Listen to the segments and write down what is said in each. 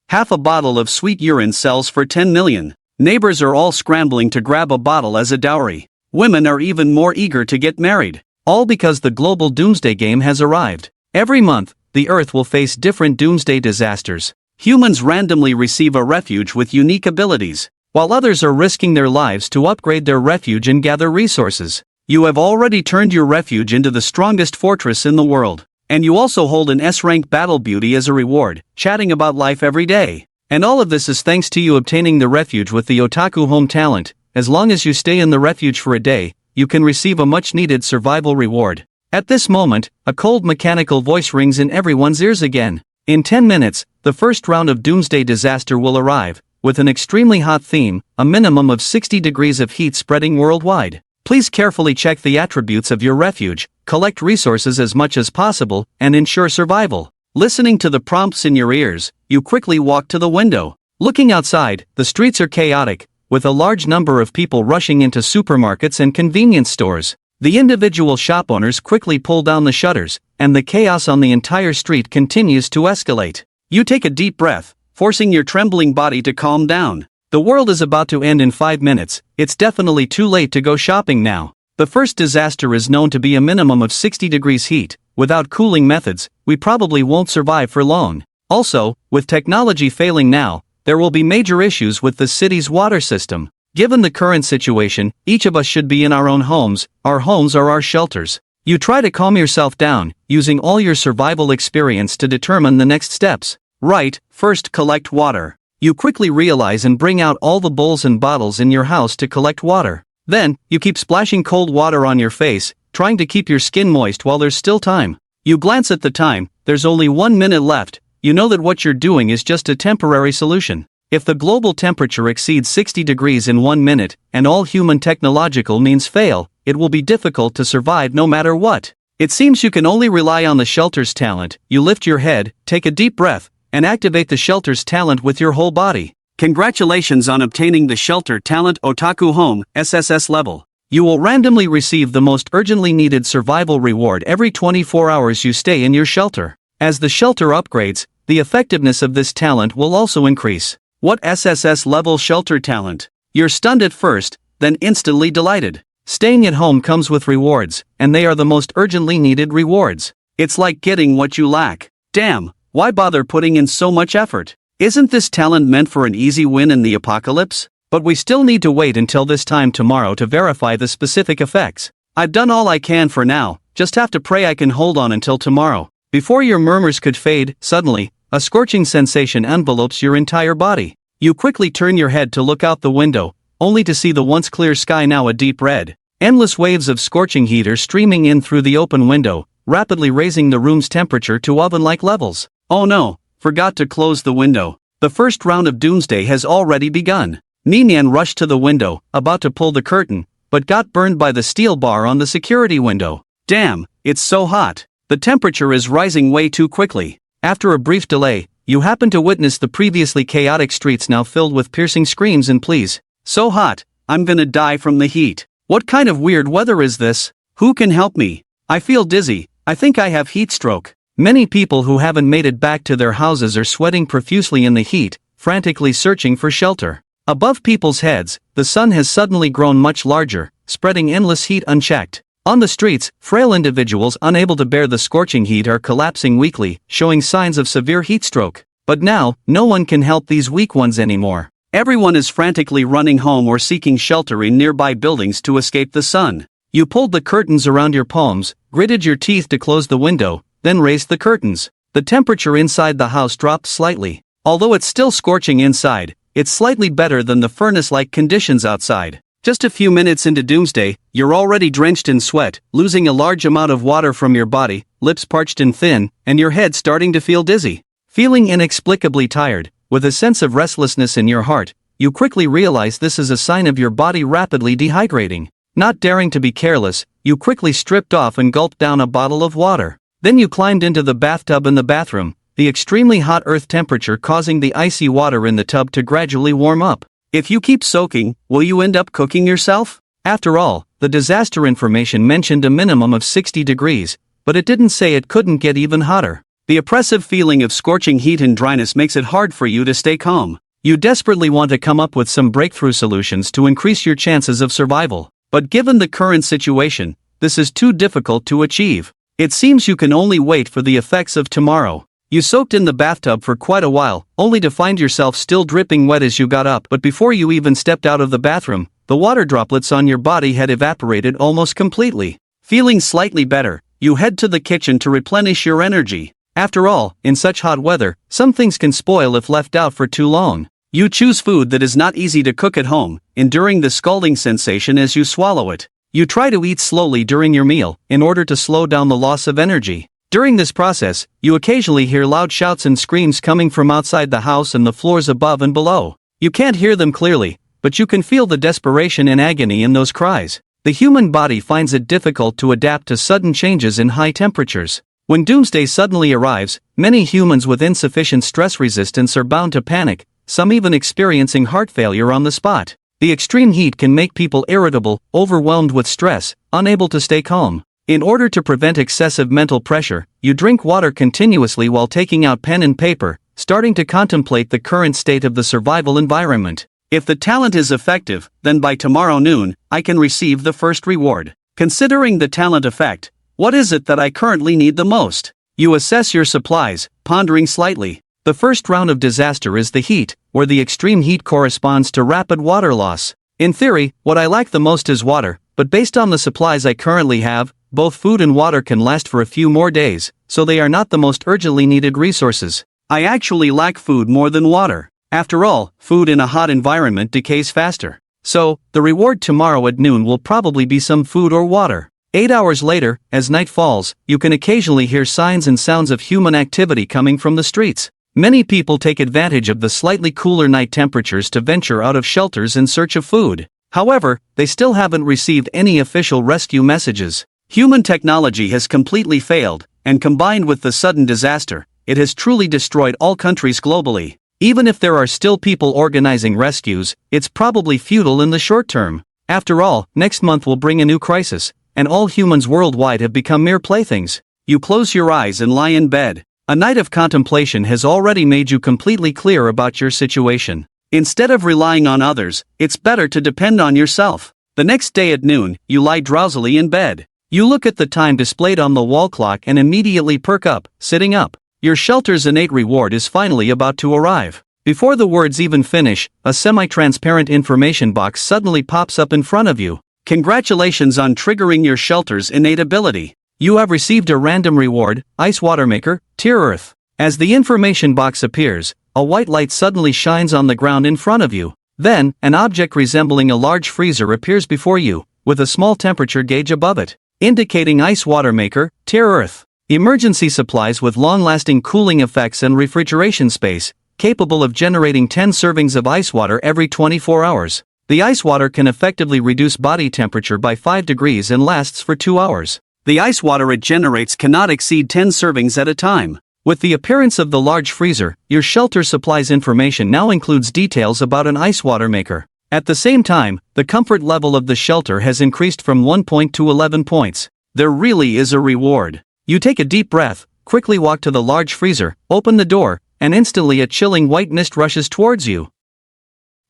Half a bottle of sweet urine sells for 10 million. Neighbors are all scrambling to grab a bottle as a dowry. Women are even more eager to get married. All because the global doomsday game has arrived. Every month, the Earth will face different doomsday disasters. Humans randomly receive a refuge with unique abilities, while others are risking their lives to upgrade their refuge and gather resources. You have already turned your refuge into the strongest fortress in the world. And you also hold an S-rank battle beauty as a reward, chatting about life every day. And all of this is thanks to you obtaining the refuge with the Otaku Home talent. As long as you stay in the refuge for a day, you can receive a much-needed survival reward. At this moment, a cold mechanical voice rings in everyone's ears again. In 10 minutes, the first round of doomsday disaster will arrive, with an extremely hot theme, a minimum of 60 degrees of heat spreading worldwide. Please carefully check the attributes of your refuge, collect resources as much as possible, and ensure survival. Listening to the prompts in your ears, you quickly walk to the window. Looking outside, the streets are chaotic, with a large number of people rushing into supermarkets and convenience stores. The individual shop owners quickly pull down the shutters, and the chaos on the entire street continues to escalate. You take a deep breath, forcing your trembling body to calm down. The world is about to end in 5 minutes, it's definitely too late to go shopping now. The first disaster is known to be a minimum of 60 degrees heat. Without cooling methods, we probably won't survive for long. Also, with technology failing now, there will be major issues with the city's water system. Given the current situation, each of us should be in our own homes. Our homes are our shelters. You try to calm yourself down, using all your survival experience to determine the next steps. Right, first collect water. You quickly realize and bring out all the bowls and bottles in your house to collect water. Then, you keep splashing cold water on your face, trying to keep your skin moist while there's still time. You glance at the time, there's only 1 minute left. You know that what you're doing is just a temporary solution. If the global temperature exceeds 60 degrees in 1 minute, and all human technological means fail, it will be difficult to survive no matter what. It seems you can only rely on the shelter's talent. You lift your head, take a deep breath, and activate the shelter's talent with your whole body. Congratulations on obtaining the Shelter Talent Otaku Home SSS level. You will randomly receive the most urgently needed survival reward every 24 hours you stay in your shelter. As the shelter upgrades, the effectiveness of this talent will also increase. What SSS level shelter talent? You're stunned at first, then instantly delighted. Staying at home comes with rewards, and they are the most urgently needed rewards. It's like getting what you lack. Damn, why bother putting in so much effort? Isn't this talent meant for an easy win in the apocalypse? But we still need to wait until this time tomorrow to verify the specific effects. I've done all I can for now, just have to pray I can hold on until tomorrow. Before your murmurs could fade, suddenly, a scorching sensation envelopes your entire body. You quickly turn your head to look out the window, only to see the once clear sky now a deep red. Endless waves of scorching heat are streaming in through the open window, rapidly raising the room's temperature to oven-like levels. Oh no, forgot to close the window. The first round of doomsday has already begun. Ninian rushed to the window, about to pull the curtain, but got burned by the steel bar on the security window. Damn, it's so hot. The temperature is rising way too quickly. After a brief delay, you happen to witness the previously chaotic streets now filled with piercing screams and pleas. So hot, I'm gonna die from the heat. What kind of weird weather is this? Who can help me? I feel dizzy, I think I have heat stroke. Many people who haven't made it back to their houses are sweating profusely in the heat, frantically searching for shelter. Above people's heads, the sun has suddenly grown much larger, spreading endless heat unchecked. On the streets, frail individuals unable to bear the scorching heat are collapsing weakly, showing signs of severe heat stroke. But now, no one can help these weak ones anymore. Everyone is frantically running home or seeking shelter in nearby buildings to escape the sun. You pulled the curtains around your palms, gritted your teeth to close the window, then raised the curtains. The temperature inside the house dropped slightly. Although it's still scorching inside, it's slightly better than the furnace-like conditions outside. Just a few minutes into doomsday, you're already drenched in sweat, losing a large amount of water from your body, lips parched and thin, and your head starting to feel dizzy. Feeling inexplicably tired, with a sense of restlessness in your heart, you quickly realize this is a sign of your body rapidly dehydrating. Not daring to be careless, you quickly stripped off and gulped down a bottle of water. Then you climbed into the bathtub in the bathroom, the extremely hot earth temperature causing the icy water in the tub to gradually warm up. If you keep soaking, will you end up cooking yourself? After all, the disaster information mentioned a minimum of 60 degrees, but it didn't say it couldn't get even hotter. The oppressive feeling of scorching heat and dryness makes it hard for you to stay calm. You desperately want to come up with some breakthrough solutions to increase your chances of survival. But given the current situation, this is too difficult to achieve. It seems you can only wait for the effects of tomorrow. You soaked in the bathtub for quite a while, only to find yourself still dripping wet as you got up. But before you even stepped out of the bathroom, the water droplets on your body had evaporated almost completely. Feeling slightly better, you head to the kitchen to replenish your energy. After all, in such hot weather, some things can spoil if left out for too long. You choose food that is not easy to cook at home, enduring the scalding sensation as you swallow it. You try to eat slowly during your meal, in order to slow down the loss of energy. During this process, you occasionally hear loud shouts and screams coming from outside the house and the floors above and below. You can't hear them clearly, but you can feel the desperation and agony in those cries. The human body finds it difficult to adapt to sudden changes in high temperatures. When doomsday suddenly arrives, many humans with insufficient stress resistance are bound to panic, some even experiencing heart failure on the spot. The extreme heat can make people irritable, overwhelmed with stress, unable to stay calm. In order to prevent excessive mental pressure, you drink water continuously while taking out pen and paper, starting to contemplate the current state of the survival environment. If the talent is effective, then by tomorrow noon, I can receive the first reward. Considering the talent effect, what is it that I currently need the most? You assess your supplies, pondering slightly. The first round of disaster is the heat, where the extreme heat corresponds to rapid water loss. In theory, what I lack the most is water, but based on the supplies I currently have, both food and water can last for a few more days, so they are not the most urgently needed resources. I actually lack food more than water. After all, food in a hot environment decays faster. So, the reward tomorrow at noon will probably be some food or water. 8 hours later, as night falls, you can occasionally hear signs and sounds of human activity coming from the streets. Many people take advantage of the slightly cooler night temperatures to venture out of shelters in search of food. However, they still haven't received any official rescue messages. Human technology has completely failed, and combined with the sudden disaster, it has truly destroyed all countries globally. Even if there are still people organizing rescues, it's probably futile in the short term. After all, next month will bring a new crisis, and all humans worldwide have become mere playthings. You close your eyes and lie in bed. A night of contemplation has already made you completely clear about your situation. Instead of relying on others, it's better to depend on yourself. The next day at noon, you lie drowsily in bed. You look at the time displayed on the wall clock and immediately perk up, sitting up. Your shelter's innate reward is finally about to arrive. Before the words even finish, a semi-transparent information box suddenly pops up in front of you. Congratulations on triggering your shelter's innate ability. You have received a random reward, Ice Water Maker, Tier Earth. As the information box appears, a white light suddenly shines on the ground in front of you. Then, an object resembling a large freezer appears before you, with a small temperature gauge above it, indicating Ice Water Maker, Tier Earth. Emergency supplies with long-lasting cooling effects and refrigeration space, capable of generating 10 servings of ice water every 24 hours. The ice water can effectively reduce body temperature by 5 degrees and lasts for 2 hours. The ice water it generates cannot exceed 10 servings at a time. With the appearance of the large freezer, your shelter supplies information now includes details about an ice water maker. At the same time, the comfort level of the shelter has increased from 1 point to 11 points. There really is a reward. You take a deep breath, quickly walk to the large freezer, open the door, and instantly a chilling white mist rushes towards you.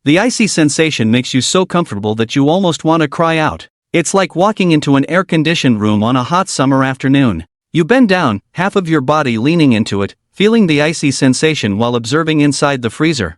The icy sensation makes you so comfortable that you almost want to cry out. It's like walking into an air-conditioned room on a hot summer afternoon. You bend down, half of your body leaning into it, feeling the icy sensation while observing inside the freezer.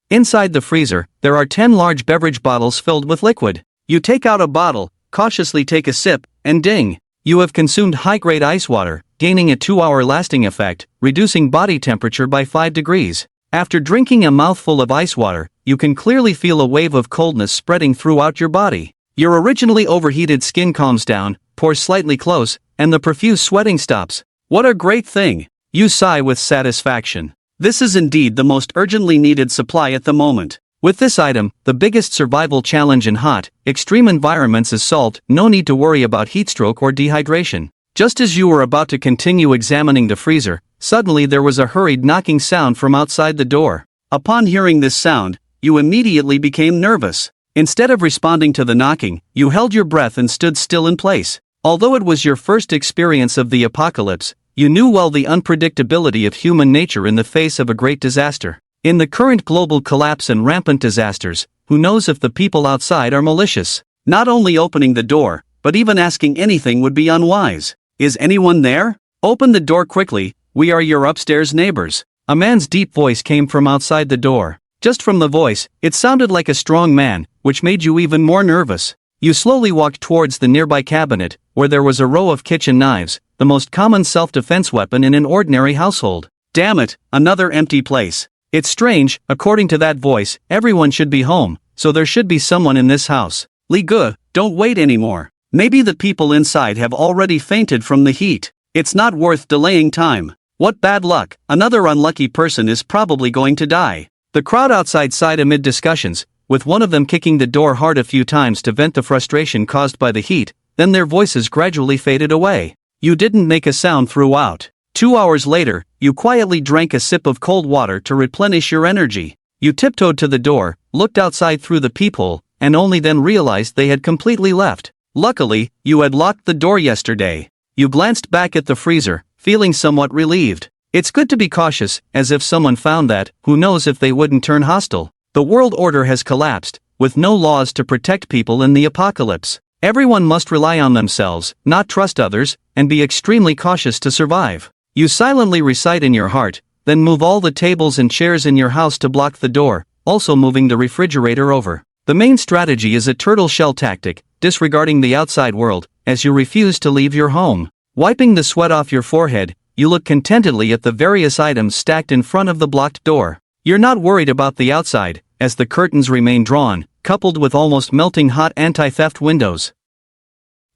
Inside the freezer, there are 10 large beverage bottles filled with liquid. You take out a bottle, cautiously take a sip, and ding! You have consumed high-grade ice water, gaining a 2-hour lasting effect, reducing body temperature by 5 degrees. After drinking a mouthful of ice water, you can clearly feel a wave of coldness spreading throughout your body. Your originally overheated skin calms down, pores slightly close, and the profuse sweating stops. What a great thing! You sigh with satisfaction. This is indeed the most urgently needed supply at the moment. With this item, the biggest survival challenge in hot, extreme environments is solved. No need to worry about heatstroke or dehydration. Just as you were about to continue examining the freezer, suddenly there was a hurried knocking sound from outside the door. Upon hearing this sound, you immediately became nervous. Instead of responding to the knocking, you held your breath and stood still in place. Although it was your first experience of the apocalypse, You knew well the unpredictability of human nature in the face of a great disaster. In the current global collapse and rampant disasters, who knows if the people outside are malicious? Not only opening the door, but even asking anything would be unwise. Is anyone there? Open the door quickly, we are your upstairs neighbors. A man's deep voice came from outside the door. Just from the voice, it sounded like a strong man, which made you even more nervous. You slowly walked towards the nearby cabinet, where there was a row of kitchen knives, the most common self-defense weapon in an ordinary household. Damn it, another empty place. It's strange, according to that voice, everyone should be home, so there should be someone in this house. Li Ge, don't wait anymore. Maybe the people inside have already fainted from the heat. It's not worth delaying time. What bad luck, another unlucky person is probably going to die. The crowd outside sighed amid discussions, with one of them kicking the door hard a few times to vent the frustration caused by the heat, then their voices gradually faded away. You didn't make a sound throughout. 2 hours later, you quietly drank a sip of cold water to replenish your energy. You tiptoed to the door, looked outside through the peephole, and only then realized they had completely left. Luckily, you had locked the door yesterday. You glanced back at the freezer, feeling somewhat relieved. It's good to be cautious, as if someone found that, who knows if they wouldn't turn hostile. The world order has collapsed, with no laws to protect people in the apocalypse. Everyone must rely on themselves, not trust others, and be extremely cautious to survive. You silently recite in your heart, then move all the tables and chairs in your house to block the door, also moving the refrigerator over. The main strategy is a turtle shell tactic, disregarding the outside world, as you refuse to leave your home. Wiping the sweat off your forehead, you look contentedly at the various items stacked in front of the blocked door. You're not worried about the outside, as the curtains remain drawn, coupled with almost melting hot anti-theft windows.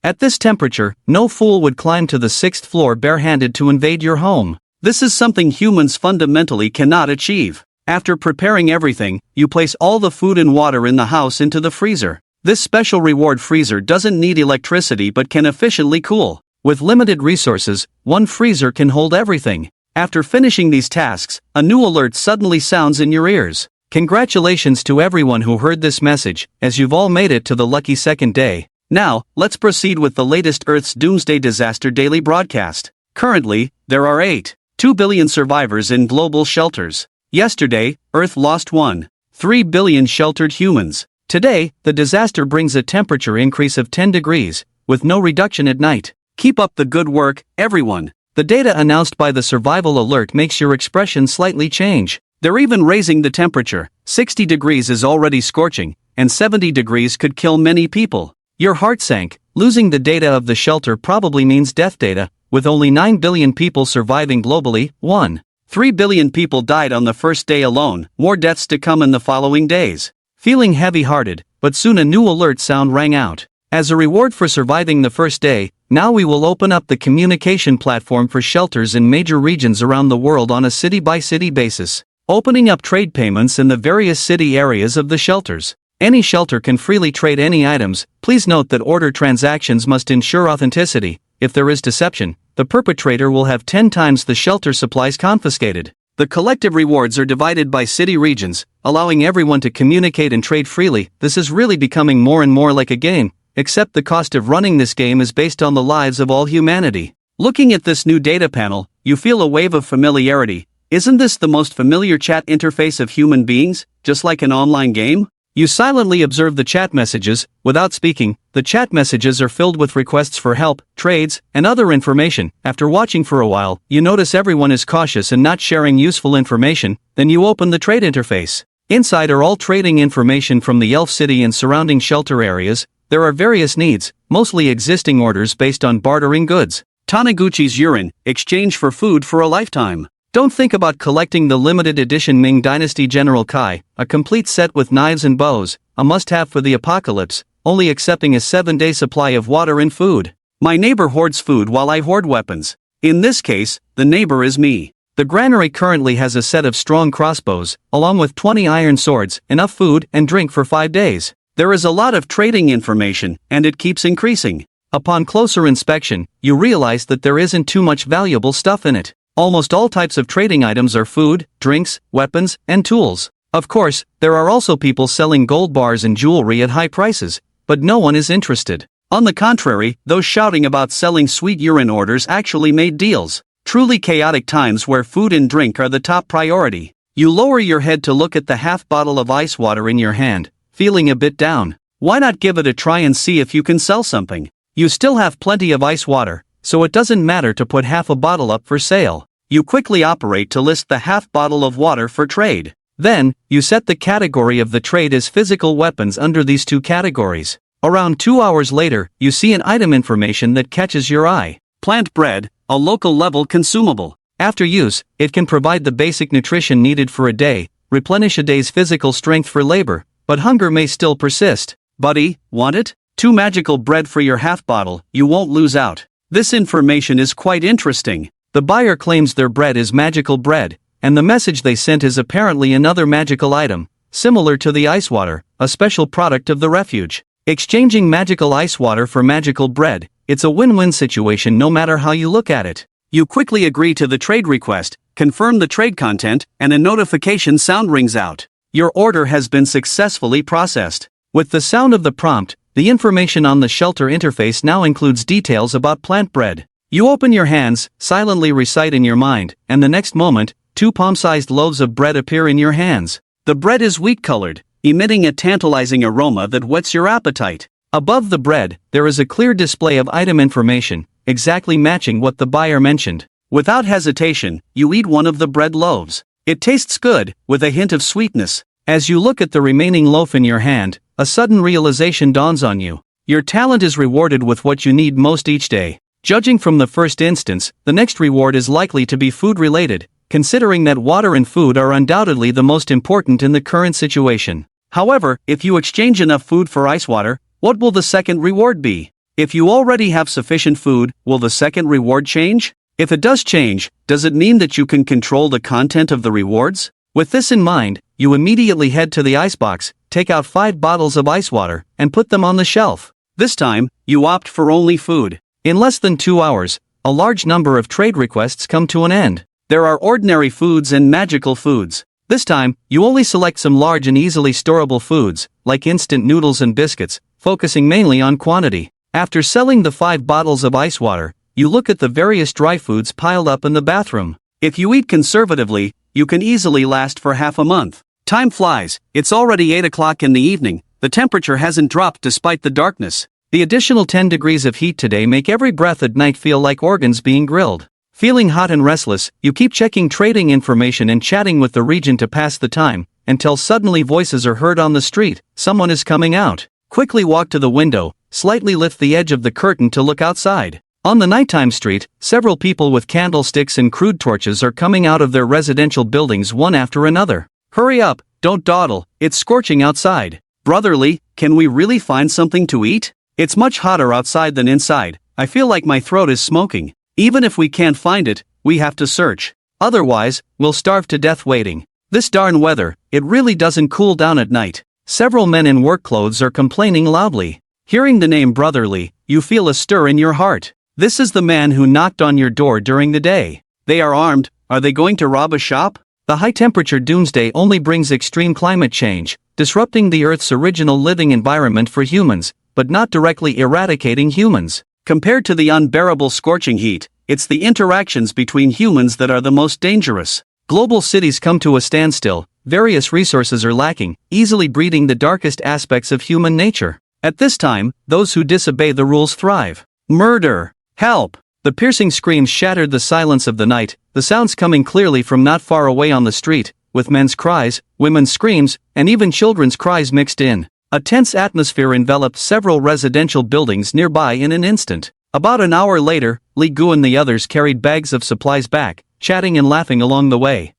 At this temperature, no fool would climb to the 6th floor barehanded to invade your home. This is something humans fundamentally cannot achieve. After preparing everything, you place all the food and water in the house into the freezer. This special reward freezer doesn't need electricity but can efficiently cool. With limited resources, one freezer can hold everything. After finishing these tasks, a new alert suddenly sounds in your ears. Congratulations to everyone who heard this message, as you've all made it to the lucky second day. Now, let's proceed with the latest Earth's Doomsday Disaster daily broadcast. Currently, there are 8.2 billion survivors in global shelters. Yesterday, Earth lost 1.3 billion sheltered humans. Today, the disaster brings a temperature increase of 10 degrees, with no reduction at night. Keep up the good work, everyone. The data announced by the survival alert makes your expression slightly change. They're even raising the temperature. 60 degrees is already scorching, and 70 degrees could kill many people. Your heart sank. Losing the data of the shelter probably means death data, with only 9 billion people surviving globally. 1.3 billion people died on the first day alone, more deaths to come in the following days. Feeling heavy-hearted, but soon a new alert sound rang out. As a reward for surviving the first day, now we will open up the communication platform for shelters in major regions around the world on a city-by-city basis, opening up trade payments in the various city areas of the shelters. Any shelter can freely trade any items. Please note that order transactions must ensure authenticity. If there is deception, the perpetrator will have 10 times the shelter supplies confiscated. The collective rewards are divided by city regions, allowing everyone to communicate and trade freely. This is really becoming more and more like a game, except the cost of running this game is based on the lives of all humanity. Looking at this new data panel, you feel a wave of familiarity. Isn't this the most familiar chat interface of human beings, just like an online game? You silently observe the chat messages. Without speaking, the chat messages are filled with requests for help, trades, and other information. After watching for a while, you notice everyone is cautious and not sharing useful information. Then you open the trade interface. Inside are all trading information from the Elf City and surrounding shelter areas. There are various needs, mostly existing orders based on bartering goods. Taniguchi's urine, exchange for food for a lifetime. Don't think about collecting the limited edition Ming Dynasty General Kai, a complete set with knives and bows, a must-have for the apocalypse, only accepting a 7-day supply of water and food. My neighbor hoards food while I hoard weapons. In this case, the neighbor is me. The granary currently has a set of strong crossbows, along with 20 iron swords, enough food and drink for 5 days. There is a lot of trading information, and it keeps increasing. Upon closer inspection, you realize that there isn't too much valuable stuff in it. Almost all types of trading items are food, drinks, weapons, and tools. Of course, there are also people selling gold bars and jewelry at high prices, but no one is interested. On the contrary, those shouting about selling sweet urine orders actually made deals. Truly chaotic times where food and drink are the top priority. You lower your head to look at the half bottle of ice water in your hand, feeling a bit down. Why not give it a try and see if you can sell something? You still have plenty of ice water, so it doesn't matter to put half a bottle up for sale. You quickly operate to list the half bottle of water for trade. Then, you set the category of the trade as physical weapons under these two categories. Around 2 hours later, you see an item information that catches your eye. Plant bread, a local level consumable. After use, it can provide the basic nutrition needed for a day, replenish a day's physical strength for labor, but hunger may still persist. Buddy, want it? 2 magical bread for your half bottle, you won't lose out. This information is quite interesting. The buyer claims their bread is magical bread, and the message they sent is apparently another magical item, similar to the ice water, a special product of the refuge. Exchanging magical ice water for magical bread, it's a win-win situation no matter how you look at it. You quickly agree to the trade request, confirm the trade content, and a notification sound rings out. Your order has been successfully processed. With the sound of the prompt, the information on the shelter interface now includes details about plant bread. You open your hands, silently recite in your mind, and the next moment, 2 palm-sized loaves of bread appear in your hands. The bread is wheat-colored, emitting a tantalizing aroma that whets your appetite. Above the bread, there is a clear display of item information, exactly matching what the buyer mentioned. Without hesitation, you eat one of the bread loaves. It tastes good, with a hint of sweetness. As you look at the remaining loaf in your hand, a sudden realization dawns on you. Your talent is rewarded with what you need most each day. Judging from the first instance, the next reward is likely to be food-related, considering that water and food are undoubtedly the most important in the current situation. However, if you exchange enough food for ice water, what will the second reward be? If you already have sufficient food, will the second reward change? If it does change, does it mean that you can control the content of the rewards? With this in mind, you immediately head to the icebox, take out 5 bottles of ice water, and put them on the shelf. This time, you opt for only food. In less than 2 hours, a large number of trade requests come to an end. There are ordinary foods and magical foods. This time, you only select some large and easily storable foods, like instant noodles and biscuits, focusing mainly on quantity. After selling the 5 bottles of ice water, you look at the various dry foods piled up in the bathroom. If you eat conservatively, you can easily last for half a month. Time flies, it's already 8 o'clock in the evening, the temperature hasn't dropped despite the darkness. The additional 10 degrees of heat today make every breath at night feel like organs being grilled. Feeling hot and restless, you keep checking trading information and chatting with the regent to pass the time, until suddenly voices are heard on the street. Someone is coming out. Quickly walk to the window, slightly lift the edge of the curtain to look outside. On the nighttime street, several people with candlesticks and crude torches are coming out of their residential buildings one after another. Hurry up, don't dawdle, it's scorching outside. Brotherly, can we really find something to eat? It's much hotter outside than inside, I feel like my throat is smoking. Even if we can't find it, we have to search. Otherwise, we'll starve to death waiting. This darn weather, it really doesn't cool down at night. Several men in work clothes are complaining loudly. Hearing the name Brotherly, you feel a stir in your heart. This is the man who knocked on your door during the day. They are armed, are they going to rob a shop? The high-temperature doomsday only brings extreme climate change, disrupting the Earth's original living environment for humans, but not directly eradicating humans. Compared to the unbearable scorching heat, it's the interactions between humans that are the most dangerous. Global cities come to a standstill, various resources are lacking, easily breeding the darkest aspects of human nature. At this time, those who disobey the rules thrive. Murder! Help! The piercing screams shattered the silence of the night, the sounds coming clearly from not far away on the street, with men's cries, women's screams, and even children's cries mixed in. A tense atmosphere enveloped several residential buildings nearby in an instant. About an hour later, Li Gu and the others carried bags of supplies back, chatting and laughing along the way.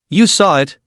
You saw it,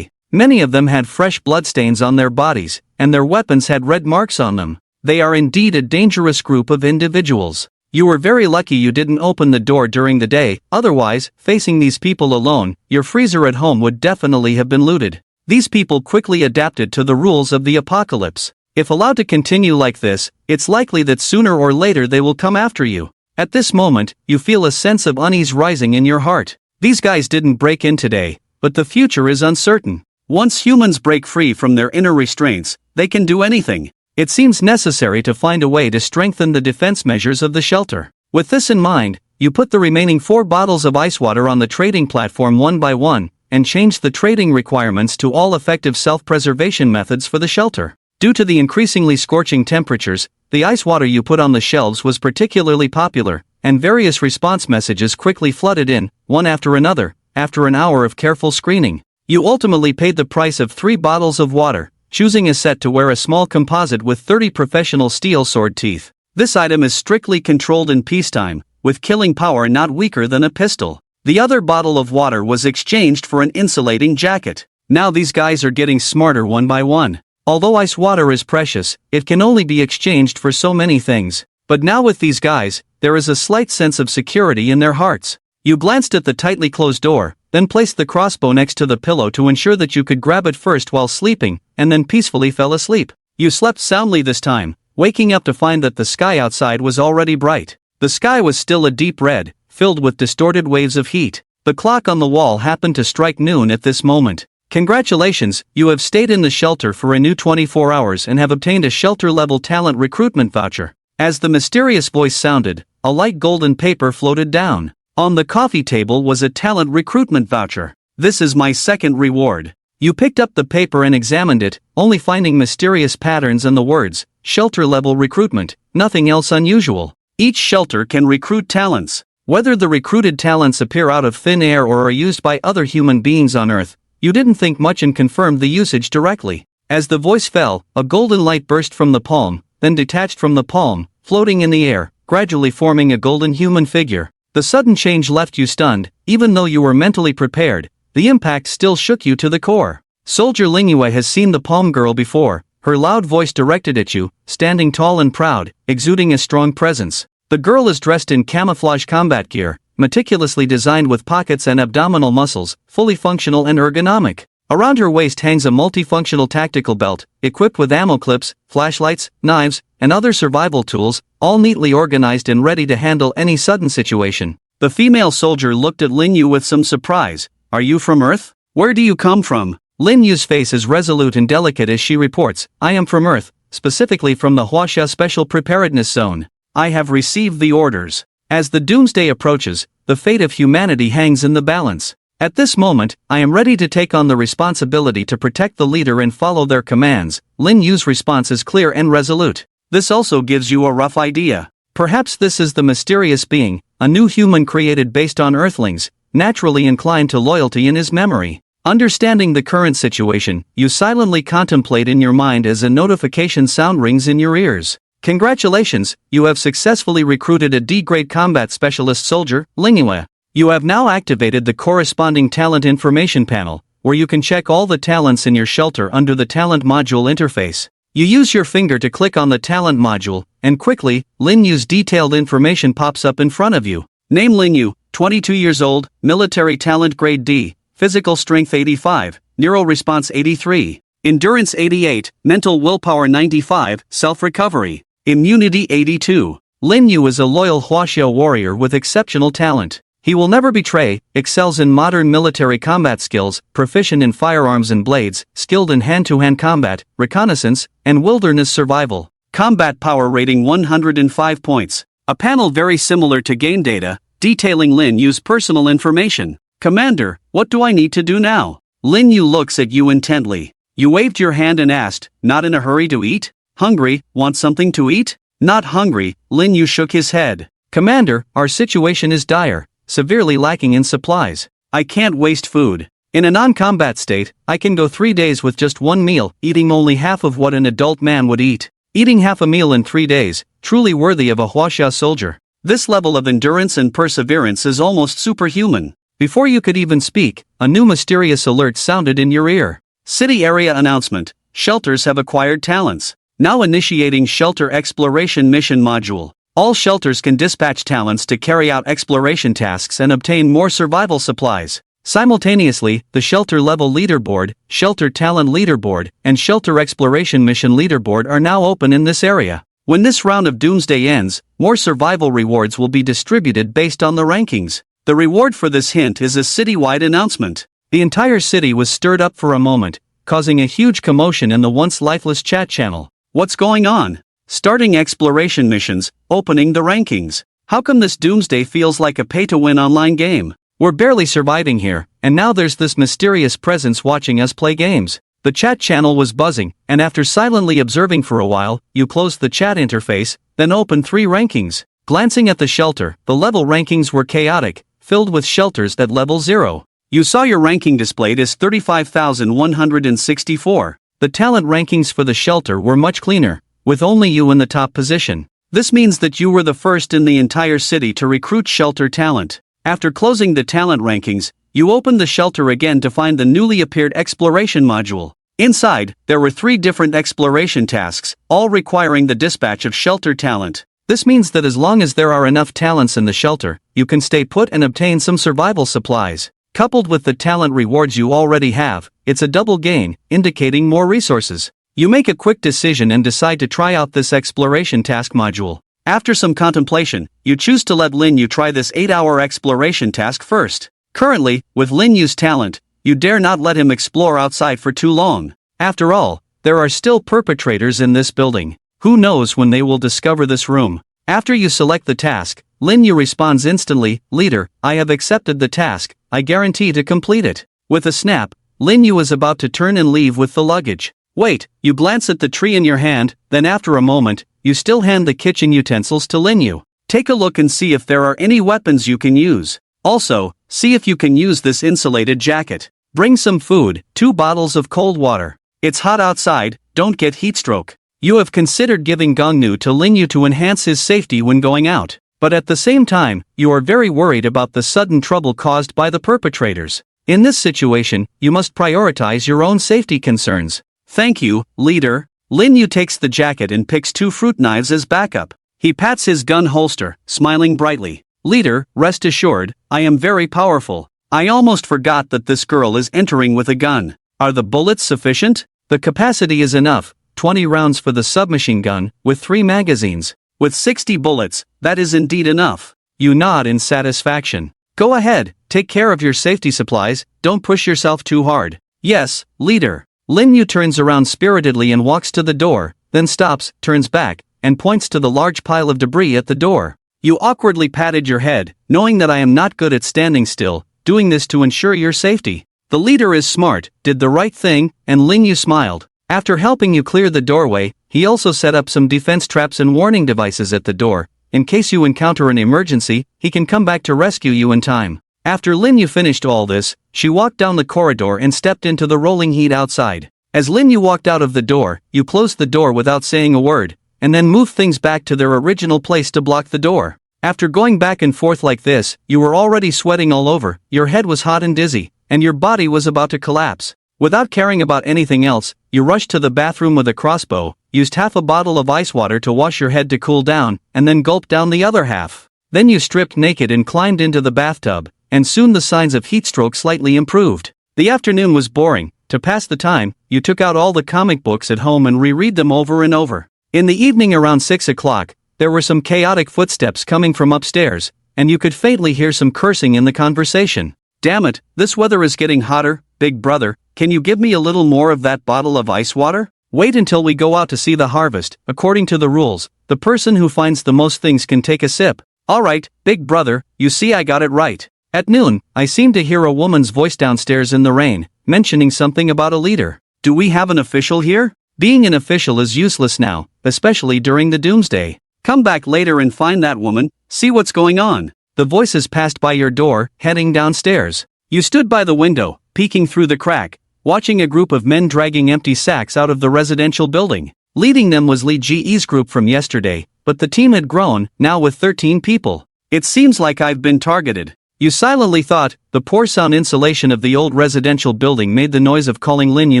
many of them had fresh bloodstains on their bodies, and their weapons had red marks on them. They are indeed a dangerous group of individuals. You were very lucky you didn't open the door during the day, otherwise, facing these people alone, your freezer at home would definitely have been looted. These people quickly adapted to the rules of the apocalypse. If allowed to continue like this, it's likely that sooner or later they will come after you. At this moment, you feel a sense of unease rising in your heart. These guys didn't break in today, but the future is uncertain. Once humans break free from their inner restraints, they can do anything. It seems necessary to find a way to strengthen the defense measures of the shelter. With this in mind, You put the remaining 4 bottles of ice water on the trading platform one by one, and changed the trading requirements to all effective self-preservation methods for the shelter. Due to the increasingly scorching temperatures, the ice water you put on the shelves was particularly popular, and various response messages quickly flooded in, one after another, after an hour of careful screening. You ultimately paid the price of 3 bottles of water, choosing a set to wear a small composite with 30 professional steel sword teeth. This item is strictly controlled in peacetime, with killing power not weaker than a pistol. The other bottle of water was exchanged for an insulating jacket. Now these guys are getting smarter one by one. Although ice water is precious, it can only be exchanged for so many things. But now with these guys, there is a slight sense of security in their hearts. You glanced at the tightly closed door, then placed the crossbow next to the pillow to ensure that you could grab it first while sleeping, and then peacefully fell asleep. You slept soundly this time, waking up to find that the sky outside was already bright. The sky was still a deep red, filled with distorted waves of heat. The clock on the wall happened to strike noon at this moment. Congratulations, you have stayed in the shelter for a new 24 hours and have obtained a shelter-level talent recruitment voucher. As the mysterious voice sounded, a light golden paper floated down. On the coffee table was a talent recruitment voucher. This is my second reward. You picked up the paper and examined it, only finding mysterious patterns and the words, shelter-level recruitment, nothing else unusual. Each shelter can recruit talents. Whether the recruited talents appear out of thin air or are used by other human beings on Earth, you didn't think much and confirmed the usage directly. As the voice fell, a golden light burst from the palm, then detached from the palm, floating in the air, gradually forming a golden human figure. The sudden change left you stunned, even though you were mentally prepared. The impact still shook you to the core. Soldier Lingyue has seen the palm girl before, her loud voice directed at you, standing tall and proud, exuding a strong presence. The girl is dressed in camouflage combat gear, meticulously designed with pockets and abdominal muscles, fully functional and ergonomic. Around her waist hangs a multifunctional tactical belt, equipped with ammo clips, flashlights, knives, and other survival tools, all neatly organized and ready to handle any sudden situation. The female soldier looked at Lin Yu with some surprise. Are you from Earth? Where do you come from? Lin Yu's face is resolute and delicate as she reports, I am from Earth, specifically from the Huaxia Special Preparedness Zone. I have received the orders. As the doomsday approaches, the fate of humanity hangs in the balance. At this moment, I am ready to take on the responsibility to protect the leader and follow their commands. Lin Yu's response is clear and resolute. This also gives you a rough idea. Perhaps this is the mysterious being, a new human created based on Earthlings, naturally inclined to loyalty in his memory. Understanding the current situation, you silently contemplate in your mind as a notification sound rings in your ears. Congratulations, you have successfully recruited a D-grade combat specialist soldier, Lingyue. You have now activated the corresponding talent information panel, where you can check all the talents in your shelter under the talent module interface. You use your finger to click on the talent module, and quickly, Lin Yu's detailed information pops up in front of you. Name Lin Yu, 22 years old, military talent grade D, physical strength 85, neural response 83, endurance 88, mental willpower 95, self-recovery. Immunity 82. Lin Yu is a loyal Huaxia warrior with exceptional talent. He will never betray, excels in modern military combat skills, proficient in firearms and blades, skilled in hand-to-hand combat, reconnaissance, and wilderness survival. Combat power rating 105 points. A panel very similar to game data, detailing Lin Yu's personal information. Commander, what do I need to do now? Lin Yu looks at you intently. You waved your hand and asked, not in a hurry to eat? Hungry, want something to eat? Not hungry, Lin Yu shook his head. Commander, our situation is dire, severely lacking in supplies. I can't waste food. In a non-combat state, I can go 3 days with just one meal, eating only half of what an adult man would eat. Eating half a meal in 3 days, truly worthy of a Huaxia soldier. This level of endurance and perseverance is almost superhuman. Before you could even speak, a new mysterious alert sounded in your ear. City area announcement. Shelters have acquired talents. Now initiating Shelter Exploration Mission Module. All shelters can dispatch talents to carry out exploration tasks and obtain more survival supplies. Simultaneously, the Shelter Level Leaderboard, Shelter Talent Leaderboard, and Shelter Exploration Mission Leaderboard are now open in this area. When this round of Doomsday ends, more survival rewards will be distributed based on the rankings. The reward for this hint is a citywide announcement. The entire city was stirred up for a moment, causing a huge commotion in the once lifeless chat channel. What's going on? Starting exploration missions, opening the rankings. How come this doomsday feels like a pay-to-win online game? We're barely surviving here, and now there's this mysterious presence watching us play games. The chat channel was buzzing, and after silently observing for a while, you closed the chat interface, then opened 3 rankings. Glancing at the shelter, the level rankings were chaotic, filled with shelters at level 0. You saw your ranking displayed as 35,164. The talent rankings for the shelter were much cleaner, with only you in the top position. This means that you were the first in the entire city to recruit shelter talent. After closing the talent rankings, you opened the shelter again to find the newly appeared exploration module. Inside, there were 3 different exploration tasks, all requiring the dispatch of shelter talent. This means that as long as there are enough talents in the shelter, you can stay put and obtain some survival supplies. Coupled with the talent rewards you already have, it's a double gain, indicating more resources. You make a quick decision and decide to try out this exploration task module. After some contemplation, you choose to let Lin Yu try this 8-hour exploration task first. Currently, with Lin Yu's talent, you dare not let him explore outside for too long. After all, there are still perpetrators in this building. Who knows when they will discover this room? After you select the task, Lin Yu responds instantly, "Leader, I have accepted the task, I guarantee to complete it." With a snap, Lin Yu is about to turn and leave with the luggage. Wait, you glance at the tree in your hand, then after a moment, you still hand the kitchen utensils to Lin Yu. Take a look and see if there are any weapons you can use. Also, see if you can use this insulated jacket. Bring some food, 2 bottles of cold water. It's hot outside, don't get heatstroke. You have considered giving Gongnu to Lin Yu to enhance his safety when going out. But at the same time, you are very worried about the sudden trouble caused by the perpetrators. In this situation, you must prioritize your own safety concerns. Thank you, leader. Lin Yu takes the jacket and picks 2 fruit knives as backup. He pats his gun holster, smiling brightly. Leader, rest assured, I am very powerful. I almost forgot that this girl is entering with a gun. Are the bullets sufficient? The capacity is enough, 20 rounds for the submachine gun, with 3 magazines. With 60 bullets, that is indeed enough. You nod in satisfaction. Go ahead, take care of your safety supplies, don't push yourself too hard. Yes, leader. Lin Yu turns around spiritedly and walks to the door, then stops, turns back, and points to the large pile of debris at the door. You awkwardly patted your head, knowing that I am not good at standing still, doing this to ensure your safety. The leader is smart, did the right thing, and Lin Yu smiled. After helping you clear the doorway, he also set up some defense traps and warning devices at the door. In case you encounter an emergency, he can come back to rescue you in time. After Lin Yu finished all this, she walked down the corridor and stepped into the rolling heat outside. As Lin Yu walked out of the door, you closed the door without saying a word, and then moved things back to their original place to block the door. After going back and forth like this, you were already sweating all over, your head was hot and dizzy, and your body was about to collapse. Without caring about anything else, you rushed to the bathroom with a crossbow, used half a bottle of ice water to wash your head to cool down, and then gulped down the other half. Then you stripped naked and climbed into the bathtub, and soon the signs of heatstroke slightly improved. The afternoon was boring. To pass the time, you took out all the comic books at home and reread them over and over. In the evening around 6 o'clock, there were some chaotic footsteps coming from upstairs, and you could faintly hear some cursing in the conversation. Damn it, this weather is getting hotter, big brother, can you give me a little more of that bottle of ice water? Wait until we go out to see the harvest. According to the rules, the person who finds the most things can take a sip. Alright, big brother, you see I got it right. At noon, I seemed to hear a woman's voice downstairs in the rain, mentioning something about a leader. Do we have an official here? Being an official is useless now, especially during the doomsday. Come back later and find that woman, see what's going on. The voices passed by your door, heading downstairs. You stood by the window, peeking through the crack, watching a group of men dragging empty sacks out of the residential building. Leading them was Li Ji's group from yesterday, but the team had grown, now with 13 people. It seems like I've been targeted. You silently thought. The poor sound insulation of the old residential building made the noise of calling Lin Yu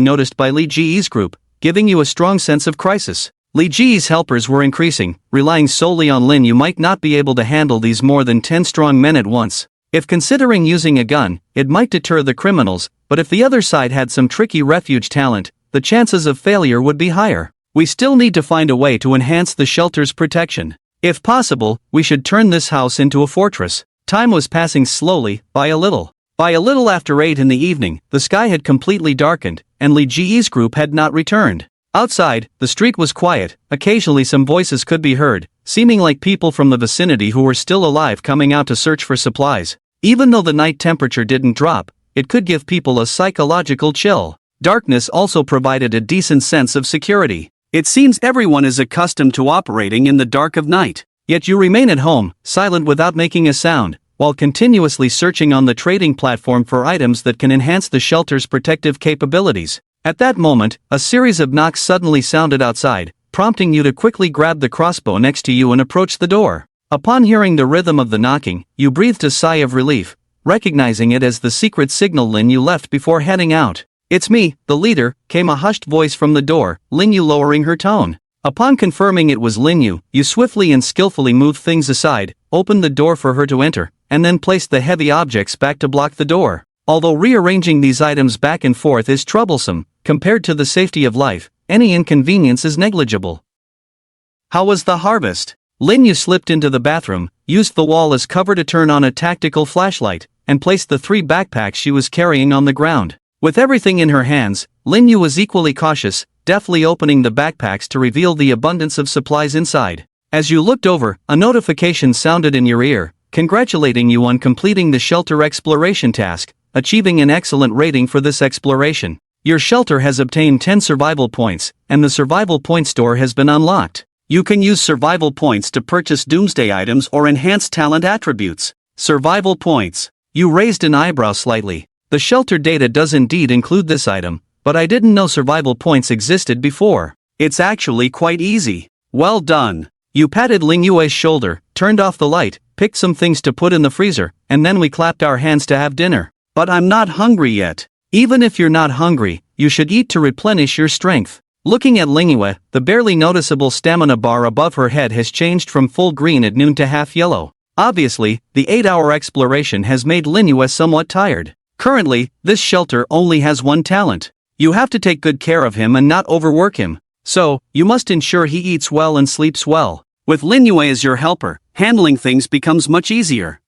noticed by Li Ji's group, giving you a strong sense of crisis. Li Ji's helpers were increasing, relying solely on Lin Yu might not be able to handle these more than 10 strong men at once. If considering using a gun, it might deter the criminals, but if the other side had some tricky refuge talent, the chances of failure would be higher. We still need to find a way to enhance the shelter's protection. If possible, we should turn this house into a fortress. Time was passing slowly, by a little. By a little after 8 in the evening, the sky had completely darkened, and Li Ji's group had not returned. Outside, the street was quiet, occasionally some voices could be heard, seeming like people from the vicinity who were still alive coming out to search for supplies. Even though the night temperature didn't drop, it could give people a psychological chill. Darkness also provided a decent sense of security. It seems everyone is accustomed to operating in the dark of night. Yet you remain at home, silent without making a sound, while continuously searching on the trading platform for items that can enhance the shelter's protective capabilities. At that moment, a series of knocks suddenly sounded outside, prompting you to quickly grab the crossbow next to you and approach the door. Upon hearing the rhythm of the knocking, you breathed a sigh of relief, recognizing it as the secret signal Lin Yu left before heading out. "It's me, the leader," came a hushed voice from the door, Lin Yu lowering her tone. Upon confirming it was Lin Yu, you swiftly and skillfully moved things aside, opened the door for her to enter, and then placed the heavy objects back to block the door. Although rearranging these items back and forth is troublesome, compared to the safety of life, any inconvenience is negligible. How was the harvest? Lin Yu slipped into the bathroom, used the wall as cover to turn on a tactical flashlight, and placed the 3 backpacks she was carrying on the ground. With everything in her hands, Lin Yu was equally cautious, deftly opening the backpacks to reveal the abundance of supplies inside. As you looked over, a notification sounded in your ear, congratulating you on completing the shelter exploration task, achieving an excellent rating for this exploration. Your shelter has obtained 10 survival points, and the survival point store has been unlocked. You can use survival points to purchase doomsday items or enhance talent attributes. Survival points. You raised an eyebrow slightly. The shelter data does indeed include this item, but I didn't know survival points existed before. It's actually quite easy. Well done. You patted Ling Yue's shoulder, turned off the light, picked some things to put in the freezer, and then we clapped our hands to have dinner. But I'm not hungry yet. Even if you're not hungry, you should eat to replenish your strength. Looking at Ling Yue, the barely noticeable stamina bar above her head has changed from full green at noon to half yellow. Obviously, the 8-hour exploration has made Ling Yue somewhat tired. Currently, this shelter only has one talent. You have to take good care of him and not overwork him. So, you must ensure he eats well and sleeps well. With Lin Yue as your helper, handling things becomes much easier.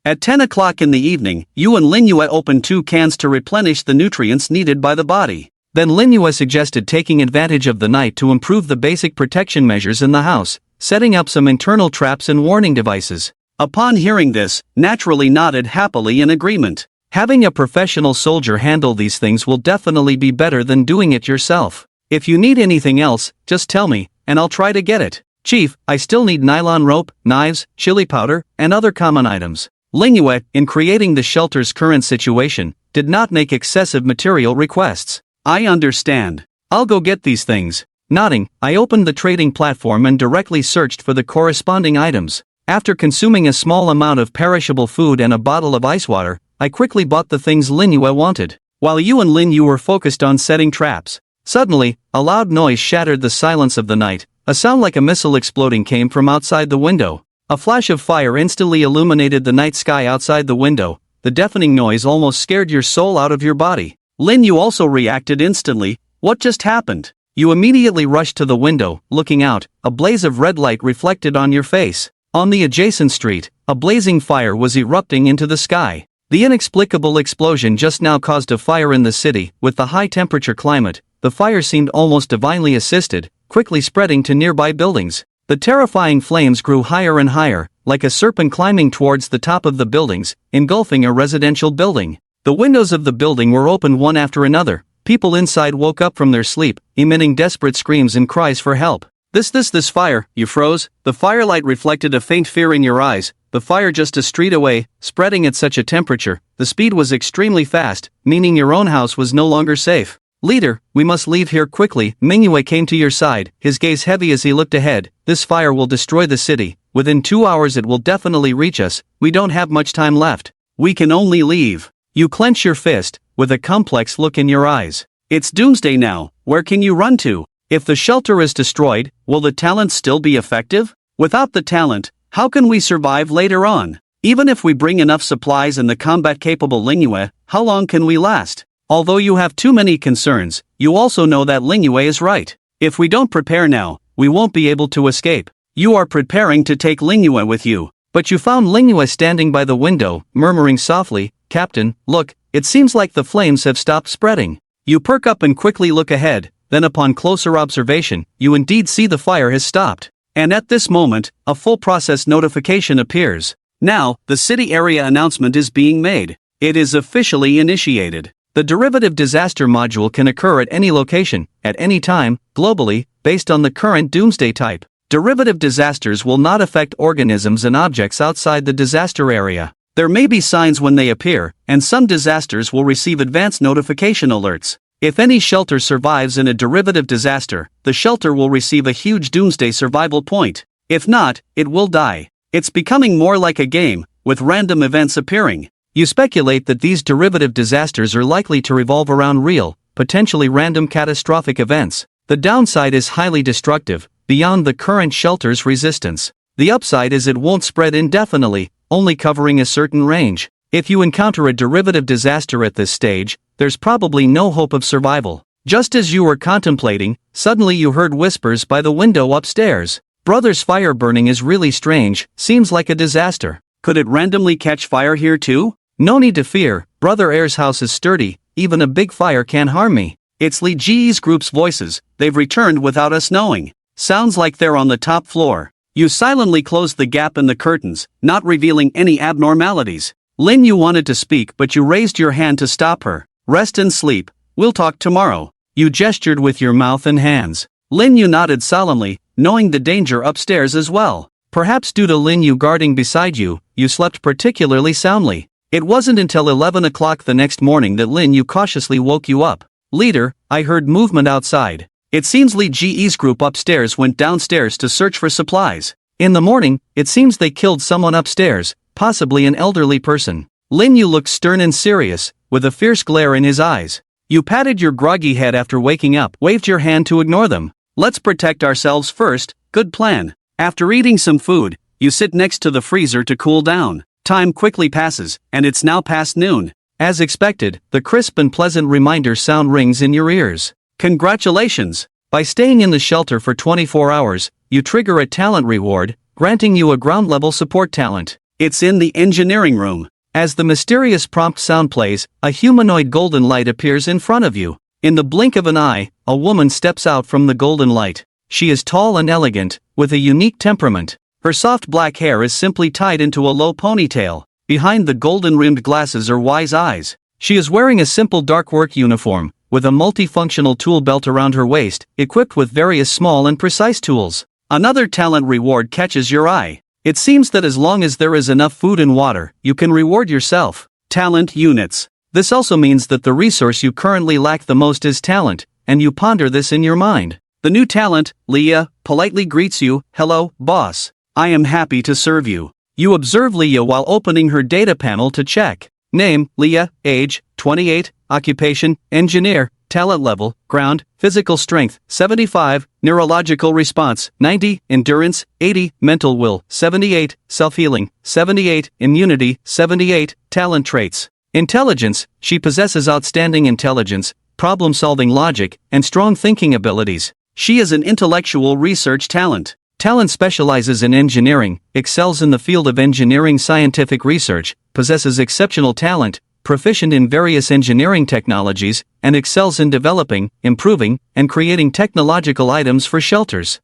At 10 o'clock in the evening, you and Lin Yue opened 2 cans to replenish the nutrients needed by the body. Then Lin Yue suggested taking advantage of the night to improve the basic protection measures in the house, setting up some internal traps and warning devices. Upon hearing this, naturally nodded happily in agreement. Having a professional soldier handle these things will definitely be better than doing it yourself. If you need anything else, just tell me, and I'll try to get it. Chief, I still need nylon rope, knives, chili powder, and other common items. Ling Yue, in creating the shelter's current situation, did not make excessive material requests. I understand. I'll go get these things. Nodding, I opened the trading platform and directly searched for the corresponding items. After consuming a small amount of perishable food and a bottle of ice water, I quickly bought the things Lin Yue wanted. While you and Lin Yu were focused on setting traps, suddenly, a loud noise shattered the silence of the night. A sound like a missile exploding came from outside the window. A flash of fire instantly illuminated the night sky outside the window. The deafening noise almost scared your soul out of your body. Lin Yu also reacted instantly. What just happened? You immediately rushed to the window, looking out. A blaze of red light reflected on your face. On the adjacent street, a blazing fire was erupting into the sky. The inexplicable explosion just now caused a fire in the city. With the high-temperature climate, the fire seemed almost divinely assisted, quickly spreading to nearby buildings. The terrifying flames grew higher and higher, like a serpent climbing towards the top of the buildings, engulfing a residential building. The windows of the building were opened one after another. People inside woke up from their sleep, emitting desperate screams and cries for help. This fire, you froze. The firelight reflected a faint fear in your eyes. The fire just a street away, spreading at such a temperature. The speed was extremely fast, meaning your own house was no longer safe. Leader, we must leave here quickly. Ming Yue came to your side, his gaze heavy as he looked ahead. This fire will destroy the city. Within 2 hours it will definitely reach us. We don't have much time left. We can only leave. You clench your fist, with a complex look in your eyes. It's doomsday now. Where can you run to? If the shelter is destroyed, will the talent still be effective? Without the talent, how can we survive later on? Even if we bring enough supplies and the combat-capable Ling Yue, how long can we last? Although you have too many concerns, you also know that Ling Yue is right. If we don't prepare now, we won't be able to escape. You are preparing to take Ling Yue with you. But you found Ling Yue standing by the window, murmuring softly, "Captain, look, it seems like the flames have stopped spreading." You perk up and quickly look ahead, then upon closer observation, you indeed see the fire has stopped. And at this moment, a full process notification appears. Now, the city area announcement is being made. It is officially initiated. The derivative disaster module can occur at any location, at any time, globally, based on the current doomsday type. Derivative disasters will not affect organisms and objects outside the disaster area. There may be signs when they appear, and some disasters will receive advance notification alerts. If any shelter survives in a derivative disaster, the shelter will receive a huge doomsday survival point. If not, it will die. It's becoming more like a game, with random events appearing. You speculate that these derivative disasters are likely to revolve around real, potentially random catastrophic events. The downside is highly destructive, beyond the current shelter's resistance. The upside is it won't spread indefinitely, only covering a certain range. If you encounter a derivative disaster at this stage, there's probably no hope of survival. Just as you were contemplating, suddenly you heard whispers by the window upstairs. Brother's fire burning is really strange, seems like a disaster. Could it randomly catch fire here too? No need to fear, Brother Air's house is sturdy, even a big fire can't harm me. It's Lee Ji's group's voices, they've returned without us knowing. Sounds like they're on the top floor. You silently closed the gap in the curtains, not revealing any abnormalities. Lin Yu wanted to speak but you raised your hand to stop her. Rest and sleep, we'll talk tomorrow. You gestured with your mouth and hands. Lin Yu nodded solemnly, knowing the danger upstairs as well. Perhaps due to Lin Yu guarding beside you, you slept particularly soundly. It wasn't until 11 o'clock the next morning that Lin Yu cautiously woke you up. Leader, I heard movement outside. It seems Li Ji's group upstairs went downstairs to search for supplies. In the morning, it seems they killed someone upstairs, possibly an elderly person. Lin Yu looked stern and serious, with a fierce glare in his eyes. You patted your groggy head after waking up, waved your hand to ignore them. Let's protect ourselves first, good plan. After eating some food, you sit next to the freezer to cool down. Time quickly passes, and it's now past noon. As expected, the crisp and pleasant reminder sound rings in your ears. Congratulations! By staying in the shelter for 24 hours, you trigger a talent reward, granting you a ground-level support talent. It's in the engineering room. As the mysterious prompt sound plays, a humanoid golden light appears in front of you. In the blink of an eye, a woman steps out from the golden light. She is tall and elegant, with a unique temperament. Her soft black hair is simply tied into a low ponytail. Behind the golden-rimmed glasses are wise eyes. She is wearing a simple dark work uniform, with a multifunctional tool belt around her waist, equipped with various small and precise tools. Another talent reward catches your eye. It seems that as long as there is enough food and water, you can reward yourself. Talent units. This also means that the resource you currently lack the most is talent, and you ponder this in your mind. The new talent, Leah, politely greets you, "Hello, boss. I am happy to serve you." You observe Leah while opening her data panel to check. Name, Leah, age, 28, occupation, engineer, talent level, ground, physical strength, 75, neurological response, 90, endurance, 80, mental will, 78, self-healing, 78, immunity, 78, talent traits. Intelligence, she possesses outstanding intelligence, problem-solving logic, and strong thinking abilities. She is an intellectual research talent. Talent specializes in engineering, excels in the field of engineering scientific research, possesses exceptional talent, proficient in various engineering technologies, and excels in developing, improving, and creating technological items for shelters.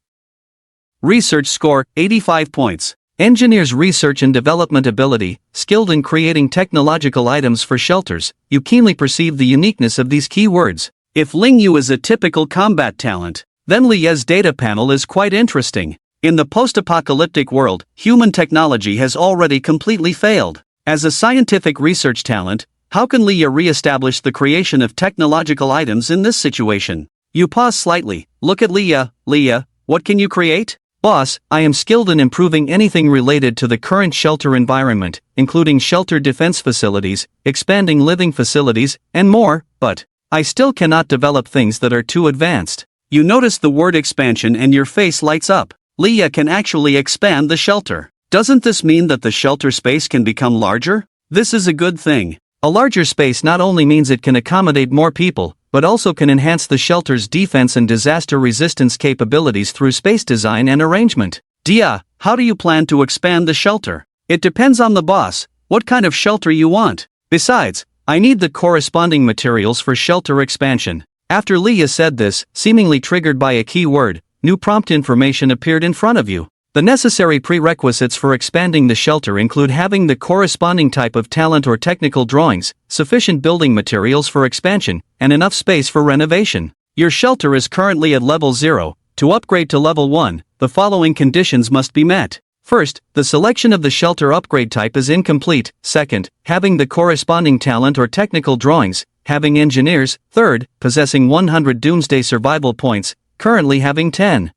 Research score, 85 points. Engineer's research and development ability, skilled in creating technological items for shelters. You keenly perceive the uniqueness of these keywords. If Ling Yu is a typical combat talent, then Lie's data panel is quite interesting. In the post-apocalyptic world, human technology has already completely failed. As a scientific research talent, how can Leah re-establish the creation of technological items in this situation? You pause slightly, look at Leah. Leah, what can you create? Boss, I am skilled in improving anything related to the current shelter environment, including shelter defense facilities, expanding living facilities, and more, but I still cannot develop things that are too advanced. You notice the word expansion and your face lights up. Leah can actually expand the shelter. Doesn't this mean that the shelter space can become larger? This is a good thing. A larger space not only means it can accommodate more people, but also can enhance the shelter's defense and disaster resistance capabilities through space design and arrangement. Dia, how do you plan to expand the shelter? It depends on the boss, what kind of shelter you want. Besides, I need the corresponding materials for shelter expansion. After Leah said this, seemingly triggered by a key word, new prompt information appeared in front of you. The necessary prerequisites for expanding the shelter include having the corresponding type of talent or technical drawings, sufficient building materials for expansion, and enough space for renovation. Your shelter is currently at level 0. To upgrade to level 1, the following conditions must be met. First, the selection of the shelter upgrade type is incomplete. Second, having the corresponding talent or technical drawings, having engineers. Third, possessing 100 doomsday survival points, currently having 10.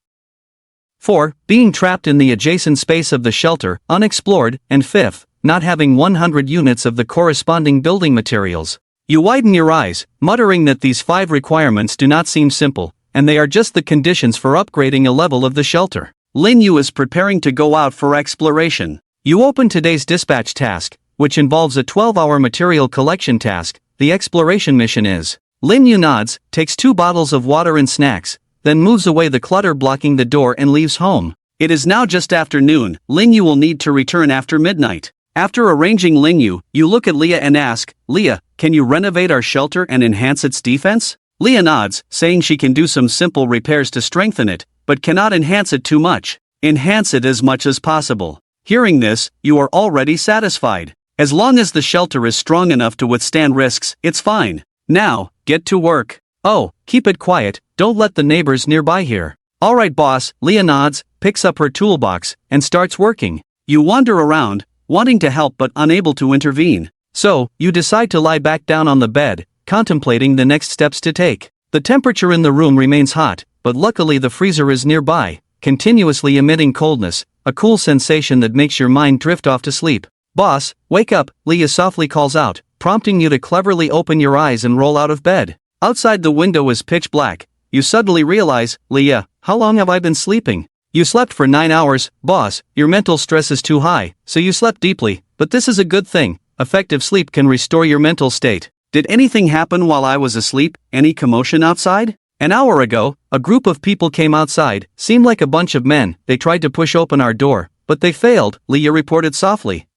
4. Being trapped in the adjacent space of the shelter, unexplored. And 5th, not having 100 units of the corresponding building materials. You widen your eyes, muttering that these 5 requirements do not seem simple, and they are just the conditions for upgrading a level of the shelter. Lin Yu is preparing to go out for exploration. You open today's dispatch task, which involves a 12-hour material collection task. The exploration mission is. Lin Yu nods, takes 2 bottles of water and snacks, then moves away the clutter blocking the door and leaves home. It is now just after noon. Lin Yu will need to return after midnight. After arranging Lin Yu, you look at Leah and ask, Leah, can you renovate our shelter and enhance its defense? Leah nods, saying she can do some simple repairs to strengthen it, but cannot enhance it too much. Enhance it as much as possible. Hearing this, you are already satisfied. As long as the shelter is strong enough to withstand risks, it's fine. Now, get to work. Oh, keep it quiet, don't let the neighbors nearby hear. Alright boss, Leah nods, picks up her toolbox, and starts working. You wander around, wanting to help but unable to intervene. So, you decide to lie back down on the bed, contemplating the next steps to take. The temperature in the room remains hot, but luckily the freezer is nearby, continuously emitting coldness, a cool sensation that makes your mind drift off to sleep. Boss, wake up, Leah softly calls out, prompting you to cleverly open your eyes and roll out of bed. Outside the window is pitch black. You suddenly realize, Leah, how long have I been sleeping? You slept for 9 hours, boss. Your mental stress is too high, so you slept deeply, but this is a good thing. Effective sleep can restore your mental state. Did anything happen while I was asleep? Any commotion outside? An hour ago, a group of people came outside, seemed like a bunch of men. They tried to push open our door, but they failed, Leah reported softly.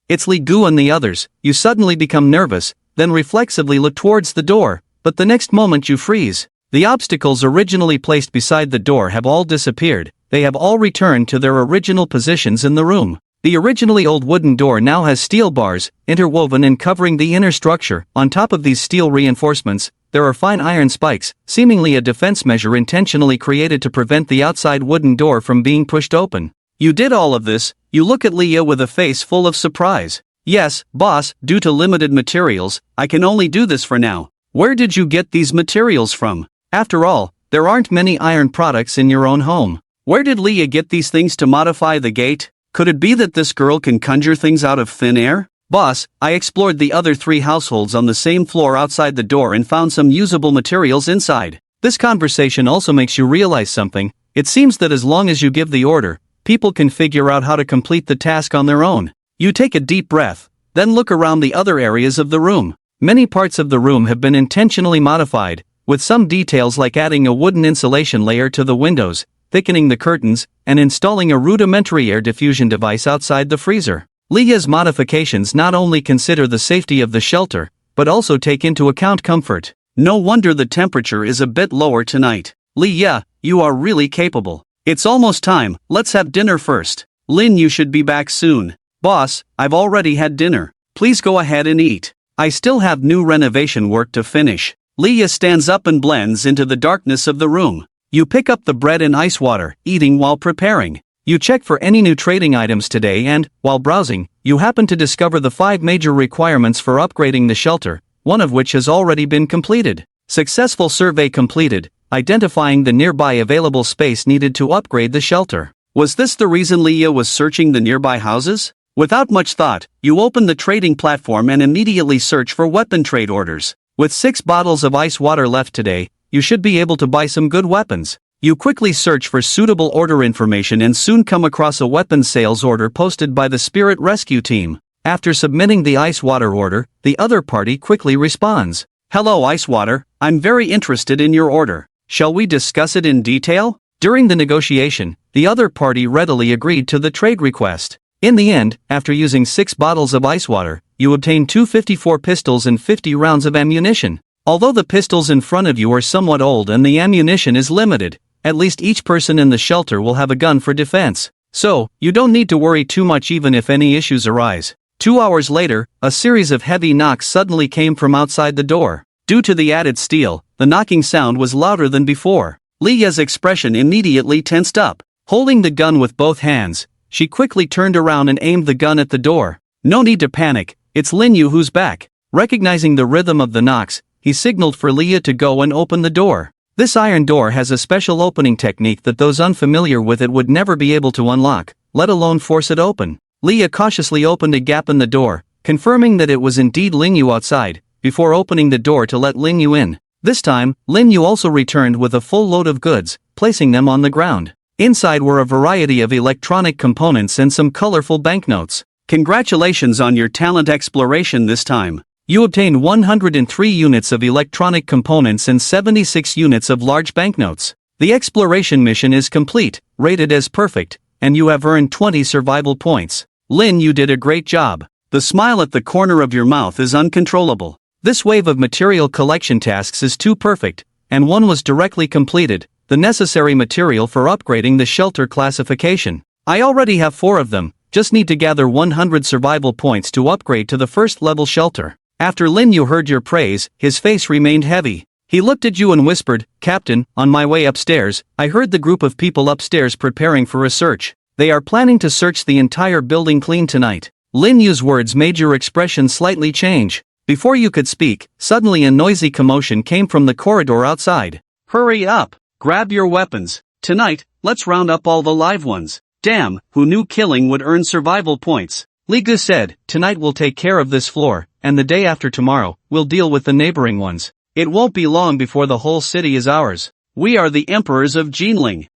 It's Li Gu and the others. You suddenly become nervous, then reflexively look towards the door. But the next moment you freeze. The obstacles originally placed beside the door have all disappeared. They have all returned to their original positions in the room. The originally old wooden door now has steel bars, interwoven and covering the inner structure. On top of these steel reinforcements, there are fine iron spikes, seemingly a defense measure intentionally created to prevent the outside wooden door from being pushed open. You did all of this. You look at Leah with a face full of surprise. Yes, boss, due to limited materials, I can only do this for now. Where did you get these materials from? After all, there aren't many iron products in your own home. Where did Leah get these things to modify the gate? Could it be that this girl can conjure things out of thin air? Boss, I explored the other 3 households on the same floor outside the door and found some usable materials inside. This conversation also makes you realize something. It seems that as long as you give the order, people can figure out how to complete the task on their own. You take a deep breath, then look around the other areas of the room. Many parts of the room have been intentionally modified, with some details like adding a wooden insulation layer to the windows, thickening the curtains, and installing a rudimentary air diffusion device outside the freezer. Leah's modifications not only consider the safety of the shelter, but also take into account comfort. No wonder the temperature is a bit lower tonight. Leah, you are really capable. It's almost time, let's have dinner first. Lin, you should be back soon. Boss, I've already had dinner. Please go ahead and eat. I still have new renovation work to finish. Leah stands up and blends into the darkness of the room. You pick up the bread and ice water, eating while preparing. You check for any new trading items today and, while browsing, you happen to discover the 5 major requirements for upgrading the shelter, one of which has already been completed. Successful survey completed, identifying the nearby available space needed to upgrade the shelter. Was this the reason Leah was searching the nearby houses? Without much thought, you open the trading platform and immediately search for weapon trade orders. With 6 bottles of ice water left today, you should be able to buy some good weapons. You quickly search for suitable order information and soon come across a weapons sales order posted by the Spirit Rescue Team. After submitting the ice water order, the other party quickly responds. Hello Ice Water, I'm very interested in your order. Shall we discuss it in detail? During the negotiation, the other party readily agreed to the trade request. In the end, after using 6 bottles of ice water, you obtain 254 pistols and 50 rounds of ammunition. Although the pistols in front of you are somewhat old and the ammunition is limited, At least each person in the shelter will have a gun for defense. So, you don't need to worry too much even if any issues arise. 2 hours later, a series of heavy knocks suddenly came from outside the door. Due to the added steel, the knocking sound was louder than before. Leah's expression immediately tensed up. Holding the gun with both hands, she quickly turned around and aimed the gun at the door. No need to panic, it's Lin Yu who's back. Recognizing the rhythm of the knocks, he signaled for Leah to go and open the door. This iron door has a special opening technique that those unfamiliar with it would never be able to unlock, let alone force it open. Leah cautiously opened a gap in the door, confirming that it was indeed Lin Yu outside, before opening the door to let Lin Yu in. This time, Lin Yu also returned with a full load of goods, placing them on the ground. Inside were a variety of electronic components and some colorful banknotes. Congratulations on your talent exploration this time. You obtained 103 units of electronic components and 76 units of large banknotes. The exploration mission is complete, rated as perfect, and you have earned 20 survival points. Lin, you did a great job. The smile at the corner of your mouth is uncontrollable. This wave of material collection tasks is too perfect, and one was directly completed, the necessary material for upgrading the shelter classification. I already have 4 of them, just need to gather 100 survival points to upgrade to the first level shelter. After Lin Yu heard your praise, his face remained heavy. He looked at you and whispered, "Captain, on my way upstairs, I heard the group of people upstairs preparing for a search. They are planning to search the entire building clean tonight." Lin Yu's words made your expression slightly change. Before you could speak, suddenly a noisy commotion came from the corridor outside. "Hurry up! Grab your weapons. Tonight, let's round up all the live ones." Damn, who knew killing would earn survival points? Li Gu said, "Tonight we'll take care of this floor, and the day after tomorrow, we'll deal with the neighboring ones. It won't be long before the whole city is ours. We are the emperors of Jinling.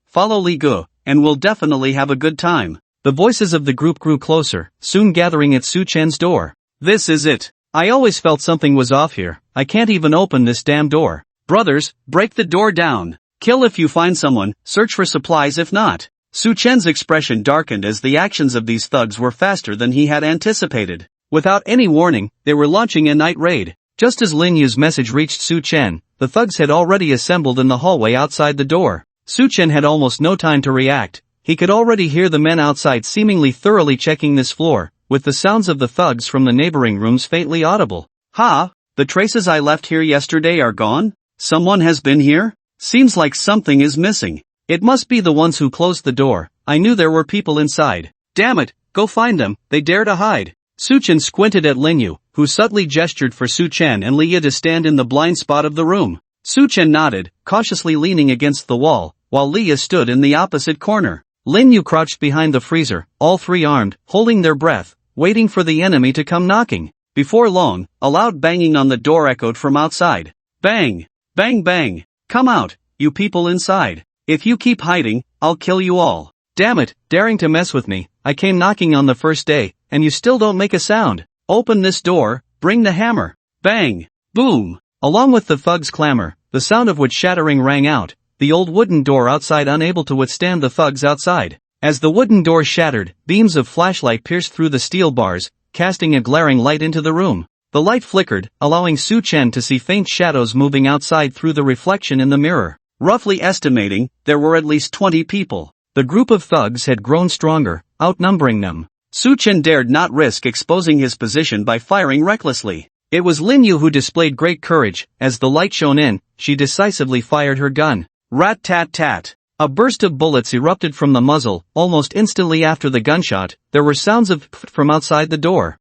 Follow Li Gu, and we'll definitely have a good time." The voices of the group grew closer, soon gathering at Su Chen's door. "This is it. I always felt something was off here. I can't even open this damn door. Brothers, break the door down. Kill if you find someone, search for supplies if not." Su Chen's expression darkened as the actions of these thugs were faster than he had anticipated. Without any warning, they were launching a night raid. Just as Lin Yu's message reached Su Chen, the thugs had already assembled in the hallway outside the door. Su Chen had almost no time to react. He could already hear the men outside seemingly thoroughly checking this floor, with the sounds of the thugs from the neighboring rooms faintly audible. The traces I left here yesterday are gone? Someone has been here? Seems like something is missing. It must be the ones who closed the door. I knew there were people inside. Damn it, go find them, they dare to hide." Su Chen squinted at Lin Yu, who subtly gestured for Su Chen and Leah to stand in the blind spot of the room. Su Chen nodded, cautiously leaning against the wall, while Leah stood in the opposite corner. Lin Yu crouched behind the freezer, all three armed, holding their breath, waiting for the enemy to come knocking. Before long, a loud banging on the door echoed from outside. "Bang! Bang bang! Come out, you people inside. If you keep hiding, I'll kill you all. Damn it, daring to mess with me. I came knocking on the first day, and you still don't make a sound. Open this door, bring the hammer." Bang! Boom! Along with the thugs' clamor, the sound of which shattering rang out, the old wooden door outside unable to withstand the thugs outside. As the wooden door shattered, beams of flashlight pierced through the steel bars, casting a glaring light into the room. The light flickered, allowing Su Chen to see faint shadows moving outside through the reflection in the mirror. Roughly estimating, there were at least 20 people. The group of thugs had grown stronger, outnumbering them. Su Chen dared not risk exposing his position by firing recklessly. It was Lin Yu who displayed great courage. As the light shone in, she decisively fired her gun. Rat-tat-tat. A burst of bullets erupted from the muzzle. Almost instantly after the gunshot, there were sounds of from outside the door.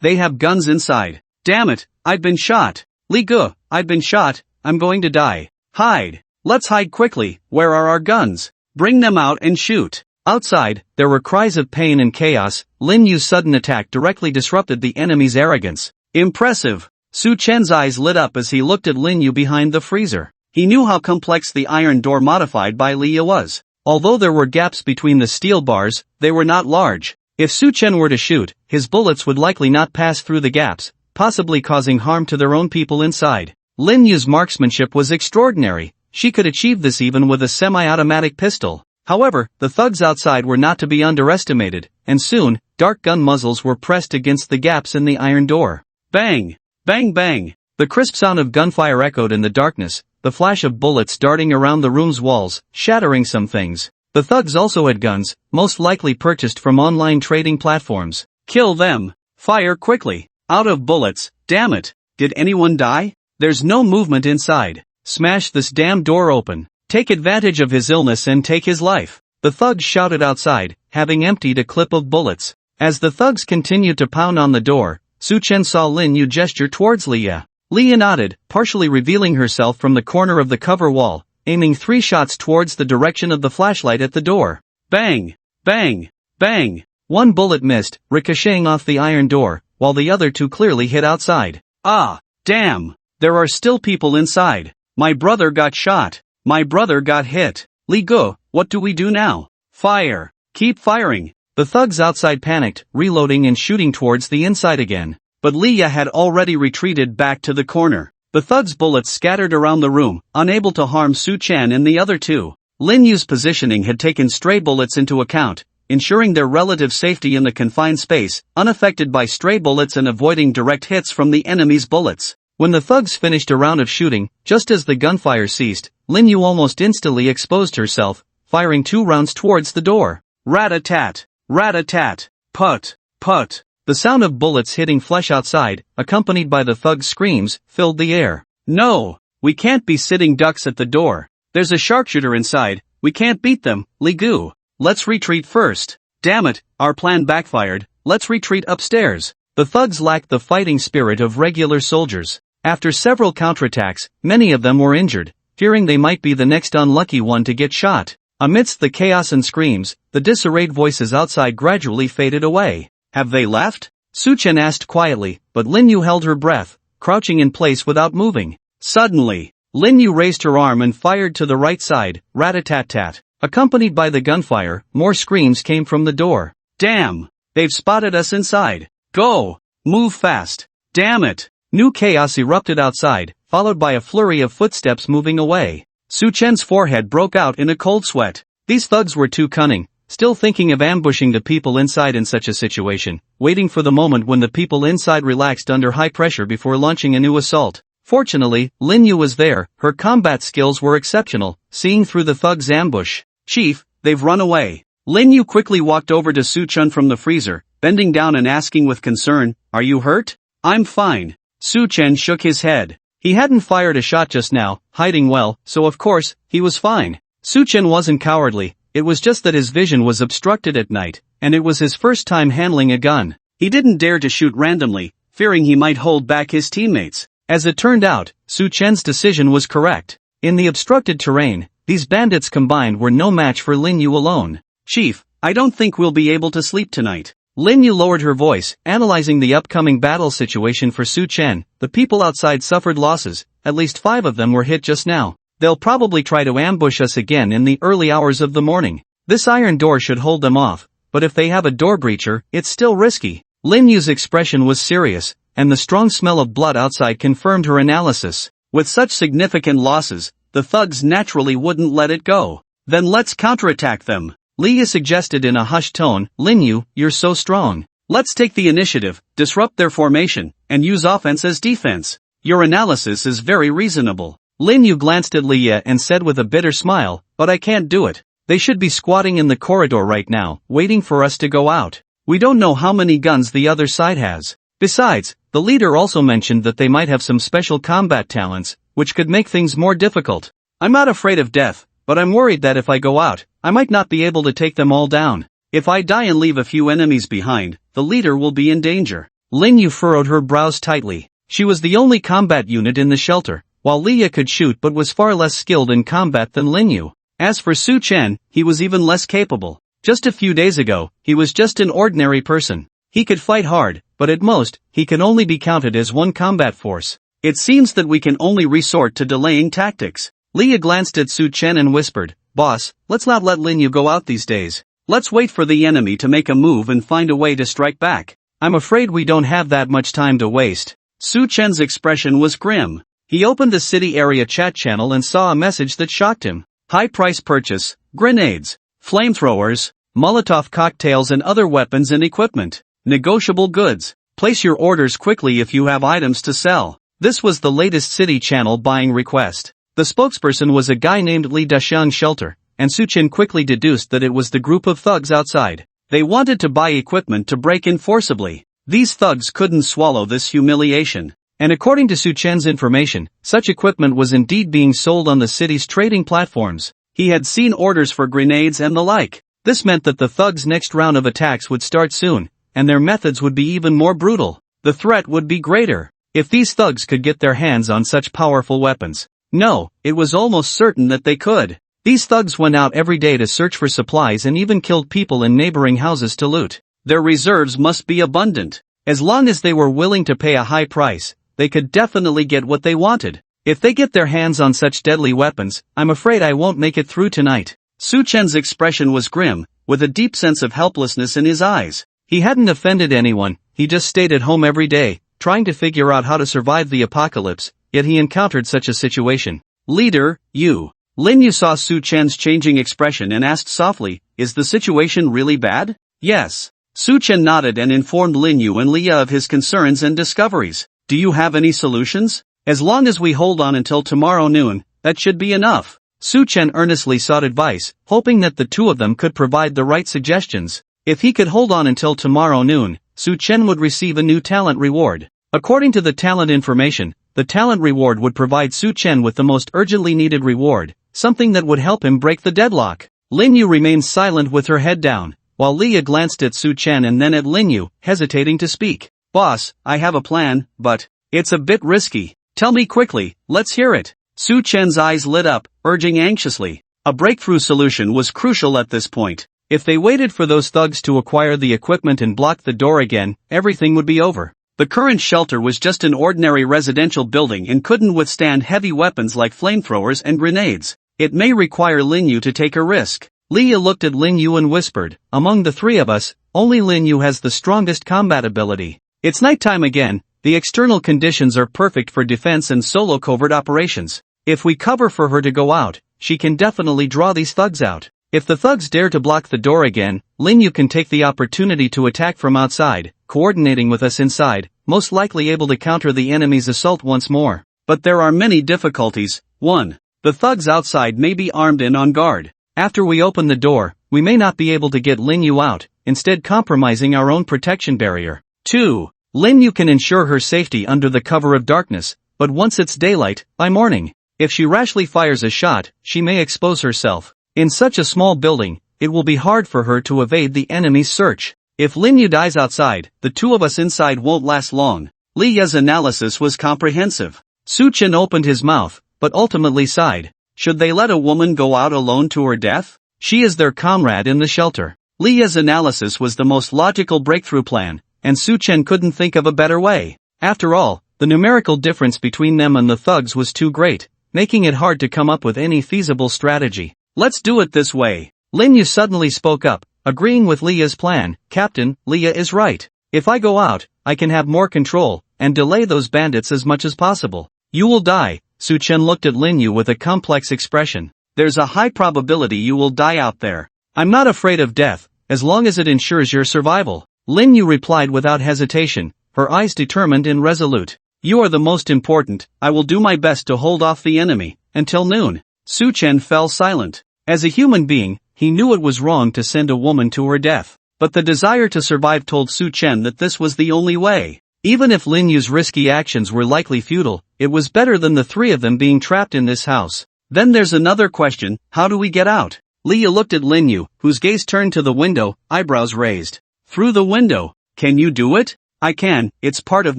They have guns inside. Damn it, I've been shot. Li Gu, I've been shot, I'm going to die. Hide. Let's hide quickly. Where are our guns? Bring them out and shoot. Outside, there were cries of pain and chaos. Lin Yu's sudden attack directly disrupted the enemy's arrogance. Impressive. Su Chen's eyes lit up as he looked at Lin Yu behind the freezer. He knew how complex the iron door modified by Leah was. Although there were gaps between the steel bars, they were not large. If Su Chen were to shoot, his bullets would likely not pass through the gaps, possibly causing harm to their own people inside. Lin Yu's marksmanship was extraordinary. She could achieve this even with a semi-automatic pistol. However, the thugs outside were not to be underestimated, and soon, dark gun muzzles were pressed against the gaps in the iron door. Bang! Bang bang! The crisp sound of gunfire echoed in the darkness, the flash of bullets darting around the room's walls, shattering some things. The thugs also had guns, most likely purchased from online trading platforms. Kill them. Fire quickly. Out of bullets, damn it. Did anyone die? There's no movement inside. Smash this damn door open. Take advantage of his illness and take his life. The thugs shouted outside, having emptied a clip of bullets. As the thugs continued to pound on the door, Su Chen saw Lin Yu gesture towards Leah. Leah nodded, partially revealing herself from the corner of the cover wall, aiming 3 shots towards the direction of the flashlight at the door. Bang! Bang! Bang! 1 bullet missed, ricocheting off the iron door, while the other 2 clearly hit outside. Ah! Damn! There are still people inside. My brother got shot. My brother got hit. Li Go, what do we do now? Fire! Keep firing! The thugs outside panicked, reloading and shooting towards the inside again. But Leah had already retreated back to the corner. The thugs' bullets scattered around the room, unable to harm Su Chen and the other 2. Lin Yu's positioning had taken stray bullets into account, ensuring their relative safety in the confined space, unaffected by stray bullets and avoiding direct hits from the enemy's bullets. When the thugs finished a round of shooting, just as the gunfire ceased, Lin Yu almost instantly exposed herself, firing 2 rounds towards the door. Rat-a-tat! Rat-a-tat! Put! Put! The sound of bullets hitting flesh outside, accompanied by the thugs' screams, filled the air. No! We can't be sitting ducks at the door. There's a sharpshooter inside, we can't beat them, Li Gu. Let's retreat first. Damn it, our plan backfired, let's retreat upstairs. The thugs lacked the fighting spirit of regular soldiers. After several counterattacks, many of them were injured, fearing they might be the next unlucky one to get shot. Amidst the chaos and screams, the disarrayed voices outside gradually faded away. Have they left? Su Chen asked quietly, but Lin Yu held her breath, crouching in place without moving. Suddenly, Lin Yu raised her arm and fired to the right side, rat-a-tat-tat. Accompanied by the gunfire, more screams came from the door. Damn! They've spotted us inside. Go! Move fast! Damn it! New chaos erupted outside, followed by a flurry of footsteps moving away. Su Chen's forehead broke out in a cold sweat. These thugs were too cunning, still thinking of ambushing the people inside in such a situation, waiting for the moment when the people inside relaxed under high pressure before launching a new assault. Fortunately, Lin Yu was there, her combat skills were exceptional, seeing through the thugs' ambush. Chief, they've run away. Lin Yu quickly walked over to Su Chen from the freezer, bending down and asking with concern, are you hurt? I'm fine. Su Chen shook his head. He hadn't fired a shot just now, hiding well, so of course, he was fine. Su Chen wasn't cowardly, it was just that his vision was obstructed at night, and it was his first time handling a gun. He didn't dare to shoot randomly, fearing he might hold back his teammates. As it turned out, Su Chen's decision was correct. In the obstructed terrain, these bandits combined were no match for Lin Yu alone. Chief, I don't think we'll be able to sleep tonight. Lin Yu lowered her voice, analyzing the upcoming battle situation for Su Chen. The people outside suffered losses, at least 5 of them were hit just now. They'll probably try to ambush us again in the early hours of the morning. This iron door should hold them off, but if they have a door breacher, it's still risky. Lin Yu's expression was serious, and the strong smell of blood outside confirmed her analysis. With such significant losses, the thugs naturally wouldn't let it go. Then let's counterattack them. Leah suggested in a hushed tone, Lin Yu, you're so strong. Let's take the initiative, disrupt their formation, and use offense as defense. Your analysis is very reasonable. Lin Yu glanced at Leah and said with a bitter smile, but I can't do it. They should be squatting in the corridor right now, waiting for us to go out. We don't know how many guns the other side has. Besides, the leader also mentioned that they might have some special combat talents, which could make things more difficult. I'm not afraid of death, but I'm worried that if I go out, I might not be able to take them all down. If I die and leave a few enemies behind, the leader will be in danger. Lin Yu furrowed her brows tightly. She was the only combat unit in the shelter, while Leah could shoot but was far less skilled in combat than Lin Yu. As for Su Chen, he was even less capable. Just a few days ago, he was just an ordinary person. He could fight hard, but at most, he can only be counted as one combat force. It seems that we can only resort to delaying tactics. Leah glanced at Su Chen and whispered, Boss, let's not let Lin Yu go out these days. Let's wait for the enemy to make a move and find a way to strike back. I'm afraid we don't have that much time to waste. Su Chen's expression was grim. He opened the city area chat channel and saw a message that shocked him. High price purchase, grenades, flamethrowers, Molotov cocktails and other weapons and equipment. Negotiable goods. Place your orders quickly if you have items to sell. This was the latest city channel buying request. The spokesperson was a guy named Lee Dashiang's shelter, and Suchen quickly deduced that it was the group of thugs outside. They wanted to buy equipment to break in forcibly. These thugs couldn't swallow this humiliation. And according to Suchen's information, such equipment was indeed being sold on the city's trading platforms. He had seen orders for grenades and the like. This meant that the thugs' next round of attacks would start soon, and their methods would be even more brutal. The threat would be greater. If these thugs could get their hands on such powerful weapons. No, it was almost certain that they could. These thugs went out every day to search for supplies and even killed people in neighboring houses to loot. Their reserves must be abundant. As long as they were willing to pay a high price, they could definitely get what they wanted. If they get their hands on such deadly weapons, I'm afraid I won't make it through tonight. Suchen's expression was grim, with a deep sense of helplessness in his eyes. He hadn't offended anyone, he just stayed at home every day, trying to figure out how to survive the apocalypse, yet he encountered such a situation. Leader, you. Lin Yu saw Suchen's changing expression and asked softly, is the situation really bad? Yes. Suchen nodded and informed Lin Yu and Leah of his concerns and discoveries. Do you have any solutions? As long as we hold on until tomorrow noon, that should be enough. Suchen earnestly sought advice, hoping that the two of them could provide the right suggestions. If he could hold on until tomorrow noon, Suchen would receive a new talent reward. According to the talent information, the talent reward would provide Suchen with the most urgently needed reward, something that would help him break the deadlock. Lin Yu remained silent with her head down, while Leah glanced at Suchen and then at Lin Yu, hesitating to speak. Boss, I have a plan, but it's a bit risky. Tell me quickly, let's hear it. Suchen's eyes lit up, urging anxiously. A breakthrough solution was crucial at this point. If they waited for those thugs to acquire the equipment and block the door again, everything would be over. The current shelter was just an ordinary residential building and couldn't withstand heavy weapons like flamethrowers and grenades. It may require Lin Yu to take a risk. Leah looked at Lin Yu and whispered, among the three of us, only Lin Yu has the strongest combat ability. It's nighttime again, the external conditions are perfect for defense and solo covert operations. If we cover for her to go out, she can definitely draw these thugs out. If the thugs dare to block the door again, Lin Yu can take the opportunity to attack from outside, coordinating with us inside, most likely able to counter the enemy's assault once more. But there are many difficulties. 1. The thugs outside may be armed and on guard. After we open the door, we may not be able to get Lin Yu out, instead compromising our own protection barrier. 2. Lin Yu can ensure her safety under the cover of darkness, but once it's daylight, by morning, if she rashly fires a shot, she may expose herself. In such a small building, it will be hard for her to evade the enemy's search. If Lin Yu dies outside, the two of us inside won't last long. Lia's analysis was comprehensive. Suchen opened his mouth, but ultimately sighed. Should they let a woman go out alone to her death? She is their comrade in the shelter. Lia's analysis was the most logical breakthrough plan, and Suchen couldn't think of a better way. After all, the numerical difference between them and the thugs was too great, making it hard to come up with any feasible strategy. Let's do it this way. Lin Yu suddenly spoke up, agreeing with Leah's plan. Captain, Leah is right. If I go out, I can have more control, and delay those bandits as much as possible. You will die. Suchen looked at Lin Yu with a complex expression. There's a high probability you will die out there. I'm not afraid of death, as long as it ensures your survival. Lin Yu replied without hesitation, her eyes determined and resolute. You are the most important. I will do my best to hold off the enemy, until noon. Suchen fell silent. As a human being, he knew it was wrong to send a woman to her death. But the desire to survive told Suchen that this was the only way. Even if Lin Yu's risky actions were likely futile, it was better than the three of them being trapped in this house. Then there's another question, how do we get out? Leah looked at Lin Yu, whose gaze turned to the window, eyebrows raised. Through the window. Can you do it? I can, it's part of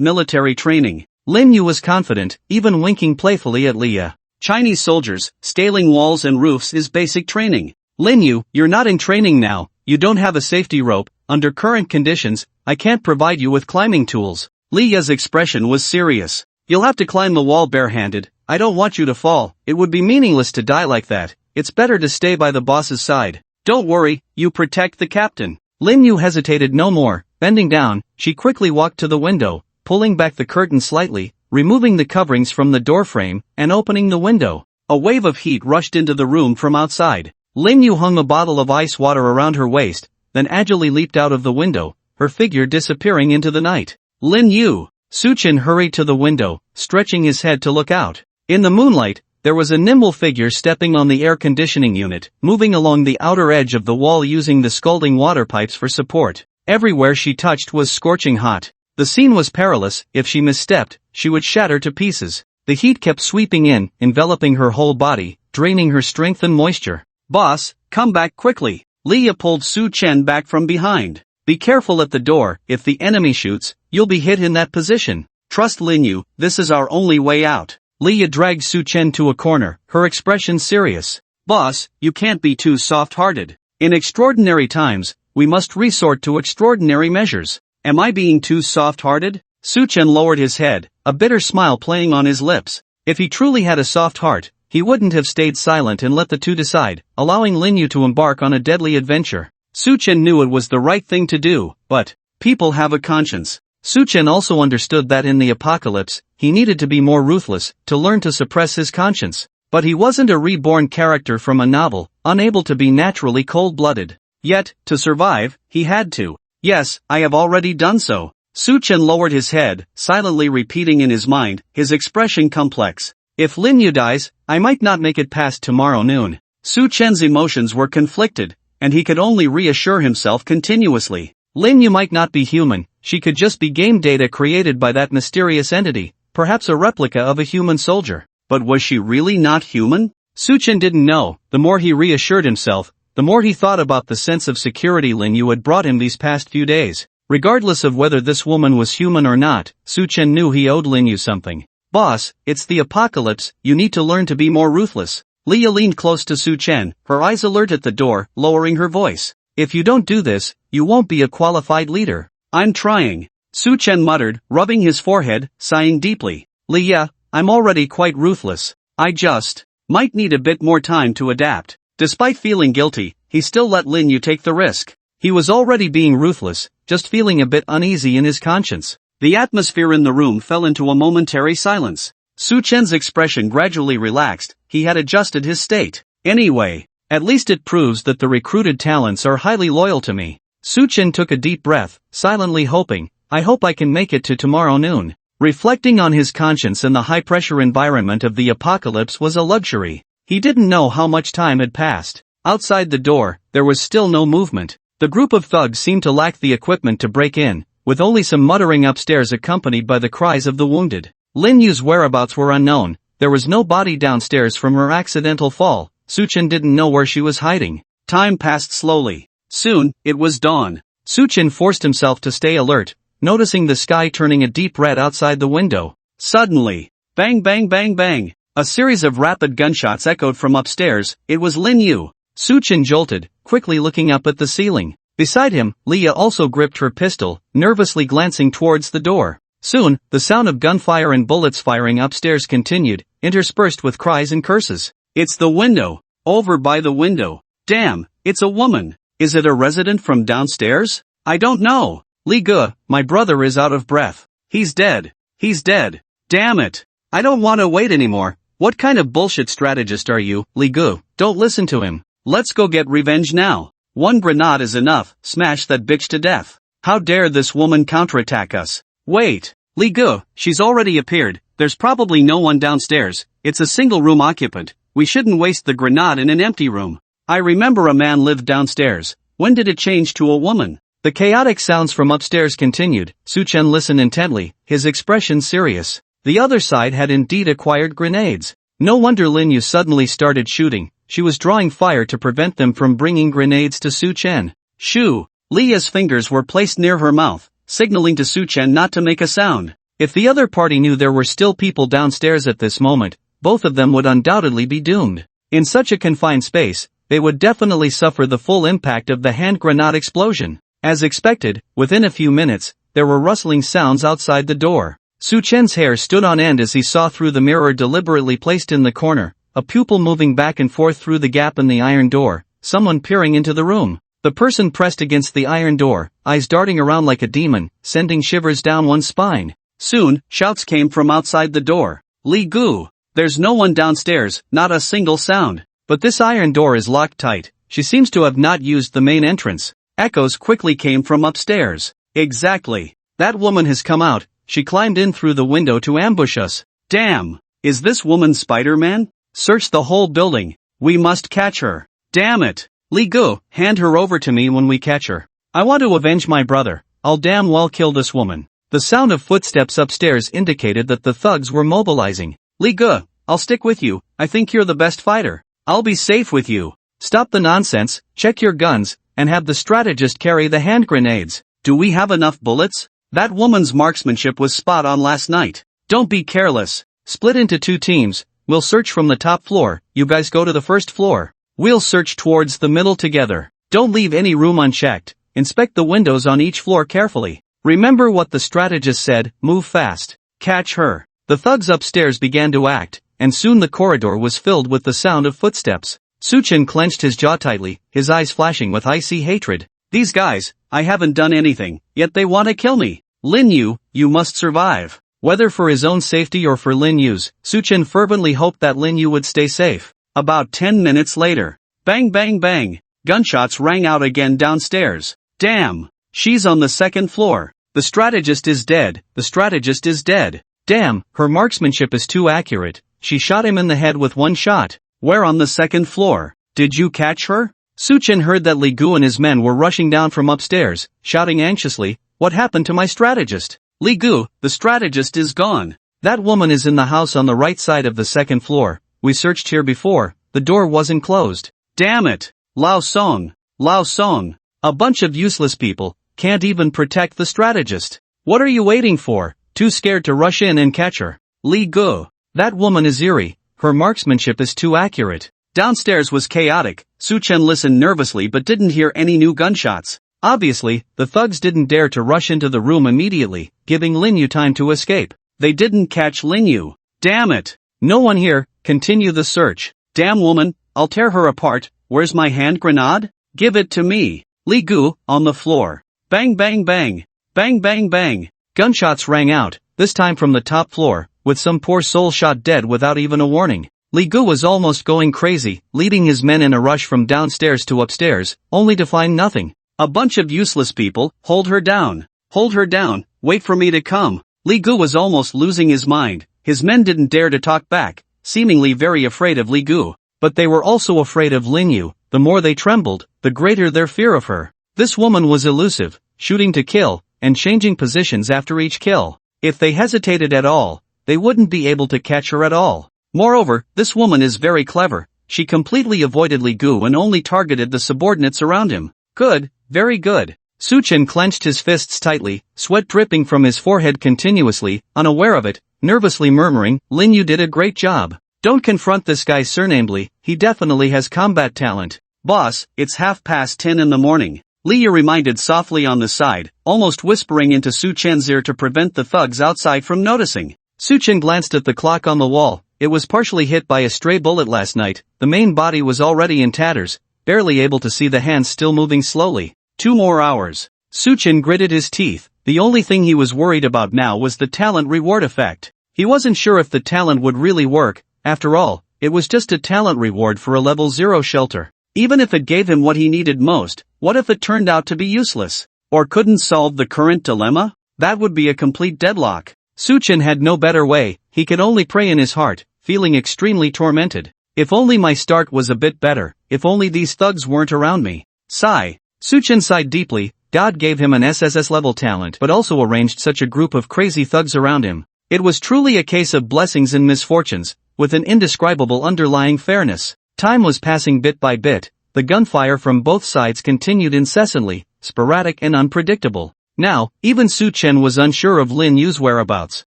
military training. Lin Yu was confident, even winking playfully at Leah. Chinese soldiers, scaling walls and roofs is basic training. Lin Yu, you're not in training now, you don't have a safety rope. Under current conditions, I can't provide you with climbing tools. Leah's expression was serious. You'll have to climb the wall barehanded. I don't want you to fall. It would be meaningless to die like that. It's better to stay by the boss's side. Don't worry, you protect the captain. Lin Yu hesitated no more. Bending down, she quickly walked to the window, pulling back the curtain slightly, removing the coverings from the doorframe, and opening the window. A wave of heat rushed into the room from outside. Lin Yu hung a bottle of ice water around her waist, then agilely leaped out of the window, her figure disappearing into the night. Lin Yu! Suchen hurried to the window, stretching his head to look out. In the moonlight, there was a nimble figure stepping on the air conditioning unit, moving along the outer edge of the wall using the scalding water pipes for support. Everywhere she touched was scorching hot. The scene was perilous. If she misstepped, she would shatter to pieces. The heat kept sweeping in, enveloping her whole body, draining her strength and moisture. "Boss, come back quickly." Leah pulled Su Chen back from behind. "Be careful at the door. If the enemy shoots, you'll be hit in that position. Trust Lin Yu, this is our only way out." Leah dragged Su Chen to a corner, her expression serious. "Boss, you can't be too soft-hearted. In extraordinary times, we must resort to extraordinary measures. Am I being too soft-hearted?" Su Chen lowered his head, a bitter smile playing on his lips. If he truly had a soft heart, he wouldn't have stayed silent and let the two decide, allowing Lin Yu to embark on a deadly adventure. Su Chen knew it was the right thing to do, but people have a conscience. Su Chen also understood that in the apocalypse, he needed to be more ruthless, to learn to suppress his conscience. But he wasn't a reborn character from a novel, unable to be naturally cold-blooded. Yet, to survive, he had to. "Yes, I have already done so." Su Chen lowered his head, silently repeating in his mind, his expression complex. "If Lin Yu dies, I might not make it past tomorrow noon." Su Chen's emotions were conflicted, and he could only reassure himself continuously. Lin Yu might not be human, she could just be game data created by that mysterious entity, perhaps a replica of a human soldier. But was she really not human? Su Chen didn't know. The more he reassured himself, the more he thought about the sense of security Lin Yu had brought him these past few days. Regardless of whether this woman was human or not, Su Chen knew he owed Lin Yu something. "Boss, it's the apocalypse, you need to learn to be more ruthless." Leah leaned close to Su Chen, her eyes alert at the door, lowering her voice. "If you don't do this, you won't be a qualified leader." "I'm trying," Su Chen muttered, rubbing his forehead, sighing deeply. "Leah, I'm already quite ruthless. I just might need a bit more time to adapt." Despite feeling guilty, he still let Lin Yu take the risk. He was already being ruthless, just feeling a bit uneasy in his conscience. The atmosphere in the room fell into a momentary silence. Su Chen's expression gradually relaxed, he had adjusted his state. "Anyway, at least it proves that the recruited talents are highly loyal to me." Su Chen took a deep breath, silently hoping, "I hope I can make it to tomorrow noon." Reflecting on his conscience and the high-pressure environment of the apocalypse was a luxury. He didn't know how much time had passed. Outside the door, there was still no movement. The group of thugs seemed to lack the equipment to break in, with only some muttering upstairs accompanied by the cries of the wounded. Lin Yu's whereabouts were unknown. There was no body downstairs from her accidental fall. Su Chen didn't know where she was hiding. Time passed slowly. Soon, it was dawn. Su Chen forced himself to stay alert, noticing the sky turning a deep red outside the window. Suddenly, bang bang bang bang, a series of rapid gunshots echoed from upstairs. It was Lin Yu. Su Chen jolted, quickly looking up at the ceiling. Beside him, Leah also gripped her pistol, nervously glancing towards the door. Soon, the sound of gunfire and bullets firing upstairs continued, interspersed with cries and curses. "It's the window! Over by the window! Damn, it's a woman! Is it a resident from downstairs? I don't know! Li Ge, my brother is out of breath. He's dead! He's dead! Damn it! I don't want to wait anymore! What kind of bullshit strategist are you, Li Ge? Don't listen to him! Let's go get revenge now! One grenade is enough, smash that bitch to death! How dare this woman counterattack us? Wait! Li Ge, she's already appeared, there's probably no one downstairs, it's a single-room occupant, we shouldn't waste the grenade in an empty room. I remember a man lived downstairs, when did it change to a woman?" The chaotic sounds from upstairs continued. Su Chen listened intently, his expression serious. The other side had indeed acquired grenades. No wonder Lin Yu suddenly started shooting, she was drawing fire to prevent them from bringing grenades to Su Chen. Shoo! Leah's fingers were placed near her mouth, signaling to Su Chen not to make a sound. If the other party knew there were still people downstairs at this moment, both of them would undoubtedly be doomed. In such a confined space, they would definitely suffer the full impact of the hand grenade explosion. As expected, within a few minutes, there were rustling sounds outside the door. Su Chen's hair stood on end as he saw through the mirror deliberately placed in the corner, a pupil moving back and forth through the gap in the iron door, someone peering into the room. The person pressed against the iron door, eyes darting around like a demon, sending shivers down one's spine. Soon, shouts came from outside the door. "Li Ge! There's no one downstairs, not a single sound. But this iron door is locked tight, she seems to have not used the main entrance." Echoes quickly came from upstairs. "Exactly. That woman has come out, she climbed in through the window to ambush us. Damn! Is this woman Spider-Man?" Search the whole building. We must catch her. Damn it. Li Gu, hand her over to me when we catch her. I want to avenge my brother. I'll damn well kill this woman. The sound of footsteps upstairs indicated that the thugs were mobilizing. Li Gu, I'll stick with you. I think you're the best fighter. I'll be safe with you. Stop the nonsense, check your guns, and have the strategist carry the hand grenades. Do we have enough bullets? That woman's marksmanship was spot on last night. Don't be careless. Split into 2 teams. We'll search from the top floor. You guys go to the first floor. We'll search towards the middle together. Don't leave any room unchecked. Inspect the windows on each floor carefully. Remember what the strategist said, move fast. Catch her. The thugs upstairs began to act, and soon the corridor was filled with the sound of footsteps. Suchin clenched his jaw tightly, his eyes flashing with icy hatred. These guys, I haven't done anything, yet they want to kill me. Lin Yu, you must survive. Whether for his own safety or for Lin Yu's, Suchin fervently hoped that Lin Yu would stay safe. About 10 minutes later. Bang bang bang. Gunshots rang out again downstairs. Damn. She's on the second floor. The strategist is dead. The strategist is dead. Damn, her marksmanship is too accurate. She shot him in the head with 1 shot. We're on the second floor. Did you catch her? Suchin heard that Li Gu and his men were rushing down from upstairs, shouting anxiously, what happened to my strategist? Li Gu, the strategist is gone. That woman is in the house on the right side of the second floor. We searched here before. The door wasn't closed. Damn it. Lao Song. Lao Song. A bunch of useless people. Can't even protect the strategist. What are you waiting for? Too scared to rush in and catch her. Li Gu. That woman is eerie. Her marksmanship is too accurate. Downstairs was chaotic. Suchen listened nervously but didn't hear any new gunshots. Obviously, the thugs didn't dare to rush into the room immediately, giving Lin Yu time to escape. They didn't catch Lin Yu. Damn it. No one here. Continue the search. Damn woman, I'll tear her apart. Where's my hand grenade? Give it to me. Li Gu, on the floor. Bang bang bang. Bang bang bang. Gunshots rang out, this time from the top floor, with some poor soul shot dead without even a warning. Li Gu was almost going crazy, leading his men in a rush from downstairs to upstairs, only to find nothing. A bunch of useless people. Hold her down. Hold her down. Wait for me to come. Li Gu was almost losing his mind. His men didn't dare to talk back, seemingly very afraid of Li Gu. But they were also afraid of Lin Yu. The more they trembled, the greater their fear of her. This woman was elusive, shooting to kill, and changing positions after each kill. If they hesitated at all, they wouldn't be able to catch her at all. Moreover, this woman is very clever. She completely avoided Li Gu and only targeted the subordinates around him. Good, very good. Suchen clenched his fists tightly, sweat dripping from his forehead continuously, unaware of it, nervously murmuring, Lin Yu did a great job. Don't confront this guy surnamedly, he definitely has combat talent. Boss, it's 10:30 in the morning. Li Yu reminded softly on the side, almost whispering into Su Chen's ear to prevent the thugs outside from noticing. Su Chen glanced at the clock on the wall. It was partially hit by a stray bullet last night. The main body was already in tatters, barely able to see the hands still moving slowly. 2 more hours. Su Chen gritted his teeth. The only thing he was worried about now was the talent reward effect. He wasn't sure if the talent would really work. After all, it was just a talent reward for a level 0 shelter. Even if it gave him what he needed most, what if it turned out to be useless? Or couldn't solve the current dilemma? That would be a complete deadlock. Suchen had no better way. He could only pray in his heart, feeling extremely tormented. If only my start was a bit better, if only these thugs weren't around me. Sigh. Suchen sighed deeply. God gave him an SSS level talent but also arranged such a group of crazy thugs around him. It was truly a case of blessings and misfortunes, with an indescribable underlying fairness. Time was passing bit by bit. The gunfire from both sides continued incessantly, sporadic and unpredictable. Now, even Su Chen was unsure of Lin Yu's whereabouts.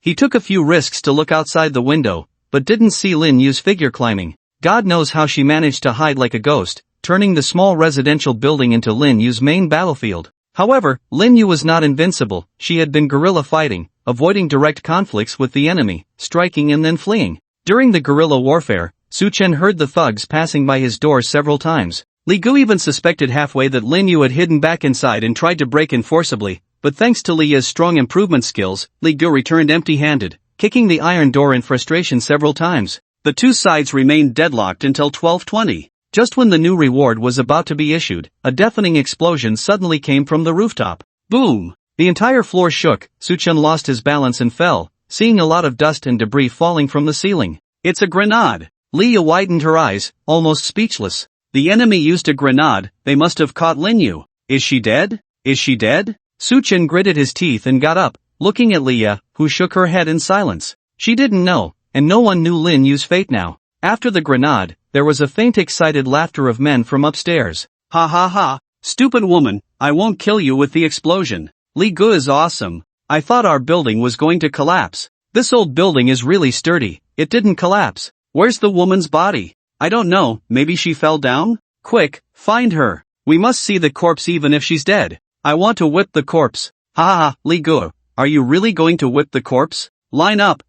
He took a few risks to look outside the window, but didn't see Lin Yu's figure climbing. God knows how she managed to hide like a ghost, turning the small residential building into Lin Yu's main battlefield. However, Lin Yu was not invincible. She had been guerrilla fighting, avoiding direct conflicts with the enemy, striking and then fleeing. During the guerrilla warfare, Su Chen heard the thugs passing by his door several times. Li Gu even suspected halfway that Lin Yu had hidden back inside and tried to break in forcibly, but thanks to Li Yu's strong improvement skills, Li Gu returned empty-handed, kicking the iron door in frustration several times. The two sides remained deadlocked until 12:20. Just when the new reward was about to be issued, a deafening explosion suddenly came from the rooftop. Boom! The entire floor shook. Su Chen lost his balance and fell, seeing a lot of dust and debris falling from the ceiling. It's a grenade! Leah widened her eyes, almost speechless. The enemy used a grenade, they must have caught Linyu. Is she dead? Is she dead? Suchen gritted his teeth and got up, looking at Leah, who shook her head in silence. She didn't know, and no one knew Lin Yu's fate now. After the grenade, there was a faint excited laughter of men from upstairs. Ha ha ha, stupid woman, I won't kill you with the explosion. Li Gu is awesome. I thought our building was going to collapse. This old building is really sturdy, it didn't collapse. Where's the woman's body? I don't know, maybe she fell down? Quick, find her. We must see the corpse even if she's dead. I want to whip the corpse. Ha ha, Li Gu, are you really going to whip the corpse? Line up,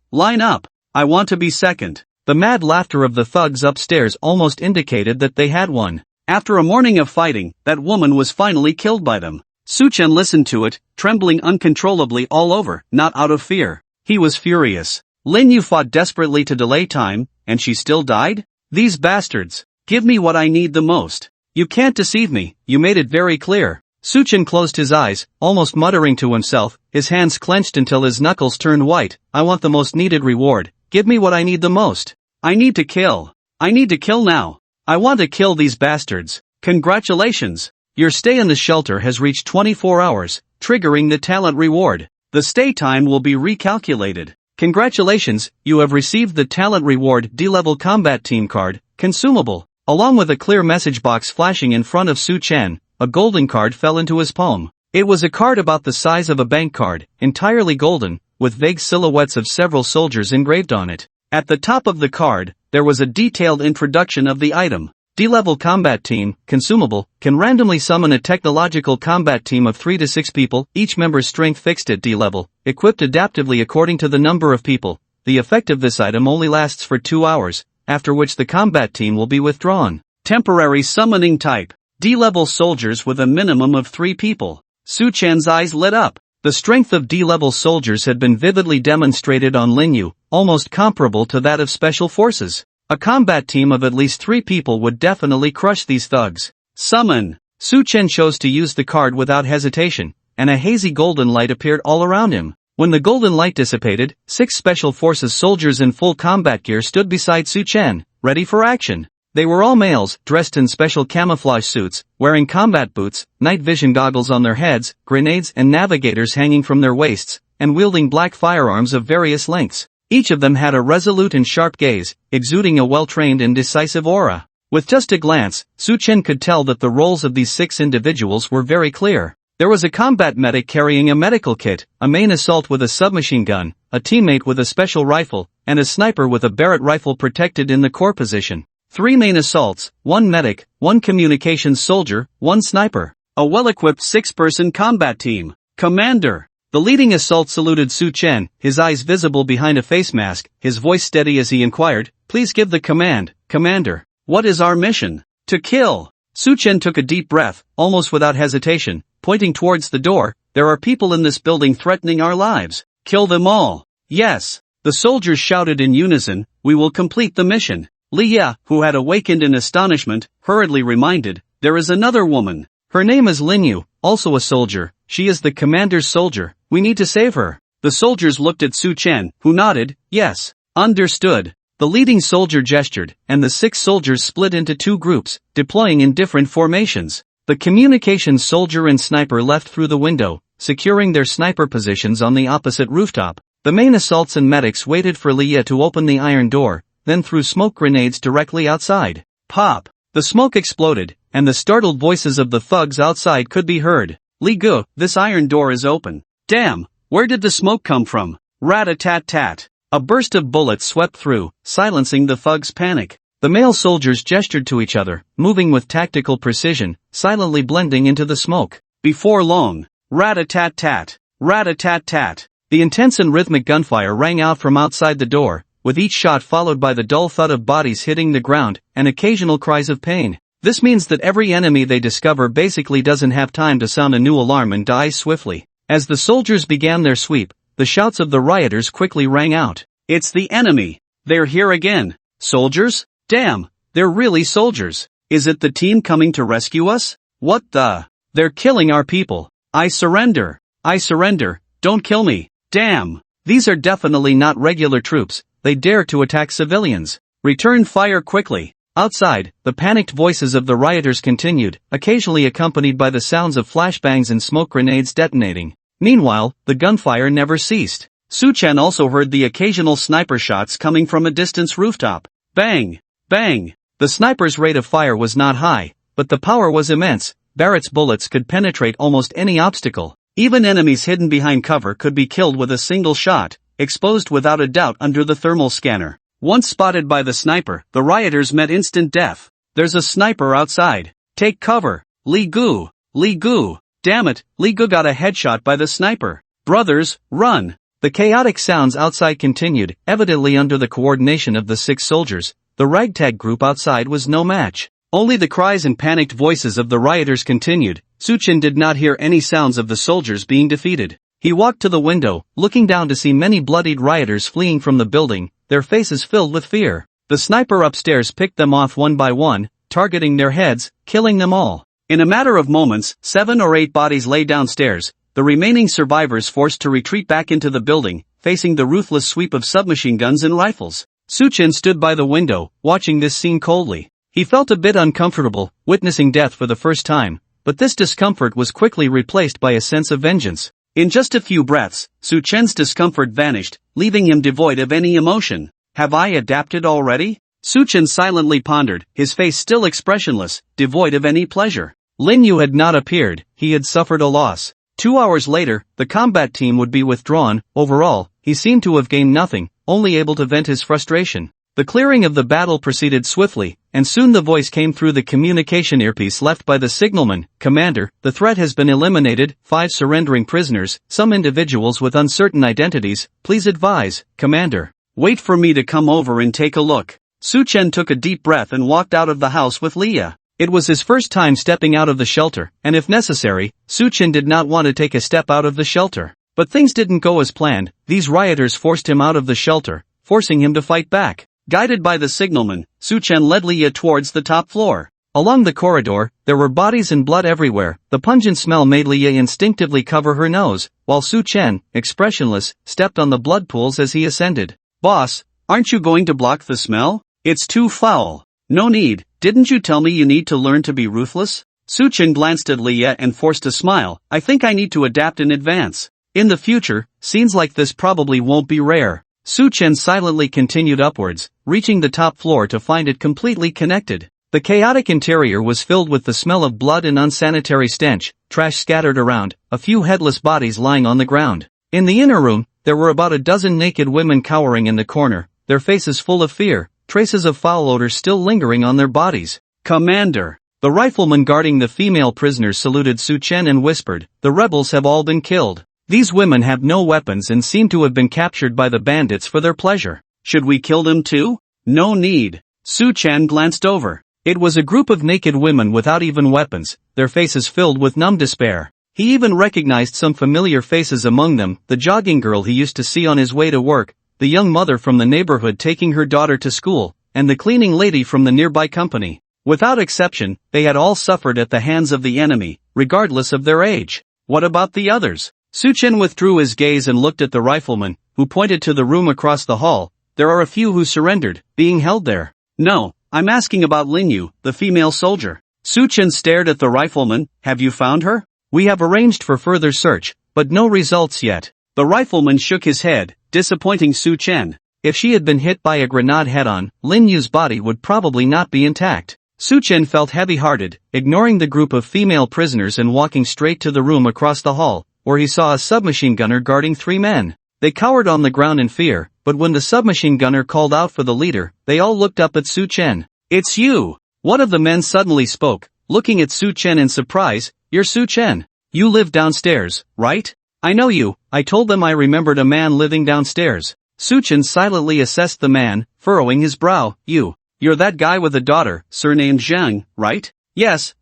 I want to be second. The mad laughter of the thugs upstairs almost indicated that they had won. After a morning of fighting, that woman was finally killed by them. Suchen listened to it, trembling uncontrollably all over, not out of fear. He was furious. Lin Yu fought desperately to delay time, and she still died? These bastards. Give me what I need the most. You can't deceive me, you made it very clear. Suchen closed his eyes, almost muttering to himself, his hands clenched until his knuckles turned white. I want the most needed reward. Give me what I need the most. I need to kill. I need to kill now. I want to kill these bastards. Congratulations. Your stay in the shelter has reached 24 hours, triggering the talent reward. The stay time will be recalculated. Congratulations, you have received the talent reward D-level combat team card, consumable. Along with a clear message box flashing in front of Su Chen, a golden card fell into his palm. It was a card about the size of a bank card, entirely golden, with vague silhouettes of several soldiers engraved on it. At the top of the card, there was a detailed introduction of the item. D-level combat team, consumable, can randomly summon a technological combat team of 3 to 6 people, each member's strength fixed at D-level, equipped adaptively according to the number of people. The effect of this item only lasts for 2 hours, after which the combat team will be withdrawn. Temporary summoning type. D-level soldiers with a minimum of 3 people. Su Chen's eyes lit up. The strength of D-level soldiers had been vividly demonstrated on Lin Yu, almost comparable to that of special forces. A combat team of at least 3 people would definitely crush these thugs. Summon. Su Chen chose to use the card without hesitation, and a hazy golden light appeared all around him. When the golden light dissipated, 6 special forces soldiers in full combat gear stood beside Su Chen, ready for action. They were all males, dressed in special camouflage suits, wearing combat boots, night vision goggles on their heads, grenades and navigators hanging from their waists, and wielding black firearms of various lengths. Each of them had a resolute and sharp gaze, exuding a well-trained and decisive aura. With just a glance, Su Chen could tell that the roles of these 6 individuals were very clear. There was a combat medic carrying a medical kit, a main assault with a submachine gun, a teammate with a special rifle, and a sniper with a Barrett rifle protected in the core position. 3 main assaults, 1 medic, 1 communications soldier, 1 sniper. A well-equipped 6-person combat team. Commander. The leading assault saluted Su Chen, his eyes visible behind a face mask, his voice steady as he inquired, "Please give the command, Commander. What is our mission?" "To kill." Su Chen took a deep breath, almost without hesitation, pointing towards the door. "There are people in this building threatening our lives. Kill them all." "Yes." The soldiers shouted in unison, "We will complete the mission." Leah, who had awakened in astonishment, hurriedly reminded, "There is another woman. Her name is Lin Yu, also a soldier. She is the commander's soldier. We need to save her." The soldiers looked at Su Chen, who nodded, "Yes. Understood." The leading soldier gestured, and the 6 soldiers split into 2 groups, deploying in different formations. The communications soldier and sniper left through the window, securing their sniper positions on the opposite rooftop. The main assaults and medics waited for Leah to open the iron door, then threw smoke grenades directly outside. Pop! The smoke exploded, and the startled voices of the thugs outside could be heard. "Li Gu, this iron door is open." "Damn, where did the smoke come from?" Rat-a-tat-tat. A burst of bullets swept through, silencing the thugs' panic. The male soldiers gestured to each other, moving with tactical precision, silently blending into the smoke. Before long, rat-a-tat-tat, rat-a-tat-tat. The intense and rhythmic gunfire rang out from outside the door, with each shot followed by the dull thud of bodies hitting the ground, and occasional cries of pain. This means that every enemy they discover basically doesn't have time to sound a new alarm and dies swiftly. As the soldiers began their sweep, the shouts of the rioters quickly rang out. "It's the enemy! They're here again! Soldiers? Damn, they're really soldiers! Is it the team coming to rescue us? What the? They're killing our people! I surrender! I surrender! Don't kill me! Damn! These are definitely not regular troops, they dare to attack civilians." Return fire quickly. Outside, the panicked voices of the rioters continued, occasionally accompanied by the sounds of flashbangs and smoke grenades detonating. Meanwhile, the gunfire never ceased. Su-Chen also heard the occasional sniper shots coming from a distant rooftop. Bang! Bang! The sniper's rate of fire was not high, but the power was immense. Barrett's bullets could penetrate almost any obstacle. Even enemies hidden behind cover could be killed with a single shot, exposed without a doubt under the thermal scanner. Once spotted by the sniper, the rioters met instant death. There's a sniper outside. Take cover. Li Gu! Li Gu! Damn it, Li Gu got a headshot by the sniper. Brothers, run! The chaotic sounds outside continued, evidently under the coordination of the 6 soldiers. The ragtag group outside was no match. Only the cries and panicked voices of the rioters continued. Su-Chen did not hear any sounds of the soldiers being defeated. He walked to the window, looking down to see many bloodied rioters fleeing from the building, their faces filled with fear. The sniper upstairs picked them off one by one, targeting their heads, killing them all. In a matter of moments, 7 or 8 bodies lay downstairs, the remaining survivors forced to retreat back into the building, facing the ruthless sweep of submachine guns and rifles. Su-Chen stood by the window, watching this scene coldly. He felt a bit uncomfortable, witnessing death for the first time, but this discomfort was quickly replaced by a sense of vengeance. In just a few breaths, Su-Chen's discomfort vanished, leaving him devoid of any emotion. Have I adapted already? Su-Chen silently pondered, his face still expressionless, devoid of any pleasure. Lin Yu had not appeared, he had suffered a loss. 2 hours later, the combat team would be withdrawn. Overall, he seemed to have gained nothing, only able to vent his frustration. The clearing of the battle proceeded swiftly, and soon the voice came through the communication earpiece left by the signalman. Commander, the threat has been eliminated, 5 surrendering prisoners, some individuals with uncertain identities, please advise, Commander. Wait for me to come over and take a look. Su-Chen took a deep breath and walked out of the house with Leah. It was his first time stepping out of the shelter, and if necessary, Su-Chen did not want to take a step out of the shelter. But things didn't go as planned. These rioters forced him out of the shelter, forcing him to fight back. Guided by the signalman, Su-Chen led Leah towards the top floor. Along the corridor, there were bodies and blood everywhere. The pungent smell made Leah instinctively cover her nose, while Su-Chen, expressionless, stepped on the blood pools as he ascended. Boss, aren't you going to block the smell? It's too foul. No need, didn't you tell me you need to learn to be ruthless? Su-Chen glanced at Leah and forced a smile. I think I need to adapt in advance. In the future, scenes like this probably won't be rare. Su-Chen silently continued upwards, reaching the top floor to find it completely connected. The chaotic interior was filled with the smell of blood and unsanitary stench, trash scattered around, a few headless bodies lying on the ground. In the inner room, there were about a dozen naked women cowering in the corner, their faces full of fear, traces of foul odor still lingering on their bodies. Commander! The rifleman guarding the female prisoners saluted Su-Chen and whispered, the rebels have all been killed. These women have no weapons and seem to have been captured by the bandits for their pleasure. Should we kill them too? No need. Su-Chen glanced over. It was a group of naked women without even weapons, their faces filled with numb despair. He even recognized some familiar faces among them, the jogging girl he used to see on his way to work, the young mother from the neighborhood taking her daughter to school, and the cleaning lady from the nearby company. Without exception, they had all suffered at the hands of the enemy, regardless of their age. What about the others? Su-Chen withdrew his gaze and looked at the rifleman, who pointed to the room across the hall. There are a few who surrendered, being held there. No, I'm asking about Lin Yu, the female soldier. Su-Chen stared at the rifleman. Have you found her? We have arranged for further search, but no results yet. The rifleman shook his head, disappointing Su-Chen. If she had been hit by a grenade head-on, Lin Yu's body would probably not be intact. Su-Chen felt heavy-hearted, ignoring the group of female prisoners and walking straight to the room across the hall, where he saw a submachine gunner guarding 3 men. They cowered on the ground in fear, but when the submachine gunner called out for the leader, they all looked up at Su-Chen. It's you! One of the men suddenly spoke, looking at Su-Chen in surprise. You're Su-Chen. You live downstairs, right? I know you. I told them I remembered a man living downstairs. Su-Chen silently assessed the man, furrowing his brow. You're that guy with a daughter, surnamed Zheng, right? Yes,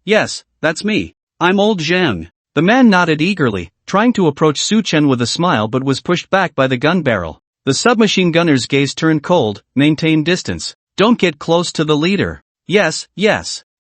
that's me. I'm old Zheng. The man nodded eagerly, trying to approach Su-Chen with a smile but was pushed back by the gun barrel. The submachine gunner's gaze turned cold. Maintain distance. Don't get close to the leader. Yes.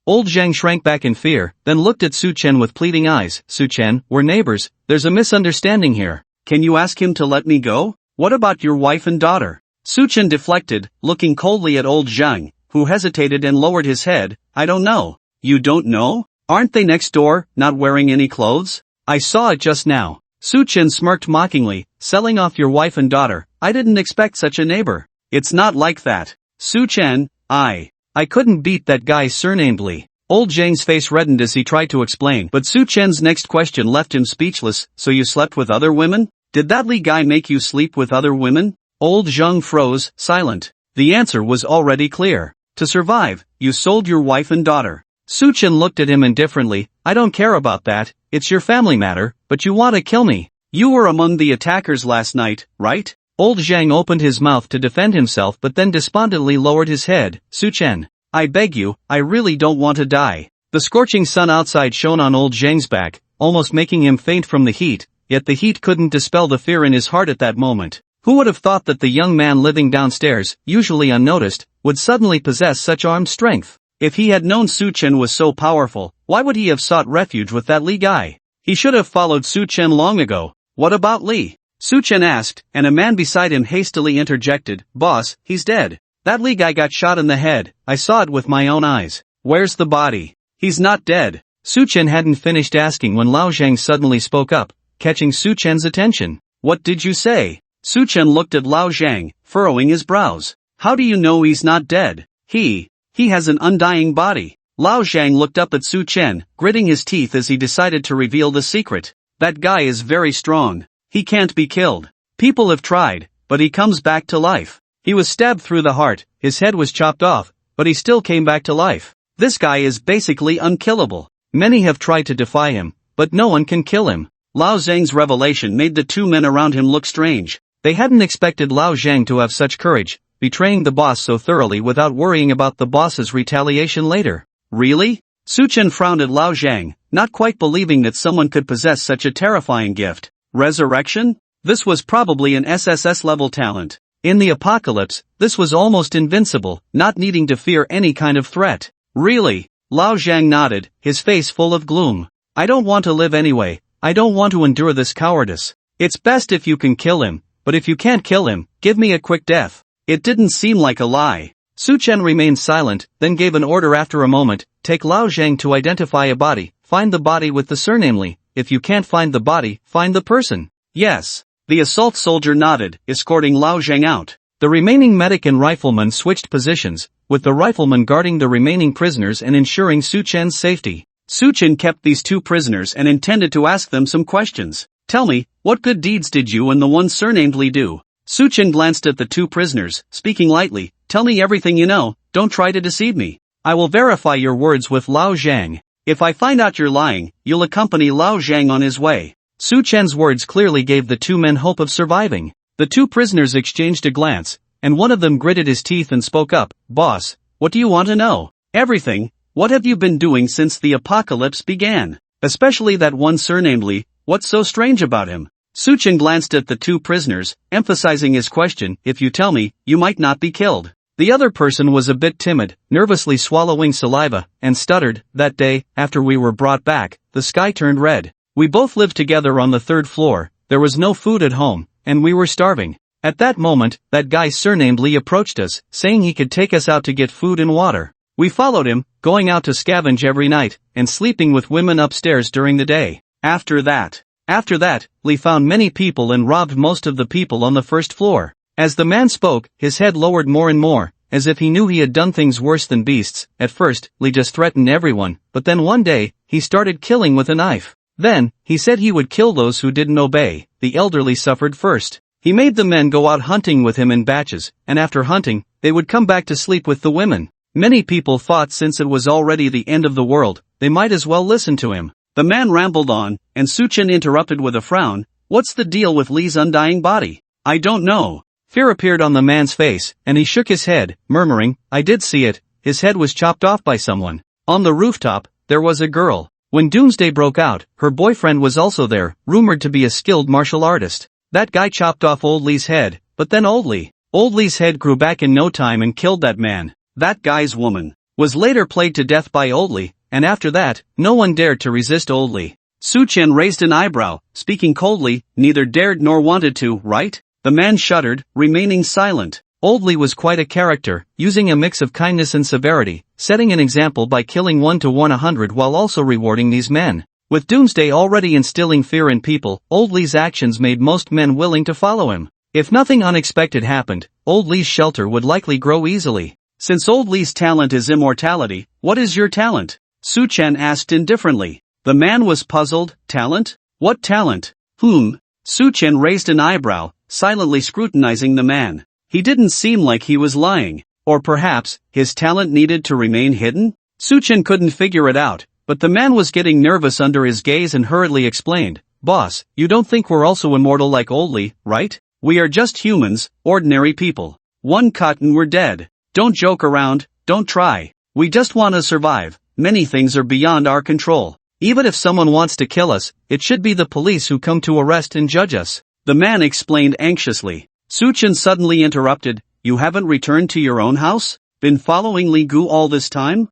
Old Zheng shrank back in fear, then looked at Su-Chen with pleading eyes. Su-Chen, we're neighbors. There's a misunderstanding here. Can you ask him to let me go? What about your wife and daughter? Suchen deflected, looking coldly at old Zhang, who hesitated and lowered his head. I don't know. You don't know? Aren't they next door, not wearing any clothes? I saw it just now. Suchen smirked mockingly, selling off your wife and daughter. I didn't expect such a neighbor. It's not like that. Suchen, I couldn't beat that guy surnamed Li. Old Zhang's face reddened as he tried to explain, but Suchen's next question left him speechless. So you slept with other women? Did that Li guy make you sleep with other women? Old Zhang froze, silent. The answer was already clear. To survive, you sold your wife and daughter. Suchen looked at him indifferently. I don't care about that, it's your family matter, but you want to kill me. You were among the attackers last night, right? Old Zhang opened his mouth to defend himself but then despondently lowered his head. Suchen, I beg you, I really don't want to die. The scorching sun outside shone on old Zhang's back, almost making him faint from the heat, yet the heat couldn't dispel the fear in his heart at that moment. Who would have thought that the young man living downstairs, usually unnoticed, would suddenly possess such armed strength? If he had known Suchen was so powerful, why would he have sought refuge with that Li guy? He should have followed Suchen long ago. What about Li? Suchen asked, and a man beside him hastily interjected, Boss, he's dead. That Li guy got shot in the head, I saw it with my own eyes. Where's the body? He's not dead. Suchen hadn't finished asking when Lao Zhang suddenly spoke up, catching Suchen's attention. What did you say? Suchen looked at Lao Zhang, furrowing his brows. How do you know he's not dead? He has an undying body. Lao Zhang looked up at Suchen, gritting his teeth as he decided to reveal the secret. That guy is very strong. He can't be killed. People have tried, but he comes back to life. He was stabbed through the heart, his head was chopped off, but he still came back to life. This guy is basically unkillable. Many have tried to defy him, but no one can kill him. Lao Zhang's revelation made the two men around him look strange. They hadn't expected Lao Zhang to have such courage, betraying the boss so thoroughly without worrying about the boss's retaliation later. Really? Suchen frowned at Lao Zhang, not quite believing that someone could possess such a terrifying gift. Resurrection? This was probably an SSS-level talent. In the apocalypse, this was almost invincible, not needing to fear any kind of threat. Really? Lao Zhang nodded, his face full of gloom. I don't want to live anyway, I don't want to endure this cowardice. It's best if you can kill him, but if you can't kill him, give me a quick death. It didn't seem like a lie. Suchen remained silent, then gave an order after a moment, take Lao Zhang to identify a body, find the body with the surname Li. If you can't find the body, find the person. Yes. The assault soldier nodded, escorting Lao Zhang out. The remaining medic and rifleman switched positions, with the rifleman guarding the remaining prisoners and ensuring Suchen's safety. Suchen kept these two prisoners and intended to ask them some questions. Tell me, what good deeds did you and the one surnamed Li do? Suchen glanced at the two prisoners, speaking lightly, tell me everything you know, don't try to deceive me. I will verify your words with Lao Zhang. If I find out you're lying, you'll accompany Lao Zhang on his way. Suchen's words clearly gave the two men hope of surviving. The two prisoners exchanged a glance, and one of them gritted his teeth and spoke up, Boss, what do you want to know? Everything. What have you been doing since the apocalypse began? Especially that one surnamed Li, what's so strange about him? Suchen glanced at the two prisoners, emphasizing his question, if you tell me, you might not be killed. The other person was a bit timid, nervously swallowing saliva, and stuttered, that day, after we were brought back, the sky turned red. We both lived together on the third floor, there was no food at home, and we were starving. At that moment, that guy surnamed Li approached us, saying he could take us out to get food and water. We followed him, going out to scavenge every night, and sleeping with women upstairs during the day. After that, Li found many people and robbed most of the people on the first floor. As the man spoke, his head lowered more and more, as if he knew he had done things worse than beasts. At first, Li just threatened everyone, but then one day, he started killing with a knife. Then, he said he would kill those who didn't obey. The elderly suffered first. He made the men go out hunting with him in batches, and after hunting, they would come back to sleep with the women. Many people thought since it was already the end of the world, they might as well listen to him. The man rambled on, and Suchen interrupted with a frown, what's the deal with Li's undying body? I don't know. Fear appeared on the man's face, and he shook his head, murmuring, I did see it, his head was chopped off by someone. On the rooftop, there was a girl. When doomsday broke out, her boyfriend was also there, rumored to be a skilled martial artist. That guy chopped off old Li's head, but then old Li's head grew back in no time and killed that man. That guy's woman was later played to death by old Li, and after that, no one dared to resist old Li. Suchen raised an eyebrow, speaking coldly, neither dared nor wanted to, right? The man shuddered, remaining silent. Old Lee was quite a character, using a mix of kindness and severity, setting an example by killing 1 to 100 while also rewarding these men. With Doomsday already instilling fear in people, Old Lee's actions made most men willing to follow him. If nothing unexpected happened, Old Lee's shelter would likely grow easily. Since Old Lee's talent is immortality, what is your talent? Su Chen asked indifferently. The man was puzzled. Talent? What talent? Su Chen raised an eyebrow, silently scrutinizing the man. He didn't seem like he was lying. Or perhaps, his talent needed to remain hidden? Su Chen couldn't figure it out, but the man was getting nervous under his gaze and hurriedly explained. Boss, you don't think we're also immortal like Old Lee, right? We are just humans, ordinary people. One cut and we're dead. Don't joke around, don't try. We just want to survive. Many things are beyond our control. Even if someone wants to kill us, it should be the police who come to arrest and judge us. The man explained anxiously. Su Chen suddenly interrupted. You haven't returned to your own house? Been following Li Gu all this time?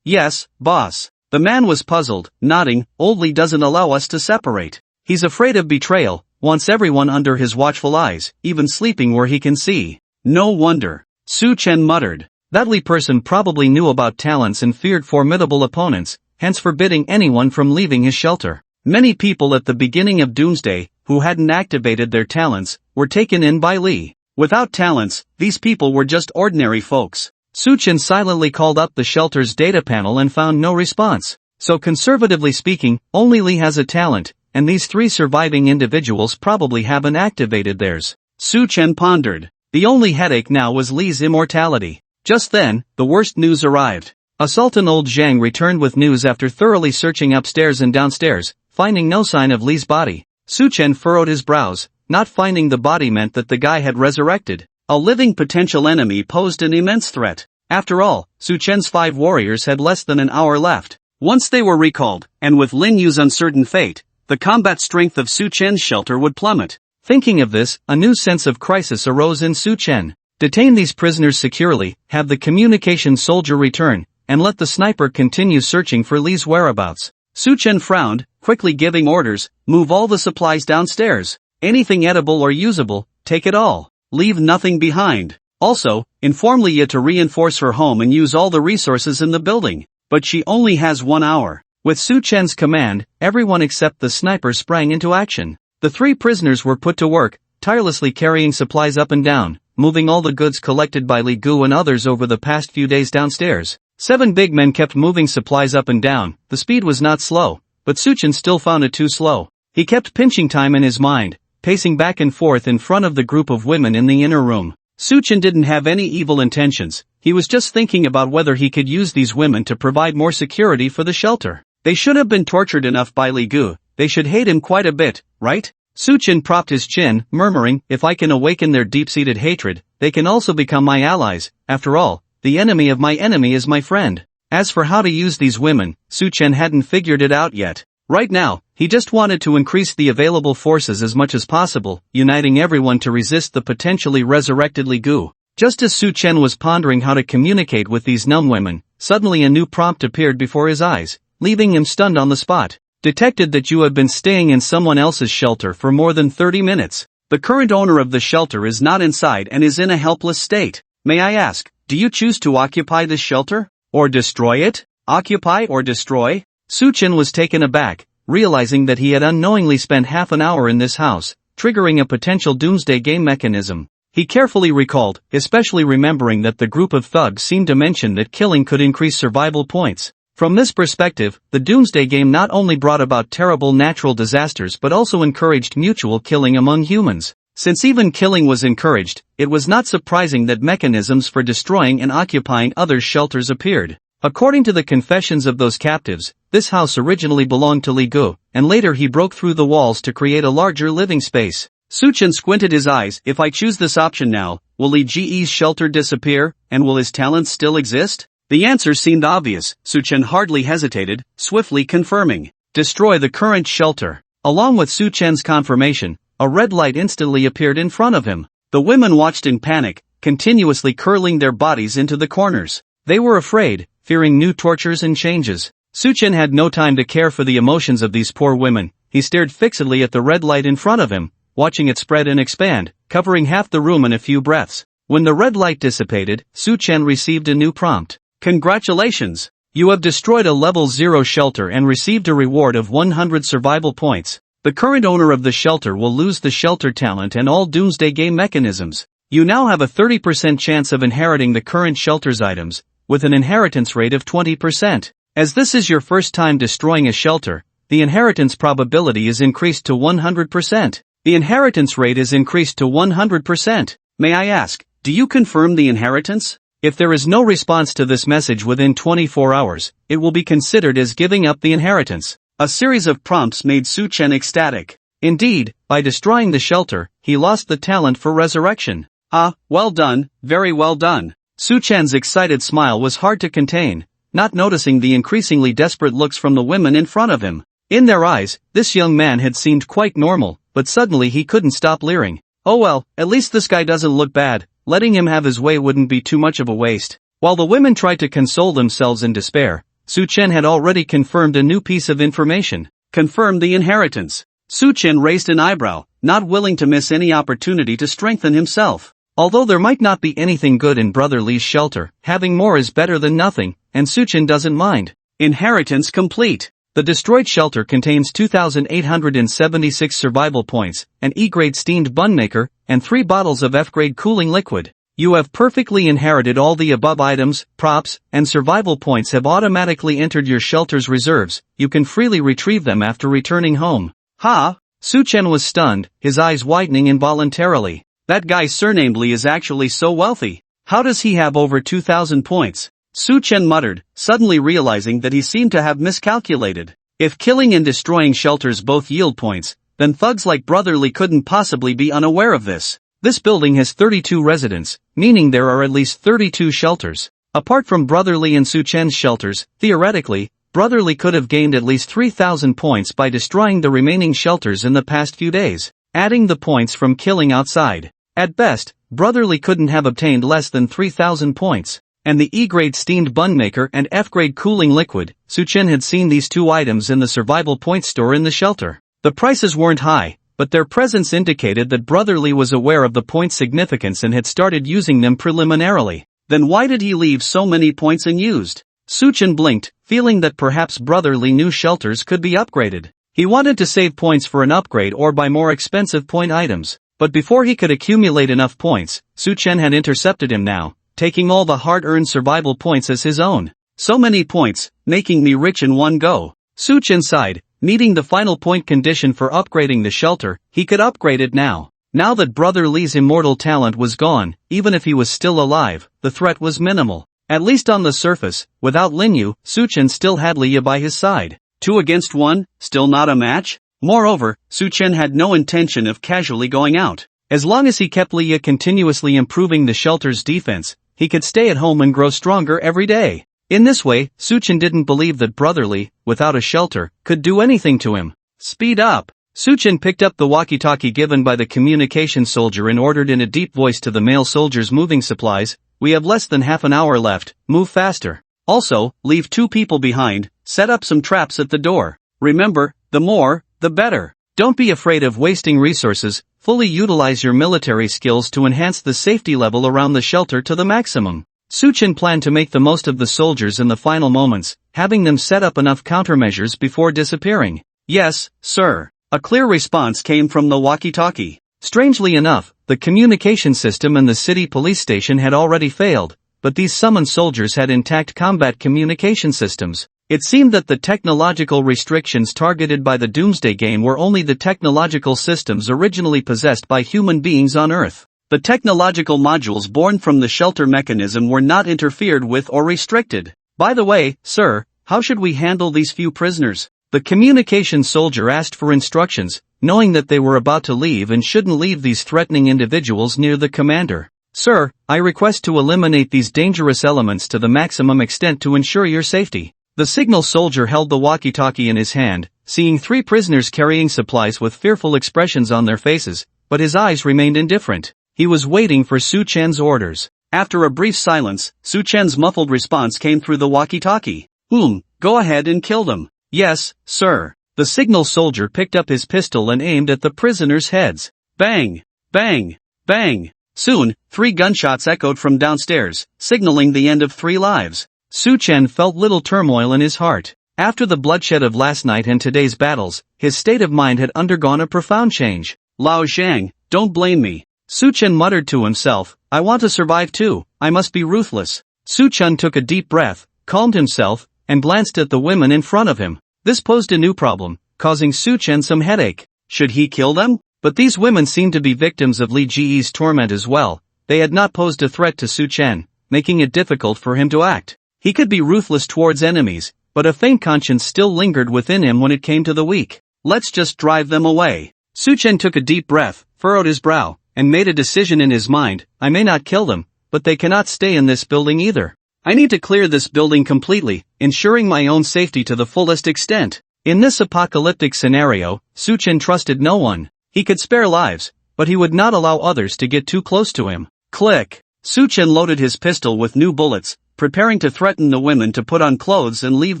Yes, boss. The man was puzzled, nodding. Old Lee doesn't allow us to separate. He's afraid of betrayal, wants everyone under his watchful eyes, even sleeping where he can see. No wonder. Su Chen muttered. That Lee person probably knew about talents and feared formidable opponents, hence forbidding anyone from leaving his shelter. Many people at the beginning of Doomsday, who hadn't activated their talents, were taken in by Lee. Without talents, these people were just ordinary folks. Su Chen silently called up the shelter's data panel and found no response. So conservatively speaking, only Lee has a talent, and these 3 surviving individuals probably haven't activated theirs. Su Chen pondered. The only headache now was Lee's immortality. Just then, the worst news arrived. A Sultan Old Zhang returned with news after thoroughly searching upstairs and downstairs, finding no sign of Lee's body. Su Chen furrowed his brows. Not finding the body meant that the guy had resurrected. A living potential enemy posed an immense threat. After all, Su Chen's 5 warriors had less than an hour left. Once they were recalled, and with Lin Yu's uncertain fate, the combat strength of Su Chen's shelter would plummet. Thinking of this, a new sense of crisis arose in Su Chen. Detain these prisoners securely, have the communication soldier return, and let the sniper continue searching for Lee's whereabouts. Su Chen frowned, quickly giving orders. Move all the supplies downstairs. Anything edible or usable, take it all. Leave nothing behind. Also, inform Leah to reinforce her home and use all the resources in the building. But she only has 1 hour. With Su Chen's command, everyone except the sniper sprang into action. The 3 prisoners were put to work, tirelessly carrying supplies up and down, moving all the goods collected by Li Gu and others over the past few days downstairs. 7 big men kept moving supplies up and down. The speed was not slow, but Su Chen still found it too slow. He kept pinching time in his mind, pacing back and forth in front of the group of women in the inner room. Su Chen didn't have any evil intentions. He was just thinking about whether he could use these women to provide more security for the shelter. They should have been tortured enough by Li Gu. They should hate him quite a bit, right? Su Chen propped his chin, murmuring, if I can awaken their deep-seated hatred, they can also become my allies. After all, the enemy of my enemy is my friend. As for how to use these women, Su Chen hadn't figured it out yet. Right now, he just wanted to increase the available forces as much as possible, uniting everyone to resist the potentially resurrected Li Gu. Just as Su Chen was pondering how to communicate with these numb women, suddenly a new prompt appeared before his eyes, leaving him stunned on the spot. Detected that you have been staying in someone else's shelter for more than 30 minutes. The current owner of the shelter is not inside and is in a helpless state. May I ask, do you choose to occupy this shelter? Or destroy it? Occupy or destroy? Su Chen was taken aback, realizing that he had unknowingly spent half an hour in this house, triggering a potential doomsday game mechanism. He carefully recalled, especially remembering that the group of thugs seemed to mention that killing could increase survival points. From this perspective, the Doomsday game not only brought about terrible natural disasters but also encouraged mutual killing among humans. Since even killing was encouraged, it was not surprising that mechanisms for destroying and occupying others' shelters appeared. According to the confessions of those captives, this house originally belonged to Li Gu, and later he broke through the walls to create a larger living space. Su Chen squinted his eyes. If I choose this option now, will Li Ji's shelter disappear, and will his talents still exist? The answer seemed obvious. Su Chen hardly hesitated, swiftly confirming. Destroy the current shelter. Along with Su Chen's confirmation, a red light instantly appeared in front of him. The women watched in panic, continuously curling their bodies into the corners. They were afraid, fearing new tortures and changes. Su Chen had no time to care for the emotions of these poor women. He stared fixedly at the red light in front of him, watching it spread and expand, covering half the room in a few breaths. When the red light dissipated, Su Chen received a new prompt. Congratulations! You have destroyed a level 0 shelter and received a reward of 100 survival points. The current owner of the shelter will lose the shelter talent and all doomsday game mechanisms. You now have a 30% chance of inheriting the current shelter's items, with an inheritance rate of 20%. As this is your first time destroying a shelter, the inheritance probability is increased to 100%. The inheritance rate is increased to 100%. May I ask, do you confirm the inheritance? If there is no response to this message within 24 hours, it will be considered as giving up the inheritance. A series of prompts made Su Chen ecstatic. Indeed, by destroying the shelter, he lost the talent for resurrection. Ah, well done, very well done. Su Chen's excited smile was hard to contain, not noticing the increasingly desperate looks from the women in front of him. In their eyes, this young man had seemed quite normal, but suddenly he couldn't stop leering. Oh well, at least this guy doesn't look bad, letting him have his way wouldn't be too much of a waste. While the women tried to console themselves in despair, Su Chen had already confirmed a new piece of information. Confirmed the inheritance. Su Chen raised an eyebrow, not willing to miss any opportunity to strengthen himself. Although there might not be anything good in Brother Li's shelter, having more is better than nothing, and Su Chen doesn't mind. Inheritance complete. The destroyed shelter contains 2,876 survival points, an E-grade steamed bun maker, and 3 bottles of F-grade cooling liquid. You have perfectly inherited all the above items, props, and survival points have automatically entered your shelter's reserves. You can freely retrieve them after returning home. Ha! Su Chen was stunned, his eyes widening involuntarily. That guy surnamed Li is actually so wealthy. How does he have over 2,000 points? Su Chen muttered, suddenly realizing that he seemed to have miscalculated. If killing and destroying shelters both yield points, then thugs like Brother Li couldn't possibly be unaware of this. This building has 32 residents, meaning there are at least 32 shelters. Apart from Brother Li and Su Chen's shelters, theoretically, Brother Li could have gained at least 3,000 points by destroying the remaining shelters in the past few days, adding the points from killing outside. At best, Brother Li couldn't have obtained less than 3,000 points. And the E-grade steamed bun maker and F-grade cooling liquid, Su Chen had seen these 2 items in the survival points store in the shelter. The prices weren't high, but their presence indicated that Brother Li was aware of the point's significance and had started using them preliminarily. Then why did he leave so many points unused? Su Chen blinked, feeling that perhaps Brother Li knew shelters could be upgraded. He wanted to save points for an upgrade or buy more expensive point items. But before he could accumulate enough points, Su Chen had intercepted him now, taking all the hard-earned survival points as his own. So many points, making me rich in one go. Su Chen sighed, meeting the final point condition for upgrading the shelter, he could upgrade it now. Now that Brother Li's immortal talent was gone, even if he was still alive, the threat was minimal. At least on the surface, without Linyu, Su Chen still had Liya by his side. 2 against 1, still not a match? Moreover, Su Chen had no intention of casually going out. As long as he kept Liya continuously improving the shelter's defense, he could stay at home and grow stronger every day. In this way, Su Chen didn't believe that Brother Li, without a shelter, could do anything to him. Speed up! Su Chen picked up the walkie-talkie given by the communication soldier and ordered in a deep voice to the male soldiers moving supplies, "We have less than half an hour left, move faster. Also, leave 2 people behind, set up some traps at the door. Remember, the more, the better. Don't be afraid of wasting resources, fully utilize your military skills to enhance the safety level around the shelter to the maximum." Su Chen planned to make the most of the soldiers in the final moments, having them set up enough countermeasures before disappearing. "Yes, sir." A clear response came from the walkie-talkie. Strangely enough, the communication system in the city police station had already failed, but these summoned soldiers had intact combat communication systems. It seemed that the technological restrictions targeted by the Doomsday game were only the technological systems originally possessed by human beings on Earth. The technological modules born from the shelter mechanism were not interfered with or restricted. "By the way, sir, how should we handle these few prisoners?" The communication soldier asked for instructions, knowing that they were about to leave and shouldn't leave these threatening individuals near the commander. "Sir, I request to eliminate these dangerous elements to the maximum extent to ensure your safety." The signal soldier held the walkie-talkie in his hand, seeing 3 prisoners carrying supplies with fearful expressions on their faces, but his eyes remained indifferent. He was waiting for Su Chen's orders. After a brief silence, Su Chen's muffled response came through the walkie-talkie. Go ahead and kill them." "Yes, sir." The signal soldier picked up his pistol and aimed at the prisoners' heads. Bang! Bang! Bang! Soon, 3 gunshots echoed from downstairs, signaling the end of 3 lives. Su Chen felt little turmoil in his heart. After the bloodshed of last night and today's battles, his state of mind had undergone a profound change. Lao Zhang, don't blame me. Su Chen muttered to himself, I want to survive too, I must be ruthless. Su Chen took a deep breath, calmed himself, and glanced at the women in front of him. This posed a new problem, causing Su Chen some headache. Should he kill them? But these women seemed to be victims of Li Ji's torment as well. They had not posed a threat to Su Chen, making it difficult for him to act. He could be ruthless towards enemies, but a faint conscience still lingered within him when it came to the weak. Let's just drive them away. Su Chen took a deep breath, furrowed his brow, and made a decision in his mind. I may not kill them, but they cannot stay in this building either. I need to clear this building completely, ensuring my own safety to the fullest extent. In this apocalyptic scenario, Su Chen trusted no one. He could spare lives, but he would not allow others to get too close to him. Click! Su Chen loaded his pistol with new bullets, preparing to threaten the women to put on clothes and leave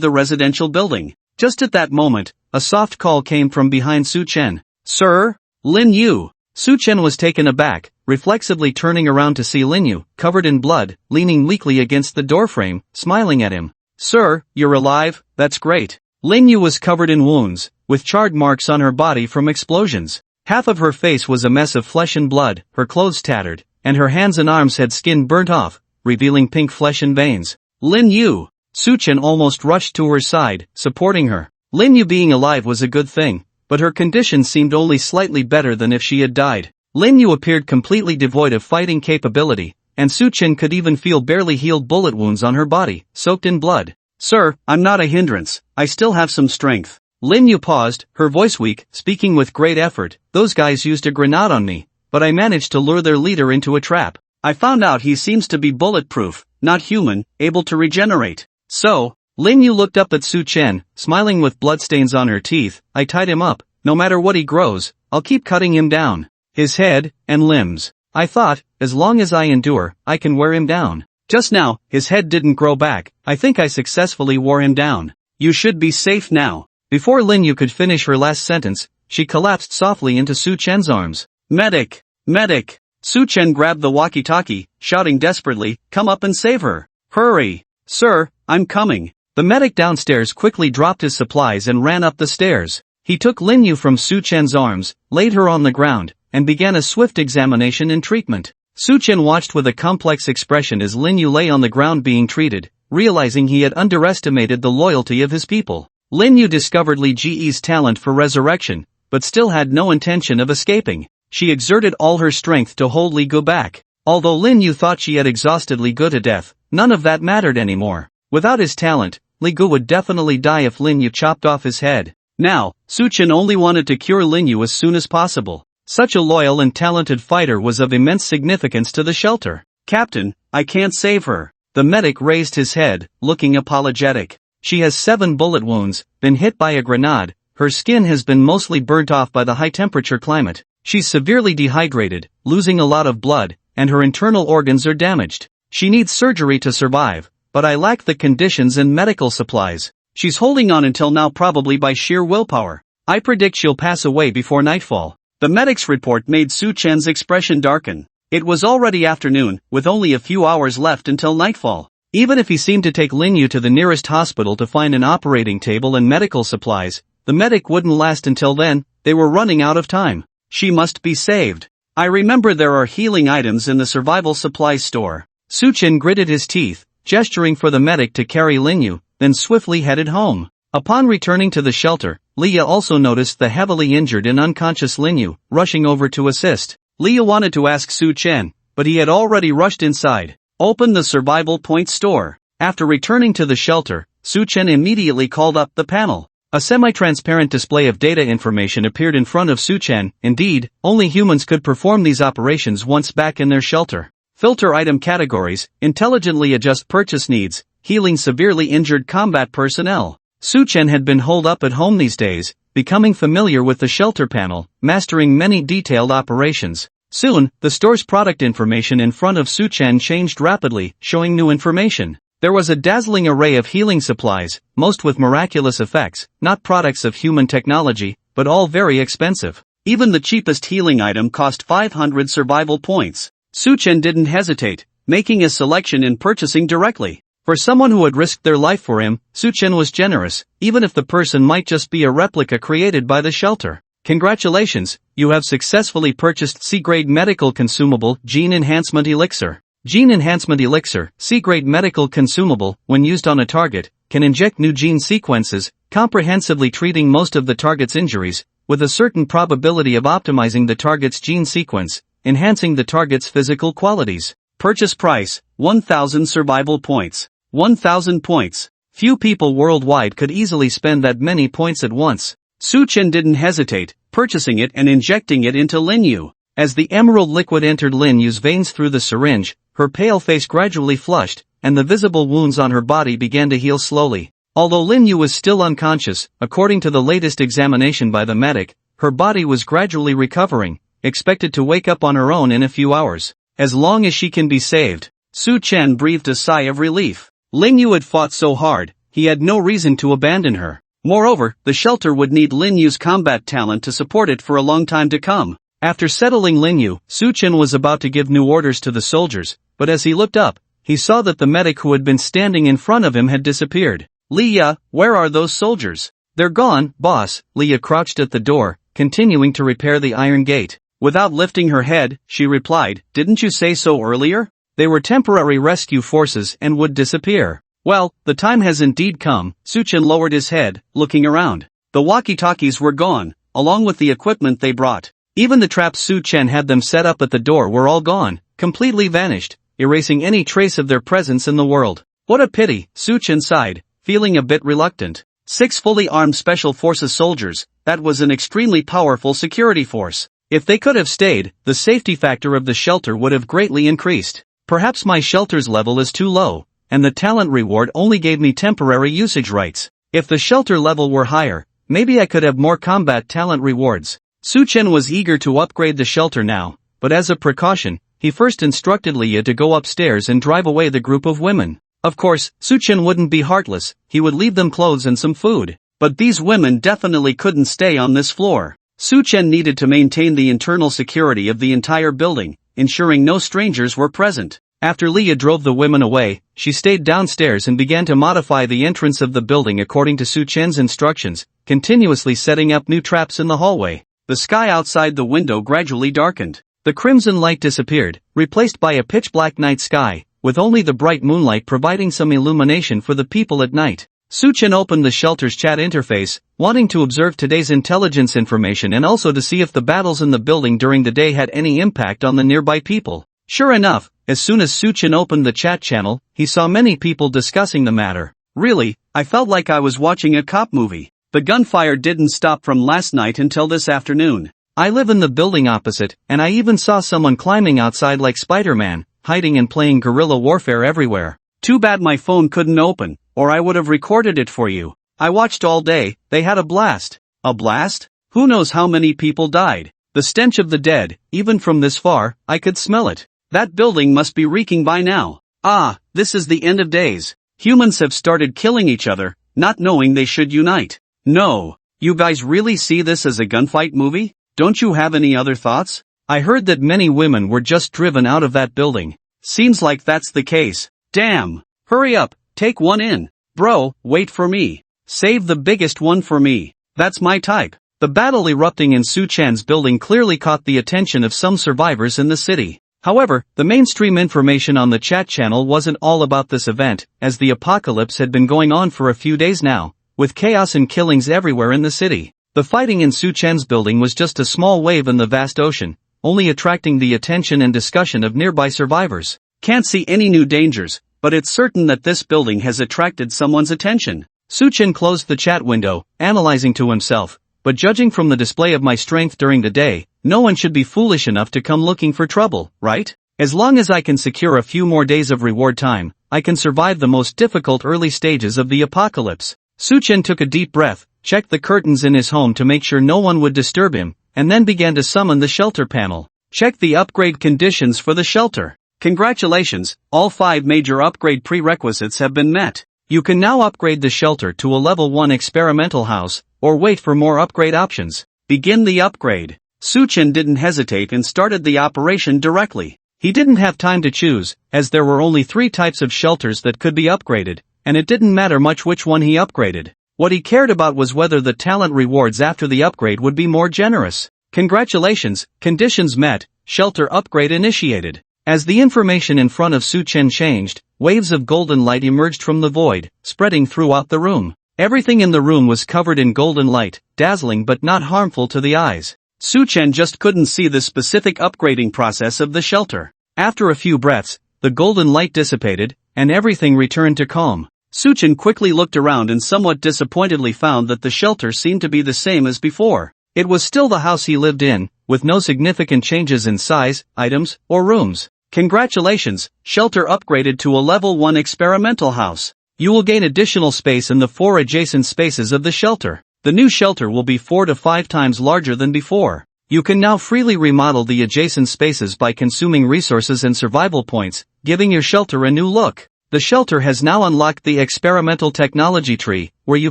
the residential building. Just at that moment, a soft call came from behind Su Chen. Sir? Lin Yu. Su Chen was taken aback, reflexively turning around to see Lin Yu, covered in blood, leaning weakly against the doorframe, smiling at him. Sir, you're alive? That's great. Lin Yu was covered in wounds, with charred marks on her body from explosions. Half of her face was a mess of flesh and blood, her clothes tattered, and her hands and arms had skin burnt off, revealing pink flesh and veins. Lin Yu! Su Chen almost rushed to her side, supporting her. Lin Yu being alive was a good thing, but her condition seemed only slightly better than if she had died. Lin Yu appeared completely devoid of fighting capability, and Su Chen could even feel barely healed bullet wounds on her body, soaked in blood. Sir, I'm not a hindrance, I still have some strength. Lin Yu paused, her voice weak, speaking with great effort. Those guys used a grenade on me, but I managed to lure their leader into a trap. I found out he seems to be bulletproof, not human, able to regenerate. So, Lin Yu looked up at Su Chen, smiling with bloodstains on her teeth. I tied him up. No matter what he grows, I'll keep cutting him down. His head and limbs. I thought, as long as I endure, I can wear him down. Just now, his head didn't grow back. I think I successfully wore him down. You should be safe now. Before Lin Yu could finish her last sentence, she collapsed softly into Su Chen's arms. Medic! Medic! Su Chen grabbed the walkie-talkie, shouting desperately, come up and save her. Hurry! Sir, I'm coming. The medic downstairs quickly dropped his supplies and ran up the stairs. He took Lin Yu from Su Chen's arms, laid her on the ground, and began a swift examination and treatment. Su Chen watched with a complex expression as Lin Yu lay on the ground being treated, realizing he had underestimated the loyalty of his people. Lin Yu discovered Li Ji's talent for resurrection, but still had no intention of escaping. She exerted all her strength to hold Li Gu back. Although Lin Yu thought she had exhausted Li Gu to death, none of that mattered anymore. Without his talent, Li Gu would definitely die if Lin Yu chopped off his head. Now, Su Chen only wanted to cure Lin Yu as soon as possible. Such a loyal and talented fighter was of immense significance to the shelter. Captain, I can't save her. The medic raised his head, looking apologetic. She has 7 bullet wounds, been hit by a grenade, her skin has been mostly burnt off by the high-temperature climate, she's severely dehydrated, losing a lot of blood, and her internal organs are damaged. She needs surgery to survive, but I lack the conditions and medical supplies. She's holding on until now probably by sheer willpower. I predict she'll pass away before nightfall. The medic's report made Su Chen's expression darken. It was already afternoon, with only a few hours left until nightfall. Even if he seemed to take Lin Yu to the nearest hospital to find an operating table and medical supplies, the medic wouldn't last until then. They were running out of time. She must be saved. I remember there are healing items in the survival supplies store. Su Chen gritted his teeth, gesturing for the medic to carry Lin Yu, then swiftly headed home. Upon returning to the shelter, Leah also noticed the heavily injured and unconscious Lin Yu, rushing over to assist. Leah wanted to ask Su Chen, but he had already rushed inside. Open the survival point store. After returning to the shelter, Su Chen immediately called up the panel. A semi-transparent display of data information appeared in front of Su Chen. Indeed, only humans could perform these operations once back in their shelter. Filter item categories, intelligently adjust purchase needs, healing severely injured combat personnel. Su Chen had been holed up at home these days, becoming familiar with the shelter panel, mastering many detailed operations. Soon, the store's product information in front of Su Chen changed rapidly, showing new information. There was a dazzling array of healing supplies, most with miraculous effects, not products of human technology, but all very expensive. Even the cheapest healing item cost 500 survival points. Su-chen didn't hesitate, making a selection and purchasing directly. For someone who had risked their life for him, Su-chen was generous, even if the person might just be a replica created by the shelter. Congratulations, you have successfully purchased C-grade medical consumable Gene Enhancement Elixir. Gene Enhancement Elixir, C-grade medical consumable, when used on a target, can inject new gene sequences, comprehensively treating most of the target's injuries, with a certain probability of optimizing the target's gene sequence, enhancing the target's physical qualities. Purchase price, 1,000 survival points. 1,000 points. Few people worldwide could easily spend that many points at once. Su-chen didn't hesitate, purchasing it and injecting it into Lin Yu. As the emerald liquid entered Lin Yu's veins through the syringe, her pale face gradually flushed, and the visible wounds on her body began to heal slowly. Although Lin Yu was still unconscious, according to the latest examination by the medic, her body was gradually recovering, expected to wake up on her own in a few hours. As long as she can be saved. Su-chen breathed a sigh of relief. Lin Yu had fought so hard, he had no reason to abandon her. Moreover, the shelter would need Lin Yu's combat talent to support it for a long time to come. After settling Lin Yu, Su-chen was about to give new orders to the soldiers, but as he looked up, he saw that the medic who had been standing in front of him had disappeared. Leah, where are those soldiers? They're gone, boss. Leah crouched at the door, continuing to repair the iron gate. Without lifting her head, she replied, didn't you say so earlier? They were temporary rescue forces and would disappear. Well, the time has indeed come. Su-chen lowered his head, looking around. The walkie-talkies were gone, along with the equipment they brought. Even the traps Su-chen had them set up at the door were all gone, completely vanished, erasing any trace of their presence in the world. What a pity, Su-chen sighed, feeling a bit reluctant. 6 fully armed Special Forces soldiers, that was an extremely powerful security force. If they could have stayed, the safety factor of the shelter would have greatly increased. Perhaps my shelter's level is too low, and the talent reward only gave me temporary usage rights. If the shelter level were higher, maybe I could have more combat talent rewards. Su-chen was eager to upgrade the shelter now, but as a precaution, he first instructed Leah to go upstairs and drive away the group of women. Of course, Su-chen wouldn't be heartless, he would leave them clothes and some food. But these women definitely couldn't stay on this floor. Su-chen needed to maintain the internal security of the entire building, ensuring no strangers were present. After Leah drove the women away, she stayed downstairs and began to modify the entrance of the building according to Su-chen's instructions, continuously setting up new traps in the hallway. The sky outside the window gradually darkened. The crimson light disappeared, replaced by a pitch-black night sky, with only the bright moonlight providing some illumination for the people at night. Su-chen opened the shelter's chat interface, wanting to observe today's intelligence information and also to see if the battles in the building during the day had any impact on the nearby people. Sure enough, as soon as Su-chen opened the chat channel, he saw many people discussing the matter. Really, I felt like I was watching a cop movie. The gunfire didn't stop from last night until this afternoon. I live in the building opposite, and I even saw someone climbing outside like Spider-Man, hiding and playing guerrilla warfare everywhere. Too bad my phone couldn't open, or I would have recorded it for you. I watched all day, they had a blast. A blast? Who knows how many people died? The stench of the dead, even from this far, I could smell it. That building must be reeking by now. Ah, this is the end of days. Humans have started killing each other, not knowing they should unite. No, you guys really see this as a gunfight movie? Don't you have any other thoughts? I heard that many women were just driven out of that building. Seems like that's the case. Damn. Hurry up, take one in. Bro, wait for me. Save the biggest one for me. That's my type. The battle erupting in Su-chan's building clearly caught the attention of some survivors in the city. However, the mainstream information on the chat channel wasn't all about this event, as the apocalypse had been going on for a few days now, with chaos and killings everywhere in the city. The fighting in Su-chan's building was just a small wave in the vast ocean, only attracting the attention and discussion of nearby survivors. Can't see any new dangers, but it's certain that this building has attracted someone's attention. Su-chen closed the chat window, analyzing to himself, but judging from the display of my strength during the day, no one should be foolish enough to come looking for trouble, right? As long as I can secure a few more days of reward time, I can survive the most difficult early stages of the apocalypse. Su-chen took a deep breath, checked the curtains in his home to make sure no one would disturb him, and then began to summon the shelter panel. Check the upgrade conditions for the shelter. Congratulations, all 5 major upgrade prerequisites have been met. You can now upgrade the shelter to a level 1 experimental house, or wait for more upgrade options. Begin the upgrade. Su-chen didn't hesitate and started the operation directly. He didn't have time to choose, as there were only 3 types of shelters that could be upgraded, and it didn't matter much which one he upgraded. What he cared about was whether the talent rewards after the upgrade would be more generous. Congratulations, conditions met, shelter upgrade initiated. As the information in front of Su Chen changed, waves of golden light emerged from the void, spreading throughout the room. Everything in the room was covered in golden light, dazzling but not harmful to the eyes. Su Chen just couldn't see the specific upgrading process of the shelter. After a few breaths, the golden light dissipated, and everything returned to calm. Su Chen quickly looked around and somewhat disappointedly found that the shelter seemed to be the same as before. It was still the house he lived in, with no significant changes in size, items, or rooms. Congratulations, shelter upgraded to a level 1 experimental house. You will gain additional space in the 4 adjacent spaces of the shelter. The new shelter will be 4 to 5 times larger than before. You can now freely remodel the adjacent spaces by consuming resources and survival points, giving your shelter a new look. The shelter has now unlocked the experimental technology tree, where you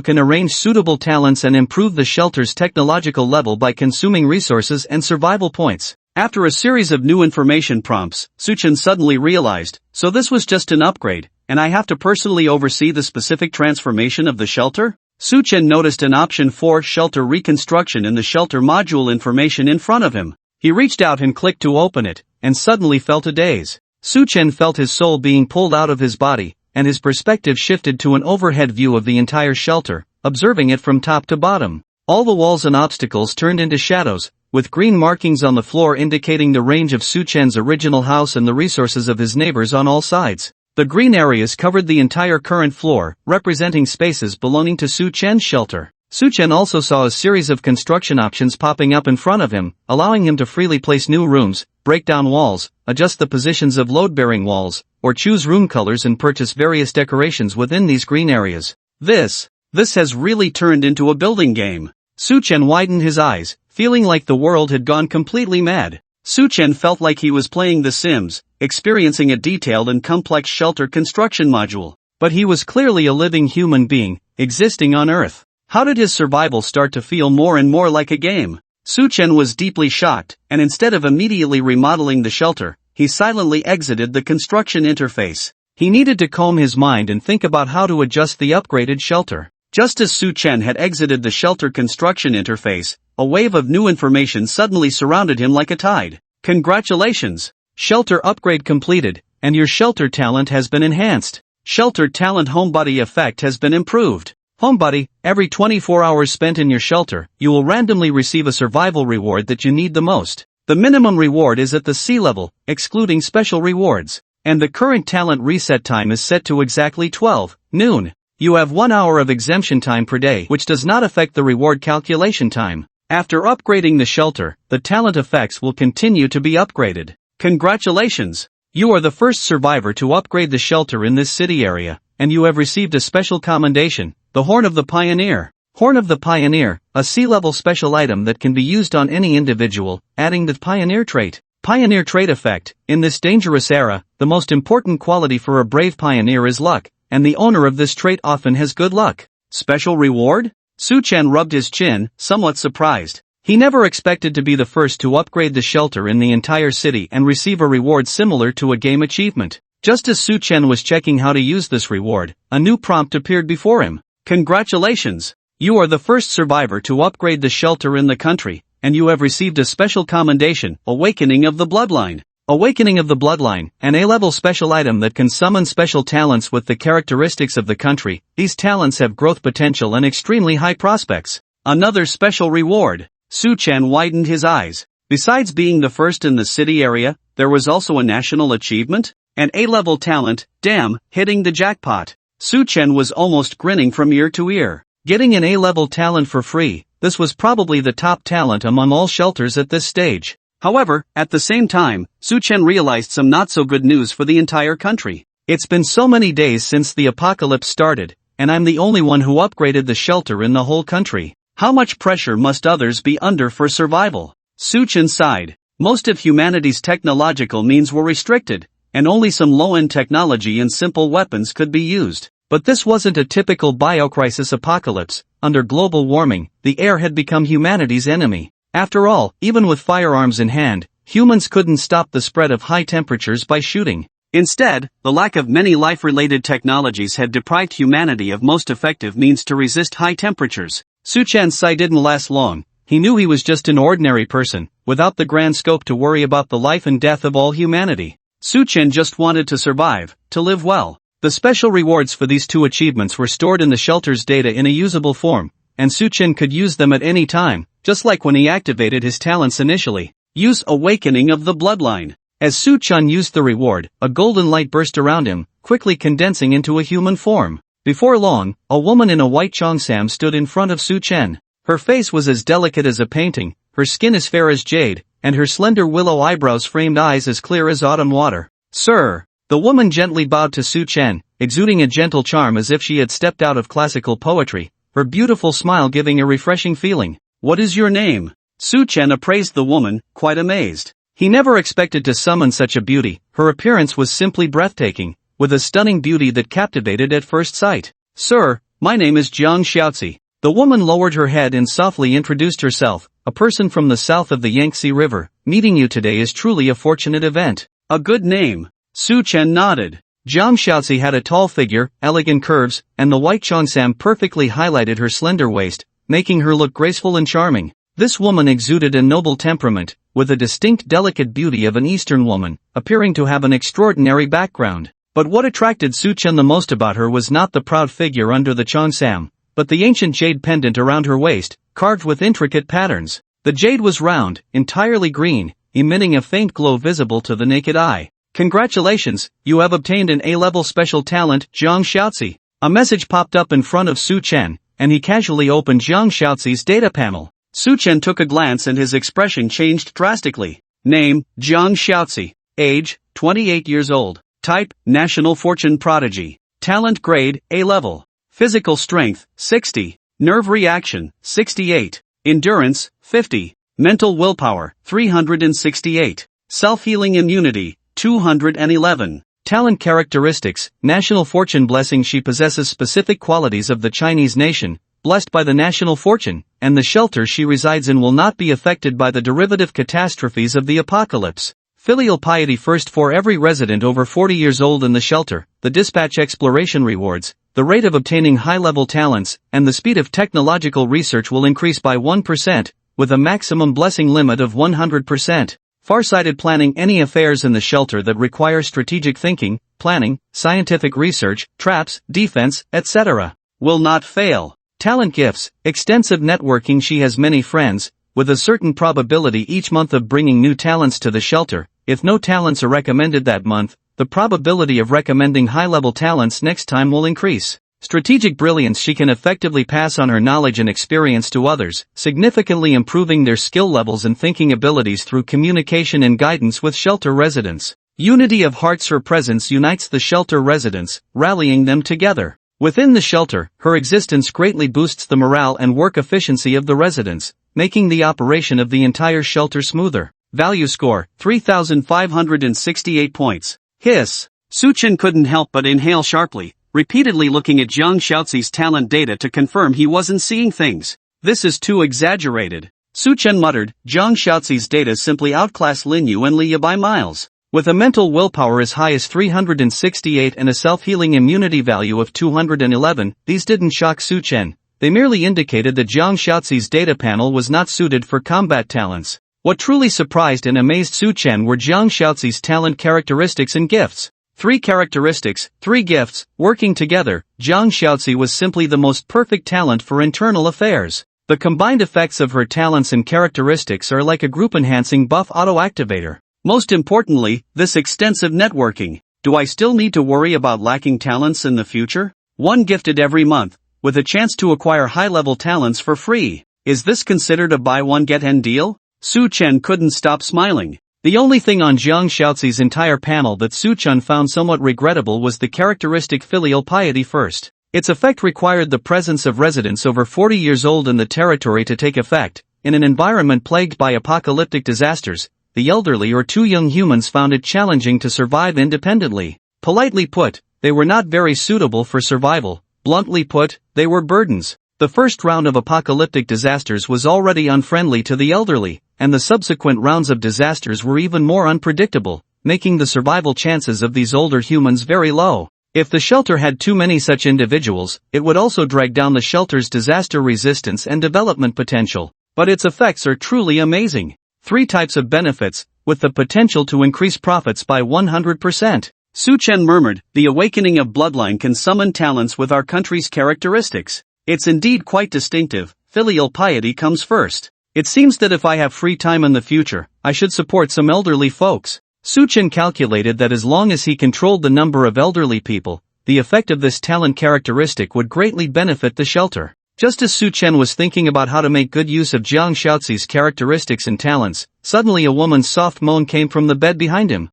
can arrange suitable talents and improve the shelter's technological level by consuming resources and survival points. After a series of new information prompts, Su Chen suddenly realized, so this was just an upgrade, and I have to personally oversee the specific transformation of the shelter? Su Chen noticed an option for shelter reconstruction in the shelter module information in front of him. He reached out and clicked to open it, and suddenly felt a daze. Su Chen felt his soul being pulled out of his body, and his perspective shifted to an overhead view of the entire shelter, observing it from top to bottom. All the walls and obstacles turned into shadows, with green markings on the floor indicating the range of Su Chen's original house and the resources of his neighbors on all sides. The green areas covered the entire current floor, representing spaces belonging to Su Chen's shelter. Su Chen also saw a series of construction options popping up in front of him, allowing him to freely place new rooms, break down walls, adjust the positions of load-bearing walls, or choose room colors and purchase various decorations within these green areas. This has really turned into a building game. Su Chen widened his eyes, feeling like the world had gone completely mad. Su Chen felt like he was playing The Sims, experiencing a detailed and complex shelter construction module. But he was clearly a living human being, existing on Earth. How did his survival start to feel more and more like a game? Su Chen was deeply shocked, and instead of immediately remodeling the shelter, he silently exited the construction interface. He needed to calm his mind and think about how to adjust the upgraded shelter. Just as Su Chen had exited the shelter construction interface, a wave of new information suddenly surrounded him like a tide. Congratulations! Shelter upgrade completed, and your shelter talent has been enhanced. Shelter talent homebody effect has been improved. Homebody, every 24 hours spent in your shelter, you will randomly receive a survival reward that you need the most. The minimum reward is at the C level, excluding special rewards. And the current talent reset time is set to exactly 12 noon. You have 1 hour of exemption time per day, which does not affect the reward calculation time. After upgrading the shelter, the talent effects will continue to be upgraded. Congratulations! You are the first survivor to upgrade the shelter in this city area, and you have received a special commendation, the Horn of the Pioneer. Horn of the Pioneer, a C-level special item that can be used on any individual, adding the Pioneer trait. Pioneer trait effect. In this dangerous era, the most important quality for a brave pioneer is luck, and the owner of this trait often has good luck. Special reward? Su Chen rubbed his chin, somewhat surprised. He never expected to be the first to upgrade the shelter in the entire city and receive a reward similar to a game achievement. Just as Su Chen was checking how to use this reward, a new prompt appeared before him. Congratulations! You are the first survivor to upgrade the shelter in the country, and you have received a special commendation, Awakening of the Bloodline. Awakening of the Bloodline, an A-level special item that can summon special talents with the characteristics of the country. These talents have growth potential and extremely high prospects. Another special reward. Su Chen widened his eyes. Besides being the first in the city area, there was also a national achievement? An A-level talent, damn, hitting the jackpot. Su Chen was almost grinning from ear to ear. Getting an A-level talent for free, this was probably the top talent among all shelters at this stage. However, at the same time, Su Chen realized some not-so-good news for the entire country. It's been so many days since the apocalypse started, and I'm the only one who upgraded the shelter in the whole country. How much pressure must others be under for survival? Su Chen sighed. Most of humanity's technological means were restricted, and only some low-end technology and simple weapons could be used. But this wasn't a typical biocrisis apocalypse. Under global warming, the air had become humanity's enemy. After all, even with firearms in hand, Humans couldn't stop the spread of high temperatures by shooting. Instead, the lack of many life-related technologies had deprived humanity of most effective means to resist high temperatures. Su Chen's sight didn't last long. He knew he was just an ordinary person, without the grand scope to worry about the life and death of all humanity. Su Chen just wanted to survive, to live well. The special rewards for these two achievements were stored in the shelter's data in a usable form, and Su Chen could use them at any time, just like when he activated his talents initially. Use Awakening of the Bloodline. As Su Chen used the reward, a golden light burst around him, quickly condensing into a human form. Before long, a woman in a white cheongsam stood in front of Su Chen. Her face was as delicate as a painting, her skin as fair as jade, and her slender willow eyebrows framed eyes as clear as autumn water. "Sir." The woman gently bowed to Su Chen, exuding a gentle charm as if she had stepped out of classical poetry, her beautiful smile giving a refreshing feeling. "What is your name?" Su Chen appraised the woman, quite amazed. He never expected to summon such a beauty. Her appearance was simply breathtaking, with a stunning beauty that captivated at first sight. "Sir, my name is Jiang Xiaozi." The woman lowered her head and softly introduced herself, "A person from the south of the Yangtze River. Meeting you today is truly a fortunate event." "A good name." Su Chen nodded. Jiang Xiaozi had a tall figure, elegant curves, and the white cheongsam perfectly highlighted her slender waist, making her look graceful and charming. This woman exuded a noble temperament, with a distinct delicate beauty of an Eastern woman, appearing to have an extraordinary background. But what attracted Su Chen the most about her was not the proud figure under the cheongsam, but the ancient jade pendant around her waist, carved with intricate patterns. The jade was round, entirely green, emitting a faint glow visible to the naked eye. "Congratulations, you have obtained an A-level special talent, Jiang Xiaozi." A message popped up in front of Su Chen, and he casually opened Jiang Xiaozi's data panel. Su Chen took a glance and his expression changed drastically. Name, Jiang Xiaozi. Age, 28 years old. Type, National Fortune Prodigy. Talent grade, A-level. Physical strength, 60. Nerve reaction, 68. Endurance, 50. Mental willpower, 368. Self-healing immunity, 211. Talent characteristics, National Fortune blessing. She possesses specific qualities of the Chinese nation, blessed by the national fortune, and the shelter she resides in will not be affected by the derivative catastrophes of the apocalypse. Filial piety first for every resident over 40 years old in the shelter, the dispatch exploration rewards, the rate of obtaining high-level talents, and the speed of technological research will increase by 1%, with a maximum blessing limit of 100%. Farsighted planning. Any affairs in the shelter that require strategic thinking, planning, scientific research, traps, defense, etc. will not fail. Talent gifts, extensive networking. She has many friends, with a certain probability each month of bringing new talents to the shelter. If no talents are recommended that month, the probability of recommending high-level talents next time will increase. Strategic brilliance. She can effectively pass on her knowledge and experience to others, significantly improving their skill levels and thinking abilities through communication and guidance with shelter residents. Unity of hearts. Her presence unites the shelter residents, rallying them together. Within the shelter, her existence greatly boosts the morale and work efficiency of the residents, making the operation of the entire shelter smoother. Value score, 3,568 points. Hiss. Su Chen couldn't help but inhale sharply, repeatedly looking at Jiang Xiaozi's talent data to confirm he wasn't seeing things. This is too exaggerated. Su Chen muttered, Jiang Xiaozi's data simply outclass Lin Yu and Li Yu by miles. With a mental willpower as high as 368 and a self-healing immunity value of 211, these didn't shock Su Chen. They merely indicated that Jiang Xiaozi's data panel was not suited for combat talents. What truly surprised and amazed Su Chen were Jiang Xiaozi's talent characteristics and gifts. 3 characteristics, 3 gifts, working together. Jiang Xiaozi was simply the most perfect talent for internal affairs. The combined effects of her talents and characteristics are like a group-enhancing buff auto-activator. Most importantly, this extensive networking. Do I still need to worry about lacking talents in the future? 1 gifted every month, with a chance to acquire high-level talents for free. Is this considered a buy-one-get-one deal? Su Chen couldn't stop smiling. The only thing on Jiang Xiaozi's entire panel that Su Chen found somewhat regrettable was the characteristic filial piety first. Its effect required the presence of residents over 40 years old in the territory to take effect. In an environment plagued by apocalyptic disasters, the elderly or too young humans found it challenging to survive independently. Politely put, they were not very suitable for survival. Bluntly put, they were burdens. The first round of apocalyptic disasters was already unfriendly to the elderly, and the subsequent rounds of disasters were even more unpredictable, making the survival chances of these older humans very low. If the shelter had too many such individuals, it would also drag down the shelter's disaster resistance and development potential. But its effects are truly amazing. 3 types of benefits, with the potential to increase profits by 100%. Su Chen murmured, the awakening of bloodline can summon talents with our country's characteristics. It's indeed quite distinctive. Filial piety comes first. It seems that if I have free time in the future, I should support some elderly folks. Su Chen calculated that as long as he controlled the number of elderly people, the effect of this talent characteristic would greatly benefit the shelter. Just as Su Chen was thinking about how to make good use of Jiang Xiaozi's characteristics and talents, suddenly a woman's soft moan came from the bed behind him.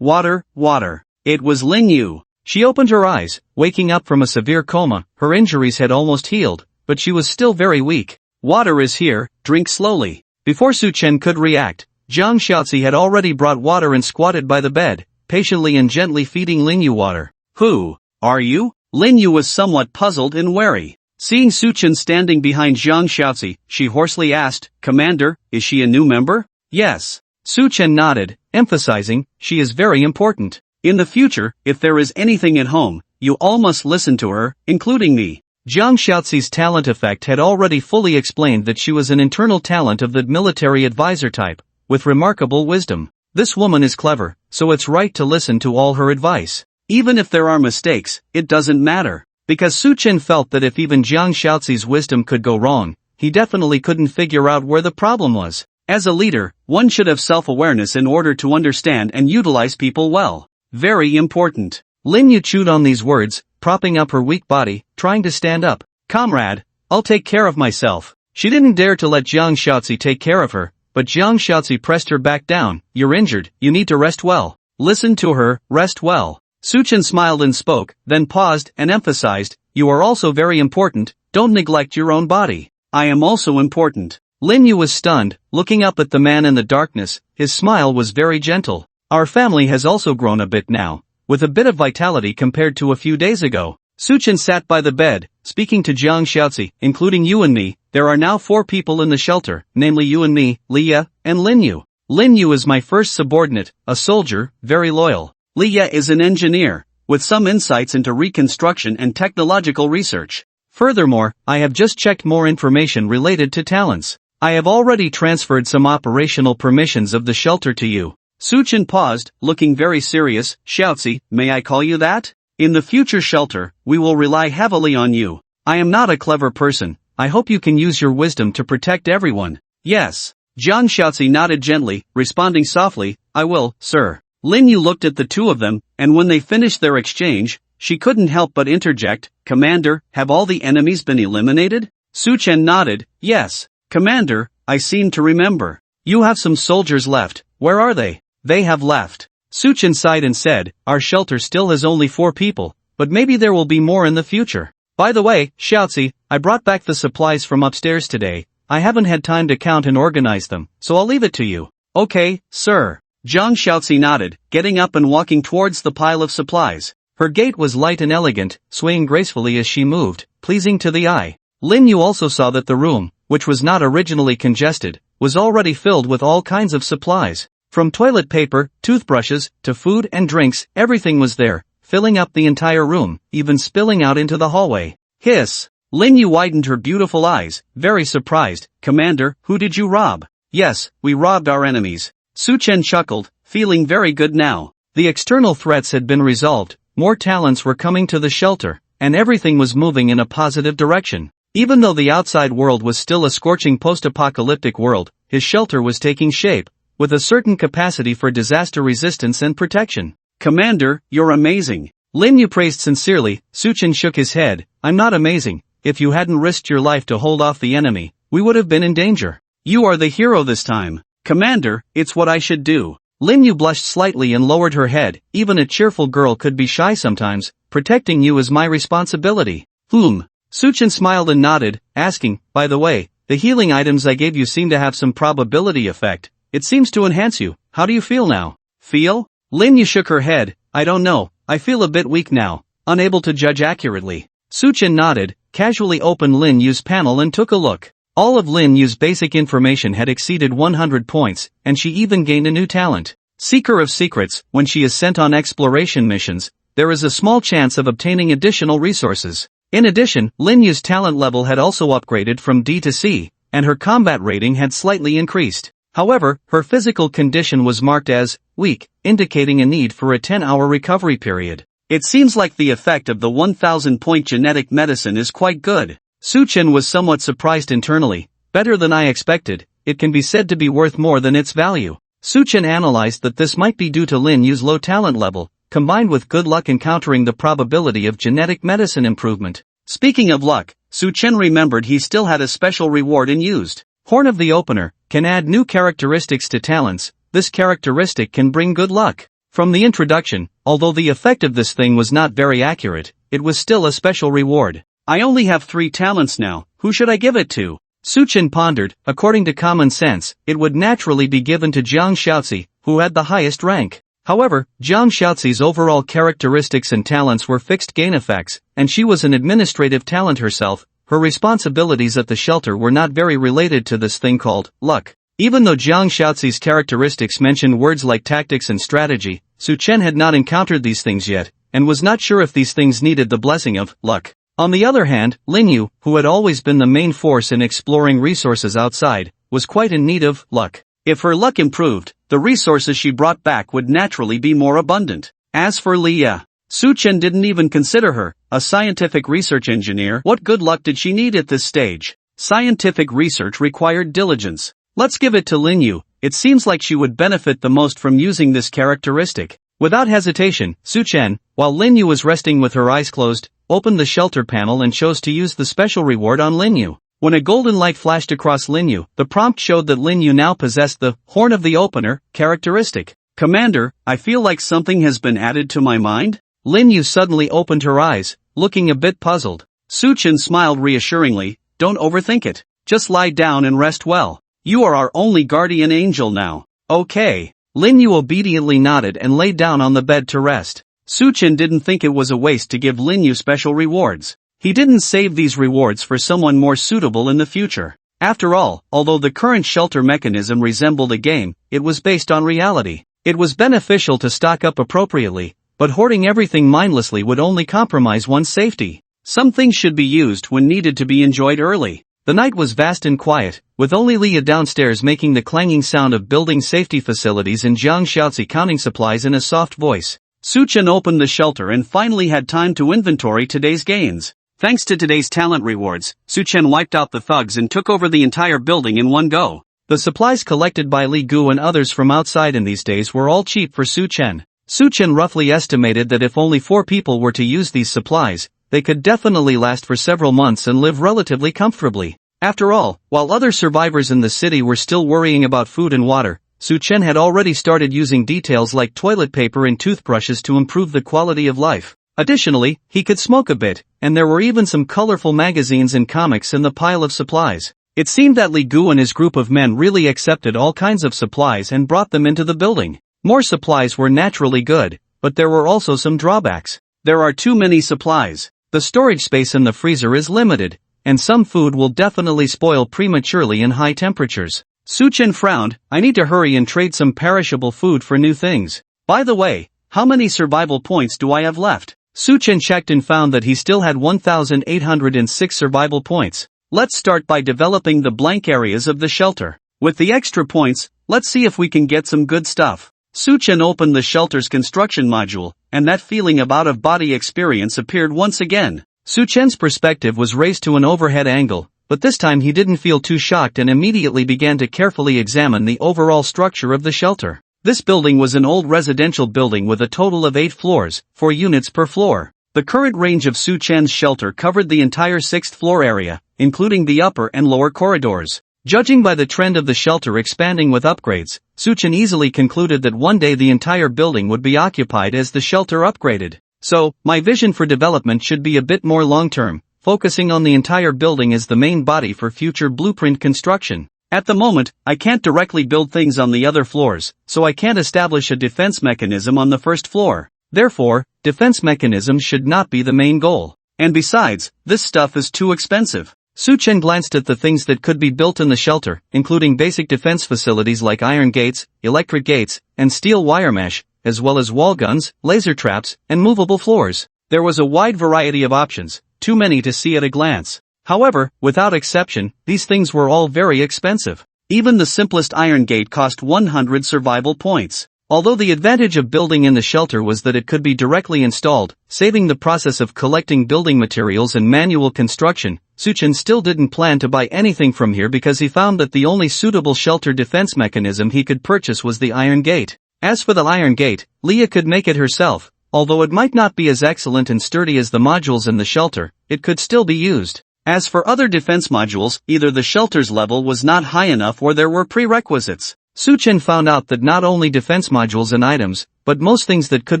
Water, water. It was Lin Yu. She opened her eyes, waking up from a severe coma. Her injuries had almost healed, but she was still very weak. Water is here, drink slowly. Before Su Chen could react, Jiang Xiaozi had already brought water and squatted by the bed, patiently and gently feeding Lin Yu water. Who are you? Lin Yu was somewhat puzzled and wary. Seeing Su Chen standing behind Jiang Xiaozi, she hoarsely asked, Commander, is she a new member? Yes. Su Chen nodded, emphasizing, she is very important. In the future, if there is anything at home, you all must listen to her, including me. Jiang Xiaozi's talent effect had already fully explained that she was an internal talent of the military advisor type, with remarkable wisdom. This woman is clever, so it's right to listen to all her advice. Even if there are mistakes, it doesn't matter. Because Su Chen felt that if even Jiang Xiaozi's wisdom could go wrong, he definitely couldn't figure out where the problem was. As a leader, one should have self-awareness in order to understand and utilize people well. Very important. Lin Yu chewed on these words, propping up her weak body, trying to stand up. Comrade, I'll take care of myself. She didn't dare to let Jiang Xiaozi take care of her, but Jiang Xiaozi pressed her back down. You're injured, you need to rest well. Listen to her, rest well. Su Chen smiled and spoke, then paused and emphasized, you are also very important, don't neglect your own body. I am also important. Lin Yu was stunned, looking up at the man in the darkness. His smile was very gentle. Our family has also grown a bit now, with a bit of vitality compared to a few days ago. Su Chen sat by the bed, speaking to Jiang Xiaozi, including you and me. There are now 4 people in the shelter, namely you and me, Leah, and Lin Yu. Lin Yu is my first subordinate, a soldier, very loyal. Leah is an engineer, with some insights into reconstruction and technological research. Furthermore, I have just checked more information related to talents. I have already transferred some operational permissions of the shelter to you. Su Chen paused, looking very serious. Xiaozi, may I call you that? In the future shelter, we will rely heavily on you. I am not a clever person. I hope you can use your wisdom to protect everyone. Yes. Jiang Xiaozi nodded gently, responding softly, I will, sir. Lin Yu looked at the two of them, and when they finished their exchange, she couldn't help but interject, Commander, have all the enemies been eliminated? Su Chen nodded, yes. Commander, I seem to remember. You have some soldiers left, where are they? They have left. Su Chen sighed and said, our shelter still has only 4 people, but maybe there will be more in the future. By the way, Xiaozi, I brought back the supplies from upstairs today. I haven't had time to count and organize them, so I'll leave it to you. Okay, sir. Jiang Xiaozi nodded, getting up and walking towards the pile of supplies. Her gait was light and elegant, swaying gracefully as she moved, pleasing to the eye. Lin Yu also saw that the room, which was not originally congested, was already filled with all kinds of supplies. From toilet paper, toothbrushes, to food and drinks, everything was there, filling up the entire room, even spilling out into the hallway. Hiss! Lin Yu widened her beautiful eyes, very surprised. Commander, who did you rob? Yes, we robbed our enemies. Su Chen chuckled, feeling very good now. The external threats had been resolved, more talents were coming to the shelter, and everything was moving in a positive direction. Even though the outside world was still a scorching post-apocalyptic world, his shelter was taking shape, with a certain capacity for disaster resistance and protection. Commander, you're amazing. Lin Yu praised sincerely. Su Chen shook his head, I'm not amazing. If you hadn't risked your life to hold off the enemy, we would have been in danger. You are the hero this time. Commander, it's what I should do. Lin Yu blushed slightly and lowered her head. Even a cheerful girl could be shy sometimes. Protecting you is my responsibility. Su Chen smiled and nodded, asking, by the way, the healing items I gave you seem to have some probability effect. It seems to enhance you. How do you feel now? Feel? Lin Yu shook her head. I don't know. I feel a bit weak now, unable to judge accurately. Su Chen nodded, casually opened Lin Yu's panel and took a look. All of Lin Yu's basic information had exceeded 100 points, and she even gained a new talent. Seeker of Secrets. When she is sent on exploration missions, there is a small chance of obtaining additional resources. In addition, Lin Yu's talent level had also upgraded from D to C, and her combat rating had slightly increased. However, her physical condition was marked as weak, indicating a need for a 10-hour recovery period. It seems like the effect of the 1,000-point genetic medicine is quite good. Su Chen was somewhat surprised internally. Better than I expected, it can be said to be worth more than its value. Su Chen analyzed that this might be due to Lin Yu's low talent level, combined with good luck encountering the probability of genetic medicine improvement. Speaking of luck, Su Chen remembered he still had a special reward in used. Horn of the Opener can add new characteristics to talents. This characteristic can bring good luck. From the introduction, although the effect of this thing was not very accurate, it was still a special reward. I only have 3 talents now, who should I give it to? Su Chen pondered. According to common sense, it would naturally be given to Jiang Shaozi, who had the highest rank. However, Jiang Shaozi's overall characteristics and talents were fixed gain effects, and she was an administrative talent herself. Her responsibilities at the shelter were not very related to this thing called luck. Even though Jiang Shaozi's characteristics mentioned words like tactics and strategy, Su Chen had not encountered these things yet, and was not sure if these things needed the blessing of luck. On the other hand, Lin Yu, who had always been the main force in exploring resources outside, was quite in need of luck. If her luck improved, the resources she brought back would naturally be more abundant. As for Li Ya, Su Chen didn't even consider her, a scientific research engineer. What good luck did she need at this stage? Scientific research required diligence. Let's give it to Lin Yu. It seems like she would benefit the most from using this characteristic. Without hesitation, Su Chen, while Lin Yu was resting with her eyes closed, opened the shelter panel and chose to use the special reward on Lin Yu. When a golden light flashed across Lin Yu, the prompt showed that Lin Yu now possessed the Horn of the Opener characteristic. Commander, I feel like something has been added to my mind? Lin Yu suddenly opened her eyes, looking a bit puzzled. Su Chen smiled reassuringly. Don't overthink it. Just lie down and rest well. You are our only guardian angel now. Okay. Lin Yu obediently nodded and lay down on the bed to rest. Su Chen didn't think it was a waste to give Lin Yu special rewards. He didn't save these rewards for someone more suitable in the future. After all, although the current shelter mechanism resembled a game, it was based on reality. It was beneficial to stock up appropriately, but hoarding everything mindlessly would only compromise one's safety. Some things should be used when needed to be enjoyed early. The night was vast and quiet, with only Leah downstairs making the clanging sound of building safety facilities and Jiang Shaozi counting supplies in a soft voice. Su Chen opened the shelter and finally had time to inventory today's gains. Thanks to today's talent rewards, Su Chen wiped out the thugs and took over the entire building in one go. The supplies collected by Li Gu and others from outside in these days were all cheap for Su Chen. Su Chen roughly estimated that if only 4 people were to use these supplies, they could definitely last for several months and live relatively comfortably. After all, while other survivors in the city were still worrying about food and water, Su Chen had already started using details like toilet paper and toothbrushes to improve the quality of life. Additionally, he could smoke a bit, and there were even some colorful magazines and comics in the pile of supplies. It seemed that Li Gu and his group of men really accepted all kinds of supplies and brought them into the building. More supplies were naturally good, but there were also some drawbacks. There are too many supplies. The storage space in the freezer is limited, and some food will definitely spoil prematurely in high temperatures. Su Chen frowned. I need to hurry and trade some perishable food for new things. By the way, how many survival points do I have left? Su Chen checked and found that he still had 1,806 survival points. Let's start by developing the blank areas of the shelter. With the extra points, let's see if we can get some good stuff. Su Chen opened the shelter's construction module, and that feeling of out-of-body experience appeared once again. Su Chen's perspective was raised to an overhead angle, but this time he didn't feel too shocked and immediately began to carefully examine the overall structure of the shelter. This building was an old residential building with a total of 8 floors, 4 units per floor. The current range of Su Chen's shelter covered the entire 6th floor area, including the upper and lower corridors. Judging by the trend of the shelter expanding with upgrades, Su Chen easily concluded that one day the entire building would be occupied as the shelter upgraded. So, my vision for development should be a bit more long-term, focusing on the entire building as the main body for future blueprint construction. At the moment, I can't directly build things on the other floors, so I can't establish a defense mechanism on the first floor. Therefore, defense mechanisms should not be the main goal. And besides, this stuff is too expensive. Suchen glanced at the things that could be built in the shelter, including basic defense facilities like iron gates, electric gates, and steel wire mesh, as well as wall guns, laser traps, and movable floors. There was a wide variety of options, too many to see at a glance. However, without exception, these things were all very expensive. Even the simplest iron gate cost 100 survival points. Although the advantage of building in the shelter was that it could be directly installed, saving the process of collecting building materials and manual construction, Suchen still didn't plan to buy anything from here because he found that the only suitable shelter defense mechanism he could purchase was the iron gate. As for the iron gate, Leah could make it herself. Although it might not be as excellent and sturdy as the modules in the shelter, it could still be used. As for other defense modules, either the shelter's level was not high enough or there were prerequisites. Suchen found out that not only defense modules and items, but most things that could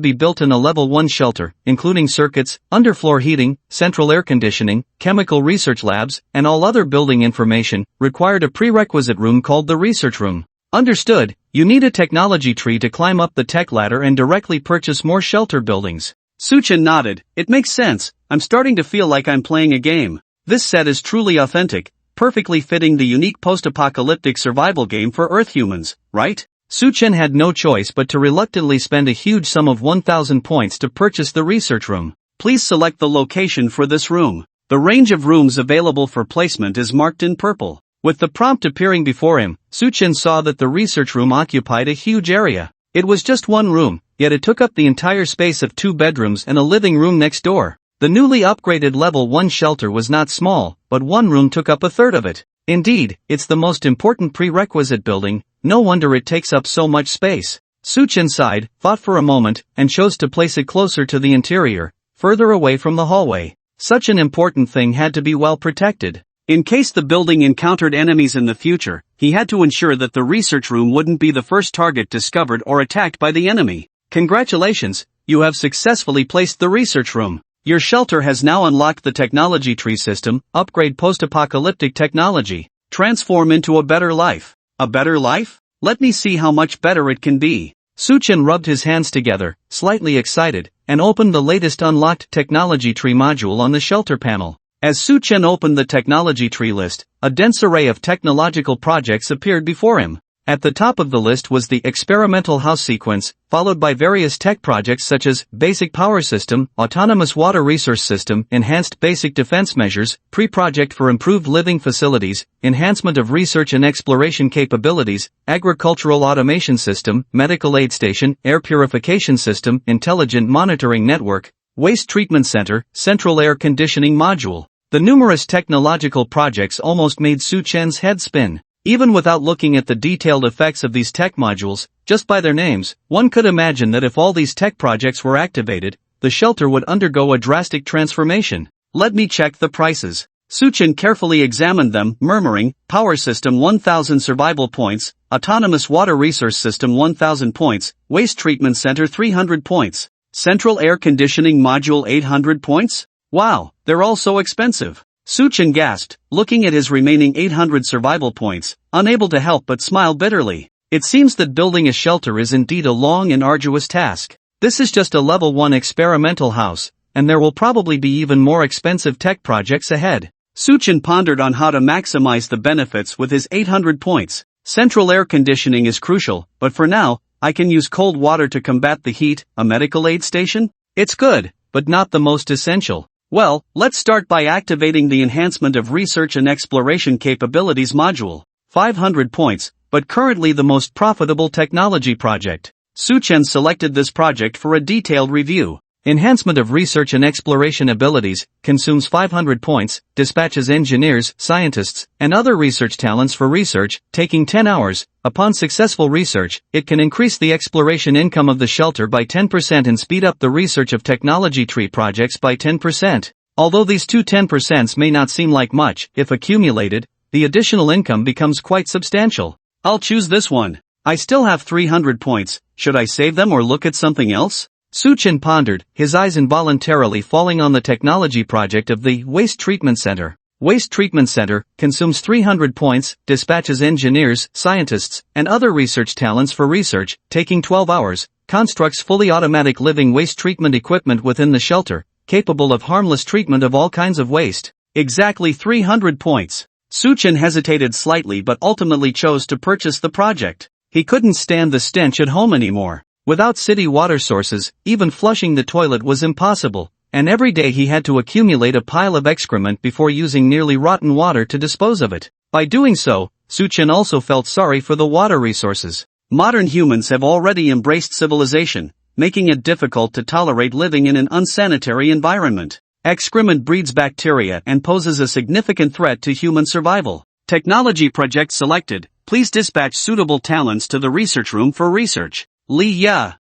be built in a level 1 shelter, including circuits, underfloor heating, central air conditioning, chemical research labs, and all other building information, required a prerequisite room called the research room. Understood, you need a technology tree to climb up the tech ladder and directly purchase more shelter buildings. Suchen nodded. It makes sense. I'm starting to feel like I'm playing a game. This set is truly authentic, perfectly fitting the unique post-apocalyptic survival game for Earth humans, right? Suchen had no choice but to reluctantly spend a huge sum of 1,000 points to purchase the research room. Please select the location for this room. The range of rooms available for placement is marked in purple. With the prompt appearing before him, Suchen saw that the research room occupied a huge area. It was just one room, yet it took up the entire space of 2 bedrooms and a living room next door. The newly upgraded level 1 shelter was not small, but one room took up a third of it. Indeed, it's the most important prerequisite building, no wonder it takes up so much space. Suchen sighed, thought for a moment, and chose to place it closer to the interior, further away from the hallway. Such an important thing had to be well protected. In case the building encountered enemies in the future, he had to ensure that the research room wouldn't be the first target discovered or attacked by the enemy. Congratulations, you have successfully placed the research room. Your shelter has now unlocked the technology tree system, upgrade post-apocalyptic technology, transform into a better life. A better life? Let me see how much better it can be. Suchen rubbed his hands together, slightly excited, and opened the latest unlocked technology tree module on the shelter panel. As Suchen opened the technology tree list, a dense array of technological projects appeared before him. At the top of the list was the experimental house sequence, followed by various tech projects such as basic power system, autonomous water resource system, enhanced basic defense measures, pre-project for improved living facilities, enhancement of research and exploration capabilities, agricultural automation system, medical aid station, air purification system, intelligent monitoring network, waste treatment center, central air conditioning module. The numerous technological projects almost made Suchen's head spin. Even without looking at the detailed effects of these tech modules, just by their names, one could imagine that if all these tech projects were activated, the shelter would undergo a drastic transformation. Let me check the prices. Suchen carefully examined them, murmuring, Power System 1000 survival points, Autonomous Water Resource System 1000 points, Waste Treatment Center 300 points, Central Air Conditioning Module 800 points? Wow, they're all so expensive. Suchen gasped, looking at his remaining 800 survival points, unable to help but smile bitterly. It seems that building a shelter is indeed a long and arduous task. This is just a level 1 experimental house, and there will probably be even more expensive tech projects ahead. Suchen pondered on how to maximize the benefits with his 800 points. Central air conditioning is crucial, but for now, I can use cold water to combat the heat. A medical aid station? It's good, but not the most essential. Well, let's start by activating the Enhancement of Research and Exploration Capabilities module. 500 points, but currently the most profitable technology project. Suchen selected this project for a detailed review. Enhancement of Research and Exploration Abilities consumes 500 points, dispatches engineers, scientists, and other research talents for research, taking 10 hours. Upon successful research, it can increase the exploration income of the shelter by 10% and speed up the research of technology tree projects by 10%. Although these two 10% may not seem like much, if accumulated, the additional income becomes quite substantial. I'll choose this one. I still have 300 points, should I save them or look at something else? Suchen pondered, his eyes involuntarily falling on the technology project of the Waste Treatment Center. Waste Treatment Center consumes 300 points, dispatches engineers, scientists, and other research talents for research, taking 12 hours, constructs fully automatic living waste treatment equipment within the shelter, capable of harmless treatment of all kinds of waste. Exactly 300 points. Suchin hesitated slightly but ultimately chose to purchase the project. He couldn't stand the stench at home anymore. Without city water sources, even flushing the toilet was impossible, and every day he had to accumulate a pile of excrement before using nearly rotten water to dispose of it. By doing so, Suchin also felt sorry for the water resources. Modern humans have already embraced civilization, making it difficult to tolerate living in an unsanitary environment. Excrement breeds bacteria and poses a significant threat to human survival. Technology project selected. Please dispatch suitable talents to the research room for research. Leah.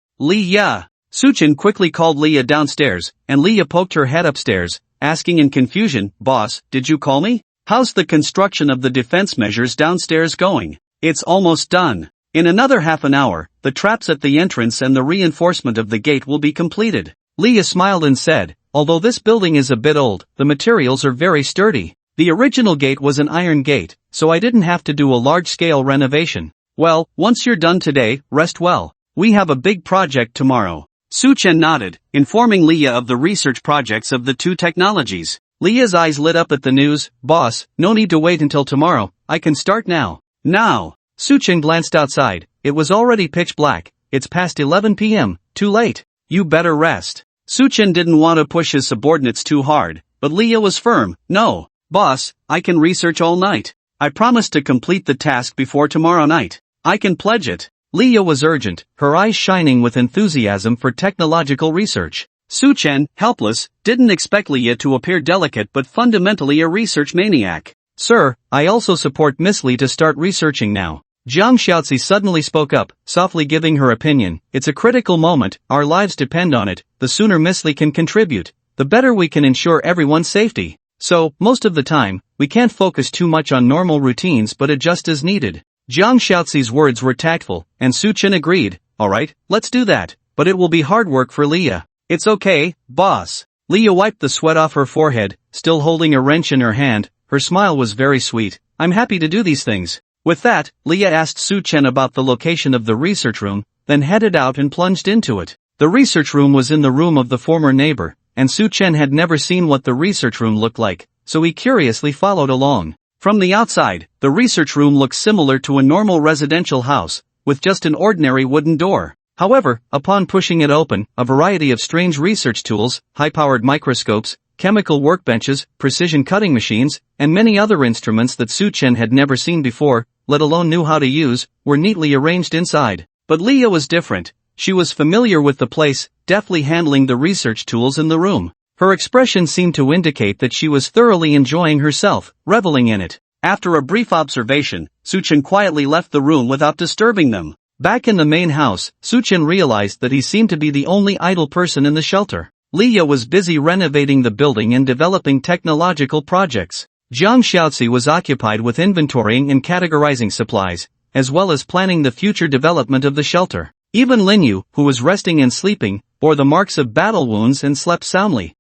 Suchin quickly called Leah downstairs, and Leah poked her head upstairs, asking in confusion, "Boss, did you call me? How's the construction of the defense measures downstairs going?" "It's almost done. In another half an hour, the traps at the entrance and the reinforcement of the gate will be completed." Leah smiled and said, "Although this building is a bit old, the materials are very sturdy. The original gate was an iron gate, so I didn't have to do a large-scale renovation." "Well, once you're done today, rest well. We have a big project tomorrow." Suchin nodded, informing Leah of the research projects of the two technologies. Leah's eyes lit up at the news. "Boss, no need to wait until tomorrow, I can start now." "Now." Suchin glanced outside. It was already pitch black. "It's past 11 p.m., too late. You better rest." Suchin didn't want to push his subordinates too hard, but Leah was firm. "No, boss, I can research all night. I promise to complete the task before tomorrow night. I can pledge it." Leah was urgent, her eyes shining with enthusiasm for technological research. Suchin, helpless, didn't expect Leah to appear delicate but fundamentally a research maniac. "Sir, I also support Miss Lee to start researching now." Jiang Xiaozi suddenly spoke up, softly giving her opinion. "It's a critical moment, our lives depend on it. The sooner Miss Lee can contribute, the better we can ensure everyone's safety. So, most of the time, we can't focus too much on normal routines but adjust as needed." Jiang Xiaozi's words were tactful, and Suchin agreed. "Alright, let's do that, but it will be hard work for Leah." "It's okay, boss." Leah wiped the sweat off her forehead, still holding a wrench in her hand. Her smile was very sweet. "I'm happy to do these things." With that, Leah asked Suchin about the location of the research room, then headed out and plunged into it. The research room was in the room of the former neighbor, and Suchin had never seen what the research room looked like, so he curiously followed along. From the outside, the research room looked similar to a normal residential house, with just an ordinary wooden door. However, upon pushing it open, a variety of strange research tools, high-powered microscopes, chemical workbenches, precision cutting machines, and many other instruments that Suchin had never seen before, let alone knew how to use, were neatly arranged inside. But Leah was different. She was familiar with the place, deftly handling the research tools in the room. Her expression seemed to indicate that she was thoroughly enjoying herself, reveling in it. After a brief observation, Suchin quietly left the room without disturbing them. Back in the main house, Suchin realized that he seemed to be the only idle person in the shelter. Leah was busy renovating the building and developing technological projects. Jiang Xiaozi was occupied with inventorying and categorizing supplies, as well as planning the future development of the shelter. Even Linyu, who was resting and sleeping, bore the marks of battle wounds and slept soundly.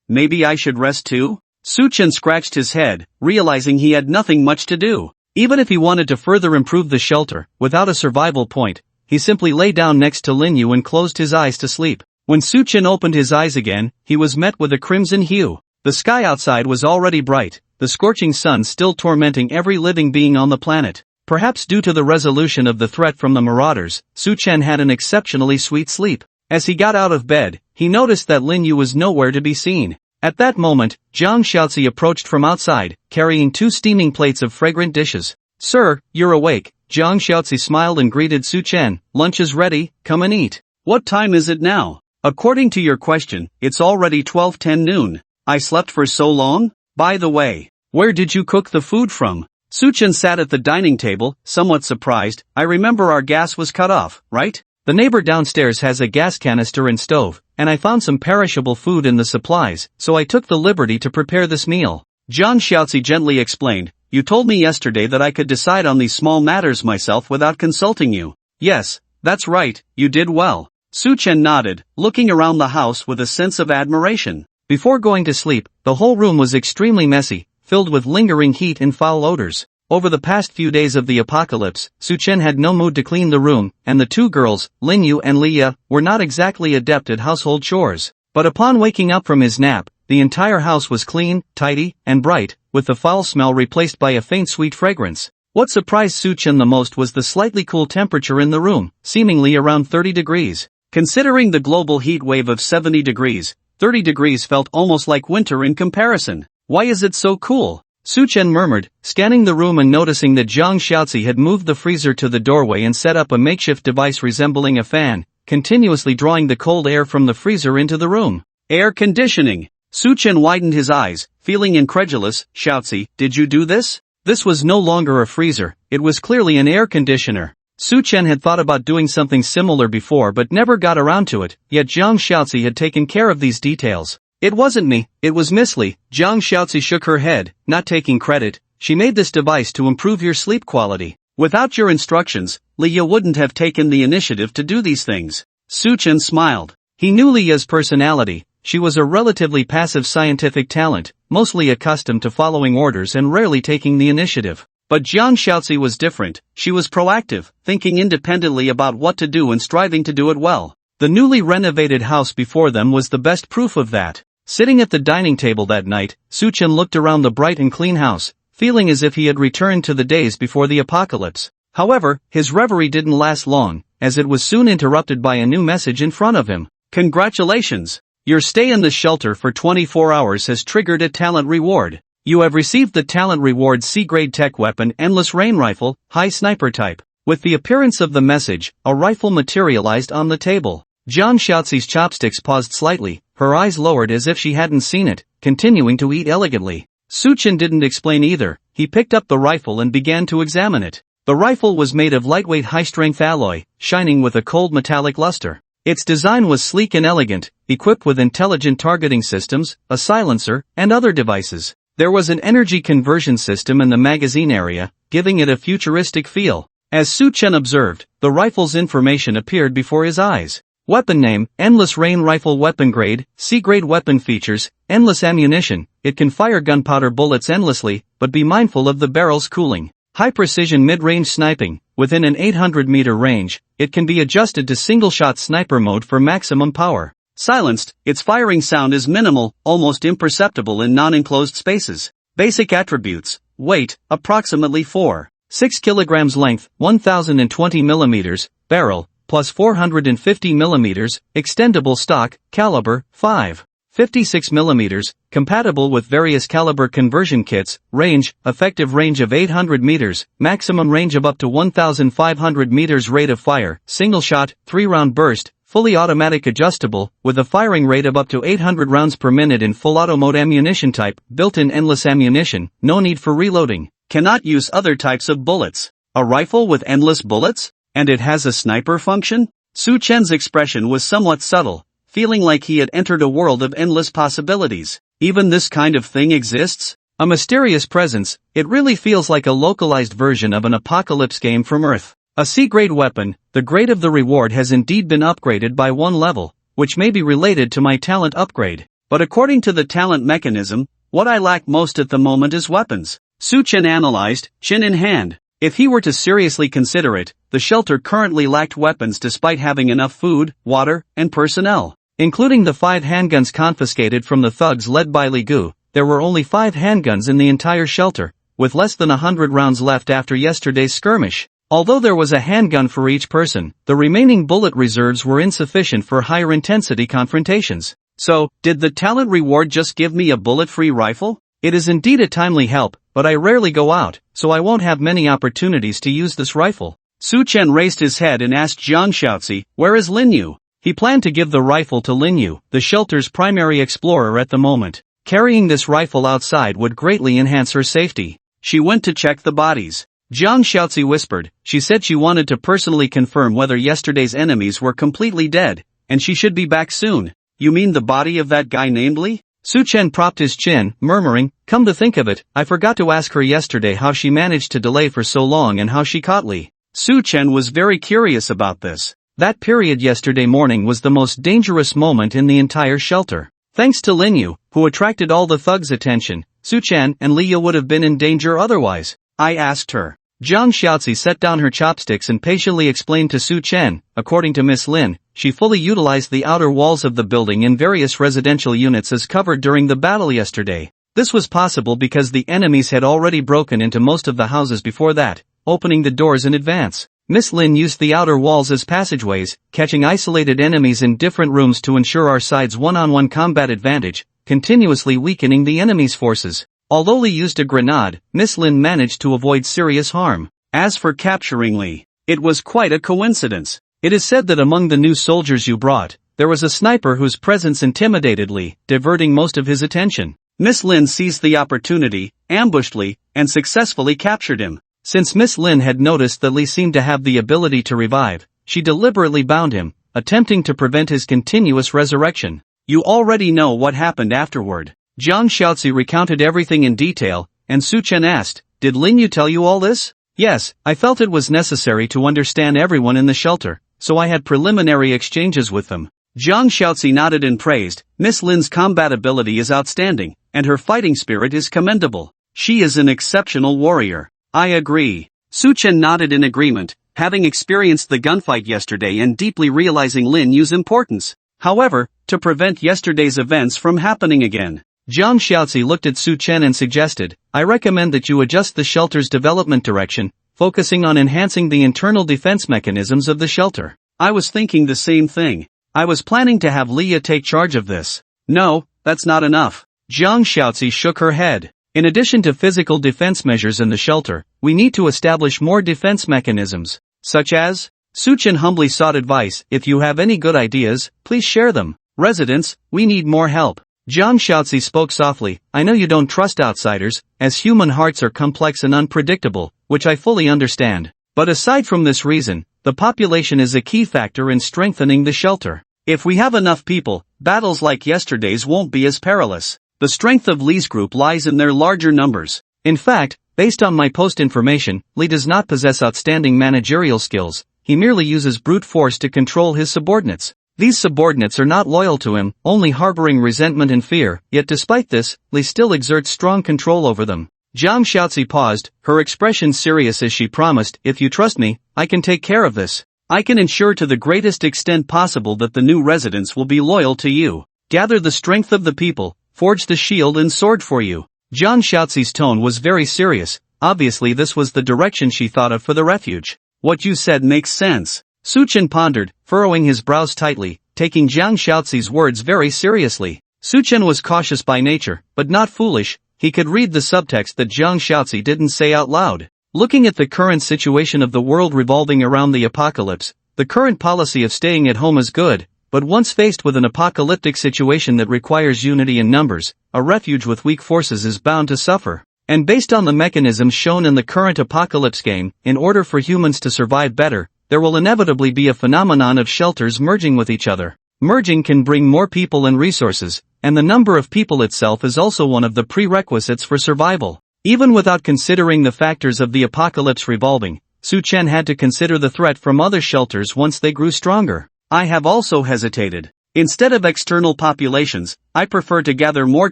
Maybe I should rest too? Suchin scratched his head, realizing he had nothing much to do. Even if he wanted to further improve the shelter, without a survival point, he simply lay down next to Linyu and closed his eyes to sleep. When Suchin opened his eyes again, he was met with a crimson hue. The sky outside was already bright, the scorching sun still tormenting every living being on the planet. Perhaps due to the resolution of the threat from the marauders, Suchin had an exceptionally sweet sleep. As he got out of bed, he noticed that Linyu was nowhere to be seen. At that moment, Jiang Xiaozi approached from outside, carrying 2 steaming plates of fragrant dishes. "Sir, you're awake." Jiang Xiaozi smiled and greeted Suchin. "Lunch is ready, come and eat." "What time is it now?" "According to your question, it's already 12:10 noon. I slept for so long? By the way, where did you cook the food from?" Suchin sat at the dining table, somewhat surprised. "I remember our gas was cut off, right? The neighbor downstairs has a gas canister and stove, and I found some perishable food in the supplies, so I took the liberty to prepare this meal." Jiang Xiaozi gently explained. "You told me yesterday that I could decide on these small matters myself without consulting you." "Yes, that's right, you did well." Suchin nodded, looking around the house with a sense of admiration. Before going to sleep, the whole room was extremely messy, filled with lingering heat and foul odors. Over the past few days of the apocalypse, Suchin had no mood to clean the room, and the 2 girls, Linyu and Leah, were not exactly adept at household chores. But upon waking up from his nap, the entire house was clean, tidy, and bright, with the foul smell replaced by a faint sweet fragrance. What surprised Suchen the most was the slightly cool temperature in the room, seemingly around 30 degrees. Considering the global heat wave of 70 degrees, 30 degrees felt almost like winter in comparison. Why is it so cool? Suchen murmured, scanning the room and noticing that Zhang Xiaozi had moved the freezer to the doorway and set up a makeshift device resembling a fan, continuously drawing the cold air from the freezer into the room. Air conditioning. Suchen widened his eyes, feeling incredulous. Xiaozi, did you do this? This was no longer a freezer, it was clearly an air conditioner. Suchen had thought about doing something similar before but never got around to it, yet Zhang Xiaozi had taken care of these details. It wasn't me, it was Miss Li. Zhang Xiaozi shook her head, not taking credit. She made this device to improve your sleep quality. Without your instructions, Liya wouldn't have taken the initiative to do these things. Suchen smiled. He knew Liya's personality. She was a relatively passive scientific talent, mostly accustomed to following orders and rarely taking the initiative. But Zhang Xiaozi was different. She was proactive, thinking independently about what to do and striving to do it well. The newly renovated house before them was the best proof of that. Sitting at the dining table that night, Suchen looked around the bright and clean house, feeling as if he had returned to the days before the apocalypse. However, his reverie didn't last long, as it was soon interrupted by a new message in front of him. Congratulations! Your stay in the shelter for 24 hours has triggered a talent reward. You have received the talent reward C-grade tech weapon Endless Rain Rifle, high sniper type. With the appearance of the message, a rifle materialized on the table. Zhang Xiaozi's chopsticks paused slightly, her eyes lowered as if she hadn't seen it, continuing to eat elegantly. Suchen didn't explain either. He picked up the rifle and began to examine it. The rifle was made of lightweight high-strength alloy, shining with a cold metallic luster. Its design was sleek and elegant, equipped with intelligent targeting systems, a silencer, and other devices. There was an energy conversion system in the magazine area, giving it a futuristic feel. As Suchen observed, the rifle's information appeared before his eyes. Weapon name, Endless Rain Rifle. Weapon grade, C-grade. Weapon features, endless ammunition. It can fire gunpowder bullets endlessly, but be mindful of the barrel's cooling. High precision mid-range sniping. Within an 800-meter range, it can be adjusted to single-shot sniper mode for maximum power. Silenced, its firing sound is minimal, almost imperceptible in non-enclosed spaces. Basic attributes. Weight, approximately 4.6 kilograms. Length, 1020 millimeters. Barrel, plus 450 millimeters. Extendable stock, caliber, 5.56 millimeters. Compatible with various caliber conversion kits. Range, effective range of 800 meters. Maximum range of up to 1,500 meters. Rate of fire, single shot, 3-round burst. Fully automatic adjustable, with a firing rate of up to 800 rounds per minute in full auto mode. Ammunition type, built-in endless ammunition, no need for reloading. Cannot use other types of bullets. A rifle with endless bullets? And it has a sniper function? Suchen's expression was somewhat subtle, feeling like he had entered a world of endless possibilities. Even this kind of thing exists? A mysterious presence. It really feels like a localized version of an apocalypse game from Earth. A C-grade weapon. The grade of the reward has indeed been upgraded by 1 level, which may be related to my talent upgrade. But according to the talent mechanism, what I lack most at the moment is weapons. Suchen analyzed, chin in hand. If he were to seriously consider it, the shelter currently lacked weapons despite having enough food, water, and personnel. Including the 5 handguns confiscated from the thugs led by Li Gu, there were only 5 handguns in the entire shelter, with less than 100 rounds left after yesterday's skirmish. Although there was a handgun for each person, the remaining bullet reserves were insufficient for higher intensity confrontations. So, did the talent reward just give me a bullet-free rifle? It is indeed a timely help, but I rarely go out, so I won't have many opportunities to use this rifle. Suchen raised his head and asked Zhang Xiaozi, where is Linyu? He planned to give the rifle to Linyu, the shelter's primary explorer at the moment. Carrying this rifle outside would greatly enhance her safety. She went to check the bodies. Zhang Xiaozi whispered. She said she wanted to personally confirm whether yesterday's enemies were completely dead, and she should be back soon. You mean the body of that guy named Li? Suchen propped his chin, murmuring, come to think of it, I forgot to ask her yesterday how she managed to delay for so long and how she caught Li. Suchen was very curious about this. That period yesterday morning was the most dangerous moment in the entire shelter. Thanks to Linyu, who attracted all the thugs' attention, Suchen and Liya would have been in danger otherwise. I asked her. Jiang Xiaozi set down her chopsticks and patiently explained to Su Chen. According to Miss Lin, she fully utilized the outer walls of the building in various residential units as covered during the battle yesterday. This was possible because the enemies had already broken into most of the houses before that, opening the doors in advance. Miss Lin used the outer walls as passageways, catching isolated enemies in different rooms to ensure our side's one-on-one combat advantage, continuously weakening the enemy's forces. Although Li used a grenade, Miss Lin managed to avoid serious harm. As for capturing Li, it was quite a coincidence. It is said that among the new soldiers you brought, there was a sniper whose presence intimidated Li, diverting most of his attention. Miss Lin seized the opportunity, ambushed Li, and successfully captured him. Since Miss Lin had noticed that Li seemed to have the ability to revive, she deliberately bound him, attempting to prevent his continuous resurrection. You already know what happened afterward. Jiang Xiaozi recounted everything in detail, and Su Chen asked, "Did Lin Yu tell you all this?" "Yes, I felt it was necessary to understand everyone in the shelter, so I had preliminary exchanges with them." Jiang Xiaozi nodded and praised, "Miss Lin's combat ability is outstanding, and her fighting spirit is commendable. She is an exceptional warrior." "I agree." Su Chen nodded in agreement, having experienced the gunfight yesterday and deeply realizing Lin Yu's importance. However, to prevent yesterday's events from happening again, Jiang Xiaozi looked at Su Chen and suggested, "I recommend that you adjust the shelter's development direction, focusing on enhancing the internal defense mechanisms of the shelter." "I was thinking the same thing. I was planning to have Leah take charge of this." "No, that's not enough." Jiang Xiaozi shook her head. "In addition to physical defense measures in the shelter, we need to establish more defense mechanisms." "Such as?" Su Chen humbly sought advice. "If you have any good ideas, please share them." "Residents, we need more help." Jiang Xiaozi spoke softly. "I know you don't trust outsiders, as human hearts are complex and unpredictable, which I fully understand. But aside from this reason, the population is a key factor in strengthening the shelter. If we have enough people, battles like yesterday's won't be as perilous. The strength of Li's group lies in their larger numbers. In fact, based on my post information, Li does not possess outstanding managerial skills, he merely uses brute force to control his subordinates. These subordinates are not loyal to him, only harboring resentment and fear, yet despite this, Li still exerts strong control over them." Jiang Xiaozi paused, her expression serious as she promised, "If you trust me, I can take care of this. I can ensure to the greatest extent possible that the new residents will be loyal to you. Gather the strength of the people, forge the shield and sword for you." Jiang Xiaozi's tone was very serious. Obviously this was the direction she thought of for the refuge. "What you said makes sense." Su Chen pondered, furrowing his brows tightly, taking Jiang Xiaozi's words very seriously. Su Chen was cautious by nature, but not foolish. He could read the subtext that Jiang Xiaozi didn't say out loud. Looking at the current situation of the world revolving around the apocalypse, the current policy of staying at home is good, but once faced with an apocalyptic situation that requires unity in numbers, a refuge with weak forces is bound to suffer. And based on the mechanisms shown in the current apocalypse game, in order for humans to survive better, there will inevitably be a phenomenon of shelters merging with each other. Merging can bring more people and resources, and the number of people itself is also one of the prerequisites for survival. Even without considering the factors of the apocalypse revolving, Su Chen had to consider the threat from other shelters once they grew stronger. "I have also hesitated. Instead of external populations, I prefer to gather more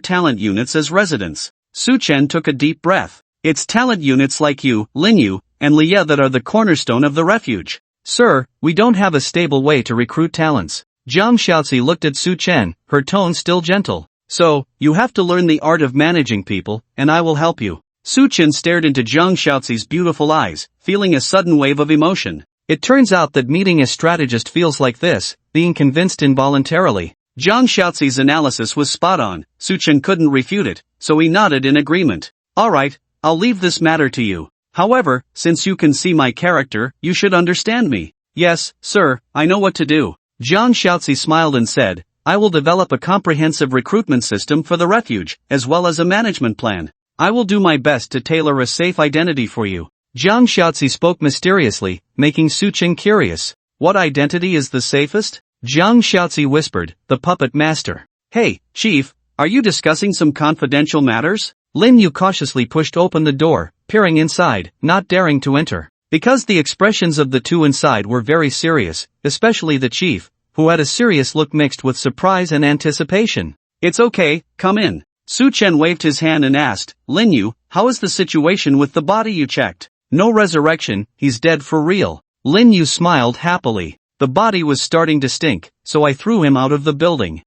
talent units as residents." Su Chen took a deep breath. "It's talent units like you, Lin Yu, and Leah that are the cornerstone of the refuge." "Sir, we don't have a stable way to recruit talents." Jiang Xiaozi looked at Su Chen, her tone still gentle. "So, you have to learn the art of managing people, and I will help you." Su Chen stared into Jiang Xiaozi's beautiful eyes, feeling a sudden wave of emotion. It turns out that meeting a strategist feels like this, being convinced involuntarily. Jiang Xiaozi's analysis was spot on. Su Chen couldn't refute it, so he nodded in agreement. "All right, I'll leave this matter to you. However, since you can see my character, you should understand me." "Yes, sir, I know what to do." Jiang Xiaozi smiled and said, "I will develop a comprehensive recruitment system for the refuge, as well as a management plan. I will do my best to tailor a safe identity for you." Jiang Xiaozi spoke mysteriously, making Su Chen curious. "What identity is the safest?" Jiang Xiaozi whispered, "The puppet master." "Hey, Chief, are you discussing some confidential matters?" Lin Yu cautiously pushed open the door, peering inside, not daring to enter. Because the expressions of the two inside were very serious, especially the chief, who had a serious look mixed with surprise and anticipation. "It's okay, come in." Su Chen waved his hand and asked, "Lin Yu, how is the situation with the body you checked?" No resurrection, he's dead for real. Lin Yu smiled happily. The body was starting to stink, so I threw him out of the building.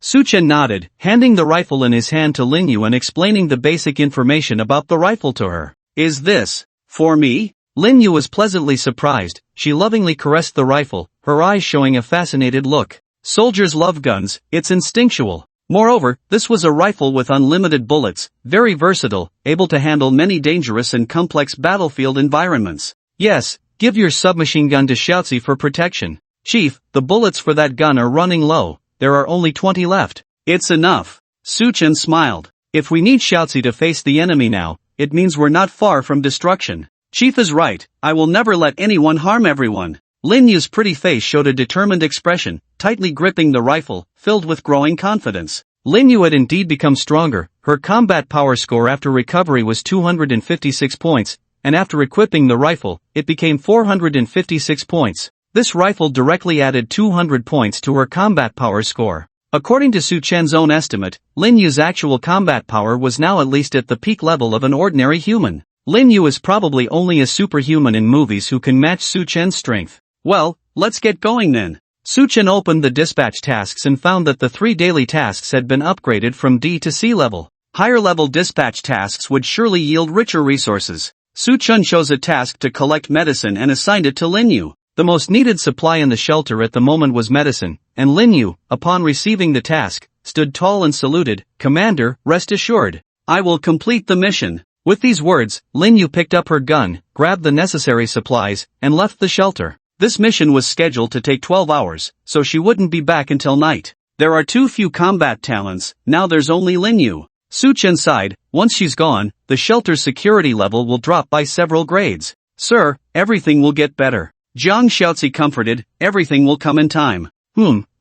Su Chen nodded, handing the rifle in his hand to Lin Yu and explaining the basic information about the rifle to her. Is this for me? Lin Yu was pleasantly surprised. She lovingly caressed the rifle, her eyes showing a fascinated look. Soldiers love guns, it's instinctual. Moreover, this was a rifle with unlimited bullets, very versatile, able to handle many dangerous and complex battlefield environments. Yes, give your submachine gun to Xiaozi for protection. Chief, the bullets for that gun are running low. There are only 20 left. It's enough. Su Chen smiled. If we need Xiaozi to face the enemy now, it means we're not far from destruction. Chief is right, I will never let anyone harm everyone. Lin Yu's pretty face showed a determined expression, tightly gripping the rifle, filled with growing confidence. Lin Yu had indeed become stronger. Her combat power score after recovery was 256 points, and after equipping the rifle, it became 456 points. This rifle directly added 200 points to her combat power score. According to Su Chen's own estimate, Lin Yu's actual combat power was now at least at the peak level of an ordinary human. Lin Yu is probably only a superhuman in movies who can match Su Chen's strength. Well, let's get going then. Su Chen opened the dispatch tasks and found that the 3 daily tasks had been upgraded from D to C level. Higher level dispatch tasks would surely yield richer resources. Su Chen chose a task to collect medicine and assigned it to Lin Yu. The most needed supply in the shelter at the moment was medicine, and Lin Yu, upon receiving the task, stood tall and saluted. Commander, rest assured. I will complete the mission. With these words, Lin Yu picked up her gun, grabbed the necessary supplies, and left the shelter. This mission was scheduled to take 12 hours, so she wouldn't be back until night. There are too few combat talents, now there's only Lin Yu. Su Chen sighed. Once she's gone, the shelter's security level will drop by several grades. Sir, everything will get better. Jiang Xiaozi comforted, everything will come in time.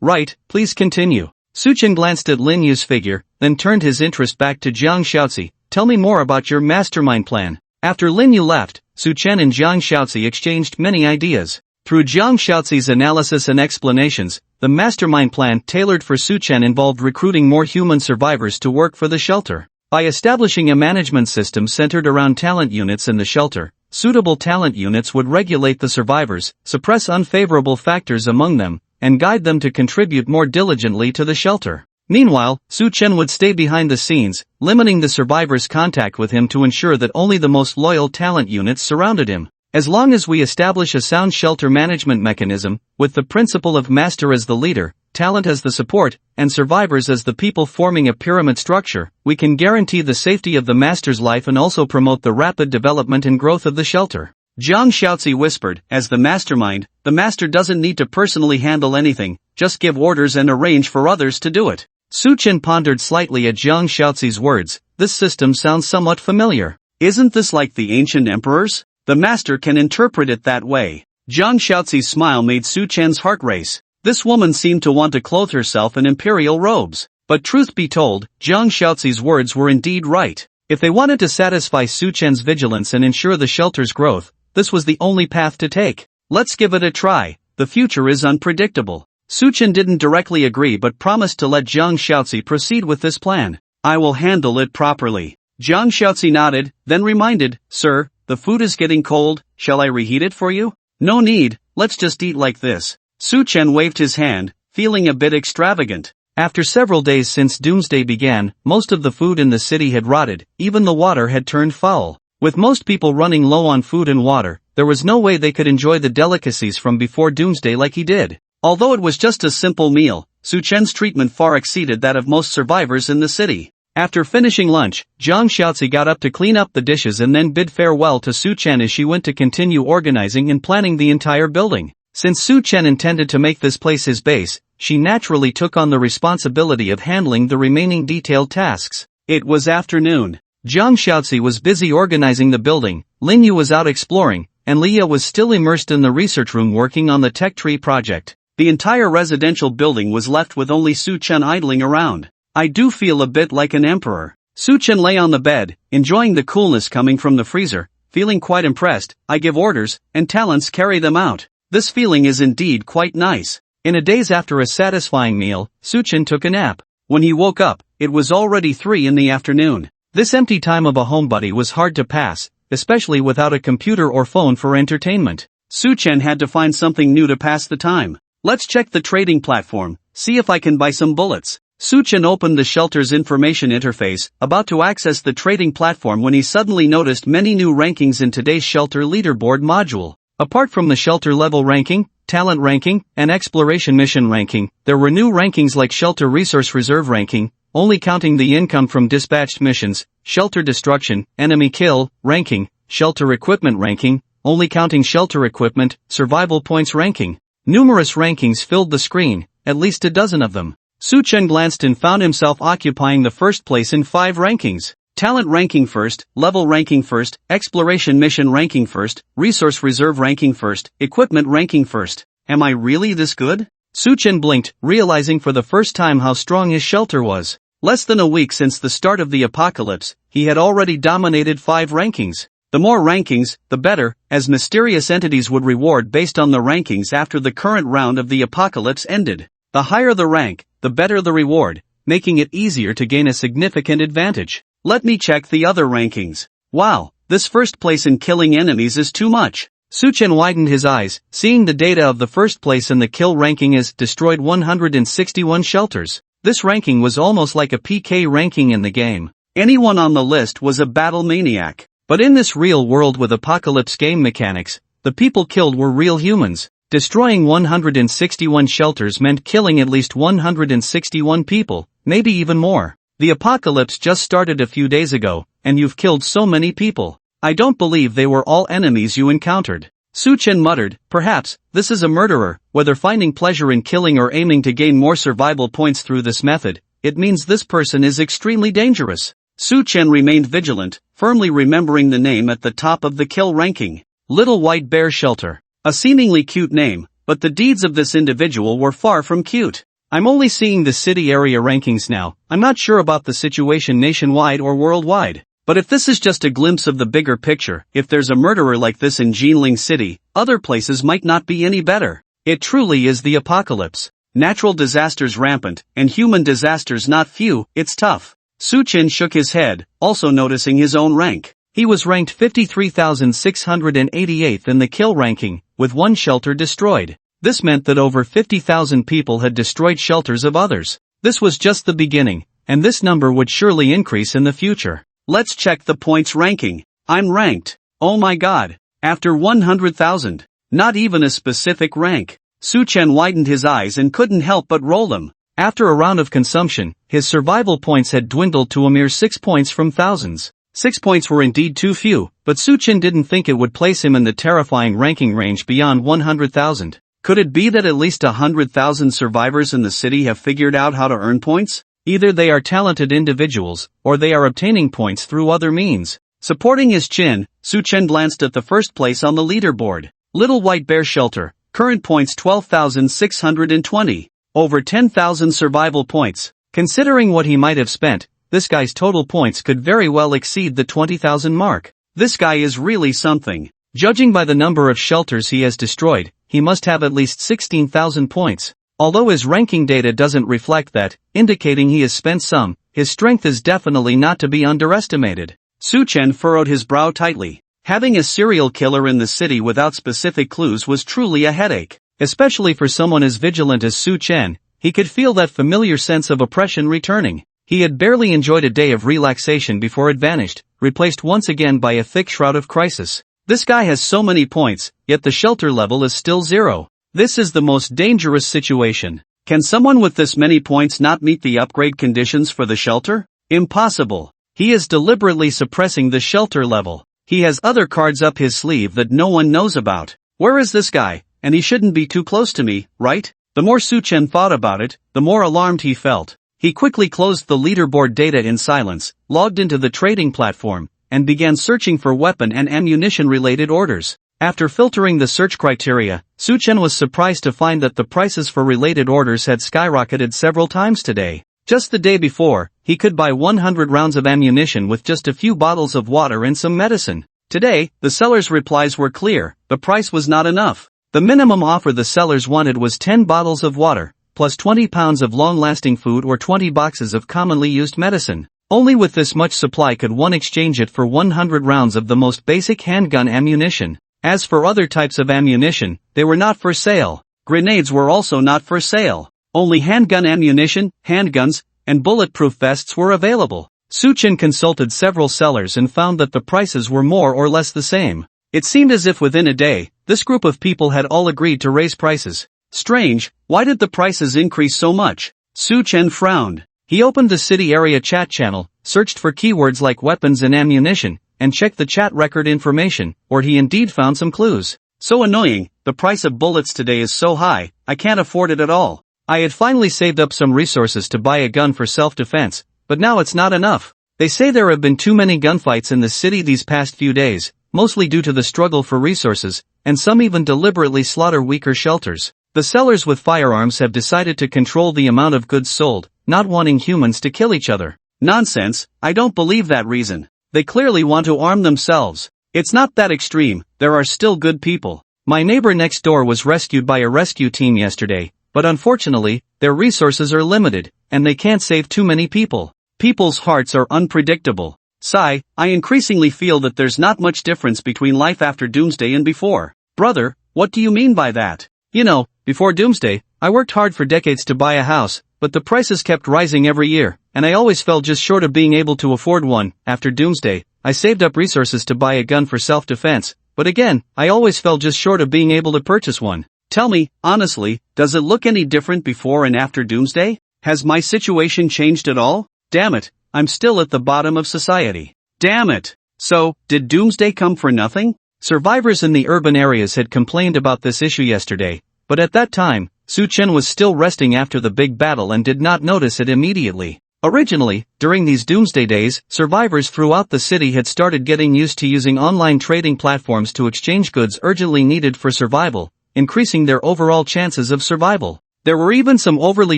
Right, please continue. Su Chen glanced at Lin Yu's figure, then turned his interest back to Jiang Xiaozi. Tell me more about your mastermind plan. After Lin Yu left, Su Chen and Jiang Xiaozi exchanged many ideas. Through Jiang Xiaozi's analysis and explanations, the mastermind plan tailored for Su Chen involved recruiting more human survivors to work for the shelter. By establishing a management system centered around talent units in the shelter, suitable talent units would regulate the survivors, suppress unfavorable factors among them, and guide them to contribute more diligently to the shelter. Meanwhile, Su Chen would stay behind the scenes, limiting the survivors' contact with him to ensure that only the most loyal talent units surrounded him. As long as we establish a sound shelter management mechanism, with the principle of master as the leader, talent as the support, and survivors as the people forming a pyramid structure, we can guarantee the safety of the master's life and also promote the rapid development and growth of the shelter. Jiang Xiaozi whispered, as the mastermind, the master doesn't need to personally handle anything, just give orders and arrange for others to do it. Su Chen pondered slightly at Jiang Xiaozi's words. This system sounds somewhat familiar. Isn't this like the ancient emperors? The master can interpret it that way. Jiang Xiaozi's smile made Su Chen's heart race. This woman seemed to want to clothe herself in imperial robes. But truth be told, Jiang Xiaozi's words were indeed right. If they wanted to satisfy Su Chen's vigilance and ensure the shelter's growth, this was the only path to take. Let's give it a try. The future is unpredictable. Su Chen didn't directly agree but promised to let Jiang Xiaozi proceed with this plan. I will handle it properly. Jiang Xiaozi nodded, then reminded, Sir, the food is getting cold, shall I reheat it for you? No need, let's just eat like this. Su Chen waved his hand, feeling a bit extravagant. After several days since doomsday began, most of the food in the city had rotted, even the water had turned foul. With most people running low on food and water, there was no way they could enjoy the delicacies from before doomsday like he did. Although it was just a simple meal, Su Chen's treatment far exceeded that of most survivors in the city. After finishing lunch, Jiang Xiaozi got up to clean up the dishes and then bid farewell to Su Chen as she went to continue organizing and planning the entire building. Since Su Chen intended to make this place his base, she naturally took on the responsibility of handling the remaining detailed tasks. It was afternoon. Jiang Xiaozi was busy organizing the building, Lin Yu was out exploring, and Leah was still immersed in the research room working on the tech tree project. The entire residential building was left with only Su Chen idling around. I do feel a bit like an emperor. Su Chen lay on the bed, enjoying the coolness coming from the freezer, feeling quite impressed. I give orders, and talents carry them out. This feeling is indeed quite nice. In a daze after a satisfying meal, Su Chen took a nap. When he woke up, it was already 3 in the afternoon. This empty time of a homebody was hard to pass, especially without a computer or phone for entertainment. Su-chen had to find something new to pass the time. Let's check the trading platform, see if I can buy some bullets. Su-chen opened the shelter's information interface, about to access the trading platform when he suddenly noticed many new rankings in today's shelter leaderboard module. Apart from the shelter level ranking, talent ranking, and exploration mission ranking, there were new rankings like shelter resource reserve ranking, only counting the income from dispatched missions, shelter destruction, enemy kill, ranking, shelter equipment ranking, only counting shelter equipment, survival points ranking. Numerous rankings filled the screen, at least a dozen of them. Su-chen glanced and found himself occupying the first place in 5 rankings. Talent ranking first, level ranking first, exploration mission ranking first, resource reserve ranking first, equipment ranking first. Am I really this good? Su-chen blinked, realizing for the first time how strong his shelter was. Less than a week since the start of the apocalypse, he had already dominated 5 rankings. The more rankings, the better, as mysterious entities would reward based on the rankings after the current round of the apocalypse ended. The higher the rank, the better the reward, making it easier to gain a significant advantage. Let me check the other rankings. Wow, this first place in killing enemies is too much. Su-chen widened his eyes, seeing the data of the first place in the kill ranking as destroyed 161 shelters. This ranking was almost like a PK ranking in the game. Anyone on the list was a battle maniac. But in this real world with apocalypse game mechanics, the people killed were real humans. Destroying 161 shelters meant killing at least 161 people, maybe even more. The apocalypse just started a few days ago, and you've killed so many people. I don't believe they were all enemies you encountered. Su-chen muttered, perhaps, this is a murderer, whether finding pleasure in killing or aiming to gain more survival points through this method, it means this person is extremely dangerous. Su-chen remained vigilant, firmly remembering the name at the top of the kill ranking. Little White Bear Shelter. A seemingly cute name, but the deeds of this individual were far from cute. I'm only seeing the city area rankings now, I'm not sure about the situation nationwide or worldwide. But if this is just a glimpse of the bigger picture, if there's a murderer like this in Jinling City, other places might not be any better. It truly is the apocalypse. Natural disasters rampant, and human disasters not few, it's tough. Su-chen shook his head, also noticing his own rank. He was ranked 53,688th in the kill ranking, with 1 shelter destroyed. This meant that over 50,000 people had destroyed shelters of others. This was just the beginning, and this number would surely increase in the future. Let's check the points ranking. I'm ranked. Oh my god. After 100,000. Not even a specific rank. Su-chen widened his eyes and couldn't help but roll them. After a round of consumption, his survival points had dwindled to a mere 6 points from thousands. 6 points were indeed too few, but Su-chen didn't think it would place him in the terrifying ranking range beyond 100,000. Could it be that at least 100,000 survivors in the city have figured out how to earn points? Either they are talented individuals, or they are obtaining points through other means. Supporting his chin, Su-chen glanced at the first place on the leaderboard. Little White Bear Shelter, current points 12,620. Over 10,000 survival points. Considering what he might have spent, this guy's total points could very well exceed the 20,000 mark. This guy is really something. Judging by the number of shelters he has destroyed, he must have at least 16,000 points. Although his ranking data doesn't reflect that, indicating he has spent some, his strength is definitely not to be underestimated. Su-chen furrowed his brow tightly. Having a serial killer in the city without specific clues was truly a headache. Especially for someone as vigilant as Su-chen, he could feel that familiar sense of oppression returning. He had barely enjoyed a day of relaxation before it vanished, replaced once again by a thick shroud of crisis. This guy has so many points, yet the shelter level is still 0. This is the most dangerous situation. Can someone with this many points not meet the upgrade conditions for the shelter? Impossible. He is deliberately suppressing the shelter level. He has other cards up his sleeve that no one knows about. Where is this guy? And he shouldn't be too close to me, right? The more Su-chen thought about it, the more alarmed he felt. He quickly closed the leaderboard data in silence, logged into the trading platform, and began searching for weapon and ammunition-related orders. After filtering the search criteria, Su-chen was surprised to find that the prices for related orders had skyrocketed several times today. Just the day before, he could buy 100 rounds of ammunition with just a few bottles of water and some medicine. Today, the seller's replies were clear, the price was not enough. The minimum offer the sellers wanted was 10 bottles of water, plus 20 pounds of long-lasting food or 20 boxes of commonly used medicine. Only with this much supply could one exchange it for 100 rounds of the most basic handgun ammunition. As for other types of ammunition, they were not for sale. Grenades were also not for sale. Only handgun ammunition, handguns, and bulletproof vests were available. Suchin consulted several sellers and found that the prices were more or less the same. It seemed as if within a day, this group of people had all agreed to raise prices. Strange, why did the prices increase so much? Suchen frowned. He opened the city area chat channel, searched for keywords like weapons and ammunition, and checked the chat record information, or he indeed found some clues. So annoying, the price of bullets today is so high, I can't afford it at all. I had finally saved up some resources to buy a gun for self-defense, but now it's not enough. They say there have been too many gunfights in the city these past few days, mostly due to the struggle for resources, and some even deliberately slaughter weaker shelters. The sellers with firearms have decided to control the amount of goods sold, not wanting humans to kill each other. Nonsense, I don't believe that reason. They clearly want to arm themselves. It's not that extreme, there are still good people. My neighbor next door was rescued by a rescue team yesterday, but unfortunately, their resources are limited, and they can't save too many people. People's hearts are unpredictable. Sigh, I increasingly feel that there's not much difference between life after doomsday and before. Brother, what do you mean by that? You know, before doomsday, I worked hard for decades to buy a house, but the prices kept rising every year, and I always fell just short of being able to afford one. After doomsday, I saved up resources to buy a gun for self-defense, but again, I always fell just short of being able to purchase one. Tell me, honestly, does it look any different before and after doomsday? Has my situation changed at all? Damn it, I'm still at the bottom of society. Damn it! So, did doomsday come for nothing? Survivors in the urban areas had complained about this issue yesterday, but at that time, Su Chen was still resting after the big battle and did not notice it immediately. Originally, during these doomsday days, survivors throughout the city had started getting used to using online trading platforms to exchange goods urgently needed for survival, increasing their overall chances of survival. There were even some overly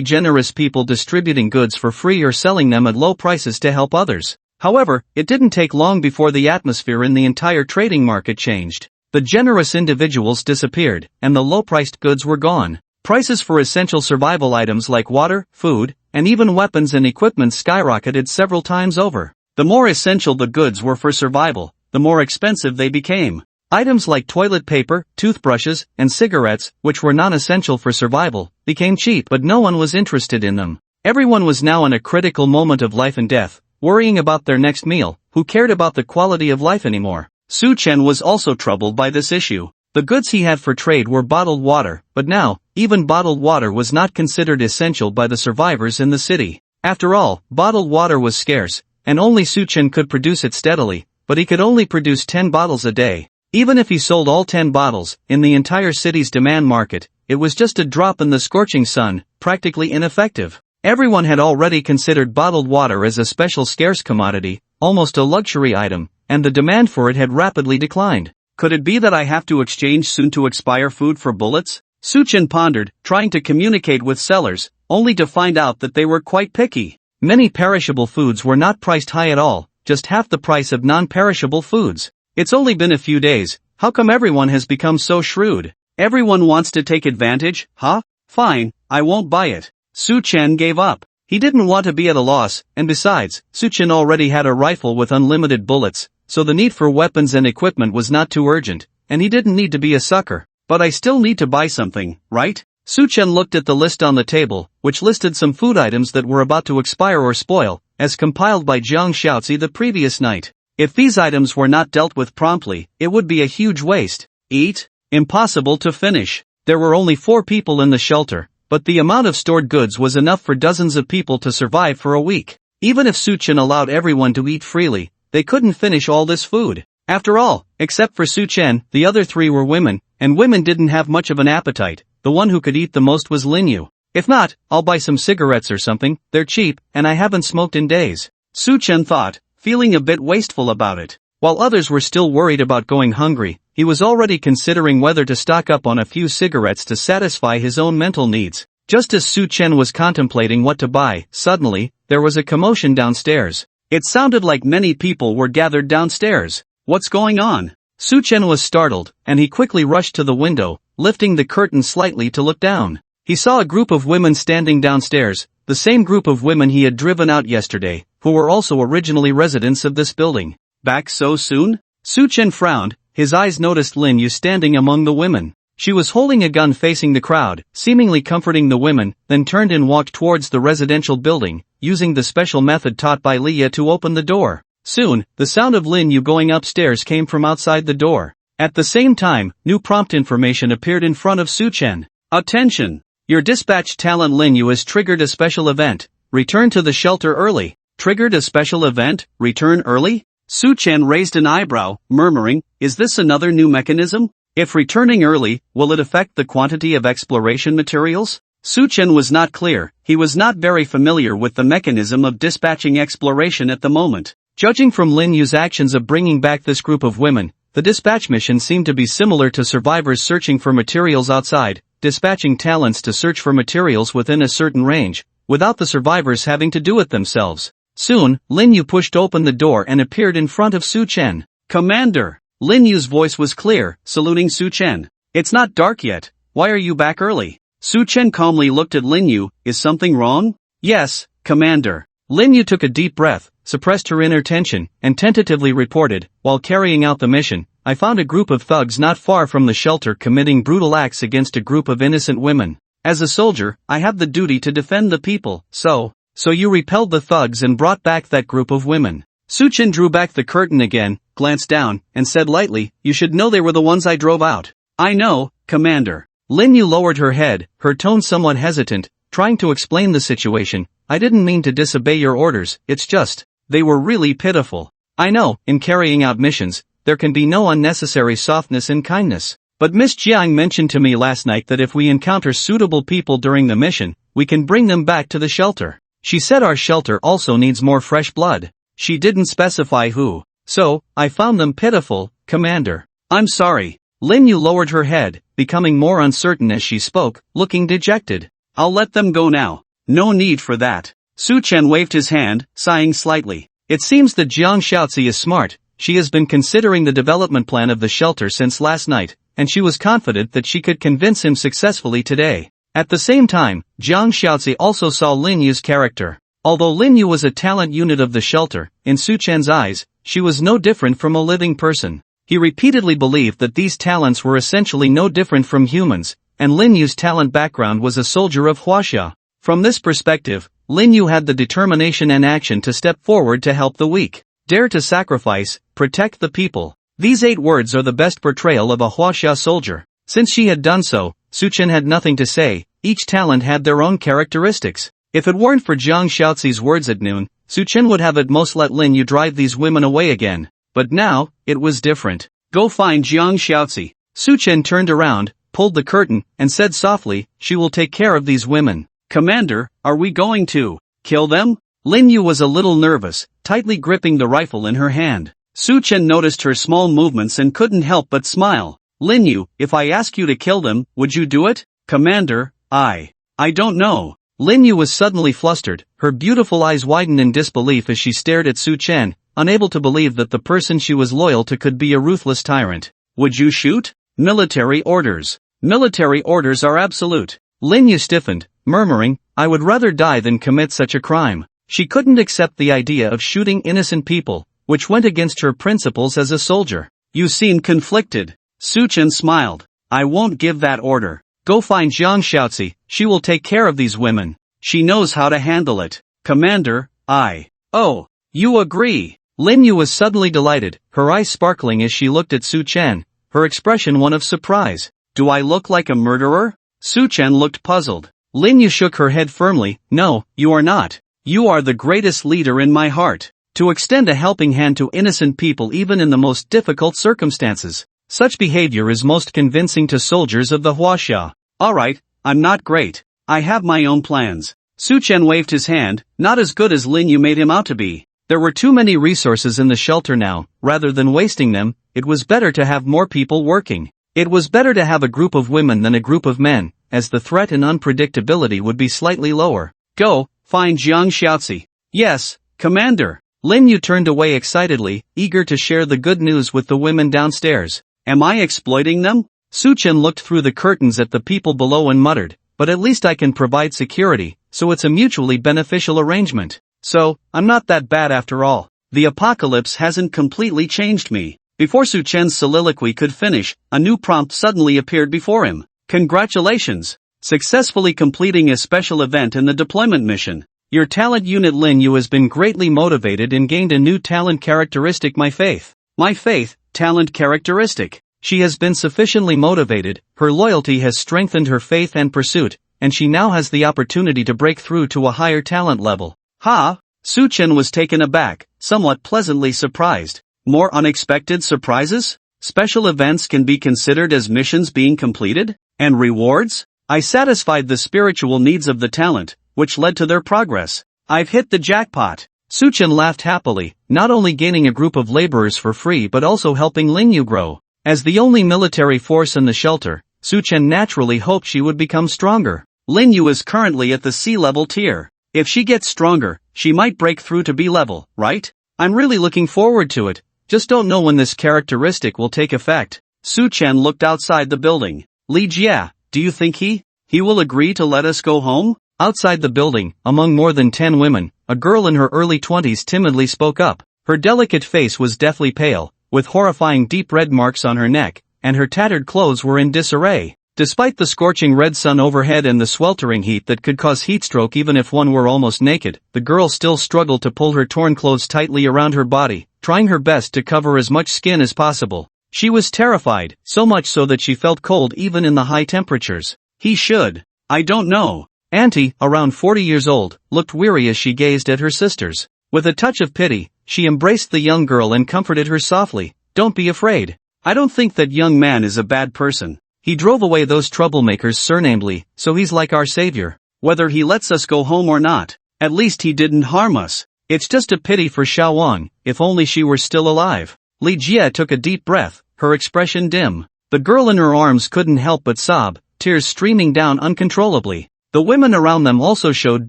generous people distributing goods for free or selling them at low prices to help others. However, it didn't take long before the atmosphere in the entire trading market changed. The generous individuals disappeared, and the low-priced goods were gone. Prices for essential survival items like water, food, and even weapons and equipment skyrocketed several times over. The more essential the goods were for survival, the more expensive they became. Items like toilet paper, toothbrushes, and cigarettes, which were non-essential for survival, became cheap, but no one was interested in them. Everyone was now in a critical moment of life and death, worrying about their next meal. Who cared about the quality of life anymore? Su Chen was also troubled by this issue. The goods he had for trade were bottled water, but now, even bottled water was not considered essential by the survivors in the city. After all, bottled water was scarce, and only Su Chen could produce it steadily, but he could only produce 10 bottles a day. Even if he sold all 10 bottles, in the entire city's demand market, it was just a drop in the scorching sun, practically ineffective. Everyone had already considered bottled water as a special scarce commodity, almost a luxury item, and the demand for it had rapidly declined. Could it be that I have to exchange soon-to-expire food for bullets? Su Chen pondered, trying to communicate with sellers, only to find out that they were quite picky. Many perishable foods were not priced high at all, just half the price of non-perishable foods. It's only been a few days, how come everyone has become so shrewd? Everyone wants to take advantage, huh? Fine, I won't buy it. Su Chen gave up. He didn't want to be at a loss, and besides, Su Chen already had a rifle with unlimited bullets, so the need for weapons and equipment was not too urgent, and he didn't need to be a sucker. But I still need to buy something, right? Su Chen looked at the list on the table, which listed some food items that were about to expire or spoil, as compiled by Jiang Xiaozi the previous night. If these items were not dealt with promptly, it would be a huge waste. Eat? Impossible to finish. There were only 4 people in the shelter, but the amount of stored goods was enough for dozens of people to survive for a week. Even if Su Chen allowed everyone to eat freely, they couldn't finish all this food. After all, except for Su Chen, the other 3 were women, and women didn't have much of an appetite. The one who could eat the most was Lin Yu. If not, I'll buy some cigarettes or something, they're cheap, and I haven't smoked in days. Su Chen thought, feeling a bit wasteful about it. While others were still worried about going hungry, he was already considering whether to stock up on a few cigarettes to satisfy his own mental needs. Just as Su Chen was contemplating what to buy, suddenly, there was a commotion downstairs. It sounded like many people were gathered downstairs. What's going on? Su Chen was startled, and he quickly rushed to the window, lifting the curtain slightly to look down. He saw a group of women standing downstairs, the same group of women he had driven out yesterday. who were also originally residents of this building. Back so soon? Su Chen frowned, his eyes noticed Lin Yu standing among the women. She was holding a gun facing the crowd, seemingly comforting the women, then turned and walked towards the residential building, using the special method taught by Leah to open the door. Soon, the sound of Lin Yu going upstairs came from outside the door. At the same time, new prompt information appeared in front of Su Chen. Attention! Your dispatch talent Lin Yu has triggered a special event. Return to the shelter early. Triggered a special event? Return early? Su Chen raised an eyebrow, murmuring, is this another new mechanism? If returning early, will it affect the quantity of exploration materials? Su Chen was not clear, he was not very familiar with the mechanism of dispatching exploration at the moment. Judging from Lin Yu's actions of bringing back this group of women, the dispatch mission seemed to be similar to survivors searching for materials outside, dispatching talents to search for materials within a certain range, without the survivors having to do it themselves. Soon, Lin Yu pushed open the door and appeared in front of Su Chen. Commander! Lin Yu's voice was clear, saluting Su Chen. It's not dark yet, why are you back early? Su Chen calmly looked at Lin Yu, is something wrong? Yes, Commander. Lin Yu took a deep breath, suppressed her inner tension, and tentatively reported, while carrying out the mission, I found a group of thugs not far from the shelter committing brutal acts against a group of innocent women. As a soldier, I have the duty to defend the people, so you repelled the thugs and brought back that group of women. Su Chen drew back the curtain again, glanced down, and said lightly, you should know they were the ones I drove out. I know, Commander. Lin Yu lowered her head, her tone somewhat hesitant, trying to explain the situation. I didn't mean to disobey your orders, it's just, they were really pitiful. I know, in carrying out missions, there can be no unnecessary softness and kindness. But Miss Jiang mentioned to me last night that if we encounter suitable people during the mission, we can bring them back to the shelter. She said our shelter also needs more fresh blood. She didn't specify who. So, I found them pitiful, Commander. I'm sorry. Lin Yu lowered her head, becoming more uncertain as she spoke, looking dejected. I'll let them go now. No need for that. Su Chen waved his hand, sighing slightly. It seems that Jiang Xiaozi is smart. She has been considering the development plan of the shelter since last night, and she was confident that she could convince him successfully today. At the same time, Jiang Xiaozi also saw Lin Yu's character. Although Lin Yu was a talent unit of the shelter, in Su Chen's eyes, she was no different from a living person. He repeatedly believed that these talents were essentially no different from humans, and Lin Yu's talent background was a soldier of Huaxia. From this perspective, Lin Yu had the determination and action to step forward to help the weak. Dare to sacrifice, protect the people. These 8 words are the best portrayal of a Huaxia soldier. Since she had done so, Su Chen had nothing to say. Each talent had their own characteristics. If it weren't for Jiang Xiaozi's words at noon, Su Chen would have at most let Lin Yu drive these women away again. But now, it was different. Go find Jiang Xiaozi. Su Chen turned around, pulled the curtain, and said softly, she will take care of these women. Commander, are we going to kill them? Lin Yu was a little nervous, tightly gripping the rifle in her hand. Su Chen noticed her small movements and couldn't help but smile. Lin Yu, if I ask you to kill them, would you do it? Commander, I don't know. Lin Yu was suddenly flustered, her beautiful eyes widened in disbelief as she stared at Su Chen, unable to believe that the person she was loyal to could be a ruthless tyrant. Would you shoot? Military orders. Military orders are absolute. Lin Yu stiffened, murmuring, I would rather die than commit such a crime. She couldn't accept the idea of shooting innocent people, which went against her principles as a soldier. You seem conflicted. Su Chen smiled. I won't give that order. Go find Jiang Xiaozi, she will take care of these women. She knows how to handle it. Commander, Oh, you agree. Lin Yu was suddenly delighted, her eyes sparkling as she looked at Su Chen, her expression one of surprise. Do I look like a murderer? Su Chen looked puzzled. Lin Yu shook her head firmly, no, you are not. You are the greatest leader in my heart. To extend a helping hand to innocent people even in the most difficult circumstances. Such behavior is most convincing to soldiers of the Huaxia. Alright, I'm not great. I have my own plans. Su Chen waved his hand, not as good as Lin Yu made him out to be. There were too many resources in the shelter now, rather than wasting them, it was better to have more people working. It was better to have a group of women than a group of men, as the threat and unpredictability would be slightly lower. Go, find Jiang Xiaozi. Yes, Commander. Lin Yu turned away excitedly, eager to share the good news with the women downstairs. Am I exploiting them? Su Chen looked through the curtains at the people below and muttered, but at least I can provide security, so it's a mutually beneficial arrangement. So, I'm not that bad after all. The apocalypse hasn't completely changed me. Before Su Chen's soliloquy could finish, a new prompt suddenly appeared before him. Congratulations! Successfully completing a special event in the deployment mission. Your talent unit Lin Yu has been greatly motivated and gained a new talent characteristic My Faith. My Faith, talent characteristic. She has been sufficiently motivated, her loyalty has strengthened her faith and pursuit, and she now has the opportunity to break through to a higher talent level. Ha! Su Chen was taken aback, somewhat pleasantly surprised. More unexpected surprises? Special events can be considered as missions being completed? And rewards? I satisfied the spiritual needs of the talent, which led to their progress. I've hit the jackpot. Su Chen laughed happily, not only gaining a group of laborers for free but also helping Lin Yu grow. As the only military force in the shelter, Su Chen naturally hoped she would become stronger. Lin Yu is currently at the C-level tier. If she gets stronger, she might break through to B-level, right? I'm really looking forward to it, just don't know when this characteristic will take effect. Su Chen looked outside the building. Li Jia, do you think he will agree to let us go home? Outside the building, among more than 10 women, a girl in her early 20s timidly spoke up. Her delicate face was deathly pale, with horrifying deep red marks on her neck, and her tattered clothes were in disarray. Despite the scorching red sun overhead and the sweltering heat that could cause heatstroke even if one were almost naked, the girl still struggled to pull her torn clothes tightly around her body, trying her best to cover as much skin as possible. She was terrified, so much so that she felt cold even in the high temperatures. He should. I don't know. Auntie, around 40 years old, looked weary as she gazed at her sisters. With a touch of pity, she embraced the young girl and comforted her softly. Don't be afraid. I don't think that young man is a bad person. He drove away those troublemakers surnamedly, so he's like our savior. Whether he lets us go home or not, at least he didn't harm us. It's just a pity for Xiao Wang, if only she were still alive. Li Jia took a deep breath, her expression dim. The girl in her arms couldn't help but sob, tears streaming down uncontrollably. The women around them also showed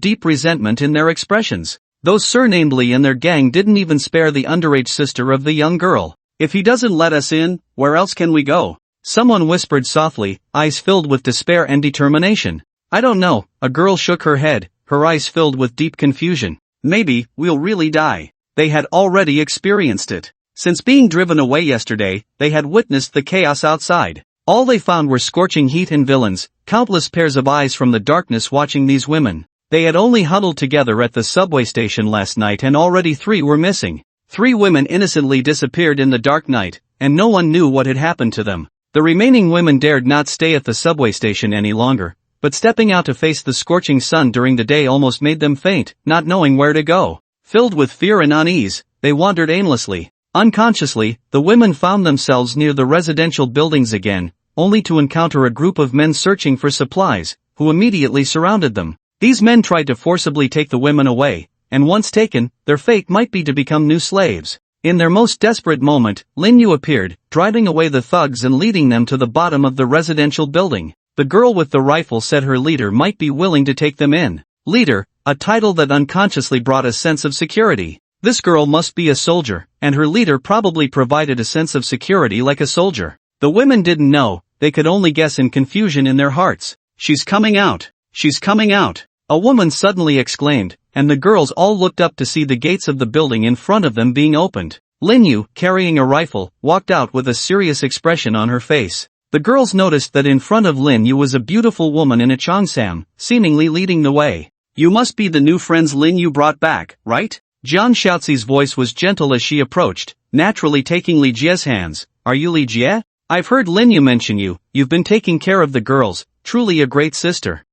deep resentment in their expressions. Those surnamed Li and their gang didn't even spare the underage sister of the young girl. If he doesn't let us in, where else can we go? Someone whispered softly, eyes filled with despair and determination. I don't know, a girl shook her head, her eyes filled with deep confusion. Maybe, we'll really die. They had already experienced it. Since being driven away yesterday, they had witnessed the chaos outside. All they found were scorching heat and villains, countless pairs of eyes from the darkness watching these women. They had only huddled together at the subway station last night and already 3 were missing. 3 women innocently disappeared in the dark night, and no one knew what had happened to them. The remaining women dared not stay at the subway station any longer, but stepping out to face the scorching sun during the day almost made them faint, not knowing where to go. Filled with fear and unease, they wandered aimlessly. Unconsciously, the women found themselves near the residential buildings again, only to encounter a group of men searching for supplies, who immediately surrounded them. These men tried to forcibly take the women away, and once taken, their fate might be to become new slaves. In their most desperate moment, Lin Yu appeared, driving away the thugs and leading them to the bottom of the residential building. The girl with the rifle said her leader might be willing to take them in. Leader, a title that unconsciously brought a sense of security. This girl must be a soldier, and her leader probably provided a sense of security like a soldier. The women didn't know, they could only guess in confusion in their hearts. She's coming out! She's coming out! A woman suddenly exclaimed, and the girls all looked up to see the gates of the building in front of them being opened. Lin Yu, carrying a rifle, walked out with a serious expression on her face. The girls noticed that in front of Lin Yu was a beautiful woman in a cheongsam, seemingly leading the way. You must be the new friends Lin Yu brought back, right? Jiang Shaoxi's voice was gentle as she approached, naturally taking Li Jie's hands. Are you Li Jie? I've heard Lin Yu mention you, you've been taking care of the girls, truly a great sister.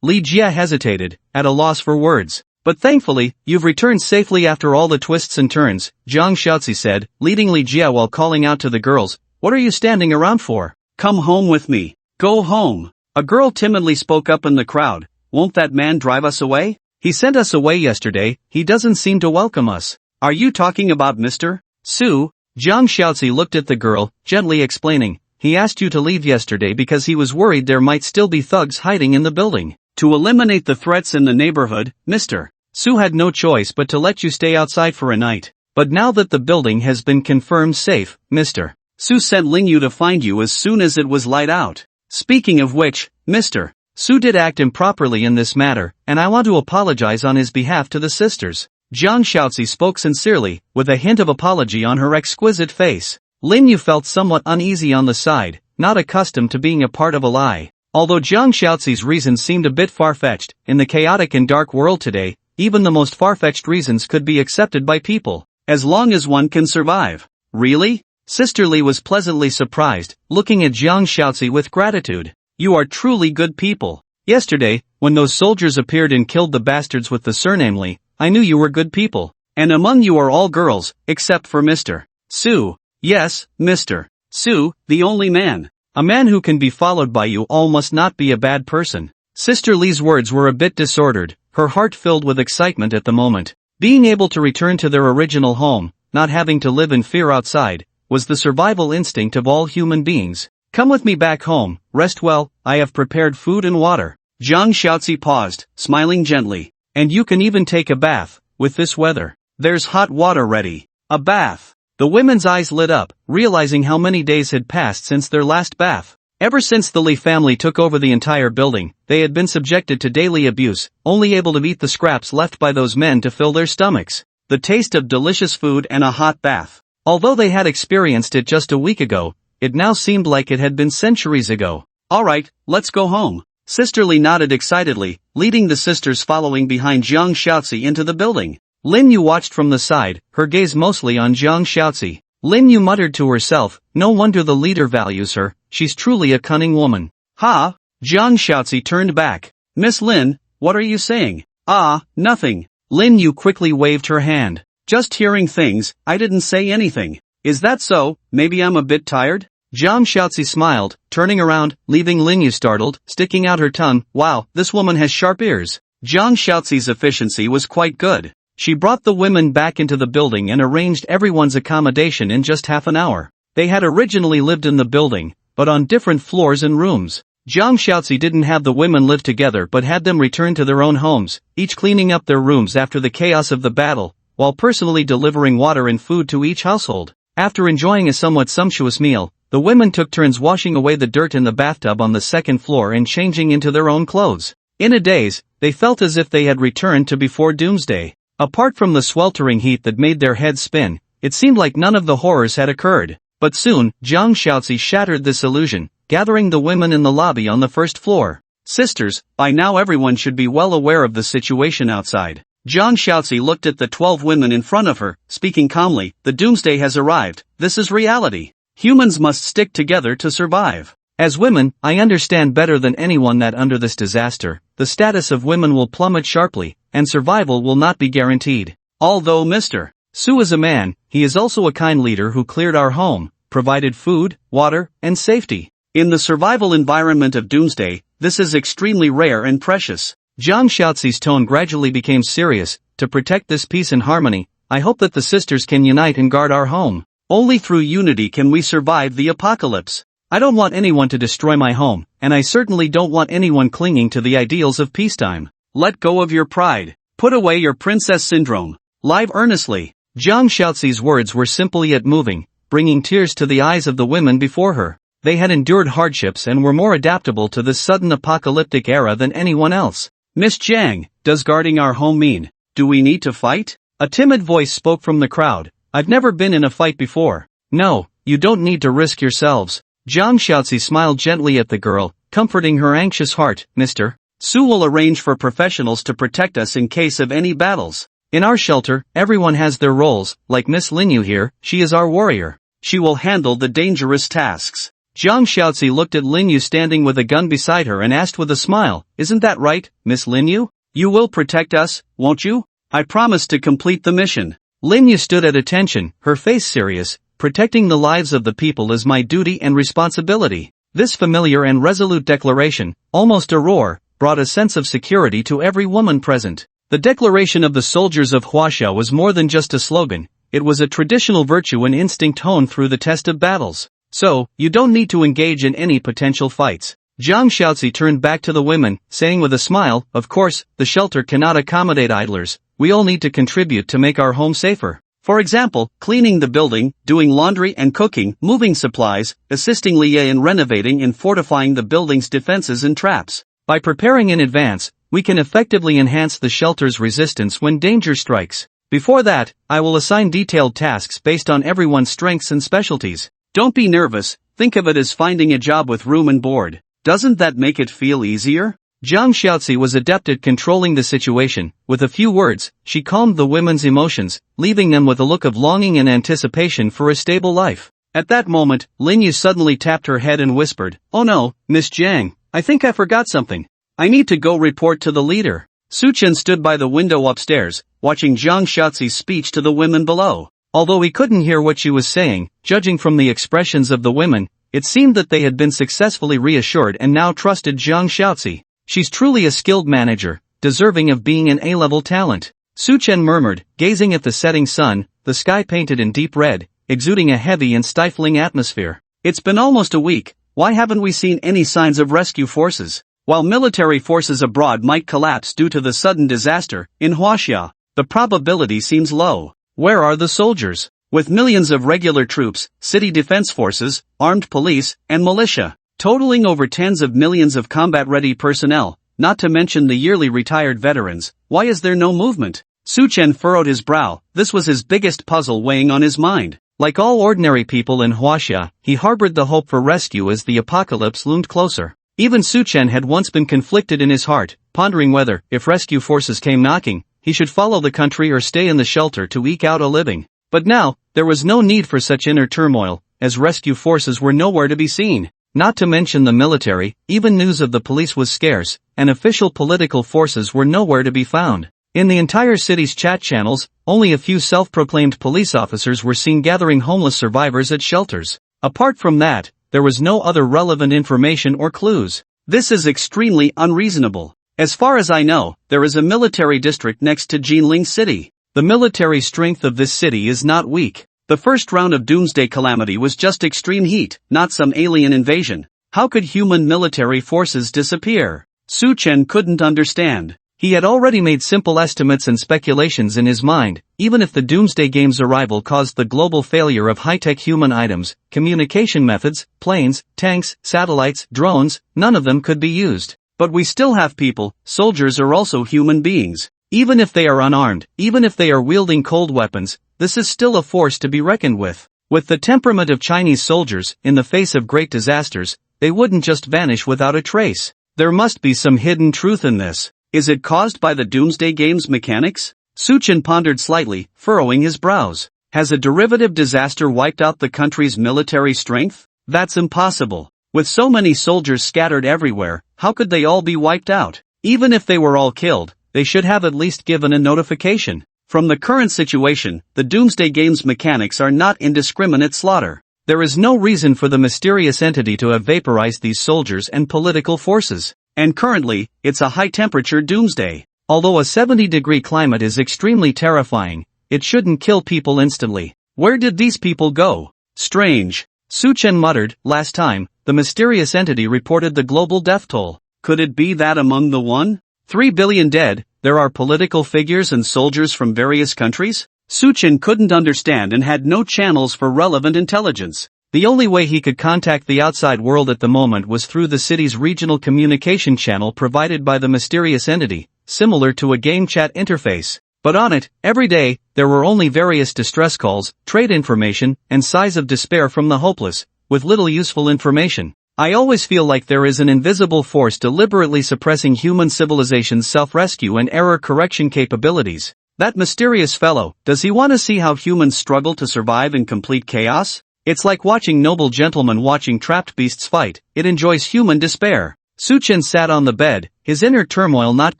Li Jie hesitated, at a loss for words. But thankfully, you've returned safely after all the twists and turns, Jiang Shaoxi said, leading Li Jie while calling out to the girls. What are you standing around for? Come home with me. Go home. A girl timidly spoke up in the crowd. Won't that man drive us away? He sent us away yesterday, he doesn't seem to welcome us. Are you talking about Mr. Su? Jiang Shaoxi looked at the girl, gently explaining. He asked you to leave yesterday because he was worried there might still be thugs hiding in the building. To eliminate the threats in the neighborhood, Mr. Su had no choice but to let you stay outside for a night. But now that the building has been confirmed safe, Mr. Su sent Lin Yu to find you as soon as it was light out. Speaking of which, Mr. Su did act improperly in this matter, and I want to apologize on his behalf to the sisters. Jiang Shaozi spoke sincerely, with a hint of apology on her exquisite face. Lin Yu felt somewhat uneasy on the side, not accustomed to being a part of a lie. Although Jiang Shaozi's reasons seemed a bit far-fetched, in the chaotic and dark world today, even the most far-fetched reasons could be accepted by people, as long as one can survive. Really? Sister Li was pleasantly surprised, looking at Jiang Shaozi with gratitude. You are truly good people. Yesterday, when those soldiers appeared and killed the bastards with the surname Li, I knew you were good people. And among you are all girls, except for Mr. Su. Yes, Mr. Su, the only man. A man who can be followed by you all must not be a bad person. Sister Li's words were a bit disordered, her heart filled with excitement at the moment. Being able to return to their original home, not having to live in fear outside, was the survival instinct of all human beings. Come with me back home, rest well, I have prepared food and water. Jiang Shaozi paused, smiling gently. And you can even take a bath, with this weather. There's hot water ready. A bath. The women's eyes lit up, realizing how many days had passed since their last bath. Ever since the Li family took over the entire building, they had been subjected to daily abuse, only able to eat the scraps left by those men to fill their stomachs. The taste of delicious food and a hot bath. Although they had experienced it just a week ago, it now seemed like it had been centuries ago. Alright, let's go home. Sister Li nodded excitedly, leading the sisters following behind Jiang Shaozi into the building. Lin Yu watched from the side, her gaze mostly on Jiang Shaozi. Lin Yu muttered to herself, no wonder the leader values her, she's truly a cunning woman. Ha! Jiang Shaozi turned back. Miss Lin, what are you saying? Ah, nothing. Lin Yu quickly waved her hand. Just hearing things, I didn't say anything. Is that so? Maybe I'm a bit tired? Jiang Shaozi smiled, turning around, leaving Lin Yu startled, sticking out her tongue. Wow, this woman has sharp ears. Jiang Shaozi's efficiency was quite good. She brought the women back into the building and arranged everyone's accommodation in just half an hour. They had originally lived in the building, but on different floors and rooms. Jiang Shaozi didn't have the women live together but had them return to their own homes, each cleaning up their rooms after the chaos of the battle, while personally delivering water and food to each household. After enjoying a somewhat sumptuous meal, the women took turns washing away the dirt in the bathtub on the second floor and changing into their own clothes. In a daze, they felt as if they had returned to before doomsday. Apart from the sweltering heat that made their heads spin, it seemed like none of the horrors had occurred. But soon, Jiang Shaozi shattered this illusion, gathering the women in the lobby on the first floor. Sisters, by now everyone should be well aware of the situation outside. Jiang Shaozi looked at the 12 women in front of her, speaking calmly, the doomsday has arrived, this is reality. Humans must stick together to survive. As women, I understand better than anyone that under this disaster, the status of women will plummet sharply, and survival will not be guaranteed. Although Mr. Su is a man, he is also a kind leader who cleared our home, provided food, water, and safety. In the survival environment of doomsday, this is extremely rare and precious. Jiang Shaozi's tone gradually became serious. To protect this peace and harmony, I hope that the sisters can unite and guard our home. Only through unity can we survive the apocalypse. I don't want anyone to destroy my home, and I certainly don't want anyone clinging to the ideals of peacetime. Let go of your pride. Put away your princess syndrome. Live earnestly. Jiang Shaozi's words were simple yet moving, bringing tears to the eyes of the women before her. They had endured hardships and were more adaptable to this sudden apocalyptic era than anyone else. Miss Jiang, does guarding our home mean, do we need to fight? A timid voice spoke from the crowd. I've never been in a fight before. No, you don't need to risk yourselves. Jiang Shaozi smiled gently at the girl, comforting her anxious heart. Mr. Su will arrange for professionals to protect us in case of any battles. In our shelter, everyone has their roles, like Miss Lin Yu here, she is our warrior. She will handle the dangerous tasks. Jiang Shaozi looked at Lin Yu standing with a gun beside her and asked with a smile, isn't that right, Miss Lin Yu? You will protect us, won't you? I promise to complete the mission. Lin Yu stood at attention, her face serious. Protecting the lives of the people is my duty and responsibility. This familiar and resolute declaration, almost a roar, brought a sense of security to every woman present. The declaration of the soldiers of Huaxia was more than just a slogan, it was a traditional virtue and instinct honed through the test of battles. So, you don't need to engage in any potential fights. Jiang Shaozi turned back to the women, saying with a smile, of course, the shelter cannot accommodate idlers, we all need to contribute to make our home safer. For example, cleaning the building, doing laundry and cooking, moving supplies, assisting Lie in renovating and fortifying the building's defenses and traps. By preparing in advance, we can effectively enhance the shelter's resistance when danger strikes. Before that, I will assign detailed tasks based on everyone's strengths and specialties. Don't be nervous, think of it as finding a job with room and board. Doesn't that make it feel easier? Jiang Xiaozi was adept at controlling the situation. With a few words, she calmed the women's emotions, leaving them with a look of longing and anticipation for a stable life. At that moment, Lin Yu suddenly tapped her head and whispered, "Oh no, Miss Jiang, I think I forgot something. I need to go report to the leader." Su Chen stood by the window upstairs, watching Jiang Xiaozi's speech to the women below. Although he couldn't hear what she was saying, judging from the expressions of the women, it seemed that they had been successfully reassured and now trusted Jiang Xiaozi. She's truly a skilled manager, deserving of being an A-level talent. Su Chen murmured, gazing at the setting sun, the sky painted in deep red, exuding a heavy and stifling atmosphere. It's been almost a week, why haven't we seen any signs of rescue forces? While military forces abroad might collapse due to the sudden disaster, in Huaxia, the probability seems low. Where are the soldiers? With millions of regular troops, city defense forces, armed police, and militia, totaling over tens of millions of combat-ready personnel, not to mention the yearly retired veterans, why is there no movement? Su Chen furrowed his brow, this was his biggest puzzle weighing on his mind. Like all ordinary people in Huaxia, he harbored the hope for rescue as the apocalypse loomed closer. Even Su Chen had once been conflicted in his heart, pondering whether, if rescue forces came knocking, he should follow the country or stay in the shelter to eke out a living. But now, there was no need for such inner turmoil, as rescue forces were nowhere to be seen. Not to mention the military, even news of the police was scarce, and official political forces were nowhere to be found. In the entire city's chat channels, only a few self-proclaimed police officers were seen gathering homeless survivors at shelters. Apart from that, there was no other relevant information or clues. This is extremely unreasonable. As far as I know, there is a military district next to Jinling City. The military strength of this city is not weak. The first round of doomsday calamity was just extreme heat, not some alien invasion. How could human military forces disappear? Su Chen couldn't understand. He had already made simple estimates and speculations in his mind. Even if the Doomsday Game's arrival caused the global failure of high-tech human items, communication methods, planes, tanks, satellites, drones, none of them could be used. But we still have people, soldiers are also human beings. Even if they are unarmed, even if they are wielding cold weapons, this is still a force to be reckoned with. With the temperament of Chinese soldiers, in the face of great disasters, they wouldn't just vanish without a trace. There must be some hidden truth in this. Is it caused by the Doomsday Game's mechanics? Su Chen pondered slightly, furrowing his brows. Has a derivative disaster wiped out the country's military strength? That's impossible. With so many soldiers scattered everywhere, how could they all be wiped out? Even if they were all killed, they should have at least given a notification. From the current situation, the Doomsday Game's mechanics are not indiscriminate slaughter. There is no reason for the mysterious entity to have vaporized these soldiers and political forces. And currently, it's a high-temperature doomsday. Although a 70-degree climate is extremely terrifying, it shouldn't kill people instantly. Where did these people go? Strange. Su Chen muttered, last time, the mysterious entity reported the global death toll. Could it be that among the 1.3 billion dead, there are political figures and soldiers from various countries? Su Chen couldn't understand and had no channels for relevant intelligence. The only way he could contact the outside world at the moment was through the city's regional communication channel provided by the mysterious entity, similar to a game chat interface. But on it, every day, there were only various distress calls, trade information, and sighs of despair from the hopeless, with little useful information. I always feel like there is an invisible force deliberately suppressing human civilization's self-rescue and error correction capabilities. That mysterious fellow, does he want to see how humans struggle to survive in complete chaos? It's like watching noble gentlemen watching trapped beasts fight, it enjoys human despair. Su Chen sat on the bed, his inner turmoil not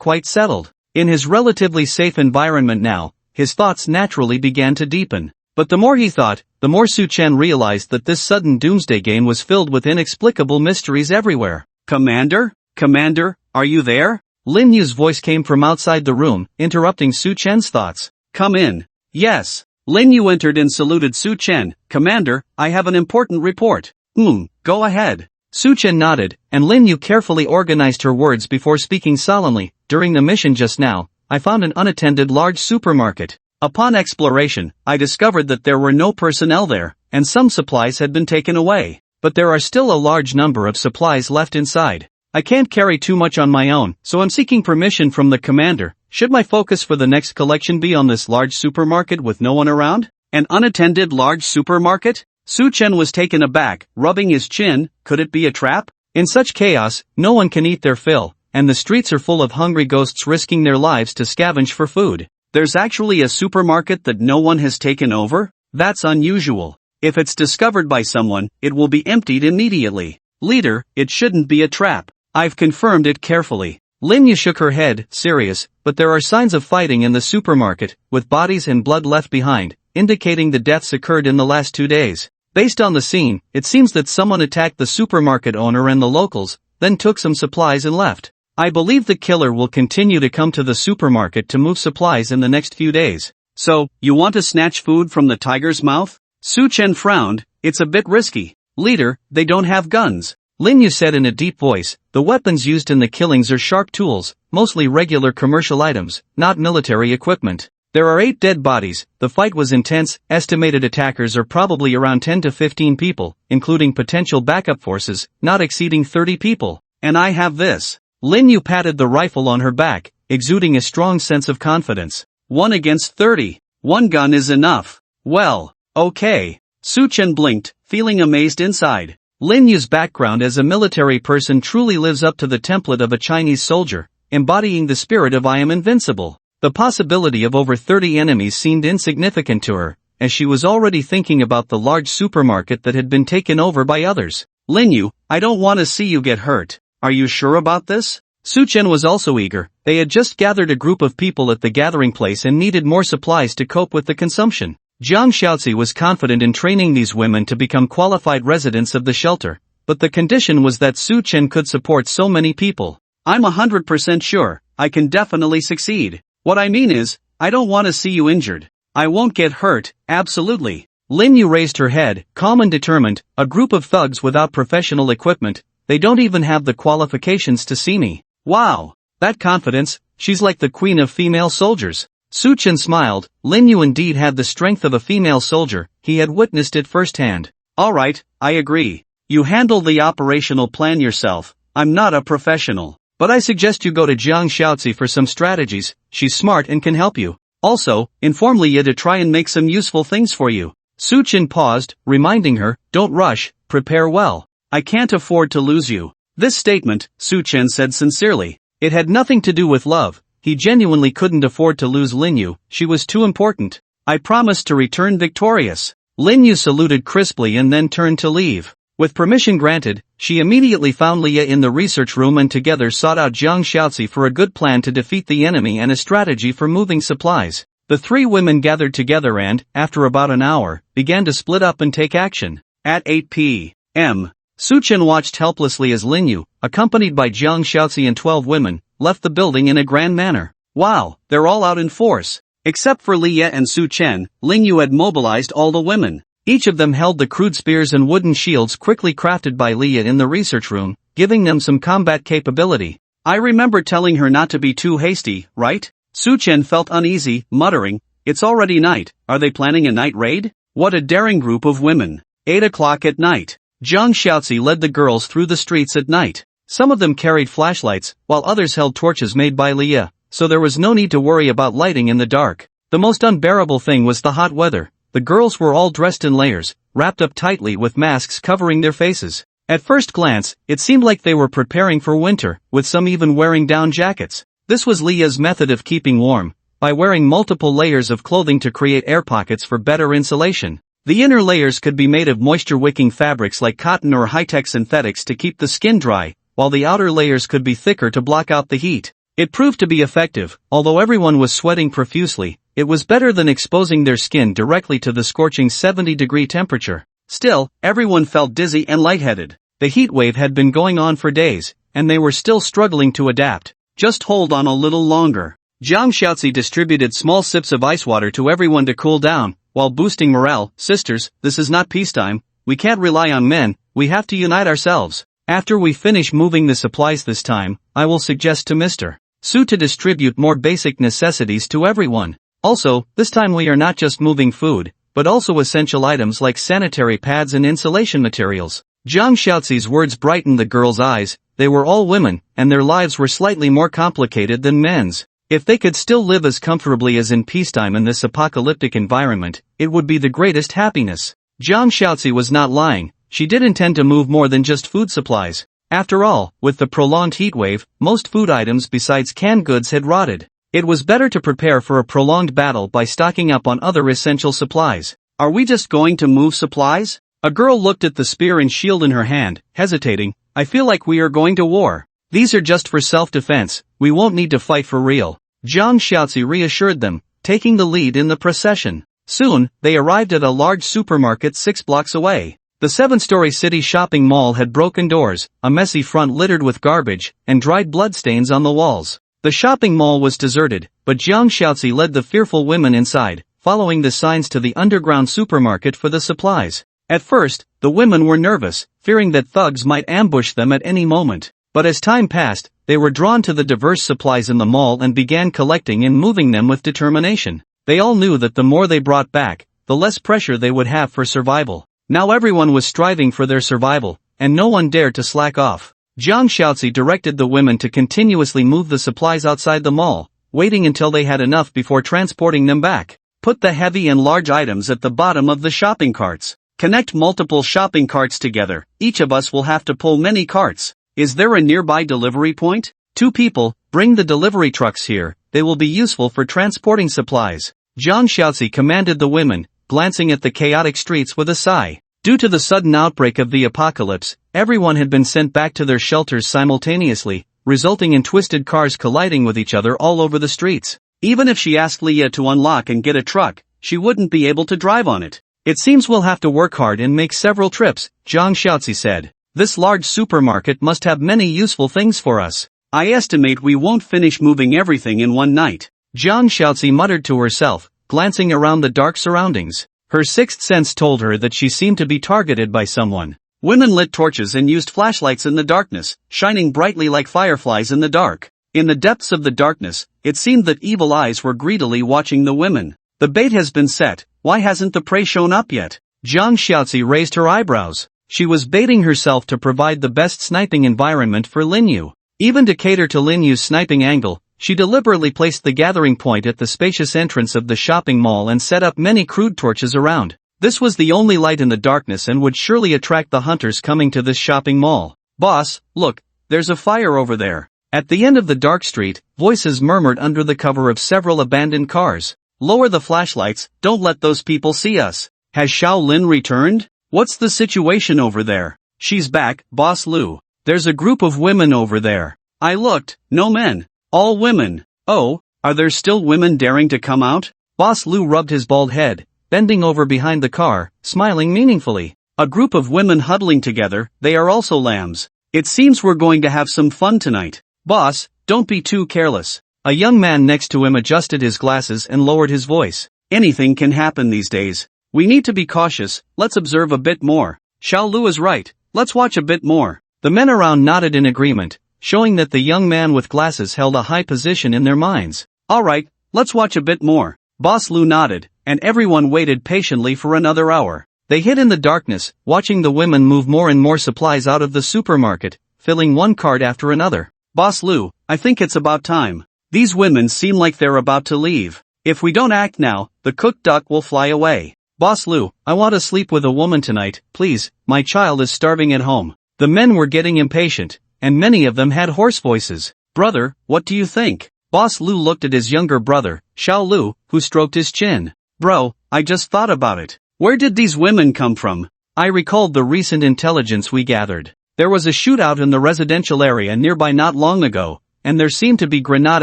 quite settled. In his relatively safe environment now, his thoughts naturally began to deepen. But the more he thought, the more Su Chen realized that this sudden doomsday game was filled with inexplicable mysteries everywhere. Commander? Commander, are you there? Lin Yu's voice came from outside the room, interrupting Su Chen's thoughts. Come in. Yes. Lin Yu entered and saluted Su Chen. Commander, I have an important report. Go ahead. Su Chen nodded, and Lin Yu carefully organized her words before speaking solemnly. During the mission just now, I found an unattended large supermarket. Upon exploration, I discovered that there were no personnel there, and some supplies had been taken away. But there are still a large number of supplies left inside. I can't carry too much on my own, so I'm seeking permission from the commander. Should my focus for the next collection be on this large supermarket with no one around? An unattended large supermarket? Su Chen was taken aback, rubbing his chin. Could it be a trap? In such chaos, no one can eat their fill, and the streets are full of hungry ghosts risking their lives to scavenge for food. There's actually a supermarket that no one has taken over? That's unusual. If it's discovered by someone, it will be emptied immediately. Leader, it shouldn't be a trap. I've confirmed it carefully. Lin Yu shook her head, serious, but there are signs of fighting in the supermarket, with bodies and blood left behind, indicating the deaths occurred in the last 2 days. Based on the scene, it seems that someone attacked the supermarket owner and the locals, then took some supplies and left. I believe the killer will continue to come to the supermarket to move supplies in the next few days. So, you want to snatch food from the tiger's mouth? Su Chen frowned. It's a bit risky. Leader, they don't have guns. Lin Yu said in a deep voice, the weapons used in the killings are sharp tools, mostly regular commercial items, not military equipment. There are 8 dead bodies. The fight was intense. Estimated attackers are probably around 10 to 15 people, including potential backup forces, not exceeding 30 people. And I have this. Lin Yu patted the rifle on her back, exuding a strong sense of confidence. 1 against 30. 1 gun is enough. Well, okay. Su Chen blinked, feeling amazed inside. Lin Yu's background as a military person truly lives up to the template of a Chinese soldier, embodying the spirit of I am invincible. The possibility of over 30 enemies seemed insignificant to her, as she was already thinking about the large supermarket that had been taken over by others. Lin Yu, I don't want to see you get hurt. Are you sure about this? Su Chen was also eager. They had just gathered a group of people at the gathering place and needed more supplies to cope with the consumption. Jiang Xiaozi was confident in training these women to become qualified residents of the shelter, but the condition was that Su Chen could support so many people. I'm 100% sure, I can definitely succeed. What I mean is, I don't want to see you injured. I won't get hurt, absolutely. Lin Yu raised her head, calm and determined. A group of thugs without professional equipment. They don't even have the qualifications to see me. Wow, that confidence, she's like the queen of female soldiers. Su Chen smiled. Lin Yu indeed had the strength of a female soldier, he had witnessed it firsthand. Alright, I agree. You handle the operational plan yourself. I'm not a professional. But I suggest you go to Jiang Xiaozi for some strategies. She's smart and can help you. Also, inform Leah to try and make some useful things for you. Su Chen paused, reminding her, don't rush, prepare well. I can't afford to lose you. This statement, Su Chen said sincerely. It had nothing to do with love. He genuinely couldn't afford to lose Lin Yu. She was too important. I promised to return victorious. Lin Yu saluted crisply and then turned to leave. With permission granted, she immediately found Leah in the research room and together sought out Jiang Xiaozi for a good plan to defeat the enemy and a strategy for moving supplies. The 3 women gathered together and, after about an hour, began to split up and take action. At 8 p.m., Su Chen watched helplessly as Lin Yu, accompanied by Jiang Xiaozi and 12 women, left the building in a grand manner. Wow, they're all out in force. Except for Leah and Su Chen, Lin Yu had mobilized all the women. Each of them held the crude spears and wooden shields quickly crafted by Leah in the research room, giving them some combat capability. I remember telling her not to be too hasty, right? Su Chen felt uneasy, muttering, it's already night, are they planning a night raid? What a daring group of women. 8 o'clock at night. Jiang Xiaozi led the girls through the streets at night. Some of them carried flashlights, while others held torches made by Leah, so there was no need to worry about lighting in the dark. The most unbearable thing was the hot weather. The girls were all dressed in layers, wrapped up tightly with masks covering their faces. At first glance, it seemed like they were preparing for winter, with some even wearing down jackets. This was Leah's method of keeping warm, by wearing multiple layers of clothing to create air pockets for better insulation. The inner layers could be made of moisture-wicking fabrics like cotton or high-tech synthetics to keep the skin dry, while the outer layers could be thicker to block out the heat. It proved to be effective. Although everyone was sweating profusely, it was better than exposing their skin directly to the scorching 70-degree temperature. Still, everyone felt dizzy and lightheaded. The heat wave had been going on for days, and they were still struggling to adapt. Just hold on a little longer. Jiang Xiaozi distributed small sips of ice water to everyone to cool down, while boosting morale. Sisters, this is not peacetime. We can't rely on men, we have to unite ourselves. After we finish moving the supplies this time, I will suggest to Mr. Su to distribute more basic necessities to everyone. Also, this time we are not just moving food, but also essential items like sanitary pads and insulation materials. Jiang Xiaozi's words brightened the girls' eyes. they were all women, and their lives were slightly more complicated than men's. If they could still live as comfortably as in peacetime in this apocalyptic environment, it would be the greatest happiness. Jiang Shaozi was not lying, she did intend to move more than just food supplies. After all, with the prolonged heatwave, most food items besides canned goods had rotted. It was better to prepare for a prolonged battle by stocking up on other essential supplies. Are we just going to move supplies? A girl looked at the spear and shield in her hand, hesitating. I feel like we are going to war. These are just for self-defense, we won't need to fight for real. Jiang Shaozi reassured them, taking the lead in the procession. Soon, they arrived at a large supermarket 6 blocks away. The 7-story city shopping mall had broken doors, a messy front littered with garbage, and dried bloodstains on the walls. The shopping mall was deserted, but Jiang Shaozi led the fearful women inside, following the signs to the underground supermarket for the supplies. At first, the women were nervous, fearing that thugs might ambush them at any moment. But as time passed, they were drawn to the diverse supplies in the mall and began collecting and moving them with determination. They all knew that the more they brought back, the less pressure they would have for survival. Now everyone was striving for their survival, and no one dared to slack off. Jiang Shaozi directed the women to continuously move the supplies outside the mall, waiting until they had enough before transporting them back. Put the heavy and large items at the bottom of the shopping carts. Connect multiple shopping carts together. Each of us will have to pull many carts. Is there a nearby delivery point? 2 people, bring the delivery trucks here, they will be useful for transporting supplies. Jiang Shaozi commanded the women, glancing at the chaotic streets with a sigh. Due to the sudden outbreak of the apocalypse, everyone had been sent back to their shelters simultaneously, resulting in twisted cars colliding with each other all over the streets. Even if she asked Leah to unlock and get a truck, she wouldn't be able to drive on it. It seems we'll have to work hard and make several trips, Jiang Shaozi said. This large supermarket must have many useful things for us. I estimate we won't finish moving everything in one night. Jiang Shaozi muttered to herself, glancing around the dark surroundings. Her sixth sense told her that she seemed to be targeted by someone. Women lit torches and used flashlights in the darkness, shining brightly like fireflies in the dark. In the depths of the darkness, it seemed that evil eyes were greedily watching the women. The bait has bin set, why hasn't the prey shown up yet? Jiang Shaozi raised her eyebrows. She was baiting herself to provide the best sniping environment for Linyu. Even to cater to Linyu's sniping angle, she deliberately placed the gathering point at the spacious entrance of the shopping mall and set up many crude torches around. This was the only light in the darkness and would surely attract the hunters coming to this shopping mall. Boss, look, there's a fire over there. At the end of the dark street, voices murmured under the cover of several abandoned cars. Lower the flashlights, don't let those people see us. Has Xiao Lin returned? What's the situation over there? She's back, Boss Lu. There's a group of women over there. I looked, no men. All women. Oh, are there still women daring to come out? Boss Lu rubbed his bald head, bending over behind the car, smiling meaningfully. A group of women huddling together, they are also lambs. It seems we're going to have some fun tonight. Boss, don't be too careless. A young man next to him adjusted his glasses and lowered his voice. Anything can happen these days. We need to be cautious, let's observe a bit more. Xiao Lu is right, let's watch a bit more. The men around nodded in agreement, showing that the young man with glasses held a high position in their minds. Alright, let's watch a bit more. Boss Lu nodded, and everyone waited patiently for another hour. They hid in the darkness, watching the women move more and more supplies out of the supermarket, filling one cart after another. Boss Lu, I think it's about time. These women seem like they're about to leave. If we don't act now, the cooked duck will fly away. Boss Lu, I want to sleep with a woman tonight, please, my child is starving at home. The men were getting impatient, and many of them had hoarse voices. Brother, what do you think? Boss Lu looked at his younger brother, Xiao Lu, who stroked his chin. Bro, I just thought about it. Where did these women come from? I recalled the recent intelligence we gathered. There was a shootout in the residential area nearby not long ago, and there seemed to be grenade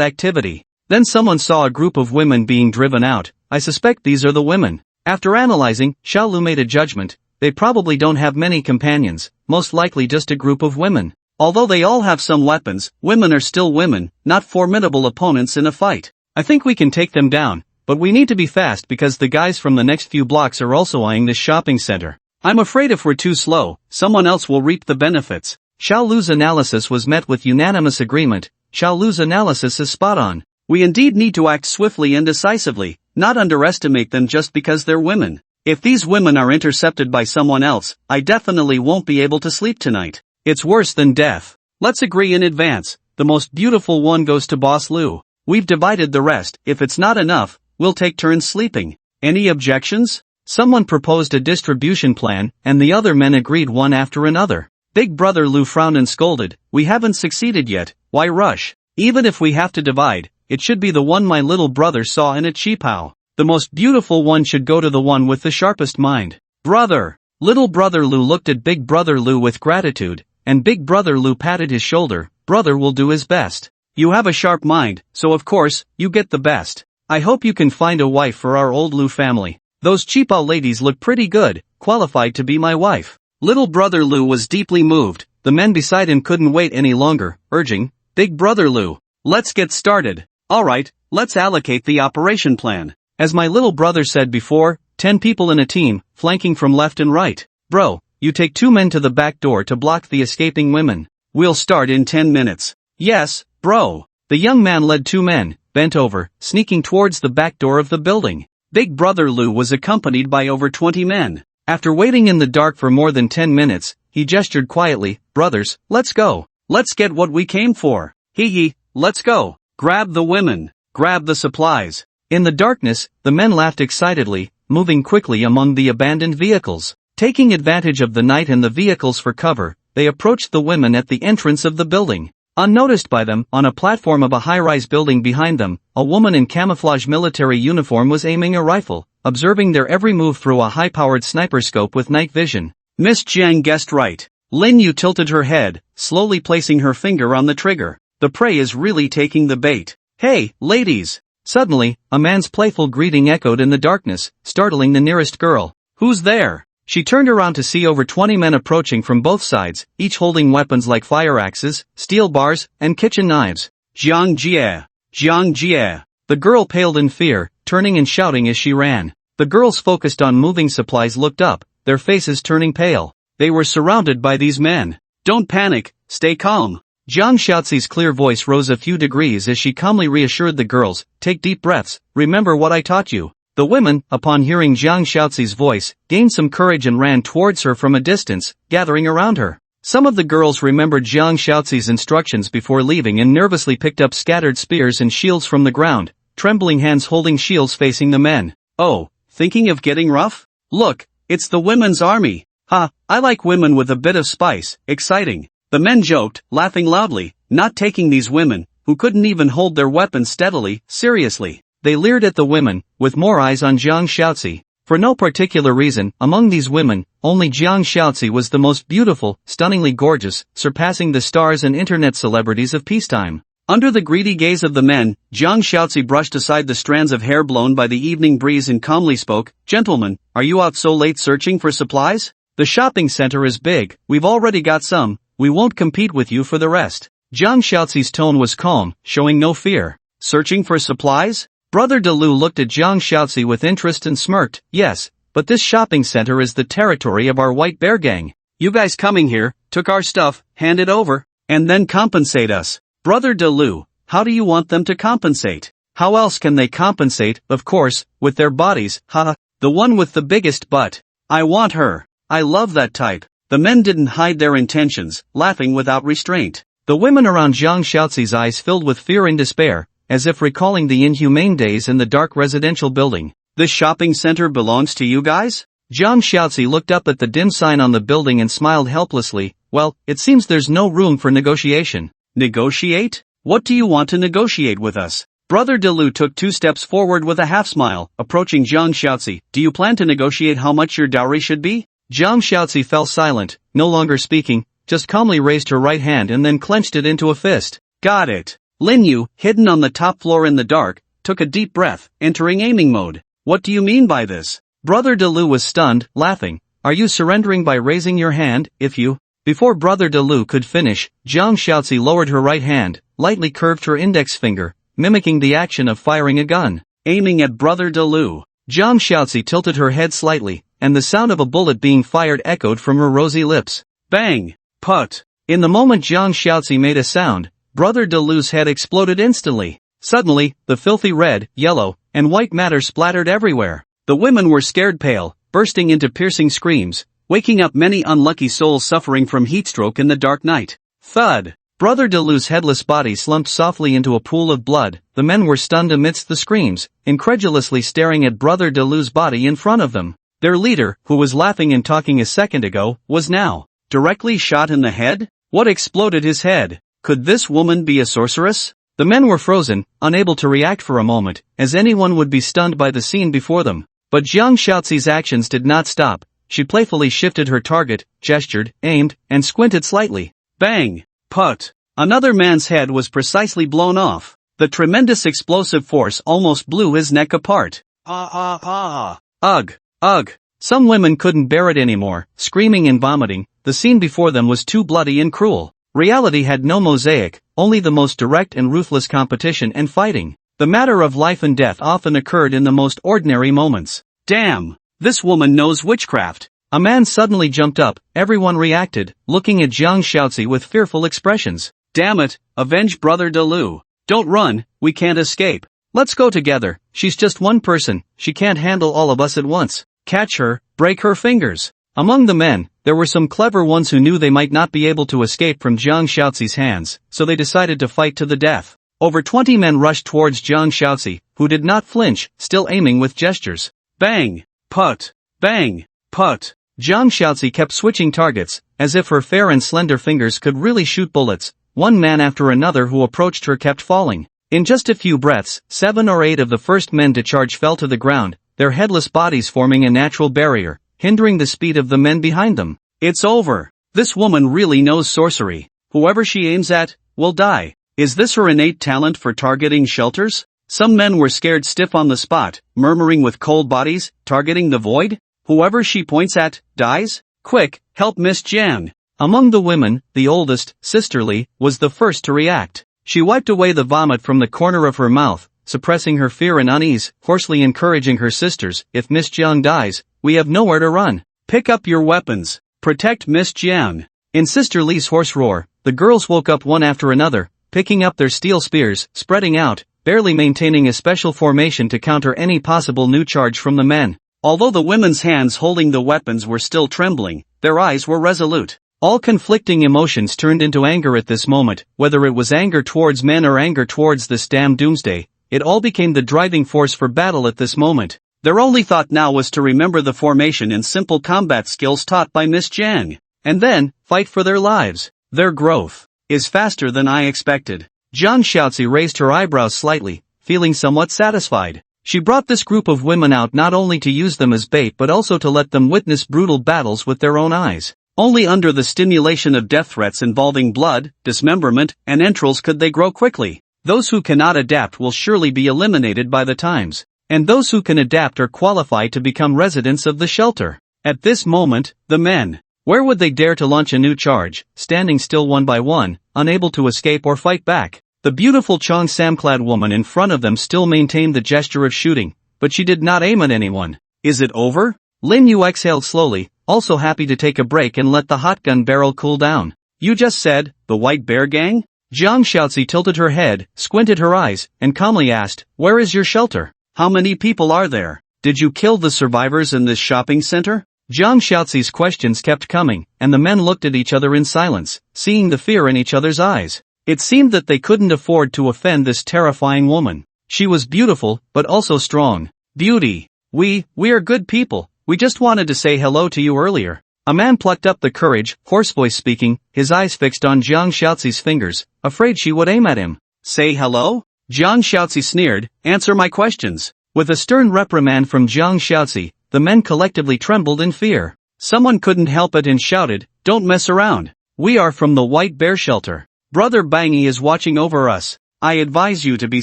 activity. Then someone saw a group of women being driven out. I suspect these are the women. After analyzing, Xiao Lu made a judgment. They probably don't have many companions, most likely just a group of women. Although they all have some weapons, women are still women, not formidable opponents in a fight. I think we can take them down, but we need to be fast because the guys from the next few blocks are also eyeing this shopping center. I'm afraid if we're too slow, someone else will reap the benefits. Xiao Lu's analysis was met with unanimous agreement. Xiao Lu's analysis is spot on. We indeed need to act swiftly and decisively, not underestimate them just because they're women. If these women are intercepted by someone else, I definitely won't be able to sleep tonight. It's worse than death. Let's agree in advance. The most beautiful one goes to Boss Lu. We've divided the rest. If it's not enough, we'll take turns sleeping. Any objections? Someone proposed a distribution plan, and the other men agreed one after another. Big Brother Lu frowned and scolded. We haven't succeeded yet, why rush? Even if we have to divide, it should be the one my little brother saw in a cheapao. The most beautiful one should go to the one with the sharpest mind. Brother! Little Brother Lu looked at Big Brother Lu with gratitude, and Big Brother Lu patted his shoulder. Brother will do his best. You have a sharp mind, so of course, you get the best. I hope you can find a wife for our old Lu family. Those cheapao ladies look pretty good, qualified to be my wife. Little Brother Lu was deeply moved. The men beside him couldn't wait any longer, urging, Big Brother Lu, let's get started. Alright, let's allocate the operation plan. As my little brother said before, 10 people in a team, flanking from left and right. Bro, you take 2 men to the back door to block the escaping women. We'll start in 10 minutes. Yes, bro. The young man led 2 men, bent over, sneaking towards the back door of the building. Big Brother Lu was accompanied by over 20 men. After waiting in the dark for more than 10 minutes, he gestured quietly, brothers, let's go. Let's get what we came for. Hee hee, let's go. Grab the women. Grab the supplies. In the darkness, the men laughed excitedly, moving quickly among the abandoned vehicles. Taking advantage of the night and the vehicles for cover, they approached the women at the entrance of the building. Unnoticed by them, on a platform of a high-rise building behind them, a woman in camouflage military uniform was aiming a rifle, observing their every move through a high-powered sniper scope with night vision. Miss Jiang guessed right. Lin Yu tilted her head, slowly placing her finger on the trigger. The prey is really taking the bait. Hey, ladies! Suddenly, a man's playful greeting echoed in the darkness, startling the nearest girl. Who's there? She turned around to see over 20 men approaching from both sides, each holding weapons like fire axes, steel bars, and kitchen knives. Jiang Jie! Jiang Jie! The girl paled in fear, turning and shouting as she ran. The girls focused on moving supplies looked up, their faces turning pale. They were surrounded by these men. Don't panic, stay calm. Jiang Xiaozi's clear voice rose a few degrees as she calmly reassured the girls, take deep breaths, remember what I taught you. The women, upon hearing Jiang Xiaozi's voice, gained some courage and ran towards her from a distance, gathering around her. Some of the girls remembered Jiang Xiaozi's instructions before leaving and nervously picked up scattered spears and shields from the ground, trembling hands holding shields facing the men. Oh, thinking of getting rough? Look, it's the women's army. Ha, I like women with a bit of spice, exciting. The men joked, laughing loudly, not taking these women, who couldn't even hold their weapons steadily, seriously. They leered at the women, with more eyes on Jiang Xiaozi. For no particular reason, among these women, only Jiang Xiaozi was the most beautiful, stunningly gorgeous, surpassing the stars and internet celebrities of peacetime. Under the greedy gaze of the men, Jiang Xiaozi brushed aside the strands of hair blown by the evening breeze and calmly spoke, Gentlemen, are you out so late searching for supplies? The shopping center is big, we've already got some, we won't compete with you for the rest. Jiang Xiaozi's tone was calm, showing no fear. Searching for supplies? Brother Delu looked at Jiang Xiaozi with interest and smirked, yes, but this shopping center is the territory of our White Bear Gang. You guys coming here, took our stuff, hand it over, and then compensate us. Brother Delu, how do you want them to compensate? How else can they compensate, of course, with their bodies, haha, the one with the biggest butt. I want her. I love that type. The men didn't hide their intentions, laughing without restraint. The women around Jiang Xiaozi's eyes filled with fear and despair, as if recalling the inhumane days in the dark residential building. This shopping center belongs to you guys? Jiang Xiaozi looked up at the dim sign on the building and smiled helplessly. Well, it seems there's no room for negotiation. Negotiate? What do you want to negotiate with us? Brother Delu took 2 steps forward with a half smile, approaching Jiang Xiaozi. Do you plan to negotiate how much your dowry should be? Jiang Xiaozi fell silent, no longer speaking, just calmly raised her right hand and then clenched it into a fist. Got it. Lin Yu, hidden on the top floor in the dark, took a deep breath, entering aiming mode. What do you mean by this? Brother Delu was stunned, laughing. Are you surrendering by raising your hand, if you? Before Brother Delu could finish, Jiang Xiaozi lowered her right hand, lightly curved her index finger, mimicking the action of firing a gun. Aiming at Brother Delu. Jiang Xiaozi tilted her head slightly, and the sound of a bullet being fired echoed from her rosy lips. Bang! Put! In the moment Jiang Xiaozi made a sound, Brother Delu's head exploded instantly. Suddenly, the filthy red, yellow, and white matter splattered everywhere. The women were scared pale, bursting into piercing screams, waking up many unlucky souls suffering from heatstroke in the dark night. Thud! Brother Delu's headless body slumped softly into a pool of blood. The men were stunned amidst the screams, incredulously staring at Brother Delu's body in front of them. Their leader, who was laughing and talking a second ago, was now directly shot in the head? What exploded his head? Could this woman be a sorceress? The men were frozen, unable to react for a moment, as anyone would be stunned by the scene before them. But Jiang Shaoxi's actions did not stop. She playfully shifted her target, gestured, aimed, and squinted slightly. Bang! Put! Another man's head was precisely blown off. The tremendous explosive force almost blew his neck apart. Ugh! Ugh! Some women couldn't bear it anymore, screaming and vomiting. The scene before them was too bloody and cruel. Reality had no mosaic, only the most direct and ruthless competition and fighting. The matter of life and death often occurred in the most ordinary moments. Damn! This woman knows witchcraft. A man suddenly jumped up. Everyone reacted, looking at Jiang Shaoxi with fearful expressions. Damn it, avenge Brother Delu. Don't run, we can't escape. Let's go together. She's just one person, she can't handle all of us at once. Catch her, break her fingers. Among the men, there were some clever ones who knew they might not be able to escape from Jiang Shaoxi's hands, so they decided to fight to the death. Over 20 men rushed towards Jiang Shaoxi, who did not flinch, still aiming with gestures. Bang! Put! Bang! Put! Jiang Shaoxi kept switching targets, as if her fair and slender fingers could really shoot bullets. One man after another who approached her kept falling. In just a few breaths, 7 or 8 of the first men to charge fell to the ground, their headless bodies forming a natural barrier, hindering the speed of the men behind them. It's over. This woman really knows sorcery. Whoever she aims at, will die. Is this her innate talent for targeting shelters? Some men were scared stiff on the spot, murmuring with cold bodies, targeting the void? Whoever she points at, dies? Quick, help Miss Jiang. Among the women, the oldest, Sisterly, was the first to react. She wiped away the vomit from the corner of her mouth, suppressing her fear and unease, hoarsely encouraging her sisters, if Miss Jiang dies, we have nowhere to run. Pick up your weapons. Protect Miss Jiang. In Sister Li's hoarse roar, the girls woke up one after another, picking up their steel spears, spreading out, barely maintaining a special formation to counter any possible new charge from the men. Although the women's hands holding the weapons were still trembling, their eyes were resolute. All conflicting emotions turned into anger at this moment, whether it was anger towards men or anger towards this damn doomsday. It all became the driving force for battle at this moment. Their only thought now was to remember the formation and simple combat skills taught by Miss Jiang, and then, fight for their lives. Their growth is faster than I expected. Jiang Shaoxi raised her eyebrows slightly, feeling somewhat satisfied. She brought this group of women out not only to use them as bait but also to let them witness brutal battles with their own eyes. Only under the stimulation of death threats involving blood, dismemberment, and entrails could they grow quickly. Those who cannot adapt will surely be eliminated by the times. And those who can adapt are qualified to become residents of the shelter. At this moment, the men, where would they dare to launch a new charge, standing still one by one, unable to escape or fight back? The beautiful Chong Sam-clad woman in front of them still maintained the gesture of shooting, but she did not aim at anyone. Is it over? Lin Yu exhaled slowly, also happy to take a break and let the hot gun barrel cool down. You just said, the White Bear Gang? Jiang Shaoxi tilted her head, squinted her eyes, and calmly asked, where is your shelter? How many people are there? Did you kill the survivors in this shopping center? Jiang Shaoxi's questions kept coming, and the men looked at each other in silence, seeing the fear in each other's eyes. It seemed that they couldn't afford to offend this terrifying woman. She was beautiful, but also strong. Beauty. We are good people. We just wanted to say hello to you earlier. A man plucked up the courage, hoarse voice speaking, his eyes fixed on Jiang Shaoxi's fingers, afraid she would aim at him. Say hello? Jiang Shaoxi sneered, answer my questions. With a stern reprimand from Jiang Shaoxi, the men collectively trembled in fear. Someone couldn't help it and shouted, don't mess around. We are from the White Bear Shelter. Brother Bangi is watching over us. I advise you to be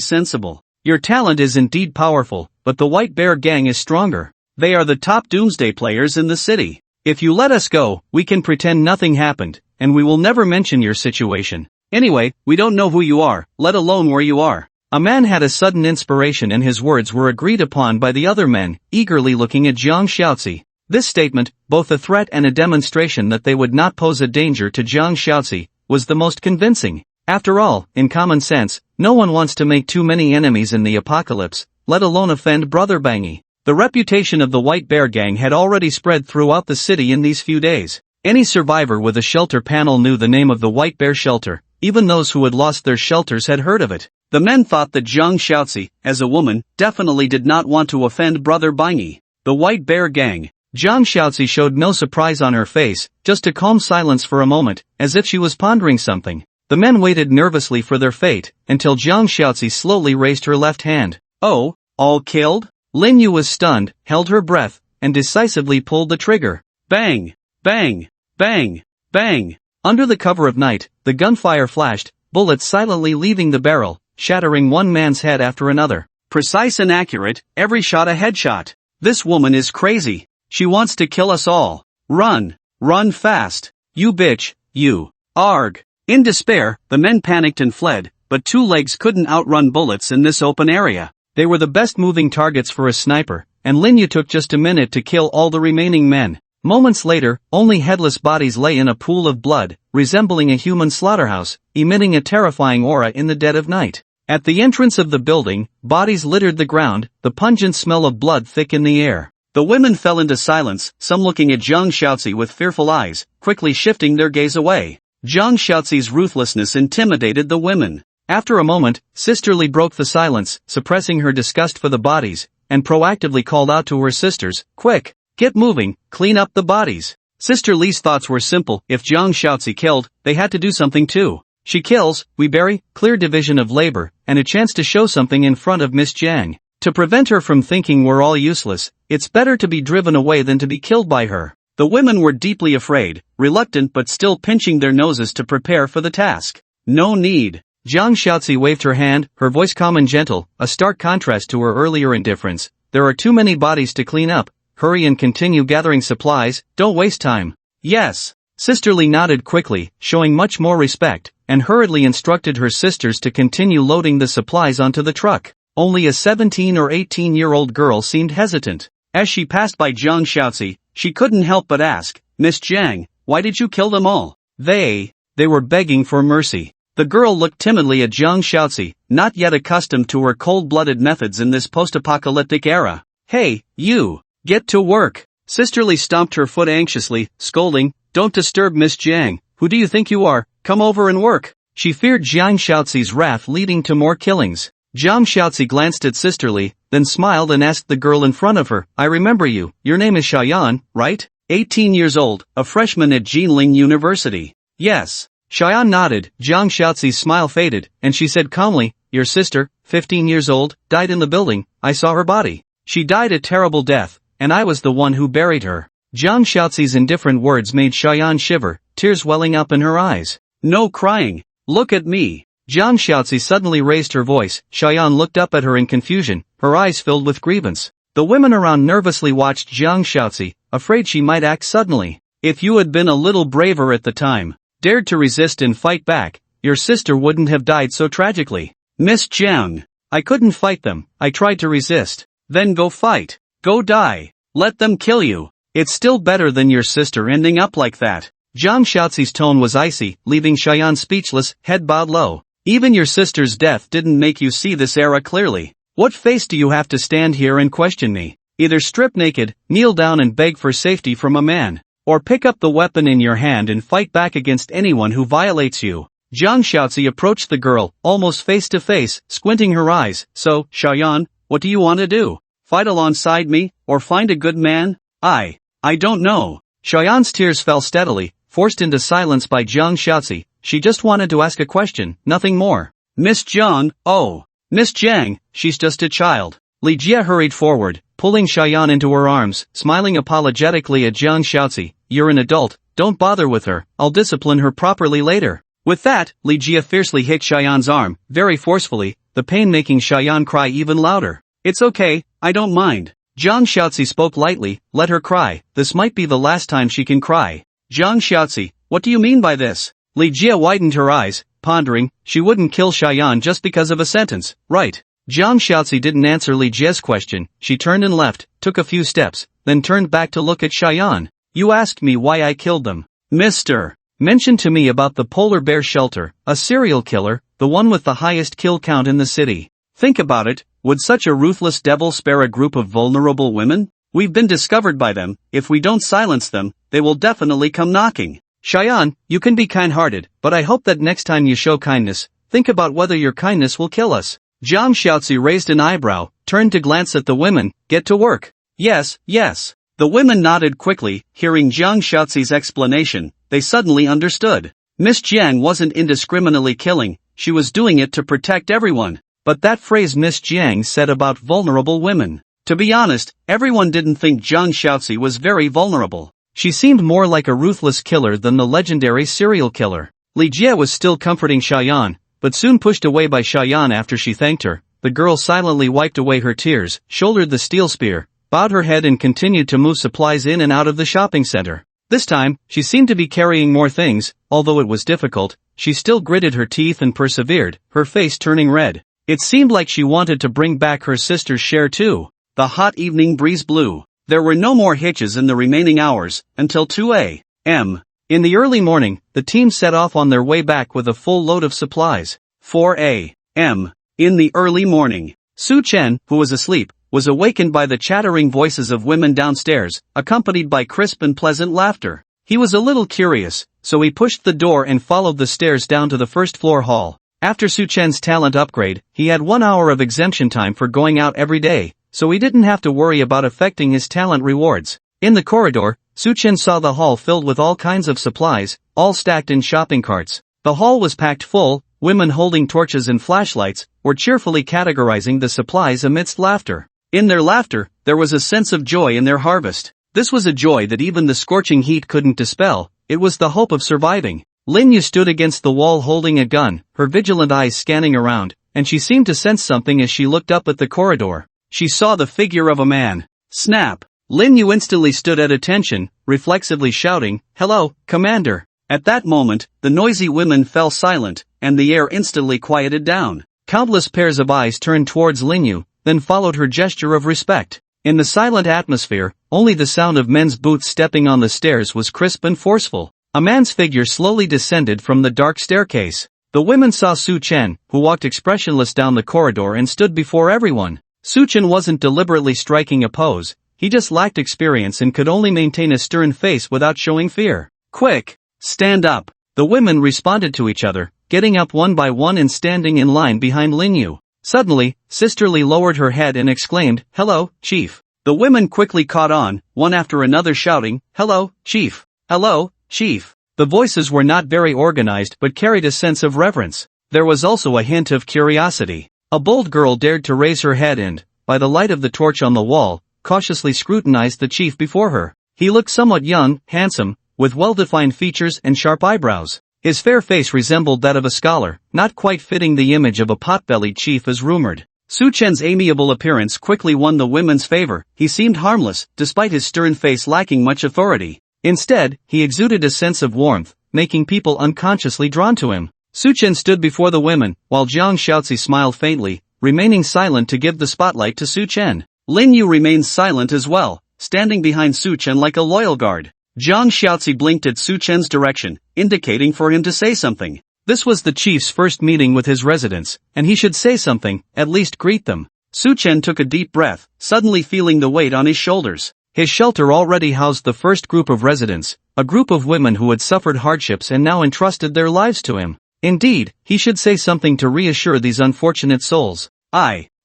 sensible. Your talent is indeed powerful, but the White Bear Gang is stronger. They are the top doomsday players in the city. If you let us go, we can pretend nothing happened, and we will never mention your situation. Anyway, we don't know who you are, let alone where you are. A man had a sudden inspiration and his words were agreed upon by the other men, eagerly looking at Jiang Shaoxi. This statement, both a threat and a demonstration that they would not pose a danger to Jiang Shaoxi, was the most convincing. After all, in common sense, no one wants to make too many enemies in the apocalypse, let alone offend Brother Bangi. The reputation of the White Bear Gang had already spread throughout the city in these few days. Any survivor with a shelter panel knew the name of the White Bear Shelter, Even those who had lost their shelters had heard of it. The men thought that Zhang Xiaozi, as a woman, definitely did not want to offend Brother Bainyi. The White Bear Gang. Zhang Xiaozi showed no surprise on her face, just a calm silence for a moment, as if she was pondering something. The men waited nervously for their fate, until Zhang Xiaozi slowly raised her left hand. Oh, all killed? Lin Yu was stunned, held her breath, and decisively pulled the trigger. Bang! Bang! Bang! Bang! Under the cover of night, the gunfire flashed, bullets silently leaving the barrel, shattering one man's head after another. Precise and accurate, every shot a headshot. This woman is crazy. She wants to kill us all. Run! Run fast! You bitch, you! Arg! In despair, the men panicked and fled, but two legs couldn't outrun bullets in this open area. They were the best moving targets for a sniper, and Lin Yu took just a minute to kill all the remaining men. Moments later, only headless bodies lay in a pool of blood, resembling a human slaughterhouse, emitting a terrifying aura in the dead of night. At the entrance of the building, bodies littered the ground, the pungent smell of blood thick in the air. The women fell into silence, some looking at Zhang Xiaozi with fearful eyes, quickly shifting their gaze away. Zhang Xiaozi's ruthlessness intimidated the women. After a moment, Sister Li broke the silence, suppressing her disgust for the bodies, and proactively called out to her sisters, "Quick! Get moving, clean up the bodies." Sister Li's thoughts were simple: if Zhang Xiaozi killed, they had to do something too. She kills, we bury, clear division of labor, and a chance to show something in front of Miss Jiang. To prevent her from thinking we're all useless, it's better to be driven away than to be killed by her. The women were deeply afraid, reluctant but still pinching their noses to prepare for the task. No need. Zhang Xiaozi waved her hand, her voice calm and gentle, a stark contrast to her earlier indifference. There are too many bodies to clean up. Hurry and continue gathering supplies, don't waste time. Yes. Sister Li nodded quickly, showing much more respect, and hurriedly instructed her sisters to continue loading the supplies onto the truck. Only a 17 or 18-year-old girl seemed hesitant. As she passed by Zhang Xiaozi, she couldn't help but ask, "Miss Jiang, why did you kill them all?" They were begging for mercy. The girl looked timidly at Zhang Xiaozi, not yet accustomed to her cold-blooded methods in this post-apocalyptic era. "Hey, you! Get to work!" Sister Li stomped her foot anxiously, scolding, "Don't disturb Miss Jiang. Who do you think you are? Come over and work." She feared Zhang Xiaozi's wrath leading to more killings. Zhang Xiaozi glanced at Sister Li, then smiled and asked the girl in front of her, "I remember you, your name is Xiaoyan, right? 18 years old, a freshman at Jinling University." "Yes." Xiaoyan nodded. Zhang Xiaozi's smile faded, and she said calmly, "Your sister, 15 years old, died in the building. I saw her body. She died a terrible death, and I was the one who buried her." Zhang Xiaozi's indifferent words made Xiaoyan shiver, tears welling up in her eyes. "No crying. Look at me." Zhang Xiaozi suddenly raised her voice. Xiaoyan looked up at her in confusion, her eyes filled with grievance. The women around nervously watched Zhang Xiaozi, afraid she might act suddenly. "If you had been a little braver at the time, dared to resist and fight back, your sister wouldn't have died so tragically." "Miss Jiang, I couldn't fight them, I tried to resist." "Then go fight. Go die. Let them kill you. It's still better than your sister ending up like that." Zhang Xiaozi's tone was icy, leaving Xiaoyan speechless, head bowed low. "Even your sister's death didn't make you see this era clearly. What face do you have to stand here and question me? Either strip naked, kneel down and beg for safety from a man, or pick up the weapon in your hand and fight back against anyone who violates you." Zhang Xiaozi approached the girl, almost face to face, squinting her eyes. "So, Xiaoyan, what do you want to do? Fight alongside me, or find a good man? I don't know." Xiaoyan's tears fell steadily, forced into silence by Zhang Xiaozi. She just wanted to ask a question, nothing more. "Miss Jiang, oh, Miss Jiang, she's just a child." Li Jie hurried forward, pulling Xiaoyan into her arms, smiling apologetically at Zhang Xiaozi. "You're an adult, don't bother with her, I'll discipline her properly later." With that, Li Jie fiercely hit Xiaoyan's arm, very forcefully, the pain making Xiaoyan cry even louder. "It's okay, I don't mind." Zhang Xiaozi spoke lightly, "Let her cry, this might be the last time she can cry." "Zhang Xiaozi, what do you mean by this?" Li Jie widened her eyes, pondering. She wouldn't kill Xiaoyan just because of a sentence, right? Zhang Xiaozi didn't answer Li Jie's question. She turned and left, took a few steps, then turned back to look at Xiaoyan. "You asked me why I killed them. Mister, mentioned to me about the polar bear shelter, a serial killer, the one with the highest kill count in the city. Think about it, would such a ruthless devil spare a group of vulnerable women? We've been discovered by them, if we don't silence them, they will definitely come knocking. Cheyenne, you can be kind-hearted, but I hope that next time you show kindness, think about whether your kindness will kill us. Zhang Xiaozi raised an eyebrow, turned to glance at the women. Get to work. Yes, yes. The women nodded quickly, hearing Zhang Xiaozi's explanation. They suddenly understood. Miss Jiang wasn't indiscriminately killing, she was doing it to protect everyone. But that phrase Miss Jiang said about vulnerable women. To be honest, everyone didn't think Zhang Xiaozi was very vulnerable. She seemed more like a ruthless killer than the legendary serial killer. Li Jie was still comforting Cheyenne, but soon pushed away by Cheyenne after she thanked her. The girl silently wiped away her tears, shouldered the steel spear, bowed her head and continued to move supplies in and out of the shopping center. This time, she seemed to be carrying more things. Although it was difficult, she still gritted her teeth and persevered, her face turning red. It seemed like she wanted to bring back her sister's share too. The hot evening breeze blew. There were no more hitches in the remaining hours, until 2 a.m. In the early morning, the team set off on their way back with a full load of supplies. 4 a.m. In the early morning, Su Chen, who was asleep, was awakened by the chattering voices of women downstairs, accompanied by crisp and pleasant laughter. He was a little curious, so he pushed the door and followed the stairs down to the first-floor hall. After Su Chen's talent upgrade, he had 1 hour of exemption time for going out every day, so he didn't have to worry about affecting his talent rewards. In the corridor, Su Chen saw the hall filled with all kinds of supplies, all stacked in shopping carts. The hall was packed full. Women holding torches and flashlights were cheerfully categorizing the supplies amidst laughter. In their laughter, there was a sense of joy in their harvest. This was a joy that even the scorching heat couldn't dispel. It was the hope of surviving. Lin Yu stood against the wall holding a gun, her vigilant eyes scanning around, and she seemed to sense something as she looked up at the corridor. She saw the figure of a man. Snap! Lin Yu instantly stood at attention, reflexively shouting, "Hello, Commander!" At that moment, the noisy women fell silent, and the air instantly quieted down. Countless pairs of eyes turned towards Lin Yu, then followed her gesture of respect. In the silent atmosphere, only the sound of men's boots stepping on the stairs was crisp and forceful. A man's figure slowly descended from the dark staircase. The women saw Su Chen, who walked expressionless down the corridor and stood before everyone. Su Chen wasn't deliberately striking a pose, he just lacked experience and could only maintain a stern face without showing fear. "Quick! Stand up!" The women responded to each other, getting up one by one and standing in line behind Lin Yu. Suddenly, Sister Li lowered her head and exclaimed, "Hello, Chief." The women quickly caught on, one after another shouting, "Hello, Chief! Hello, Chief!" The voices were not very organized but carried a sense of reverence. There was also a hint of curiosity. A bold girl dared to raise her head and, by the light of the torch on the wall, cautiously scrutinized the chief before her. He looked somewhat young, handsome, with well-defined features and sharp eyebrows. His fair face resembled that of a scholar, not quite fitting the image of a pot-bellied chief as rumored. Su Chen's amiable appearance quickly won the women's favor. He seemed harmless, despite his stern face lacking much authority. Instead, he exuded a sense of warmth, making people unconsciously drawn to him. Su Chen stood before the women, while Zhang Xiaozi smiled faintly, remaining silent to give the spotlight to Su Chen. Lin Yu remained silent as well, standing behind Su Chen like a loyal guard. Zhang Xiaozi blinked at Su Chen's direction, indicating for him to say something. This was the chief's first meeting with his residents, and he should say something, at least greet them. Su Chen took a deep breath, suddenly feeling the weight on his shoulders. His shelter already housed the first group of residents, a group of women who had suffered hardships and now entrusted their lives to him. Indeed, he should say something to reassure these unfortunate souls.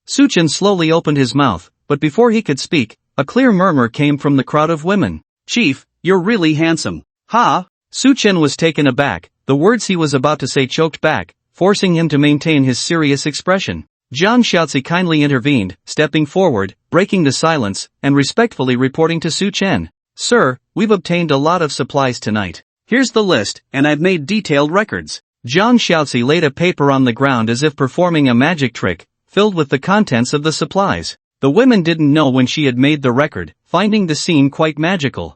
Su Chen slowly opened his mouth, but before he could speak, a clear murmur came from the crowd of women. "Chief, you're really handsome." "Ha?" Su Chen was taken aback, the words he was about to say choked back, forcing him to maintain his serious expression. Zhang Xiaozi kindly intervened, stepping forward, breaking the silence, and respectfully reporting to Su Chen. "Sir, we've obtained a lot of supplies tonight. Here's the list, and I've made detailed records." Zhang Xiaozi laid a paper on the ground as if performing a magic trick, filled with the contents of the supplies. The women didn't know when she had made the record, finding the scene quite magical.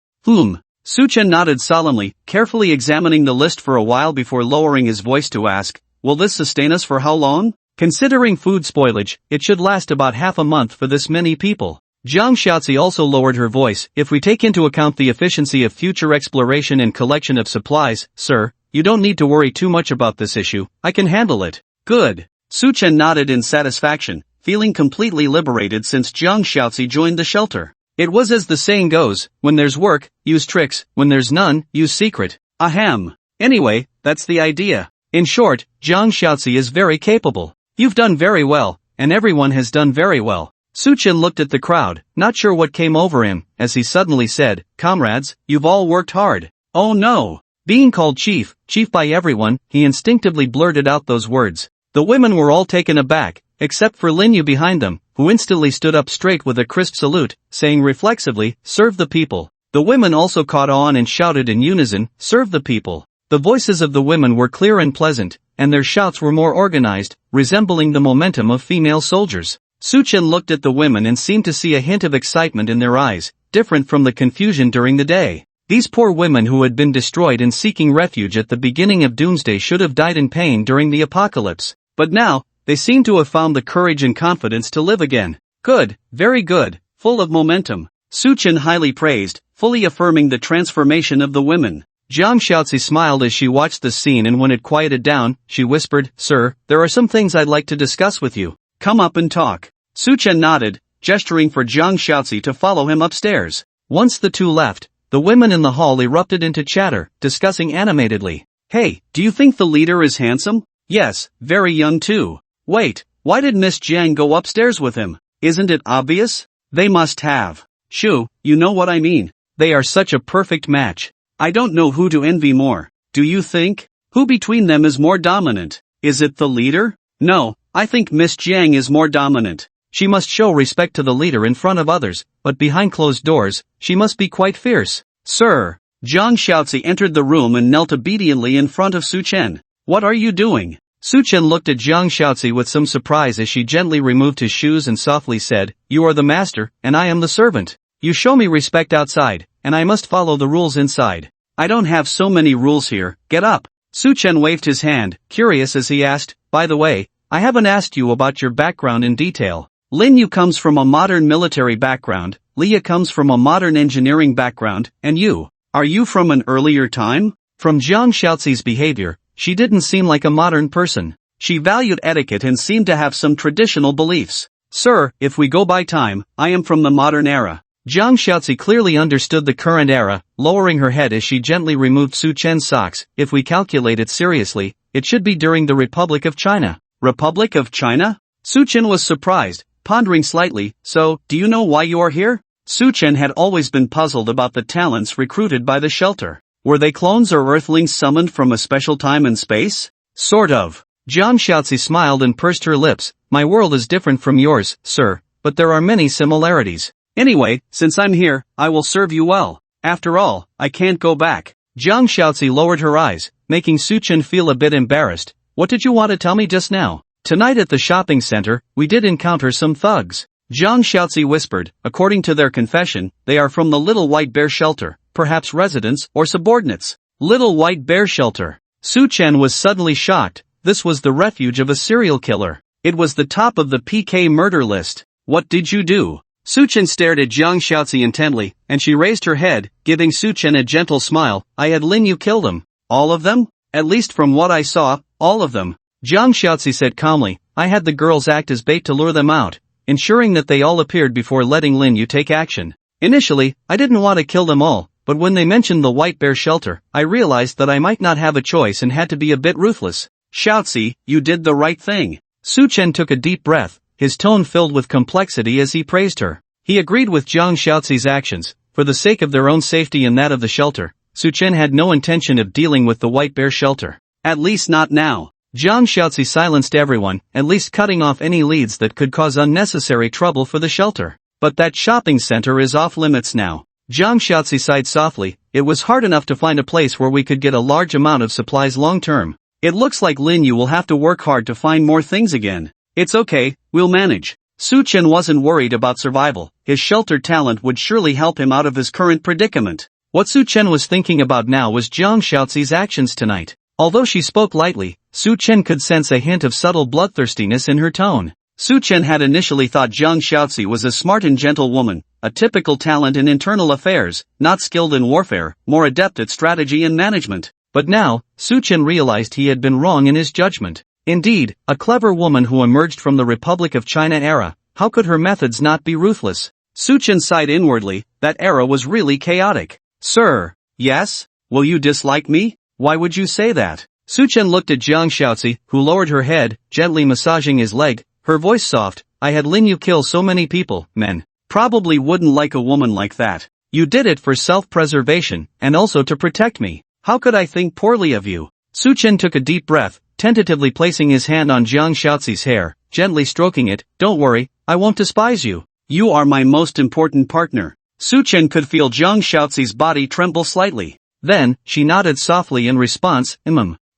Su Chen nodded solemnly, carefully examining the list for a while before lowering his voice to ask, "Will this sustain us for how long?" Considering food spoilage, it should last about half a month for this many people. Zhang Xiaozi also lowered her voice. "If we take into account the efficiency of future exploration and collection of supplies, sir, you don't need to worry too much about this issue. I can handle it." "Good." Su Chen nodded in satisfaction, feeling completely liberated since Zhang Xiaozi joined the shelter. It was as the saying goes, when there's work, use tricks, when there's none, use secret. Ahem. Anyway, that's the idea. In short, Zhang Xiaozi is very capable. You've done very well, and everyone has done very well. Su Chen looked at the crowd, not sure what came over him, as he suddenly said, "Comrades, you've all worked hard." Oh no! Being called chief by everyone, he instinctively blurted out those words. The women were all taken aback, except for Lin Yu behind them, who instantly stood up straight with a crisp salute, saying reflexively, "Serve the people." The women also caught on and shouted in unison, "Serve the people." The voices of the women were clear and pleasant, and their shouts were more organized, resembling the momentum of female soldiers. Su Chen looked at the women and seemed to see a hint of excitement in their eyes, different from the confusion during the day. These poor women who had been destroyed and seeking refuge at the beginning of Doomsday should have died in pain during the apocalypse. But now, they seem to have found the courage and confidence to live again. Good, very good, full of momentum. Su Chen highly praised, fully affirming the transformation of the women. Zhang Xiaozi smiled as she watched the scene, and when it quieted down, she whispered, "Sir, there are some things I'd like to discuss with you. Come up and talk." Su Chen nodded, gesturing for Zhang Xiaozi to follow him upstairs. Once the two left, the women in the hall erupted into chatter, discussing animatedly. "Hey, do you think the leader is handsome?" "Yes, very young too." "Wait, why did Miss Jiang go upstairs with him? Isn't it obvious?" "They must have." "Shu, you know what I mean. They are such a perfect match. I don't know who to envy more. Do you think? Who between them is more dominant? Is it the leader?" "No, I think Miss Jiang is more dominant. She must show respect to the leader in front of others, but behind closed doors, she must be quite fierce." "Sir." Zhang Xiaozi entered the room and knelt obediently in front of Su Chen. "What are you doing?" Su Chen looked at Zhang Xiaozi with some surprise as she gently removed his shoes and softly said, "You are the master, and I am the servant. You show me respect outside, and I must follow the rules inside." "I don't have so many rules here, get up." Su Chen waved his hand, curious as he asked, "By the way, I haven't asked you about your background in detail. Lin Yu comes from a modern military background, Leah comes from a modern engineering background, and you, are you from an earlier time?" From Zhang Xiaozi's behavior, she didn't seem like a modern person. She valued etiquette and seemed to have some traditional beliefs. "Sir, if we go by time, I am from the modern era." Zhang Xiaozi clearly understood the current era, lowering her head as she gently removed Su Chen's socks. "If we calculate it seriously, it should be during the Republic of China." "Republic of China?" Su Chen was surprised, pondering slightly. "So, do you know why you are here?" Su Chen had always been puzzled about the talents recruited by the shelter. Were they clones or earthlings summoned from a special time and space? Sort of. Zhang Xiaozi smiled and pursed her lips. "My world is different from yours, sir, but there are many similarities. Anyway, since I'm here, I will serve you well. After all, I can't go back." Zhang Xiaozi lowered her eyes, making Su Chen feel a bit embarrassed. "What did you want to tell me just now?" "Tonight at the shopping center, we did encounter some thugs." Zhang Xiaozi whispered. "According to their confession, they are from the Little White Bear Shelter, perhaps residents or subordinates." Little White Bear Shelter. Su Chen was suddenly shocked. This was the refuge of a serial killer. It was the top of the PK murder list. "What did you do?" Su Chen stared at Zhang Xiaozi intently, and she raised her head, giving Su Chen a gentle smile. "I had Lin Yu kill them." "All of them?" "At least from what I saw, all of them." Zhang Xiaozi said calmly, "I had the girls act as bait to lure them out, ensuring that they all appeared before letting Lin Yu take action. Initially, I didn't want to kill them all, but when they mentioned the White Bear Shelter, I realized that I might not have a choice and had to be a bit ruthless." "Xiaozi, you did the right thing." Su Chen took a deep breath, his tone filled with complexity as he praised her. He agreed with Zhang Xiaozi's actions. For the sake of their own safety and that of the shelter, Su Chen had no intention of dealing with the White Bear Shelter. At least not now. Zhang Xiaozi silenced everyone, at least cutting off any leads that could cause unnecessary trouble for the shelter. "But that shopping center is off limits now." Zhang Xiaozi sighed softly. "It was hard enough to find a place where we could get a large amount of supplies long term. It looks like Lin Yu will have to work hard to find more things again." "It's okay, we'll manage." Su Chen wasn't worried about survival. His shelter talent would surely help him out of his current predicament. What Su Chen was thinking about now was Zhang Xiaozi's actions tonight. Although she spoke lightly, Su Chen could sense a hint of subtle bloodthirstiness in her tone. Su Chen had initially thought Zhang Xiaozi was a smart and gentle woman, a typical talent in internal affairs, not skilled in warfare, more adept at strategy and management. But now, Su Chen realized he had been wrong in his judgment. Indeed, a clever woman who emerged from the Republic of China era, how could her methods not be ruthless? Su Chen sighed inwardly. That era was really chaotic. "Sir." "Yes?" Will you dislike me? Why would you say that? Suchen looked at Jiang Shaozi, who lowered her head, gently massaging his leg, her voice soft. I had Lin Yu kill so many people. Men probably wouldn't like a woman like that. You did it for self-preservation, and also to protect me. How could I think poorly of you? Suchen took a deep breath, tentatively placing his hand on Jiang Shaozi's hair, gently stroking it. Don't worry, I won't despise you. You are my most important partner. Suchen could feel Jiang Shaozi's body tremble slightly. Then, she nodded softly in response.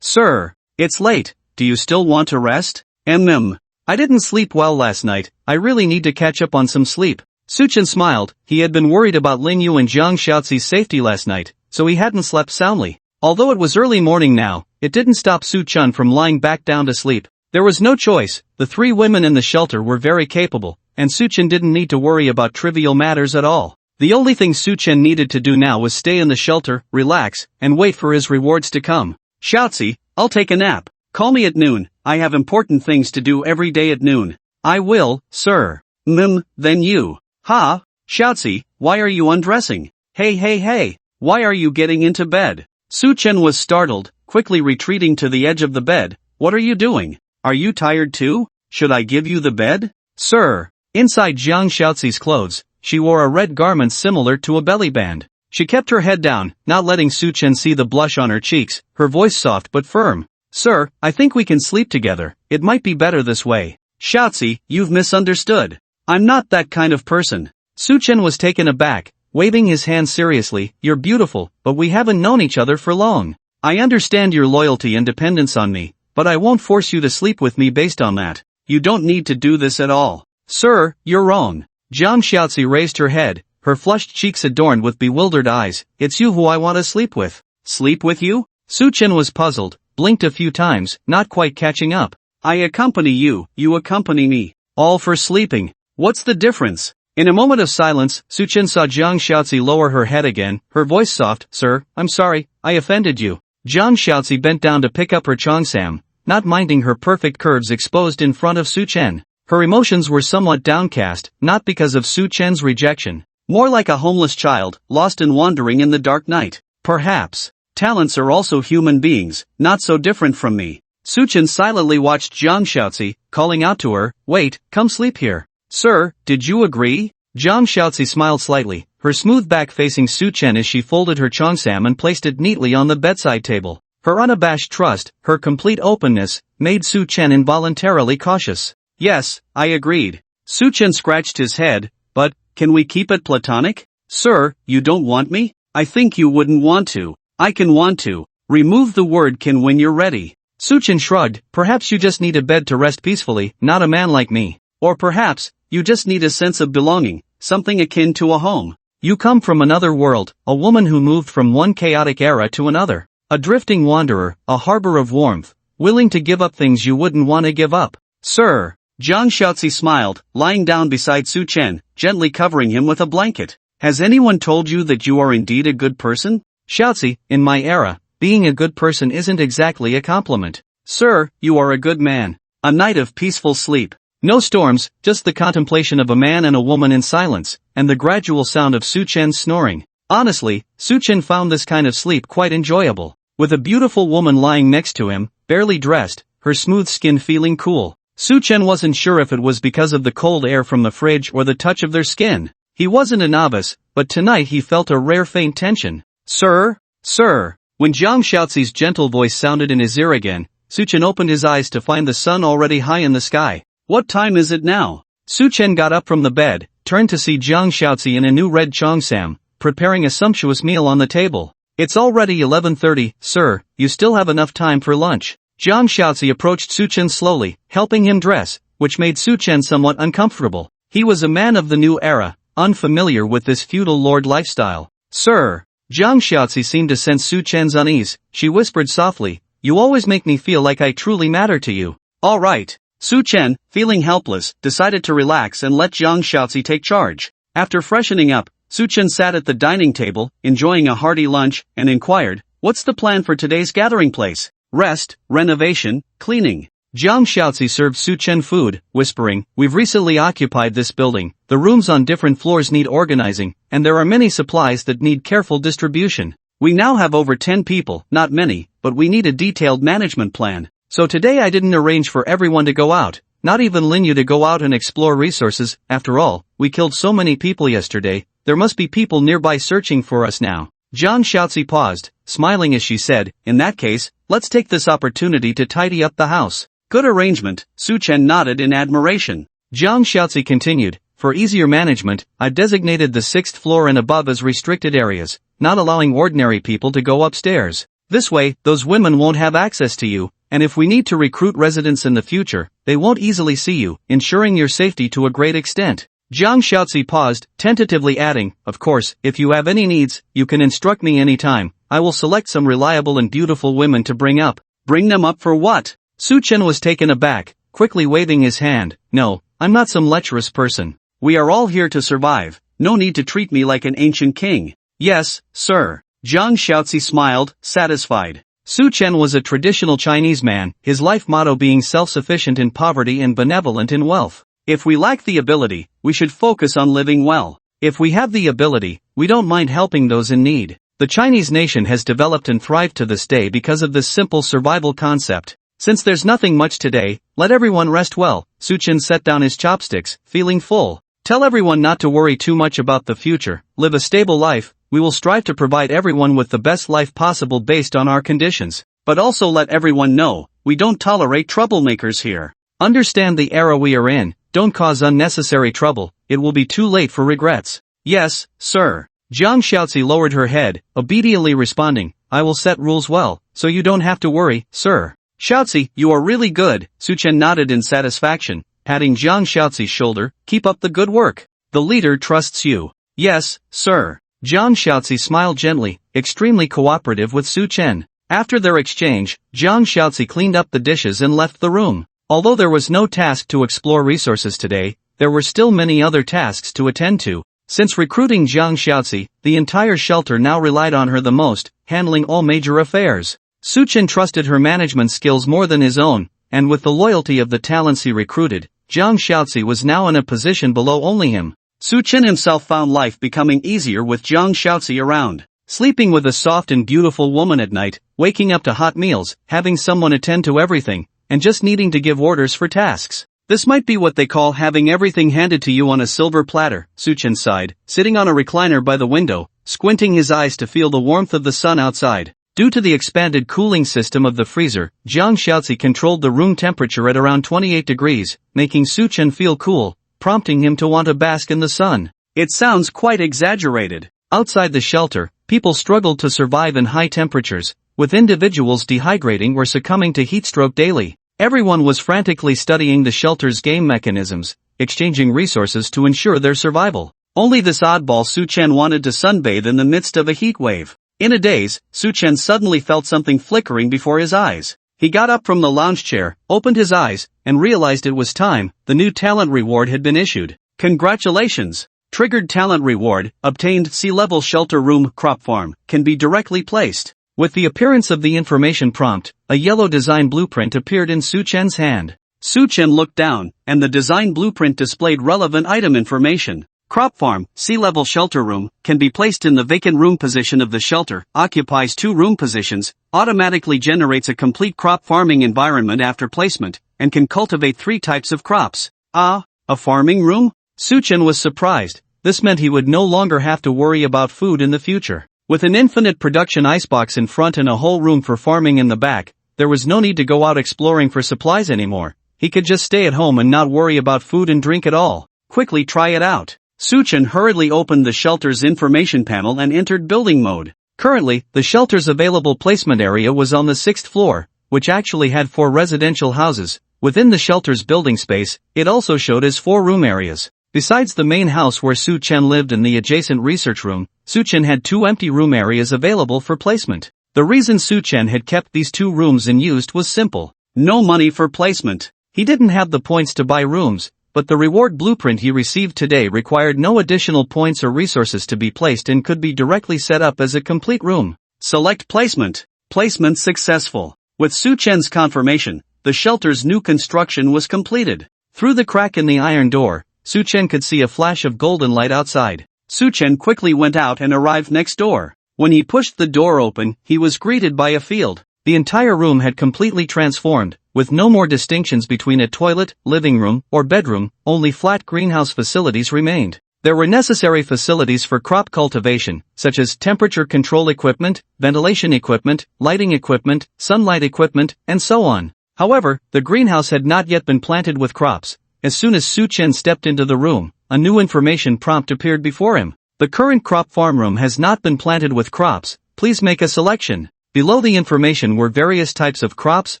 Sir, it's late, do you still want to rest? I didn't sleep well last night, I really need to catch up on some sleep. Suchen smiled, he had been worried about Lin Yu and Jiang Shaozi's safety last night, so he hadn't slept soundly. Although it was early morning now, it didn't stop Suchen from lying back down to sleep. There was no choice, the three women in the shelter were very capable, and Suchen didn't need to worry about trivial matters at all. The only thing Suchen needed to do now was stay in the shelter, relax, and wait for his rewards to come. Shaozi, I'll take a nap. Call me at noon, I have important things to do every day at noon. I will, sir. Then you. Ha, Shaozi, why are you undressing? Hey, why are you getting into bed? Suchen was startled, quickly retreating to the edge of the bed. What are you doing? Are you tired too? Should I give you the bed? Sir. Inside Jiang Shaozi's clothes, she wore a red garment similar to a belly band. She kept her head down, not letting Suchen see the blush on her cheeks, her voice soft but firm. Sir, I think we can sleep together, it might be better this way. Shaozi, you've misunderstood. I'm not that kind of person. Suchen was taken aback, waving his hand seriously. You're beautiful, but we haven't known each other for long. I understand your loyalty and dependence on me, but I won't force you to sleep with me based on that. You don't need to do this at all. Sir, you're wrong. Jiang Shaozi raised her head, her flushed cheeks adorned with bewildered eyes. It's you who I want to sleep with. Sleep with you? Suchen was puzzled, blinked a few times, not quite catching up. I accompany you, you accompany me. All for sleeping. What's the difference? In a moment of silence, Suchen saw Jiang Shaozi lower her head again, her voice soft. Sir, I'm sorry, I offended you. Jiang Shaozi bent down to pick up her cheongsam, not minding her perfect curves exposed in front of Suchen. Her emotions were somewhat downcast, not because of Suchen's rejection. More like a homeless child, lost and wandering in the dark night. Perhaps. Talents are also human beings, not so different from me. Suchen silently watched Jiang Shaozi, calling out to her, wait, come sleep here. Sir, did you agree? Jiang Shaozi smiled slightly, her smooth back facing Suchen as she folded her cheongsam and placed it neatly on the bedside table. Her unabashed trust, her complete openness, made Suchen involuntarily cautious. Yes, I agreed. Suchen scratched his head, but, can we keep it platonic? Sir, you don't want me? I think you wouldn't want to. I can want to. Remove the word can when you're ready. Suchen shrugged, perhaps you just need a bed to rest peacefully, not a man like me. Or perhaps, you just need a sense of belonging, something akin to a home. You come from another world, a woman who moved from one chaotic era to another. A drifting wanderer, a harbor of warmth, willing to give up things you wouldn't want to give up. Sir. Jiang Shaozi smiled, lying down beside Suchen, gently covering him with a blanket. Has anyone told you that you are indeed a good person? Shaozi, in my era, being a good person isn't exactly a compliment. Sir, you are a good man. A night of peaceful sleep. No storms, just the contemplation of a man and a woman in silence, and the gradual sound of Suchen's snoring. Honestly, Suchen found this kind of sleep quite enjoyable. With a beautiful woman lying next to him, barely dressed, her smooth skin feeling cool. Suchen wasn't sure if it was because of the cold air from the fridge or the touch of their skin. He wasn't a novice, but tonight he felt a rare faint tension. Sir? Sir? When Jiang Shaozi's gentle voice sounded in his ear again, Suchen opened his eyes to find the sun already high in the sky. What time is it now? Suchen got up from the bed, turned to see Jiang Shaozi in a new red cheongsam, preparing a sumptuous meal on the table. It's already 11:30, sir, you still have enough time for lunch. Jiang Shaozi approached Suchen slowly, helping him dress, which made Suchen somewhat uncomfortable. He was a man of the new era, unfamiliar with this feudal lord lifestyle. Sir. Jiang Shaozi seemed to sense Suchen's unease. She whispered softly, you always make me feel like I truly matter to you. All right. Suchen, feeling helpless, decided to relax and let Jiang Shaozi take charge. After freshening up, Suchen sat at the dining table, enjoying a hearty lunch, and inquired, what's the plan for today's gathering place? Rest, renovation, cleaning. Jiang Shaozi served Suchen food, whispering, we've recently occupied this building, the rooms on different floors need organizing, and there are many supplies that need careful distribution. We now have over 10 people, not many, but we need a detailed management plan. So today I didn't arrange for everyone to go out, not even Linyu to go out and explore resources. After all, we killed so many people yesterday, there must be people nearby searching for us now. Zhang Xiaozi paused, smiling as she said, in that case, let's take this opportunity to tidy up the house. Good arrangement, Su Chen nodded in admiration. Zhang Xiaozi continued, for easier management, I've designated the 6th floor and above as restricted areas, not allowing ordinary people to go upstairs. This way, those women won't have access to you, and if we need to recruit residents in the future, they won't easily see you, ensuring your safety to a great extent. Zhang Xiaozi paused, tentatively adding, of course, if you have any needs, you can instruct me anytime. I will select some reliable and beautiful women to bring up. Bring them up for what? Su Chen was taken aback, quickly waving his hand. No, I'm not some lecherous person. We are all here to survive. No need to treat me like an ancient king. Yes, sir. Zhang Xiaozi smiled, satisfied. Su Chen was a traditional Chinese man, his life motto being self-sufficient in poverty and benevolent in wealth. If we lack the ability, we should focus on living well. If we have the ability, we don't mind helping those in need. The Chinese nation has developed and thrived to this day because of this simple survival concept. Since there's nothing much today, let everyone rest well. Su Chen set down his chopsticks, feeling full. Tell everyone not to worry too much about the future, live a stable life. We will strive to provide everyone with the best life possible based on our conditions. But also let everyone know, we don't tolerate troublemakers here. Understand the era we are in, don't cause unnecessary trouble, it will be too late for regrets. Yes, sir. Zhang Xiaozi lowered her head, obediently responding, I will set rules well, so you don't have to worry, sir. Xiaozi, you are really good, Su Chen nodded in satisfaction, patting Zhang Xiaozi's shoulder, keep up the good work. The leader trusts you. Yes, sir. Zhang Xiaozi smiled gently, extremely cooperative with Su Chen. After their exchange, Zhang Xiaozi cleaned up the dishes and left the room. Although there was no task to explore resources today, there were still many other tasks to attend to. Since recruiting Zhang Xiaozi, the entire shelter now relied on her the most, handling all major affairs. Su Chen trusted her management skills more than his own, and with the loyalty of the talents he recruited, Zhang Xiaozi was now in a position below only him. Su Chen himself found life becoming easier with Zhang Xiaozi around. Sleeping with a soft and beautiful woman at night, waking up to hot meals, having someone attend to everything, and just needing to give orders for tasks. This might be what they call having everything handed to you on a silver platter, Su Chen sighed, sitting on a recliner by the window, squinting his eyes to feel the warmth of the sun outside. Due to the expanded cooling system of the freezer, Zhang Xiaozi controlled the room temperature at around 28 degrees, making Su Chen feel cool, prompting him to want to bask in the sun. It sounds quite exaggerated. Outside the shelter, people struggled to survive in high temperatures, with individuals dehydrating or succumbing to heatstroke daily. Everyone was frantically studying the shelter's game mechanisms, exchanging resources to ensure their survival. Only this oddball Su Chen wanted to sunbathe in the midst of a heat wave. In a daze, Su Chen suddenly felt something flickering before his eyes. He got up from the lounge chair, opened his eyes, and realized it was time. The new talent reward had been issued. Congratulations! Triggered talent reward, obtained sea-level shelter room crop farm, can be directly placed. With the appearance of the information prompt, a yellow design blueprint appeared in Su Chen's hand. Su Chen looked down, and the design blueprint displayed relevant item information. Crop farm, sea-level shelter room, can be placed in the vacant room position of the shelter, occupies 2 room positions, automatically generates a complete crop farming environment after placement, and can cultivate 3 types of crops. Ah, a farming room? Su Chen was surprised. This meant he would no longer have to worry about food in the future. With an infinite production icebox in front and a whole room for farming in the back, there was no need to go out exploring for supplies anymore. He could just stay at home and not worry about food and drink at all. Quickly try it out. Su Chen hurriedly opened the shelter's information panel and entered building mode. Currently, the shelter's available placement area was on the 6th floor, which actually had 4 residential houses. Within the shelter's building space, it also showed as 4 room areas. Besides the main house where Su Chen lived and the adjacent research room, Su Chen had 2 empty room areas available for placement. The reason Su Chen had kept these 2 rooms unused was simple. No money for placement. He didn't have the points to buy rooms, but the reward blueprint he received today required no additional points or resources to be placed and could be directly set up as a complete room. Select placement. Placement successful. With Su Chen's confirmation, the shelter's new construction was completed. Through the crack in the iron door, Su Chen could see a flash of golden light outside. Su Chen quickly went out and arrived next door. When he pushed the door open, he was greeted by a field. The entire room had completely transformed, with no more distinctions between a toilet, living room, or bedroom, only flat greenhouse facilities remained. There were necessary facilities for crop cultivation, such as temperature control equipment, ventilation equipment, lighting equipment, sunlight equipment, and so on. However, the greenhouse had not yet been planted with crops. As soon as Su Chen stepped into the room, a new information prompt appeared before him. The current crop farm room has not been planted with crops, please make a selection. Below the information were various types of crops,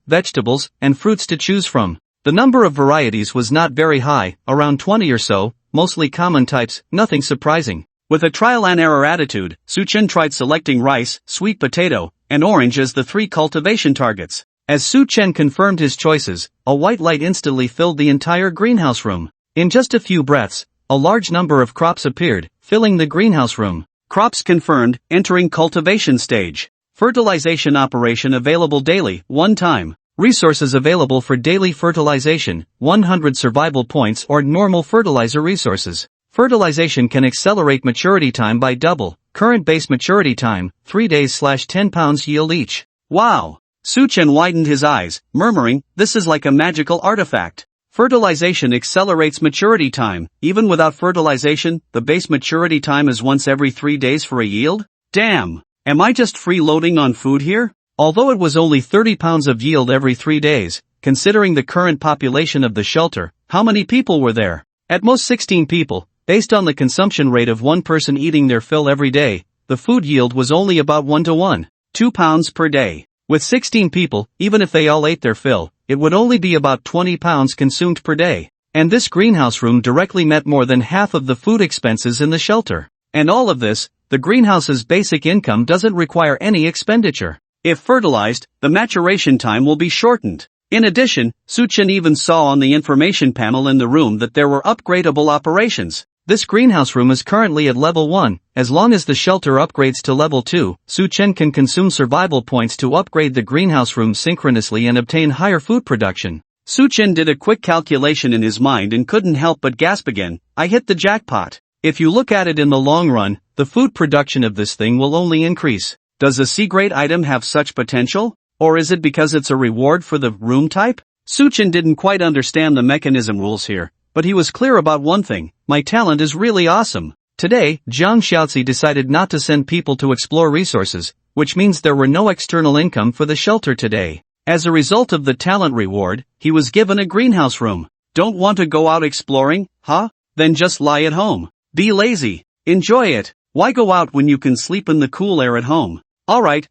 vegetables, and fruits to choose from. The number of varieties was not very high, around 20 or so, mostly common types, nothing surprising. With a trial-and-error attitude, Su Chen tried selecting rice, sweet potato, and orange as the 3 cultivation targets. As Su Chen confirmed his choices, a white light instantly filled the entire greenhouse room. In just a few breaths, a large number of crops appeared, filling the greenhouse room. Crops confirmed, entering cultivation stage. Fertilization operation available daily, 1 time. Resources available for daily fertilization, 100 survival points or normal fertilizer resources. Fertilization can accelerate maturity time by double. Current base maturity time, 3 days/10 pounds yield each. Wow! Su Chen widened his eyes, murmuring, this is like a magical artifact. Fertilization accelerates maturity time. Even without fertilization, the base maturity time is once every 3 days for a yield? Damn! Am I just freeloading on food here? Although it was only 30 pounds of yield every 3 days, considering the current population of the shelter, how many people were there? At most 16 people, based on the consumption rate of one person eating their fill every day, the food yield was only about 1 to 1, 2 pounds per day. With 16 people, even if they all ate their fill, it would only be about 20 pounds consumed per day. And this greenhouse room directly met more than half of the food expenses in the shelter. And all of this, the greenhouse's basic income doesn't require any expenditure. If fertilized, the maturation time will be shortened. In addition, Su Chen even saw on the information panel in the room that there were upgradable operations. This greenhouse room is currently at level 1, as long as the shelter upgrades to level 2, Su Chen can consume survival points to upgrade the greenhouse room synchronously and obtain higher food production. Su Chen did a quick calculation in his mind and couldn't help but gasp again, I hit the jackpot. If you look at it in the long run, the food production of this thing will only increase. Does a C-grade item have such potential? Or is it because it's a reward for the room type? Su Chen didn't quite understand the mechanism rules here, but he was clear about one thing, my talent is really awesome. Today, Jiang Xiaozi decided not to send people to explore resources, which means there were no external income for the shelter today. As a result of the talent reward, he was given a greenhouse room. Don't want to go out exploring, huh? Then just lie at home. Be lazy. Enjoy it. Why go out when you can sleep in the cool air at home? Alright,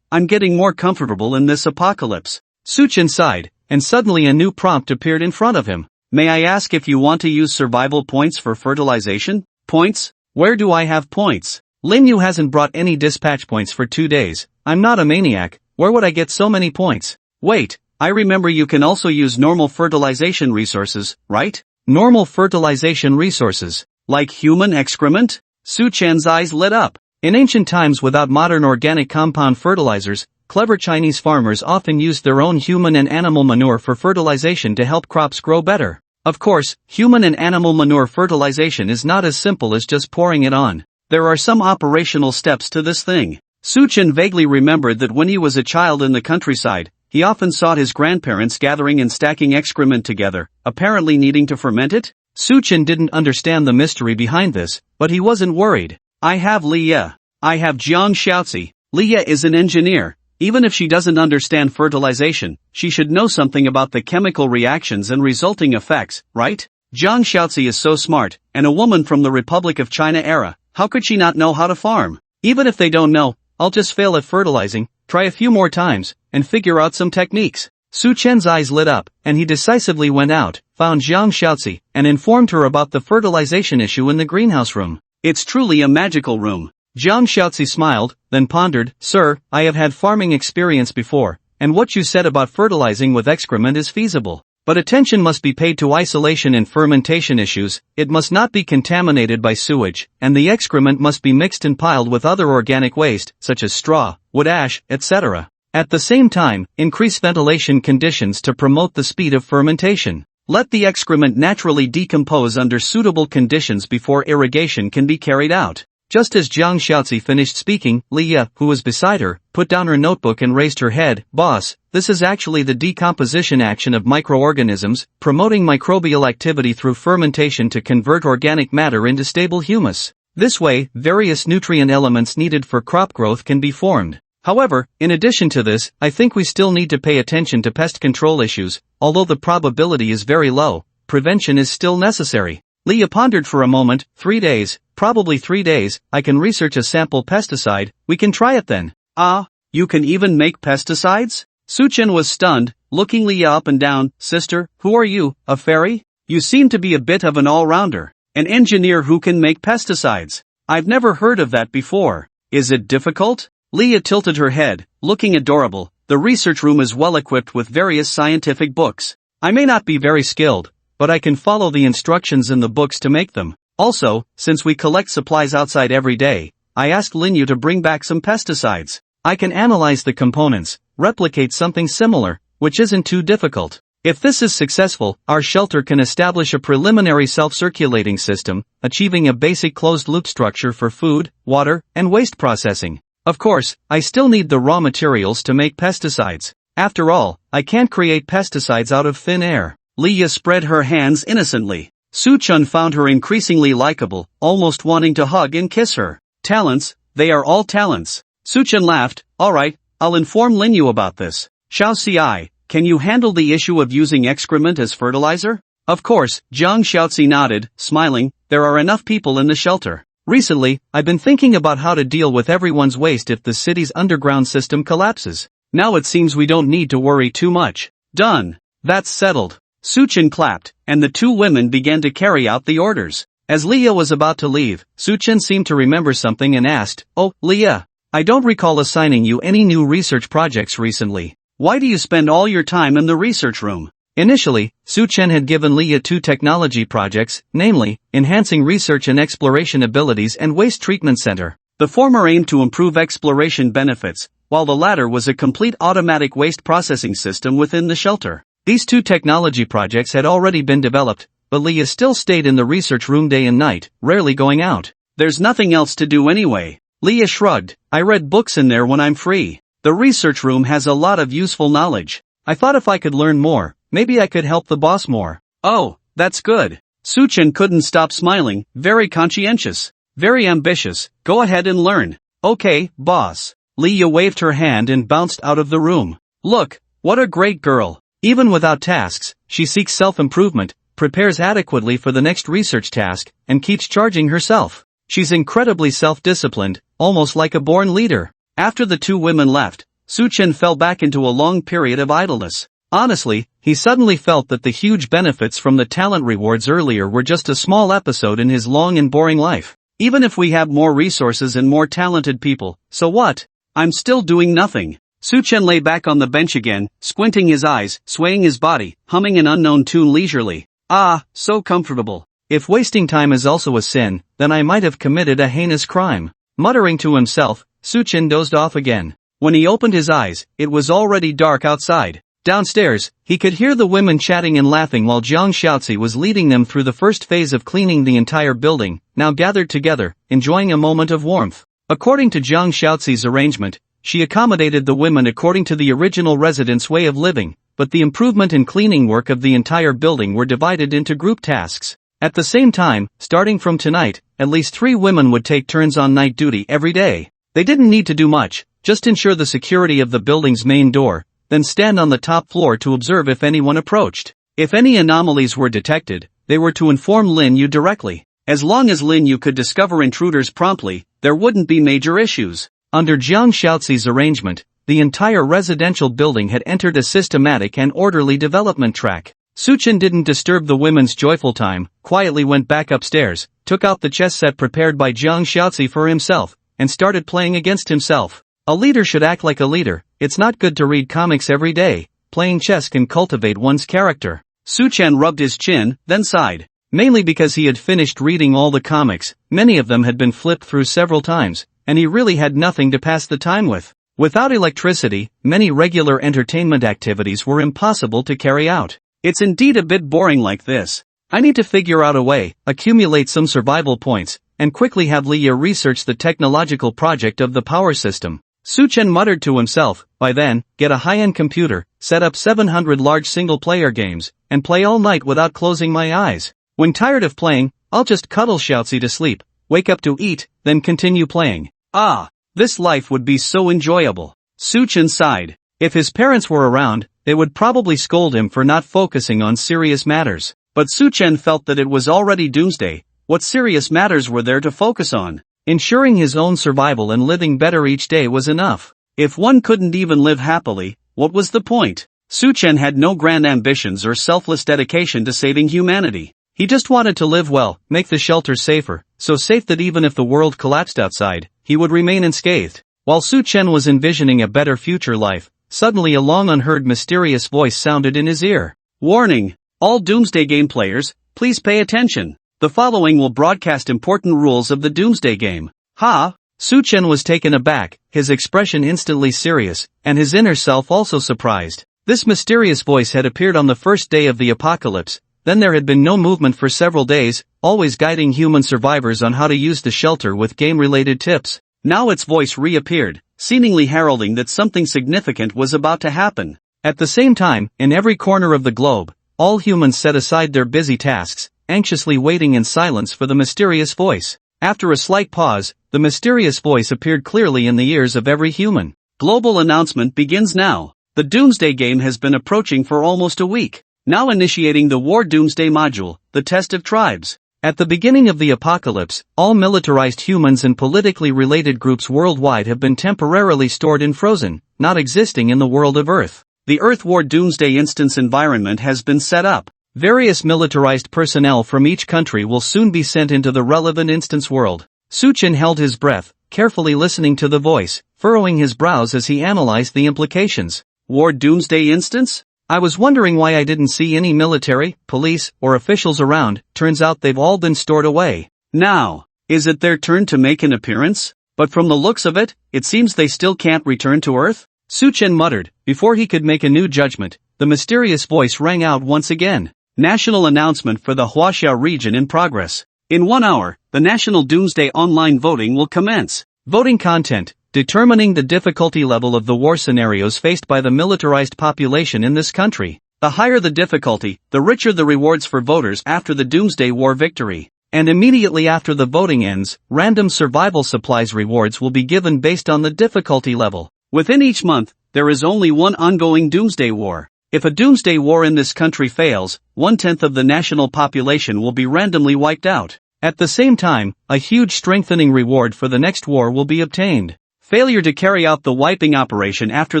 I'm getting more comfortable in this apocalypse. Su Chen sighed, and suddenly a new prompt appeared in front of him. May I ask if you want to use survival points for fertilization? Points? Where do I have points? Lin Yu hasn't brought any dispatch points for 2 days. I'm not a maniac, where would I get so many points? Wait, I remember you can also use normal fertilization resources, right? Normal fertilization resources. Like human excrement? Su Chen's eyes lit up. In ancient times without modern organic compound fertilizers, clever Chinese farmers often used their own human and animal manure for fertilization to help crops grow better. Of course, human and animal manure fertilization is not as simple as just pouring it on. There are some operational steps to this thing. Su Chen vaguely remembered that when he was a child in the countryside, he often saw his grandparents gathering and stacking excrement together, apparently needing to ferment it. Su Chen didn't understand the mystery behind this, but he wasn't worried. I have Liya. I have Jiang Xiaozi. Liya is an engineer. Even if she doesn't understand fertilization, she should know something about the chemical reactions and resulting effects, right? Jiang Xiaozi is so smart, and a woman from the Republic of China era, how could she not know how to farm? Even if they don't know, I'll just fail at fertilizing, try a few more times, and figure out some techniques. Su Chen's eyes lit up, and he decisively went out, found Jiang Xiaozi, and informed her about the fertilization issue in the greenhouse room. It's truly a magical room. Jiang Xiaozi smiled, then pondered, Sir, I have had farming experience before, and what you said about fertilizing with excrement is feasible. But attention must be paid to isolation and fermentation issues, it must not be contaminated by sewage, and the excrement must be mixed and piled with other organic waste, such as straw, wood ash, etc. At the same time, increase ventilation conditions to promote the speed of fermentation. Let the excrement naturally decompose under suitable conditions before irrigation can be carried out. Just as Jiang Xiaozi finished speaking, Leah, who was beside her, put down her notebook and raised her head. Boss, this is actually the decomposition action of microorganisms, promoting microbial activity through fermentation to convert organic matter into stable humus. This way, various nutrient elements needed for crop growth can be formed. However, in addition to this, I think we still need to pay attention to pest control issues. Although the probability is very low, prevention is still necessary. Leah pondered for a moment. 3 days, probably 3 days, I can research a sample pesticide. We can try it then. Ah, you can even make pesticides? Suchen was stunned, looking Leah up and down. Sister, who are you, a fairy? You seem to be a bit of an all-rounder. An engineer who can make pesticides. I've never heard of that before. Is it difficult? Leah tilted her head, looking adorable. The research room is well equipped with various scientific books. I may not be very skilled, but I can follow the instructions in the books to make them. Also, since we collect supplies outside every day, I asked Linyu to bring back some pesticides. I can analyze the components, replicate something similar, which isn't too difficult. If this is successful, our shelter can establish a preliminary self-circulating system, achieving a basic closed-loop structure for food, water, and waste processing. Of course, I still need the raw materials to make pesticides. After all, I can't create pesticides out of thin air. Leah spread her hands innocently. Su-chun found her increasingly likable, almost wanting to hug and kiss her. Talents, they are all talents. Su-chun laughed. Alright, I'll inform Linyu about this. Xiao Xi, can you handle the issue of using excrement as fertilizer? Of course, Jiang Xiaozi nodded, smiling. There are enough people in the shelter. Recently, I've been thinking about how to deal with everyone's waste if the city's underground system collapses. Now it seems we don't need to worry too much. Done. That's settled. Suchen clapped, and the two women began to carry out the orders. As Leah was about to leave, Suchen seemed to remember something and asked, "Oh, Leah, I don't recall assigning you any new research projects recently. Why do you spend all your time in the research room?" Initially, Suchen had given Leah 2 technology projects, namely, Enhancing Research and Exploration Abilities and Waste Treatment Center. The former aimed to improve exploration benefits, while the latter was a complete automatic waste processing system within the shelter. These 2 technology projects had already been developed, but Leah still stayed in the research room day and night, rarely going out. There's nothing else to do anyway. Leah shrugged. I read books in there when I'm free. The research room has a lot of useful knowledge. I thought if I could learn more, maybe I could help the boss more. Oh, that's good. Suchen couldn't stop smiling. Very conscientious. Very ambitious. Go ahead and learn. Okay, boss. Leah waved her hand and bounced out of the room. Look, what a great girl. Even without tasks, she seeks self-improvement, prepares adequately for the next research task, and keeps charging herself. She's incredibly self-disciplined, almost like a born leader. After the 2 women left, Suchen fell back into a long period of idleness. Honestly, he suddenly felt that the huge benefits from the talent rewards earlier were just a small episode in his long and boring life. Even if we have more resources and more talented people, so what? I'm still doing nothing. Suchen lay back on the bench again, squinting his eyes, swaying his body, humming an unknown tune leisurely. Ah, so comfortable. If wasting time is also a sin, then I might have committed a heinous crime. Muttering to himself, Suchen dozed off again. When he opened his eyes, it was already dark outside. Downstairs, he could hear the women chatting and laughing while Jiang Xiaozi was leading them through the first phase of cleaning the entire building, now gathered together, enjoying a moment of warmth. According to Jiang Xiaozi's arrangement, she accommodated the women according to the original residents' way of living, but the improvement and cleaning work of the entire building were divided into group tasks. At the same time, starting from tonight, at least 3 women would take turns on night duty every day. They didn't need to do much, just ensure the security of the building's main door, then stand on the top floor to observe if anyone approached. If any anomalies were detected, they were to inform Lin Yu directly. As long as Lin Yu could discover intruders promptly, there wouldn't be major issues. Under Jiang Xiaozi's arrangement, the entire residential building had entered a systematic and orderly development track. Suchen didn't disturb the women's joyful time, quietly went back upstairs, took out the chess set prepared by Jiang Xiaozi for himself, and started playing against himself. A leader should act like a leader. It's not good to read comics every day. Playing chess can cultivate one's character. Suchen rubbed his chin, then sighed. Mainly because he had finished reading all the comics, many of them had been flipped through several times, and he really had nothing to pass the time with. Without electricity, many regular entertainment activities were impossible to carry out. It's indeed a bit boring like this. I need to figure out a way, accumulate some survival points, and quickly have Leah research the technological project of the power system. Suchen muttered to himself, by then, get a high-end computer, set up 700 large single-player games, and play all night without closing my eyes. When tired of playing, I'll just cuddle Xiaozi to sleep, wake up to eat, then continue playing. Ah, this life would be so enjoyable. Suchen sighed. If his parents were around, they would probably scold him for not focusing on serious matters. But Suchen felt that it was already doomsday. What serious matters were there to focus on? Ensuring his own survival and living better each day was enough. If one couldn't even live happily, what was the point? Suchen had no grand ambitions or selfless dedication to saving humanity. He just wanted to live well, make the shelter safer, so safe that even if the world collapsed outside, he would remain unscathed. While Suchen was envisioning a better future life, suddenly a long unheard mysterious voice sounded in his ear. Warning! All Doomsday game players, please pay attention. The following will broadcast important rules of the Doomsday game. Ha! Suchen was taken aback, his expression instantly serious, and his inner self also surprised. This mysterious voice had appeared on the first day of the apocalypse, then there had been no movement for several days, always guiding human survivors on how to use the shelter with game-related tips. Now its voice reappeared, seemingly heralding that something significant was about to happen. At the same time, in every corner of the globe, all humans set aside their busy tasks, anxiously waiting in silence for the mysterious voice. After a slight pause, the mysterious voice appeared clearly in the ears of every human. Global announcement begins now. The Doomsday game has been approaching for almost a week. Now initiating the War Doomsday module, the test of tribes. At the beginning of the apocalypse, all militarized humans and politically related groups worldwide have been temporarily stored in frozen, not existing in the world of Earth. The Earth War Doomsday instance environment has been set up. Various militarized personnel from each country will soon be sent into the relevant instance world. Suchen held his breath, carefully listening to the voice, furrowing his brows as he analyzed the implications. War Doomsday instance? I was wondering why I didn't see any military, police, or officials around. Turns out they've all been stored away. Now, is it their turn to make an appearance? But from the looks of it, it seems they still can't return to Earth? Suchen muttered. Before he could make a new judgment, the mysterious voice rang out once again. National announcement for the Huaxia region in progress. In 1 hour, the National Doomsday online voting will commence. Voting content, determining the difficulty level of the war scenarios faced by the militarized population in this country. The higher the difficulty, the richer the rewards for voters after the Doomsday War victory. And immediately after the voting ends, random survival supplies rewards will be given based on the difficulty level. Within each month, there is only one ongoing Doomsday War. If a Doomsday War in this country fails, 1/10 of the national population will be randomly wiped out. At the same time, a huge strengthening reward for the next war will be obtained. Failure to carry out the wiping operation after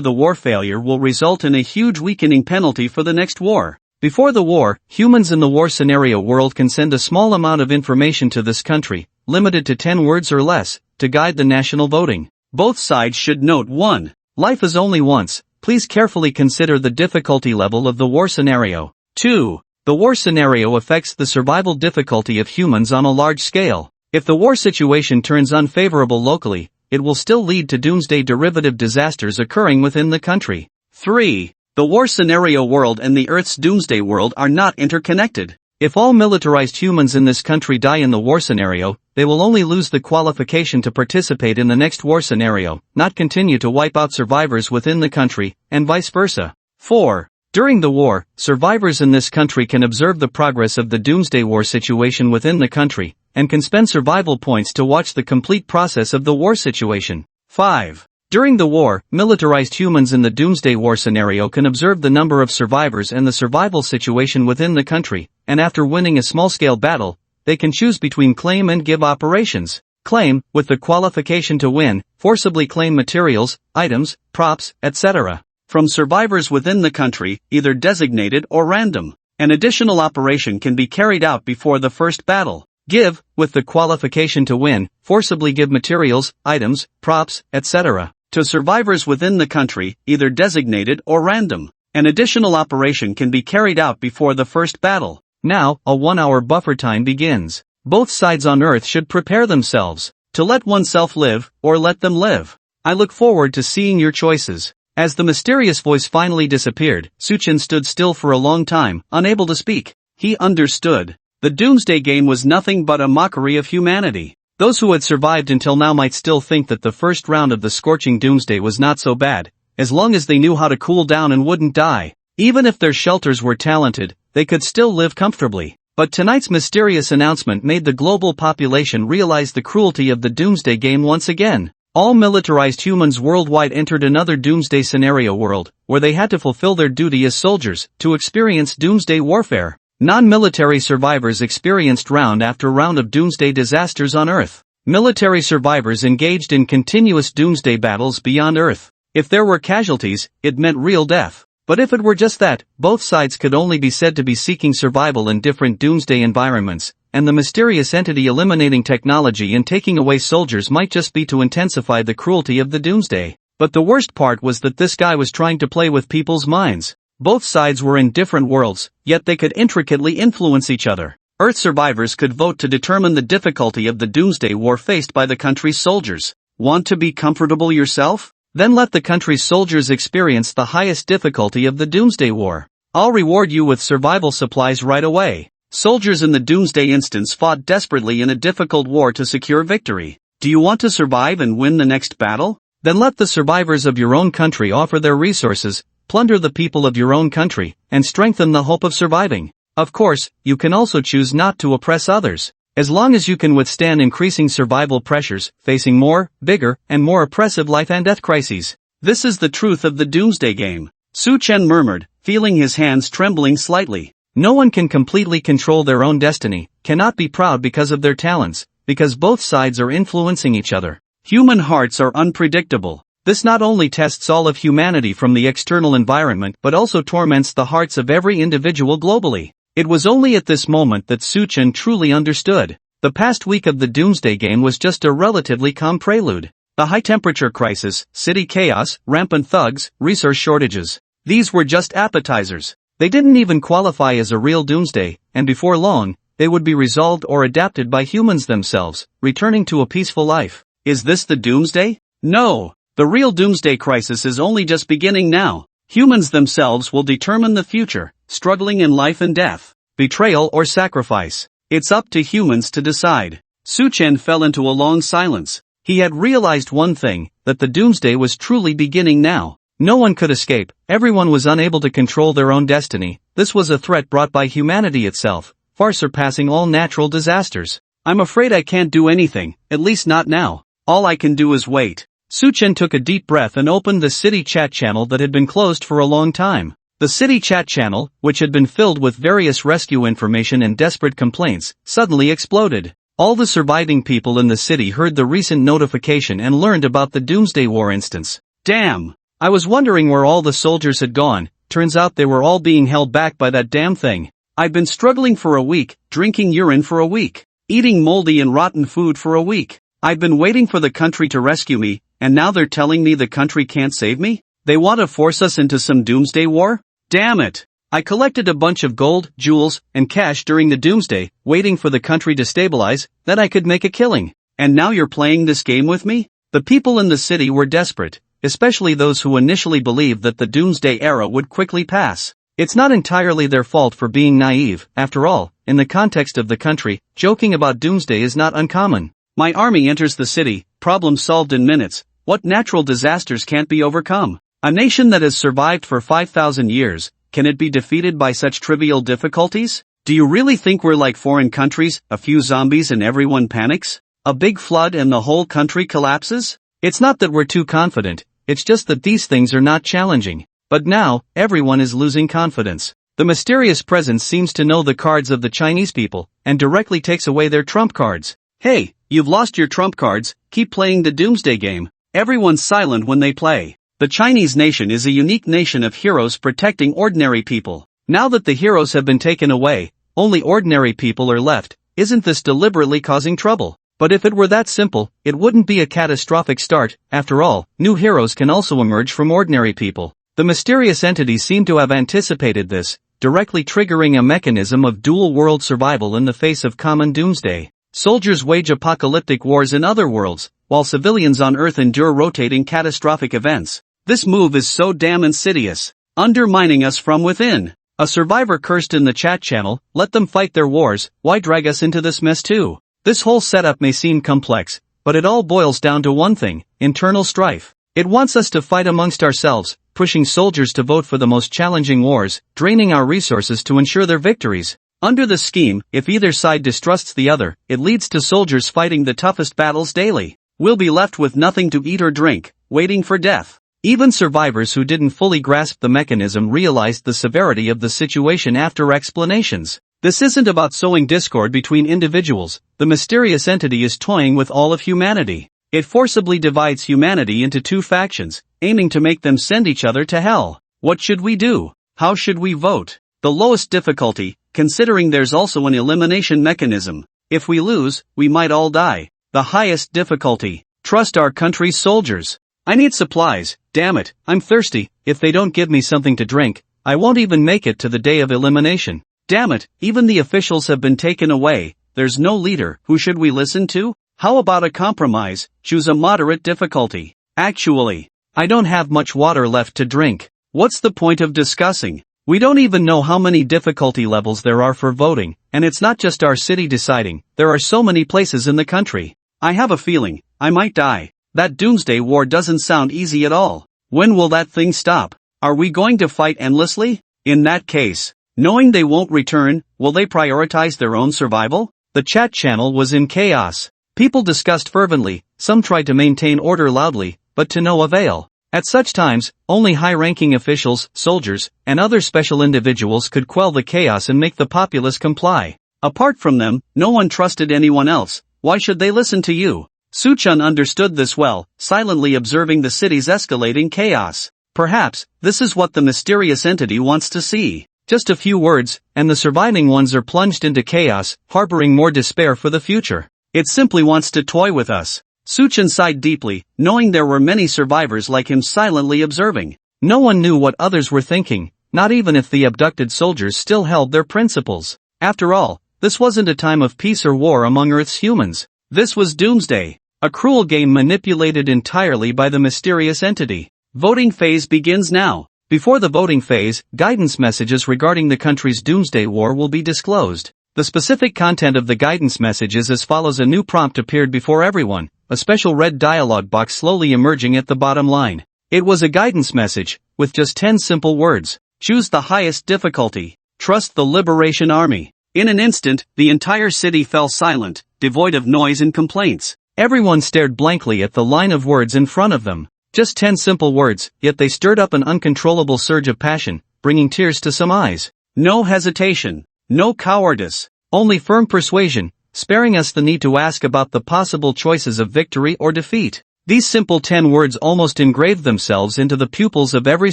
the war failure will result in a huge weakening penalty for the next war. Before the war, humans in the war scenario world can send a small amount of information to this country, limited to 10 words or less, to guide the national voting. Both sides should note 1. Life is only once. Please carefully consider the difficulty level of the war scenario. 2. The war scenario affects the survival difficulty of humans on a large scale. If the war situation turns unfavorable locally, it will still lead to doomsday derivative disasters occurring within the country. 3. The war scenario world and the Earth's doomsday world are not interconnected. If all militarized humans in this country die in the war scenario, they will only lose the qualification to participate in the next war scenario, not continue to wipe out survivors within the country, and vice versa. 4. During the war, survivors in this country can observe the progress of the Doomsday War situation within the country, and can spend survival points to watch the complete process of the war situation. 5. During the war, militarized humans in the Doomsday War scenario can observe the number of survivors and the survival situation within the country, and after winning a small-scale battle, they can choose between claim and give operations. Claim, with the qualification to win, forcibly claim materials, items, props, etc. from survivors within the country, either designated or random. An additional operation can be carried out before the first battle. Give, with the qualification to win, forcibly give materials, items, props, etc. to survivors within the country, either designated or random. An additional operation can be carried out before the first battle. Now, a 1-hour buffer time begins. Both sides on Earth should prepare themselves to let oneself live, or let them live. I look forward to seeing your choices. As the mysterious voice finally disappeared, Suchen stood still for a long time, unable to speak. He understood. The Doomsday game was nothing but a mockery of humanity. Those who had survived until now might still think that the first round of the scorching doomsday was not so bad, as long as they knew how to cool down and wouldn't die. Even if their shelters were talented, they could still live comfortably. But tonight's mysterious announcement made the global population realize the cruelty of the doomsday game once again. All militarized humans worldwide entered another doomsday scenario world, where they had to fulfill their duty as soldiers, to experience doomsday warfare. Non-military survivors experienced round after round of doomsday disasters on Earth. Military survivors engaged in continuous doomsday battles beyond Earth. If there were casualties, it meant real death. But if it were just that, both sides could only be said to be seeking survival in different doomsday environments, and the mysterious entity eliminating technology and taking away soldiers might just be to intensify the cruelty of the doomsday. But the worst part was that this guy was trying to play with people's minds. Both sides were in different worlds, yet they could intricately influence each other. Earth survivors could vote to determine the difficulty of the doomsday war faced by the country's soldiers. Want to be comfortable yourself? Then let the country's soldiers experience the highest difficulty of the doomsday war. I'll reward you with survival supplies right away. Soldiers in the doomsday instance fought desperately in a difficult war to secure victory. Do you want to survive and win the next battle? Then let the survivors of your own country offer their resources, plunder the people of your own country, and strengthen the hope of surviving. Of course, you can also choose not to oppress others. As long as you can withstand increasing survival pressures, facing more, bigger, and more oppressive life and death crises. This is the truth of the doomsday game. Su Chen murmured, feeling his hands trembling slightly. No one can completely control their own destiny, cannot be proud because of their talents, because both sides are influencing each other. Human hearts are unpredictable. This not only tests all of humanity from the external environment but also torments the hearts of every individual globally. It was only at this moment that Su Chen truly understood. The past week of the doomsday game was just a relatively calm prelude. The high-temperature crisis, city chaos, rampant thugs, resource shortages. These were just appetizers. They didn't even qualify as a real doomsday, and before long, they would be resolved or adapted by humans themselves, returning to a peaceful life. Is this the doomsday? No. The real doomsday crisis is only just beginning now. Humans themselves will determine the future, struggling in life and death, betrayal or sacrifice. It's up to humans to decide. Su Chen fell into a long silence. He had realized one thing, that the doomsday was truly beginning now. No one could escape, everyone was unable to control their own destiny. This was a threat brought by humanity itself, far surpassing all natural disasters. I'm afraid I can't do anything, at least not now. All I can do is wait. Su Chen took a deep breath and opened the city chat channel that had been closed for a long time. The city chat channel, which had been filled with various rescue information and desperate complaints, suddenly exploded. All the surviving people in the city heard the recent notification and learned about the Doomsday War instance. Damn! I was wondering where all the soldiers had gone. Turns out they were all being held back by that damn thing. I've been struggling for a week, drinking urine for a week, eating moldy and rotten food for a week. I've been waiting for the country to rescue me, and now they're telling me the country can't save me? They want to force us into some doomsday war? Damn it! I collected a bunch of gold, jewels, and cash during the doomsday, waiting for the country to stabilize, that I could make a killing. And now you're playing this game with me? The people in the city were desperate, especially those who initially believed that the doomsday era would quickly pass. It's not entirely their fault for being naive. After all, in the context of the country, joking about doomsday is not uncommon. My army enters the city, problem solved in minutes. What natural disasters can't be overcome? A nation that has survived for 5,000 years, can it be defeated by such trivial difficulties? Do you really think we're like foreign countries, a few zombies and everyone panics? A big flood and the whole country collapses? It's not that we're too confident, it's just that these things are not challenging. But now, everyone is losing confidence. The mysterious presence seems to know the cards of the Chinese people, and directly takes away their trump cards. Hey, you've lost your trump cards, keep playing the doomsday game. Everyone's silent when they play. The Chinese nation is a unique nation of heroes protecting ordinary people. Now that the heroes have been taken away, only ordinary people are left. Isn't this deliberately causing trouble? But if it were that simple, it wouldn't be a catastrophic start. After all, new heroes can also emerge from ordinary people. The mysterious entities seem to have anticipated this, directly triggering a mechanism of dual-world survival in the face of common doomsday. Soldiers wage apocalyptic wars in other worlds, while civilians on Earth endure rotating catastrophic events. This move is so damn insidious, undermining us from within. A survivor cursed in the chat channel, let them fight their wars, why drag us into this mess too? This whole setup may seem complex, but it all boils down to one thing: internal strife. It wants us to fight amongst ourselves, pushing soldiers to vote for the most challenging wars, draining our resources to ensure their victories. Under the scheme, if either side distrusts the other, it leads to soldiers fighting the toughest battles daily. We'll be left with nothing to eat or drink, waiting for death. Even survivors who didn't fully grasp the mechanism realized the severity of the situation after explanations. This isn't about sowing discord between individuals. The mysterious entity is toying with all of humanity. It forcibly divides humanity into two factions, aiming to make them send each other to hell. What should we do? How should we vote? The lowest difficulty, considering there's also an elimination mechanism. If we lose, we might all die. The highest difficulty. Trust our country's soldiers. I need supplies, damn it, I'm thirsty. If they don't give me something to drink, I won't even make it to the day of elimination. Damn it, even the officials have been taken away. There's no leader. Who should we listen to? How about a compromise? Choose a moderate difficulty. Actually, I don't have much water left to drink. What's the point of discussing? We don't even know how many difficulty levels there are for voting, and it's not just our city deciding. There are so many places in the country. I have a feeling I might die. That doomsday war doesn't sound easy at all. When will that thing stop? Are we going to fight endlessly? In that case, knowing they won't return, will they prioritize their own survival? The chat channel was in chaos. People discussed fervently, some tried to maintain order loudly, but to no avail. At such times, only high-ranking officials, soldiers, and other special individuals could quell the chaos and make the populace comply. Apart from them, no one trusted anyone else. Why should they listen to you? Suchun understood this well, silently observing the city's escalating chaos. Perhaps, this is what the mysterious entity wants to see. Just a few words, and the surviving ones are plunged into chaos, harboring more despair for the future. It simply wants to toy with us. Suchun sighed deeply, knowing there were many survivors like him silently observing. No one knew what others were thinking, not even if the abducted soldiers still held their principles. After all, this wasn't a time of peace or war among Earth's humans. This was doomsday. A cruel game manipulated entirely by the mysterious entity. Voting phase begins now. Before the voting phase, guidance messages regarding the country's doomsday war will be disclosed. The specific content of the guidance message is as follows. A new prompt appeared before everyone, a special red dialog box slowly emerging at the bottom line. It was a guidance message, with just 10 simple words. Choose the highest difficulty. Trust the Liberation Army. In an instant, the entire city fell silent, devoid of noise and complaints. Everyone stared blankly at the line of words in front of them. Just 10 simple words, yet they stirred up an uncontrollable surge of passion, bringing tears to some eyes. No hesitation. No cowardice. Only firm persuasion, sparing us the need to ask about the possible choices of victory or defeat. These simple 10 words almost engraved themselves into the pupils of every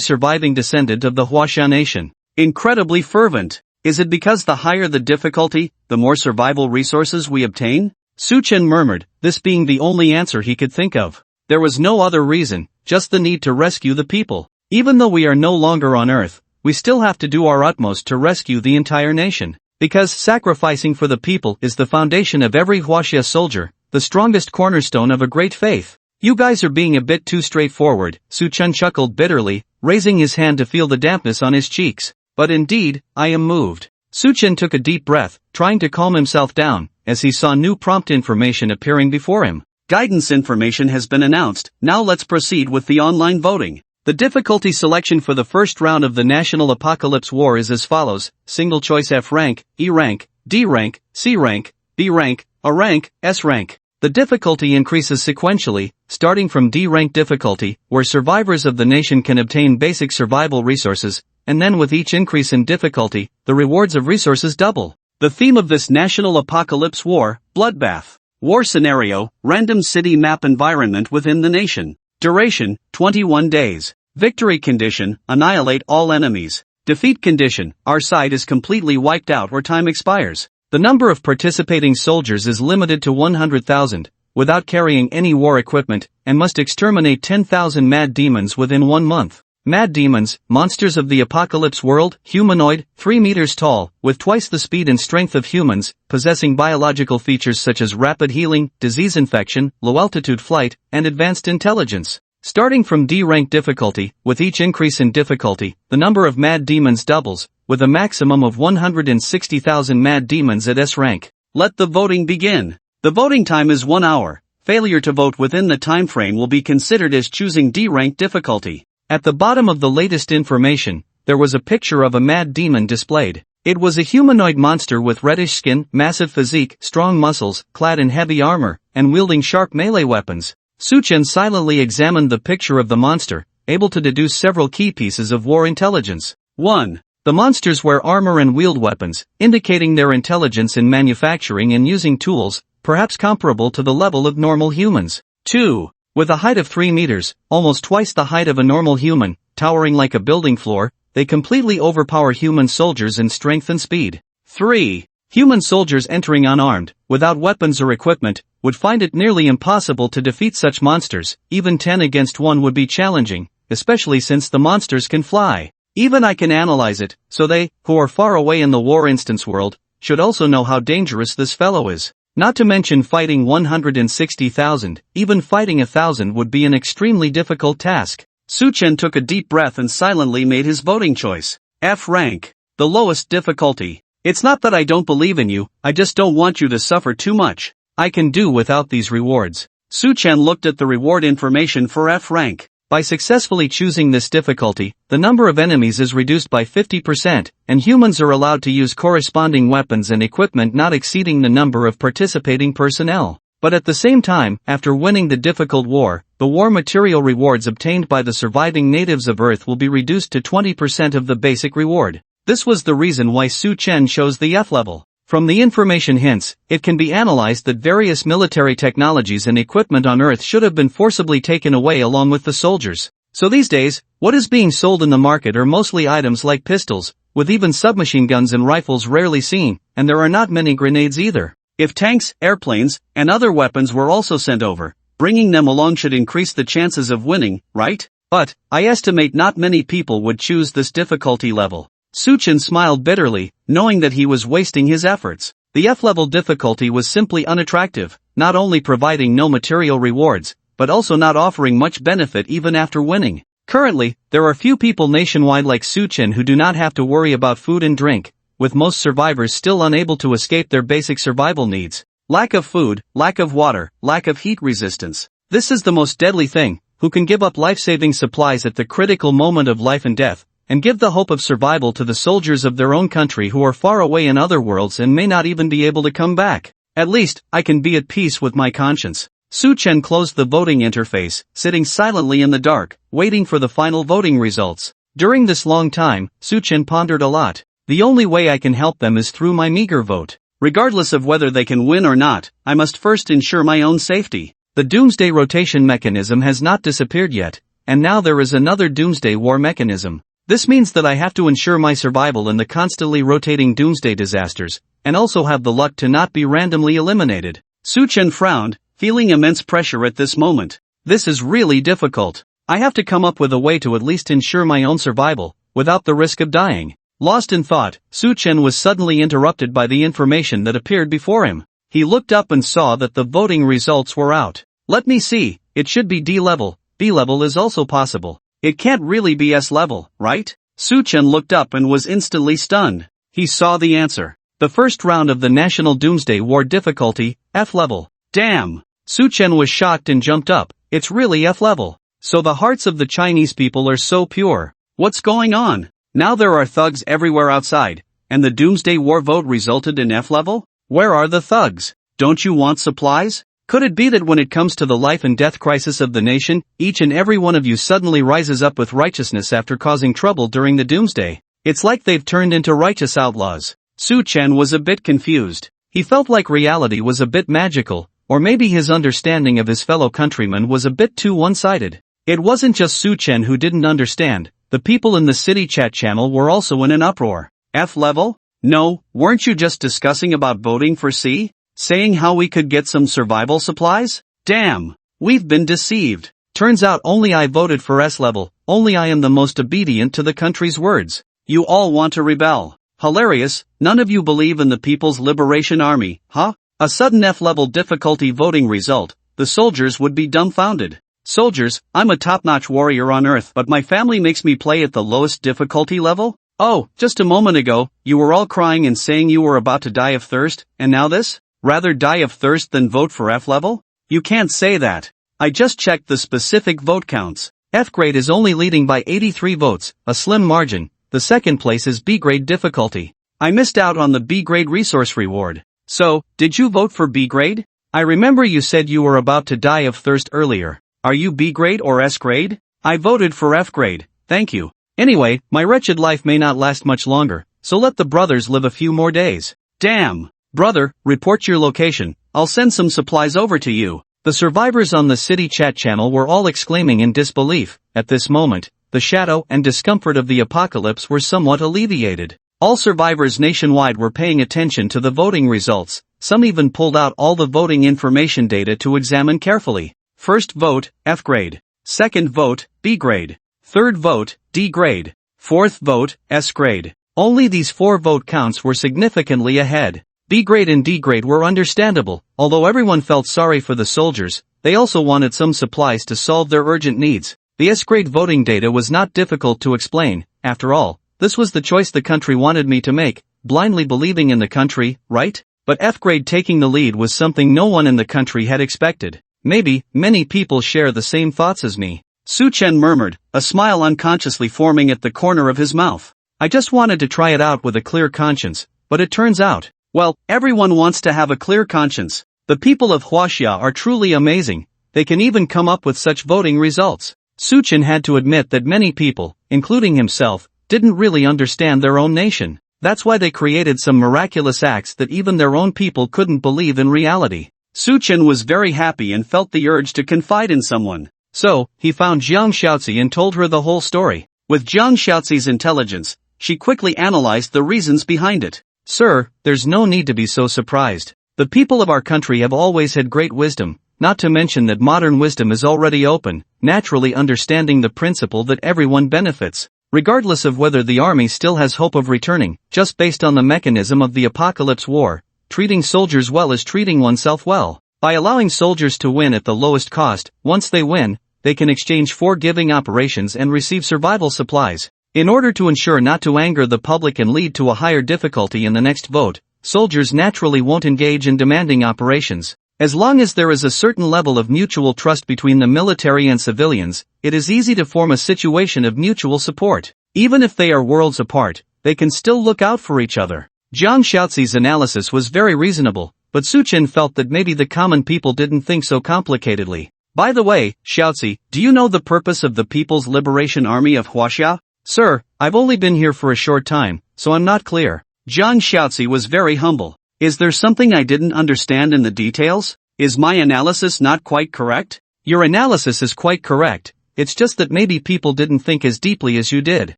surviving descendant of the Huaxia nation. Incredibly fervent. Is it because the higher the difficulty, the more survival resources we obtain? Suchun murmured, this being the only answer he could think of. There was no other reason, just the need to rescue the people. Even though we are no longer on Earth, we still have to do our utmost to rescue the entire nation. Because sacrificing for the people is the foundation of every Huaxia soldier, the strongest cornerstone of a great faith. You guys are being a bit too straightforward, Suchun chuckled bitterly, raising his hand to feel the dampness on his cheeks. But indeed, I am moved. Suchun took a deep breath, trying to calm himself down, as he saw new prompt information appearing before him. Guidance information has been announced. Now let's proceed with the online voting. The difficulty selection for the first round of the National Apocalypse War is as follows: single choice F rank, E rank, D rank, C rank, B rank, A rank, S rank. The difficulty increases sequentially, starting from D rank difficulty, where survivors of the nation can obtain basic survival resources, and then with each increase in difficulty, the rewards of resources double. The theme of this National Apocalypse War, Bloodbath. War scenario, random city map environment within the nation. Duration, 21 days. Victory condition, annihilate all enemies. Defeat condition, our side is completely wiped out or time expires. The number of participating soldiers is limited to 100,000, without carrying any war equipment, and must exterminate 10,000 mad demons within 1 month. Mad demons, monsters of the apocalypse world, humanoid, 3 meters tall, with twice the speed and strength of humans, possessing biological features such as rapid healing, disease infection, low-altitude flight, and advanced intelligence. Starting from D-rank difficulty, with each increase in difficulty, the number of mad demons doubles, with a maximum of 160,000 mad demons at S rank. Let the voting begin. The voting time is 1 hour. Failure to vote within the time frame will be considered as choosing D-rank difficulty. At the bottom of the latest information, there was a picture of a mad demon displayed. It was a humanoid monster with reddish skin, massive physique, strong muscles, clad in heavy armor, and wielding sharp melee weapons. Suchen silently examined the picture of the monster, able to deduce several key pieces of war intelligence. 1. The monsters wear armor and wield weapons, indicating their intelligence in manufacturing and using tools, perhaps comparable to the level of normal humans. 2. With a height of 3 meters, almost twice the height of a normal human, towering like a building floor, they completely overpower human soldiers in strength and speed. 3. Human soldiers entering unarmed, without weapons or equipment, would find it nearly impossible to defeat such monsters. Even 10 against 1 would be challenging, especially since the monsters can fly. Even I can analyze it, so they, who are far away in the war instance world, should also know how dangerous this fellow is. Not to mention fighting 160,000, even fighting 1,000 would be an extremely difficult task. Suchen took a deep breath and silently made his voting choice. F rank. The lowest difficulty. It's not that I don't believe in you, I just don't want you to suffer too much. I can do without these rewards. Suchen looked at the reward information for F rank. By successfully choosing this difficulty, the number of enemies is reduced by 50%, and humans are allowed to use corresponding weapons and equipment not exceeding the number of participating personnel. But at the same time, after winning the difficult war, the war material rewards obtained by the surviving natives of Earth will be reduced to 20% of the basic reward. This was the reason why Suchen chose the F level. From the information hints, it can be analyzed that various military technologies and equipment on Earth should have been forcibly taken away along with the soldiers. So these days, what is being sold in the market are mostly items like pistols, with even submachine guns and rifles rarely seen, and there are not many grenades either. If tanks, airplanes, and other weapons were also sent over, bringing them along should increase the chances of winning, right? But, I estimate not many people would choose this difficulty level. Suchen smiled bitterly, knowing that he was wasting his efforts. The F-level difficulty was simply unattractive, not only providing no material rewards, but also not offering much benefit even after winning. Currently, there are few people nationwide like Suchen who do not have to worry about food and drink, with most survivors still unable to escape their basic survival needs. Lack of food, lack of water, lack of heat resistance. This is the most deadly thing. Who can give up life-saving supplies at the critical moment of life and death, and give the hope of survival to the soldiers of their own country who are far away in other worlds and may not even be able to come back? At least, I can be at peace with my conscience. Suchen closed the voting interface, sitting silently in the dark, waiting for the final voting results. During this long time, Suchen pondered a lot. The only way I can help them is through my meager vote. Regardless of whether they can win or not, I must first ensure my own safety. The doomsday rotation mechanism has not disappeared yet, and now there is another doomsday war mechanism. This means that I have to ensure my survival in the constantly rotating doomsday disasters, and also have the luck to not be randomly eliminated. Suchen frowned, feeling immense pressure at this moment. This is really difficult. I have to come up with a way to at least ensure my own survival, without the risk of dying. Lost in thought, Suchen was suddenly interrupted by the information that appeared before him. He looked up and saw that the voting results were out. Let me see, it should be D level, B level is also possible. It can't really be S level, right? Suchen looked up and was instantly stunned. He saw the answer. The first round of the National Doomsday War difficulty, F level. Damn! Suchen was shocked and jumped up. It's really F level. So the hearts of the Chinese people are so pure. What's going on? Now there are thugs everywhere outside, and the Doomsday War vote resulted in F level? Where are the thugs? Don't you want supplies? Could it be that when it comes to the life and death crisis of the nation, each and every one of you suddenly rises up with righteousness after causing trouble during the doomsday? It's like they've turned into righteous outlaws. Suchen was a bit confused. He felt like reality was a bit magical, or maybe his understanding of his fellow countrymen was a bit too one-sided. It wasn't just Suchen who didn't understand. The people in the city chat channel were also in an uproar. F level? No, weren't you just discussing about voting for C? Saying how we could get some survival supplies? Damn, we've been deceived. Turns out only I voted for S level, only I am the most obedient to the country's words. You all want to rebel. Hilarious, none of you believe in the People's Liberation Army, huh? A sudden F level difficulty voting result, the soldiers would be dumbfounded. Soldiers, I'm a top-notch warrior on Earth, but my family makes me play at the lowest difficulty level? Oh, just a moment ago, you were all crying and saying you were about to die of thirst, and now this? Rather die of thirst than vote for F level? You can't say that. I just checked the specific vote counts. F grade is only leading by 83 votes, a slim margin. The second place is B grade difficulty. I missed out on the B grade resource reward. So, did you vote for B grade? I remember you said you were about to die of thirst earlier. Are you B grade or S grade? I voted for F grade, thank you. Anyway, my wretched life may not last much longer, so let the brothers live a few more days. Damn. Brother, report your location. I'll send some supplies over to you. The survivors on the city chat channel were all exclaiming in disbelief. At this moment, the shadow and discomfort of the apocalypse were somewhat alleviated. All survivors nationwide were paying attention to the voting results. Some even pulled out all the voting information data to examine carefully. First vote, F grade. Second vote, B grade. Third vote, D grade. Fourth vote, S grade. Only these 4 vote counts were significantly ahead. B grade and D grade were understandable, although everyone felt sorry for the soldiers. They also wanted some supplies to solve their urgent needs. The S grade voting data was not difficult to explain. After all, this was the choice the country wanted me to make, blindly believing in the country, right? But F grade taking the lead was something no one in the country had expected. Maybe, many people share the same thoughts as me. Su Chen murmured, a smile unconsciously forming at the corner of his mouth. I just wanted to try it out with a clear conscience, but it turns out, well, everyone wants to have a clear conscience. The people of Huaxia are truly amazing. They can even come up with such voting results. Su Chen had to admit that many people, including himself, didn't really understand their own nation. That's why they created some miraculous acts that even their own people couldn't believe in reality. Su Chen was very happy and felt the urge to confide in someone. So, he found Jiang Xiaozi and told her the whole story. With Jiang Xiaozi's intelligence, she quickly analyzed the reasons behind it. Sir, there's no need to be so surprised. The people of our country have always had great wisdom, not to mention that modern wisdom is already open, naturally understanding the principle that everyone benefits, regardless of whether the army still has hope of returning, just based on the mechanism of the apocalypse war. Treating soldiers well is treating oneself well. By allowing soldiers to win at the lowest cost, once they win, they can exchange for giving operations and receive survival supplies. In order to ensure not to anger the public and lead to a higher difficulty in the next vote, soldiers naturally won't engage in demanding operations. As long as there is a certain level of mutual trust between the military and civilians, it is easy to form a situation of mutual support. Even if they are worlds apart, they can still look out for each other. Jiang Xiaozi's analysis was very reasonable, but Su Chen felt that maybe the common people didn't think so complicatedly. By the way, Xiaozi, do you know the purpose of the People's Liberation Army of Huaxia? Sir, I've only been here for a short time, so I'm not clear. Jiang Xiaozi was very humble. Is there something I didn't understand in the details? Is my analysis not quite correct? Your analysis is quite correct, it's just that maybe people didn't think as deeply as you did.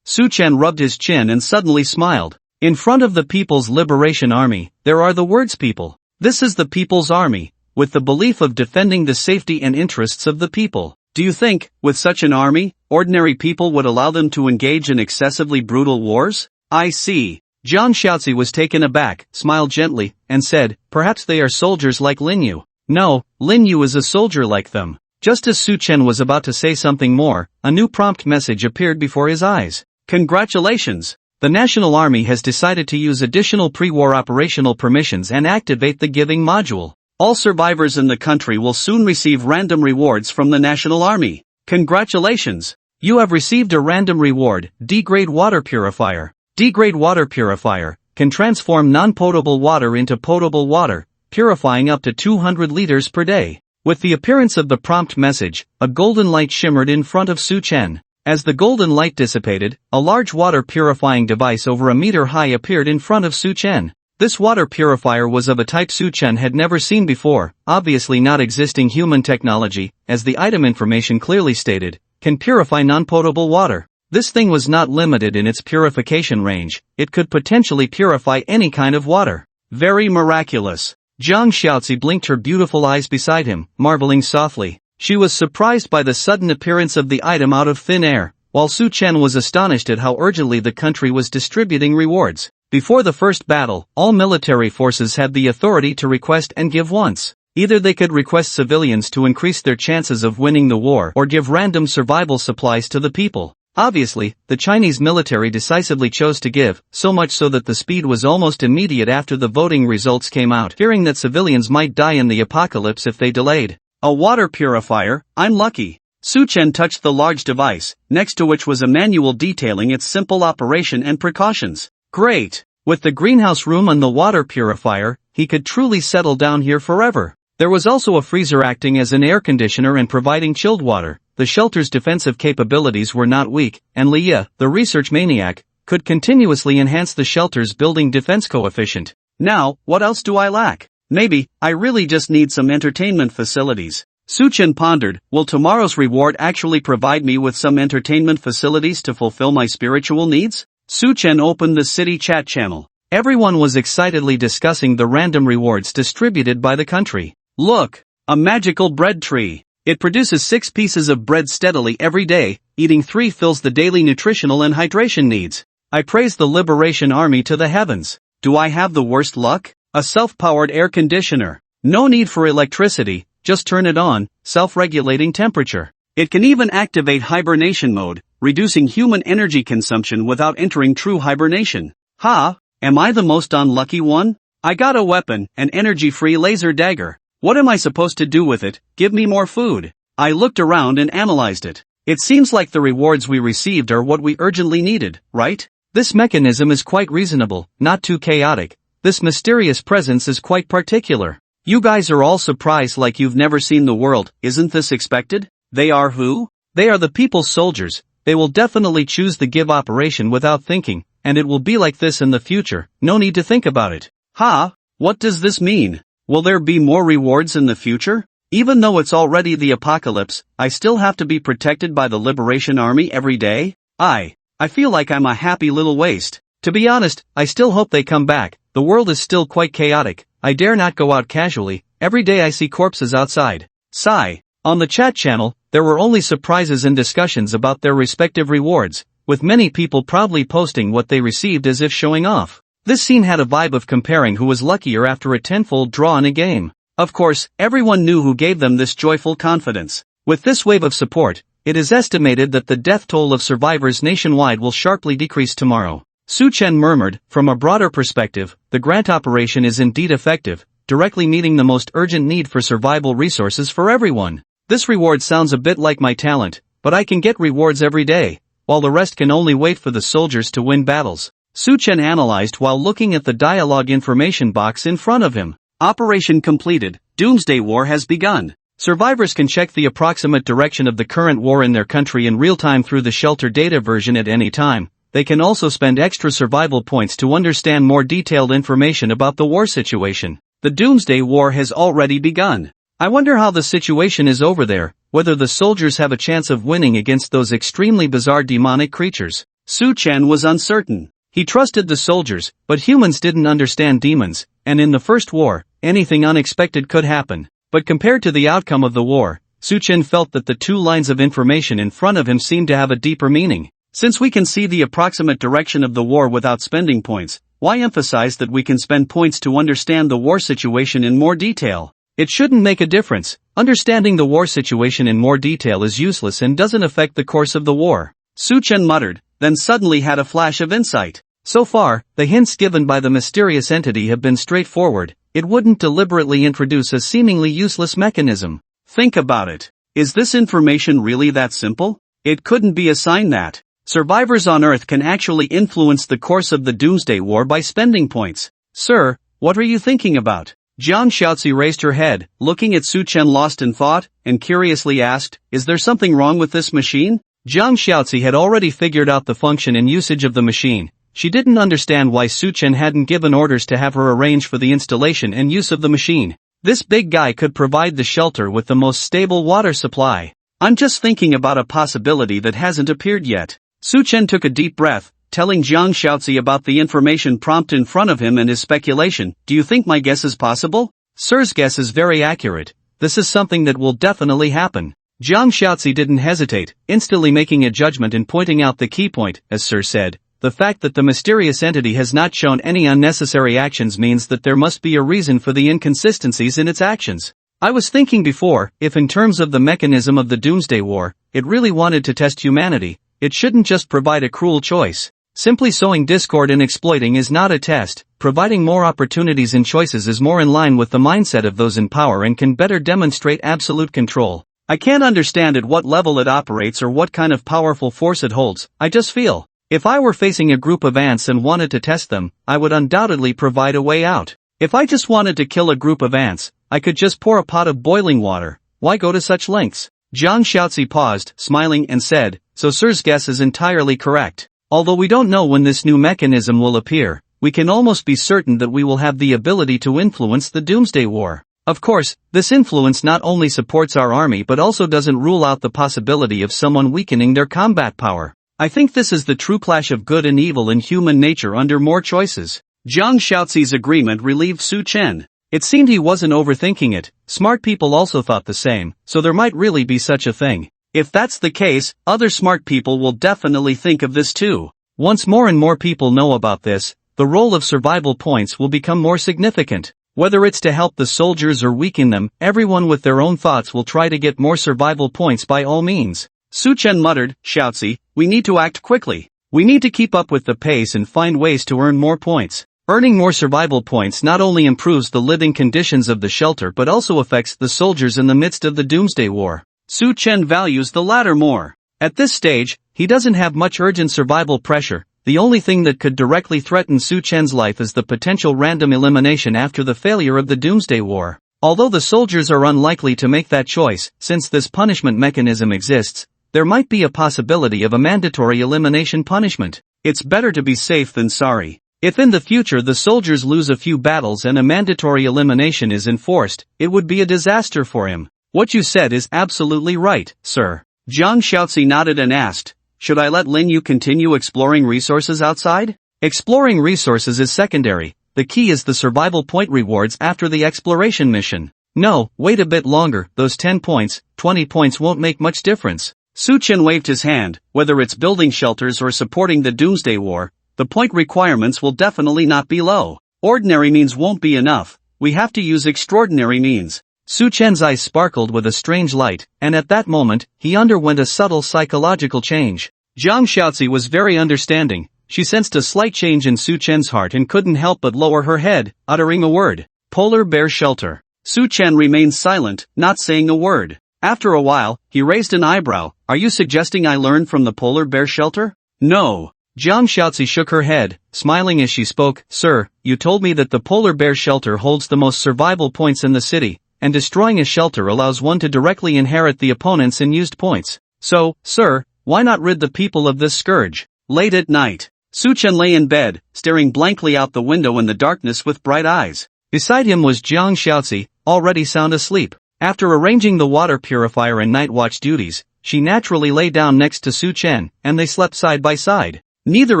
Su Chen rubbed his chin and suddenly smiled. In front of the People's Liberation Army, there are the words people. This is the People's Army, with the belief of defending the safety and interests of the people. Do you think, with such an army, ordinary people would allow them to engage in excessively brutal wars? I see. Jiang Xiaozi was taken aback, smiled gently, and said, perhaps they are soldiers like Lin Yu. No, Lin Yu is a soldier like them. Just as Su Chen was about to say something more, a new prompt message appeared before his eyes. Congratulations! The National Army has decided to use additional pre-war operational permissions and activate the giving module. All survivors in the country will soon receive random rewards from the National Army. Congratulations! You have received a random reward, D-grade water purifier. D-grade water purifier can transform non-potable water into potable water, purifying up to 200 liters per day. With the appearance of the prompt message, a golden light shimmered in front of Su Chen. As the golden light dissipated, a large water purifying device over a meter high appeared in front of Su Chen. This water purifier was of a type Su Chen had never seen before, obviously not existing human technology, as the item information clearly stated, can purify non-potable water. This thing was not limited in its purification range, it could potentially purify any kind of water. Very miraculous. Jiang Xiaozi blinked her beautiful eyes beside him, marveling softly. She was surprised by the sudden appearance of the item out of thin air, while Su Chen was astonished at how urgently the country was distributing rewards. Before the first battle, all military forces had the authority to request and give once. Either they could request civilians to increase their chances of winning the war or give random survival supplies to the people. Obviously, the Chinese military decisively chose to give, so much so that the speed was almost immediate after the voting results came out, fearing that civilians might die in the apocalypse if they delayed. A water purifier, I'm lucky. Su Chen touched the large device, next to which was a manual detailing its simple operation and precautions. Great! With the greenhouse room and the water purifier, he could truly settle down here forever. There was also a freezer acting as an air conditioner and providing chilled water. The shelter's defensive capabilities were not weak, and Leah, the research maniac, could continuously enhance the shelter's building defense coefficient. Now, what else do I lack? Maybe, I really just need some entertainment facilities. Su Chen pondered, will tomorrow's reward actually provide me with some entertainment facilities to fulfill my spiritual needs? Su Chen opened the city chat channel. Everyone was excitedly discussing the random rewards distributed by the country. Look! A magical bread tree. It produces 6 pieces of bread steadily every day, eating 3 fills the daily nutritional and hydration needs. I praise the Liberation Army to the heavens. Do I have the worst luck? A self-powered air conditioner. No need for electricity, just turn it on, self-regulating temperature. It can even activate hibernation mode, reducing human energy consumption without entering true hibernation. Ha! Am I the most unlucky one? I got a weapon, an energy-free laser dagger. What am I supposed to do with it? Give me more food. I looked around and analyzed it. It seems like the rewards we received are what we urgently needed, right? This mechanism is quite reasonable, not too chaotic. This mysterious presence is quite particular. You guys are all surprised like you've never seen the world, isn't this expected? They are who? They are the people's soldiers. They will definitely choose the give operation without thinking, and it will be like this in the future, no need to think about it. Ha! What does this mean? Will there be more rewards in the future? Even though it's already the apocalypse, I still have to be protected by the Liberation Army every day? I feel like I'm a happy little waste. To be honest, I still hope they come back. The world is still quite chaotic. I dare not go out casually. Every day I see corpses outside. Sigh. On the chat channel, there were only surprises and discussions about their respective rewards, with many people proudly posting what they received as if showing off. This scene had a vibe of comparing who was luckier after a tenfold draw in a game. Of course, everyone knew who gave them this joyful confidence. With this wave of support, it is estimated that the death toll of survivors nationwide will sharply decrease tomorrow. Su Chen murmured, from a broader perspective, the grant operation is indeed effective, directly meeting the most urgent need for survival resources for everyone. This reward sounds a bit like my talent, but I can get rewards every day, while the rest can only wait for the soldiers to win battles. Su Chen analyzed while looking at the dialogue information box in front of him. Operation completed. Doomsday War has begun. Survivors can check the approximate direction of the current war in their country in real time through the shelter data version at any time. They can also spend extra survival points to understand more detailed information about the war situation. The Doomsday War has already begun. I wonder how the situation is over there, whether the soldiers have a chance of winning against those extremely bizarre demonic creatures. Su Chen was uncertain. He trusted the soldiers, but humans didn't understand demons, and in the first war, anything unexpected could happen. But compared to the outcome of the war, Su Chen felt that the 2 lines of information in front of him seemed to have a deeper meaning. Since we can see the approximate direction of the war without spending points, why emphasize that we can spend points to understand the war situation in more detail? It shouldn't make a difference. Understanding the war situation in more detail is useless and doesn't affect the course of the war. Su Chen muttered, then suddenly had a flash of insight. So far, the hints given by the mysterious entity have been straightforward. It wouldn't deliberately introduce a seemingly useless mechanism. Think about it. Is this information really that simple? It couldn't be a sign that survivors on Earth can actually influence the course of the Doomsday War by spending points. Sir, what are you thinking about? Jiang Shaozi raised her head, looking at Su Chen lost in thought, and curiously asked, is there something wrong with this machine? Jiang Shaozi had already figured out the function and usage of the machine. She didn't understand why Su Chen hadn't given orders to have her arrange for the installation and use of the machine. This big guy could provide the shelter with the most stable water supply. I'm just thinking about a possibility that hasn't appeared yet. Su Chen took a deep breath, telling Jiang Shaozi about the information prompt in front of him and his speculation. Do you think my guess is possible? Sir's guess is very accurate. This is something that will definitely happen. Jiang Shaozi didn't hesitate, instantly making a judgment and pointing out the key point, as Sir said. The fact that the mysterious entity has not shown any unnecessary actions means that there must be a reason for the inconsistencies in its actions. I was thinking before, if in terms of the mechanism of the Doomsday War, it really wanted to test humanity, it shouldn't just provide a cruel choice. Simply sowing discord and exploiting is not a test. Providing more opportunities and choices is more in line with the mindset of those in power and can better demonstrate absolute control. I can't understand at what level it operates or what kind of powerful force it holds. I just feel, if I were facing a group of ants and wanted to test them, I would undoubtedly provide a way out. If I just wanted to kill a group of ants, I could just pour a pot of boiling water. Why go to such lengths? Jiang Shaozi paused, smiling, and said, so Sir's guess is entirely correct. Although we don't know when this new mechanism will appear, we can almost be certain that we will have the ability to influence the Doomsday War. Of course, this influence not only supports our army but also doesn't rule out the possibility of someone weakening their combat power. I think this is the true clash of good and evil in human nature under more choices. Jiang Shaozi's agreement relieved Su Chen. It seemed he wasn't overthinking it. Smart people also thought the same, so there might really be such a thing. If that's the case, other smart people will definitely think of this too. Once more and more people know about this, the role of survival points will become more significant. Whether it's to help the soldiers or weaken them, everyone with their own thoughts will try to get more survival points by all means. Su Chen muttered, Shaozi, we need to act quickly. We need to keep up with the pace and find ways to earn more points. Earning more survival points not only improves the living conditions of the shelter but also affects the soldiers in the midst of the Doomsday War. Su Chen values the latter more. At this stage, he doesn't have much urgent survival pressure. The only thing that could directly threaten Su Chen's life is the potential random elimination after the failure of the Doomsday War. Although the soldiers are unlikely to make that choice, since this punishment mechanism exists, there might be a possibility of a mandatory elimination punishment. It's better to be safe than sorry. If in the future the soldiers lose a few battles and a mandatory elimination is enforced, it would be a disaster for him. What you said is absolutely right, sir. Jiang Shaozi nodded and asked, should I let Lin Yu continue exploring resources outside? Exploring resources is secondary. The key is the survival point rewards after the exploration mission. No, wait a bit longer. Those 10 points, 20 points won't make much difference. Su Chen waved his hand. Whether it's building shelters or supporting the Doomsday War, the point requirements will definitely not be low. Ordinary means won't be enough. We have to use extraordinary means. Su Chen's eyes sparkled with a strange light, and at that moment, he underwent a subtle psychological change. Jiang Shaozi was very understanding. She sensed a slight change in Su Chen's heart and couldn't help but lower her head, uttering a word. Polar bear shelter. Su Chen remained silent, not saying a word. After a while, he raised an eyebrow. Are you suggesting I learn from the polar bear shelter? No. Jiang Shaozi shook her head, smiling as she spoke. Sir, you told me that the polar bear shelter holds the most survival points in the city, and destroying a shelter allows one to directly inherit the opponent's unused points. So, sir, why not rid the people of this scourge? Late at night, Su Chen lay in bed, staring blankly out the window in the darkness with bright eyes. Beside him was Jiang Shaozi, already sound asleep. After arranging the water purifier and night watch duties, she naturally lay down next to Su Chen, and they slept side by side. Neither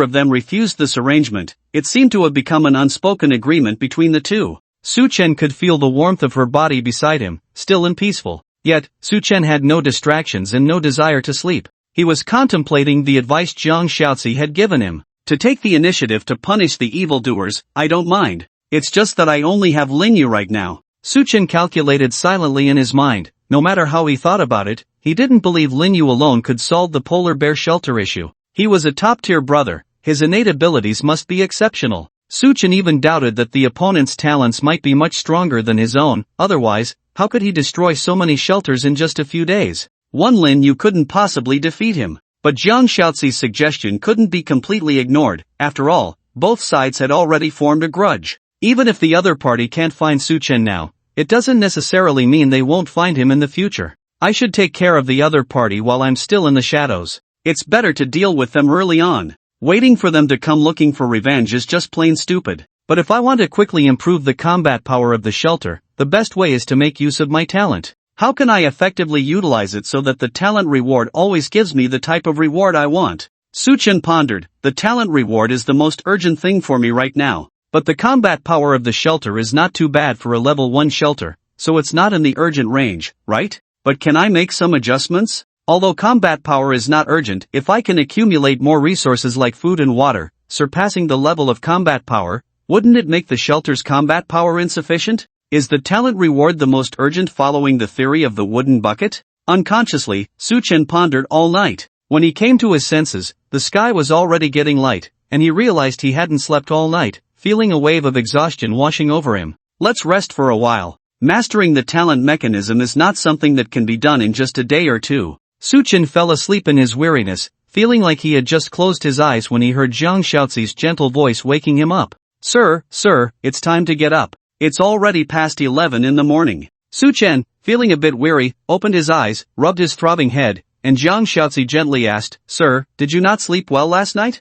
of them refused this arrangement. It seemed to have become an unspoken agreement between the two. Su Chen could feel the warmth of her body beside him, still and peaceful. Yet, Su Chen had no distractions and no desire to sleep. He was contemplating the advice Jiang Shaozi had given him. To take the initiative to punish the evildoers, I don't mind. It's just that I only have Lin Yu right now. Su Chen calculated silently in his mind. No matter how he thought about it, he didn't believe Lin Yu alone could solve the polar bear shelter issue. He was a top-tier brother. His innate abilities must be exceptional. Su Chen even doubted that the opponent's talents might be much stronger than his own. Otherwise, how could he destroy so many shelters in just a few days? One Lin Yu couldn't possibly defeat him. But Jiang Shaozi's suggestion couldn't be completely ignored. After all, both sides had already formed a grudge. Even if the other party can't find Su Chen now, it doesn't necessarily mean they won't find him in the future. I should take care of the other party while I'm still in the shadows. It's better to deal with them early on. Waiting for them to come looking for revenge is just plain stupid. But if I want to quickly improve the combat power of the shelter, the best way is to make use of my talent. How can I effectively utilize it so that the talent reward always gives me the type of reward I want? Su Chen pondered. The talent reward is the most urgent thing for me right now. But the combat power of the shelter is not too bad for a level 1 shelter, so it's not in the urgent range, right? But can I make some adjustments? Although combat power is not urgent, if I can accumulate more resources like food and water, surpassing the level of combat power, wouldn't it make the shelter's combat power insufficient? Is the talent reward the most urgent following the theory of the wooden bucket? Unconsciously, Su Chen pondered all night. When he came to his senses, the sky was already getting light, and he realized he hadn't slept all night, feeling a wave of exhaustion washing over him. Let's rest for a while. Mastering the talent mechanism is not something that can be done in just a day or two. Suchin fell asleep in his weariness, feeling like he had just closed his eyes when he heard Jiang Shaoxi's gentle voice waking him up. Sir, it's time to get up. It's already past 11 in the morning. Suchen, feeling a bit weary, opened his eyes, rubbed his throbbing head, and Jiang Shaoxi gently asked, Sir, did you not sleep well last night?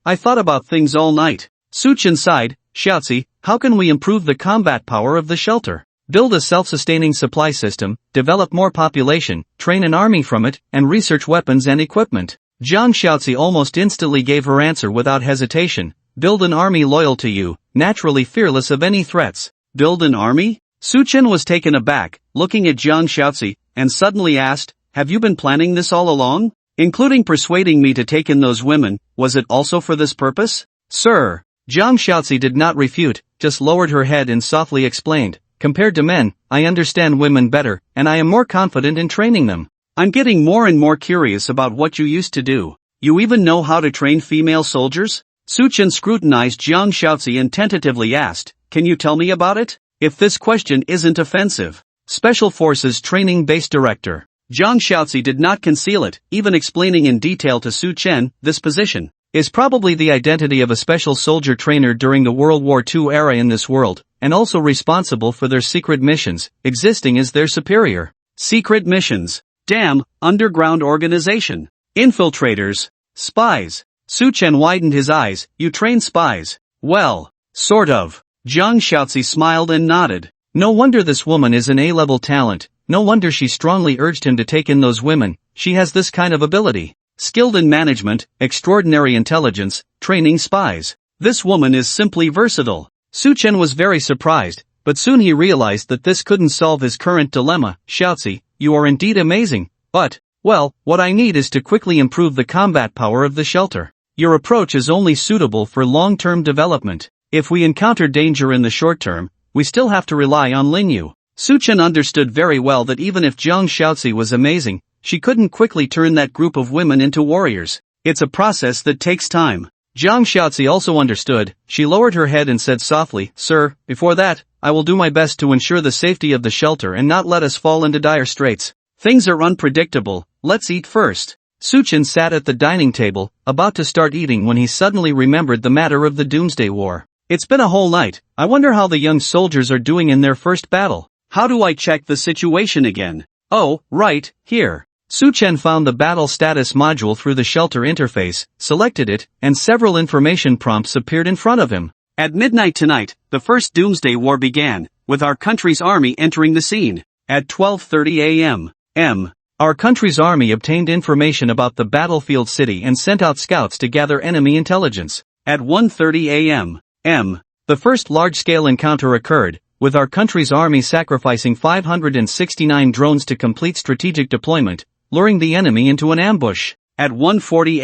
I thought about things all night. Suchen sighed, Shaoxi, how can we improve the combat power of the shelter? Build a self-sustaining supply system, develop more population, train an army from it, and research weapons and equipment. Jiang Shaoxi almost instantly gave her answer without hesitation. Build an army loyal to you, naturally fearless of any threats. Build an army? Suchen was taken aback, looking at Jiang Shaoxi, and suddenly asked, have you been planning this all along? Including persuading me to take in those women, was it also for this purpose? Sir. Jiang Shaoxi did not refute, just lowered her head and softly explained, compared to men, I understand women better, and I am more confident in training them. I'm getting more and more curious about what you used to do. You even know how to train female soldiers? Suchen scrutinized Jiang Shaoxi and tentatively asked, can you tell me about it? If this question isn't offensive. Special Forces Training Base Director. Jiang Shaoxi did not conceal it, even explaining in detail to Su Chen, this position is probably the identity of a special soldier trainer during the World War II era in this world, and also responsible for their secret missions, existing as their superior. Secret missions. Damn, underground organization. Infiltrators. Spies. Su Chen widened his eyes, you train spies? Well, sort of. Jiang Shaoxi smiled and nodded. No wonder this woman is an A-level talent, no wonder she strongly urged him to take in those women, she has this kind of ability. Skilled in management, extraordinary intelligence, training spies. This woman is simply versatile. Su Chen was very surprised, but soon he realized that this couldn't solve his current dilemma. Shaoxi, you are indeed amazing, but, well, what I need is to quickly improve the combat power of the shelter. Your approach is only suitable for long-term development. If we encounter danger in the short term, we still have to rely on Linyu. Su Chen understood very well that even if Jiang Shaoxi was amazing, she couldn't quickly turn that group of women into warriors. It's a process that takes time. Jiang Shaoxi also understood. She lowered her head and said softly, Sir, before that, I will do my best to ensure the safety of the shelter and not let us fall into dire straits. Things are unpredictable, let's eat first. Su Chen sat at the dining table, about to start eating when he suddenly remembered the matter of the Doomsday War. It's been a whole night, I wonder how the young soldiers are doing in their first battle. How do I check the situation again? Oh, right, here. Su Chen found the battle status module through the shelter interface, selected it, and several information prompts appeared in front of him. At midnight tonight, the first Doomsday War began, with our country's army entering the scene. At 12:30 a.m. Our country's army obtained information about the battlefield city and sent out scouts to gather enemy intelligence. At 1:30 a.m. The first large-scale encounter occurred, with our country's army sacrificing 569 drones to complete strategic deployment, luring the enemy into an ambush. At 1:40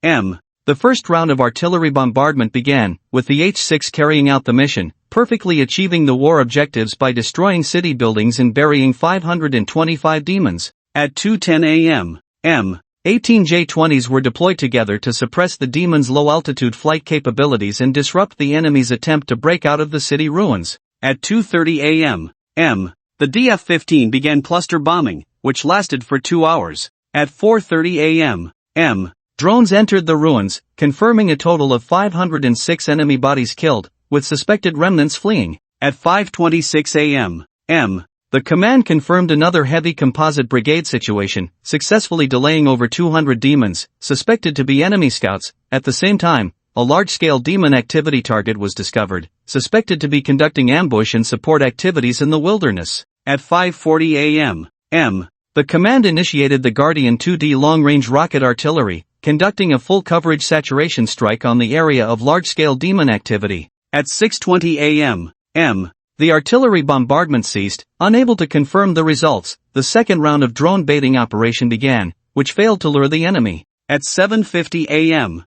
a.m. The first round of artillery bombardment began, with the H-6 carrying out the mission, perfectly achieving the war objectives by destroying city buildings and burying 525 demons. At 2:10 a.m. 18 J-20s were deployed together to suppress the demons' low-altitude flight capabilities and disrupt the enemy's attempt to break out of the city ruins. At 2:30 a.m. The DF-15 began cluster bombing, which lasted for 2 hours. At 4:30 a.m. Drones entered the ruins, confirming a total of 506 enemy bodies killed, with suspected remnants fleeing. At 5:26 a.m. The command confirmed another heavy composite brigade situation, successfully delaying over 200 demons, suspected to be enemy scouts. At the same time, a large-scale demon activity target was discovered, suspected to be conducting ambush and support activities in the wilderness. At 5:40 a.m. The command initiated the Guardian 2D long-range rocket artillery, conducting a full coverage saturation strike on the area of large-scale demon activity. At 6:20 a.m. The artillery bombardment ceased, unable to confirm the results. The second round of drone baiting operation began, which failed to lure the enemy. At 7:50 a.m.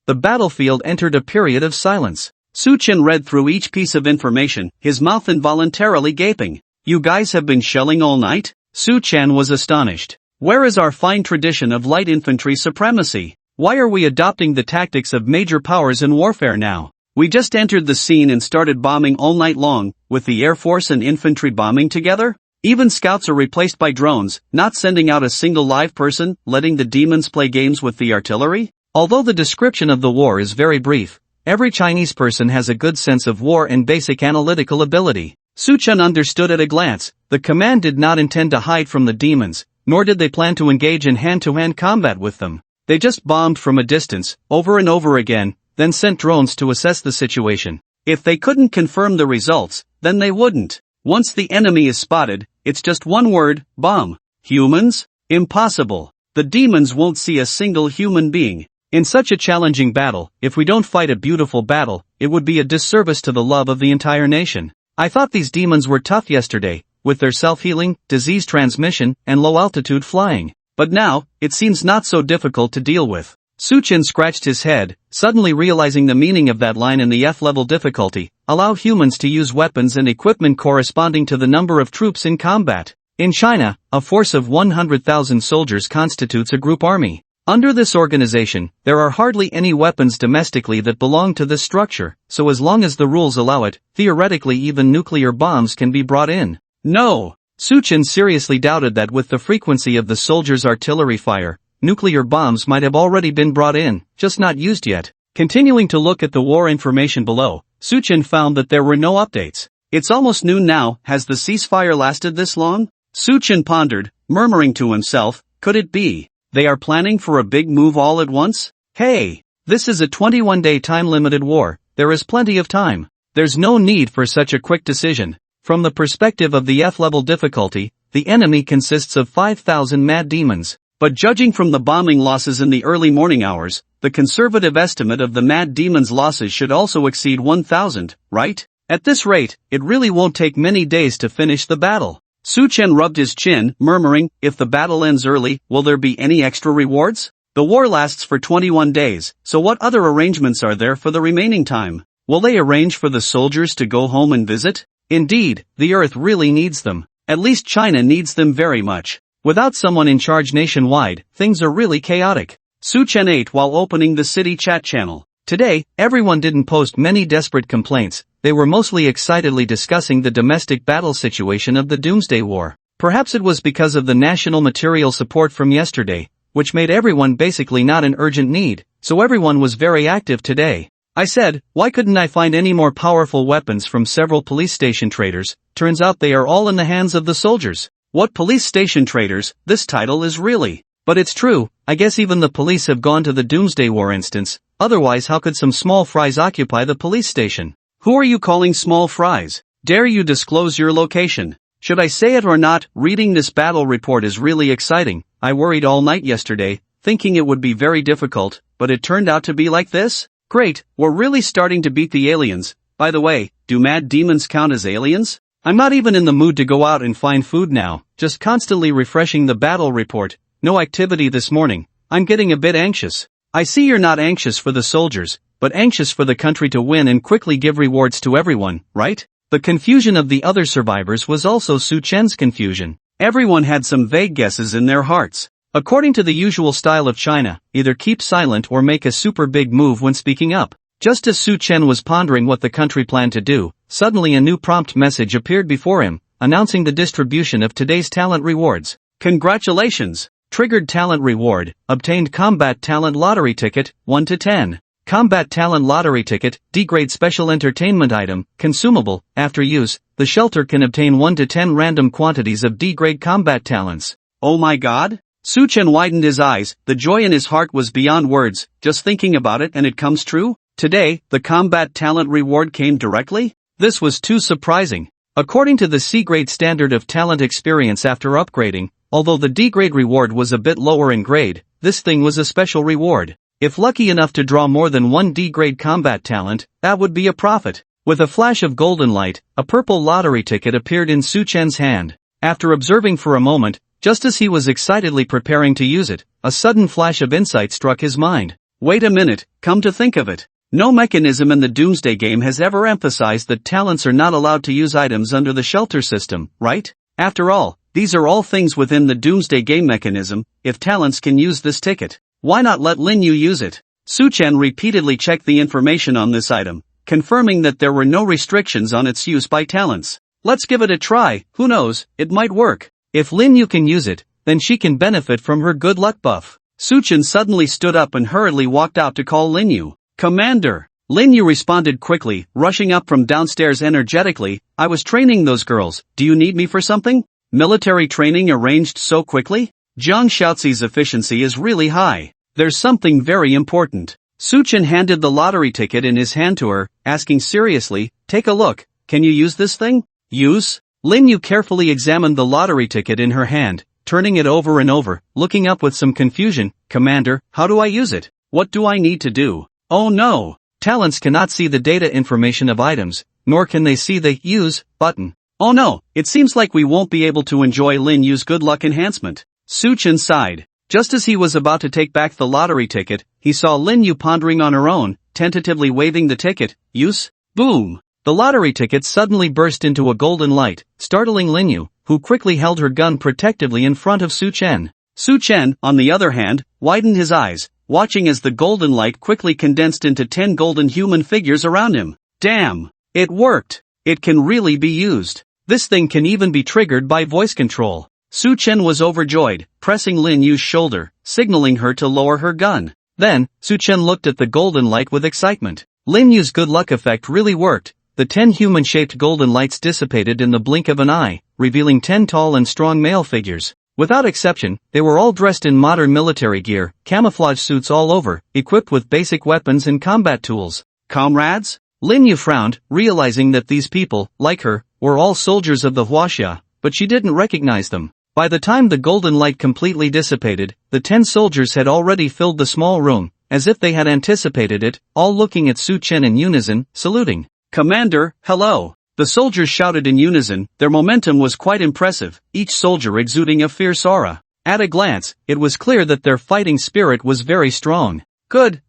The battlefield entered a period of silence. Su Chen read through each piece of information, his mouth involuntarily gaping. You guys have been shelling all night? Su Chen was astonished. Where is our fine tradition of light infantry supremacy? Why are we adopting the tactics of major powers in warfare now? We just entered the scene and started bombing all night long, with the Air Force and infantry bombing together? Even scouts are replaced by drones, not sending out a single live person, letting the demons play games with the artillery? Although the description of the war is very brief, every Chinese person has a good sense of war and basic analytical ability. Su Chen understood at a glance, the command did not intend to hide from the demons, nor did they plan to engage in hand-to-hand combat with them. They just bombed from a distance, over and over again, then sent drones to assess the situation. If they couldn't confirm the results, then they wouldn't. Once the enemy is spotted, it's just one word, bomb. Humans? Impossible. The demons won't see a single human being. In such a challenging battle, if we don't fight a beautiful battle, it would be a disservice to the love of the entire nation. I thought these demons were tough yesterday, with their self-healing, disease transmission, and low-altitude flying. But now, it seems not so difficult to deal with. Su Chen scratched his head, suddenly realizing the meaning of that line in the F-level difficulty. Allow humans to use weapons and equipment corresponding to the number of troops in combat. In China, a force of 100,000 soldiers constitutes a group army. Under this organization, there are hardly any weapons domestically that belong to this structure, so as long as the rules allow it, theoretically even nuclear bombs can be brought in. No! Su Chen seriously doubted that with the frequency of the soldiers' artillery fire, nuclear bombs might have already been brought in, just not used yet. Continuing to look at the war information below, Su Chen found that there were no updates. It's almost noon now, has the ceasefire lasted this long? Su Chen pondered, murmuring to himself, could it be they are planning for a big move all at once? Hey! This is a 21-day time-limited war, there is plenty of time. There's no need for such a quick decision. From the perspective of the F-level difficulty, the enemy consists of 5,000 mad demons. But judging from the bombing losses in the early morning hours, the conservative estimate of the mad demons' losses should also exceed 1,000, right? At this rate, it really won't take many days to finish the battle. Su Chen rubbed his chin, murmuring, if the battle ends early, will there be any extra rewards? The war lasts for 21 days, so what other arrangements are there for the remaining time? Will they arrange for the soldiers to go home and visit? Indeed, the Earth really needs them. At least China needs them very much. Without someone in charge nationwide, things are really chaotic. Su Chen ate while opening the city chat channel. Today, everyone didn't post many desperate complaints, they were mostly excitedly discussing the domestic battle situation of the Doomsday War. Perhaps it was because of the national material support from yesterday, which made everyone basically not in urgent need, so everyone was very active today. I said, why couldn't I find any more powerful weapons from several police station traders? Turns out they are all in the hands of the soldiers. What police station traders? This title is really. But it's true, I guess even the police have gone to the Doomsday War instance, otherwise how could some small fries occupy the police station? Who are you calling small fries? Dare you disclose your location? Should I say it or not? Reading this battle report is really exciting. I worried all night yesterday, thinking it would be very difficult, but it turned out to be like this? Great, we're really starting to beat the aliens. By the way, do mad demons count as aliens? I'm not even in the mood to go out and find food now, just constantly refreshing the battle report. No activity this morning. I'm getting a bit anxious. I see you're not anxious for the soldiers, but anxious for the country to win and quickly give rewards to everyone, right? The confusion of the other survivors was also Su Chen's confusion. Everyone had some vague guesses in their hearts. According to the usual style of China, either keep silent or make a super big move when speaking up. Just as Su Chen was pondering what the country planned to do, suddenly a new prompt message appeared before him, announcing the distribution of today's talent rewards. Congratulations! Triggered talent reward, obtained combat talent lottery ticket, 1 to 10. Combat talent lottery ticket, D-grade special entertainment item, consumable, after use, the shelter can obtain 1 to 10 random quantities of D-grade combat talents. Oh my god? Su Chen widened his eyes, the joy in his heart was beyond words, just thinking about it and it comes true? Today, the combat talent reward came directly? This was too surprising. According to the C-grade standard of talent experience after upgrading, although the D-grade reward was a bit lower in grade, this thing was a special reward. If lucky enough to draw more than one D-grade combat talent, that would be a profit. With a flash of golden light, a purple lottery ticket appeared in Su Chen's hand. After observing for a moment, just as he was excitedly preparing to use it, a sudden flash of insight struck his mind. Wait a minute, come to think of it. No mechanism in the Doomsday game has ever emphasized that talents are not allowed to use items under the shelter system, right? After all, These are all things within the Doomsday game mechanism. If talents can use this ticket, why not let Lin Yu use it? Su-Chen repeatedly checked the information on this item, confirming that there were no restrictions on its use by talents. Let's give it a try, who knows, it might work. If Lin Yu can use it, then she can benefit from her good luck buff. Su-Chen suddenly stood up and hurriedly walked out to call Lin Yu. Commander! Lin Yu responded quickly, rushing up from downstairs energetically. I was training those girls, do you need me for something? Military training arranged so quickly? Jiang Shaoxi's efficiency is really high. There's something very important. Su-Chen handed the lottery ticket in his hand to her, asking seriously, take a look, can you use this thing? Use? Lin Yu carefully examined the lottery ticket in her hand, turning it over and over, looking up with some confusion. Commander, how do I use it? What do I need to do? Oh no! Talents cannot see the data information of items, nor can they see the Use button. Oh no, it seems like we won't be able to enjoy Lin Yu's good luck enhancement. Su-Chen sighed. Just as he was about to take back the lottery ticket, he saw Lin Yu pondering on her own, tentatively waving the ticket. Use? Boom! The lottery ticket suddenly burst into a golden light, startling Lin Yu, who quickly held her gun protectively in front of Su-Chen. Su-Chen, on the other hand, widened his eyes, watching as the golden light quickly condensed into 10 golden human figures around him. Damn! It worked! It can really be used. This thing can even be triggered by voice control. Su-Chen was overjoyed, pressing Lin Yu's shoulder, signaling her to lower her gun. Then, Su-Chen looked at the golden light with excitement. Lin Yu's good luck effect really worked. The 10 human-shaped golden lights dissipated in the blink of an eye, revealing 10 tall and strong male figures. Without exception, they were all dressed in modern military gear, camouflage suits all over, equipped with basic weapons and combat tools. Comrades? Lin Yu frowned, realizing that these people, like her, were all soldiers of the Huaxia, but she didn't recognize them. By the time the golden light completely dissipated, the 10 soldiers had already filled the small room, as if they had anticipated it, all looking at Su-Chen in unison, saluting. Commander, hello! The soldiers shouted in unison. Their momentum was quite impressive, each soldier exuding a fierce aura. At a glance, it was clear that their fighting spirit was very strong. Good,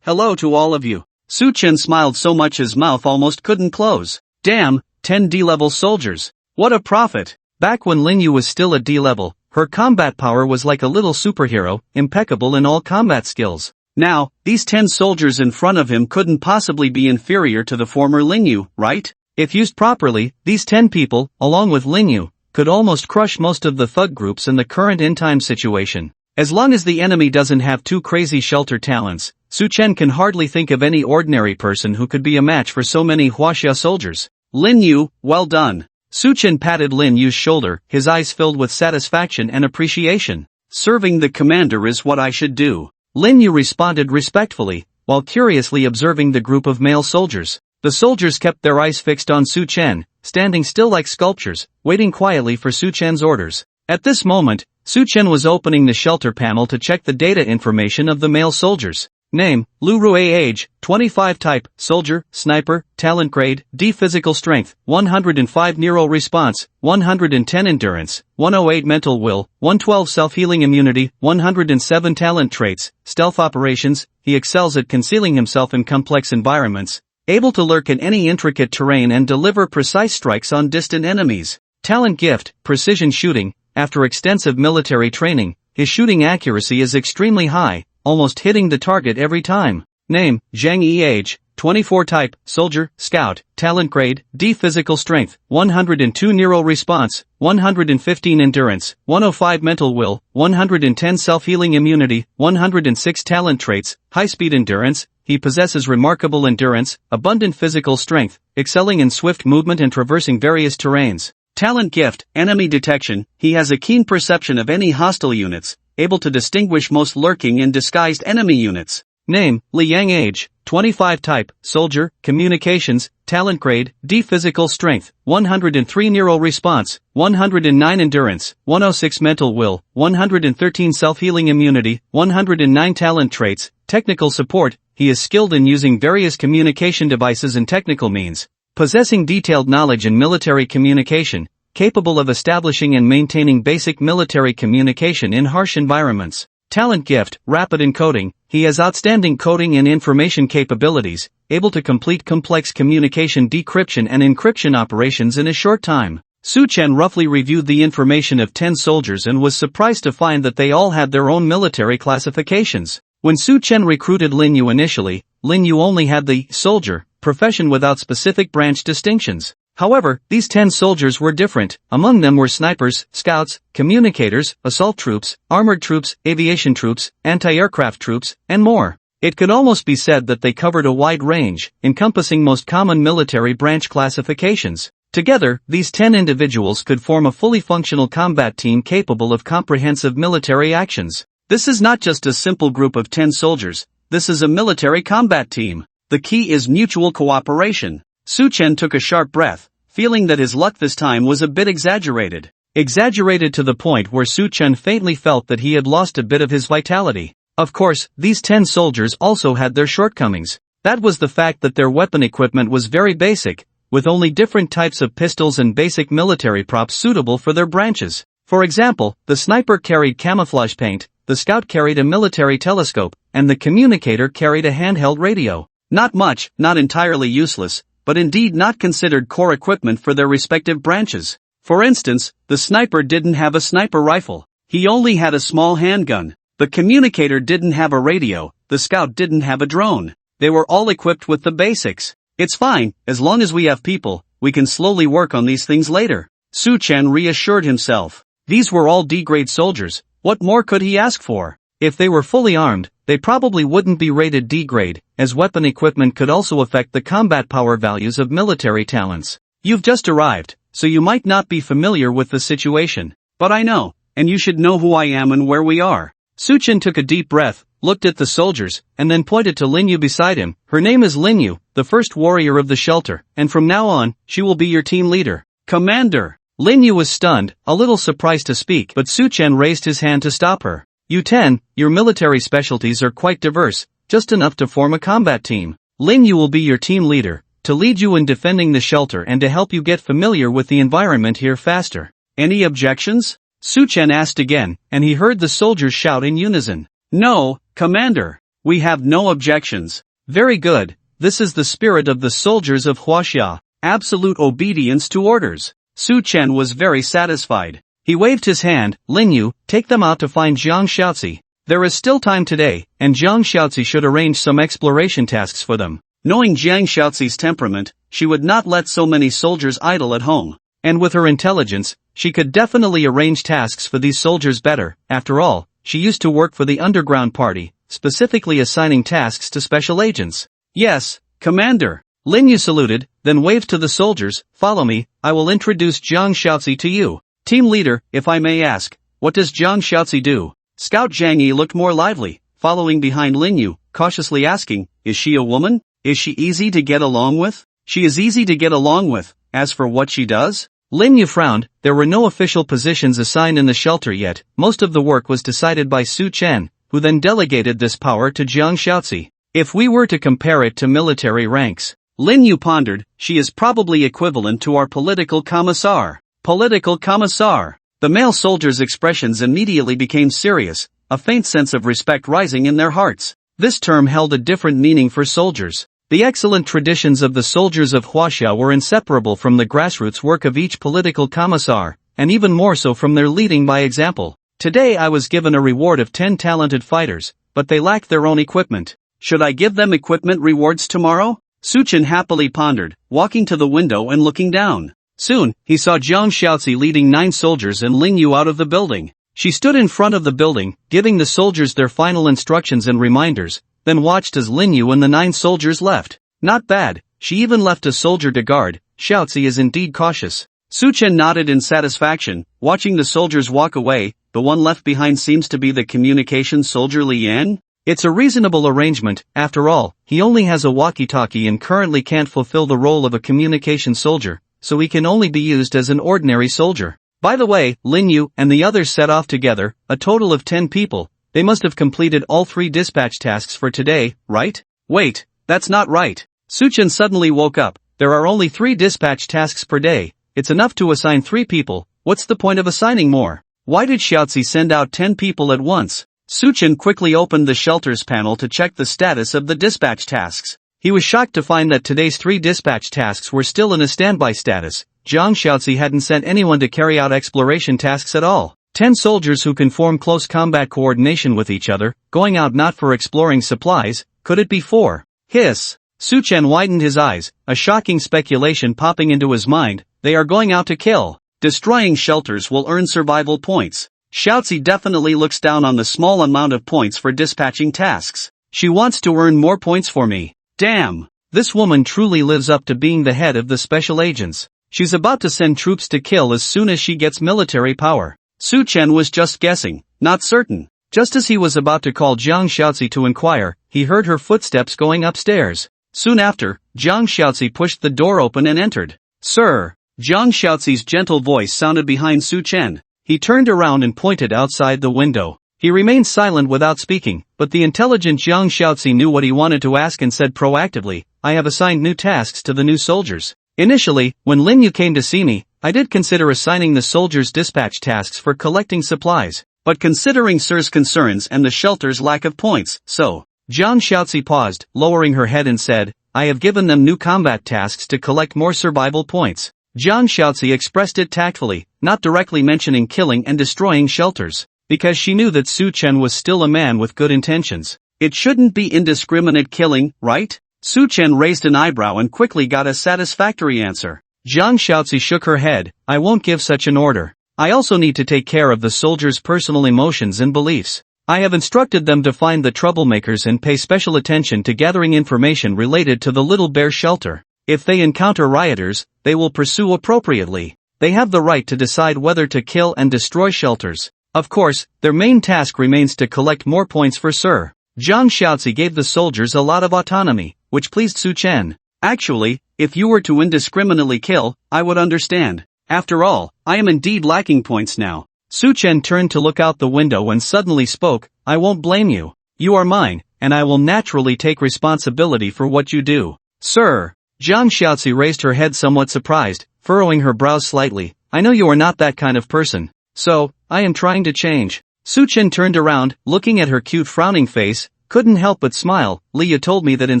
hello to all of you. Su-Chen smiled so much his mouth almost couldn't close. Damn, 10 D-level soldiers. What a profit! Back when Lin Yu was still at D-level, her combat power was like a little superhero, impeccable in all combat skills. Now, these 10 soldiers in front of him couldn't possibly be inferior to the former Lin Yu, right? If used properly, these 10 people, along with Lin Yu, could almost crush most of the thug groups in the current end-time situation. As long as the enemy doesn't have too crazy shelter talents, Su-Chen can hardly think of any ordinary person who could be a match for so many Huaxia soldiers. Lin Yu, well done. Su-Chen patted Lin Yu's shoulder, his eyes filled with satisfaction and appreciation. Serving the commander is what I should do. Lin Yu responded respectfully, while curiously observing the group of male soldiers. The soldiers kept their eyes fixed on Su-Chen, standing still like sculptures, waiting quietly for Su-Chen's orders. At this moment, Su-Chen was opening the shelter panel to check the data information of the male soldiers. Name, Lu Rue. Age, 25. Type, Soldier, Sniper. Talent grade, D. Physical strength, 105. Neural response, 110. Endurance, 108. Mental will, 112. Self-healing immunity, 107. Talent traits, Stealth operations. He excels at concealing himself in complex environments, able to lurk in any intricate terrain and deliver precise strikes on distant enemies. Talent gift, Precision shooting. After extensive military training, his shooting accuracy is extremely high, almost hitting the target every time. Name, Zhang Yi. Age, 24. Type, Soldier, Scout. Talent grade, D. Physical strength, 102. Neural response, 115. Endurance, 105. Mental will, 110. Self-healing immunity, 106. Talent traits, high-speed endurance. He possesses remarkable endurance, abundant physical strength, excelling in swift movement and traversing various terrains. Talent gift, Enemy detection. He has a keen perception of any hostile units, able to distinguish most lurking and disguised enemy units. Name, Li Yang. Age, 25. Type, Soldier, Communications. Talent grade, D. Physical strength, 103. Neural response, 109. Endurance, 106. Mental will, 113. Self-healing immunity, 109. Talent traits, Technical support. He is skilled in using various communication devices and technical means, possessing detailed knowledge in military communication, capable of establishing and maintaining basic military communication in harsh environments. Talent gift, Rapid encoding. He has outstanding coding and information capabilities, able to complete complex communication decryption and encryption operations in a short time. Su Chen roughly reviewed the information of 10 soldiers and was surprised to find that they all had their own military classifications. When Su Chen recruited Lin Yu initially, Lin Yu only had the soldier profession without specific branch distinctions. However, these 10 soldiers were different. Among them were snipers, scouts, communicators, assault troops, armored troops, aviation troops, anti-aircraft troops, and more. It could almost be said that they covered a wide range, encompassing most common military branch classifications. Together, these 10 individuals could form a fully functional combat team capable of comprehensive military actions. This is not just a simple group of 10 soldiers, this is a military combat team. The key is mutual cooperation. Su Chen took a sharp breath, feeling that his luck this time was a bit exaggerated. Exaggerated to the point where Su Chen faintly felt that he had lost a bit of his vitality. Of course, these 10 soldiers also had their shortcomings. That was the fact that their weapon equipment was very basic, with only different types of pistols and basic military props suitable for their branches. For example, the sniper carried camouflage paint, the scout carried a military telescope, and the communicator carried a handheld radio. Not much, not entirely useless, but indeed not considered core equipment for their respective branches. For instance, the sniper didn't have a sniper rifle. He only had a small handgun. The communicator didn't have a radio, the scout didn't have a drone. They were all equipped with the basics. It's fine, as long as we have people, we can slowly work on these things later. Su Chen reassured himself. These were all D-grade soldiers, what more could he ask for? If they were fully armed, they probably wouldn't be rated D-grade, as weapon equipment could also affect the combat power values of military talents. You've just arrived, so you might not be familiar with the situation. But I know, and you should know who I am and where we are. Su Chen took a deep breath, looked at the soldiers, and then pointed to Lin Yu beside him. Her name is Lin Yu, the first warrior of the shelter, and from now on, she will be your team leader. Commander! Lin Yu was stunned, a little surprised to speak, but Su Chen raised his hand to stop her. You 10, your military specialties are quite diverse, just enough to form a combat team. Lin Yu will be your team leader, to lead you in defending the shelter and to help you get familiar with the environment here faster. Any objections? Su Chen asked again, and he heard the soldiers shout in unison. No, Commander. We have no objections. Very good, this is the spirit of the soldiers of Huaxia, absolute obedience to orders. Su Chen was very satisfied. He waved his hand. Lin Yu, take them out to find Jiang Xiaozi. There is still time today, and Jiang Xiaozi should arrange some exploration tasks for them. Knowing Jiang Xiaozi's temperament, she would not let so many soldiers idle at home. And with her intelligence, she could definitely arrange tasks for these soldiers better. After all, she used to work for the underground party, specifically assigning tasks to special agents. Yes, Commander. Lin Yu saluted, then waved to the soldiers. Follow me, I will introduce Jiang Xiaozi to you. Team leader, if I may ask, what does Jiang Xiaozi do? Scout Zhang Yi looked more lively, following behind Lin Yu, cautiously asking, is she a woman? Is she easy to get along with? She is easy to get along with. As for what she does? Lin Yu frowned. There were no official positions assigned in the shelter yet. Most of the work was decided by Su Chen, who then delegated this power to Jiang Xiaozi. If we were to compare it to military ranks, Lin Yu pondered, she is probably equivalent to our political commissar. Political commissar. The male soldiers' expressions immediately became serious, a faint sense of respect rising in their hearts. This term held a different meaning for soldiers. The excellent traditions of the soldiers of Huaxia were inseparable from the grassroots work of each political commissar, and even more so from their leading by example. Today I was given a reward of 10 talented fighters, but they lacked their own equipment. Should I give them equipment rewards tomorrow? Su Chen happily pondered, walking to the window and looking down. Soon, he saw Jiang Xiaozi leading 9 soldiers and Lin Yu out of the building. She stood in front of the building, giving the soldiers their final instructions and reminders, then watched as Lin Yu and the 9 soldiers left. Not bad, she even left a soldier to guard. Xiaozi is indeed cautious. Su Chen nodded in satisfaction, watching the soldiers walk away. The one left behind seems to be the communication soldier Li Yan. It's a reasonable arrangement. After all, he only has a walkie-talkie and currently can't fulfill the role of a communication soldier, so he can only be used as an ordinary soldier. By the way, Lin Yu and the others set off together, a total of 10 people. They must have completed all 3 dispatch tasks for today, right? Wait, that's not right. Su Chen suddenly woke up. There are only 3 dispatch tasks per day. It's enough to assign 3 people. What's the point of assigning more? Why did Xiaozi send out 10 people at once? Su Chen quickly opened the shelters panel to check the status of the dispatch tasks. He was shocked to find that today's 3 dispatch tasks were still in a standby status, Zhang Xiaozi hadn't sent anyone to carry out exploration tasks at all. 10 soldiers who can form close combat coordination with each other, going out not for exploring supplies, could it be 4? Hiss. Su Chen widened his eyes, a shocking speculation popping into his mind. They are going out to kill. Destroying shelters will earn survival points. Xiaozi definitely looks down on the small amount of points for dispatching tasks. She wants to earn more points for me. Damn. This woman truly lives up to being the head of the special agents. She's about to send troops to kill as soon as she gets military power. Su Chen was just guessing, not certain. Just as he was about to call Zhang Xiaozi to inquire, he heard her footsteps going upstairs. Soon after, Zhang Xiaozi pushed the door open and entered. Sir. Zhang Xiaozi's gentle voice sounded behind Su Chen. He turned around and pointed outside the window. He remained silent without speaking, but the intelligent Zhang Xiaozi knew what he wanted to ask and said proactively, I have assigned new tasks to the new soldiers. Initially, when Lin Yu came to see me, I did consider assigning the soldiers dispatch tasks for collecting supplies, but considering Sir's concerns and the shelter's lack of points, so. Zhang Xiaozi paused, lowering her head and said, I have given them new combat tasks to collect more survival points. Zhang Xiaozi expressed it tactfully, not directly mentioning killing and destroying shelters, because she knew that Su Chen was still a man with good intentions. It shouldn't be indiscriminate killing, right? Su Chen raised an eyebrow and quickly got a satisfactory answer. Zhang Xiaozi shook her head, I won't give such an order. I also need to take care of the soldiers' personal emotions and beliefs. I have instructed them to find the troublemakers and pay special attention to gathering information related to the Little Bear shelter. If they encounter rioters, they will pursue appropriately. They have the right to decide whether to kill and destroy shelters. Of course, their main task remains to collect more points for Sir. Zhang Xiaozi gave the soldiers a lot of autonomy, which pleased Su Chen. Actually, if you were to indiscriminately kill, I would understand. After all, I am indeed lacking points now. Su Chen turned to look out the window and suddenly spoke, I won't blame you. You are mine, and I will naturally take responsibility for what you do. Sir. Zhang Xiaozi raised her head somewhat surprised, furrowing her brows slightly. I know you are not that kind of person. So, I am trying to change. Su Chen turned around, looking at her cute frowning face, couldn't help but smile. Leah told me that in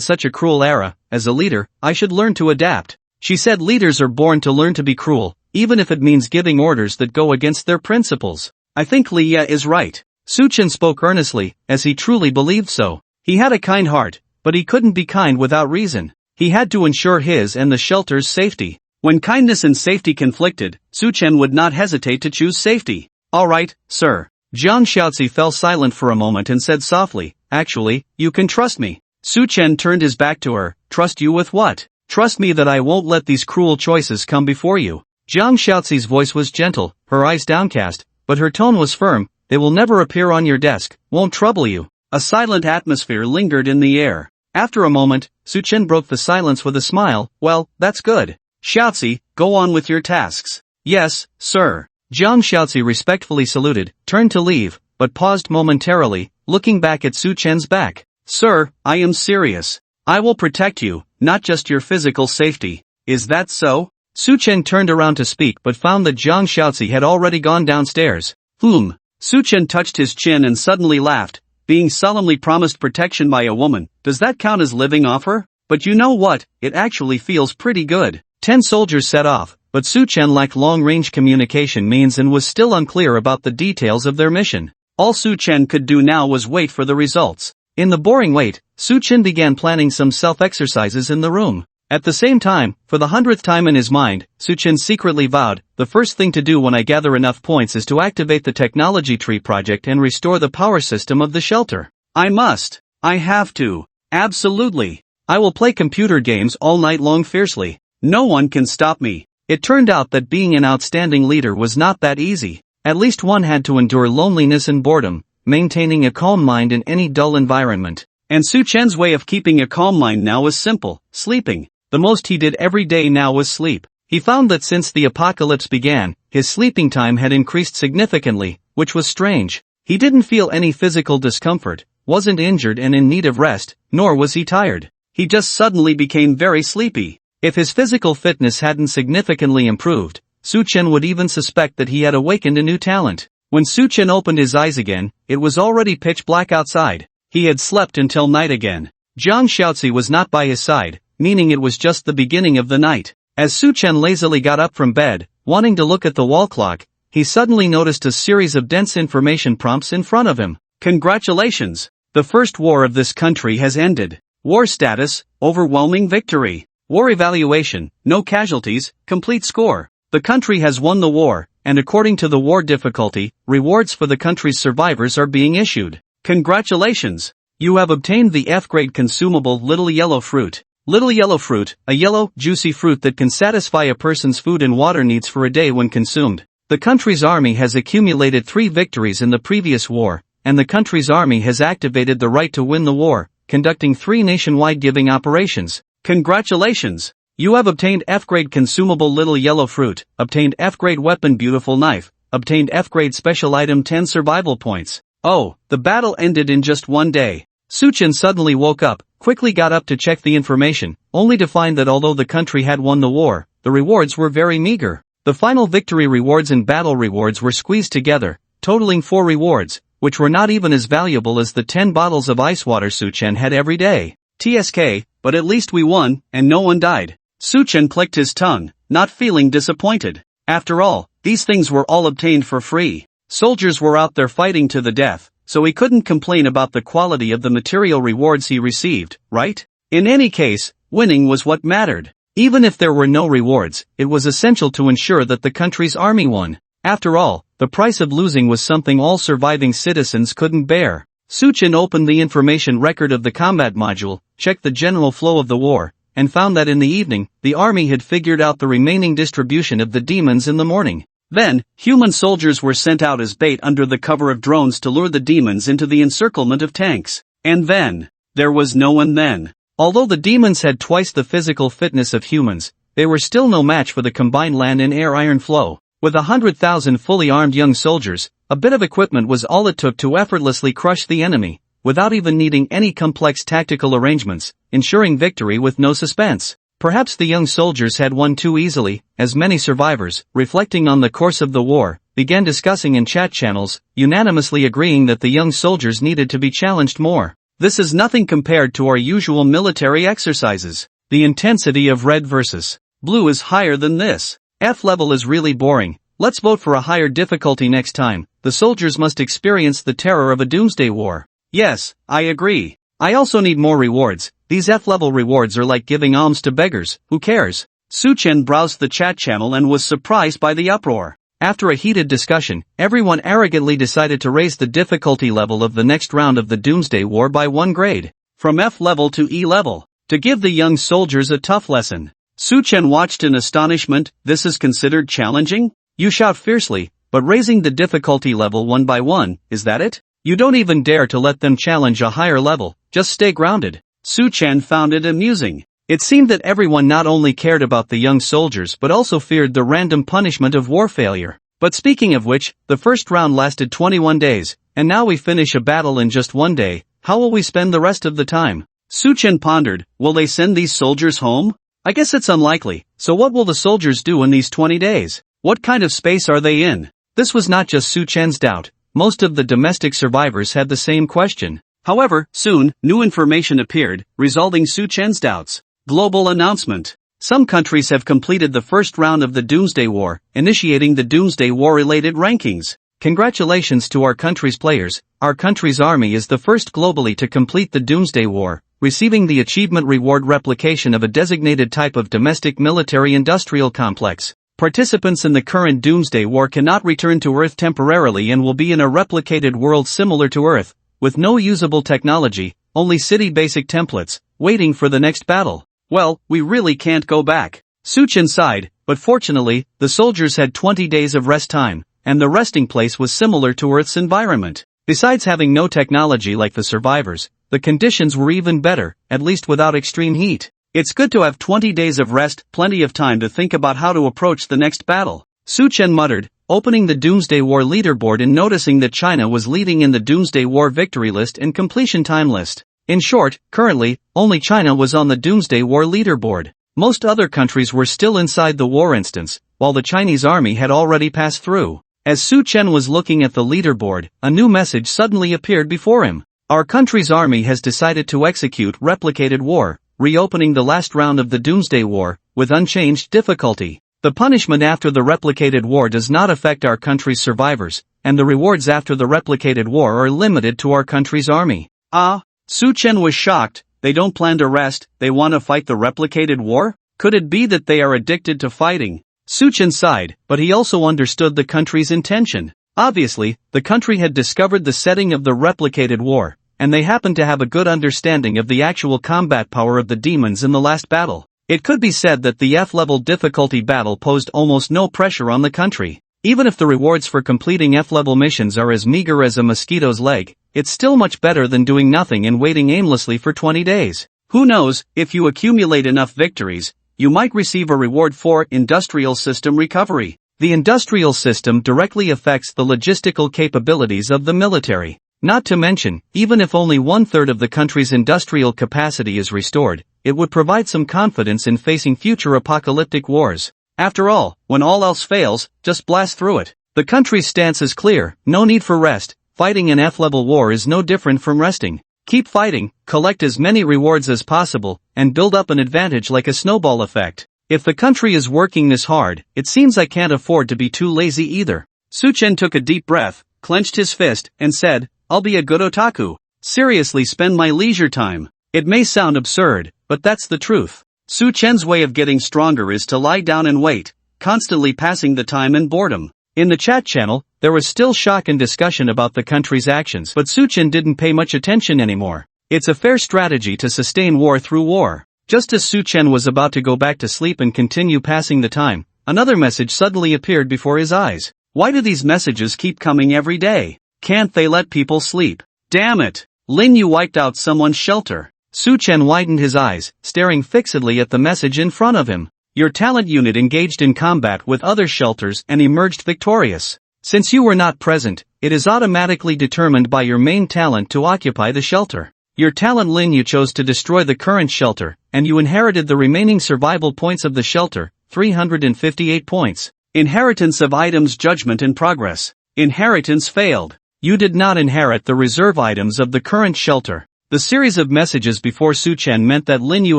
such a cruel era, as a leader, I should learn to adapt. She said leaders are born to learn to be cruel, even if it means giving orders that go against their principles. I think Leah is right. Su Chen spoke earnestly, as he truly believed so. He had a kind heart, but he couldn't be kind without reason. He had to ensure his and the shelter's safety. When kindness and safety conflicted, Su Chen would not hesitate to choose safety. All right, sir. Zhang Xiaozi fell silent for a moment and said softly, actually, you can trust me. Su Chen turned his back to her. Trust you with what? Trust me that I won't let these cruel choices come before you. Zhang Xiaozi's voice was gentle, her eyes downcast, but her tone was firm. They will never appear on your desk, won't trouble you. A silent atmosphere lingered in the air. After a moment, Su Chen broke the silence with a smile. Well, that's good. Xiaozi, go on with your tasks. Yes, sir. Zhang Xiaozi respectfully saluted, turned to leave, but paused momentarily, looking back at Su Chen's back. Sir, I am serious. I will protect you, not just your physical safety. Is that so? Su Chen turned around to speak but found that Zhang Xiaozi had already gone downstairs. Su Chen touched his chin and suddenly laughed. Being solemnly promised protection by a woman, does that count as living off her? But you know what, it actually feels pretty good. 10 soldiers set off, but Su Chen lacked long-range communication means and was still unclear about the details of their mission. All Su Chen could do now was wait for the results. In the boring wait, Su Chen began planning some self-exercises in the room. At the same time, for the 100th time in his mind, Su Chen secretly vowed, the first thing to do when I gather enough points is to activate the technology tree project and restore the power system of the shelter. I must. I have to. Absolutely. I will play computer games all night long fiercely. No one can stop me. It turned out that being an outstanding leader was not that easy. At least one had to endure loneliness and boredom, maintaining a calm mind in any dull environment. And Su Chen's way of keeping a calm mind now was simple, sleeping. The most he did every day now was sleep. He found that since the apocalypse began, his sleeping time had increased significantly, which was strange. He didn't feel any physical discomfort, wasn't injured and in need of rest, nor was he tired. He just suddenly became very sleepy. If his physical fitness hadn't significantly improved, Su Chen would even suspect that he had awakened a new talent. When Su Chen opened his eyes again, it was already pitch black outside. He had slept until night again. Zhang Xiaozi was not by his side, meaning it was just the beginning of the night. As Su Chen lazily got up from bed, wanting to look at the wall clock, he suddenly noticed a series of dense information prompts in front of him. Congratulations! The first war of this country has ended. War status, overwhelming victory. War evaluation, no casualties, complete score. The country has won the war, and according to the war difficulty, rewards for the country's survivors are being issued. Congratulations! You have obtained the F-grade consumable Little Yellow Fruit. Little Yellow Fruit, a yellow, juicy fruit that can satisfy a person's food and water needs for a day when consumed. The country's army has accumulated 3 victories in the previous war, and the country's army has activated the right to win the war, conducting 3 nationwide giving operations. Congratulations! You have obtained F-grade consumable Little Yellow Fruit, obtained F-grade weapon Beautiful Knife, obtained F-grade special item 10 survival points. Oh, the battle ended in just one day. Su Chen suddenly woke up, quickly got up to check the information, only to find that although the country had won the war, the rewards were very meager. The final victory rewards and battle rewards were squeezed together, totaling 4 rewards, which were not even as valuable as the 10 bottles of ice water Su Chen had every day. TSK, but at least we won, and no one died. Su Chen clicked his tongue, not feeling disappointed. After all, these things were all obtained for free. Soldiers were out there fighting to the death, so he couldn't complain about the quality of the material rewards he received, right? In any case, winning was what mattered. Even if there were no rewards, it was essential to ensure that the country's army won. After all, the price of losing was something all surviving citizens couldn't bear. Su Chen opened the information record of the combat module, checked the general flow of the war, and found that in the evening, the army had figured out the remaining distribution of the demons in the morning. Then, human soldiers were sent out as bait under the cover of drones to lure the demons into the encirclement of tanks. And then, there was no one then. Although the demons had twice the physical fitness of humans, they were still no match for the combined land and air iron flow. With 100,000 fully armed young soldiers, a bit of equipment was all it took to effortlessly crush the enemy, without even needing any complex tactical arrangements, ensuring victory with no suspense. Perhaps the young soldiers had won too easily, as many survivors, reflecting on the course of the war, began discussing in chat channels, unanimously agreeing that the young soldiers needed to be challenged more. This is nothing compared to our usual military exercises. The intensity of red versus blue is higher than this. F level is really boring. Let's vote for a higher difficulty next time. The soldiers must experience the terror of a doomsday war. Yes, I agree. I also need more rewards. These F-level rewards are like giving alms to beggars. Who cares? Su Chen browsed the chat channel and was surprised by the uproar. After a heated discussion, everyone arrogantly decided to raise the difficulty level of the next round of the Doomsday War by 1 grade, from F level to E level, to give the young soldiers a tough lesson. Su Chen watched in astonishment. This is considered challenging? You shout fiercely, but raising the difficulty level 1 by 1, is that it? You don't even dare to let them challenge a higher level, just stay grounded. Su Chen found it amusing. It seemed that everyone not only cared about the young soldiers but also feared the random punishment of war failure. But speaking of which, the first round lasted 21 days, and now we finish a battle in just 1 day. How will we spend the rest of the time? Su Chen pondered. Will they send these soldiers home? I guess it's unlikely. So what will the soldiers do in these 20 days? What kind of space are they in? This was not just Su Chen's doubt. Most of the domestic survivors had the same question. However, soon, new information appeared, resolving Su Chen's doubts. Global announcement. Some countries have completed the first round of the Doomsday War, initiating the Doomsday War-related rankings. Congratulations to our country's players. Our country's army is the first globally to complete the Doomsday War, receiving the achievement reward replication of a designated type of domestic military-industrial complex. Participants in the current Doomsday War cannot return to Earth temporarily and will be in a replicated world similar to Earth, with no usable technology, only city basic templates, waiting for the next battle. Well, we really can't go back. Su Chen sighed, but fortunately, the soldiers had 20 days of rest time, and the resting place was similar to Earth's environment. Besides having no technology like the survivors, the conditions were even better, at least without extreme heat. It's good to have 20 days of rest, plenty of time to think about how to approach the next battle. Su Chen muttered, opening the Doomsday War leaderboard and noticing that China was leading in the Doomsday War victory list and completion time list. In short, currently, only China was on the Doomsday War leaderboard. Most other countries were still inside the war instance, while the Chinese army had already passed through. As Su Chen was looking at the leaderboard, a new message suddenly appeared before him. Our country's army has decided to execute replicated war, reopening the last round of the Doomsday War, with unchanged difficulty. The punishment after the replicated war does not affect our country's survivors, and the rewards after the replicated war are limited to our country's army. Ah, Su Chen was shocked. They don't plan to rest, they want to fight the replicated war? Could it be that they are addicted to fighting? Su Chen sighed, but he also understood the country's intention. Obviously, the country had discovered the setting of the replicated war, and they happened to have a good understanding of the actual combat power of the demons in the last battle. It could be said that the F-level difficulty battle posed almost no pressure on the country. Even if the rewards for completing F-level missions are as meager as a mosquito's leg, it's still much better than doing nothing and waiting aimlessly for 20 days. Who knows, if you accumulate enough victories, you might receive a reward for industrial system recovery. The industrial system directly affects the logistical capabilities of the military. Not to mention, even if only 1/3 of the country's industrial capacity is restored, it would provide some confidence in facing future apocalyptic wars. After all, when all else fails, just blast through it. The country's stance is clear, no need for rest. Fighting an F-level war is no different from resting. Keep fighting, collect as many rewards as possible, and build up an advantage like a snowball effect. If the country is working this hard, it seems I can't afford to be too lazy either. Su Chen took a deep breath, clenched his fist, and said, I'll be a good otaku. Seriously spend my leisure time. It may sound absurd, but that's the truth. Su Chen's way of getting stronger is to lie down and wait, constantly passing the time in boredom. In the chat channel, there was still shock and discussion about the country's actions, but Su Chen didn't pay much attention anymore. It's a fair strategy to sustain war through war. Just as Su Chen was about to go back to sleep and continue passing the time, another message suddenly appeared before his eyes. Why do these messages keep coming every day? Can't they let people sleep? Damn it! Lin Yu wiped out someone's shelter. Su Chen widened his eyes, staring fixedly at the message in front of him. Your talent unit engaged in combat with other shelters and emerged victorious. Since you were not present, it is automatically determined by your main talent to occupy the shelter. Your talent Lin Yu chose to destroy the current shelter, and you inherited the remaining survival points of the shelter, 358 points. Inheritance of items judgment in progress. Inheritance failed. You did not inherit the reserve items of the current shelter. The series of messages before Su Chen meant that Lin Yu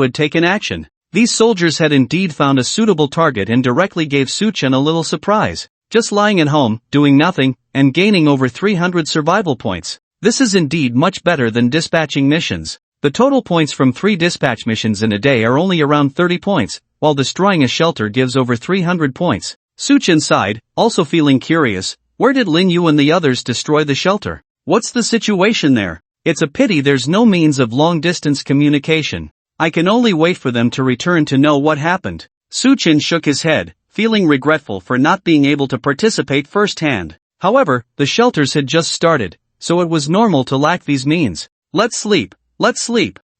had taken action. These soldiers had indeed found a suitable target and directly gave Su Chen a little surprise. Just lying at home, doing nothing, and gaining over 300 survival points. This is indeed much better than dispatching missions. The total points from 3 dispatch missions in a day are only around 30 points, while destroying a shelter gives over 300 points. Su Chen sighed, also feeling curious. Where did Lin Yu and the others destroy the shelter? What's the situation there? It's a pity there's no means of long-distance communication. I can only wait for them to return to know what happened. Su Chen shook his head, feeling regretful for not being able to participate firsthand. However, the shelters had just started, so it was normal to lack these means. Let's sleep.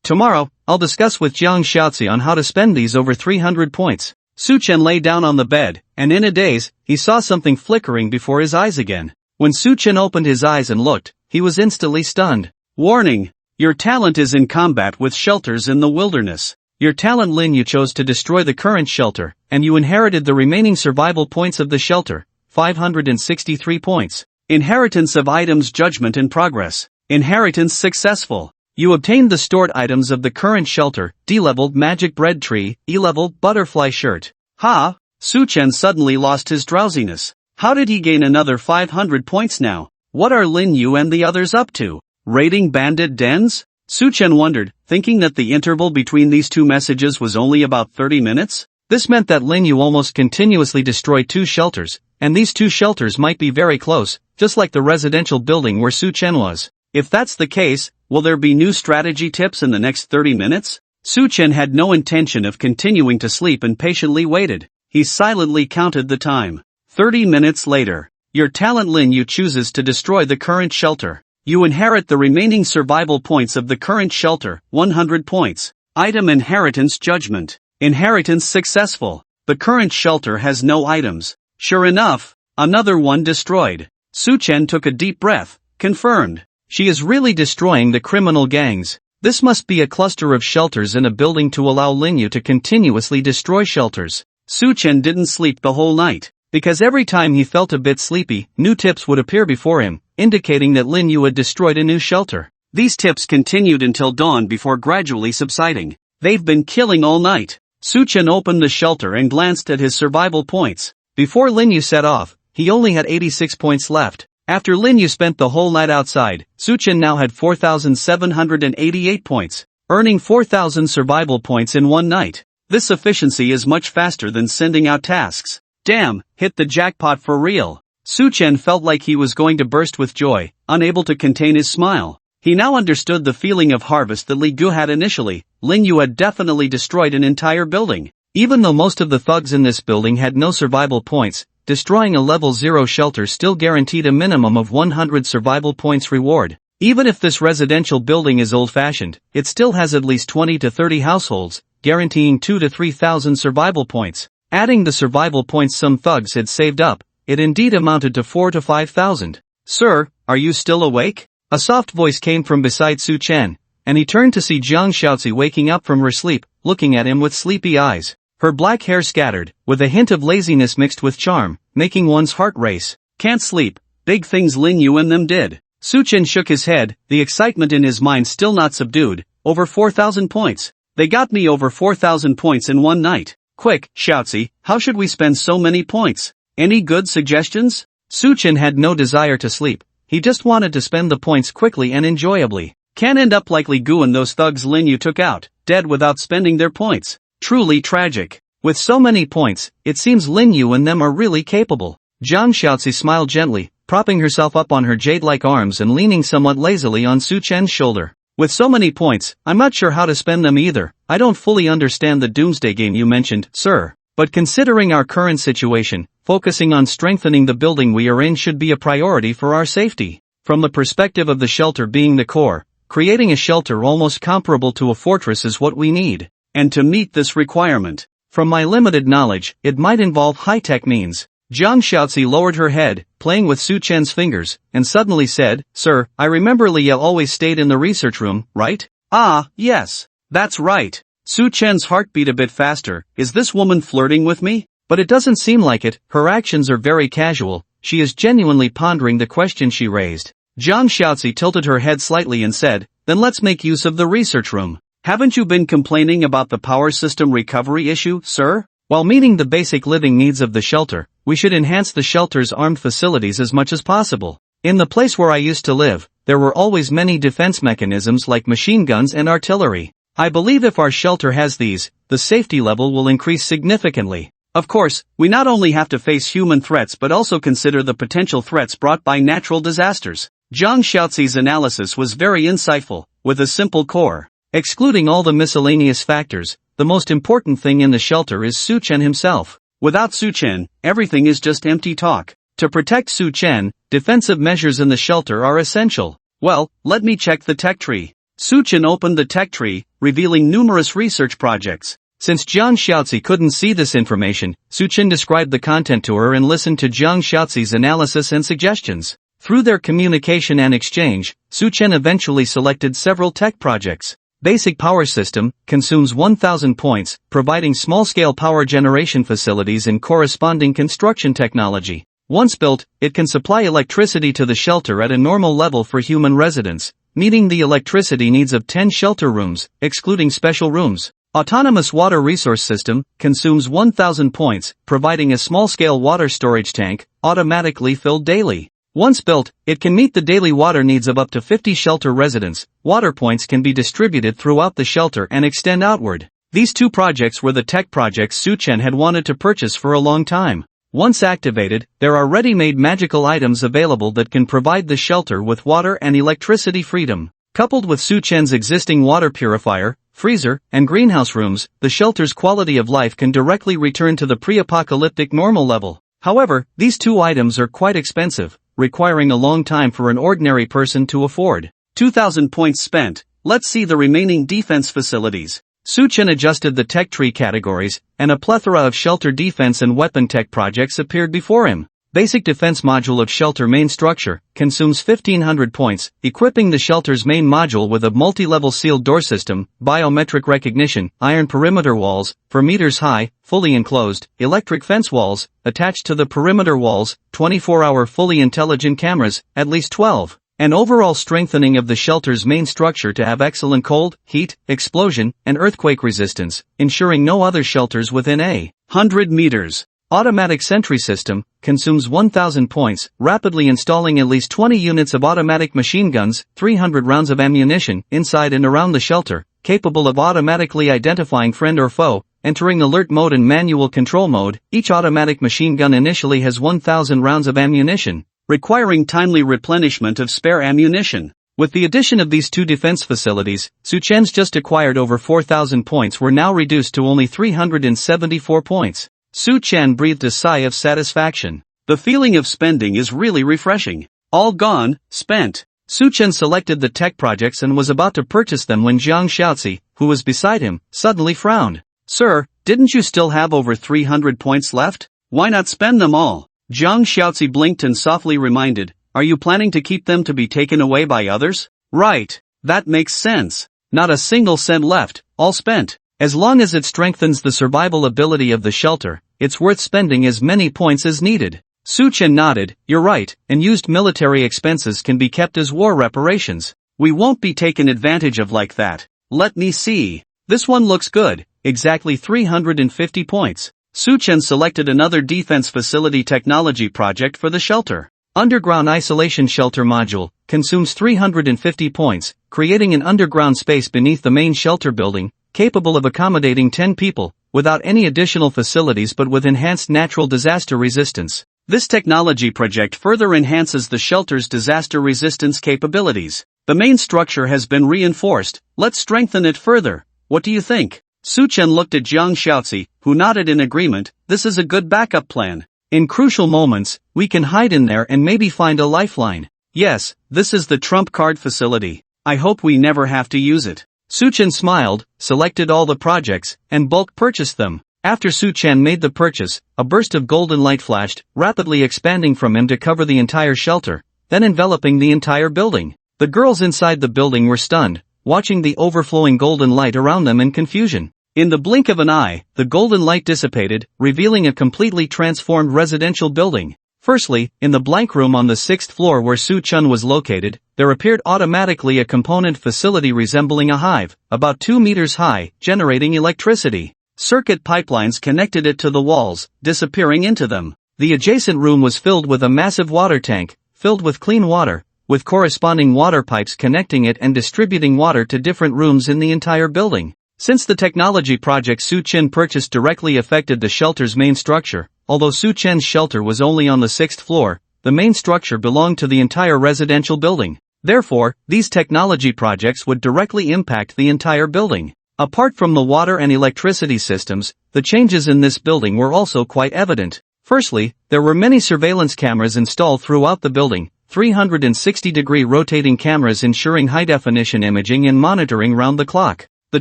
Tomorrow, I'll discuss with Jiang Xiaozi on how to spend these over 300 points. Su Chen lay down on the bed, and in a daze, he saw something flickering before his eyes again. When Su Chen opened his eyes and looked, he was instantly stunned. Warning! Your talent is in combat with shelters in the wilderness. Your talent Lin Yu chose to destroy the current shelter, and you inherited the remaining survival points of the shelter, 563 points. Inheritance of items judgment in progress. Inheritance successful. You obtained the stored items of the current shelter, D-leveled magic bread tree, E-leveled butterfly shirt. Ha! Su Chen suddenly lost his drowsiness. How did he gain another 500 points now? What are Lin Yu and the others up to? Raiding bandit dens? Su Chen wondered, thinking that the interval between these two messages was only about 30 minutes. This meant that Lin Yu almost continuously destroyed 2 shelters, and these 2 shelters might be very close, just like the residential building where Su Chen was. If that's the case, will there be new strategy tips in the next 30 minutes? Su Chen had no intention of continuing to sleep and patiently waited. He silently counted the time. 30 minutes later. Your talent Lin Yu chooses to destroy the current shelter. You inherit the remaining survival points of the current shelter, 100 points. Item inheritance judgment. Inheritance successful. The current shelter has no items. Sure enough, another one destroyed. Su Chen took a deep breath, confirmed. She is really destroying the criminal gangs. This must be a cluster of shelters in a building to allow Lin Yu to continuously destroy shelters. Su Chen didn't sleep the whole night, because every time he felt a bit sleepy, new tips would appear before him, indicating that Lin Yu had destroyed a new shelter. These tips continued until dawn before gradually subsiding. They've been killing all night. Suchen opened the shelter and glanced at his survival points. Before Lin Yu set off, he only had 86 points left. After Lin Yu spent the whole night outside, Suchen now had 4,788 points, earning 4,000 survival points in one night. This efficiency is much faster than sending out tasks. Damn, hit the jackpot for real. Suchen felt like he was going to burst with joy, unable to contain his smile. He now understood the feeling of harvest that Li Gu had initially. Lin Yu had definitely destroyed an entire building. Even though most of the thugs in this building had no survival points, destroying a level 0 shelter still guaranteed a minimum of 100 survival points reward. Even if this residential building is old-fashioned, it still has at least 20 to 30 households, guaranteeing 2 to 3,000 survival points. Adding the survival points some thugs had saved up, it indeed amounted to 4 to 5,000. Sir, are you still awake? A soft voice came from beside Su Chen, and he turned to see Jiang Shaozi waking up from her sleep, looking at him with sleepy eyes. Her black hair scattered, with a hint of laziness mixed with charm, making one's heart race. Can't sleep. Big things Lin Yu and them did. Su Chen shook his head, the excitement in his mind still not subdued. Over 4,000 points. They got me over 4,000 points in one night. Quick, Shaozi, how should we spend so many points? Any good suggestions? Su Chen had no desire to sleep. He just wanted to spend the points quickly and enjoyably. Can't end up like Li Gu and those thugs Lin Yu took out, dead without spending their points. Truly tragic. With so many points, it seems Lin Yu and them are really capable. Jiang Shaozi smiled gently, propping herself up on her jade-like arms and leaning somewhat lazily on Su Chen's shoulder. With so many points, I'm not sure how to spend them either. I don't fully understand the doomsday game you mentioned, sir. But considering our current situation, focusing on strengthening the building we are in should be a priority for our safety. From the perspective of the shelter being the core, creating a shelter almost comparable to a fortress is what we need. And to meet this requirement, from my limited knowledge, it might involve high-tech means. Jiang Shaozi lowered her head, playing with Su Chen's fingers, and suddenly said, Sir, I remember Liya always stayed in the research room, right? Ah, yes. That's right. Su Chen's heart beat a bit faster. Is this woman flirting with me? But it doesn't seem like it. Her actions are very casual. She is genuinely pondering the question she raised. Jiang Shaozi tilted her head slightly and said, Then let's make use of the research room. Haven't you been complaining about the power system recovery issue, sir? While meeting the basic living needs of the shelter, we should enhance the shelter's armed facilities as much as possible. In the place where I used to live, there were always many defense mechanisms like machine guns and artillery. I believe if our shelter has these, the safety level will increase significantly. Of course, we not only have to face human threats but also consider the potential threats brought by natural disasters. Jiang Shaozi's analysis was very insightful, with a simple core. Excluding all the miscellaneous factors, the most important thing in the shelter is Su Chen himself. Without Su Chen, everything is just empty talk. To protect Su Chen, defensive measures in the shelter are essential. Well, let me check the tech tree. Su Chen opened the tech tree, revealing numerous research projects. Since Jiang Shaozi couldn't see this information, Su Chen described the content to her and listened to Jiang Shaozi's analysis and suggestions. Through their communication and exchange, Su Chen eventually selected several tech projects. Basic power system, consumes 1,000 points, providing small-scale power generation facilities and corresponding construction technology. Once built, it can supply electricity to the shelter at a normal level for human residents, meeting the electricity needs of 10 shelter rooms, excluding special rooms. Autonomous water resource system, consumes 1,000 points, providing a small-scale water storage tank, automatically filled daily. Once built, it can meet the daily water needs of up to 50 shelter residents. Water points can be distributed throughout the shelter and extend outward. These two projects were the tech projects Su Chen had wanted to purchase for a long time. Once activated, there are ready-made magical items available that can provide the shelter with water and electricity freedom. Coupled with Su Chen's existing water purifier, freezer, and greenhouse rooms, the shelter's quality of life can directly return to the pre-apocalyptic normal level. However, these two items are quite expensive, requiring a long time for an ordinary person to afford. 2,000 points spent. Let's see the remaining defense facilities. Su Chen adjusted the tech tree categories, and a plethora of shelter defense and weapon tech projects appeared before him. Basic defense module of shelter main structure, consumes 1,500 points, equipping the shelter's main module with a multi-level sealed door system, biometric recognition, iron perimeter walls, 4 meters high, fully enclosed, electric fence walls, attached to the perimeter walls, 24-hour fully intelligent cameras, at least 12. An overall strengthening of the shelter's main structure to have excellent cold, heat, explosion, and earthquake resistance, ensuring no other shelters within a 100 meters. Automatic sentry system, consumes 1000 points, rapidly installing at least 20 units of automatic machine guns, 300 rounds of ammunition, inside and around the shelter, capable of automatically identifying friend or foe, entering alert mode and manual control mode. Each automatic machine gun initially has 1000 rounds of ammunition, requiring timely replenishment of spare ammunition. With the addition of these two defense facilities, Suchen's just acquired over 4000 points were now reduced to only 374 points. Su Chen breathed a sigh of satisfaction. The feeling of spending is really refreshing. All gone, spent. Su Chen selected the tech projects and was about to purchase them when Jiang Xiaozi, who was beside him, suddenly frowned. Sir, didn't you still have over 300 points left? Why not spend them all? Jiang Xiaozi blinked and softly reminded, are you planning to keep them to be taken away by others? Right. That makes sense. Not a single cent left, all spent. As long as it strengthens the survival ability of the shelter, it's worth spending as many points as needed. Su Chen nodded, you're right, and used military expenses can be kept as war reparations. We won't be taken advantage of like that. Let me see. This one looks good, exactly 350 points. Su Chen selected another defense facility technology project for the shelter. Underground isolation shelter module, consumes 350 points, creating an underground space beneath the main shelter building, capable of accommodating 10 people, without any additional facilities but with enhanced natural disaster resistance. This technology project further enhances the shelter's disaster resistance capabilities. The main structure has been reinforced, let's strengthen it further. What do you think? Su Chen looked at Jiang Xiaozi, who nodded in agreement, this is a good backup plan. In crucial moments, we can hide in there and maybe find a lifeline. Yes, this is the trump card facility. I hope we never have to use it. Su Chen smiled, selected all the projects, and bulk purchased them. After Su Chen made the purchase, a burst of golden light flashed, rapidly expanding from him to cover the entire shelter, then enveloping the entire building. The girls inside the building were stunned, watching the overflowing golden light around them in confusion. In the blink of an eye, the golden light dissipated, revealing a completely transformed residential building. Firstly, in the blank room on the 6th floor where Su Chen was located, there appeared automatically a component facility resembling a hive, about 2 meters high, generating electricity. Circuit pipelines connected it to the walls, disappearing into them. The adjacent room was filled with a massive water tank, filled with clean water, with corresponding water pipes connecting it and distributing water to different rooms in the entire building. Since the technology project Su Chen purchased directly affected the shelter's main structure, although Su Chen's shelter was only on the 6th floor, the main structure belonged to the entire residential building. Therefore, these technology projects would directly impact the entire building. Apart from the water and electricity systems, the changes in this building were also quite evident. Firstly, there were many surveillance cameras installed throughout the building, 360-degree rotating cameras ensuring high-definition imaging and monitoring round the clock. The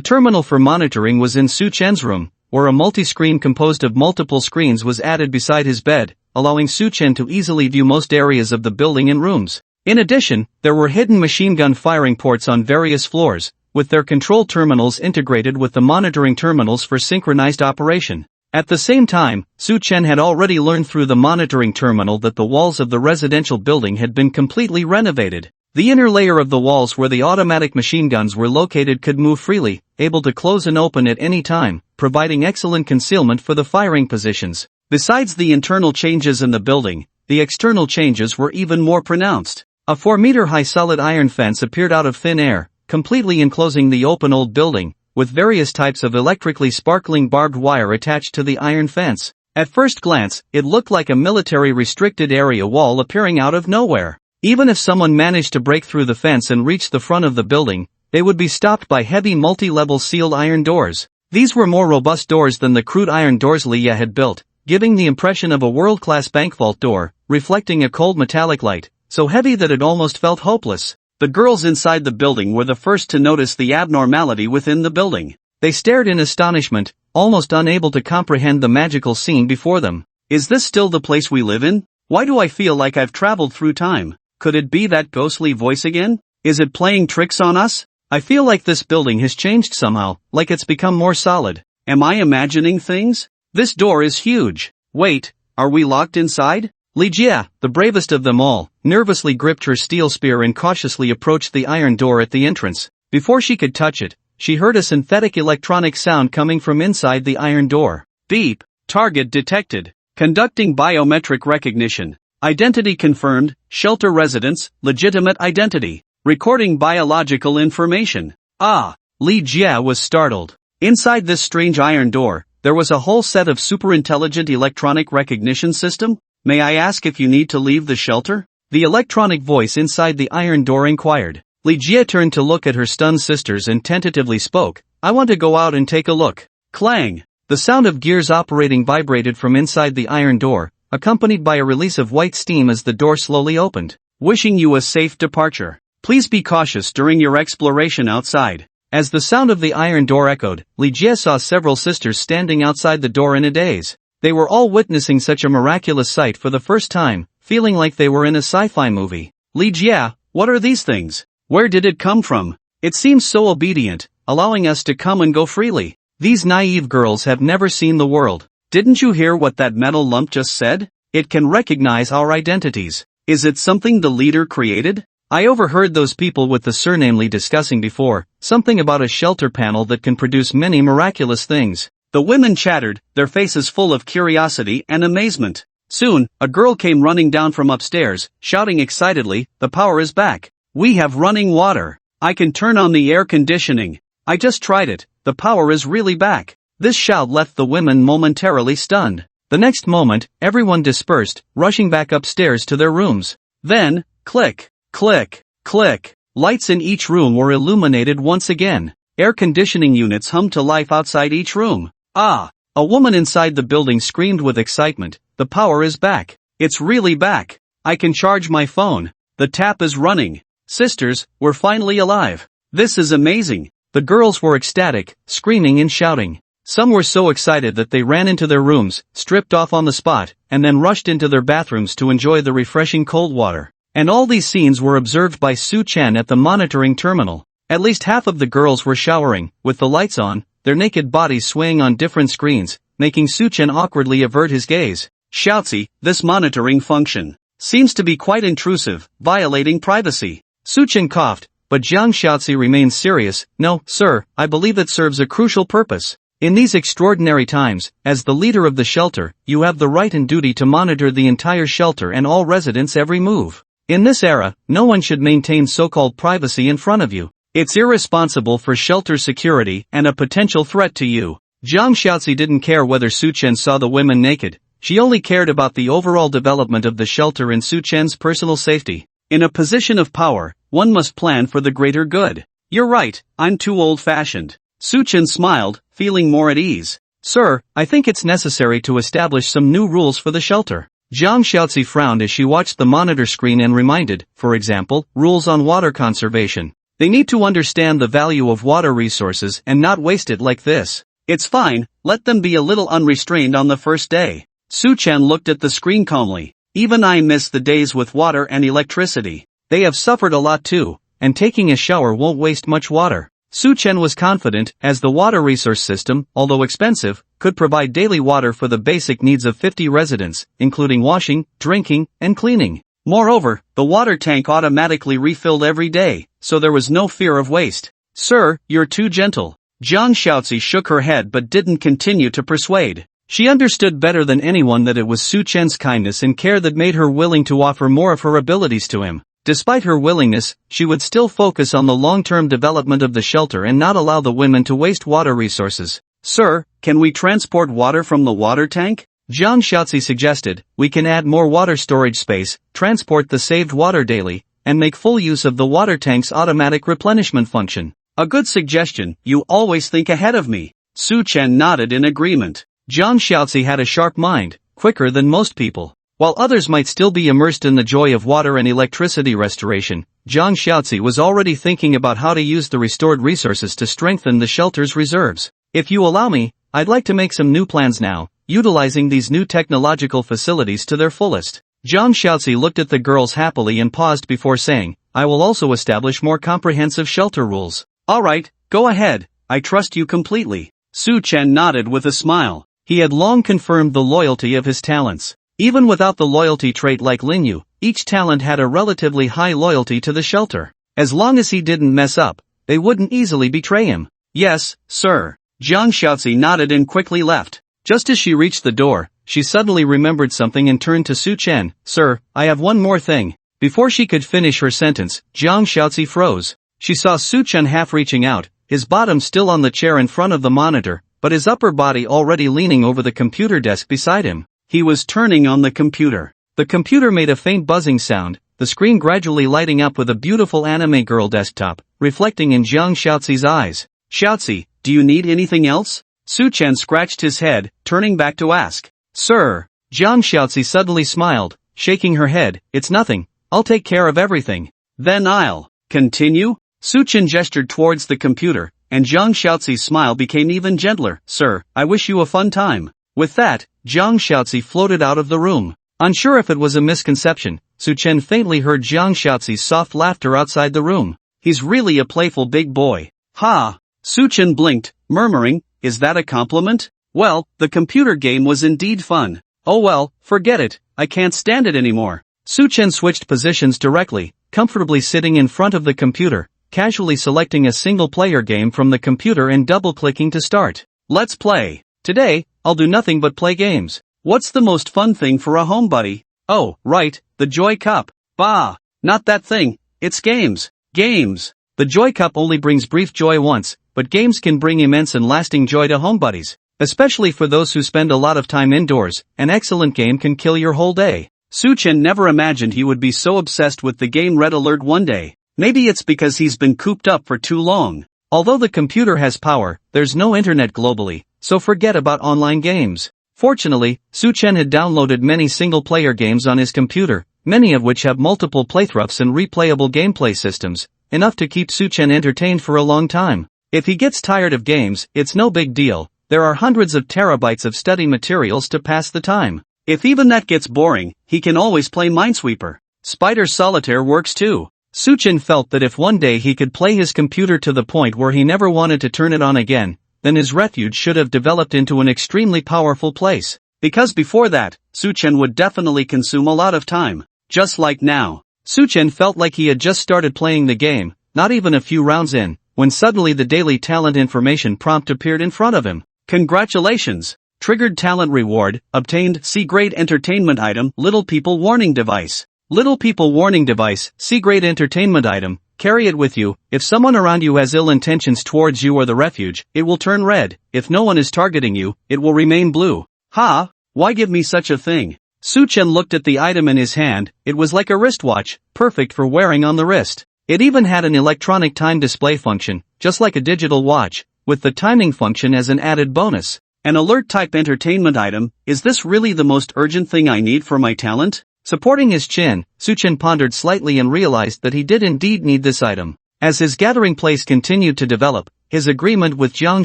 terminal for monitoring was in Su Chen's room, where a multi-screen composed of multiple screens was added beside his bed, allowing Su Chen to easily view most areas of the building and rooms. In addition, there were hidden machine gun firing ports on various floors, with their control terminals integrated with the monitoring terminals for synchronized operation. At the same time, Su Chen had already learned through the monitoring terminal that the walls of the residential building had been completely renovated. The inner layer of the walls where the automatic machine guns were located could move freely, able to close and open at any time, providing excellent concealment for the firing positions. Besides the internal changes in the building, the external changes were even more pronounced. A 4-meter-high solid iron fence appeared out of thin air, completely enclosing the open old building, with various types of electrically sparkling barbed wire attached to the iron fence. At first glance, it looked like a military restricted area wall appearing out of nowhere. Even if someone managed to break through the fence and reach the front of the building, they would be stopped by heavy multi-level sealed iron doors. These were more robust doors than the crude iron doors Leia had built, giving the impression of a world-class bank vault door, reflecting a cold metallic light, so heavy that it almost felt hopeless. The girls inside the building were the first to notice the abnormality within the building. They stared in astonishment, almost unable to comprehend the magical scene before them. Is this still the place we live in? Why do I feel like I've traveled through time? Could it be that ghostly voice again? Is it playing tricks on us? I feel like this building has changed somehow, like it's become more solid. Am I imagining things? This door is huge. Wait, are we locked inside? Li Jia, the bravest of them all, nervously gripped her steel spear and cautiously approached the iron door at the entrance. Before she could touch it, she heard a synthetic electronic sound coming from inside the iron door. Beep. Target detected. Conducting biometric recognition. Identity confirmed. Shelter residence. Legitimate identity. Recording biological information. Ah! Li Jia was startled. Inside this strange iron door, there was a whole set of super-intelligent electronic recognition system. May I ask if you need to leave the shelter? The electronic voice inside the iron door inquired. Li Jia turned to look at her stunned sisters and tentatively spoke. I want to go out and take a look. Clang! The sound of gears operating vibrated from inside the iron door, accompanied by a release of white steam as the door slowly opened. Wishing you a safe departure. Please be cautious during your exploration outside. As the sound of the iron door echoed, Li Jia saw several sisters standing outside the door in a daze. They were all witnessing such a miraculous sight for the first time, feeling like they were in a sci-fi movie. Li Jia, what are these things? Where did it come from? It seems so obedient, allowing us to come and go freely. These naive girls have never seen the world. Didn't you hear what that metal lump just said? It can recognize our identities. Is it something the leader created? I overheard those people with the surname Li discussing before, something about a shelter panel that can produce many miraculous things. The women chattered, their faces full of curiosity and amazement. Soon, a girl came running down from upstairs, shouting excitedly, the power is back. We have running water. I can turn on the air conditioning. I just tried it, the power is really back. This shout left the women momentarily stunned. The next moment, everyone dispersed, rushing back upstairs to their rooms. Then, click, click, click. Lights in each room were illuminated once again. Air conditioning units hummed to life outside each room. Ah! A woman inside the building screamed with excitement. The power is back. It's really back. I can charge my phone. The tap is running. Sisters, we're finally alive. This is amazing. The girls were ecstatic, screaming and shouting. Some were so excited that they ran into their rooms, stripped off on the spot, and then rushed into their bathrooms to enjoy the refreshing cold water. And all these scenes were observed by Su Chen at the monitoring terminal. At least half of the girls were showering, with the lights on, their naked bodies swaying on different screens, making Su Chen awkwardly avert his gaze. Shoutzy, this monitoring function seems to be quite intrusive, violating privacy. Su Chen coughed, but Jiang Shoutzy remained serious. No, sir, I believe it serves a crucial purpose. In these extraordinary times, as the leader of the shelter, you have the right and duty to monitor the entire shelter and all residents' every move. In this era, no one should maintain so-called privacy in front of you. It's irresponsible for shelter security and a potential threat to you. Jiang Shoutzy didn't care whether Su Chen saw the women naked. She only cared about the overall development of the shelter and Su Chen's personal safety. In a position of power, one must plan for the greater good. You're right, I'm too old-fashioned. Su Chen smiled, feeling more at ease. Sir, I think it's necessary to establish some new rules for the shelter. Jiang Shoutzy frowned as she watched the monitor screen and reminded, for example, rules on water conservation. They need to understand the value of water resources and not waste it like this. It's fine, let them be a little unrestrained on the first day. Su Chen looked at the screen calmly. Even I miss the days with water and electricity. They have suffered a lot too, and taking a shower won't waste much water. Su Chen was confident, as the water resource system, although expensive, could provide daily water for the basic needs of 50 residents, including washing, drinking, and cleaning. Moreover, the water tank automatically refilled every day, so there was no fear of waste. Sir, you're too gentle. Jiang Shoutzy shook her head but didn't continue to persuade. She understood better than anyone that it was Su Chen's kindness and care that made her willing to offer more of her abilities to him. Despite her willingness, she would still focus on the long-term development of the shelter and not allow the women to waste water resources. Sir, can we transport water from the water tank? Jiang Shoutzy suggested, we can add more water storage space, transport the saved water daily, and make full use of the water tank's automatic replenishment function. A good suggestion, you always think ahead of me. Su Chen nodded in agreement. Jiang Shoutzy had a sharp mind, quicker than most people. While others might still be immersed in the joy of water and electricity restoration, Jiang Shoutzy was already thinking about how to use the restored resources to strengthen the shelter's reserves. If you allow me, I'd like to make some new plans now, utilizing these new technological facilities to their fullest. Jiang Shoutzy looked at the girls happily and paused before saying, I will also establish more comprehensive shelter rules. Alright, go ahead, I trust you completely. Su Chen nodded with a smile. He had long confirmed the loyalty of his talents. Even without the loyalty trait like Linyu, each talent had a relatively high loyalty to the shelter. As long as he didn't mess up, they wouldn't easily betray him. Yes, sir. Jiang Shaozi nodded and quickly left. Just as she reached the door, she suddenly remembered something and turned to Su Chen. Sir, I have one more thing. Before she could finish her sentence, Jiang Shaozi froze. She saw Su Chen half reaching out, his bottom still on the chair in front of the monitor, but his upper body already leaning over the computer desk beside him. He was turning on the computer. The computer made a faint buzzing sound, the screen gradually lighting up with a beautiful anime girl desktop, reflecting in Jiang Shaozi's eyes. Shaozi, do you need anything else? Su Chen scratched his head, turning back to ask. Sir. Jiang Shaozi suddenly smiled, shaking her head. It's nothing. I'll take care of everything. Then I'll continue? Su Chen gestured towards the computer, and Jiang Shaozi's smile became even gentler. Sir, I wish you a fun time. With that, Jiang Shaozi floated out of the room. Unsure if it was a misconception, Su Chen faintly heard Jiang Shaozi's soft laughter outside the room. He's really a playful big boy. Ha! Su Chen blinked, murmuring, is that a compliment? Well, the computer game was indeed fun. Oh well, forget it, I can't stand it anymore. Su Chen switched positions directly, comfortably sitting in front of the computer, casually selecting a single-player game from the computer and double-clicking to start. Let's play. Today, I'll do nothing but play games. What's the most fun thing for a homebody? Oh, right, the Joy Cup. Bah! Not that thing, it's games. Games. The Joy Cup only brings brief joy once, but games can bring immense and lasting joy to homebodies. Especially for those who spend a lot of time indoors, an excellent game can kill your whole day. Su Chen never imagined he would be so obsessed with the game Red Alert one day. Maybe it's because he's been cooped up for too long. Although the computer has power, there's no internet globally, so forget about online games. Fortunately, Su Chen had downloaded many single-player games on his computer, many of which have multiple playthroughs and replayable gameplay systems, enough to keep Su Chen entertained for a long time. If he gets tired of games, it's no big deal. There are hundreds of terabytes of study materials to pass the time. If even that gets boring, he can always play Minesweeper. Spider Solitaire works too. Su Chen felt that if one day he could play his computer to the point where he never wanted to turn it on again, then his refuge should have developed into an extremely powerful place. Because before that, Su Chen would definitely consume a lot of time. Just like now. Su Chen felt like he had just started playing the game, not even a few rounds in, when suddenly the daily talent information prompt appeared in front of him. Congratulations! Triggered talent reward, obtained C-grade entertainment item, Little People warning device. Little People warning device, C-grade entertainment item, carry it with you. If someone around you has ill intentions towards you or the refuge, it will turn red. If no one is targeting you, it will remain blue. Ha! Why give me such a thing? Su Chen looked at the item in his hand. It was like a wristwatch, perfect for wearing on the wrist. It even had an electronic time display function, just like a digital watch, with the timing function as an added bonus. An alert-type entertainment item, is this really the most urgent thing I need for my talent? Supporting his chin, Su Chen pondered slightly and realized that he did indeed need this item. As his gathering place continued to develop, his agreement with Jiang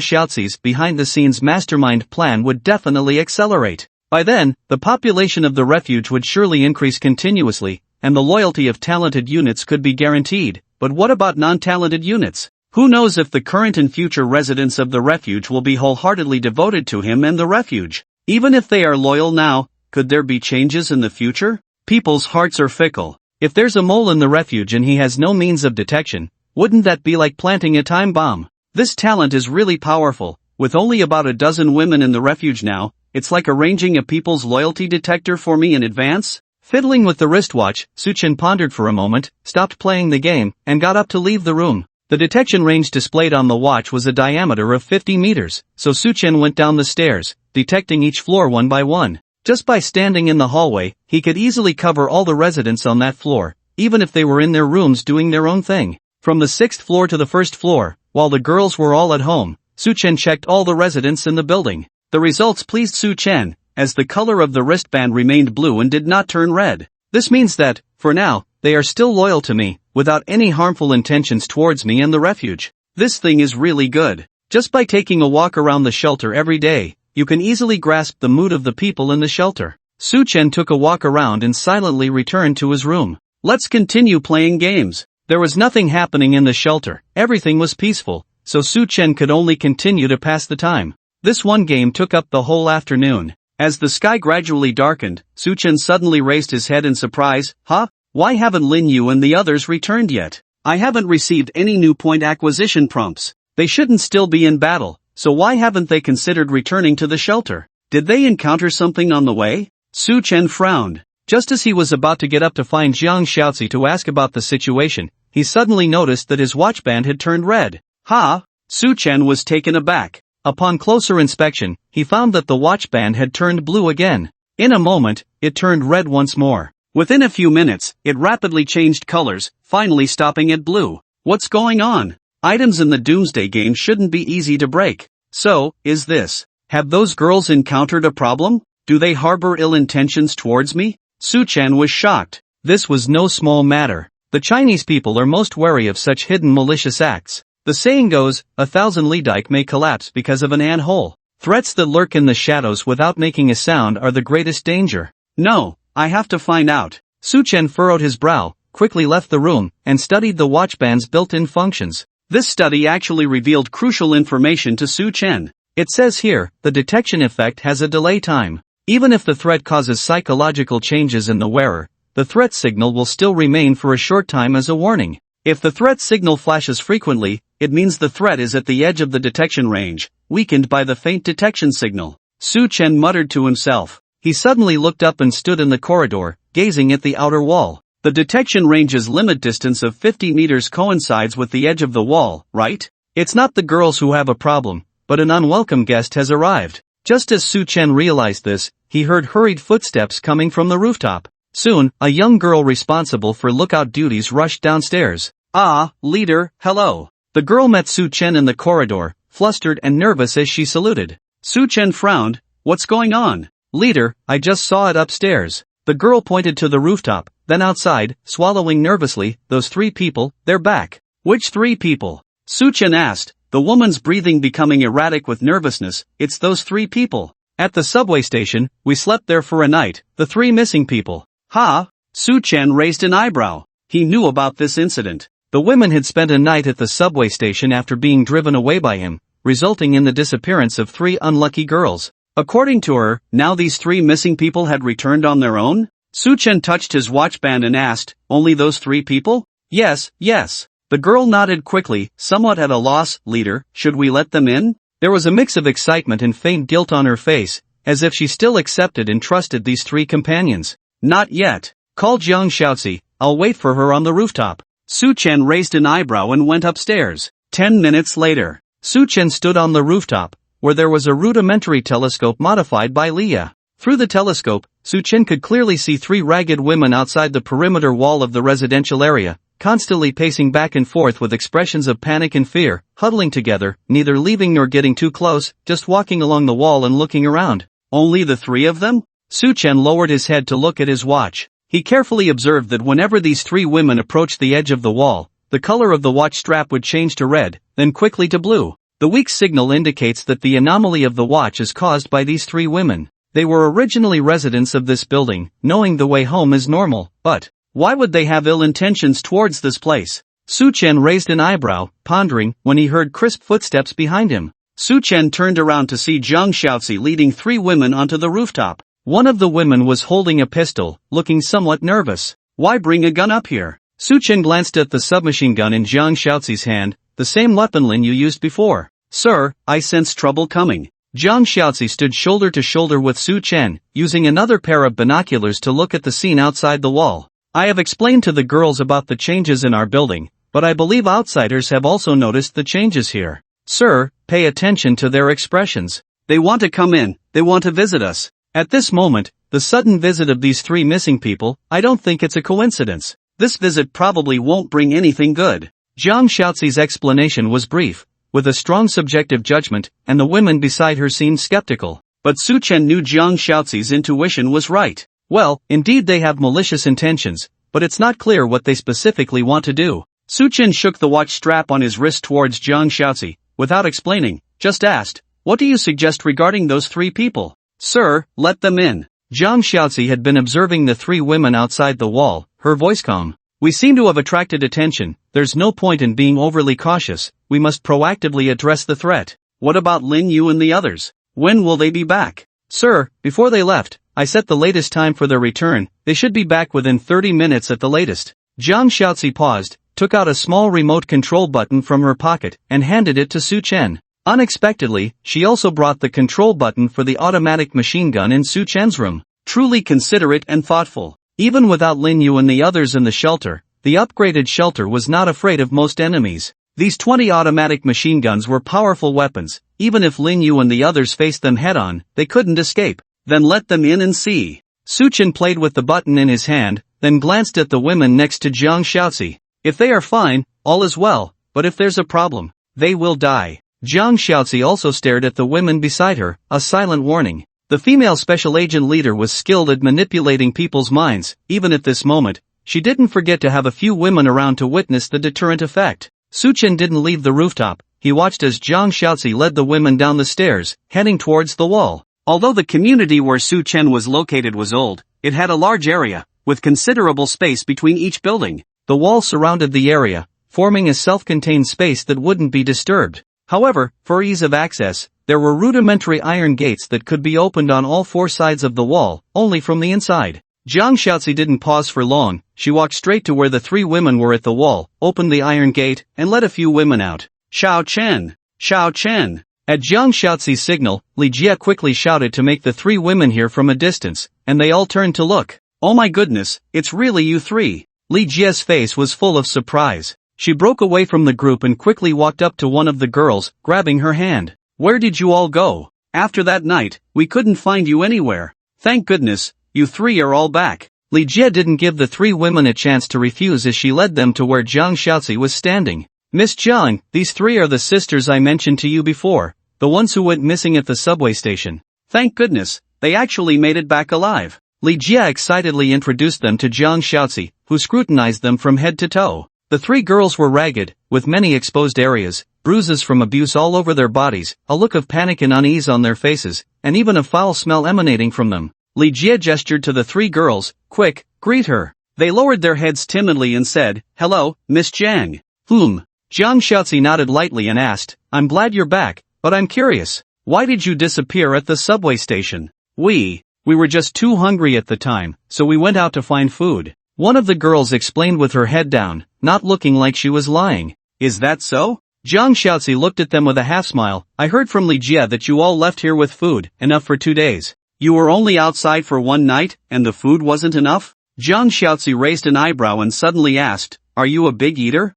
Shaozi's behind-the-scenes mastermind plan would definitely accelerate. By then, the population of the refuge would surely increase continuously, and the loyalty of talented units could be guaranteed. But what about non-talented units? Who knows if the current and future residents of the refuge will be wholeheartedly devoted to him and the refuge? Even if they are loyal now, could there be changes in the future? People's hearts are fickle. If there's a mole in the refuge and he has no means of detection, wouldn't that be like planting a time bomb? This talent is really powerful. With only about a dozen women in the refuge now, it's like arranging a people's loyalty detector for me in advance? Fiddling with the wristwatch, Su Chen pondered for a moment, stopped playing the game, and got up to leave the room. The detection range displayed on the watch was a diameter of 50 meters, so Su Chen went down the stairs, detecting each floor one by one. Just by standing in the hallway, he could easily cover all the residents on that floor, even if they were in their rooms doing their own thing. From the 6th floor to the 1st floor, while the girls were all at home, Su Chen checked all the residents in the building. The results pleased Su Chen, as the color of the wristband remained blue and did not turn red. This means that, for now, they are still loyal to me, without any harmful intentions towards me and the refuge. This thing is really good. Just by taking a walk around the shelter every day, you can easily grasp the mood of the people in the shelter. Su Chen took a walk around and silently returned to his room. Let's continue playing games. There was nothing happening in the shelter, everything was peaceful, so Su Chen could only continue to pass the time. This one game took up the whole afternoon. As the sky gradually darkened, Suchen suddenly raised his head in surprise. Huh? Why haven't Lin Yu and the others returned yet? I haven't received any new point acquisition prompts. They shouldn't still be in battle, so why haven't they considered returning to the shelter? Did they encounter something on the way? Suchen frowned. Just as he was about to get up to find Jiang Shaozi to ask about the situation, he suddenly noticed that his watchband had turned red. Ha! Suchen was taken aback. Upon closer inspection, he found that the watchband had turned blue again. In a moment, it turned red once more. Within a few minutes, it rapidly changed colors, finally stopping at blue. What's going on? Items in the Doomsday game shouldn't be easy to break. So, is this? Have those girls encountered a problem? Do they harbor ill intentions towards me? Suchen was shocked. This was no small matter. The Chinese people are most wary of such hidden malicious acts. The saying goes, 1,000 Li dike may collapse because of an ant hole. Threats that lurk in the shadows without making a sound are the greatest danger. No, I have to find out. Suchen furrowed his brow, quickly left the room, and studied the watchband's built-in functions. This study actually revealed crucial information to Suchen. It says here, the detection effect has a delay time. Even if the threat causes psychological changes in the wearer, the threat signal will still remain for a short time as a warning. If the threat signal flashes frequently, it means the threat is at the edge of the detection range, weakened by the faint detection signal. Suchen muttered to himself. He suddenly looked up and stood in the corridor, gazing at the outer wall. The detection range's limit distance of 50 meters coincides with the edge of the wall, right? It's not the girls who have a problem, but an unwelcome guest has arrived. Just as Suchen realized this, he heard hurried footsteps coming from the rooftop. Soon, a young girl responsible for lookout duties rushed downstairs. Ah, leader, hello. The girl met Suchen in the corridor, flustered and nervous as she saluted. Suchen frowned. What's going on? Leader, I just saw it upstairs. The girl pointed to the rooftop, then outside, swallowing nervously. Those 3 people, they're back. Which 3 people? Suchen asked, the woman's breathing becoming erratic with nervousness. It's those 3 people. At the subway station, we slept there for a night, the 3 missing people. Ha! Suchen raised an eyebrow. He knew about this incident. The women had spent a night at the subway station after being driven away by him, resulting in the disappearance of 3 unlucky girls. According to her, now these 3 missing people had returned on their own? Suchen touched his watchband and asked, only those 3 people? Yes, yes. The girl nodded quickly, somewhat at a loss. Leader, should we let them in? There was a mix of excitement and faint guilt on her face, as if she still accepted and trusted these 3 companions. Not yet. Call Jiang Shaozi, I'll wait for her on the rooftop. Suchen raised an eyebrow and went upstairs. 10 minutes later, Suchen stood on the rooftop, where there was a rudimentary telescope modified by Leah. Through the telescope, Suchen could clearly see 3 ragged women outside the perimeter wall of the residential area, constantly pacing back and forth with expressions of panic and fear, huddling together, neither leaving nor getting too close, just walking along the wall and looking around. Only the 3 of them? Suchen lowered his head to look at his watch. He carefully observed that whenever these 3 women approached the edge of the wall, the color of the watch strap would change to red, then quickly to blue. The weak signal indicates that the anomaly of the watch is caused by these 3 women. They were originally residents of this building, knowing the way home is normal, but why would they have ill intentions towards this place? Suchen raised an eyebrow, pondering, when he heard crisp footsteps behind him. Suchen turned around to see Jiang Shaozi leading 3 women onto the rooftop. One of the women was holding a pistol, looking somewhat nervous. Why bring a gun up here? Suchen glanced at the submachine gun in Jiang Shaozi's hand, the same weapon Lin you used before. Sir, I sense trouble coming. Jiang Shaozi stood shoulder to shoulder with Suchen, using another pair of binoculars to look at the scene outside the wall. I have explained to the girls about the changes in our building, but I believe outsiders have also noticed the changes here. Sir, pay attention to their expressions. They want to come in, they want to visit us. At this moment, the sudden visit of these 3 missing people, I don't think it's a coincidence. This visit probably won't bring anything good. Jiang Shaozi's explanation was brief, with a strong subjective judgment, and the women beside her seemed skeptical. But Suchen knew Jiang Shaozi's intuition was right. Well, indeed they have malicious intentions, but it's not clear what they specifically want to do. Suchen shook the watch strap on his wrist towards Jiang Shaozi, without explaining, just asked, what do you suggest regarding those 3 people? Sir, let them in. Jiang Shaozi had been observing the 3 women outside the wall, her voice calm. We seem to have attracted attention, there's no point in being overly cautious, we must proactively address the threat. What about Lin Yu and the others? When will they be back? Sir, before they left, I set the latest time for their return. They should be back within 30 minutes at the latest. Zhang Xiaozi paused, took out a small remote control button from her pocket, and handed it to Su Chen. Unexpectedly, she also brought the control button for the automatic machine gun in Su Chen's room. Truly considerate and thoughtful. Even without Lin Yu and the others in the shelter, the upgraded shelter was not afraid of most enemies. These 20 automatic machine guns were powerful weapons. Even if Lin Yu and the others faced them head-on, they couldn't escape. Then let them in and see. Su Chen played with the button in his hand, then glanced at the women next to Zhang Xiaozi. If they are fine, all is well, but if there's a problem, they will die. Zhang Xiaozi also stared at the women beside her, a silent warning. The female special agent leader was skilled at manipulating people's minds. Even at this moment, she didn't forget to have a few women around to witness the deterrent effect. Su Chen didn't leave the rooftop. He watched as Zhang Xiaozi led the women down the stairs, heading towards the wall. Although the community where Su Chen was located was old, it had a large area, with considerable space between each building. The wall surrounded the area, forming a self-contained space that wouldn't be disturbed. However, for ease of access, there were rudimentary iron gates that could be opened on all four sides of the wall, only from the inside. Zhang Xiaozi didn't pause for long. She walked straight to where the three women were at the wall, opened the iron gate, and let a few women out. Xiao Chen! Xiao Chen! At Zhang Xiaozi's signal, Li Jie quickly shouted to make the three women hear from a distance, and they all turned to look. Oh my goodness, it's really you three! Li Jie's face was full of surprise. She broke away from the group and quickly walked up to one of the girls, grabbing her hand. Where did you all go? After that night, we couldn't find you anywhere. Thank goodness, you three are all back. Li Jie didn't give the three women a chance to refuse as she led them to where Zhang Xiaozi was standing. Miss Zhang, these three are the sisters I mentioned to you before, the ones who went missing at the subway station. Thank goodness, they actually made it back alive. Li Jie excitedly introduced them to Zhang Xiaozi, who scrutinized them from head to toe. The three girls were ragged, with many exposed areas, bruises from abuse all over their bodies, a look of panic and unease on their faces, and even a foul smell emanating from them. Li Jie gestured to the three girls, quick, greet her. They lowered their heads timidly and said, Hello, Miss Zhang. Zhang Xiaozi nodded lightly and asked, I'm glad you're back, but I'm curious. Why did you disappear at the subway station? We were just too hungry at the time, so we went out to find food. One of the girls explained with her head down, not looking like she was lying. Is that so? Zhang Xiaozi looked at them with a half-smile. I heard from Li Jie that you all left here with food, enough for 2 days. You were only outside for one night, and the food wasn't enough? Zhang Xiaozi raised an eyebrow and suddenly asked, Are you a big eater?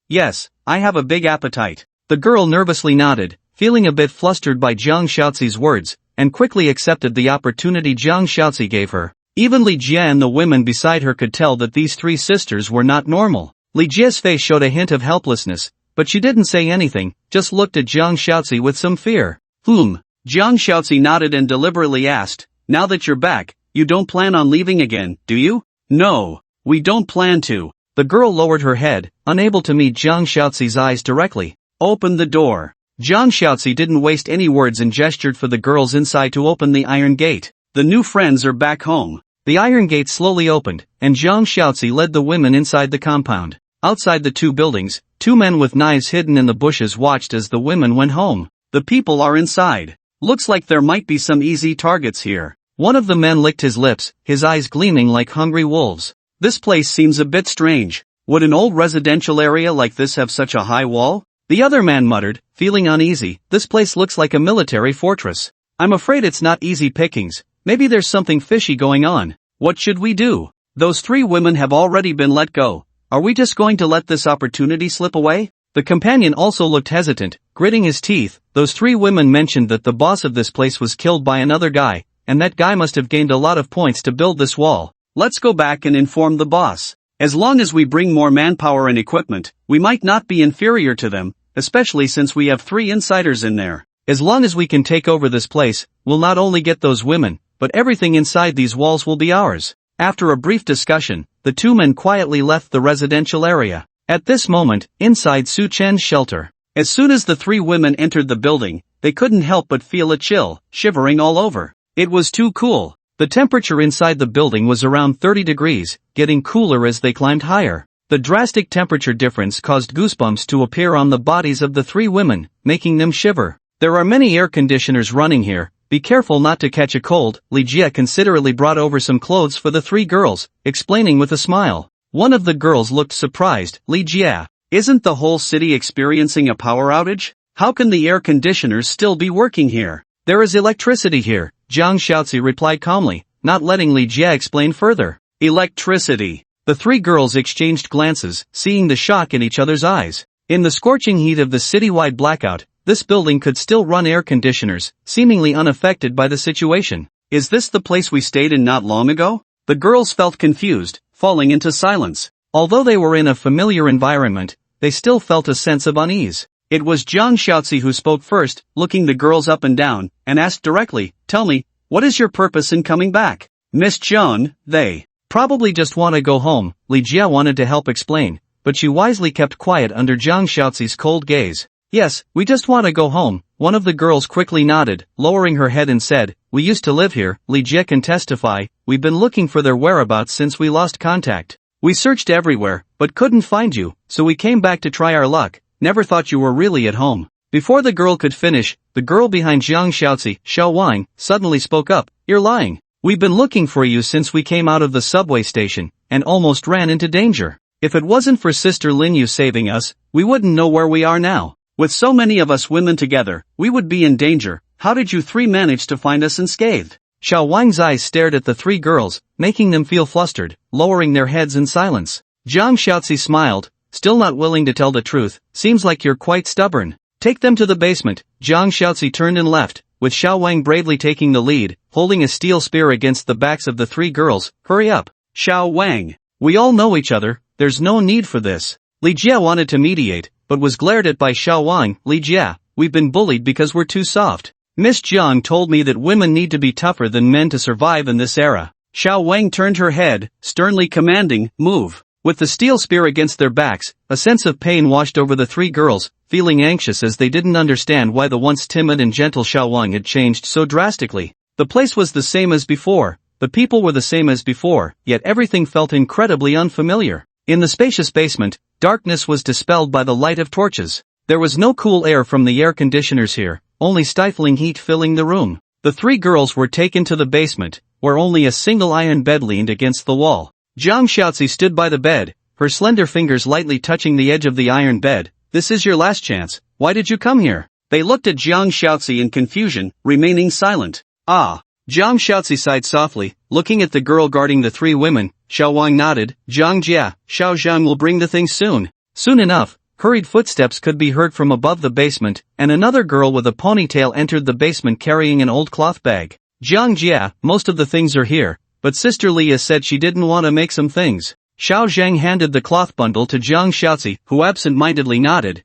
Yes, I have a big appetite. The girl nervously nodded, feeling a bit flustered by Zhang Xiaozi's words, and quickly accepted the opportunity Zhang Xiaozi gave her. Even Li Jie and the women beside her could tell that these three sisters were not normal. Li Jie's face showed a hint of helplessness, but she didn't say anything, just looked at Zhang Xiaozi with some fear. Zhang Xiaozi nodded and deliberately asked, Now that you're back, you don't plan on leaving again, do you? No, we don't plan to. The girl lowered her head, unable to meet Zhang Xiaozi's eyes directly. Open the door. Zhang Xiaozi didn't waste any words and gestured for the girls inside to open the iron gate. The new friends are back home. The iron gate slowly opened, and Zhang Xiaozi led the women inside the compound. Outside the two buildings, two men with knives hidden in the bushes watched as the women went home. The people are inside. Looks like there might be some easy targets here. One of the men licked his lips, his eyes gleaming like hungry wolves. This place seems a bit strange. Would an old residential area like this have such a high wall? The other man muttered, feeling uneasy. This place looks like a military fortress. I'm afraid it's not easy pickings. Maybe there's something fishy going on. What should we do? Those three women have already been let go. Are we just going to let this opportunity slip away? The companion also looked hesitant, gritting his teeth. Those three women mentioned that the boss of this place was killed by another guy, and that guy must have gained a lot of points to build this wall. Let's go back and inform the boss. As long as we bring more manpower and equipment, we might not be inferior to them, especially since we have 3 insiders in there. As long as we can take over this place, we'll not only get those women, but everything inside these walls will be ours. After a brief discussion, the two men quietly left the residential area. At this moment, inside Su Chen's shelter, as soon as the 3 women entered the building, they couldn't help but feel a chill, shivering all over. It was too cool. The temperature inside the building was around 30 degrees, getting cooler as they climbed higher. The drastic temperature difference caused goosebumps to appear on the bodies of the 3 women, making them shiver. There are many air conditioners running here, Be careful not to catch a cold. Li Jie considerately brought over some clothes for the three girls, explaining with a smile. One of the girls looked surprised. Li Jie, isn't the whole city experiencing a power outage? How can the air conditioners still be working here? There is electricity here, Jiang Xiaozi replied calmly, not letting Li Jie explain further. Electricity. The three girls exchanged glances, seeing the shock in each other's eyes. In the scorching heat of the citywide blackout, this building could still run air conditioners, seemingly unaffected by the situation. Is this the place we stayed in not long ago? The girls felt confused, falling into silence. Although they were in a familiar environment, they still felt a sense of unease. It was Jiang Xiaozi who spoke first, looking the girls up and down, and asked directly, "Tell me, what is your purpose in coming back?" Miss Zhang, they probably just want to go home. Li Jie wanted to help explain, but she wisely kept quiet under Jiang Xiaozi's cold gaze. Yes, we just want to go home. One of the girls quickly nodded, lowering her head and said, "We used to live here." Li Jie can testify, "We've been looking for their whereabouts since we lost contact. We searched everywhere, but couldn't find you, so we came back to try our luck. Never thought you were really at home." Before the girl could finish, the girl behind Jiang Xiaozi, Xiao Wang, suddenly spoke up. "You're lying. We've been looking for you since we came out of the subway station, and almost ran into danger. If it wasn't for Sister Lin Yu saving us, we wouldn't know where we are now. With so many of us women together, we would be in danger. How did you three manage to find us unscathed?" Xiao Wang's eyes stared at the three girls, making them feel flustered, lowering their heads in silence. Jiang Xiaozi smiled, still not willing to tell the truth. "Seems like you're quite stubborn. Take them to the basement." Jiang Xiaozi turned and left, with Xiao Wang bravely taking the lead, holding a steel spear against the backs of the three girls. "Hurry up, Xiao Wang. We all know each other, there's no need for this." Li Jie wanted to mediate, but was glared at by Xiao Wang. "Li Jie, we've been bullied because we're too soft. Miss Jiang told me that women need to be tougher than men to survive in this era." Xiao Wang turned her head, sternly commanding, "Move." With the steel spear against their backs, a sense of pain washed over the three girls, feeling anxious as they didn't understand why the once timid and gentle Xiao Wang had changed so drastically. The place was the same as before, the people were the same as before, yet everything felt incredibly unfamiliar. In the spacious basement, darkness was dispelled by the light of torches. There was no cool air from the air conditioners here, only stifling heat filling the room. The three girls were taken to the basement, where only a single iron bed leaned against the wall. Jiang Xiaozi stood by the bed, her slender fingers lightly touching the edge of the iron bed. "This is your last chance. Why did you come here?" They looked at Jiang Xiaozi in confusion, remaining silent. "Ah." Jiang Xiaozi sighed softly, looking at the girl guarding the three women. Xiao Wang nodded. "Jiang Jia, Xiao Zhang will bring the things soon." Soon enough, hurried footsteps could be heard from above the basement, and another girl with a ponytail entered the basement carrying an old cloth bag. "Jiang Jia, most of the things are here, but Sister Leah said she didn't want to make some things." Xiao Zhang handed the cloth bundle to Jiang Xiaozi, who absent-mindedly nodded.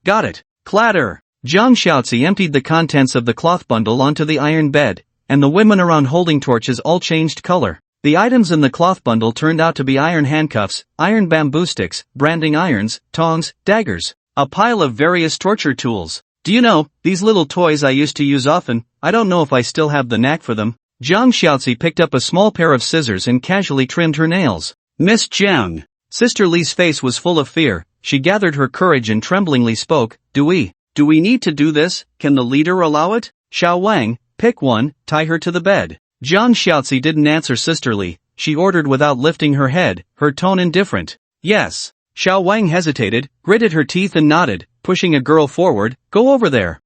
Got it." Clatter. Jiang Xiaozi emptied the contents of the cloth bundle onto the iron bed, and the women around holding torches all changed color. The items in the cloth bundle turned out to be iron handcuffs, iron bamboo sticks, branding irons, tongs, daggers, a pile of various torture tools. "Do you know, these little toys I used to use often, I don't know if I still have the knack for them." Jiang Xiaozi picked up a small pair of scissors and casually trimmed her nails. "Miss Jiang." Sister Li's face was full of fear. She gathered her courage and tremblingly spoke. Do we need to do this? Can the leader allow it?" "Xiao Wang, pick one, tie her to the bed." Jiang Xiaozi didn't answer Sister Li. She ordered without lifting her head, her tone indifferent. "Yes." Xiao Wang hesitated, gritted her teeth and nodded, pushing a girl forward. "Go over there."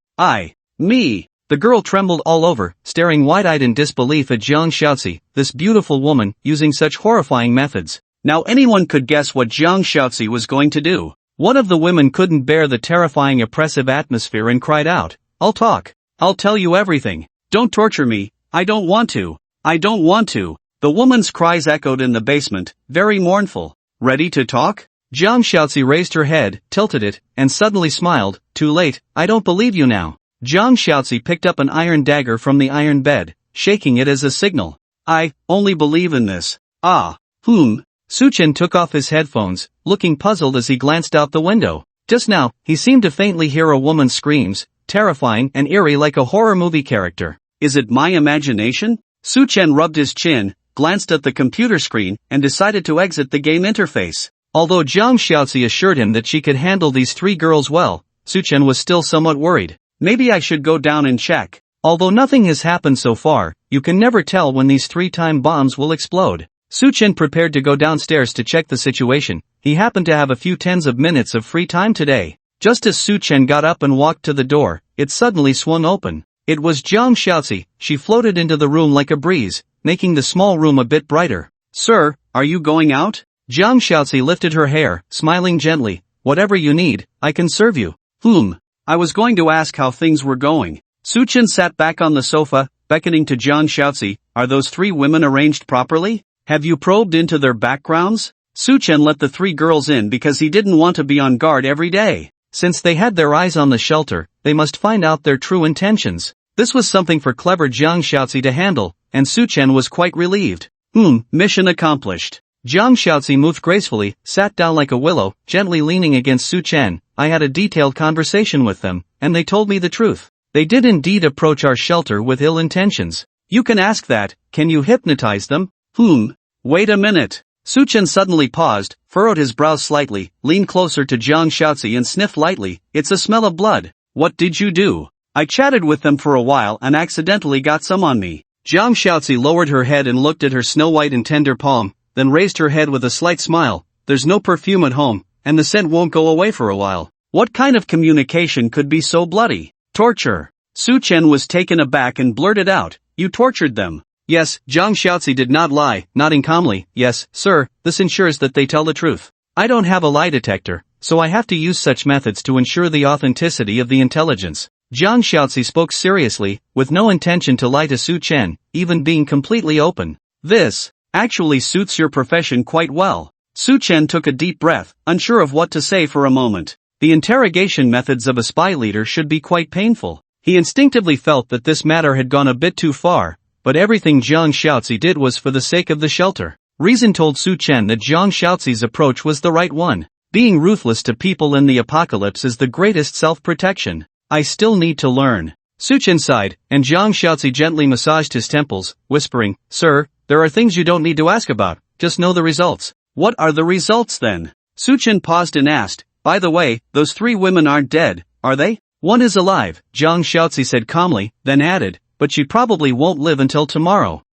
Me." The girl trembled all over, staring wide-eyed in disbelief at Jiang Xiaozi, this beautiful woman, using such horrifying methods. Now anyone could guess what Jiang Xiaozi was going to do. One of the women couldn't bear the terrifying oppressive atmosphere and cried out, "I'll talk. I'll tell you everything. Don't torture me. I don't want to. I don't want to." The woman's cries echoed in the basement, very mournful. "Ready to talk?" Jiang Xiaozi raised her head, tilted it, and suddenly smiled. "Too late, I don't believe you now." Jiang Xiaozi picked up an iron dagger from the iron bed, shaking it as a signal. "I only believe in this." Su Chen took off his headphones, looking puzzled as he glanced out the window. Just now, he seemed to faintly hear a woman's screams, terrifying and eerie like a horror movie character. "Is it my imagination?" Su Chen rubbed his chin, glanced at the computer screen, and decided to exit the game interface. Although Jiang Xiaozi assured him that she could handle these three girls well, Su Chen was still somewhat worried. "Maybe I should go down and check." Although nothing has happened so far, you can never tell when these 3-time bombs will explode. Suchen prepared to go downstairs to check the situation. He happened to have a few tens of minutes of free time today. Just as Suchen got up and walked to the door, it suddenly swung open. It was Jiang Xiaozi. She floated into the room like a breeze, making the small room a bit brighter. Sir, are you going out? Jiang Xiaozi lifted her hair, smiling gently. Whatever you need, I can serve you. I was going to ask how things were going. Suchen sat back on the sofa, beckoning to Jiang Xiaozi. Are those 3 women arranged properly? Have you probed into their backgrounds? Suchen let the 3 girls in because he didn't want to be on guard every day. Since they had their eyes on the shelter, they must find out their true intentions. This was something for clever Jiang Xiaozi to handle, and Suchen was quite relieved. Mission accomplished. Jiang Xiaozi moved gracefully, sat down like a willow, gently leaning against Suchen. I had a detailed conversation with them, and they told me the truth. They did indeed approach our shelter with ill intentions. You can ask that. Can you hypnotize them? Wait a minute. Suchen suddenly paused, furrowed his brows slightly, leaned closer to Jiang Xiaozi and sniffed lightly. It's a smell of blood. What did you do? I chatted with them for a while and accidentally got some on me. Jiang Xiaozi lowered her head and looked at her snow-white and tender palm, then raised her head with a slight smile. There's no perfume at home, and the scent won't go away for a while. What kind of communication could be so bloody? Torture. Suchen was taken aback and blurted out, you tortured them. Yes, Jiang Xiaozi did not lie, nodding calmly. Yes, sir, this ensures that they tell the truth. I don't have a lie detector, so I have to use such methods to ensure the authenticity of the intelligence. Jiang Xiaozi spoke seriously, with no intention to lie to Suchen, even being completely open. This actually suits your profession quite well. Suchen took a deep breath, unsure of what to say for a moment. The interrogation methods of a spy leader should be quite painful. He instinctively felt that this matter had gone a bit too far, but everything Jiang Xiaozi did was for the sake of the shelter. Reason told Suchen that Jiang Xiaozi's approach was the right one. Being ruthless to people in the apocalypse is the greatest self-protection. I still need to learn. Suchen sighed, and Jiang Xiaozi gently massaged his temples, whispering, Sir, there are things you don't need to ask about, just know the results. What are the results then? Suchen paused and asked, by the way, those 3 women aren't dead, are they? One is alive, Jiang Xiaozi said calmly, then added, but she probably won't live until tomorrow.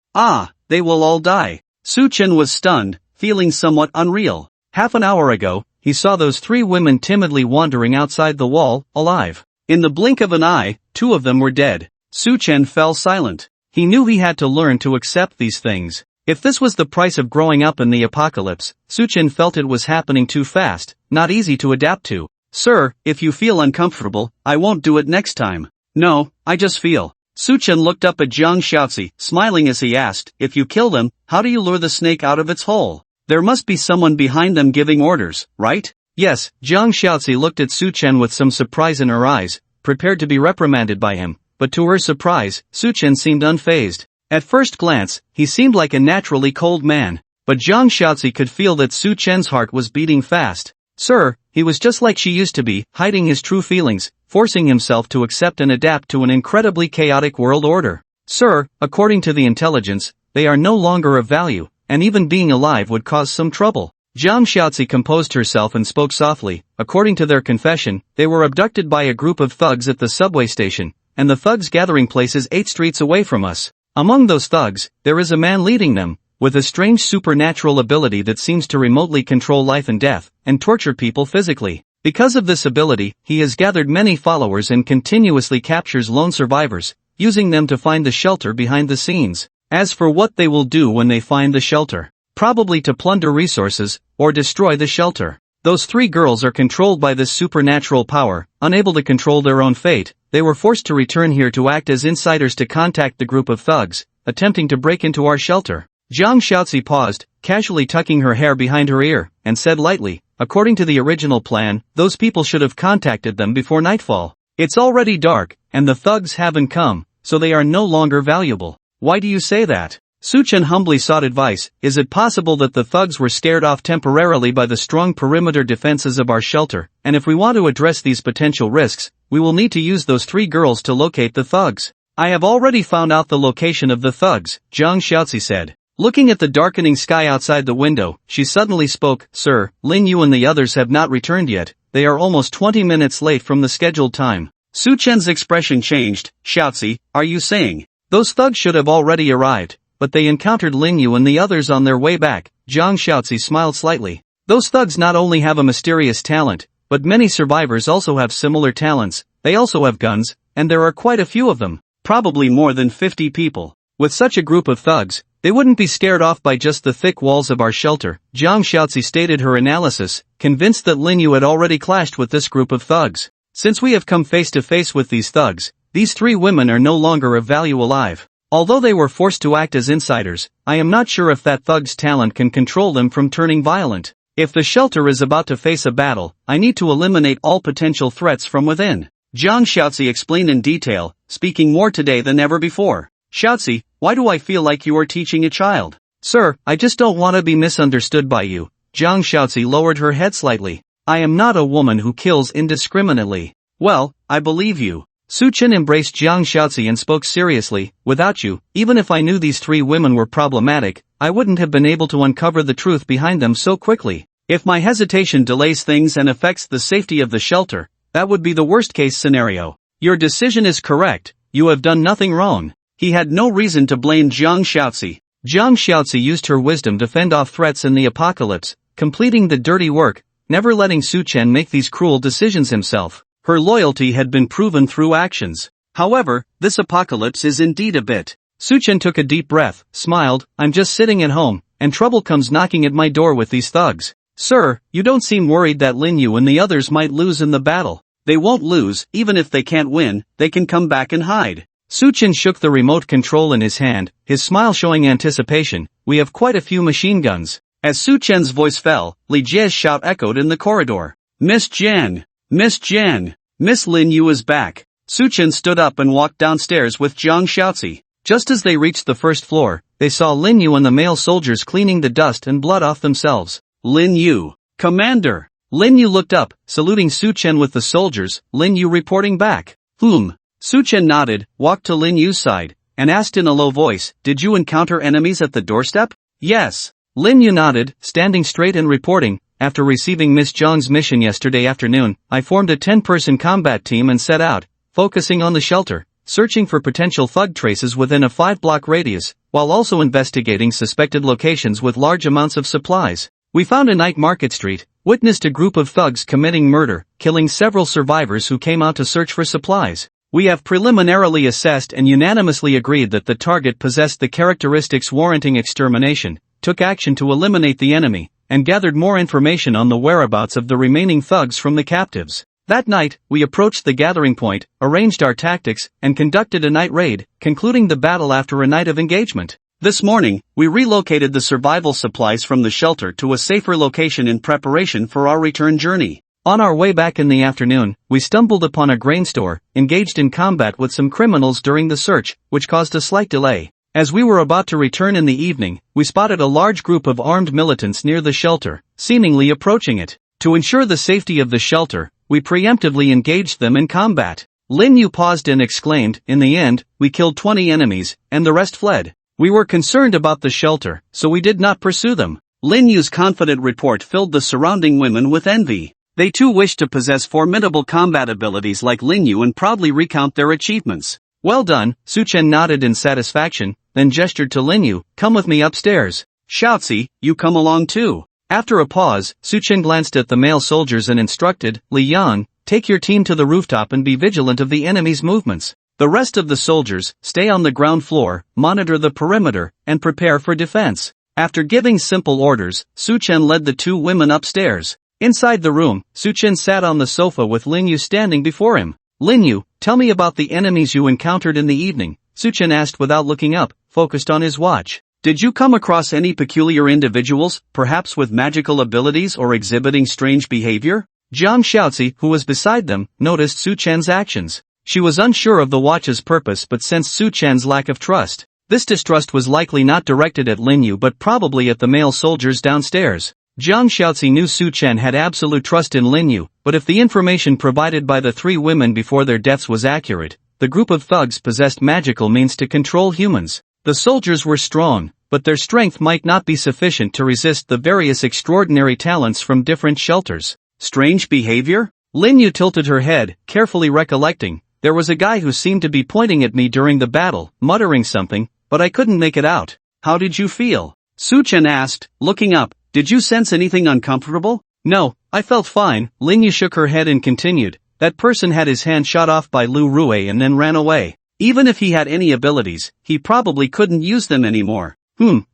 They will all die. Suchen was stunned, feeling somewhat unreal. Half an hour ago, he saw those 3 women timidly wandering outside the wall, alive. In the blink of an eye, 2 of them were dead. Suchen fell silent. He knew he had to learn to accept these things. If this was the price of growing up in the apocalypse, Suchen felt it was happening too fast, not easy to adapt to. Sir, if you feel uncomfortable, I won't do it next time. No, I just feel. Suchen looked up at Jiang Xiaozi, smiling as he asked, if you kill them, how do you lure the snake out of its hole? There must be someone behind them giving orders, right? Yes, Jiang Xiaozi looked at Suchen with some surprise in her eyes, prepared to be reprimanded by him, but to her surprise, Suchen seemed unfazed. At first glance, he seemed like a naturally cold man, but Jiang Xiaozi could feel that Suchen's heart was beating fast. Sir, he was just like she used to be, hiding his true feelings, forcing himself to accept and adapt to an incredibly chaotic world order. Sir, according to the intelligence, they are no longer of value, and even being alive would cause some trouble. Jiang Xiaozi composed herself and spoke softly. According to their confession, they were abducted by a group of thugs at the subway station, and the thugs' gathering place is 8 streets away from us. Among those thugs, there is a man leading them, with a strange supernatural ability that seems to remotely control life and death, and torture people physically. Because of this ability, he has gathered many followers and continuously captures lone survivors, using them to find the shelter behind the scenes. As for what they will do when they find the shelter, probably to plunder resources, or destroy the shelter. Those 3 girls are controlled by this supernatural power, unable to control their own fate. They were forced to return here to act as insiders to contact the group of thugs, attempting to break into our shelter. Jiang Xiaozi paused, casually tucking her hair behind her ear, and said lightly, according to the original plan, those people should have contacted them before nightfall. It's already dark, and the thugs haven't come, so they are no longer valuable. Why do you say that? Suchen humbly sought advice. Is it possible that the thugs were scared off temporarily by the strong perimeter defenses of our shelter, and if we want to address these potential risks, we will need to use those 3 girls to locate the thugs? I have already found out the location of the thugs, Jiang Xiaozi said. Looking at the darkening sky outside the window, she suddenly spoke, Sir, Lin Yu and the others have not returned yet. They are almost 20 minutes late from the scheduled time. Su Chen's expression changed. Xiaozi, are you saying those thugs should have already arrived, but they encountered Lin Yu and the others on their way back? Zhang Xiaozi smiled slightly. Those thugs not only have a mysterious talent, but many survivors also have similar talents. They also have guns, and there are quite a few of them, probably more than 50 people. With such a group of thugs, they wouldn't be scared off by just the thick walls of our shelter. Zhang Xiaozi stated her analysis, convinced that Lin Yu had already clashed with this group of thugs. Since we have come face to face with these thugs, these three women are no longer of value alive. Although they were forced to act as insiders, I am not sure if that thug's talent can control them from turning violent. If the shelter is about to face a battle, I need to eliminate all potential threats from within. Zhang Xiaozi explained in detail, speaking more today than ever before. Xiaozi, why do I feel like you are teaching a child? Sir, I just don't want to be misunderstood by you. Zhang Xiaozi lowered her head slightly. I am not a woman who kills indiscriminately. Well, I believe you. Su Chen embraced Zhang Xiaozi and spoke seriously. Without you, even if I knew these three women were problematic, I wouldn't have been able to uncover the truth behind them so quickly. If my hesitation delays things and affects the safety of the shelter, that would be the worst-case scenario. Your decision is correct. You have done nothing wrong. He had no reason to blame Zhang Xiaozi. Zhang Xiaozi used her wisdom to fend off threats in the apocalypse, completing the dirty work, never letting Su Chen make these cruel decisions himself. Her loyalty had been proven through actions. However, this apocalypse is indeed a bit. Su Chen took a deep breath, smiled. I'm just sitting at home, and trouble comes knocking at my door with these thugs. Sir, you don't seem worried that Lin Yu and the others might lose in the battle. They won't lose. Even if they can't win, they can come back and hide. Su Chen shook the remote control in his hand, his smile showing anticipation. We have quite a few machine guns. As Su Chen's voice fell, Li Jie's shout echoed in the corridor. Miss Jian! Miss Jian! Miss Lin Yu is back. Su Chen stood up and walked downstairs with Zhang Xiaozi. Just as they reached the first floor, they saw Lin Yu and the male soldiers cleaning the dust and blood off themselves. Lin Yu. Commander! Lin Yu looked up, saluting Su Chen with the soldiers. Lin Yu reporting back. Su Chen nodded, walked to Lin Yu's side, and asked in a low voice, did you encounter enemies at the doorstep? Yes. Lin Yu nodded, standing straight and reporting. After receiving Miss Zhang's mission yesterday afternoon, I formed a 10-person combat team and set out, focusing on the shelter, searching for potential thug traces within a 5-block radius, while also investigating suspected locations with large amounts of supplies. We found a night market street, witnessed a group of thugs committing murder, killing several survivors who came out to search for supplies. We have preliminarily assessed and unanimously agreed that the target possessed the characteristics warranting extermination, took action to eliminate the enemy, and gathered more information on the whereabouts of the remaining thugs from the captives. That night, we approached the gathering point, arranged our tactics, and conducted a night raid, concluding the battle after a night of engagement. This morning, we relocated the survival supplies from the shelter to a safer location in preparation for our return journey. On our way back in the afternoon, we stumbled upon a grain store, engaged in combat with some criminals during the search, which caused a slight delay. As we were about to return in the evening, we spotted a large group of armed militants near the shelter, seemingly approaching it. To ensure the safety of the shelter, we preemptively engaged them in combat. Lin Yu paused and exclaimed, in the end, we killed 20 enemies, and the rest fled. We were concerned about the shelter, so we did not pursue them. Lin Yu's confident report filled the surrounding women with envy. They too wished to possess formidable combat abilities like Lin Yu and proudly recount their achievements. Well done, Su Chen nodded in satisfaction, then gestured to Lin Yu, come with me upstairs. Xiaozi, you come along too. After a pause, Su Chen glanced at the male soldiers and instructed, Li Yang, take your team to the rooftop and be vigilant of the enemy's movements. The rest of the soldiers, stay on the ground floor, monitor the perimeter, and prepare for defense. After giving simple orders, Su Chen led the two women upstairs. Inside the room, Su Chen sat on the sofa with Lin Yu standing before him. Lin Yu, tell me about the enemies you encountered in the evening, Su Chen asked without looking up, focused on his watch. Did you come across any peculiar individuals, perhaps with magical abilities or exhibiting strange behavior? Zhang Xiaozi, who was beside them, noticed Su Chen's actions. She was unsure of the watch's purpose but sensed Su Chen's lack of trust. This distrust was likely not directed at Lin Yu but probably at the male soldiers downstairs. Zhang Xiaozi knew Su Chen had absolute trust in Lin Yu, but if the information provided by the three women before their deaths was accurate, the group of thugs possessed magical means to control humans. The soldiers were strong, but their strength might not be sufficient to resist the various extraordinary talents from different shelters. Strange behavior? Lin Yu tilted her head, carefully recollecting. There was a guy who seemed to be pointing at me during the battle, muttering something, but I couldn't make it out. How did you feel? Su Chen asked, looking up. Did you sense anything uncomfortable? No, I felt fine. Lin Yu shook her head and continued. That person had his hand shot off by Lu Rui and then ran away. Even if he had any abilities, he probably couldn't use them anymore.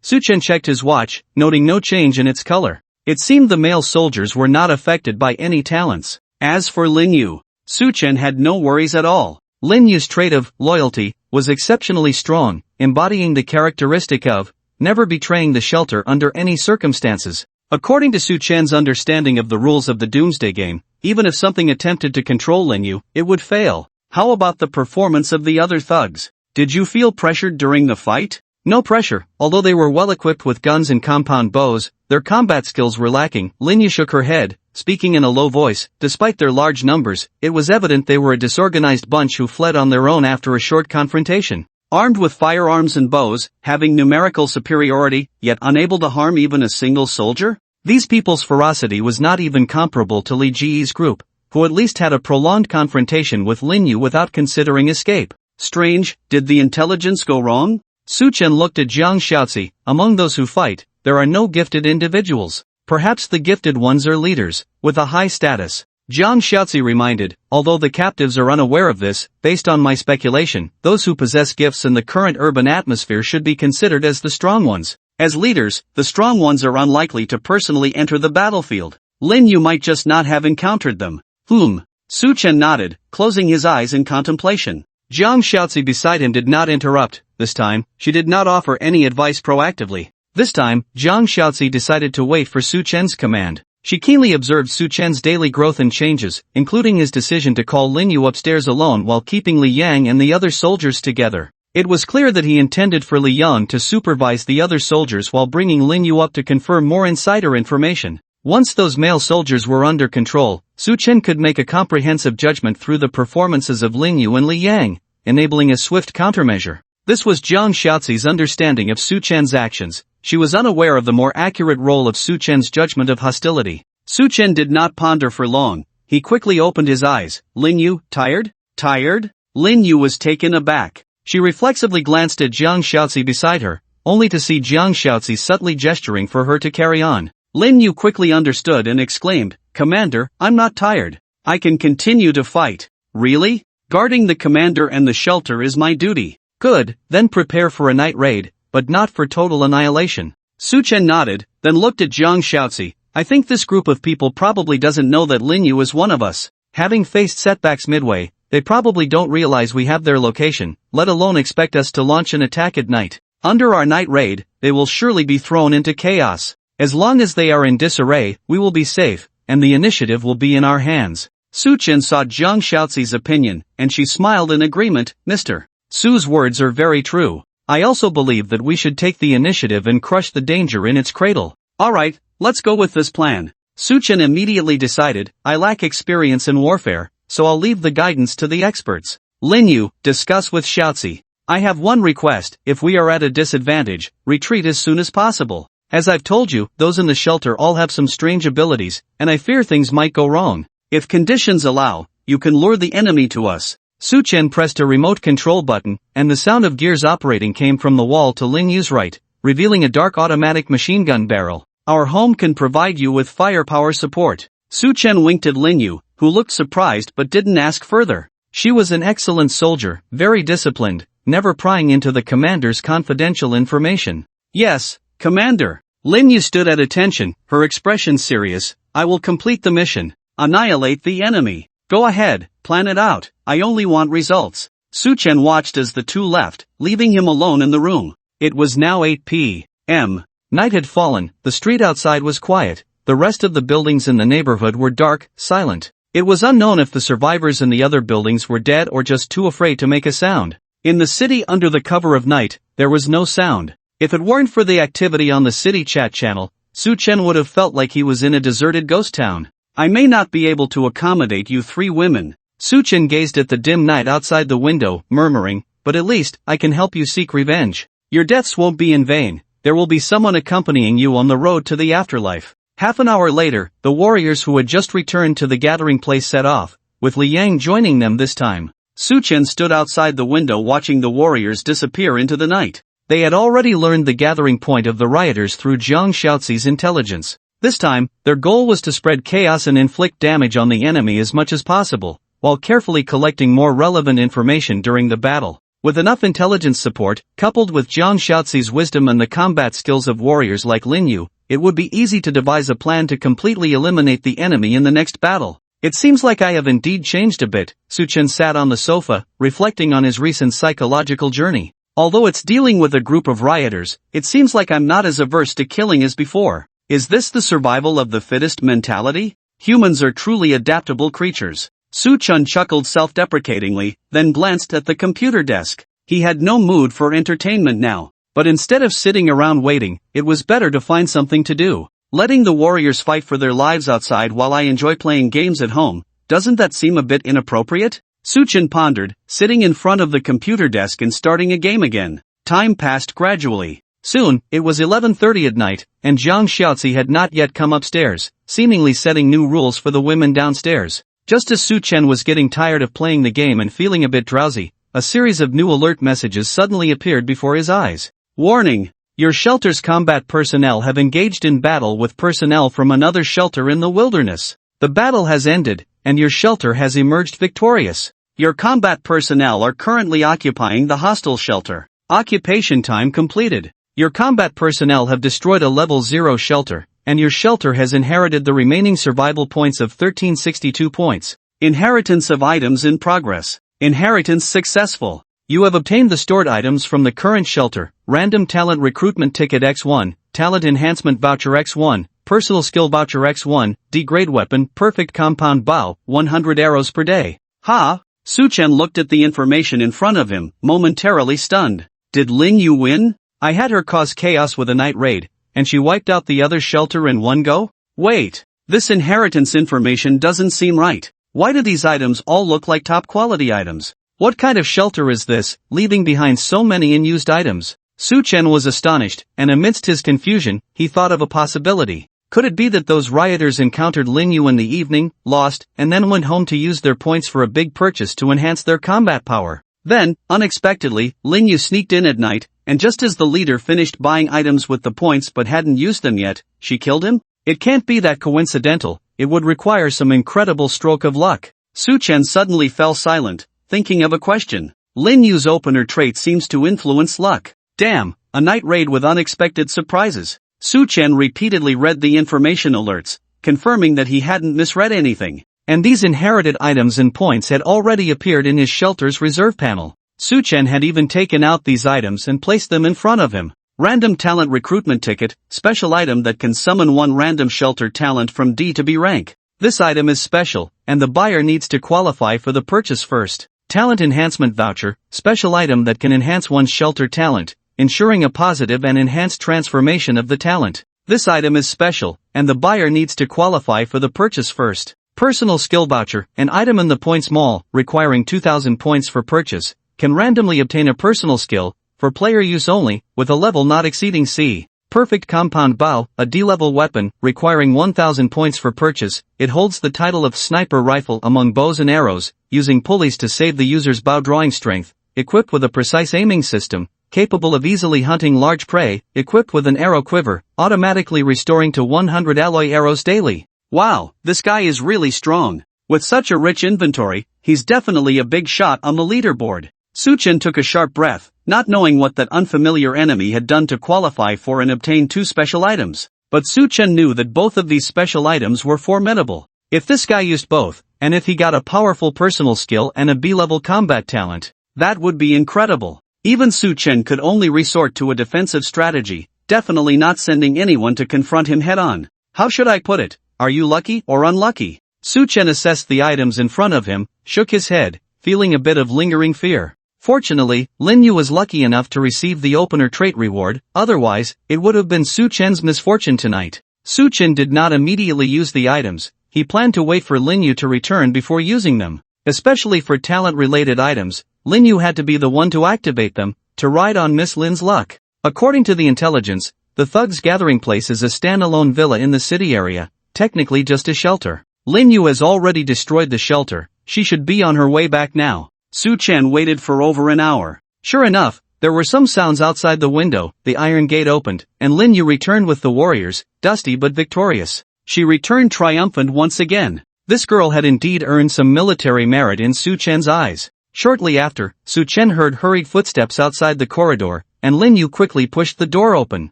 Su Chen checked his watch, noting no change in its color. It seemed the male soldiers were not affected by any talents. As for Lin Yu, Su Chen had no worries at all. Lin Yu's trait of loyalty was exceptionally strong, embodying the characteristic of never betraying the shelter under any circumstances. According to Su Chen's understanding of the rules of the Doomsday game, even if something attempted to control Lin Yu, it would fail. How about the performance of the other thugs? Did you feel pressured during the fight? No pressure. Although they were well equipped with guns and compound bows, their combat skills were lacking. Lin Yu shook her head, speaking in a low voice. Despite their large numbers, it was evident they were a disorganized bunch who fled on their own after a short confrontation. Armed with firearms and bows, having numerical superiority, yet unable to harm even a single soldier? These people's ferocity was not even comparable to Li Ji's group, who at least had a prolonged confrontation with Lin Yu without considering escape. Strange, did the intelligence go wrong? Su Chen looked at Jiang Xiaozi. Among those who fight, there are no gifted individuals. Perhaps the gifted ones are leaders, with a high status. Jiang Xiaozi reminded, although the captives are unaware of this, based on my speculation, those who possess gifts in the current urban atmosphere should be considered as the strong ones. As leaders, the strong ones are unlikely to personally enter the battlefield. Lin Yu might just not have encountered them. Su Chen nodded, closing his eyes in contemplation. Jiang Xiaozi beside him did not interrupt. This time, she did not offer any advice proactively. This time, Jiang Xiaozi decided to wait for Su Chen's command. She keenly observed Su Chen's daily growth and changes, including his decision to call Lin Yu upstairs alone while keeping Li Yang and the other soldiers together. It was clear that he intended for Li Yang to supervise the other soldiers while bringing Lin Yu up to confirm more insider information. Once those male soldiers were under control, Su Chen could make a comprehensive judgment through the performances of Lin Yu and Li Yang, enabling a swift countermeasure. This was Jiang Xiaozi's understanding of Su Chen's actions. She was unaware of the more accurate role of Su Chen's judgment of hostility. Su Chen did not ponder for long. He quickly opened his eyes. Lin Yu, tired? Tired? Lin Yu was taken aback. She reflexively glanced at Jiang Xiaozi beside her, only to see Jiang Xiaozi subtly gesturing for her to carry on. Lin Yu quickly understood and exclaimed, Commander, I'm not tired. I can continue to fight. Really? Guarding the commander and the shelter is my duty. Good, then prepare for a night raid, but not for total annihilation. Su Chen nodded, then looked at Jiang Xiaozi. I think this group of people probably doesn't know that Lin Yu is one of us. Having faced setbacks midway, they probably don't realize we have their location, let alone expect us to launch an attack at night. Under our night raid, they will surely be thrown into chaos. As long as they are in disarray, we will be safe, and the initiative will be in our hands. Su Chen saw Jiang Xiaozi's opinion, and she smiled in agreement. Mr. Su's words are very true. I also believe that we should take the initiative and crush the danger in its cradle. Alright, let's go with this plan. Su Chen immediately decided, I lack experience in warfare, so I'll leave the guidance to the experts. Lin Yu, discuss with Xiaozi. I have one request, if we are at a disadvantage, retreat as soon as possible. As I've told you, those in the shelter all have some strange abilities, and I fear things might go wrong. If conditions allow, you can lure the enemy to us. Su Chen pressed a remote control button, and the sound of gears operating came from the wall to Lin Yu's right, revealing a dark automatic machine gun barrel. Our home can provide you with firepower support. Su Chen winked at Lin Yu, who looked surprised but didn't ask further. She was an excellent soldier, very disciplined, never prying into the commander's confidential information. Yes, Commander. Lin Yu stood at attention, her expression serious. I will complete the mission. Annihilate the enemy. Go ahead, plan it out. I only want results. Su Chen watched as the two left, leaving him alone in the room. It was now 8 p.m. Night had fallen, the street outside was quiet, the rest of the buildings in the neighborhood were dark, silent. It was unknown if the survivors in the other buildings were dead or just too afraid to make a sound. In the city under the cover of night, there was no sound. If it weren't for the activity on the city chat channel, Su Chen would have felt like he was in a deserted ghost town. I may not be able to accommodate you three women. Su Chen gazed at the dim night outside the window, murmuring, but at least, I can help you seek revenge. Your deaths won't be in vain, there will be someone accompanying you on the road to the afterlife. Half an hour later, the warriors who had just returned to the gathering place set off, with Li Yang joining them this time. Su Chen stood outside the window watching the warriors disappear into the night. They had already learned the gathering point of the rioters through Jiang Xiaozi's intelligence. This time, their goal was to spread chaos and inflict damage on the enemy as much as possible, while carefully collecting more relevant information during the battle. With enough intelligence support, coupled with Jiang Xiaozi's wisdom and the combat skills of warriors like Lin Yu, it would be easy to devise a plan to completely eliminate the enemy in the next battle. It seems like I have indeed changed a bit. Su Chen sat on the sofa, reflecting on his recent psychological journey. Although it's dealing with a group of rioters, it seems like I'm not as averse to killing as before. Is this the survival of the fittest mentality? Humans are truly adaptable creatures. Su Chen chuckled self-deprecatingly, then glanced at the computer desk. He had no mood for entertainment now, but instead of sitting around waiting, it was better to find something to do. Letting the warriors fight for their lives outside while I enjoy playing games at home, doesn't that seem a bit inappropriate? Su Chen pondered, sitting in front of the computer desk and starting a game again. Time passed gradually. Soon, it was 11:30 at night, and Jiang Xiaozi had not yet come upstairs, seemingly setting new rules for the women downstairs. Just as Su Chen was getting tired of playing the game and feeling a bit drowsy, a series of new alert messages suddenly appeared before his eyes. Warning! Your shelter's combat personnel have engaged in battle with personnel from another shelter in the wilderness. The battle has ended, and your shelter has emerged victorious. Your combat personnel are currently occupying the hostile shelter. Occupation time completed. Your combat personnel have destroyed a level 0 shelter, and your shelter has inherited the remaining survival points of 1362 points. Inheritance of items in progress. Inheritance successful. You have obtained the stored items from the current shelter: Random Talent Recruitment Ticket X1, Talent Enhancement Voucher X1, Personal Skill Voucher X1, D-Grade Weapon, Perfect Compound Bow, 100 arrows per day. Ha! Su Chen looked at the information in front of him, momentarily stunned. Did Lin Yu win? I had her cause chaos with a night raid, and she wiped out the other shelter in one go? Wait, this inheritance information doesn't seem right. Why do these items all look like top quality items? What kind of shelter is this, leaving behind so many unused items? Su Chen was astonished, and amidst his confusion, he thought of a possibility. Could it be that those rioters encountered Lin Yu in the evening, lost, and then went home to use their points for a big purchase to enhance their combat power? Then, unexpectedly, Lin Yu sneaked in at night, and just as the leader finished buying items with the points but hadn't used them yet, she killed him? It can't be that coincidental, it would require some incredible stroke of luck. Su Chen suddenly fell silent, thinking of a question. Lin Yu's opener trait seems to influence luck. Damn, a night raid with unexpected surprises. Su Chen repeatedly read the information alerts, confirming that he hadn't misread anything. And these inherited items and points had already appeared in his shelter's reserve panel. Su Chen had even taken out these items and placed them in front of him. Random Talent Recruitment Ticket, special item that can summon one random shelter talent from D to B rank. This item is special, and the buyer needs to qualify for the purchase first. Talent Enhancement Voucher, special item that can enhance one's shelter talent, ensuring a positive and enhanced transformation of the talent. This item is special, and the buyer needs to qualify for the purchase first. Personal Skill Voucher, an item in the points mall, requiring 2,000 points for purchase, can randomly obtain a personal skill, for player use only, with a level not exceeding C. Perfect Compound Bow, a D-level weapon, requiring 1,000 points for purchase. It holds the title of Sniper Rifle among bows and arrows, using pulleys to save the user's bow drawing strength, equipped with a precise aiming system, capable of easily hunting large prey, equipped with an arrow quiver, automatically restoring to 100 alloy arrows daily. Wow, this guy is really strong. With such a rich inventory, he's definitely a big shot on the leaderboard. Su Chen took a sharp breath, not knowing what that unfamiliar enemy had done to qualify for and obtain two special items. But Su Chen knew that both of these special items were formidable. If this guy used both, and if he got a powerful personal skill and a B-level combat talent, that would be incredible. Even Su Chen could only resort to a defensive strategy, definitely not sending anyone to confront him head-on. How should I put it? Are you lucky or unlucky? Su Chen assessed the items in front of him, shook his head, feeling a bit of lingering fear. Fortunately, Lin Yu was lucky enough to receive the opener trait reward, otherwise, it would have been Su Chen's misfortune tonight. Su Chen did not immediately use the items, he planned to wait for Lin Yu to return before using them. Especially for talent-related items, Lin Yu had to be the one to activate them, to ride on Miss Lin's luck. According to the intelligence, The thugs' gathering place is a standalone villa in the city area, technically just a shelter. Lin Yu has already destroyed the shelter, she should be on her way back now. Su Chen waited for over an hour. Sure enough, there were some sounds outside the window, the iron gate opened, and Lin Yu returned with the warriors, dusty but victorious. She returned triumphant once again. This girl had indeed earned some military merit in Su Chen's eyes. Shortly after, Su Chen heard hurried footsteps outside the corridor, and Lin Yu quickly pushed the door open.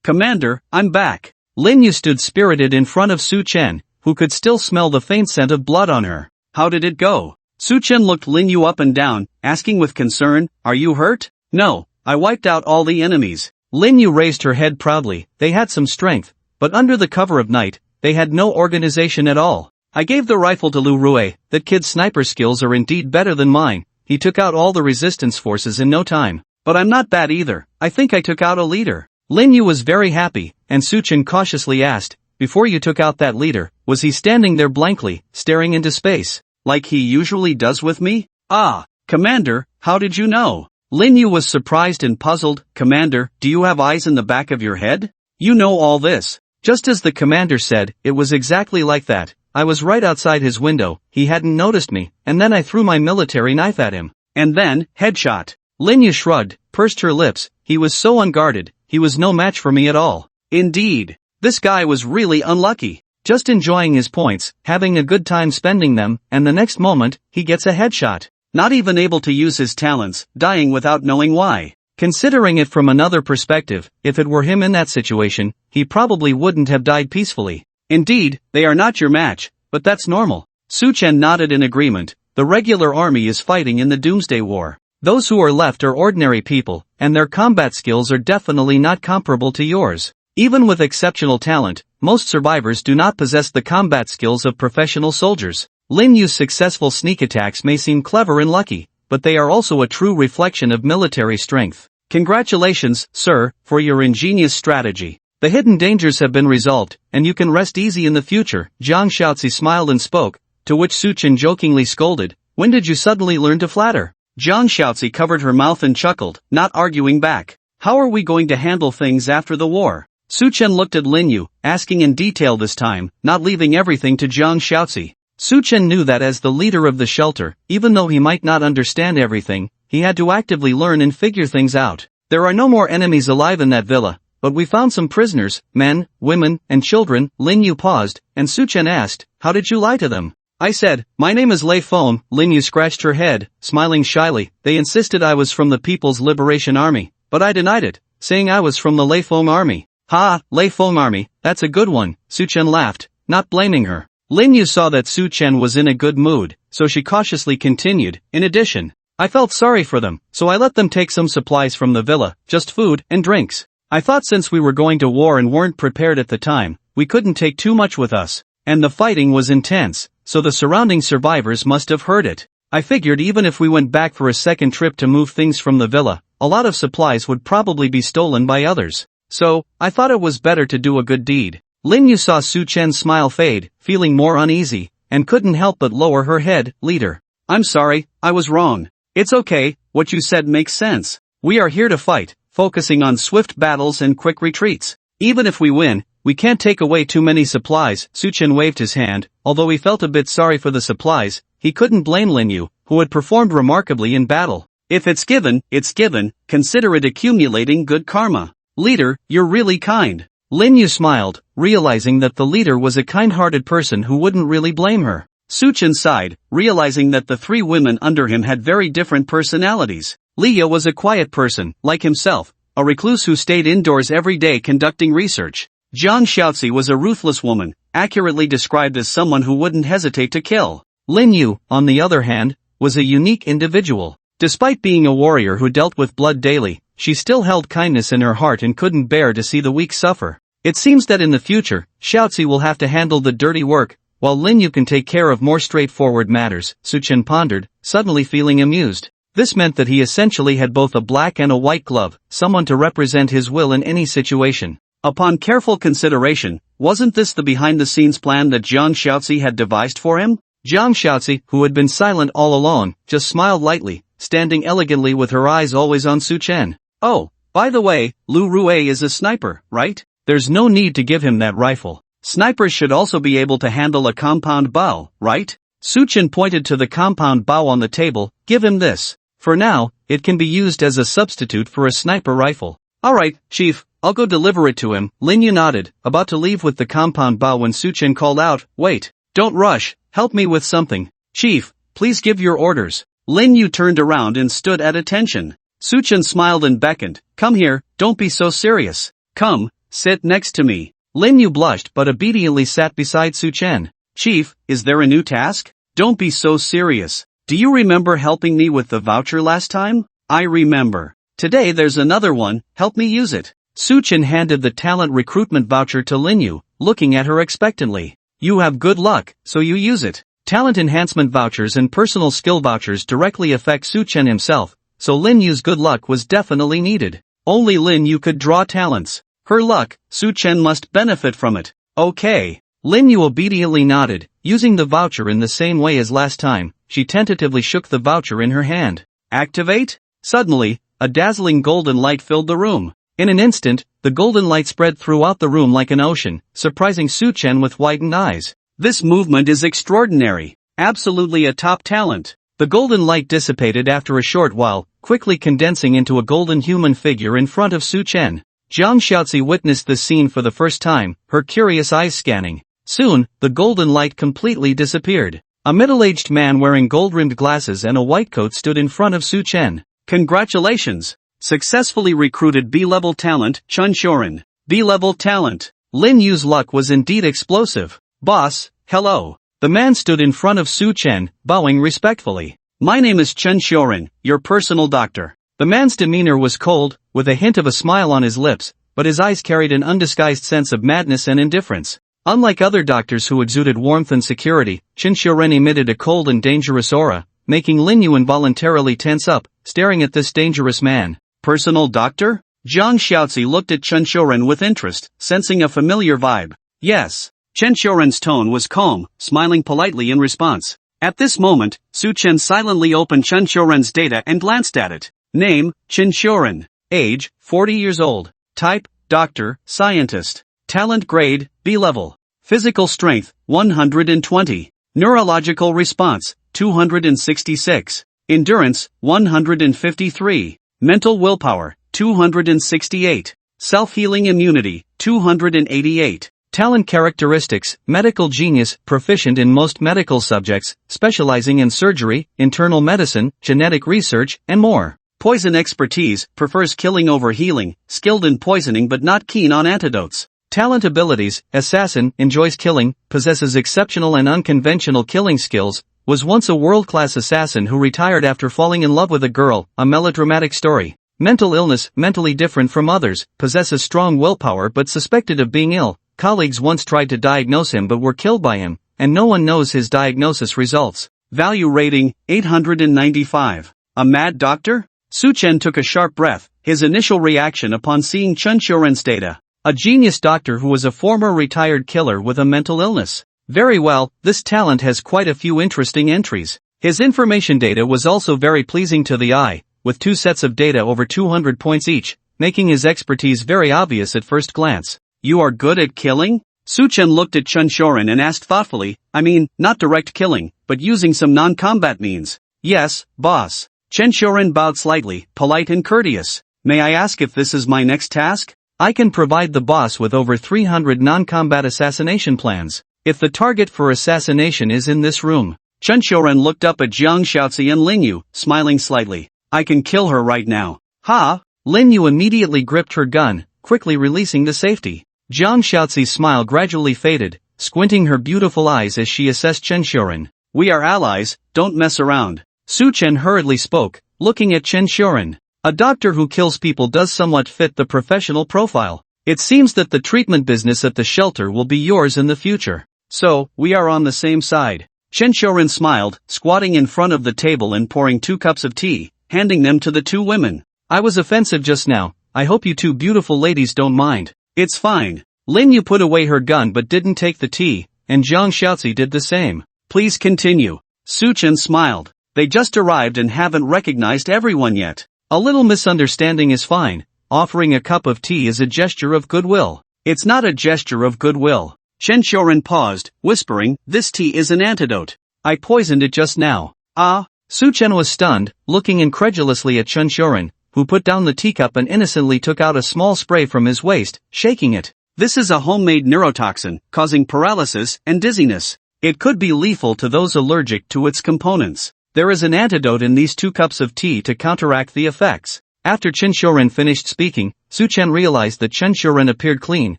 "Commander, I'm back." Lin Yu stood spirited in front of Su Chen, who could still smell the faint scent of blood on her. "How did it go?" Su Chen looked Lin Yu up and down, asking with concern, "Are you hurt?" "No, I wiped out all the enemies." Lin Yu raised her head proudly. They had some strength, but under the cover of night, they had no organization at all. "I gave the rifle to Lu Rue. That kid's sniper skills are indeed better than mine. He took out all the resistance forces in no time. But I'm not bad either. I think I took out a leader." Lin Yu was very happy, and Su Chen cautiously asked, "Before you took out that leader, was he standing there blankly, staring into space, like he usually does with me?" "Ah, Commander, how did you know?" Lin Yu was surprised and puzzled. "Commander, do you have eyes in the back of your head? You know all this." Just as the commander said, it was exactly like that. I was right outside his window, he hadn't noticed me, and then I threw my military knife at him. And then, headshot. Lin Yu shrugged, pursed her lips. He was so unguarded, he was no match for me at all. Indeed. This guy was really unlucky. Just enjoying his points, having a good time spending them, and the next moment, he gets a headshot. Not even able to use his talents, dying without knowing why. Considering it from another perspective, if it were him in that situation, he probably wouldn't have died peacefully. Indeed, they are not your match, but that's normal. Su Chen nodded in agreement. The regular army is fighting in the Doomsday War. Those who are left are ordinary people, and their combat skills are definitely not comparable to yours. Even with exceptional talent, most survivors do not possess the combat skills of professional soldiers. Lin Yu's successful sneak attacks may seem clever and lucky, but they are also a true reflection of military strength. Congratulations, sir, for your ingenious strategy. The hidden dangers have been resolved, and you can rest easy in the future. Jiang Shaozi smiled and spoke, to which Su Chen jokingly scolded, "When did you suddenly learn to flatter?" Jiang Shaozi covered her mouth and chuckled, not arguing back. "How are we going to handle things after the war?" Su Chen looked at Lin Yu, asking in detail this time, not leaving everything to Jiang Shaozi. Su Chen knew that as the leader of the shelter, even though he might not understand everything, he had to actively learn and figure things out. "There are no more enemies alive in that villa, but we found some prisoners, men, women, and children." Lin Yu paused, and Su Chen asked, "How did you lie to them?" "I said, my name is Lei Feng." Lin Yu scratched her head, smiling shyly. "They insisted I was from the People's Liberation Army, but I denied it, saying I was from the Lei Feng Army." "Ha, Lei Feng Army, that's a good one." Su Chen laughed, not blaming her. Lin Yu saw that Su Chen was in a good mood, so she cautiously continued, "In addition, I felt sorry for them, so I let them take some supplies from the villa, just food and drinks. I thought since we were going to war and weren't prepared at the time, we couldn't take too much with us. And the fighting was intense, so the surrounding survivors must have heard it. I figured even if we went back for a second trip to move things from the villa, a lot of supplies would probably be stolen by others. So, I thought it was better to do a good deed." Lin Yu saw Su Chen's smile fade, feeling more uneasy, and couldn't help but lower her head. "Leader. I'm sorry, I was wrong. It's okay, what you said makes sense. We are here to fight, focusing on swift battles and quick retreats. Even if we win, we can't take away too many supplies." Su Chen waved his hand. Although he felt a bit sorry for the supplies, he couldn't blame Lin Yu, who had performed remarkably in battle. "If it's given, it's given. Consider it accumulating good karma. Leader, you're really kind." Lin Yu smiled, realizing that the leader was a kind-hearted person who wouldn't really blame her. Su Chen sighed, realizing that the three women under him had very different personalities. Leah was a quiet person, like himself, a recluse who stayed indoors every day conducting research. Jiang Shaozi was a ruthless woman, accurately described as someone who wouldn't hesitate to kill. Lin Yu, on the other hand, was a unique individual. Despite being a warrior who dealt with blood daily, she still held kindness in her heart and couldn't bear to see the weak suffer. It seems that in the future, Shaozi will have to handle the dirty work, while Lin Yu can take care of more straightforward matters. Su Chen pondered, suddenly feeling amused. This meant that he essentially had both a black and a white glove, someone to represent his will in any situation. Upon careful consideration, wasn't this the behind-the-scenes plan that Jiang Shaozi had devised for him? Jiang Shaozi, who had been silent all along, just smiled lightly, standing elegantly with her eyes always on Su Chen. "Oh, by the way, Lu Rue is a sniper, right?" There's no need to give him that rifle. Snipers should also be able to handle a compound bow, right? Suchin pointed to the compound bow on the table. Give him this. For now, it can be used as a substitute for a sniper rifle. Alright, Chief, I'll go deliver it to him. Lin Yu nodded, about to leave with the compound bow when Suchin called out, wait, don't rush, help me with something. Chief, please give your orders. Lin Yu turned around and stood at attention. Suchin smiled and beckoned, come here, don't be so serious. Come, sit next to me. Lin Yu blushed but obediently sat beside Suchin. Chief, is there a new task? Don't be so serious. Do you remember helping me with the voucher last time? I remember. Today there's another one, help me use it. Suchin handed the talent recruitment voucher to Lin Yu, looking at her expectantly. You have good luck, so you use it. Talent enhancement vouchers and personal skill vouchers directly affect Suchin himself, so Lin Yu's good luck was definitely needed. Only Lin Yu could draw talents. Her luck, Suchin must benefit from it. Okay. Lin Yu obediently nodded, using the voucher in the same way as last time. She tentatively shook the voucher in her hand. Activate? Suddenly, a dazzling golden light filled the room. In an instant, the golden light spread throughout the room like an ocean, surprising Suchin with widened eyes. This movement is extraordinary. Absolutely a top talent. The golden light dissipated after a short while, quickly condensing into a golden human figure in front of Suchin. Jiang Xiaozi witnessed this scene for the first time, her curious eyes scanning. Soon, the golden light completely disappeared. A middle-aged man wearing gold-rimmed glasses and a white coat stood in front of Suchin. Congratulations! Successfully recruited B-level talent, Chun Shorin. B-level talent. Lin Yu's luck was indeed explosive. Boss, hello. The man stood in front of Suchin, bowing respectfully. My name is Chun Shorin, your personal doctor. The man's demeanor was cold, with a hint of a smile on his lips, but his eyes carried an undisguised sense of madness and indifference. Unlike other doctors who exuded warmth and security, Chun Shorin emitted a cold and dangerous aura, making Lin Yu involuntarily tense up, staring at this dangerous man. Personal doctor? Jiang Xiaozi looked at Chun Shorin with interest, sensing a familiar vibe. Yes. Chun Shorin's tone was calm, smiling politely in response. At this moment, Suchin silently opened Chun Shorin's data and glanced at it. Name, Chun Shorin. Age, 40 years old. Type, doctor, scientist. Talent grade, B-level. Physical strength, 120. Neurological response, 266. Endurance, 153. Mental willpower, 268. Self-healing immunity, 288. Talent characteristics, medical genius, proficient in most medical subjects, specializing in surgery, internal medicine, genetic research, and more. Poison expertise, prefers killing over healing, skilled in poisoning but not keen on antidotes. Talent abilities, assassin, enjoys killing, possesses exceptional and unconventional killing skills, was once a world-class assassin who retired after falling in love with a girl, a melodramatic story. Mental illness, mentally different from others, possesses strong willpower but suspected of being ill. Colleagues once tried to diagnose him but were killed by him, and no one knows his diagnosis results. Value rating, 895. A mad doctor? Suchin took a sharp breath, his initial reaction upon seeing Chun Shorin's data. A genius doctor who was a former retired killer with a mental illness. Very well, this talent has quite a few interesting entries. His information data was also very pleasing to the eye, with 2 sets of data over 200 points each, making his expertise very obvious at first glance. You are good at killing? Suchin looked at Chun Shorin and asked thoughtfully, I mean, not direct killing, but using some non-combat means. Yes, boss. Chun Shorin bowed slightly, polite and courteous. May I ask if this is my next task? I can provide the boss with over 300 non-combat assassination plans. If the target for assassination is in this room. Chun Shorin looked up at Jiang Xiaozi and Lin Yu, smiling slightly. I can kill her right now. Ha! Lin Yu immediately gripped her gun, quickly releasing the safety. Jiang Xiaozi's smile gradually faded, squinting her beautiful eyes as she assessed Chun Shorin. We are allies, don't mess around. Suchin hurriedly spoke, looking at Chun Shorin. A doctor who kills people does somewhat fit the professional profile. It seems that the treatment business at the shelter will be yours in the future. So, we are on the same side. Chun Shorin smiled, squatting in front of the table and pouring 2 cups of tea, handing them to the 2 women. I was offensive just now, I hope you 2 beautiful ladies don't mind. It's fine. Lin Yu put away her gun but didn't take the tea, and Jiang Xiaozi did the same. Please continue. Suchin smiled. They just arrived and haven't recognized everyone yet. A little misunderstanding is fine, offering a cup of tea is a gesture of goodwill. It's not a gesture of goodwill. Chen Xiaoran paused, whispering, "This tea is an antidote. I poisoned it just now." Ah? Su Chen was stunned, looking incredulously at Chen Xiaoran, who put down the teacup and innocently took out a small spray from his waist, shaking it. "This is a homemade neurotoxin, causing paralysis and dizziness. It could be lethal to those allergic to its components. There is an antidote in these 2 cups of tea to counteract the effects." After Chen Xiaoran finished speaking, Su Chen realized that Chen Xiaoran appeared clean,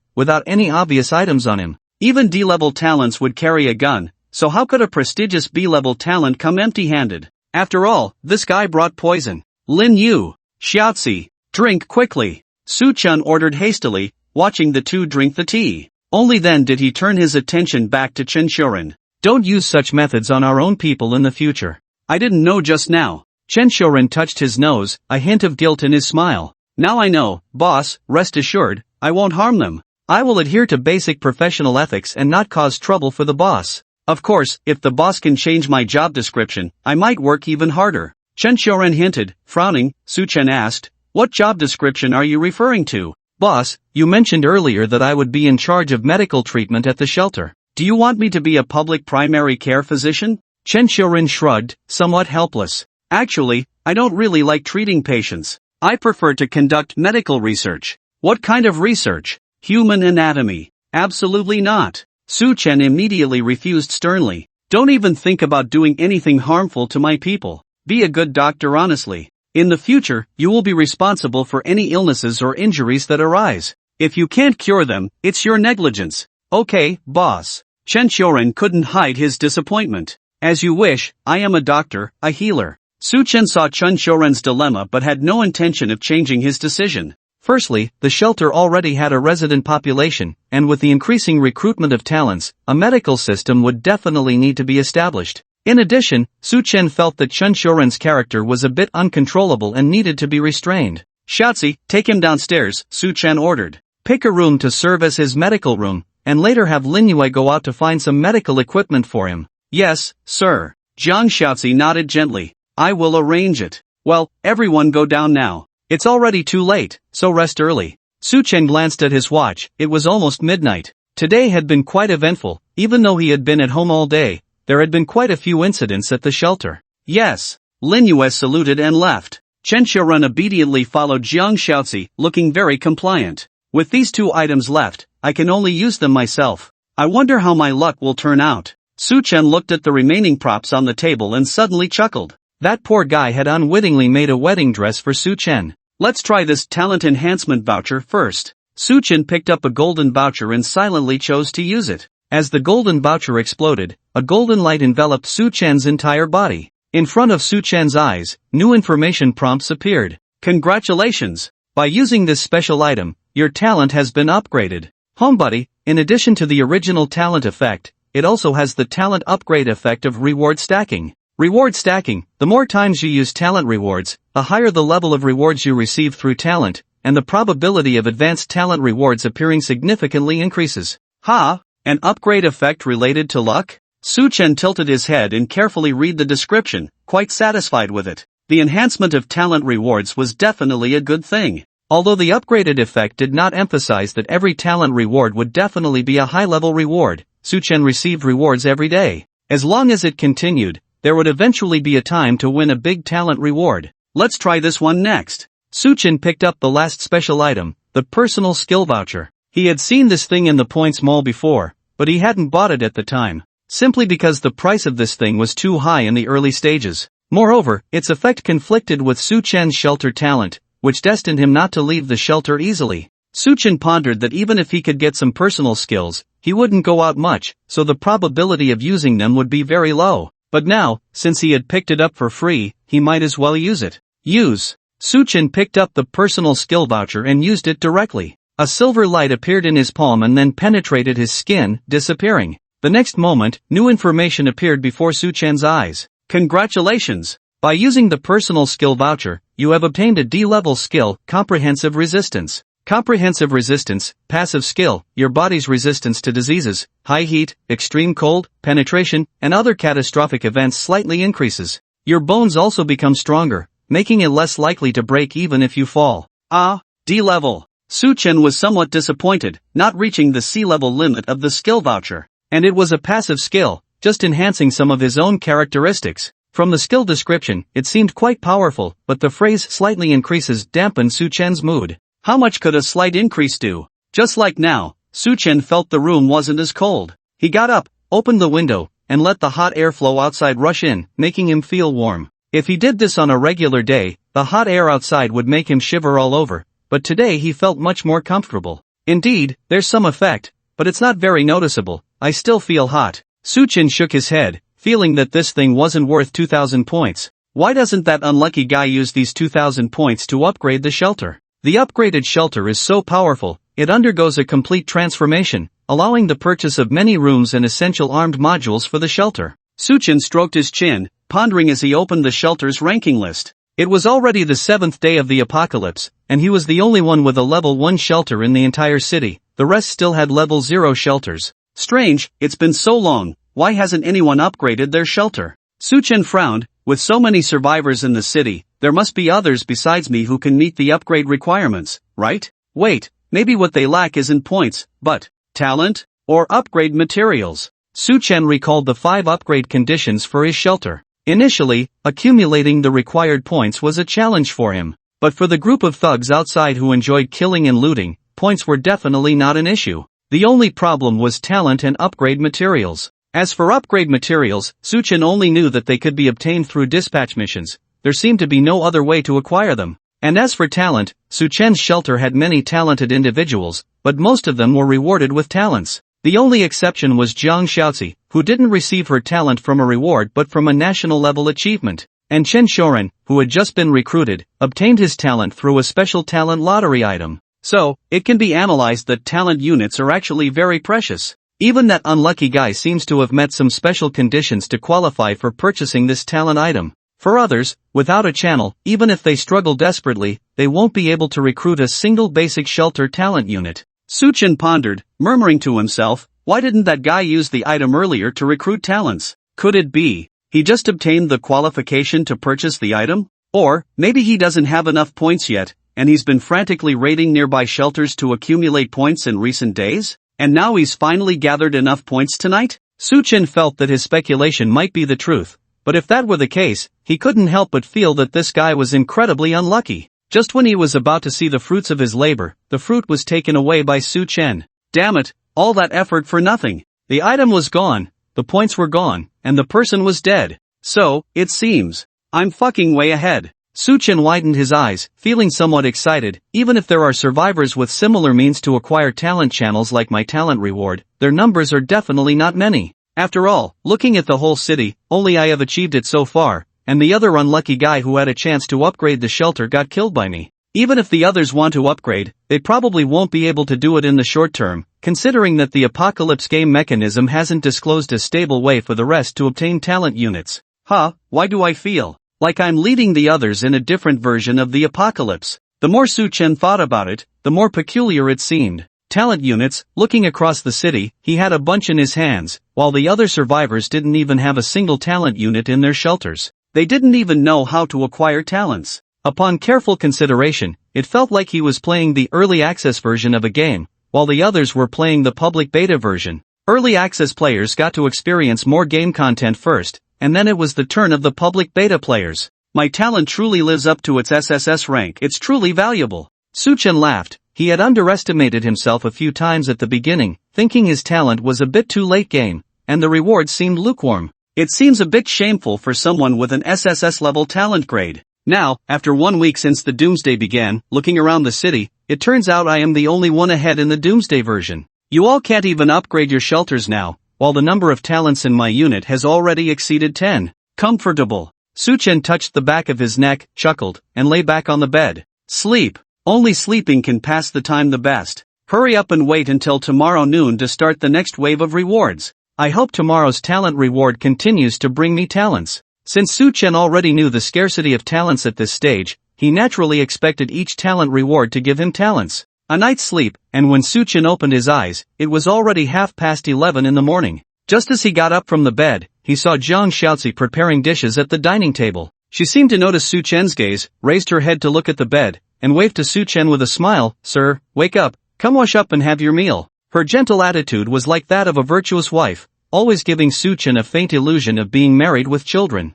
without any obvious items on him. Even D-level talents would carry a gun, so how could a prestigious B-level talent come empty-handed? After all, this guy brought poison. "Lin Yu, Xiaozi, drink quickly," Su Chen ordered hastily, watching the 2 drink the tea. Only then did he turn his attention back to Chen Xiaoran. "Don't use such methods on our own people in the future." "I didn't know just now." Chen Xiaoran touched his nose, a hint of guilt in his smile. "Now I know, boss, rest assured, I won't harm them. I will adhere to basic professional ethics and not cause trouble for the boss. Of course, if the boss can change my job description, I might work even harder." Chen Xiaoran hinted, frowning. Su Chen asked, "What job description are you referring to?" "Boss, you mentioned earlier that I would be in charge of medical treatment at the shelter. Do you want me to be a public primary care physician?" Chen Xiaoran shrugged, somewhat helpless. "Actually, I don't really like treating patients. I prefer to conduct medical research." "What kind of research? Human anatomy?" "Absolutely not." Su Chen immediately refused sternly. "Don't even think about doing anything harmful to my people. Be a good doctor honestly. In the future, you will be responsible for any illnesses or injuries that arise. If you can't cure them, it's your negligence." "Okay, boss." Chen Xiaoran couldn't hide his disappointment. "As you wish, I am a doctor, a healer." Su Chen saw Chen Xiaoran's dilemma but had no intention of changing his decision. Firstly, the shelter already had a resident population, and with the increasing recruitment of talents, a medical system would definitely need to be established. In addition, Su Chen felt that Chen Xiaoran's character was a bit uncontrollable and needed to be restrained. "Xiaozi, take him downstairs," Su Chen ordered. "Pick a room to serve as his medical room, and later have Lin Yue go out to find some medical equipment for him." "Yes, sir." Jiang Xiaozi nodded gently. "I will arrange it." "Well, everyone go down now. It's already too late, so rest early." Su Chen glanced at his watch. It was almost midnight. Today had been quite eventful. Even though he had been at home all day, there had been quite a few incidents at the shelter. "Yes." Lin Yue saluted and left. Chen Xiaoran obediently followed Jiang Xiaozi, looking very compliant. "With these 2 items left, I can only use them myself. I wonder how my luck will turn out." Su Chen looked at the remaining props on the table and suddenly chuckled. That poor guy had unwittingly made a wedding dress for Su Chen. "Let's try this talent enhancement voucher first." Su Chen picked up a golden voucher and silently chose to use it. As the golden voucher exploded, a golden light enveloped Su Chen's entire body. In front of Su Chen's eyes, new information prompts appeared. "Congratulations! By using this special item, your talent has been upgraded. Homebody, in addition to the original talent effect, it also has the talent upgrade effect of reward stacking. Reward stacking: the more times you use talent rewards, the higher the level of rewards you receive through talent, and the probability of advanced talent rewards appearing significantly increases." "Ha? An upgrade effect related to luck?" Su Chen tilted his head and carefully read the description, quite satisfied with it. The enhancement of talent rewards was definitely a good thing. Although the upgraded effect did not emphasize that every talent reward would definitely be a high-level reward, Su Chen received rewards every day. As long as it continued, there would eventually be a time to win a big talent reward. "Let's try this one next." Su Chen picked up the last special item, the personal skill voucher. He had seen this thing in the Points Mall before, but he hadn't bought it at the time, simply because the price of this thing was too high in the early stages. Moreover, its effect conflicted with Su Chen's shelter talent, which destined him not to leave the shelter easily. Su Chen pondered that even if he could get some personal skills, he wouldn't go out much, so the probability of using them would be very low. But now, since he had picked it up for free, he might as well use it. Use. Su Chen picked up the personal skill voucher and used it directly. A silver light appeared in his palm and then penetrated his skin, disappearing. The next moment, new information appeared before Su Chen's eyes. "Congratulations! By using the personal skill voucher, you have obtained a D-level skill, Comprehensive Resistance. Comprehensive Resistance, passive skill, your body's resistance to diseases, high heat, extreme cold, penetration, and other catastrophic events slightly increases. Your bones also become stronger, making it less likely to break even if you fall." "Ah, D-level. Su Chen was somewhat disappointed, not reaching the sea-level limit of the skill voucher. And it was a passive skill, just enhancing some of his own characteristics. From the skill description, it seemed quite powerful, but the phrase slightly increases dampened Su Chen's mood. How much could a slight increase do? Just like now, Su Chen felt the room wasn't as cold. He got up, opened the window, and let the hot airflow outside rush in, making him feel warm. If he did this on a regular day, the hot air outside would make him shiver all over, but today he felt much more comfortable. Indeed, there's some effect, but it's not very noticeable. I still feel hot. Su Chen shook his head, feeling that this thing wasn't worth 2,000 points. Why doesn't that unlucky guy use these 2,000 points to upgrade the shelter? The upgraded shelter is so powerful, it undergoes a complete transformation, allowing the purchase of many rooms and essential armed modules for the shelter. Su Chen stroked his chin, pondering as he opened the shelter's ranking list. It was already the 7th day of the apocalypse, and he was the only one with a level 1 shelter in the entire city. The rest still had level 0 shelters. Strange, it's been so long, why hasn't anyone upgraded their shelter? Su Chen frowned, with so many survivors in the city, there must be others besides me who can meet the upgrade requirements, right? Wait, maybe what they lack isn't points, but talent? Or upgrade materials? Su Chen recalled the 5 upgrade conditions for his shelter. Initially, accumulating the required points was a challenge for him, but for the group of thugs outside who enjoyed killing and looting, points were definitely not an issue. The only problem was talent and upgrade materials. As for upgrade materials, Su Chen only knew that they could be obtained through dispatch missions. There seemed to be no other way to acquire them. And as for talent, Su Chen's shelter had many talented individuals, but most of them were rewarded with talents. The only exception was Jiang Xiaozi, who didn't receive her talent from a reward but from a national-level achievement. And Chen Shoren, who had just been recruited, obtained his talent through a special talent lottery item. So, it can be analyzed that talent units are actually very precious. Even that unlucky guy seems to have met some special conditions to qualify for purchasing this talent item. For others, without a channel, even if they struggle desperately, they won't be able to recruit a single basic shelter talent unit. Su Chen pondered, murmuring to himself, why didn't that guy use the item earlier to recruit talents? Could it be he just obtained the qualification to purchase the item? Or, maybe he doesn't have enough points yet, and he's been frantically raiding nearby shelters to accumulate points in recent days? And now he's finally gathered enough points tonight? Su Chen felt that his speculation might be the truth, but if that were the case, he couldn't help but feel that this guy was incredibly unlucky. Just when he was about to see the fruits of his labor, the fruit was taken away by Su Chen. Damn it, all that effort for nothing. The item was gone, the points were gone, and the person was dead. So, it seems, I'm fucking way ahead. Su Chen widened his eyes, feeling somewhat excited. Even if there are survivors with similar means to acquire talent channels like my talent reward, their numbers are definitely not many. After all, looking at the whole city, only I have achieved it so far, and the other unlucky guy who had a chance to upgrade the shelter got killed by me. Even if the others want to upgrade, they probably won't be able to do it in the short term, considering that the apocalypse game mechanism hasn't disclosed a stable way for the rest to obtain talent units. Why do I feel like I'm leading the others in a different version of the apocalypse? The more Su Chen thought about it, the more peculiar it seemed. Talent units, looking across the city, he had a bunch in his hands, while the other survivors didn't even have a single talent unit in their shelters. They didn't even know how to acquire talents. Upon careful consideration, it felt like he was playing the early access version of a game, while the others were playing the public beta version. Early access players got to experience more game content first, and then it was the turn of the public beta players. My talent truly lives up to its SSS rank. It's truly valuable. Su Chen laughed. He had underestimated himself a few times at the beginning, thinking his talent was a bit too late game, and the reward seemed lukewarm. It seems a bit shameful for someone with an SSS level talent grade. Now, after 1 week since the doomsday began, looking around the city, it turns out I am the only one ahead in the doomsday version. You all can't even upgrade your shelters now, while the number of talents in my unit has already exceeded 10. Comfortable. Su Chen touched the back of his neck, chuckled, and lay back on the bed. Sleep. Only sleeping can pass the time the best. Hurry up and wait until tomorrow noon to start the next wave of rewards. I hope tomorrow's talent reward continues to bring me talents. Since Su Chen already knew the scarcity of talents at this stage, he naturally expected each talent reward to give him talents. A night's sleep, and when Su Chen opened his eyes, it was already 11:30 in the morning. Just as he got up from the bed, he saw Jiang Xiaozi preparing dishes at the dining table. She seemed to notice Su Chen's gaze, raised her head to look at the bed, and waved to Su Chen with a smile. "Sir, wake up, come wash up and have your meal." Her gentle attitude was like that of a virtuous wife, always giving Su Chen a faint illusion of being married with children.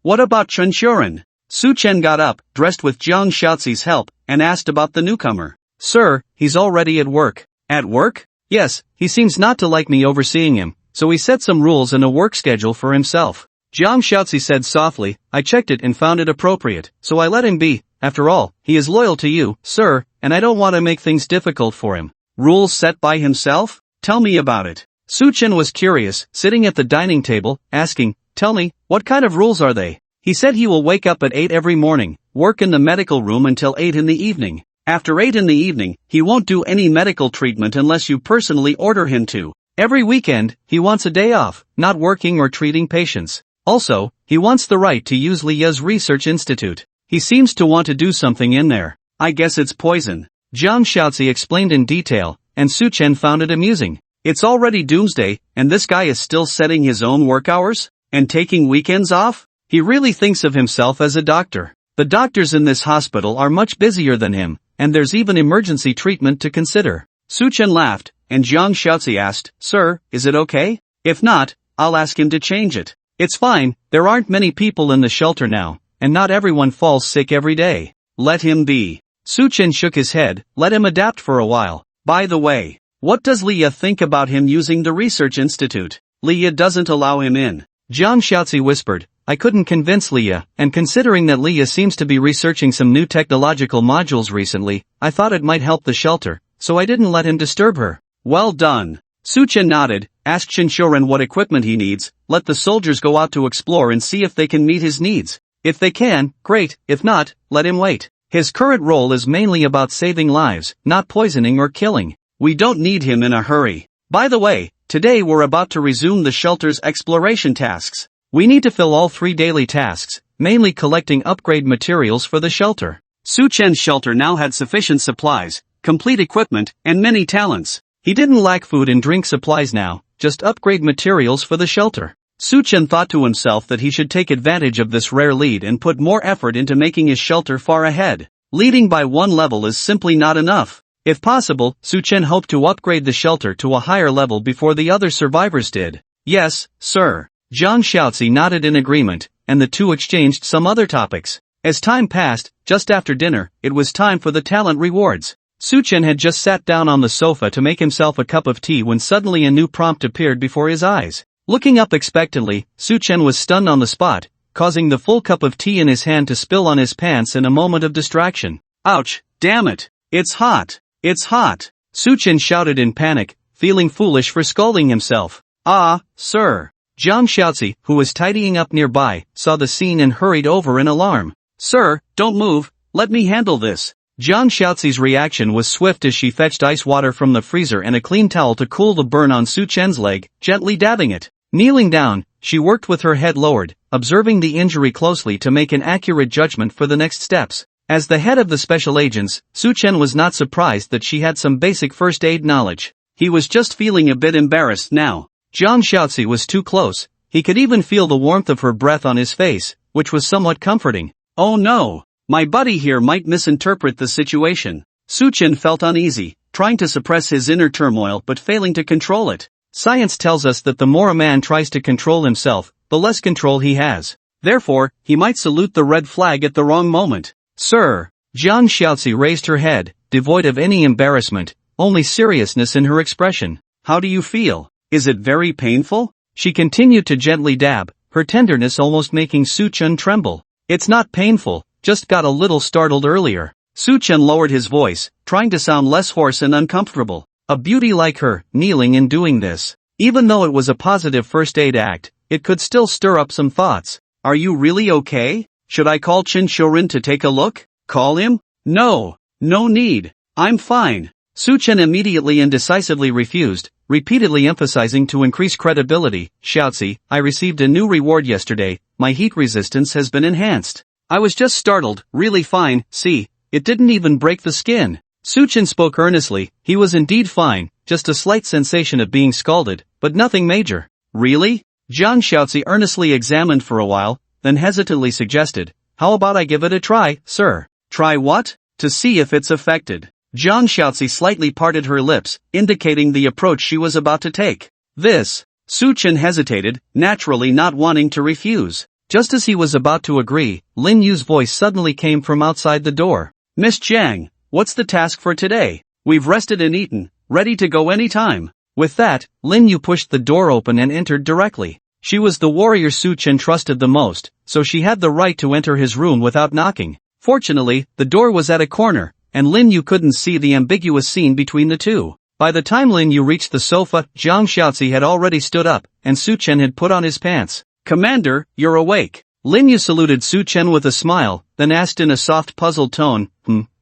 What about Chen Shuren? Su Chen got up, dressed with Jiang Xiaozi's help, and asked about the newcomer. "Sir, he's already at work." "At work?" "Yes, he seems not to like me overseeing him, so he set some rules and a work schedule for himself." Jiang Xiaozi said softly. "I checked it and found it appropriate, so I let him be. After all, he is loyal to you, sir, and I don't want to make things difficult for him." "Rules set by himself? Tell me about it." Su Chen was curious, sitting at the dining table, asking, "Tell me, what kind of rules are they?" "He said he will wake up at 8 every morning, work in the medical room until 8 in the evening. After 8 in the evening, he won't do any medical treatment unless you personally order him to. Every weekend, he wants a day off, not working or treating patients. Also, he wants the right to use Lia's research institute. He seems to want to do something in there. I guess it's poison." Jiang Xiaozi explained in detail, and Su Chen found it amusing. It's already doomsday, and this guy is still setting his own work hours? And taking weekends off? He really thinks of himself as a doctor. The doctors in this hospital are much busier than him, and there's even emergency treatment to consider. Su Chen laughed, and Jiang Xiaozi asked, "Sir, is it okay? If not, I'll ask him to change it." "It's fine, there aren't many people in the shelter now, and not everyone falls sick every day. Let him be." Su Chen shook his head. "Let him adapt for a while. By the way, what does Lia think about him using the research institute?" "Lia doesn't allow him in." Jiang Xiaozi whispered. "I couldn't convince Lia, and considering that Lia seems to be researching some new technological modules recently, I thought it might help the shelter, so I didn't let him disturb her." "Well done." Su Chen nodded, asked Chen Shuren what equipment he needs, let the soldiers go out to explore and see if they can meet his needs. If they can, great, if not, let him wait. His current role is mainly about saving lives, not poisoning or killing. We don't need him in a hurry. By the way, today we're about to resume the shelter's exploration tasks. We need to fill all 3 daily tasks, mainly collecting upgrade materials for the shelter. Su Chen's shelter now had sufficient supplies, complete equipment, and many talents. He didn't lack food and drink supplies now, just upgrade materials for the shelter. Su Chen thought to himself that he should take advantage of this rare lead and put more effort into making his shelter far ahead. Leading by 1 level is simply not enough. If possible, Su Chen hoped to upgrade the shelter to a higher level before the other survivors did. "Yes, sir." Jiang Xiaozi nodded in agreement, and the two exchanged some other topics. As time passed, just after dinner, it was time for the talent rewards. Su Chen had just sat down on the sofa to make himself a cup of tea when suddenly a new prompt appeared before his eyes. Looking up expectantly, Su Chen was stunned on the spot, causing the full cup of tea in his hand to spill on his pants in a moment of distraction. "Ouch, damn it, it's hot, it's hot," Su Chen shouted in panic, feeling foolish for scalding himself. "Ah, sir." Jiang Xiaozi, who was tidying up nearby, saw the scene and hurried over in alarm. "Sir, don't move, let me handle this." Jiang Xiaozi's reaction was swift as she fetched ice water from the freezer and a clean towel to cool the burn on Su Chen's leg, gently dabbing it. Kneeling down, she worked with her head lowered, observing the injury closely to make an accurate judgment for the next steps. As the head of the special agents, Su Chen was not surprised that she had some basic first aid knowledge. He was just feeling a bit embarrassed now. Jiang Xiaozi was too close. He could even feel the warmth of her breath on his face, which was somewhat comforting. "Oh no, my buddy here might misinterpret the situation." Su Chen felt uneasy, trying to suppress his inner turmoil but failing to control it. Science tells us that the more a man tries to control himself, the less control he has. Therefore, he might salute the red flag at the wrong moment. "Sir." Jiang Xiaozi raised her head, devoid of any embarrassment, only seriousness in her expression. "How do you feel? Is it very painful?" She continued to gently dab, her tenderness almost making Su Chen tremble. "It's not painful, just got a little startled earlier." Su Chen lowered his voice, trying to sound less hoarse and uncomfortable. A beauty like her, kneeling and doing this. Even though it was a positive first aid act, it could still stir up some thoughts. "Are you really okay? Should I call Chen Shuren to take a look?" "Call him?" "No, no need. I'm fine." Su Chen immediately and decisively refused, repeatedly emphasizing to increase credibility. "Xiaozi, I received a new reward yesterday, my heat resistance has been enhanced. I was just startled, really fine, see, it didn't even break the skin." Su Chen spoke earnestly. He was indeed fine, just a slight sensation of being scalded, but nothing major. "Really?" Jiang Xiaozi earnestly examined for a while, then hesitantly suggested, "How about I give it a try, sir?" "Try what?" to see if it's affected. Zhang Xiaozi slightly parted her lips, indicating the approach she was about to take. This. Su Chen hesitated, naturally not wanting to refuse. Just as he was about to agree, Lin Yu's voice suddenly came from outside the door. Miss Jiang, what's the task for today? We've rested and eaten, ready to go anytime. With that, Lin Yu pushed the door open and entered directly. She was the warrior Su Chen trusted the most, so she had the right to enter his room without knocking. Fortunately, the door was at a corner, and Lin Yu couldn't see the ambiguous scene between the two. By the time Lin Yu reached the sofa, Zhang Xiaozi had already stood up, and Su Chen had put on his pants. Commander, you're awake. Lin Yu saluted Su Chen with a smile, then asked in a soft puzzled tone,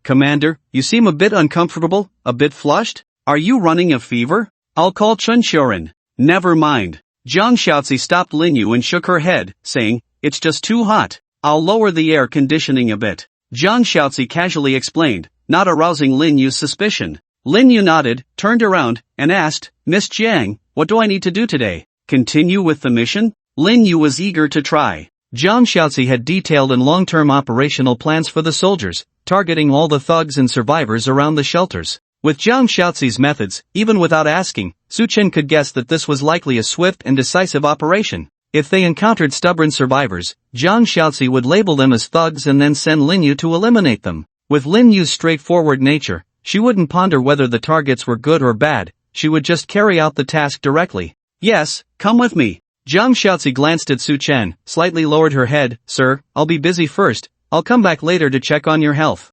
Commander, you seem a bit uncomfortable, a bit flushed? Are you running a fever? I'll call Chun Xiuren. Never mind. Zhang Xiaozi stopped Lin Yu and shook her head, saying, it's just too hot. I'll lower the air conditioning a bit. Zhang Xiaozi casually explained, not arousing Lin Yu's suspicion. Lin Yu nodded, turned around, and asked, Miss Jiang, what do I need to do today? Continue with the mission? Lin Yu was eager to try. Zhang Xiaozi had detailed and long-term operational plans for the soldiers, targeting all the thugs and survivors around the shelters. With Zhang Xiaozi's methods, even without asking, Su Chen could guess that this was likely a swift and decisive operation. If they encountered stubborn survivors, Zhang Xiaozi would label them as thugs and then send Lin Yu to eliminate them. With Lin Yu's straightforward nature, she wouldn't ponder whether the targets were good or bad, she would just carry out the task directly. Yes, come with me. Zhang Xiaozi glanced at Su Chen, slightly lowered her head. Sir, I'll be busy first, I'll come back later to check on your health.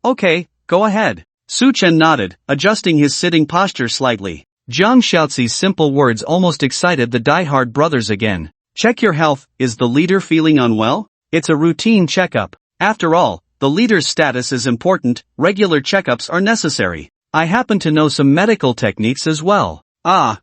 Okay, go ahead. Su Chen nodded, adjusting his sitting posture slightly. Zhang Xiaozi's simple words almost excited the die-hard brothers again. Check your health, is the leader feeling unwell? It's a routine checkup. After all, the leader's status is important, regular checkups are necessary. I happen to know some medical techniques as well.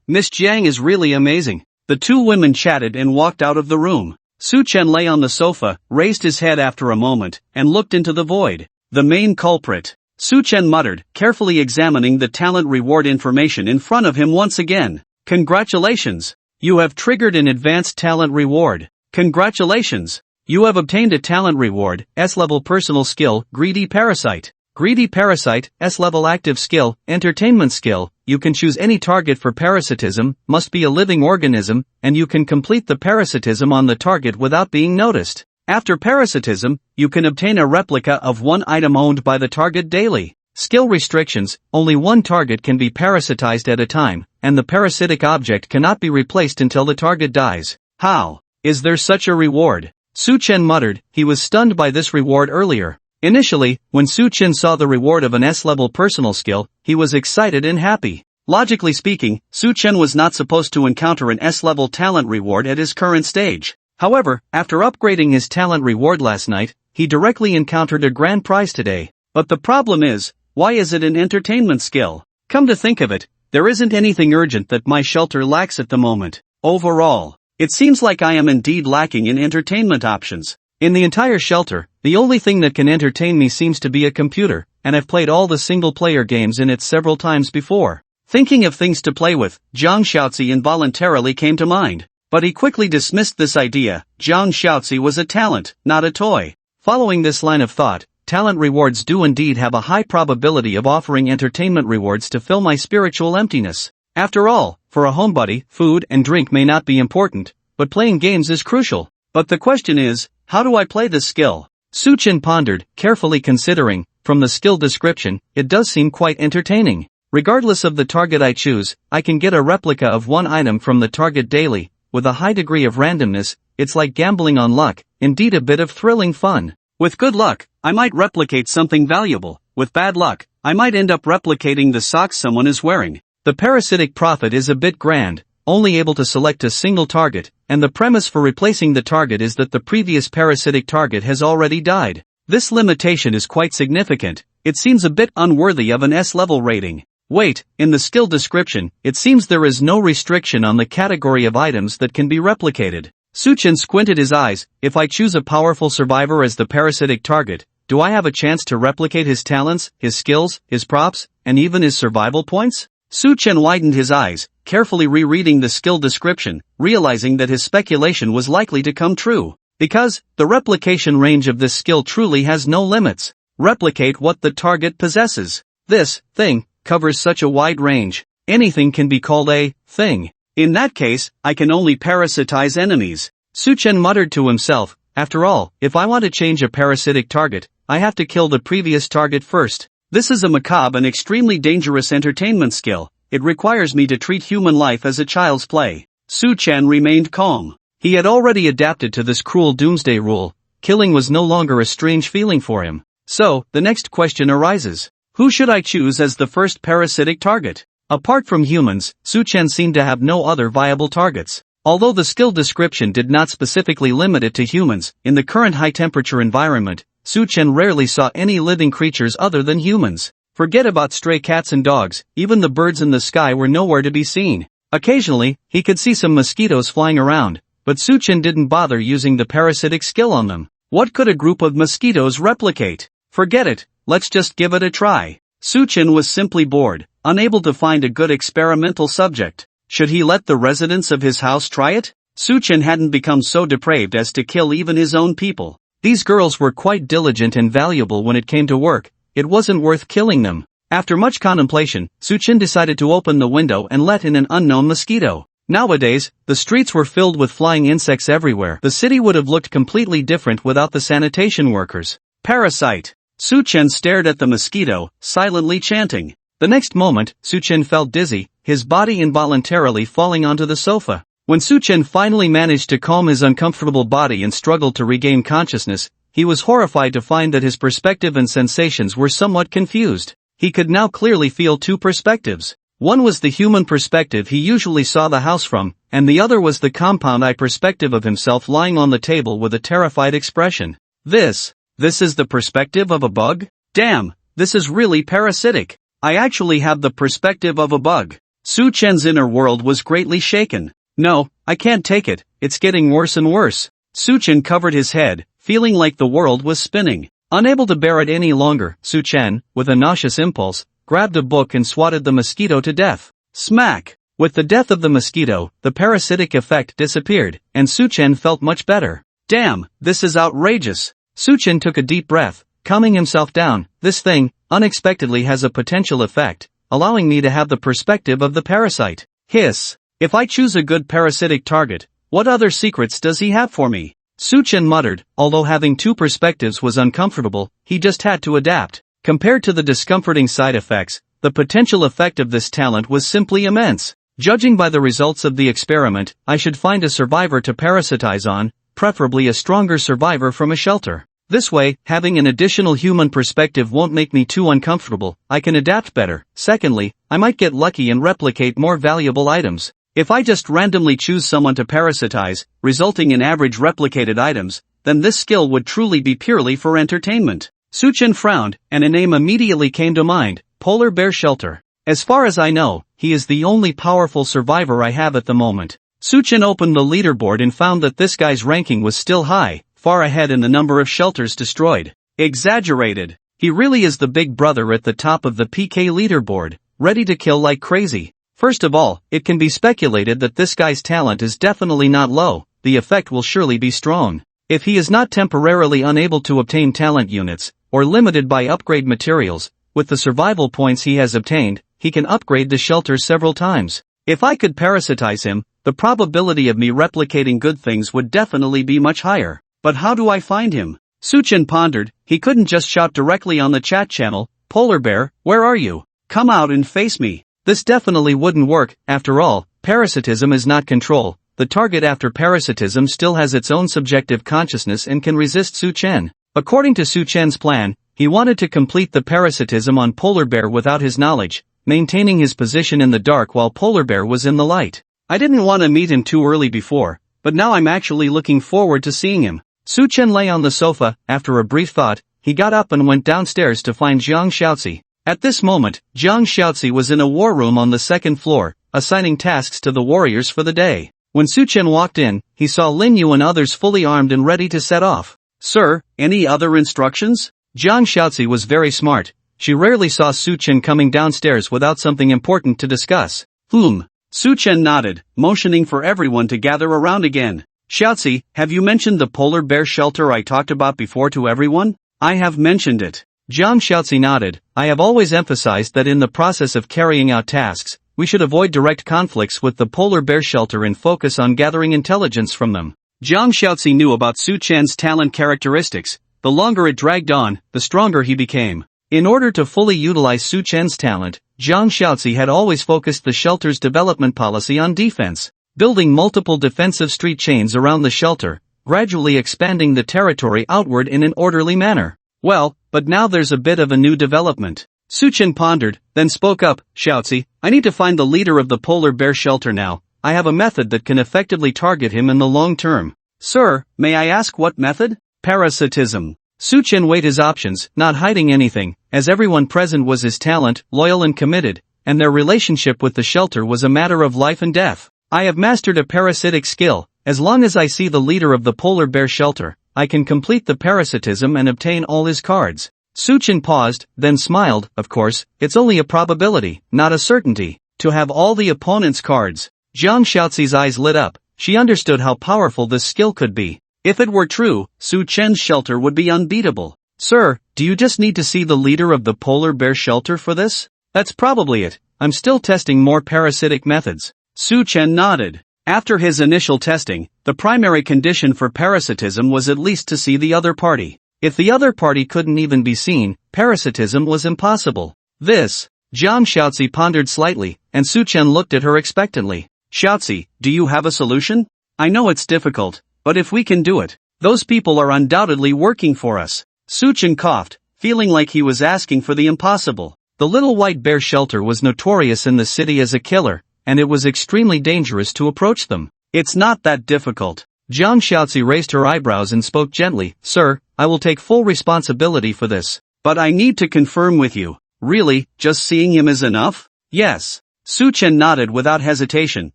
Miss Jiang is really amazing. The two women chatted and walked out of the room. Su Chen lay on the sofa, raised his head after a moment, and looked into the void. The main culprit. Su Chen muttered, carefully examining the talent reward information in front of him once again. Congratulations! You have triggered an advanced talent reward. Congratulations! You have obtained a talent reward, S-level personal skill, Greedy Parasite. Greedy Parasite, S-level active skill, Entertainment skill. You can choose any target for parasitism, must be a living organism, and you can complete the parasitism on the target without being noticed. After parasitism, you can obtain a replica of one item owned by the target daily. Skill restrictions, only one target can be parasitized at a time, and the parasitic object cannot be replaced until the target dies. How? Is there such a reward? Su Chen muttered, he was stunned by this reward earlier. Initially, when Su Chen saw the reward of an S-level personal skill, he was excited and happy. Logically speaking, Su Chen was not supposed to encounter an S-level talent reward at his current stage. However, after upgrading his talent reward last night, he directly encountered a grand prize today. But the problem is, why is it an entertainment skill? Come to think of it, there isn't anything urgent that my shelter lacks at the moment. Overall, it seems like I am indeed lacking in entertainment options. In the entire shelter, the only thing that can entertain me seems to be a computer, and I've played all the single-player games in it several times before. Thinking of things to play with, Zhang Xiaozi involuntarily came to mind. But he quickly dismissed this idea. Zhang Xiaozi was a talent, not a toy. Following this line of thought, talent rewards do indeed have a high probability of offering entertainment rewards to fill my spiritual emptiness. After all, for a homebody, food and drink may not be important, but playing games is crucial. But the question is, how do I play this skill? Su Chen pondered, carefully considering. From the skill description, it does seem quite entertaining. Regardless of the target I choose, I can get a replica of one item from the target daily. With a high degree of randomness, it's like gambling on luck, indeed a bit of thrilling fun. With good luck, I might replicate something valuable. With bad luck, I might end up replicating the socks someone is wearing. The parasitic prophet is a bit grand, only able to select a single target, and the premise for replacing the target is that the previous parasitic target has already died. This limitation is quite significant. It seems a bit unworthy of an S-level rating. Wait, in the skill description, it seems there is no restriction on the category of items that can be replicated. Su Chen squinted his eyes. If I choose a powerful survivor as the parasitic target, do I have a chance to replicate his talents, his skills, his props, and even his survival points? Su Chen widened his eyes, carefully rereading the skill description, realizing that his speculation was likely to come true. Because, the replication range of this skill truly has no limits. replicate what the target possesses. This thing covers such a wide range. Anything can be called a thing. In that case, I can only parasitize enemies. Suchen muttered to himself, after all, if I want to change a parasitic target, I have to kill the previous target first. This is a macabre and extremely dangerous entertainment skill. It requires me to treat human life as a child's play. Suchen remained calm. He had already adapted to this cruel doomsday rule. Killing was no longer a strange feeling for him. So, the next question arises. Who should I choose as the first parasitic target? Apart from humans, Suchen seemed to have no other viable targets. Although the skill description did not specifically limit it to humans, in the current high-temperature environment, Suchen rarely saw any living creatures other than humans. Forget about stray cats and dogs, even the birds in the sky were nowhere to be seen. Occasionally, he could see some mosquitoes flying around, but Suchen didn't bother using the parasitic skill on them. What could a group of mosquitoes replicate? Forget it, let's just give it a try. Suchen was simply bored, unable to find a good experimental subject. Should he let the residents of his house try it? Suchen hadn't become so depraved as to kill even his own people. These girls were quite diligent and valuable when it came to work. It wasn't worth killing them. After much contemplation, Suchen decided to open the window and let in an unknown mosquito. Nowadays, the streets were filled with flying insects everywhere. The city would have looked completely different without the sanitation workers. Parasite. Suchen stared at the mosquito, silently chanting. The next moment, Suchen felt dizzy, his body involuntarily falling onto the sofa. When Suchen finally managed to calm his uncomfortable body and struggled to regain consciousness, he was horrified to find that his perspective and sensations were somewhat confused. He could now clearly feel two perspectives. One was the human perspective he usually saw the house from, and the other was the compound eye perspective of himself lying on the table with a terrified expression. This is the perspective of a bug? Damn, this is really parasitic. I actually have the perspective of a bug. Suchen's inner world was greatly shaken. No, I can't take it, it's getting worse and worse. Suchen covered his head, feeling like the world was spinning. Unable to bear it any longer, Suchen, with a nauseous impulse, grabbed a book and swatted the mosquito to death. Smack! With the death of the mosquito, the parasitic effect disappeared, and Suchen felt much better. Damn, this is outrageous. Suchen took a deep breath, calming himself down. This thing, unexpectedly has a potential effect, allowing me to have the perspective of the parasite. Hiss. If I choose a good parasitic target, what other secrets does he have for me? Suchen muttered. Although having two perspectives was uncomfortable, he just had to adapt. Compared to the discomforting side effects, the potential effect of this talent was simply immense. Judging by the results of the experiment, I should find a survivor to parasitize on, preferably a stronger survivor from a shelter. This way, having an additional human perspective won't make me too uncomfortable. I can adapt better. Secondly, I might get lucky and replicate more valuable items. If I just randomly choose someone to parasitize, resulting in average replicated items, then this skill would truly be purely for entertainment. Suchen frowned, and a name immediately came to mind, Polar Bear Shelter. As far as I know, he is the only powerful survivor I have at the moment. Suchen opened the leaderboard and found that this guy's ranking was still high, far ahead in the number of shelters destroyed. Exaggerated. He really is the big brother at the top of the PK leaderboard, ready to kill like crazy. First of all, it can be speculated that this guy's talent is definitely not low. The effect will surely be strong. If he is not temporarily unable to obtain talent units, or limited by upgrade materials, with the survival points he has obtained, he can upgrade the shelter several times. If I could parasitize him, the probability of me replicating good things would definitely be much higher. But how do I find him? Suchen pondered. He couldn't just shout directly on the chat channel, "Polar Bear, where are you? Come out and face me." This definitely wouldn't work. After all, parasitism is not control. The target after parasitism still has its own subjective consciousness and can resist Suchen. According to Suchen's plan, he wanted to complete the parasitism on Polar Bear without his knowledge, maintaining his position in the dark while Polar Bear was in the light. I didn't want to meet him too early before, but now I'm actually looking forward to seeing him. Suchen lay on the sofa. After a brief thought, he got up and went downstairs to find Jiang Xiaozi. At this moment, Jiang Xiaozi was in a war room on the second floor, assigning tasks to the warriors for the day. When Suchen walked in, he saw Lin Yu and others fully armed and ready to set off. "Sir, any other instructions?" Jiang Xiaozi was very smart. She rarely saw Suchen coming downstairs without something important to discuss. Suchen nodded, motioning for everyone to gather around again. "Xiaozi, have you mentioned the Polar Bear Shelter I talked about before to everyone?" "I have mentioned it." Jiang Shaozi nodded. I have always emphasized that in the process of carrying out tasks, we should avoid direct conflicts with the polar bear shelter and focus on gathering intelligence from them. Jiang Shaozi knew about Su Chen's talent characteristics. The longer it dragged on, the stronger he became. In order to fully utilize Su Chen's talent, Jiang Shaozi had always focused the shelter's development policy on defense, building multiple defensive street chains around the shelter, gradually expanding the territory outward in an orderly manner. Well, but now there's a bit of a new development. Su Chen pondered, then spoke up. Shaozi, I need to find the leader of the polar bear shelter now. I have a method that can effectively target him in the long term. Sir, may I ask what method? Parasitism. Su Chen weighed his options, not hiding anything, as everyone present was his talent, loyal and committed, and their relationship with the shelter was a matter of life and death. I have mastered a parasitic skill. As long as I see the leader of the polar bear shelter, I can complete the parasitism and obtain all his cards. Su Chen paused, then smiled. Of course, it's only a probability, not a certainty, to have all the opponent's cards. Jiang Shaozi's eyes lit up. She understood how powerful this skill could be. If it were true, Su Chen's shelter would be unbeatable. Sir, do you just need to see the leader of the polar bear shelter for this? That's probably it. I'm still testing more parasitic methods. Su Chen nodded. After his initial testing, the primary condition for parasitism was at least to see the other party. If the other party couldn't even be seen, parasitism was impossible. Jiang Shaozi pondered slightly, and Su Chen looked at her expectantly. Shaozi, do you have a solution? I know it's difficult, but if we can do it, those people are undoubtedly working for us. Su Chen coughed, feeling like he was asking for the impossible. The little white bear shelter was notorious in the city as a killer, and it was extremely dangerous to approach them. It's not that difficult. Jiang Shaozi raised her eyebrows and spoke gently. Sir, I will take full responsibility for this. But I need to confirm with you. Really, just seeing him is enough? Yes. Su Chen nodded without hesitation.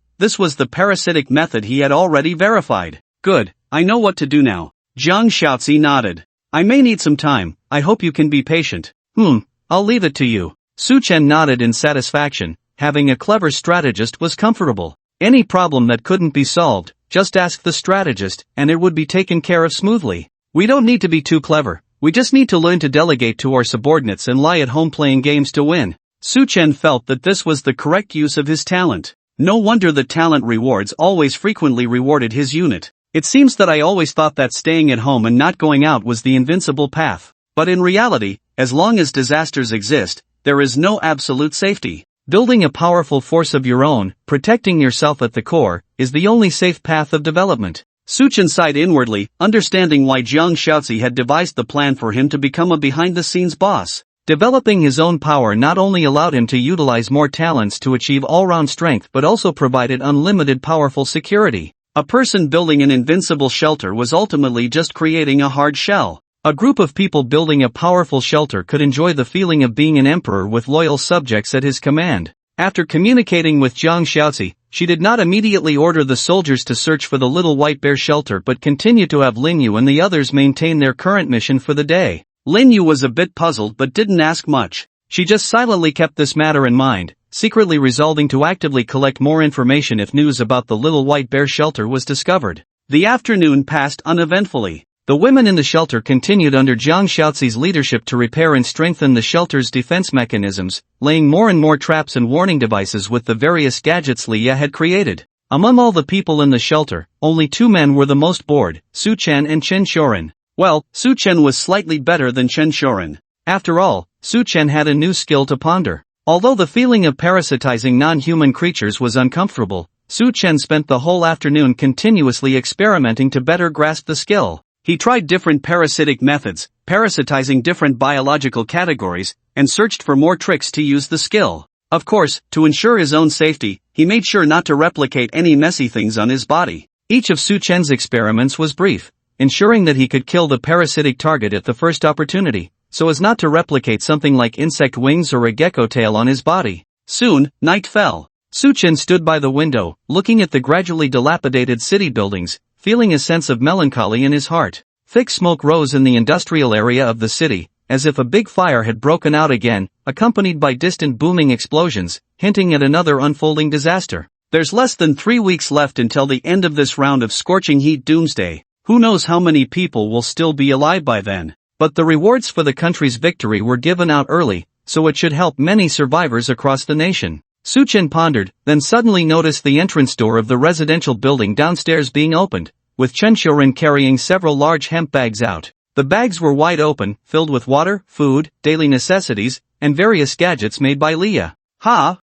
This was the parasitic method he had already verified. Good, I know what to do now. Jiang Shaozi nodded. I may need some time, I hope you can be patient. I'll leave it to you. Su Chen nodded in satisfaction. Having a clever strategist was comfortable. Any problem that couldn't be solved, just ask the strategist, and it would be taken care of smoothly. We don't need to be too clever, we just need to learn to delegate to our subordinates and lie at home playing games to win. Su Chen felt that this was the correct use of his talent. No wonder the talent rewards always frequently rewarded his unit. It seems that I always thought that staying at home and not going out was the invincible path. But in reality, as long as disasters exist, there is no absolute safety. Building a powerful force of your own, protecting yourself at the core, is the only safe path of development. Su Chen sighed inwardly, understanding why Jiang Shaozi had devised the plan for him to become a behind-the-scenes boss. Developing his own power not only allowed him to utilize more talents to achieve all-round strength but also provided unlimited powerful security. A person building an invincible shelter was ultimately just creating a hard shell. A group of people building a powerful shelter could enjoy the feeling of being an emperor with loyal subjects at his command. After communicating with Jiang Shaozi, she did not immediately order the soldiers to search for the little white bear shelter but continued to have Lin Yu and the others maintain their current mission for the day. Lin Yu was a bit puzzled but didn't ask much. She just silently kept this matter in mind, secretly resolving to actively collect more information if news about the little white bear shelter was discovered. The afternoon passed uneventfully. The women in the shelter continued under Jiang Shaozi's leadership to repair and strengthen the shelter's defense mechanisms, laying more and more traps and warning devices with the various gadgets Leia had created. Among all the people in the shelter, only 2 men were the most bored, Su Chen and Chen Xiaoran. Well, Su Chen was slightly better than Chen Xiaoran. After all, Su Chen had a new skill to ponder. Although the feeling of parasitizing non-human creatures was uncomfortable, Su Chen spent the whole afternoon continuously experimenting to better grasp the skill. He tried different parasitic methods, parasitizing different biological categories, and searched for more tricks to use the skill. Of course, to ensure his own safety, he made sure not to replicate any messy things on his body. Each of Su Chen's experiments was brief, ensuring that he could kill the parasitic target at the first opportunity, so as not to replicate something like insect wings or a gecko tail on his body. Soon, night fell. Su Chen stood by the window, looking at the gradually dilapidated city buildings, feeling a sense of melancholy in his heart. Thick smoke rose in the industrial area of the city, as if a big fire had broken out again, accompanied by distant booming explosions, hinting at another unfolding disaster. There's less than 3 weeks left until the end of this round of scorching heat doomsday. Who knows how many people will still be alive by then? But the rewards for the country's victory were given out early, so it should help many survivors across the nation. Suchen pondered, then suddenly noticed the entrance door of the residential building downstairs being opened, with Chen Xiuren carrying several large hemp bags out. The bags were wide open, filled with water, food, daily necessities, and various gadgets made by Leah.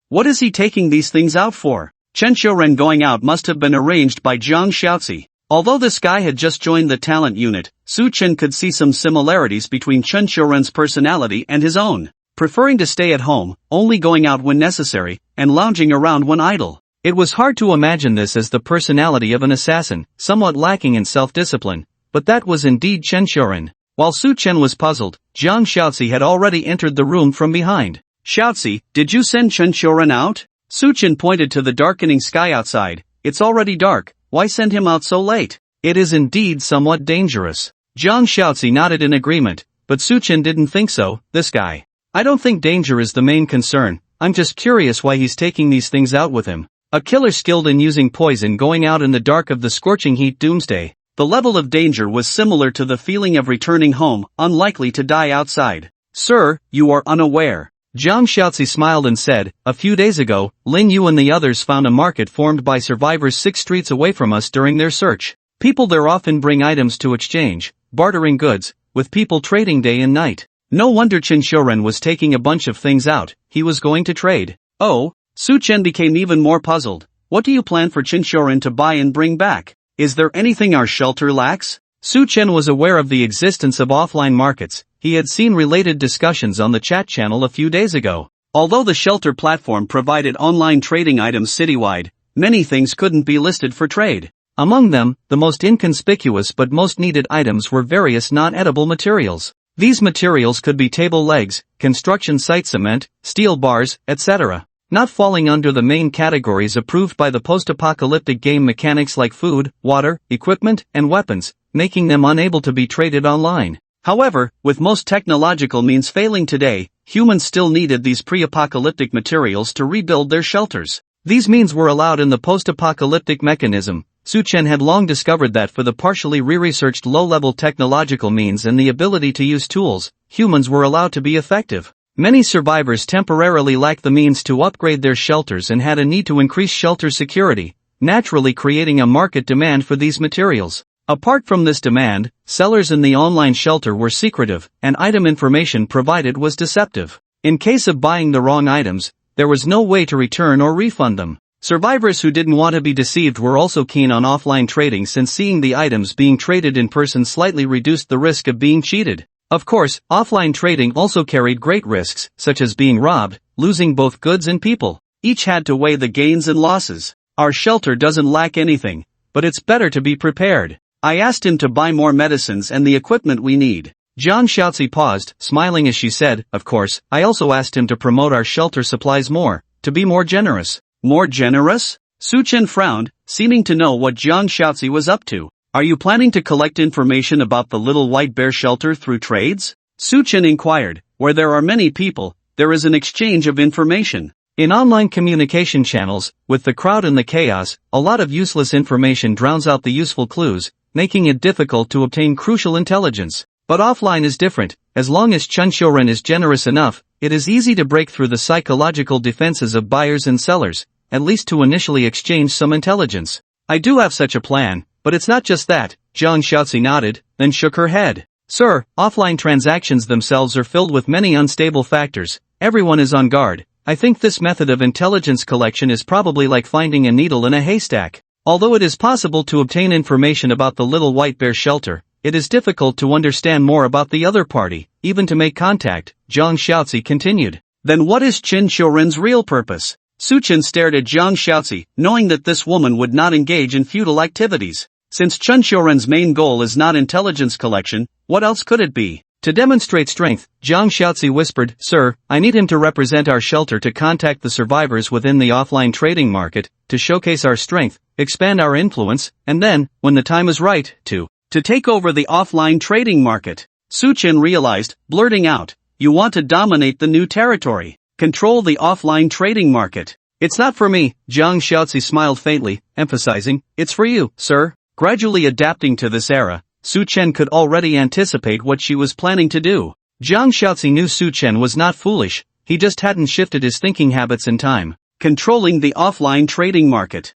What is he taking these things out for? Chen Xiuren going out must have been arranged by Jiang Xiaozi. Although this guy had just joined the talent unit, Su Chen could see some similarities between Chen Xiuren's personality and his own, preferring to stay at home, only going out when necessary, and lounging around when idle. It was hard to imagine this as the personality of an assassin, somewhat lacking in self-discipline, but that was indeed Chen Xiuren. While Su Chen was puzzled, Jiang Xiaozi had already entered the room from behind. Xiaozi, did you send Chen Xiuren out? Su Chen pointed to the darkening sky outside. It's already dark, why send him out so late? It is indeed somewhat dangerous. Jiang Xiaozi nodded in agreement, but Su Chen didn't think so. This guy. I don't think danger is the main concern, I'm just curious why he's taking these things out with him. A killer skilled in using poison going out in the dark of the scorching heat doomsday. The level of danger was similar to the feeling of returning home, unlikely to die outside. Sir, you are unaware. Jiang Xiaozi smiled and said, a few days ago, Lin Yu and the others found a market formed by survivors 6 streets away from us during their search. People there often bring items to exchange, bartering goods, with people trading day and night. No wonder Chen Xiuren was taking a bunch of things out, he was going to trade. Oh, Su Chen became even more puzzled. What do you plan for Chen Xiuren to buy and bring back? Is there anything our shelter lacks? Su Chen was aware of the existence of offline markets. He had seen related discussions on the chat channel a few days ago. Although the shelter platform provided online trading items citywide, many things couldn't be listed for trade. Among them, the most inconspicuous but most needed items were various non-edible materials. These materials could be table legs, construction site cement, steel bars, etc. Not falling under the main categories approved by the post-apocalyptic game mechanics like food, water, equipment, and weapons, making them unable to be traded online. However, with most technological means failing today, humans still needed these pre-apocalyptic materials to rebuild their shelters. These means were allowed in the post-apocalyptic mechanism. Su Chen had long discovered that for the partially re-researched low-level technological means and the ability to use tools, humans were allowed to be effective. Many survivors temporarily lacked the means to upgrade their shelters and had a need to increase shelter security, naturally creating a market demand for these materials. Apart from this demand, sellers in the online shelter were secretive, and item information provided was deceptive. In case of buying the wrong items, there was no way to return or refund them. Survivors who didn't want to be deceived were also keen on offline trading since seeing the items being traded in person slightly reduced the risk of being cheated. Of course, offline trading also carried great risks, such as being robbed, losing both goods and people. Each had to weigh the gains and losses. Our shelter doesn't lack anything, but it's better to be prepared. I asked him to buy more medicines and the equipment we need. Jiang Xiaozi paused, smiling as she said, of course, I also asked him to promote our shelter supplies more, to be more generous. More generous? Su Chen frowned, seeming to know what Jiang Xiaozi was up to. Are you planning to collect information about the Little White Bear shelter through trades? Su Chen inquired. Where there are many people, there is an exchange of information. In online communication channels, with the crowd and the chaos, a lot of useless information drowns out the useful clues, making it difficult to obtain crucial intelligence. But offline is different. As long as Chen Xiuren is generous enough, it is easy to break through the psychological defenses of buyers and sellers, at least to initially exchange some intelligence. I do have such a plan, but it's not just that. Jiang Xiaozi nodded, then shook her head. Sir, offline transactions themselves are filled with many unstable factors. Everyone is on guard. I think this method of intelligence collection is probably like finding a needle in a haystack. Although it is possible to obtain information about the Little White Bear shelter, it is difficult to understand more about the other party, even to make contact, Jiang Xiaozi continued. Then what is Chen Xiuren's real purpose? Su Chen stared at Jiang Xiaozi, knowing that this woman would not engage in futile activities. Since Chen Xiuren's main goal is not intelligence collection, what else could it be? To demonstrate strength, Jiang Xiaozi whispered, Sir, I need him to represent our shelter to contact the survivors within the offline trading market, to showcase our strength, expand our influence, and then, when the time is right, to take over the offline trading market. Su Chen realized, blurting out, you want to dominate the new territory, control the offline trading market. It's not for me, Jiang Xiaozi smiled faintly, emphasizing, it's for you, sir. Gradually adapting to this era, Su Chen could already anticipate what she was planning to do. Jiang Shaozi knew Su Chen was not foolish, he just hadn't shifted his thinking habits in time. Controlling the offline trading market.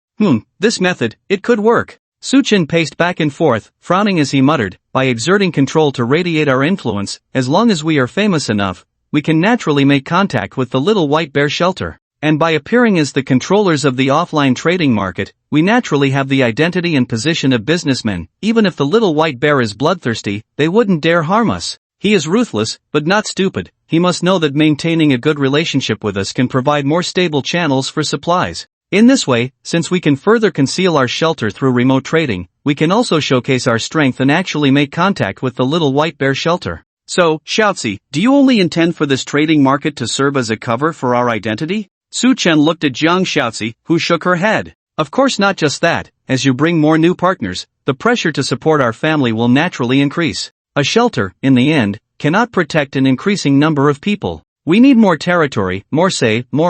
This method, it could work. Su Chen paced back and forth, frowning as he muttered, by exerting control to radiate our influence, as long as we are famous enough, we can naturally make contact with the little white bear shelter. And by appearing as the controllers of the offline trading market, we naturally have the identity and position of businessmen. Even if the little white bear is bloodthirsty, they wouldn't dare harm us. He is ruthless, but not stupid. He must know that maintaining a good relationship with us can provide more stable channels for supplies. In this way, since we can further conceal our shelter through remote trading, we can also showcase our strength and actually make contact with the little white bear shelter. So, Shaozi, do you only intend for this trading market to serve as a cover for our identity? Su Chen looked at Jiang Shaozi, who shook her head. Of course, not just that. As you bring more new partners, the pressure to support our family will naturally increase. A shelter, in the end, cannot protect an increasing number of people. We need more territory, more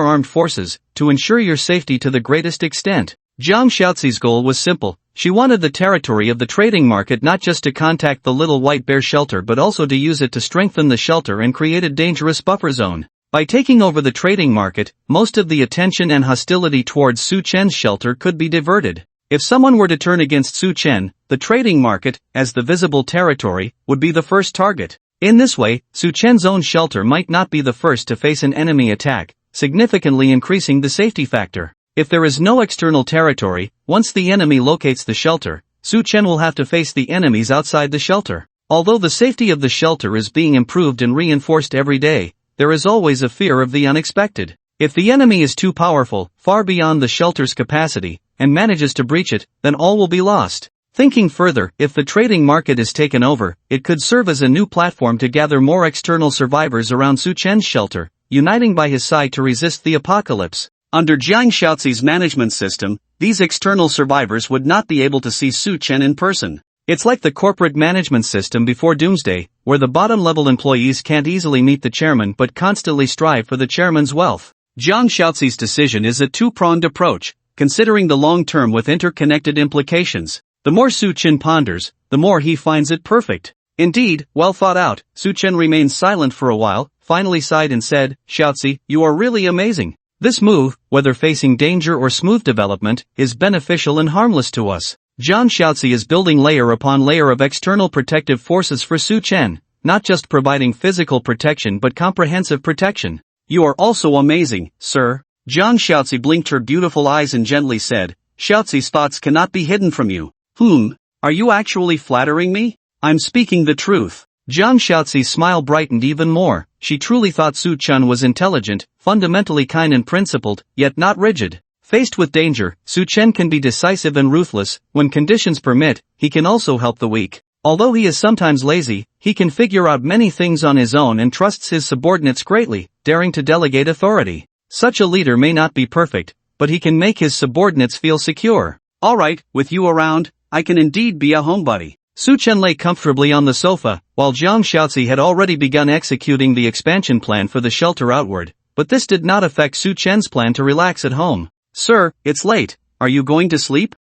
armed forces, to ensure your safety to the greatest extent. Jiang Shaozi's goal was simple. She wanted the territory of the trading market not just to contact the little white bear shelter but also to use it to strengthen the shelter and create a dangerous buffer zone. By taking over the trading market, most of the attention and hostility towards Su Chen's shelter could be diverted. If someone were to turn against Su Chen, the trading market, as the visible territory, would be the first target. In this way, Su Chen's own shelter might not be the first to face an enemy attack, significantly increasing the safety factor. If there is no external territory, once the enemy locates the shelter, Su Chen will have to face the enemies outside the shelter. Although the safety of the shelter is being improved and reinforced every day, there is always a fear of the unexpected. If the enemy is too powerful, far beyond the shelter's capacity, and manages to breach it, then all will be lost. Thinking further, if the trading market is taken over, it could serve as a new platform to gather more external survivors around Su Chen's shelter, uniting by his side to resist the apocalypse. Under Jiang Shaozi's management system, these external survivors would not be able to see Su Chen in person. It's like the corporate management system before Doomsday, where the bottom-level employees can't easily meet the chairman but constantly strive for the chairman's wealth. Jiang Shaozi's decision is a two-pronged approach, considering the long-term with interconnected implications. The more Su Chen ponders, the more he finds it perfect. Indeed, well thought out. Su Chen remained silent for a while, finally sighed and said, Shaozi, you are really amazing. This move, whether facing danger or smooth development, is beneficial and harmless to us. Jiang Shaozi is building layer upon layer of external protective forces for Su Chen, not just providing physical protection but comprehensive protection. You are also amazing, sir. Jiang Shaozi blinked her beautiful eyes and gently said, Shaozi's thoughts cannot be hidden from you. Are you actually flattering me? I'm speaking the truth. Jiang Shaozi's smile brightened even more. She truly thought Su Chen was intelligent, fundamentally kind and principled, yet not rigid. Faced with danger, Su Chen can be decisive and ruthless. When conditions permit, he can also help the weak. Although he is sometimes lazy, he can figure out many things on his own and trusts his subordinates greatly, daring to delegate authority. Such a leader may not be perfect, but he can make his subordinates feel secure. Alright, with you around, I can indeed be a homebody. Su Chen lay comfortably on the sofa, while Jiang Shaozi had already begun executing the expansion plan for the shelter outward, but this did not affect Su Chen's plan to relax at home. Sir, it's late. Are you going to sleep?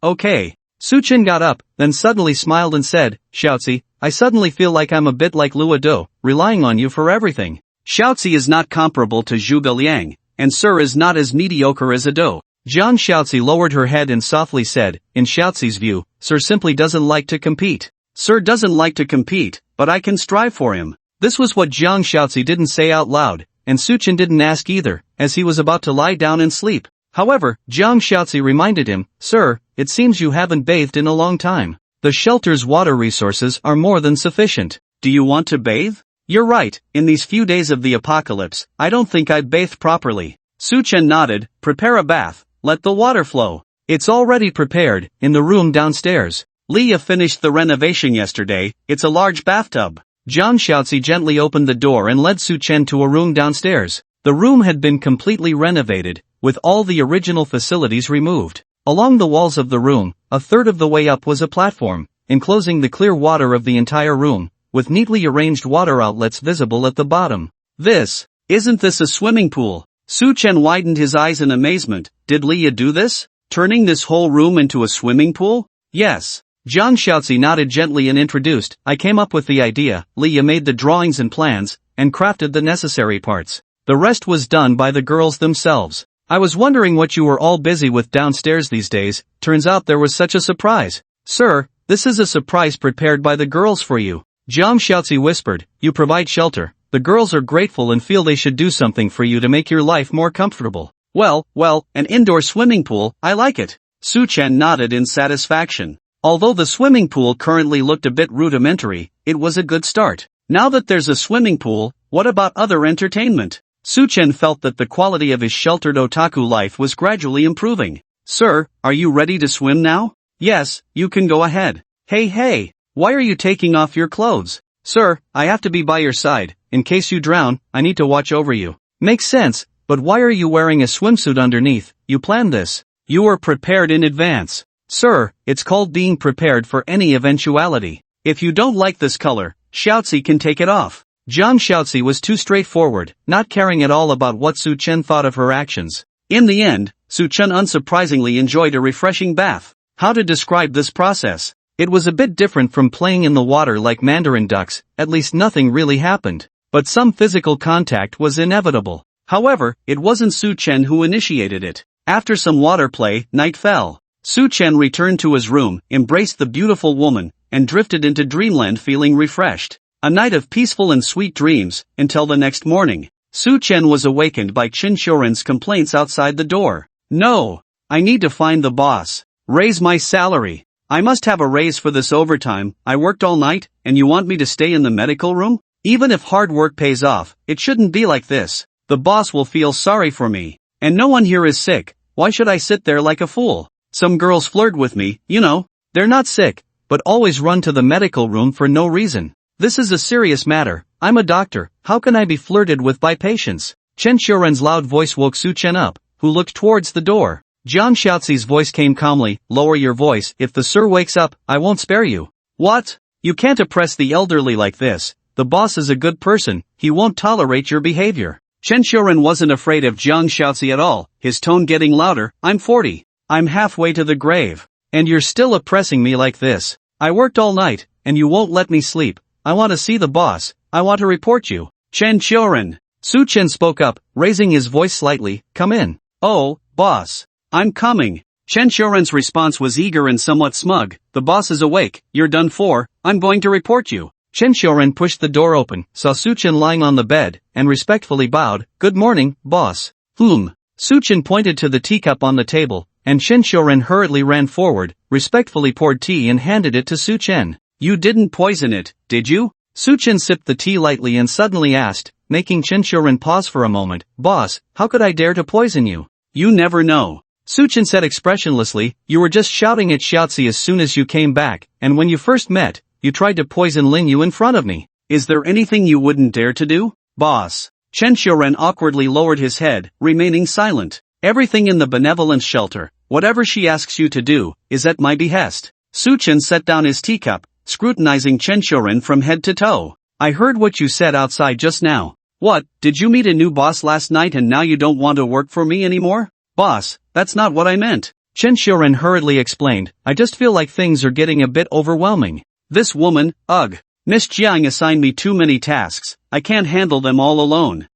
Okay. Su Chen got up, then suddenly smiled and said, Shaozi, I suddenly feel like I'm a bit like Luo Do, relying on you for everything. Shaozi is not comparable to Zhuge Liang, and Sir is not as mediocre as a Do. Jiang Shaozi lowered her head and softly said, in Shaozi's view, Sir simply doesn't like to compete. Sir doesn't like to compete, but I can strive for him. This was what Jiang Shaozi didn't say out loud, and Su Chen didn't ask either, as he was about to lie down and sleep. However, Jiang Shaozi reminded him, Sir, it seems you haven't bathed in a long time. The shelter's water resources are more than sufficient. Do you want to bathe? You're right, in these few days of the apocalypse, I don't think I've bathed properly. Su Chen nodded, prepare a bath. Let the water flow. It's already prepared, in the room downstairs. Leah finished the renovation yesterday. It's a large bathtub. Jiang Shaozi gently opened the door and led Su Chen to a room downstairs. The room had been completely renovated, with all the original facilities removed. Along the walls of the room, a third of the way up was a platform, enclosing the clear water of the entire room, with neatly arranged water outlets visible at the bottom. Isn't this a swimming pool? Su Chen widened his eyes in amazement. Did Leah do this? Turning this whole room into a swimming pool? Yes. Jiang Shaozi nodded gently and introduced, I came up with the idea, Leah made the drawings and plans, and crafted the necessary parts. The rest was done by the girls themselves. I was wondering what you were all busy with downstairs these days, turns out there was such a surprise. Sir, this is a surprise prepared by the girls for you. Jiang Shaozi whispered, you provide shelter. The girls are grateful and feel they should do something for you to make your life more comfortable. Well, an indoor swimming pool, I like it. Su Chen nodded in satisfaction. Although the swimming pool currently looked a bit rudimentary, it was a good start. Now that there's a swimming pool, what about other entertainment? Su Chen felt that the quality of his sheltered otaku life was gradually improving. Sir, are you ready to swim now? Yes, you can go ahead. Hey, why are you taking off your clothes? Sir, I have to be by your side. In case you drown, I need to watch over you. Makes sense, but why are you wearing a swimsuit underneath? You planned this. You were prepared in advance. Sir, it's called being prepared for any eventuality. If you don't like this color, Shaozi can take it off. Jiang Shaozi was too straightforward, not caring at all about what Su Chen thought of her actions. In the end, Su Chen unsurprisingly enjoyed a refreshing bath. How to describe this process? It was a bit different from playing in the water like mandarin ducks, at least nothing really happened. But some physical contact was inevitable. However, it wasn't Su Chen who initiated it. After some water play, night fell. Su Chen returned to his room, embraced the beautiful woman, and drifted into dreamland feeling refreshed. A night of peaceful and sweet dreams, until the next morning. Su Chen was awakened by Qin Xiuren's complaints outside the door. No! I need to find the boss. Raise my salary. I must have a raise for this overtime. I worked all night, and you want me to stay in the medical room? Even if hard work pays off, it shouldn't be like this. The boss will feel sorry for me. And no one here is sick. Why should I sit there like a fool? Some girls flirt with me, you know. They're not sick, but always run to the medical room for no reason. This is a serious matter. I'm a doctor. How can I be flirted with by patients? Chen Xiuren's loud voice woke Su Chen up, who looked towards the door. Jiang Shaozi's voice came calmly, lower your voice. If the sir wakes up, I won't spare you. What? You can't oppress the elderly like this. The boss is a good person. He won't tolerate your behavior. Chen Xiuren wasn't afraid of Jiang Shaozi at all, his tone getting louder. I'm 40. I'm halfway to the grave. And you're still oppressing me like this. I worked all night, and you won't let me sleep. I want to see the boss. I want to report you. Chen Xiuren. Su Chen spoke up, raising his voice slightly. Come in. Oh, boss. I'm coming. Chen Xiuren's response was eager and somewhat smug. The boss is awake. You're done for. I'm going to report you. Chen Xiuren pushed the door open, saw Su Chen lying on the bed, and respectfully bowed. Good morning, boss. Su Chen pointed to the teacup on the table, and Chen Xiuren hurriedly ran forward, respectfully poured tea and handed it to Su Chen. You didn't poison it, did you? Su Chen sipped the tea lightly and suddenly asked, making Chen Xiuren pause for a moment. Boss, how could I dare to poison you? You never know. Su Chen said expressionlessly, you were just shouting at Xiaozi as soon as you came back, and when you first met, you tried to poison Lin Yu in front of me. Is there anything you wouldn't dare to do? Boss. Chen Xiuren awkwardly lowered his head, remaining silent. Everything in the benevolence shelter, whatever she asks you to do, is at my behest. Su Chen set down his teacup, scrutinizing Chen Xiuren from head to toe. I heard what you said outside just now. What, did you meet a new boss last night and now you don't want to work for me anymore? Boss, that's not what I meant. Chen Xiuren hurriedly explained, I just feel like things are getting a bit overwhelming. This woman, ugh. Miss Jiang assigned me too many tasks. I can't handle them all alone.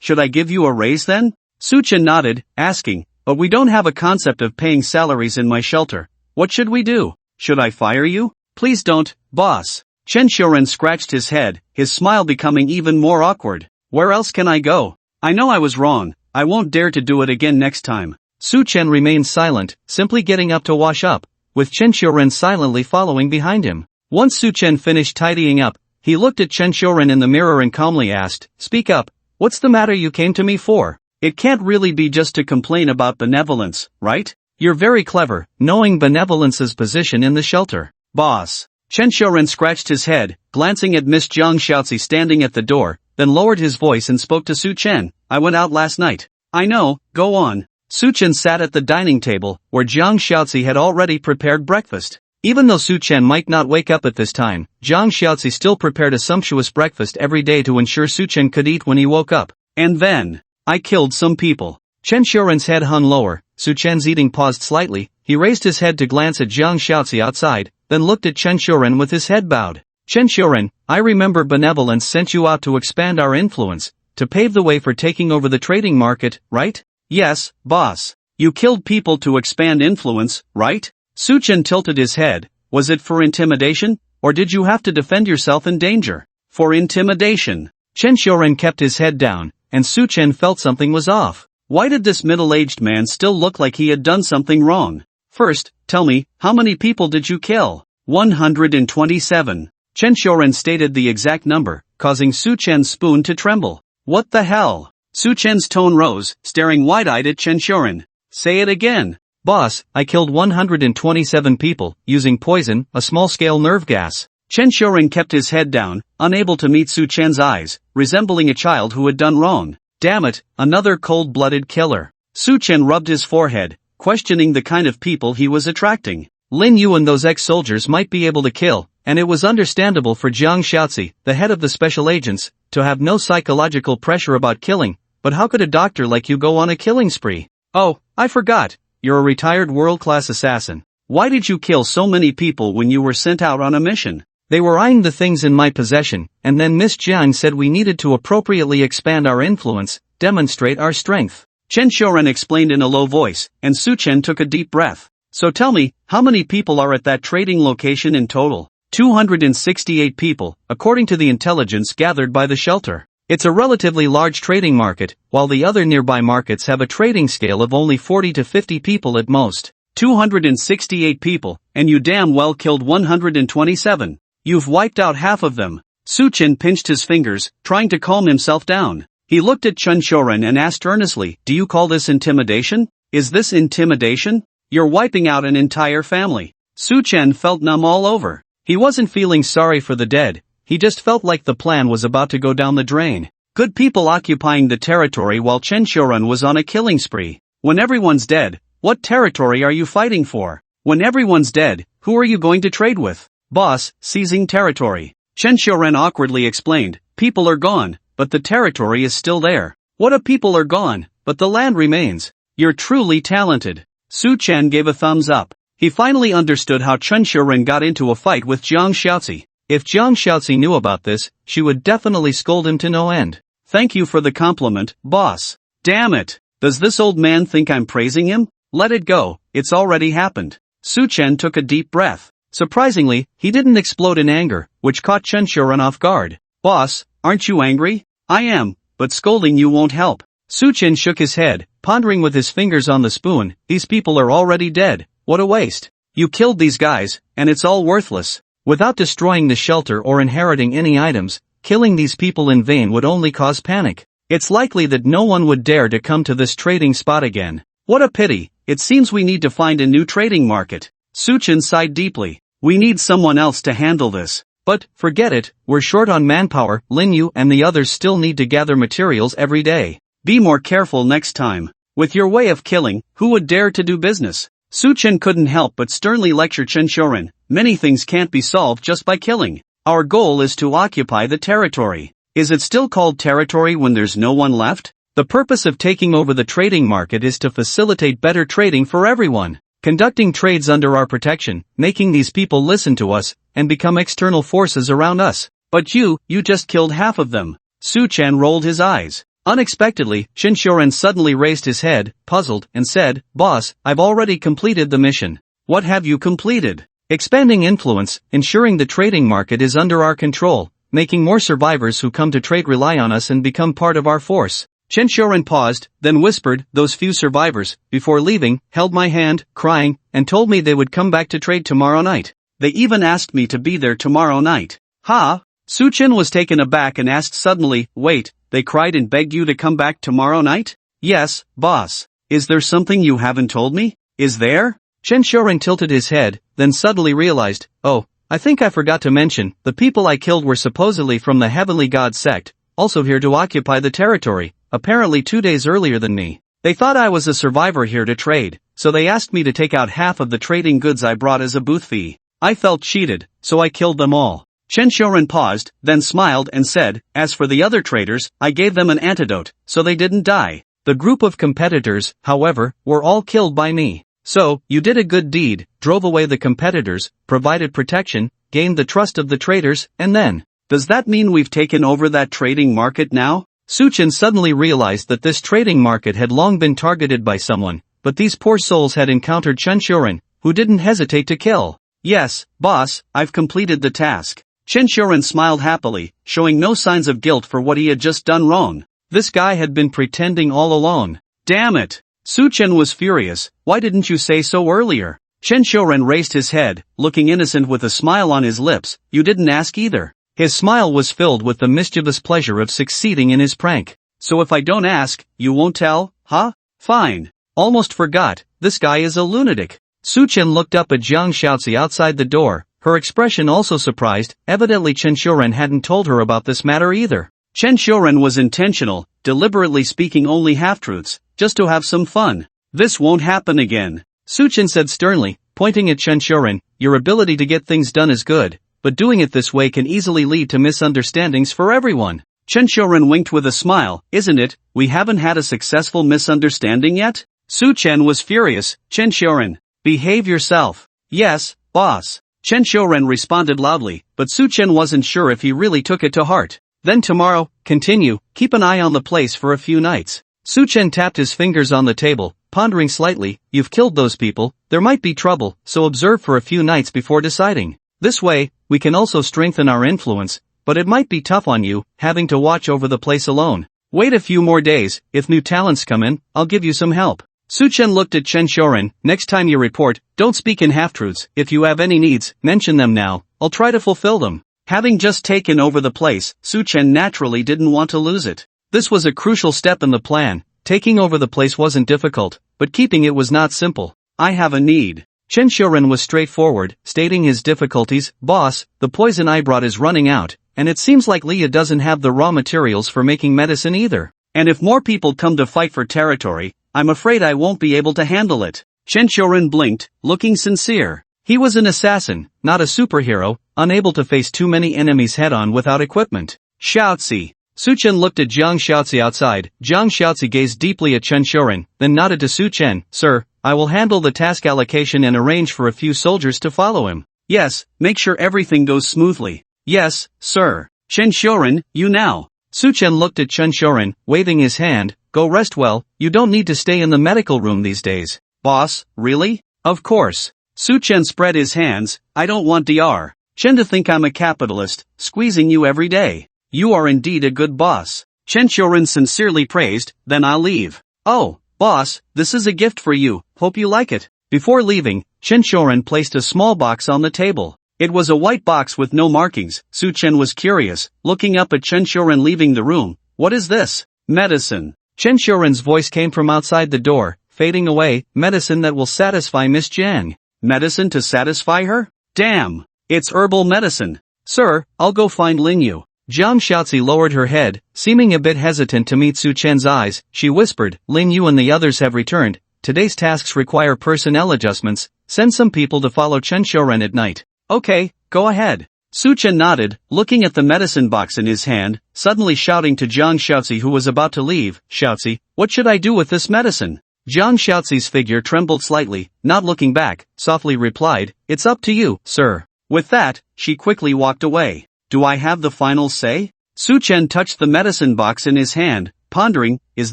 Should I give you a raise then? Su Chen nodded, asking, but we don't have a concept of paying salaries in my shelter. What should we do? Should I fire you? Please don't, boss. Chen Xiuren scratched his head, his smile becoming even more awkward. Where else can I go? I know I was wrong. I won't dare to do it again next time. Su Chen remained silent, simply getting up to wash up, with Chen Xiuren silently following behind him. Once Su Chen finished tidying up, he looked at Chen Xiuren in the mirror and calmly asked, Speak up. What's the matter you came to me for? It can't really be just to complain about benevolence, right? You're very clever, knowing benevolence's position in the shelter. Boss. Chen Xiuren scratched his head, glancing at Miss Jiang Shaozi standing at the door, then lowered his voice and spoke to Su Chen. I went out last night. I know, go on. Su Chen sat at the dining table, where Jiang Shaozi had already prepared breakfast. Even though Su Chen might not wake up at this time, Jiang Shaozi still prepared a sumptuous breakfast every day to ensure Su Chen could eat when he woke up. And then, I killed some people. Chen Xiuren's head hung lower, Su Chen's eating paused slightly, he raised his head to glance at Jiang Shaozi outside, then looked at Chen Xiuren with his head bowed. Chen Xiuren, I remember benevolence sent you out to expand our influence, to pave the way for taking over the trading market, right? Yes, boss. You killed people to expand influence, right? Su Chen tilted his head. Was it for intimidation, or did you have to defend yourself in danger? For intimidation. Chen Xiuren kept his head down, and Su Chen felt something was off. Why did this middle-aged man still look like he had done something wrong? First, tell me, how many people did you kill? 127. Chen Xiuren stated the exact number, causing Su Chen's spoon to tremble. What the hell? Su Chen's tone rose, staring wide-eyed at Chen Xiuren. Say it again. Boss, I killed 127 people, using poison, a small-scale nerve gas. Chen Xiuren kept his head down, unable to meet Su Chen's eyes, resembling a child who had done wrong. Damn it, another cold-blooded killer. Su Chen rubbed his forehead, questioning the kind of people he was attracting. Lin Yu and those ex-soldiers might be able to kill, and it was understandable for Jiang Xiaozi, the head of the special agents, to have no psychological pressure about killing, but how could a doctor like you go on a killing spree? Oh, I forgot, you're a retired world-class assassin. Why did you kill so many people when you were sent out on a mission? They were eyeing the things in my possession, and then Miss Jiang said we needed to appropriately expand our influence, demonstrate our strength. Chen Xiuren explained in a low voice, and Su Chen took a deep breath. So tell me, how many people are at that trading location in total? 268 people, according to the intelligence gathered by the shelter. It's a relatively large trading market, while the other nearby markets have a trading scale of only 40 to 50 people at most. 268 people, and you damn well killed 127. You've wiped out half of them. Su Chen pinched his fingers, trying to calm himself down. He looked at Chen Xiuren and asked earnestly, do you call this intimidation? Is this intimidation? You're wiping out an entire family. Su Chen felt numb all over. He wasn't feeling sorry for the dead, he just felt like the plan was about to go down the drain. Good people occupying the territory while Chen Xiuren was on a killing spree. When everyone's dead, what territory are you fighting for? When everyone's dead, who are you going to trade with? Boss, seizing territory. Chen Xiuren awkwardly explained, people are gone, but the territory is still there. What if people are gone, but the land remains? You're truly talented. Su Chen gave a thumbs up. He finally understood how Chen Xiuren got into a fight with Jiang Xiaozi. If Jiang Xiaozi knew about this, she would definitely scold him to no end. Thank you for the compliment, boss. Damn it. Does this old man think I'm praising him? Let it go, it's already happened. Su Chen took a deep breath. Surprisingly, he didn't explode in anger, which caught Chen Xiuren off guard. Boss, aren't you angry? I am, but scolding you won't help. Su Chen shook his head, pondering with his fingers on the spoon. These people are already dead. What a waste. You killed these guys, and it's all worthless. Without destroying the shelter or inheriting any items, killing these people in vain would only cause panic. It's likely that no one would dare to come to this trading spot again. What a pity, it seems we need to find a new trading market. Su Chen sighed deeply. We need someone else to handle this. But, forget it, we're short on manpower. Lin Yu and the others still need to gather materials every day. Be more careful next time. With your way of killing, who would dare to do business? Su Chen couldn't help but sternly lecture Chen Xiuren. Many things can't be solved just by killing. Our goal is to occupy the territory. Is it still called territory when there's no one left? The purpose of taking over the trading market is to facilitate better trading for everyone. Conducting trades under our protection, making these people listen to us, and become external forces around us. But you just killed half of them. Su Chen rolled his eyes. Unexpectedly, Chen Xiuren suddenly raised his head, puzzled, and said, Boss, I've already completed the mission. What have you completed? Expanding influence, ensuring the trading market is under our control, making more survivors who come to trade rely on us and become part of our force. Chen Xiuren paused, then whispered, those few survivors, before leaving, held my hand, crying, and told me they would come back to trade tomorrow night. They even asked me to be there tomorrow night. Ha? Su Chen was taken aback and asked suddenly, wait, they cried and begged you to come back tomorrow night? Yes, boss. Is there something you haven't told me? Is there? Chen Xiuren tilted his head, then suddenly realized, oh, I think I forgot to mention, the people I killed were supposedly from the Heavenly God sect, also here to occupy the territory, apparently 2 days earlier than me. They thought I was a survivor here to trade, so they asked me to take out half of the trading goods I brought as a booth fee. I felt cheated, so I killed them all. Chen Xiuren paused, then smiled and said, as for the other traders, I gave them an antidote, so they didn't die. The group of competitors, however, were all killed by me. So, you did a good deed, drove away the competitors, provided protection, gained the trust of the traders, and then, does that mean we've taken over that trading market now? Suchin suddenly realized that this trading market had long been targeted by someone, but these poor souls had encountered Chen Xiuren, who didn't hesitate to kill. Yes, boss, I've completed the task. Chen Xiuren smiled happily, showing no signs of guilt for what he had just done wrong. This guy had been pretending all along. Damn it! Su Chen was furious. Why didn't you say so earlier? Chen Xiuren raised his head, looking innocent with a smile on his lips. You didn't ask either. His smile was filled with the mischievous pleasure of succeeding in his prank. So if I don't ask, you won't tell, huh? Fine. Almost forgot, this guy is a lunatic. Su Chen looked up at Jiang Shaozi outside the door, her expression also surprised. Evidently Chen Xiuren hadn't told her about this matter either. Chen Xiuren was intentional, deliberately speaking only half-truths, just to have some fun. This won't happen again. Su Chen said sternly, pointing at Chen Xiuren, your ability to get things done is good, but doing it this way can easily lead to misunderstandings for everyone. Chen Xiuren winked with a smile, isn't it? We haven't had a successful misunderstanding yet? Su Chen was furious. Chen Xiuren, behave yourself. Yes, boss. Chen Xiuren responded loudly, but Su Chen wasn't sure if he really took it to heart. Then tomorrow, continue, keep an eye on the place for a few nights. Su Chen tapped his fingers on the table, pondering slightly, you've killed those people, there might be trouble, so observe for a few nights before deciding. This way, we can also strengthen our influence, but it might be tough on you, having to watch over the place alone. Wait a few more days, if new talents come in, I'll give you some help. Su Chen looked at Chen Xiuren, next time you report, don't speak in half-truths, if you have any needs, mention them now, I'll try to fulfill them. Having just taken over the place, Su Chen naturally didn't want to lose it. This was a crucial step in the plan. Taking over the place wasn't difficult, but keeping it was not simple. I have a need. Chen Xiuren was straightforward, stating his difficulties. Boss, the poison I brought is running out, and it seems like Leah doesn't have the raw materials for making medicine either. And if more people come to fight for territory, I'm afraid I won't be able to handle it. Chen Xiuren blinked, looking sincere. He was an assassin, not a superhero, unable to face too many enemies head-on without equipment. Shaozi. Su Chen looked at Jiang Shaozi outside. Jiang Shaozi gazed deeply at Chen Xiuren, then nodded to Su Chen. Sir, I will handle the task allocation and arrange for a few soldiers to follow him. Yes, make sure everything goes smoothly. Yes, sir. Chen Xiuren, you now. Su Chen looked at Chen Xiuren, waving his hand. Go rest well, you don't need to stay in the medical room these days. Boss, really? Of course. Su Chen spread his hands. I don't want Dr. Chen to think I'm a capitalist, squeezing you every day. You are indeed a good boss. Chen Xiuren sincerely praised, then I'll leave. Oh, boss, this is a gift for you, hope you like it. Before leaving, Chen Xiuren placed a small box on the table. It was a white box with no markings. Su Chen was curious, looking up at Chen Xiuren leaving the room. What is this? Medicine. Chen Xiuren's voice came from outside the door, fading away. Medicine that will satisfy Miss Jiang. Medicine to satisfy her? Damn, it's herbal medicine. Sir, I'll go find Lin Yu. Jiang Shaozi lowered her head, seeming a bit hesitant to meet Su Chen's eyes. She whispered, Lin Yu and the others have returned. Today's tasks require personnel adjustments. Send some people to follow Chen Xiuren at night. Okay, go ahead. Su Chen nodded, looking at the medicine box in his hand, suddenly shouting to Jiang Shaozi who was about to leave. Shaozi, what should I do with this medicine? Jiang Shaozi's figure trembled slightly, not looking back, softly replied, it's up to you, sir. With that, she quickly walked away. Do I have the final say? Su Chen touched the medicine box in his hand, pondering, is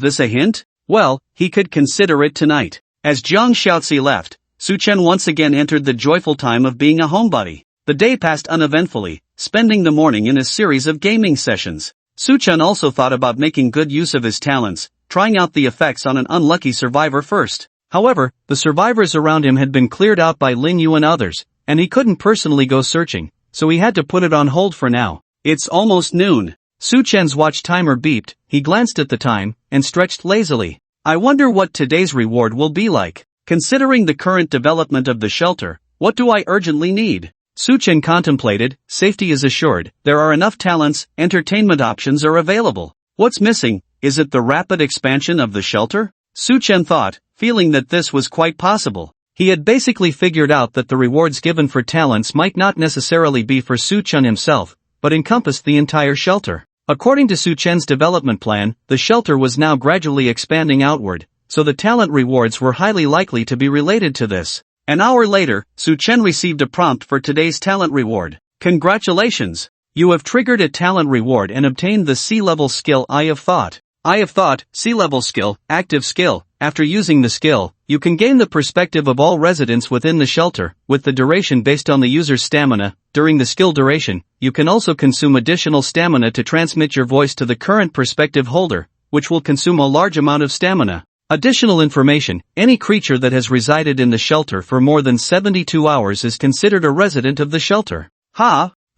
this a hint? Well, he could consider it tonight. As Jiang Shaozi left, Su Chen once again entered the joyful time of being a homebody. The day passed uneventfully, spending the morning in a series of gaming sessions. Su Chen also thought about making good use of his talents, trying out the effects on an unlucky survivor first. However, the survivors around him had been cleared out by Lin Yu and others, and he couldn't personally go searching, so he had to put it on hold for now. It's almost noon. Su Chen's watch timer beeped, he glanced at the time, and stretched lazily. I wonder what today's reward will be like. Considering the current development of the shelter, what do I urgently need? Su Chen contemplated, safety is assured, there are enough talents, entertainment options are available. What's missing? Is it the rapid expansion of the shelter? Su Chen thought, feeling that this was quite possible. He had basically figured out that the rewards given for talents might not necessarily be for Su Chen himself, but encompassed the entire shelter. According to Su Chen's development plan, the shelter was now gradually expanding outward, so the talent rewards were highly likely to be related to this. An hour later, Su Chen received a prompt for today's talent reward. Congratulations! You have triggered a talent reward and obtained the C-level skill Eye of Thought. Eye of Thought, C-level skill, active skill. After using the skill, you can gain the perspective of all residents within the shelter, with the duration based on the user's stamina. During the skill duration, you can also consume additional stamina to transmit your voice to the current perspective holder, which will consume a large amount of stamina. Additional information: any creature that has resided in the shelter for more than 72 hours is considered a resident of the shelter.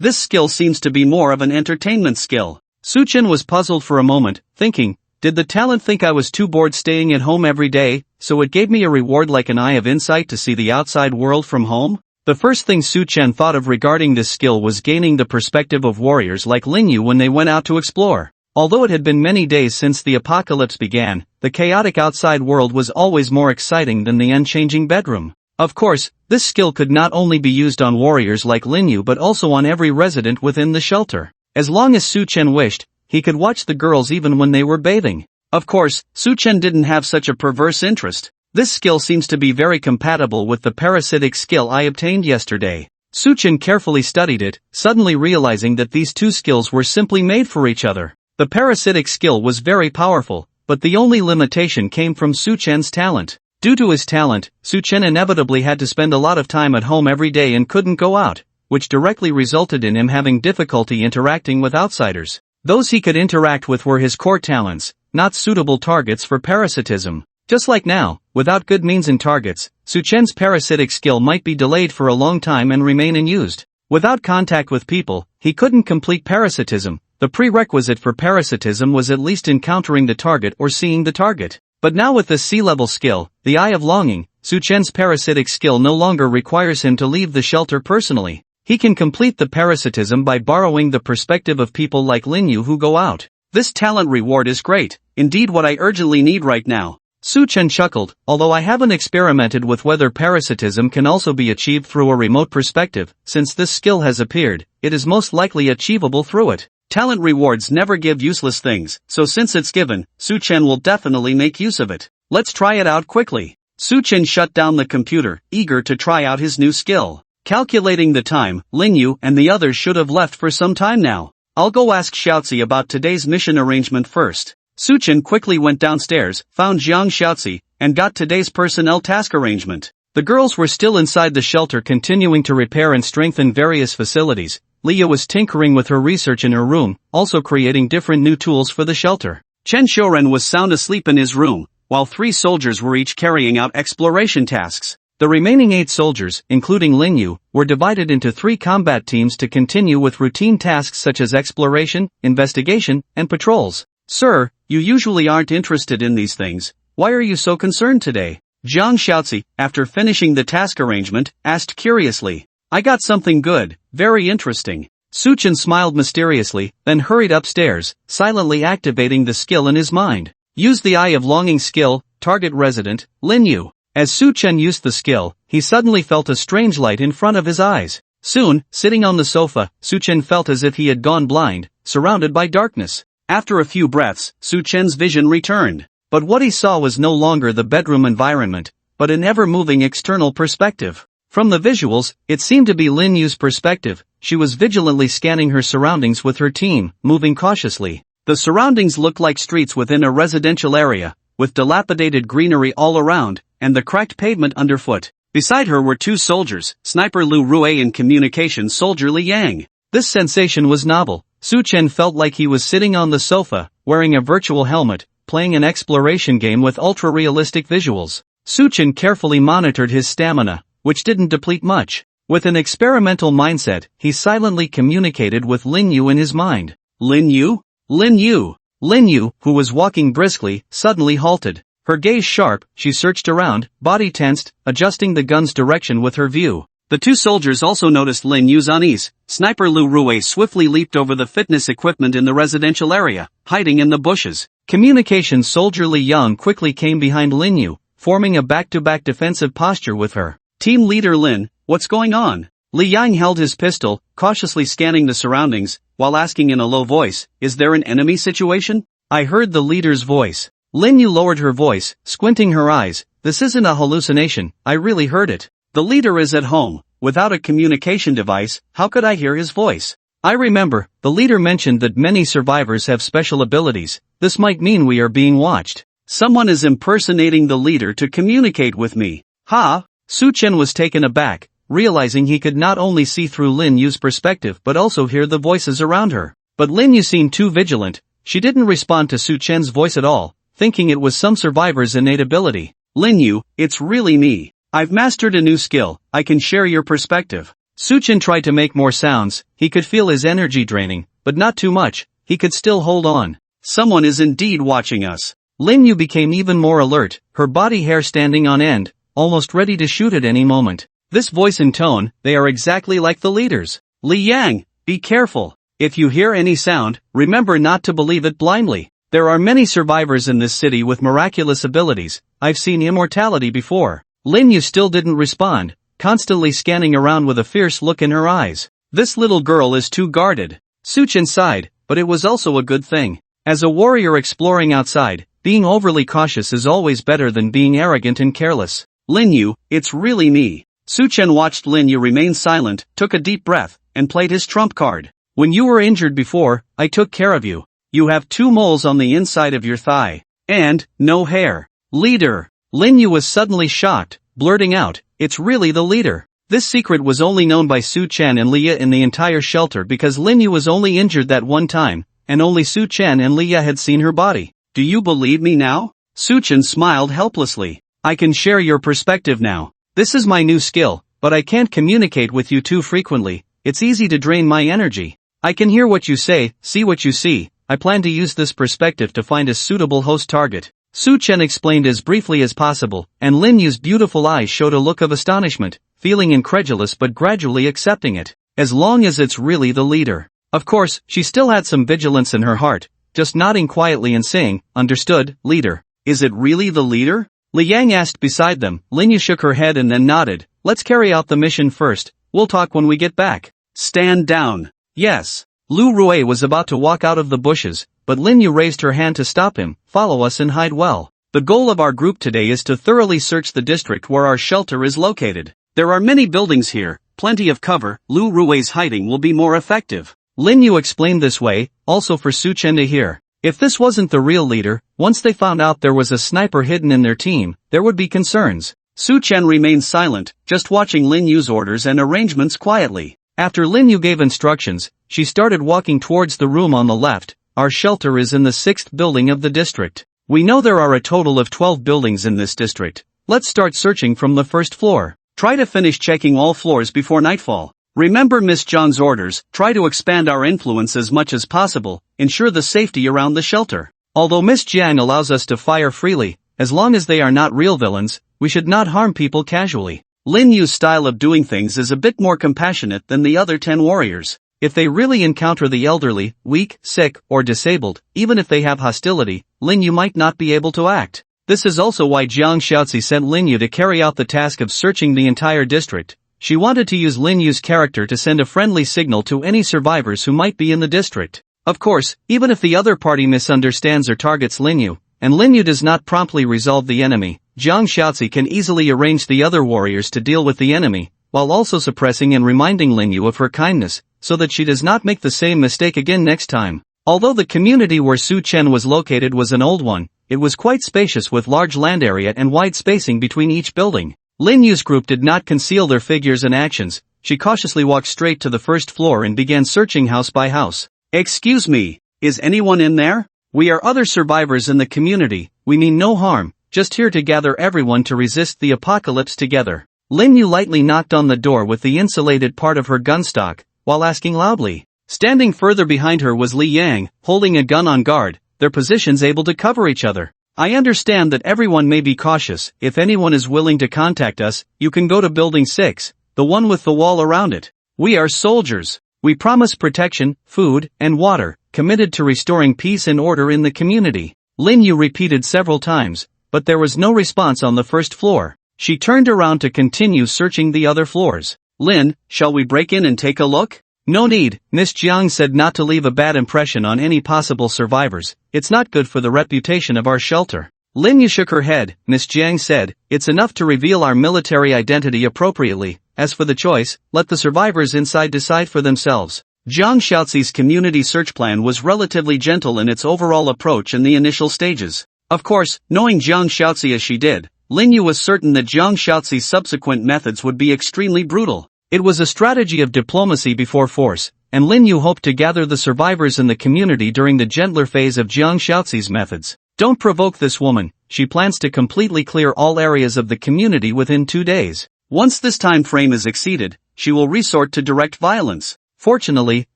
This skill seems to be more of an entertainment skill. Su Chen was puzzled for a moment, thinking, did the talent think I was too bored staying at home every day, so it gave me a reward like an eye of insight to see the outside world from home? The first thing Su Chen thought of regarding this skill was gaining the perspective of warriors like Lin Yu when they went out to explore. Although it had been many days since the apocalypse began, the chaotic outside world was always more exciting than the unchanging bedroom. Of course, this skill could not only be used on warriors like Lin Yu but also on every resident within the shelter. As long as Su Chen wished, he could watch the girls even when they were bathing. Of course, Su Chen didn't have such a perverse interest. This skill seems to be very compatible with the parasitic skill I obtained yesterday. Su Chen carefully studied it, suddenly realizing that these two skills were simply made for each other. The parasitic skill was very powerful, but the only limitation came from Su Chen's talent. Due to his talent, Su Chen inevitably had to spend a lot of time at home every day and couldn't go out, which directly resulted in him having difficulty interacting with outsiders. Those he could interact with were his core talents, not suitable targets for parasitism. Just like now, without good means and targets, Su Chen's parasitic skill might be delayed for a long time and remain unused. Without contact with people, he couldn't complete parasitism. The prerequisite for parasitism was at least encountering the target or seeing the target. But now with this C-level skill, the Eye of Longing, Su Chen's parasitic skill no longer requires him to leave the shelter personally. He can complete the parasitism by borrowing the perspective of people like Lin Yu who go out. This talent reward is great, indeed what I urgently need right now. Su Chen chuckled, although I haven't experimented with whether parasitism can also be achieved through a remote perspective, since this skill has appeared, it is most likely achievable through it. Talent rewards never give useless things, so since it's given, Su Chen will definitely make use of it. Let's try it out quickly. Su Chen shut down the computer, eager to try out his new skill. Calculating the time, Lin Yu and the others should have left for some time now. I'll go ask Xiaozi about today's mission arrangement first. Su Chen quickly went downstairs, found Jiang Xiaozi, and got today's personnel task arrangement. The girls were still inside the shelter continuing to repair and strengthen various facilities. Leah was tinkering with her research in her room, also creating different new tools for the shelter. Chen Xiuren was sound asleep in his room, while 3 soldiers were each carrying out exploration tasks. The remaining 8 soldiers, including Lin Yu, were divided into 3 combat teams to continue with routine tasks such as exploration, investigation, and patrols. Sir, you usually aren't interested in these things. Why are you so concerned today? Jiang Xiaozi, after finishing the task arrangement, asked curiously. I got something good, very interesting. Su Chen smiled mysteriously, then hurried upstairs, silently activating the skill in his mind. Use the Eye of Longing skill, target resident, Lin Yu. As Su Chen used the skill, he suddenly felt a strange light in front of his eyes. Soon, sitting on the sofa, Su Chen felt as if he had gone blind, surrounded by darkness. After a few breaths, Su Chen's vision returned. But what he saw was no longer the bedroom environment, but an ever-moving external perspective. From the visuals, it seemed to be Lin Yu's perspective. She was vigilantly scanning her surroundings with her team, moving cautiously. The surroundings looked like streets within a residential area, with dilapidated greenery all around, and the cracked pavement underfoot. Beside her were 2 soldiers, Sniper Lu Rui and Communication Soldier Li Yang. This sensation was novel. Su Chen felt like he was sitting on the sofa, wearing a virtual helmet, playing an exploration game with ultra-realistic visuals. Su Chen carefully monitored his stamina, which didn't deplete much. With an experimental mindset, he silently communicated with Lin Yu in his mind. Lin Yu? Lin Yu! Lin Yu, who was walking briskly, suddenly halted. Her gaze sharp, she searched around, body tensed, adjusting the gun's direction with her view. The 2 soldiers also noticed Lin Yu's unease. Sniper Lu Rui swiftly leaped over the fitness equipment in the residential area, hiding in the bushes. Communication Soldier Li Yang quickly came behind Lin Yu, forming a back-to-back defensive posture with her. Team leader Lin, what's going on? Li Yang held his pistol, cautiously scanning the surroundings, while asking in a low voice, is there an enemy situation? I heard the leader's voice. Lin Yu lowered her voice, squinting her eyes. This isn't a hallucination, I really heard it. The leader is at home. Without a communication device, how could I hear his voice? I remember, the leader mentioned that many survivors have special abilities. This might mean we are being watched. Someone is impersonating the leader to communicate with me. Ha! Su Chen was taken aback, realizing he could not only see through Lin Yu's perspective but also hear the voices around her. But Lin Yu seemed too vigilant. She didn't respond to Su Chen's voice at all, thinking it was some survivor's innate ability. Lin Yu, it's really me. I've mastered a new skill, I can share your perspective. Su Chen tried to make more sounds. He could feel his energy draining, but not too much. He could still hold on. Someone is indeed watching us. Lin Yu became even more alert, her body hair standing on end, almost ready to shoot at any moment. This voice and tone, they are exactly like the leaders. Li Yang, be careful. If you hear any sound, remember not to believe it blindly. There are many survivors in this city with miraculous abilities. I've seen immortality before. Lin Yu still didn't respond, constantly scanning around with a fierce look in her eyes. This little girl is too guarded. Su Chen sighed, but it was also a good thing. As a warrior exploring outside, being overly cautious is always better than being arrogant and careless. Lin Yu, it's really me. Su Chen watched Lin Yu remain silent, took a deep breath, and played his trump card. When you were injured before, I took care of you. You have 2 moles on the inside of your thigh. And, no hair. Leader. Lin Yu was suddenly shocked, blurting out, it's really the leader. This secret was only known by Su Chen and Leah in the entire shelter because Lin Yu was only injured that one time, and only Su Chen and Leah had seen her body. Do you believe me now? Su Chen smiled helplessly. I can share your perspective now. This is my new skill, but I can't communicate with you too frequently. It's easy to drain my energy. I can hear what you say, see what you see. I plan to use this perspective to find a suitable host target. Su Chen explained as briefly as possible, and Lin Yu's beautiful eyes showed a look of astonishment, feeling incredulous but gradually accepting it. As long as it's really the leader. Of course, she still had some vigilance in her heart, just nodding quietly and saying, understood, leader. Is it really the leader? Li Yang asked beside them. Lin Yu shook her head and then nodded. Let's carry out the mission first. We'll talk when we get back. Stand down. Yes. Lu Rui was about to walk out of the bushes, but Lin Yu raised her hand to stop him. Follow us and hide well. The goal of our group today is to thoroughly search the district where our shelter is located. There are many buildings here, plenty of cover. Lu Rui's hiding will be more effective. Lin Yu explained this way, also for Su Chen to hear. If this wasn't the real leader, once they found out there was a sniper hidden in their team, there would be concerns. Su Chen remained silent, just watching Lin Yu's orders and arrangements quietly. After Lin Yu gave instructions, she started walking towards the room on the left. Our shelter is in the 6th building of the district. We know there are a total of 12 buildings in this district. Let's start searching from the 1st floor. Try to finish checking all floors before nightfall. Remember Miss Zhang's orders, try to expand our influence as much as possible, ensure the safety around the shelter. Although Miss Jiang allows us to fire freely, as long as they are not real villains, we should not harm people casually. Lin Yu's style of doing things is a bit more compassionate than the other 10 warriors. If they really encounter the elderly, weak, sick, or disabled, even if they have hostility, Lin Yu might not be able to act. This is also why Jiang Xiaozi sent Lin Yu to carry out the task of searching the entire district. She wanted to use Lin Yu's character to send a friendly signal to any survivors who might be in the district. Of course, even if the other party misunderstands or targets Lin Yu, and Lin Yu does not promptly resolve the enemy, Jiang Xiaozi can easily arrange the other warriors to deal with the enemy, while also suppressing and reminding Lin Yu of her kindness, so that she does not make the same mistake again next time. Although the community where Su Chen was located was an old one, it was quite spacious with large land area and wide spacing between each building. Lin Yu's group did not conceal their figures and actions. She cautiously walked straight to the 1st floor and began searching house by house. Excuse me, is anyone in there? We are other survivors in the community, we mean no harm, just here to gather everyone to resist the apocalypse together. Lin Yu lightly knocked on the door with the insulated part of her gun stock, while asking loudly. Standing further behind her was Li Yang, holding a gun on guard, their positions able to cover each other. I understand that everyone may be cautious. If anyone is willing to contact us, you can go to building 6, the one with the wall around it. We are soldiers. We promise protection, food, and water, committed to restoring peace and order in the community. Lin Yu repeated several times, but there was no response on the 1st floor. She turned around to continue searching the other floors. Lin, shall we break in and take a look? No need, Miss Jiang said, not to leave a bad impression on any possible survivors. It's not good for the reputation of our shelter. Lin Yu shook her head. Miss Jiang said, it's enough to reveal our military identity appropriately. As for the choice, let the survivors inside decide for themselves. Jiang Shaoxi's community search plan was relatively gentle in its overall approach in the initial stages. Of course, knowing Jiang Shaoxi as she did, Lin Yu was certain that Jiang Shaoxi's subsequent methods would be extremely brutal. It was a strategy of diplomacy before force, and Lin Yu hoped to gather the survivors in the community during the gentler phase of Jiang Shaoxi's methods. Don't provoke this woman, she plans to completely clear all areas of the community within 2 days. Once this time frame is exceeded, she will resort to direct violence. Fortunately,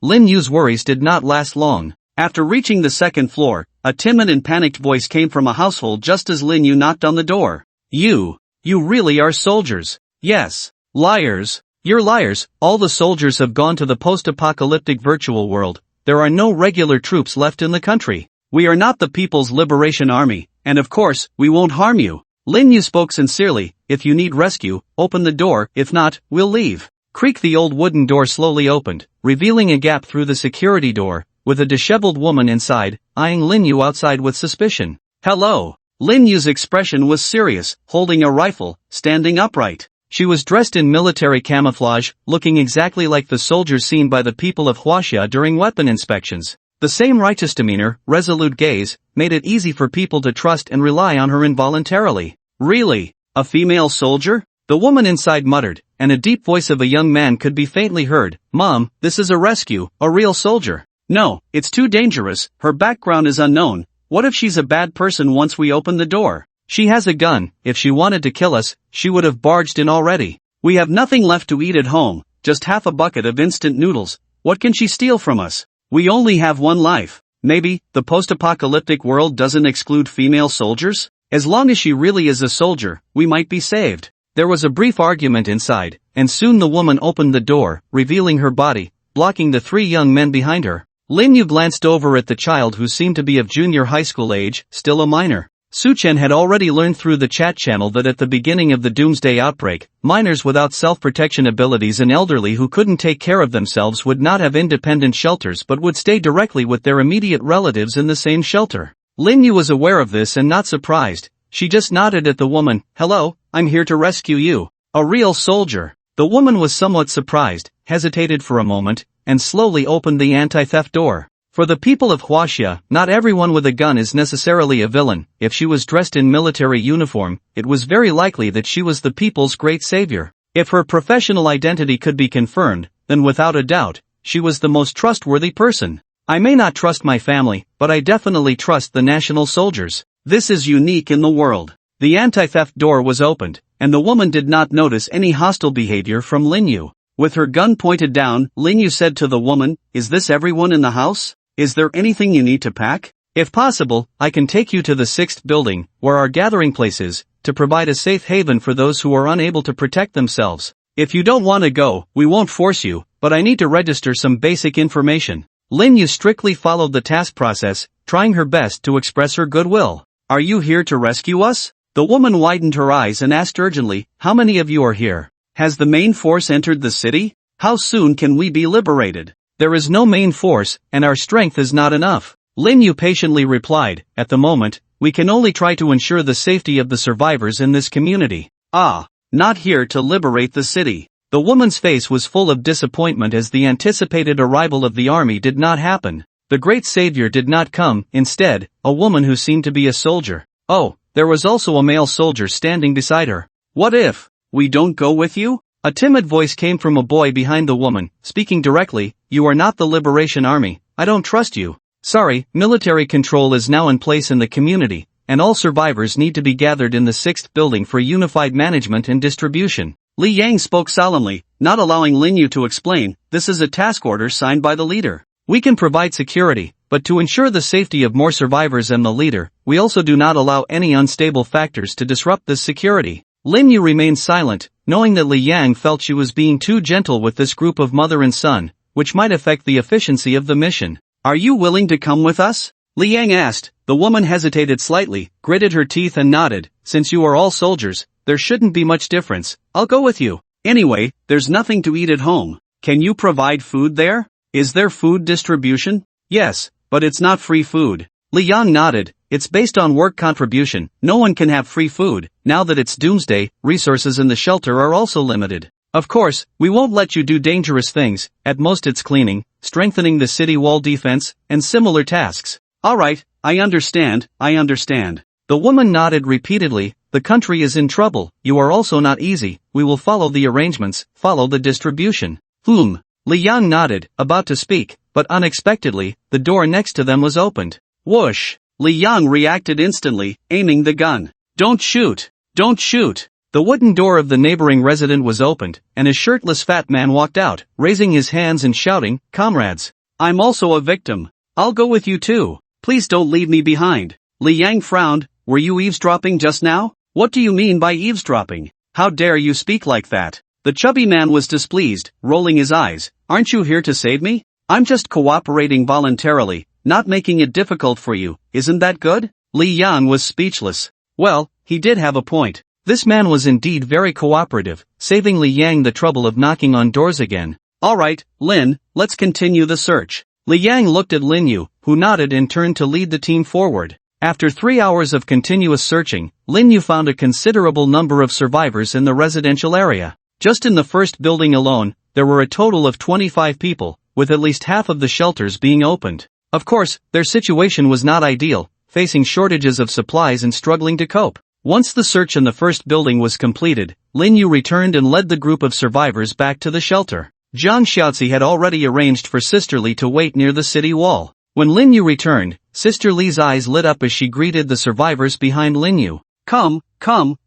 Lin Yu's worries did not last long. After reaching the second floor, a timid and panicked voice came from a household just as Lin Yu knocked on the door. You really are soldiers? Yes. Liars. You're liars. All the soldiers have gone to the post-apocalyptic virtual world. There are no regular troops left in the country. We are not the People's Liberation Army, and of course, we won't harm you. Lin Yu spoke sincerely. If you need rescue, open the door, if not, we'll leave. Creak. The old wooden door slowly opened, revealing a gap through the security door, with a disheveled woman inside, eyeing Lin Yu outside with suspicion. Hello. Lin Yu's expression was serious, holding a rifle, standing upright. She was dressed in military camouflage, looking exactly like the soldiers seen by the people of Huaxia during weapon inspections. The same righteous demeanor, resolute gaze, made it easy for people to trust and rely on her involuntarily. Really? A female soldier? The woman inside muttered, and a deep voice of a young man could be faintly heard. Mom, this is a rescue, a real soldier. No, it's too dangerous, her background is unknown. What if she's a bad person once we open the door? She has a gun. If she wanted to kill us, she would have barged in already. We have nothing left to eat at home, just half a bucket of instant noodles. What can she steal from us? We only have one life. Maybe, the post-apocalyptic world doesn't exclude female soldiers? As long as she really is a soldier, we might be saved. There was a brief argument inside, and soon the woman opened the door, revealing her body, blocking the 3 young men behind her. Lin Yu glanced over at the child who seemed to be of junior high school age, still a minor. Su Chen had already learned through the chat channel that at the beginning of the doomsday outbreak, minors without self-protection abilities and elderly who couldn't take care of themselves would not have independent shelters but would stay directly with their immediate relatives in the same shelter. Lin Yu was aware of this and not surprised. She just nodded at the woman. Hello, I'm here to rescue you. A real soldier. The woman was somewhat surprised, hesitated for a moment, and slowly opened the anti-theft door. For the people of Huaxia, not everyone with a gun is necessarily a villain. If she was dressed in military uniform, it was very likely that she was the people's great savior. If her professional identity could be confirmed, then without a doubt, she was the most trustworthy person. I may not trust my family, but I definitely trust the national soldiers. This is unique in the world. The anti-theft door was opened, and the woman did not notice any hostile behavior from Lin Yu. With her gun pointed down, Lin Yu said to the woman, "Is this everyone in the house? Is there anything you need to pack? If possible, I can take you to the 6th building, where our gathering place is, to provide a safe haven for those who are unable to protect themselves. If you don't want to go, we won't force you, but I need to register some basic information." Lin Yu strictly followed the task process, trying her best to express her goodwill. "Are you here to rescue us?" The woman widened her eyes and asked urgently, "How many of you are here? Has the main force entered the city? How soon can we be liberated?" "There is no main force, and our strength is not enough," Lin Yu patiently replied. "At the moment, we can only try to ensure the safety of the survivors in this community." "Ah, not here to liberate the city." The woman's face was full of disappointment as the anticipated arrival of the army did not happen. The great savior did not come. Instead, a woman who seemed to be a soldier. Oh, there was also a male soldier standing beside her. "What if we don't go with you?" A timid voice came from a boy behind the woman, speaking directly. "You are not the Liberation Army. I don't trust you." "Sorry, military control is now in place in the community, and all survivors need to be gathered in the 6th building for unified management and distribution." Li Yang spoke solemnly, not allowing Lin Yu to explain. "This is a task order signed by the leader. We can provide security, but to ensure the safety of more survivors and the leader, we also do not allow any unstable factors to disrupt this security." Lin Yu remained silent, knowing that Li Yang felt she was being too gentle with this group of mother and son, which might affect the efficiency of the mission. "Are you willing to come with us?" Li Yang asked. The woman hesitated slightly, gritted her teeth and nodded. "Since you are all soldiers, there shouldn't be much difference. I'll go with you. Anyway, there's nothing to eat at home." Can you provide food there? Is there food distribution? Yes, but it's not free food. Li Yang nodded. It's based on work contribution. No one can have free food. Now that it's doomsday, resources in the shelter are also limited. Of course, we won't let you do dangerous things. At most it's cleaning, strengthening the city wall defense, and similar tasks. Alright, I understand. The woman nodded repeatedly. The country is in trouble. You are also not easy. We will follow the arrangements, follow the distribution. Li Yang nodded, about to speak, but unexpectedly, the door next to them was opened. Whoosh! Li Yang reacted instantly, aiming the gun. Don't shoot! Don't shoot! The wooden door of the neighboring residence was opened, and a shirtless fat man walked out, raising his hands and shouting, "Comrades! I'm also a victim. I'll go with you too. Please don't leave me behind." Li Yang frowned. Were you eavesdropping just now? What do you mean by eavesdropping? How dare you speak like that? The chubby man was displeased, rolling his eyes. Aren't you here to save me? I'm just cooperating voluntarily, not making it difficult for you. Isn't that good? Li Yang was speechless. Well, he did have a point. This man was indeed very cooperative, saving Li Yang the trouble of knocking on doors again. Alright, Lin, let's continue the search. Li Yang looked at Lin Yu, who nodded and turned to lead the team forward. After 3 hours of continuous searching, Lin Yu found a considerable number of survivors in the residential area. Just in the first building alone, there were a total of 25 people, with at least half of the shelters being opened. Of course, their situation was not ideal, facing shortages of supplies and struggling to cope. Once the search in the first building was completed, Lin Yu returned and led the group of survivors back to the shelter. Jiang Xiaozi had already arranged for Sister Li to wait near the city wall. When Lin Yu returned, Sister Li's eyes lit up as she greeted the survivors behind Lin Yu. Come,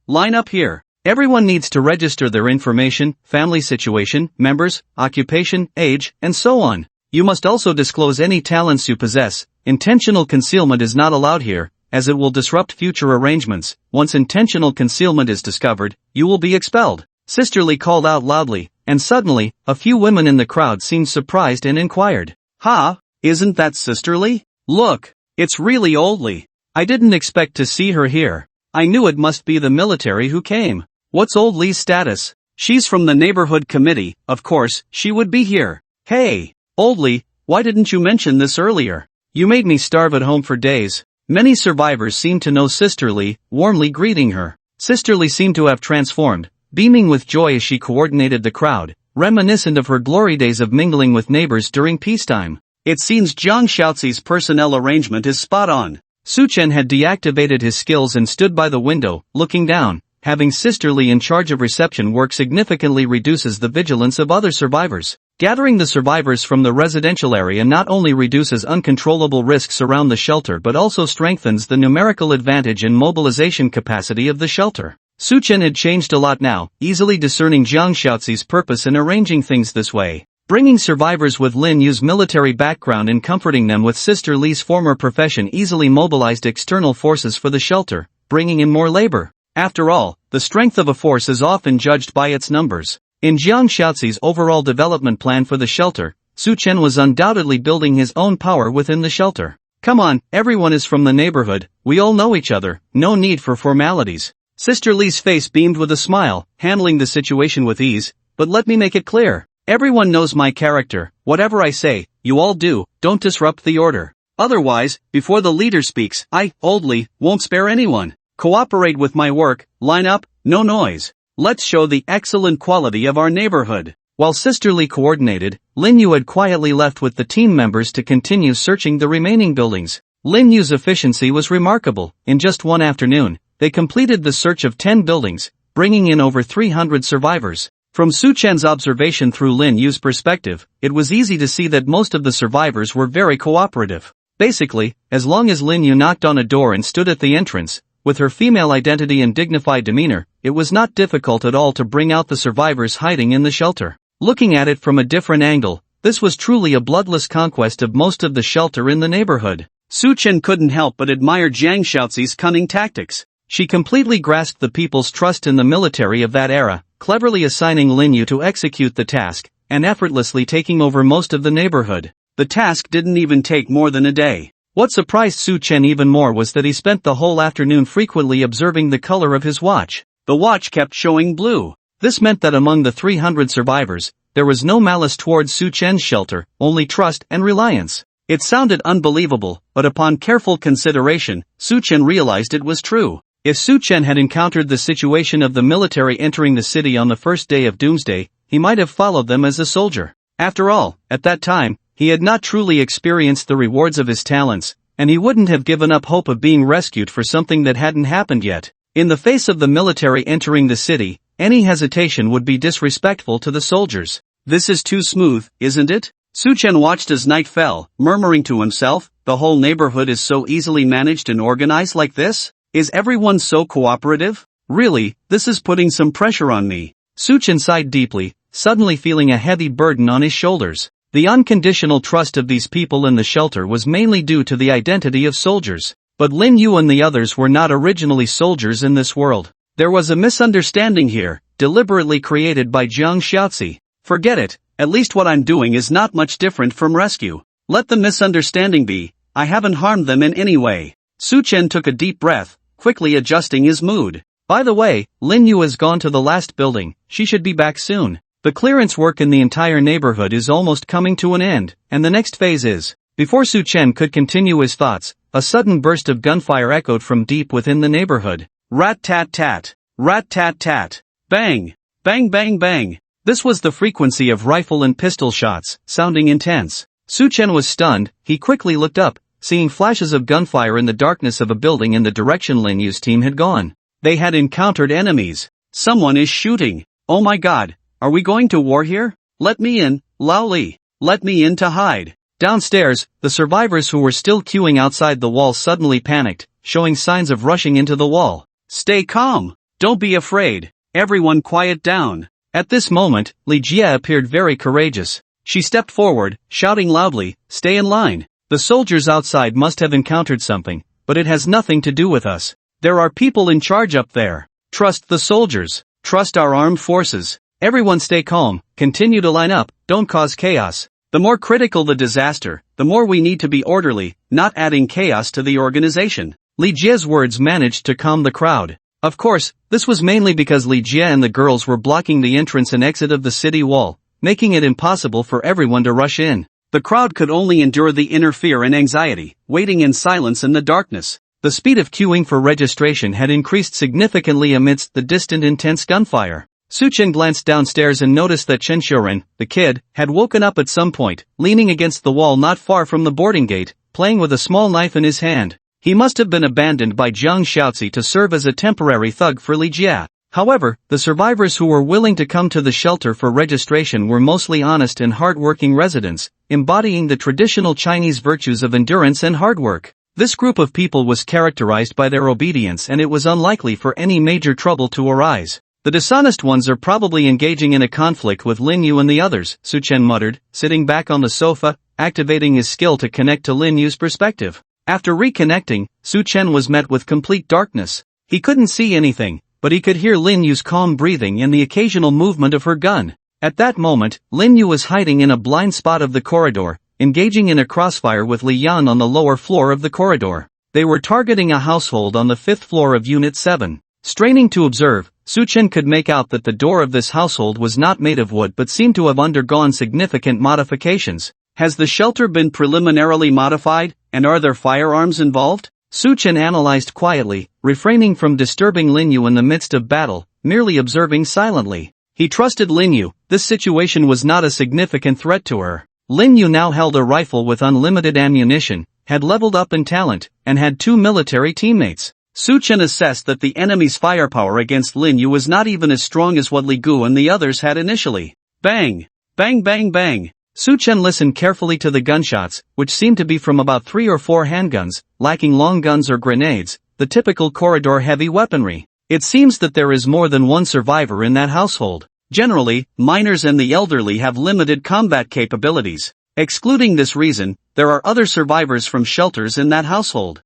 line up here. Everyone needs to register their information, family situation, members, occupation, age, and so on. You must also disclose any talents you possess. Intentional concealment is not allowed here, as it will disrupt future arrangements. Once intentional concealment is discovered, you will be expelled. Sister Li called out loudly, and suddenly, a few women in the crowd seemed surprised and inquired. Ha, isn't that Sister Li? Look, it's really old Li. I didn't expect to see her here. I knew it must be the military who came. What's old Li's status? She's from the neighborhood committee, of course, she would be here. Hey, old Li, why didn't you mention this earlier? You made me starve at home for days. Many survivors seemed to know Sister Li, warmly greeting her. Sister Li seemed to have transformed, beaming with joy as she coordinated the crowd, reminiscent of her glory days of mingling with neighbors during peacetime. It seems Jiang Xiaozi's personnel arrangement is spot on. Su Chen had deactivated his skills and stood by the window, looking down. Having Sister Li in charge of reception work significantly reduces the vigilance of other survivors. Gathering the survivors from the residential area not only reduces uncontrollable risks around the shelter but also strengthens the numerical advantage and mobilization capacity of the shelter. Su Chen had changed a lot now, easily discerning Jiang Xiaozi's purpose in arranging things this way. Bringing survivors with Lin Yu's military background and comforting them with Sister Li's former profession easily mobilized external forces for the shelter, bringing in more labor. After all, the strength of a force is often judged by its numbers. In Jiang Xiaozi's overall development plan for the shelter, Su Chen was undoubtedly building his own power within the shelter. Come on, everyone is from the neighborhood, we all know each other, no need for formalities. Sister Li's face beamed with a smile, handling the situation with ease, but let me make it clear. Everyone knows my character, whatever I say, you all do, don't disrupt the order. Otherwise, before the leader speaks, I, old Li, won't spare anyone. Cooperate with my work, line up, no noise. Let's show the excellent quality of our neighborhood. While Sister Li coordinated, Lin Yu had quietly left with the team members to continue searching the remaining buildings. Lin Yu's efficiency was remarkable. In just one afternoon, they completed the search of 10 buildings, bringing in over 300 survivors. From Su Chen's observation through Lin Yu's perspective, it was easy to see that most of the survivors were very cooperative. Basically, as long as Lin Yu knocked on a door and stood at the entrance, with her female identity and dignified demeanor, it was not difficult at all to bring out the survivors hiding in the shelter. Looking at it from a different angle, this was truly a bloodless conquest of most of the shelter in the neighborhood. Su Chen couldn't help but admire Jiang Xiaozi's cunning tactics. She completely grasped the people's trust in the military of that era, cleverly assigning Lin Yu to execute the task, and effortlessly taking over most of the neighborhood. The task didn't even take more than a day. What surprised Su Chen even more was that he spent the whole afternoon frequently observing the color of his watch. The watch kept showing blue. This meant that among the 300 survivors, There was no malice towards Su Chen's shelter, only trust and reliance. It sounded unbelievable, but upon careful consideration, Su Chen realized it was true. If Su Chen had encountered the situation of the military entering the city on the first day of Doomsday, he might have followed them as a soldier. After all, at that time, he had not truly experienced the rewards of his talents, and he wouldn't have given up hope of being rescued for something that hadn't happened yet. In the face of the military entering the city, any hesitation would be disrespectful to the soldiers. This is too smooth, isn't it? Su Chen watched as night fell, murmuring to himself, the whole neighborhood is so easily managed and organized like this? Is everyone so cooperative? Really, this is putting some pressure on me. Su Chen sighed deeply, suddenly feeling a heavy burden on his shoulders. The unconditional trust of these people in the shelter was mainly due to the identity of soldiers. But Lin Yu and the others were not originally soldiers in this world. There was a misunderstanding here, deliberately created by Jiang Xiaozi. Forget it, at least what I'm doing is not much different from rescue. Let the misunderstanding be, I haven't harmed them in any way. Su Chen took a deep breath, quickly adjusting his mood. By the way, Lin Yu has gone to the last building, she should be back soon. The clearance work in the entire neighborhood is almost coming to an end, and the next phase is. Before Su Chen could continue his thoughts, a sudden burst of gunfire echoed from deep within the neighborhood. Rat-tat-tat, rat-tat-tat, bang, bang bang bang. This was the frequency of rifle and pistol shots, sounding intense. Su Chen was stunned, he quickly looked up, seeing flashes of gunfire in the darkness of a building in the direction Lin Yu's team had gone. They had encountered enemies. Someone is shooting. Oh my god, are we going to war here? Let me in, Lao Li. Let me in to hide. Downstairs, the survivors who were still queuing outside the wall suddenly panicked, showing signs of rushing into the wall. Stay calm. Don't be afraid. Everyone quiet down. At this moment, Li Jie appeared very courageous. She stepped forward, shouting loudly, stay in line. The soldiers outside must have encountered something, but it has nothing to do with us. There are people in charge up there. Trust the soldiers. Trust our armed forces. Everyone stay calm, continue to line up, don't cause chaos. The more critical the disaster, the more we need to be orderly, not adding chaos to the organization. Li Jie's words managed to calm the crowd. Of course, this was mainly because Li Jie and the girls were blocking the entrance and exit of the city wall, making it impossible for everyone to rush in. The crowd could only endure the inner fear and anxiety, waiting in silence in the darkness. The speed of queuing for registration had increased significantly amidst the distant intense gunfire. Su Chen glanced downstairs and noticed that Chen Xiuren, the kid, had woken up at some point, leaning against the wall not far from the boarding gate, playing with a small knife in his hand. He must have been abandoned by Jiang Xiaozi to serve as a temporary thug for Li Jie. However, the survivors who were willing to come to the shelter for registration were mostly honest and hard-working residents, embodying the traditional Chinese virtues of endurance and hard work. This group of people was characterized by their obedience, and it was unlikely for any major trouble to arise. The dishonest ones are probably engaging in a conflict with Lin Yu and the others, Su Chen muttered, sitting back on the sofa, activating his skill to connect to Lin Yu's perspective. After reconnecting, Su Chen was met with complete darkness. He couldn't see anything, but he could hear Lin Yu's calm breathing and the occasional movement of her gun. At that moment, Lin Yu was hiding in a blind spot of the corridor, engaging in a crossfire with Li Yan on the lower floor of the corridor. They were targeting a household on the 5th floor of Unit 7. Straining to observe, Su Chen could make out that the door of this household was not made of wood but seemed to have undergone significant modifications. Has the shelter been preliminarily modified, and are there firearms involved? Su Chen analyzed quietly, refraining from disturbing Lin Yu in the midst of battle, merely observing silently. He trusted Lin Yu, this situation was not a significant threat to her. Lin Yu now held a rifle with unlimited ammunition, had leveled up in talent, and had 2 military teammates. Su Chen assessed that the enemy's firepower against Lin Yu was not even as strong as what Li Gu and the others had initially. Bang! Bang bang bang! Su Chen listened carefully to the gunshots, which seemed to be from about 3 or 4 handguns, lacking long guns or grenades, the typical corridor heavy weaponry. It seems that there is more than one survivor in that household. Generally, minors and the elderly have limited combat capabilities. Excluding this reason, there are other survivors from shelters in that household.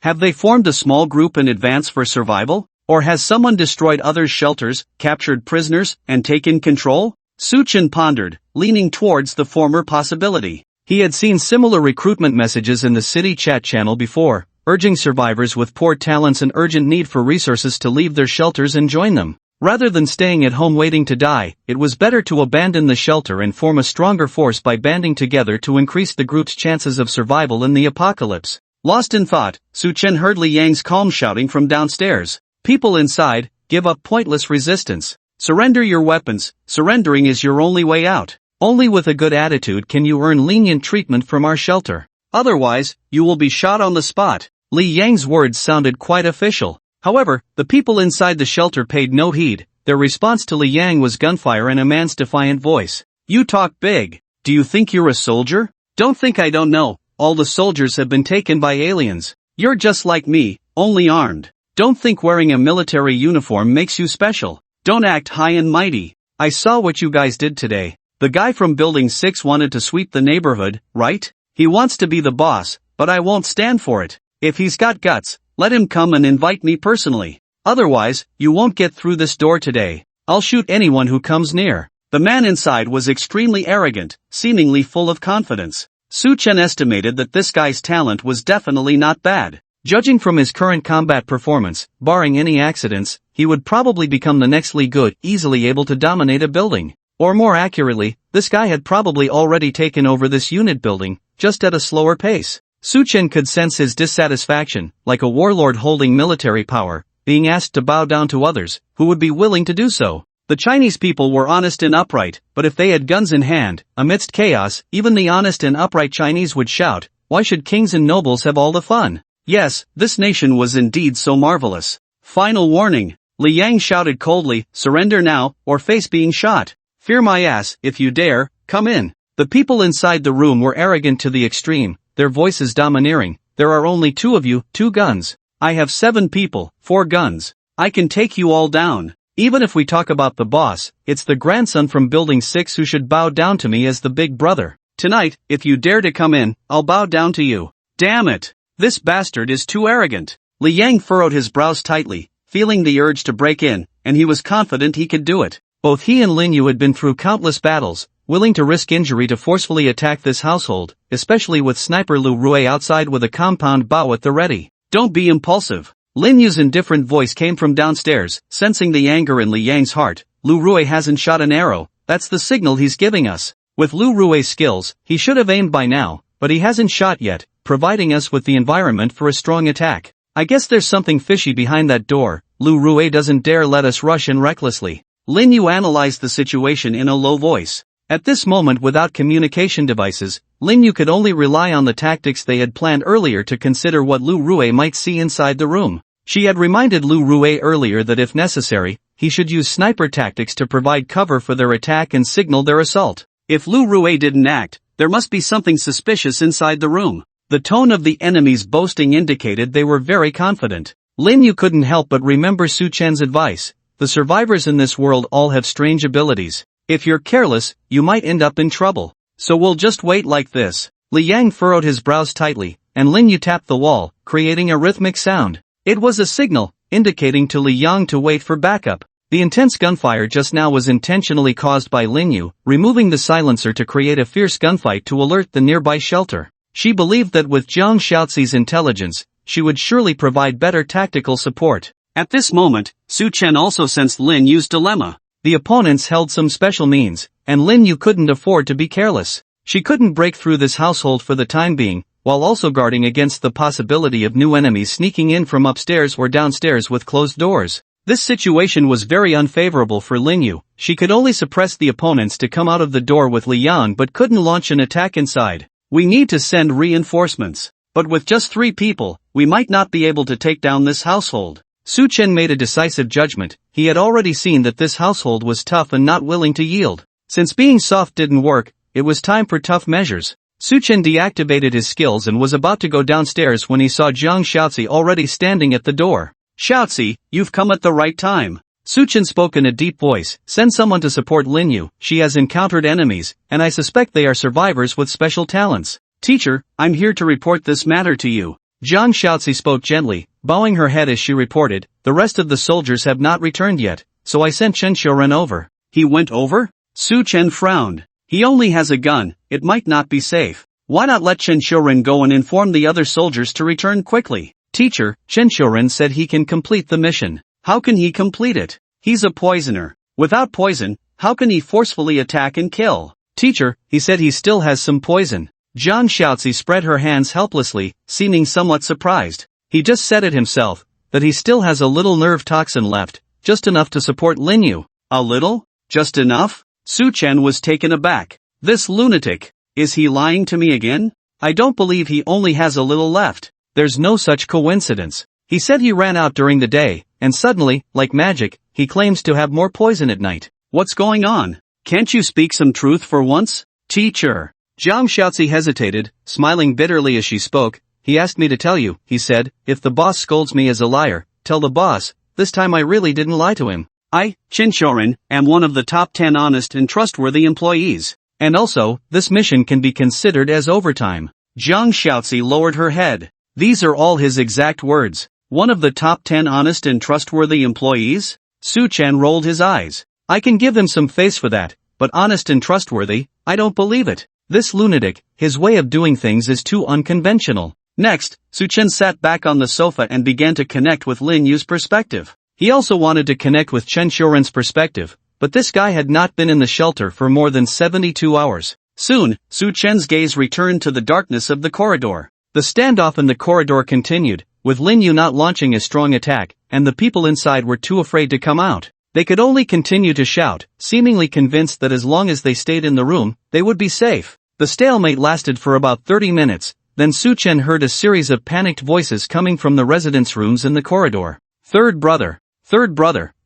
Have they formed a small group in advance for survival? Or has someone destroyed others' shelters, captured prisoners, and taken control? Su Chen pondered, leaning towards the former possibility. He had seen similar recruitment messages in the city chat channel before, urging survivors with poor talents and urgent need for resources to leave their shelters and join them. Rather than staying at home waiting to die, it was better to abandon the shelter and form a stronger force by banding together to increase the group's chances of survival in the apocalypse. Lost in thought, Su Chen heard Li Yang's calm shouting from downstairs. People inside, give up pointless resistance. Surrender your weapons, surrendering is your only way out. Only with a good attitude can you earn lenient treatment from our shelter. Otherwise, you will be shot on the spot. Li Yang's words sounded quite official. However, the people inside the shelter paid no heed. Their response to Li Yang was gunfire and a man's defiant voice. You talk big. Do you think you're a soldier? Don't think I don't know. All the soldiers have been taken by aliens. You're just like me, only armed. Don't think wearing a military uniform makes you special. Don't act high and mighty. I saw what you guys did today. The guy from Building 6 wanted to sweep the neighborhood, right? He wants to be the boss, but I won't stand for it. If he's got guts, let him come and invite me personally. Otherwise, you won't get through this door today. I'll shoot anyone who comes near. The man inside was extremely arrogant, seemingly full of confidence. Su Chen estimated that this guy's talent was definitely not bad. Judging from his current combat performance, barring any accidents, he would probably become the next Li Good, easily able to dominate a building. Or more accurately, this guy had probably already taken over this unit building, just at a slower pace. Su Chen could sense his dissatisfaction, like a warlord holding military power, being asked to bow down to others, who would be willing to do so. The Chinese people were honest and upright, but if they had guns in hand, amidst chaos, even the honest and upright Chinese would shout, why should kings and nobles have all the fun? Yes, this nation was indeed so marvelous. Final warning. Li Yang shouted coldly, surrender now, or face being shot. Fear my ass, if you dare, come in. The people inside the room were arrogant to the extreme, their voices domineering. There are only 2 of you, 2 guns. I have 7 people, 4 guns. I can take you all down. Even if we talk about the boss, it's the grandson from Building 6 who should bow down to me as the big brother. Tonight, if you dare to come in, I'll bow down to you. Damn it! This bastard is too arrogant. Li Yang furrowed his brows tightly, feeling the urge to break in, and he was confident he could do it. Both he and Lin Yu had been through countless battles, willing to risk injury to forcefully attack this household, especially with sniper Lu Rui outside with a compound bow at the ready. Don't be impulsive. Lin Yu's indifferent voice came from downstairs, sensing the anger in Li Yang's heart. Lu Rui hasn't shot an arrow, that's the signal he's giving us. With Lu Rui's skills, he should have aimed by now, but he hasn't shot yet, providing us with the environment for a strong attack. I guess there's something fishy behind that door. Lu Rui doesn't dare let us rush in recklessly. Lin Yu analyzed the situation in a low voice. At this moment, without communication devices, Lin Yu could only rely on the tactics they had planned earlier to consider what Lu Rui might see inside the room. She had reminded Lu Rui earlier that if necessary, he should use sniper tactics to provide cover for their attack and signal their assault. If Lu Rui didn't act, there must be something suspicious inside the room. The tone of the enemy's boasting indicated they were very confident. Lin Yu couldn't help but remember Su Chen's advice. The survivors in this world all have strange abilities. If you're careless, you might end up in trouble. So we'll just wait like this. Li Yang furrowed his brows tightly, and Lin Yu tapped the wall, creating a rhythmic sound. It was a signal, indicating to Li Yang to wait for backup. The intense gunfire just now was intentionally caused by Lin Yu, removing the silencer to create a fierce gunfight to alert the nearby shelter. She believed that with Jiang Shaoxi's intelligence, she would surely provide better tactical support. At this moment, Su Chen also sensed Lin Yu's dilemma. The opponents held some special means, and Lin Yu couldn't afford to be careless. She couldn't break through this household for the time being, while also guarding against the possibility of new enemies sneaking in from upstairs or downstairs with closed doors. This situation was very unfavorable for Lin Yu. She could only suppress the opponents to come out of the door with Li Yang but couldn't launch an attack inside. We need to send reinforcements. But with just 3 people, we might not be able to take down this household. Su Chen made a decisive judgment. He had already seen that this household was tough and not willing to yield. Since being soft didn't work, it was time for tough measures. Su Chen deactivated his skills and was about to go downstairs when he saw Jiang Shaoxi already standing at the door. Shaoxi, you've come at the right time. Su Chen spoke in a deep voice. Send someone to support Lin Yu. She has encountered enemies, and I suspect they are survivors with special talents. Teacher, I'm here to report this matter to you. Jiang Shaoxi spoke gently, bowing her head as she reported. The rest of the soldiers have not returned yet, so I sent Chen Xiuren over. He went over? Su Chen frowned. He only has a gun, it might not be safe. Why not let Chen Xiuren go and inform the other soldiers to return quickly? Teacher, Chen Xiuren said he can complete the mission. How can he complete it? He's a poisoner. Without poison, how can he forcefully attack and kill? Teacher, he said he still has some poison. Jiang Xiaozi spread her hands helplessly, seeming somewhat surprised. He just said it himself, that he still has a little nerve toxin left, just enough to support Lin Yu. A little? Just enough? Su Chen was taken aback. This lunatic, is he lying to me again? I don't believe he only has a little left. There's no such coincidence. He said he ran out during the day, and suddenly, like magic, he claims to have more poison at night. What's going on? Can't you speak some truth for once? Teacher. Jiang Xiaozi hesitated, smiling bitterly as she spoke. He asked me to tell you, he said, if the boss scolds me as a liar, tell the boss, this time I really didn't lie to him. I, Qin Shorin, am one of the top 10 honest and trustworthy employees. And also, this mission can be considered as overtime. Jiang Xiaozi lowered her head. These are all his exact words. One of the top 10 honest and trustworthy employees? Su Chen rolled his eyes. I can give them some face for that, but honest and trustworthy, I don't believe it. This lunatic, his way of doing things is too unconventional. Next, Su Chen sat back on the sofa and began to connect with Lin Yu's perspective. He also wanted to connect with Chen Xiuren's perspective, but this guy had not been in the shelter for more than 72 hours. Soon, Su Chen's gaze returned to the darkness of the corridor. The standoff in the corridor continued, with Lin Yu not launching a strong attack, and the people inside were too afraid to come out. They could only continue to shout, seemingly convinced that as long as they stayed in the room, they would be safe. The stalemate lasted for about 30 minutes, then Su Chen heard a series of panicked voices coming from the residence rooms in the corridor. Third brother,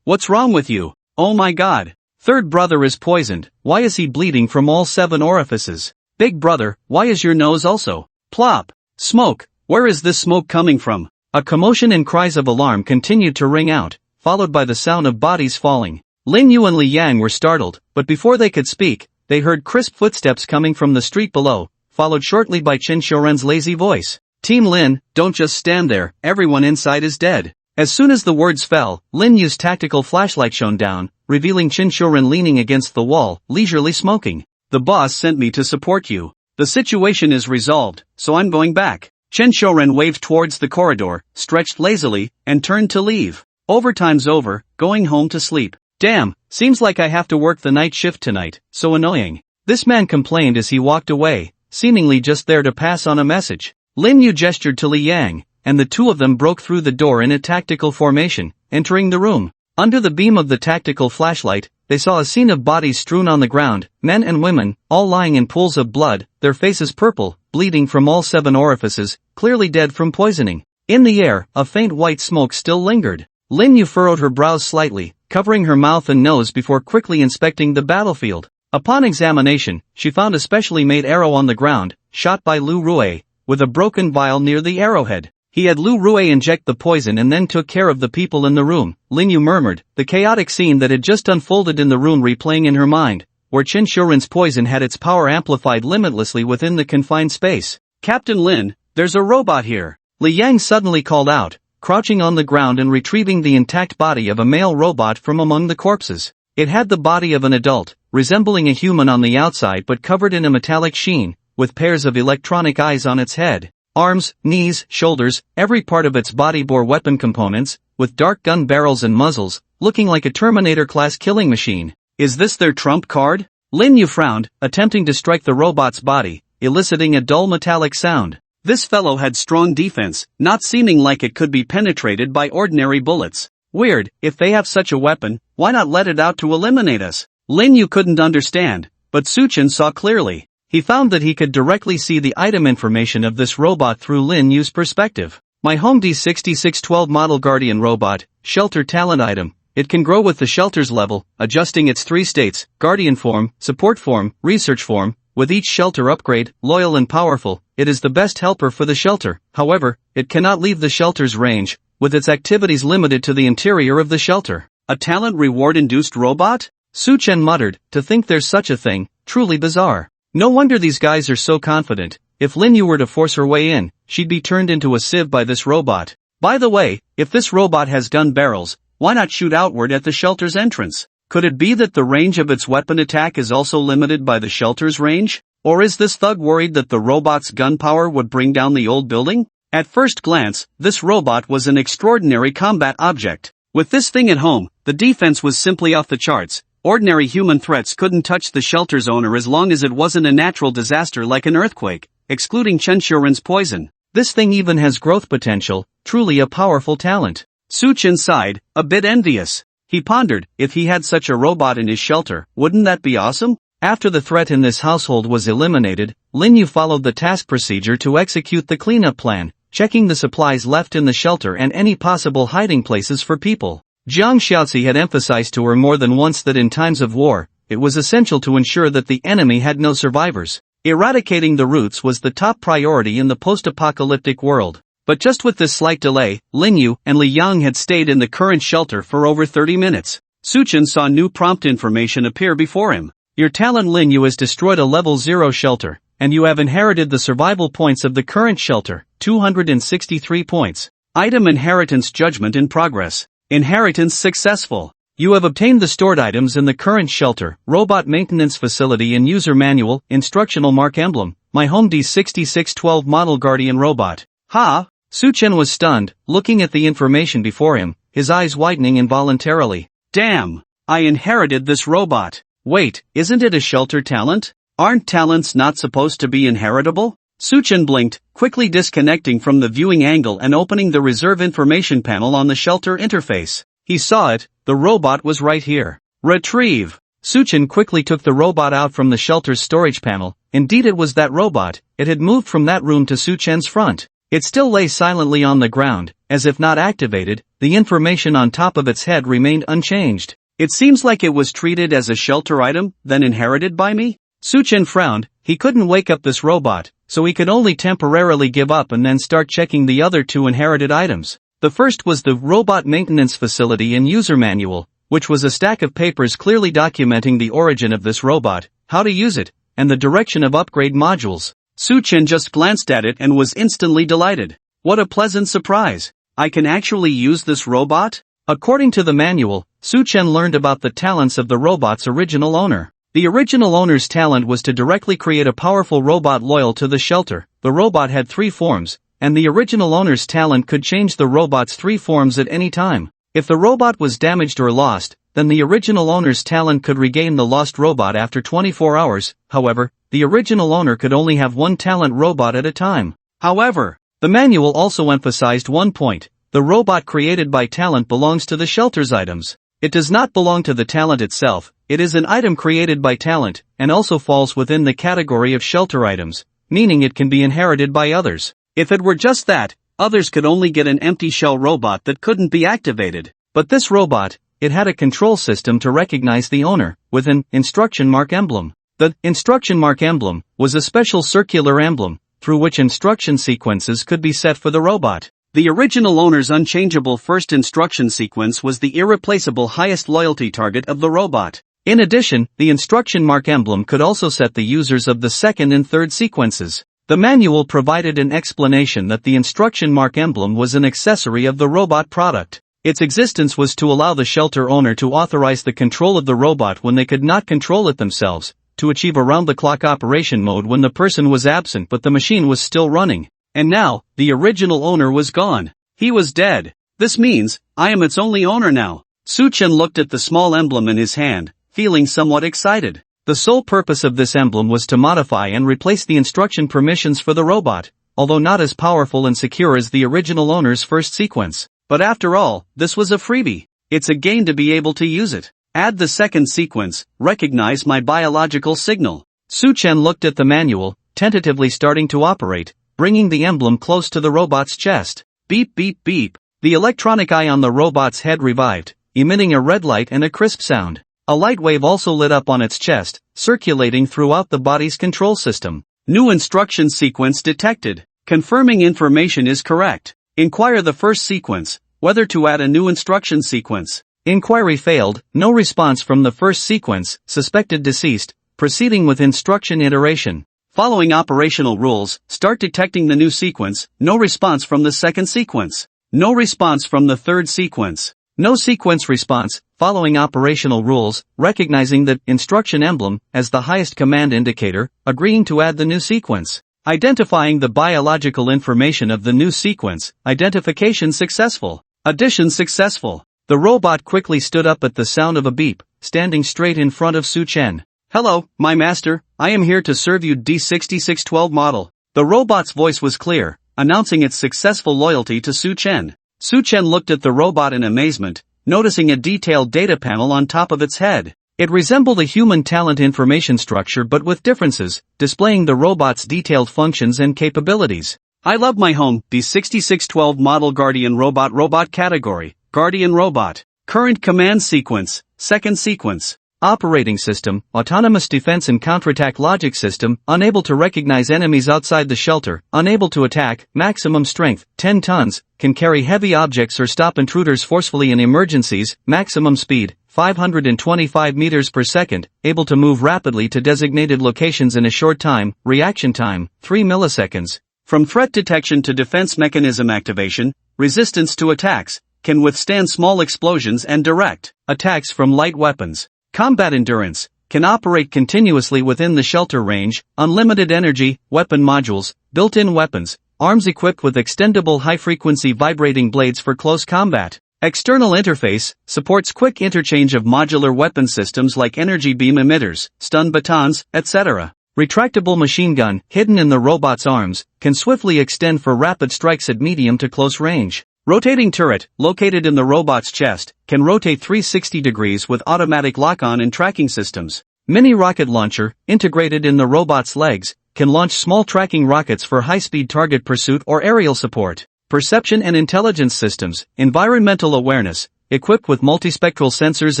what's wrong with you? Oh my god. Third brother is poisoned, why is he bleeding from all 7 orifices? Big brother, why is your nose also? Plop. Smoke, where is this smoke coming from? A commotion and cries of alarm continued to ring out, followed by the sound of bodies falling. Lin Yu and Li Yang were startled, but before they could speak, they heard crisp footsteps coming from the street below, followed shortly by Qin Xiuren's lazy voice. Team Lin, don't just stand there, everyone inside is dead. As soon as the words fell, Lin Yu's tactical flashlight shone down, revealing Qin Xiuren leaning against the wall, leisurely smoking. The boss sent me to support you. The situation is resolved, so I'm going back. Qin Xiuren waved towards the corridor, stretched lazily, and turned to leave. Overtime's over, going home to sleep. Damn, seems like I have to work the night shift tonight, so annoying. This man complained as he walked away, seemingly just there to pass on a message. Lin Yu gestured to Li Yang, and the two of them broke through the door in a tactical formation, entering the room. Under the beam of the tactical flashlight, they saw a scene of bodies strewn on the ground, men and women, all lying in pools of blood, their faces purple, bleeding from all 7 orifices, clearly dead from poisoning. In the air, a faint white smoke still lingered. Lin Yu furrowed her brows slightly, covering her mouth and nose before quickly inspecting the battlefield. Upon examination, she found a specially made arrow on the ground, shot by Lu Rue, with a broken vial near the arrowhead. He had Lu Rue inject the poison and then took care of the people in the room. Lin Yu murmured, the chaotic scene that had just unfolded in the room replaying in her mind, where Qin Xiuren's poison had its power amplified limitlessly within the confined space. Captain Lin, there's a robot here. Li Yang suddenly called out, crouching on the ground and retrieving the intact body of a male robot from among the corpses. It had the body of an adult, resembling a human on the outside but covered in a metallic sheen, with pairs of electronic eyes on its head. Arms, knees, shoulders, every part of its body bore weapon components, with dark gun barrels and muzzles, looking like a Terminator-class killing machine. Is this their trump card? Lin Yu frowned, attempting to strike the robot's body, eliciting a dull metallic sound. This fellow had strong defense, not seeming like it could be penetrated by ordinary bullets. Weird, if they have such a weapon, why not let it out to eliminate us? Lin Yu couldn't understand, but Su Chen saw clearly. He found that he could directly see the item information of this robot through Lin Yu's perspective. My home D6612 model Guardian robot, shelter talent item. It can grow with the shelter's level, adjusting its 3 states, Guardian form, Support form, Research form. With each shelter upgrade, loyal and powerful, it is the best helper for the shelter. However, it cannot leave the shelter's range, with its activities limited to the interior of the shelter. A talent reward-induced robot? Su Chen muttered, to think there's such a thing, truly bizarre. No wonder these guys are so confident. If Lin Yu were to force her way in, she'd be turned into a sieve by this robot. By the way, if this robot has gun barrels, why not shoot outward at the shelter's entrance? Could it be that the range of its weapon attack is also limited by the shelter's range? Or is this thug worried that the robot's gun power would bring down the old building? At first glance, this robot was an extraordinary combat object. With this thing at home, the defense was simply off the charts. Ordinary human threats couldn't touch the shelter's owner as long as it wasn't a natural disaster like an earthquake, excluding Chen Xiuren's poison. This thing even has growth potential, truly a powerful talent. Su Chen sighed, a bit envious. He pondered, if he had such a robot in his shelter, wouldn't that be awesome? After the threat in this household was eliminated, Lin Yu followed the task procedure to execute the cleanup plan, checking the supplies left in the shelter and any possible hiding places for people. Jiang Xiaozi had emphasized to her more than once that in times of war, it was essential to ensure that the enemy had no survivors. Eradicating the roots was the top priority in the post-apocalyptic world. But just with this slight delay, Lin Yu and Li Yang had stayed in the current shelter for over 30 minutes. Su Chen saw new prompt information appear before him. Your talent Lin Yu has destroyed a level 0 shelter, and you have inherited the survival points of the current shelter, 263 points. Item Inheritance Judgment in progress. Inheritance successful. You have obtained the stored items in the current shelter, Robot Maintenance Facility and User Manual, Instructional Mark Emblem, My Home D6612 Model Guardian Robot. Ha! Su Chen was stunned, looking at the information before him, his eyes widening involuntarily. Damn! I inherited this robot. Wait, isn't it a shelter talent? Aren't talents not supposed to be inheritable? Su Chen blinked, quickly disconnecting from the viewing angle and opening the reserve information panel on the shelter interface. He saw it, the robot was right here. Retrieve! Su Chen quickly took the robot out from the shelter's storage panel. Indeed it was that robot. It had moved from that room to Su Chen's front. It still lay silently on the ground, as if not activated. The information on top of its head remained unchanged. It seems like it was treated as a shelter item, then inherited by me? Su Chen frowned. He couldn't wake up this robot, so he could only temporarily give up and then start checking the other two inherited items. The first was the Robot Maintenance Facility and User Manual, which was a stack of papers clearly documenting the origin of this robot, how to use it, and the direction of upgrade modules. Su Chen just glanced at it and was instantly delighted. What a pleasant surprise! I can actually use this robot? According to the manual, Su Chen learned about the talents of the robot's original owner. The original owner's talent was to directly create a powerful robot loyal to the shelter. The robot had 3 forms, and the original owner's talent could change the robot's 3 forms at any time. If the robot was damaged or lost, then the original owner's talent could regain the lost robot after 24 hours. However, the original owner could only have 1 talent robot at a time. However, the manual also emphasized one point. The robot created by talent belongs to the shelter's items. It does not belong to the talent itself. It is an item created by talent, and also falls within the category of shelter items, meaning it can be inherited by others. If it were just that, others could only get an empty shell robot that couldn't be activated. But this robot, it had a control system to recognize the owner, with an instruction mark emblem. The instruction mark emblem was a special circular emblem, through which instruction sequences could be set for the robot. The original owner's unchangeable first instruction sequence was the irreplaceable highest loyalty target of the robot. In addition, the instruction mark emblem could also set the users of the second and third sequences. The manual provided an explanation that the instruction mark emblem was an accessory of the robot product. Its existence was to allow the shelter owner to authorize the control of the robot when they could not control it themselves, to achieve around-the-clock operation mode when the person was absent but the machine was still running. And now, the original owner was gone. He was dead. This means, I am its only owner now. Su Chen looked at the small emblem in his hand, feeling somewhat excited. The sole purpose of this emblem was to modify and replace the instruction permissions for the robot, although not as powerful and secure as the original owner's first sequence. But after all, this was a freebie. It's a gain to be able to use it. Add the second sequence, recognize my biological signal. Su Chen looked at the manual, tentatively starting to operate, bringing the emblem close to the robot's chest. Beep beep beep. The electronic eye on the robot's head revived, emitting a red light and a crisp sound. A light wave also lit up on its chest, circulating throughout the body's control system. New instruction sequence detected. Confirming information is correct. Inquire the first sequence, whether to add a new instruction sequence. Inquiry failed, no response from the first sequence, suspected deceased, proceeding with instruction iteration. Following operational rules, start detecting the new sequence, no response from the second sequence. No response from the third sequence. No sequence response, following operational rules, recognizing the instruction emblem as the highest command indicator, agreeing to add the new sequence. Identifying the biological information of the new sequence, identification successful. Addition successful. The robot quickly stood up at the sound of a beep, standing straight in front of Su Chen. "Hello, my master, I am here to serve you D6612 model." The robot's voice was clear, announcing its successful loyalty to Su Chen. Su Chen looked at the robot in amazement, noticing a detailed data panel on top of its head. It resembled a human talent information structure but with differences, displaying the robot's detailed functions and capabilities. "I love my home, D6612 model Guardian Robot category, Guardian Robot. Current command sequence, second sequence. Operating system, autonomous defense and counterattack logic system, unable to recognize enemies outside the shelter, unable to attack, maximum strength, 10 tons, can carry heavy objects or stop intruders forcefully in emergencies, maximum speed, 525 meters per second, able to move rapidly to designated locations in a short time, reaction time, 3 milliseconds. From threat detection to defense mechanism activation, resistance to attacks, can withstand small explosions and direct attacks from light weapons. Combat endurance, can operate continuously within the shelter range, unlimited energy, weapon modules, built-in weapons, arms equipped with extendable high-frequency vibrating blades for close combat. External interface, supports quick interchange of modular weapon systems like energy beam emitters, stun batons, etc. Retractable machine gun, hidden in the robot's arms, can swiftly extend for rapid strikes at medium to close range. Rotating turret, located in the robot's chest, can rotate 360 degrees with automatic lock-on and tracking systems. Mini rocket launcher, integrated in the robot's legs, can launch small tracking rockets for high-speed target pursuit or aerial support. Perception and intelligence systems, environmental awareness, equipped with multispectral sensors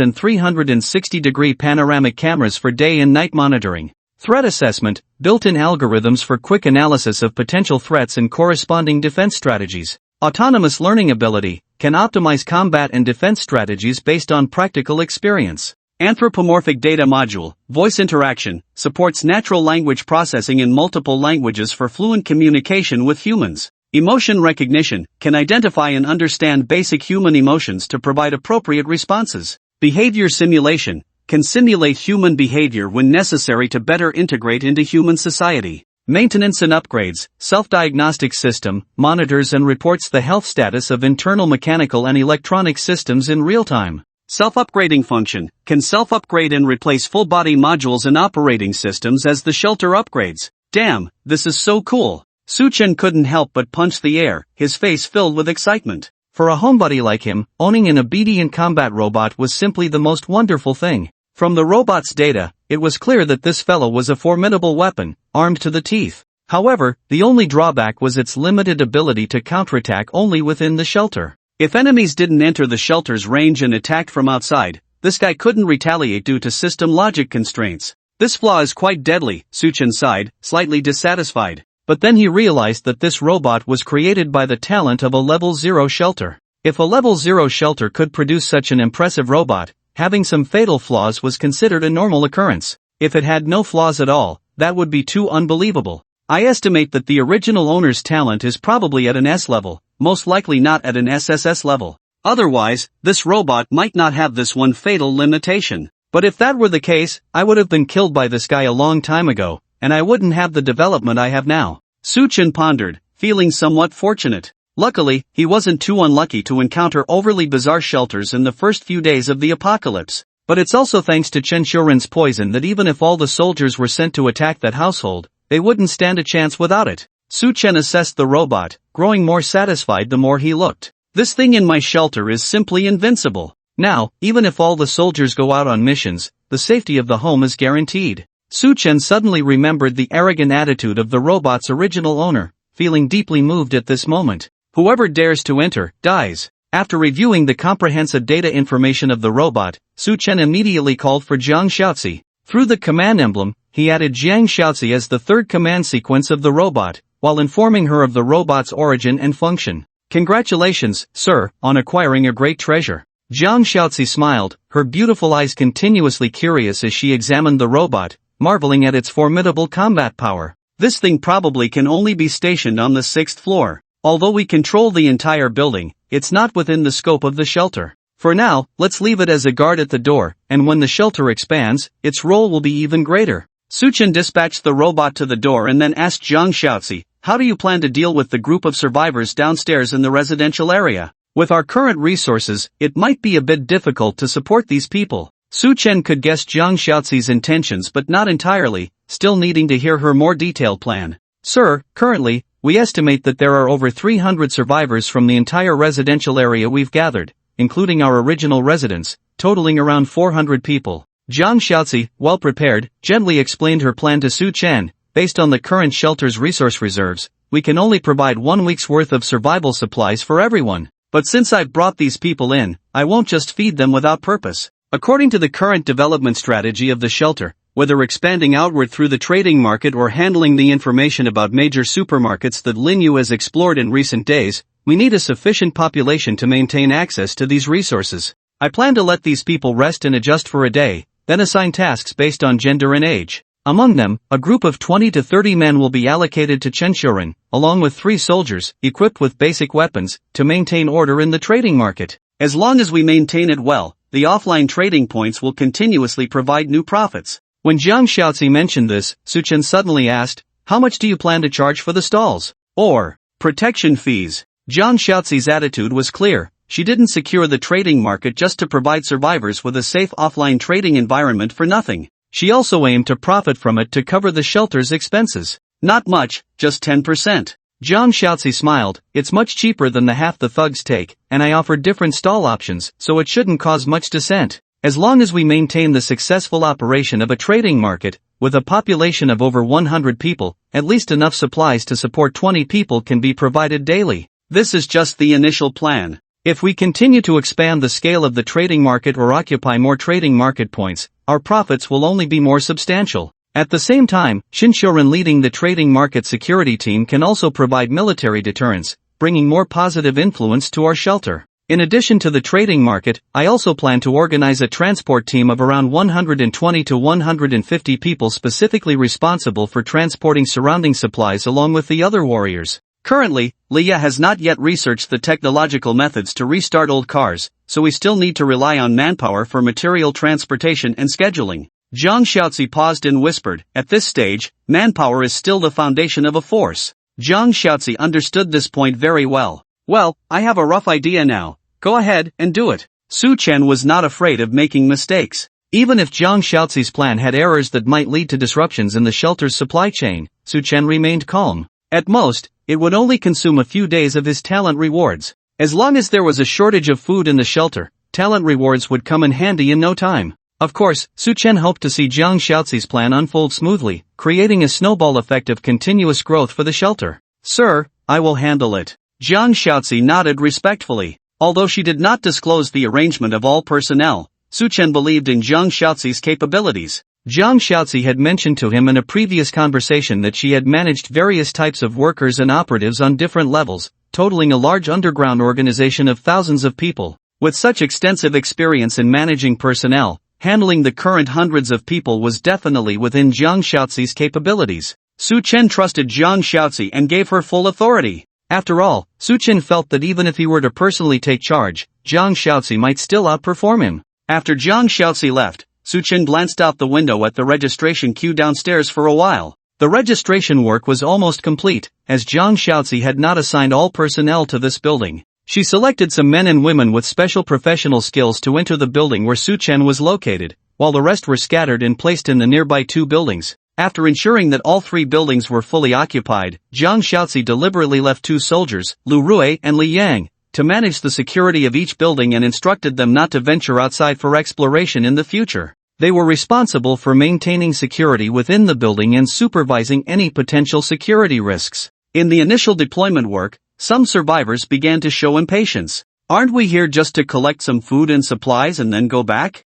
and 360-degree panoramic cameras for day and night monitoring. Threat assessment, built-in algorithms for quick analysis of potential threats and corresponding defense strategies. Autonomous learning ability, can optimize combat and defense strategies based on practical experience. Anthropomorphic data module, voice interaction, supports natural language processing in multiple languages for fluent communication with humans. Emotion recognition, can identify and understand basic human emotions to provide appropriate responses. Behavior simulation, can simulate human behavior when necessary to better integrate into human society. Maintenance and upgrades, self-diagnostic system, monitors and reports the health status of internal mechanical and electronic systems in real time. Self-upgrading function, can self-upgrade and replace full-body modules and operating systems as the shelter upgrades. Damn, this is so cool. Su Chen couldn't help but punch the air, his face filled with excitement. For a homebody like him, owning an obedient combat robot was simply the most wonderful thing. From the robot's data, it was clear that this fellow was a formidable weapon, armed to the teeth. However, the only drawback was its limited ability to counterattack only within the shelter. If enemies didn't enter the shelter's range and attacked from outside, this guy couldn't retaliate due to system logic constraints. This flaw is quite deadly, Su Chen sighed, slightly dissatisfied. But then he realized that this robot was created by the talent of a level 0 shelter. If a level 0 shelter could produce such an impressive robot, having some fatal flaws was considered a normal occurrence. If it had no flaws at all, that would be too unbelievable. I estimate that the original owner's talent is probably at an S level, most likely not at an SSS level. Otherwise, this robot might not have this one fatal limitation. But if that were the case, I would have been killed by this guy a long time ago, and I wouldn't have the development I have now. Su Chen pondered, feeling somewhat fortunate. Luckily, he wasn't too unlucky to encounter overly bizarre shelters in the first few days of the apocalypse. But it's also thanks to Chen Xiuren's poison that even if all the soldiers were sent to attack that household, they wouldn't stand a chance without it. Su Chen assessed the robot, growing more satisfied the more he looked. This thing in my shelter is simply invincible. Now, even if all the soldiers go out on missions, the safety of the home is guaranteed. Su Chen suddenly remembered the arrogant attitude of the robot's original owner, feeling deeply moved at this moment. Whoever dares to enter, dies. After reviewing the comprehensive data information of the robot, Su Chen immediately called for Jiang Xiaozi. Through the command emblem, he added Jiang Xiaozi as the third command sequence of the robot, while informing her of the robot's origin and function. Congratulations, sir, on acquiring a great treasure. Jiang Xiaozi smiled, her beautiful eyes continuously curious as she examined the robot, marveling at its formidable combat power. This thing probably can only be stationed on the 6th floor. Although we control the entire building, it's not within the scope of the shelter. For now, let's leave it as a guard at the door, and when the shelter expands, its role will be even greater. Su Chen dispatched the robot to the door and then asked Jiang Xiaozi, how do you plan to deal with the group of survivors downstairs in the residential area? With our current resources, it might be a bit difficult to support these people. Su Chen could guess Jiang Xiaozi's intentions but not entirely, still needing to hear her more detailed plan. Sir, currently, we estimate that there are over 300 survivors from the entire residential area we've gathered, including our original residents, totaling around 400 people. Jiang Xiaozi, well prepared, gently explained her plan to Su Chen. Based on the current shelter's resource reserves, we can only provide 1 week's worth of survival supplies for everyone. But since I've brought these people in, I won't just feed them without purpose. According to the current development strategy of the shelter, whether expanding outward through the trading market or handling the information about major supermarkets that Lin Yu has explored in recent days, we need a sufficient population to maintain access to these resources. I plan to let these people rest and adjust for a day, then assign tasks based on gender and age. Among them, a group of 20 to 30 men will be allocated to Chenshuren, along with 3 soldiers, equipped with basic weapons, to maintain order in the trading market. As long as we maintain it well, the offline trading points will continuously provide new profits. When Jiang Xiaozi mentioned this, Su Chen suddenly asked, how much do you plan to charge for the stalls? Or protection fees? Jiang Xiaozi's attitude was clear. She didn't secure the trading market just to provide survivors with a safe offline trading environment for nothing. She also aimed to profit from it to cover the shelter's expenses. Not much, just 10%. Jiang Xiaozi smiled. It's much cheaper than the half the thugs take, and I offered different stall options, so it shouldn't cause much dissent. As long as we maintain the successful operation of a trading market, with a population of over 100 people, at least enough supplies to support 20 people can be provided daily. This is just the initial plan. If we continue to expand the scale of the trading market or occupy more trading market points, our profits will only be more substantial. At the same time, Shinshoren leading the trading market security team can also provide military deterrence, bringing more positive influence to our shelter. In addition to the trading market, I also plan to organize a transport team of around 120 to 150 people specifically responsible for transporting surrounding supplies along with the other warriors. Currently, Leia has not yet researched the technological methods to restart old cars, so we still need to rely on manpower for material transportation and scheduling. Jiang Xiaozi paused and whispered, at this stage, manpower is still the foundation of a force. Jiang Xiaozi understood this point very well. Well, I have a rough idea now. Go ahead and do it. Su Chen was not afraid of making mistakes. Even if Jiang Xiaozi's plan had errors that might lead to disruptions in the shelter's supply chain, Su Chen remained calm. At most, it would only consume a few days of his talent rewards. As long as there was a shortage of food in the shelter, talent rewards would come in handy in no time. Of course, Su Chen hoped to see Jiang Xiaozi's plan unfold smoothly, creating a snowball effect of continuous growth for the shelter. Sir, I will handle it. Jiang Xiaozi nodded respectfully. Although she did not disclose the arrangement of all personnel, Su Chen believed in Jiang Xiaozi's capabilities. Jiang Xiaozi had mentioned to him in a previous conversation that she had managed various types of workers and operatives on different levels, totaling a large underground organization of thousands of people. With such extensive experience in managing personnel, handling the current hundreds of people was definitely within Jiang Xiaozi's capabilities. Su Chen trusted Jiang Xiaozi and gave her full authority. After all, Su Chen felt that even if he were to personally take charge, Jiang Xiaozi might still outperform him. After Jiang Xiaozi left, Su Chen glanced out the window at the registration queue downstairs for a while. The registration work was almost complete, as Jiang Xiaozi had not assigned all personnel to this building. She selected some men and women with special professional skills to enter the building where Su Chen was located, while the rest were scattered and placed in the nearby 2 buildings. After ensuring that all 3 buildings were fully occupied, Jiang Xiaozi deliberately left 2 soldiers, Lu Rui and Li Yang, to manage the security of each building and instructed them not to venture outside for exploration in the future. They were responsible for maintaining security within the building and supervising any potential security risks. In the initial deployment work, some survivors began to show impatience. Aren't we here just to collect some food and supplies and then go back?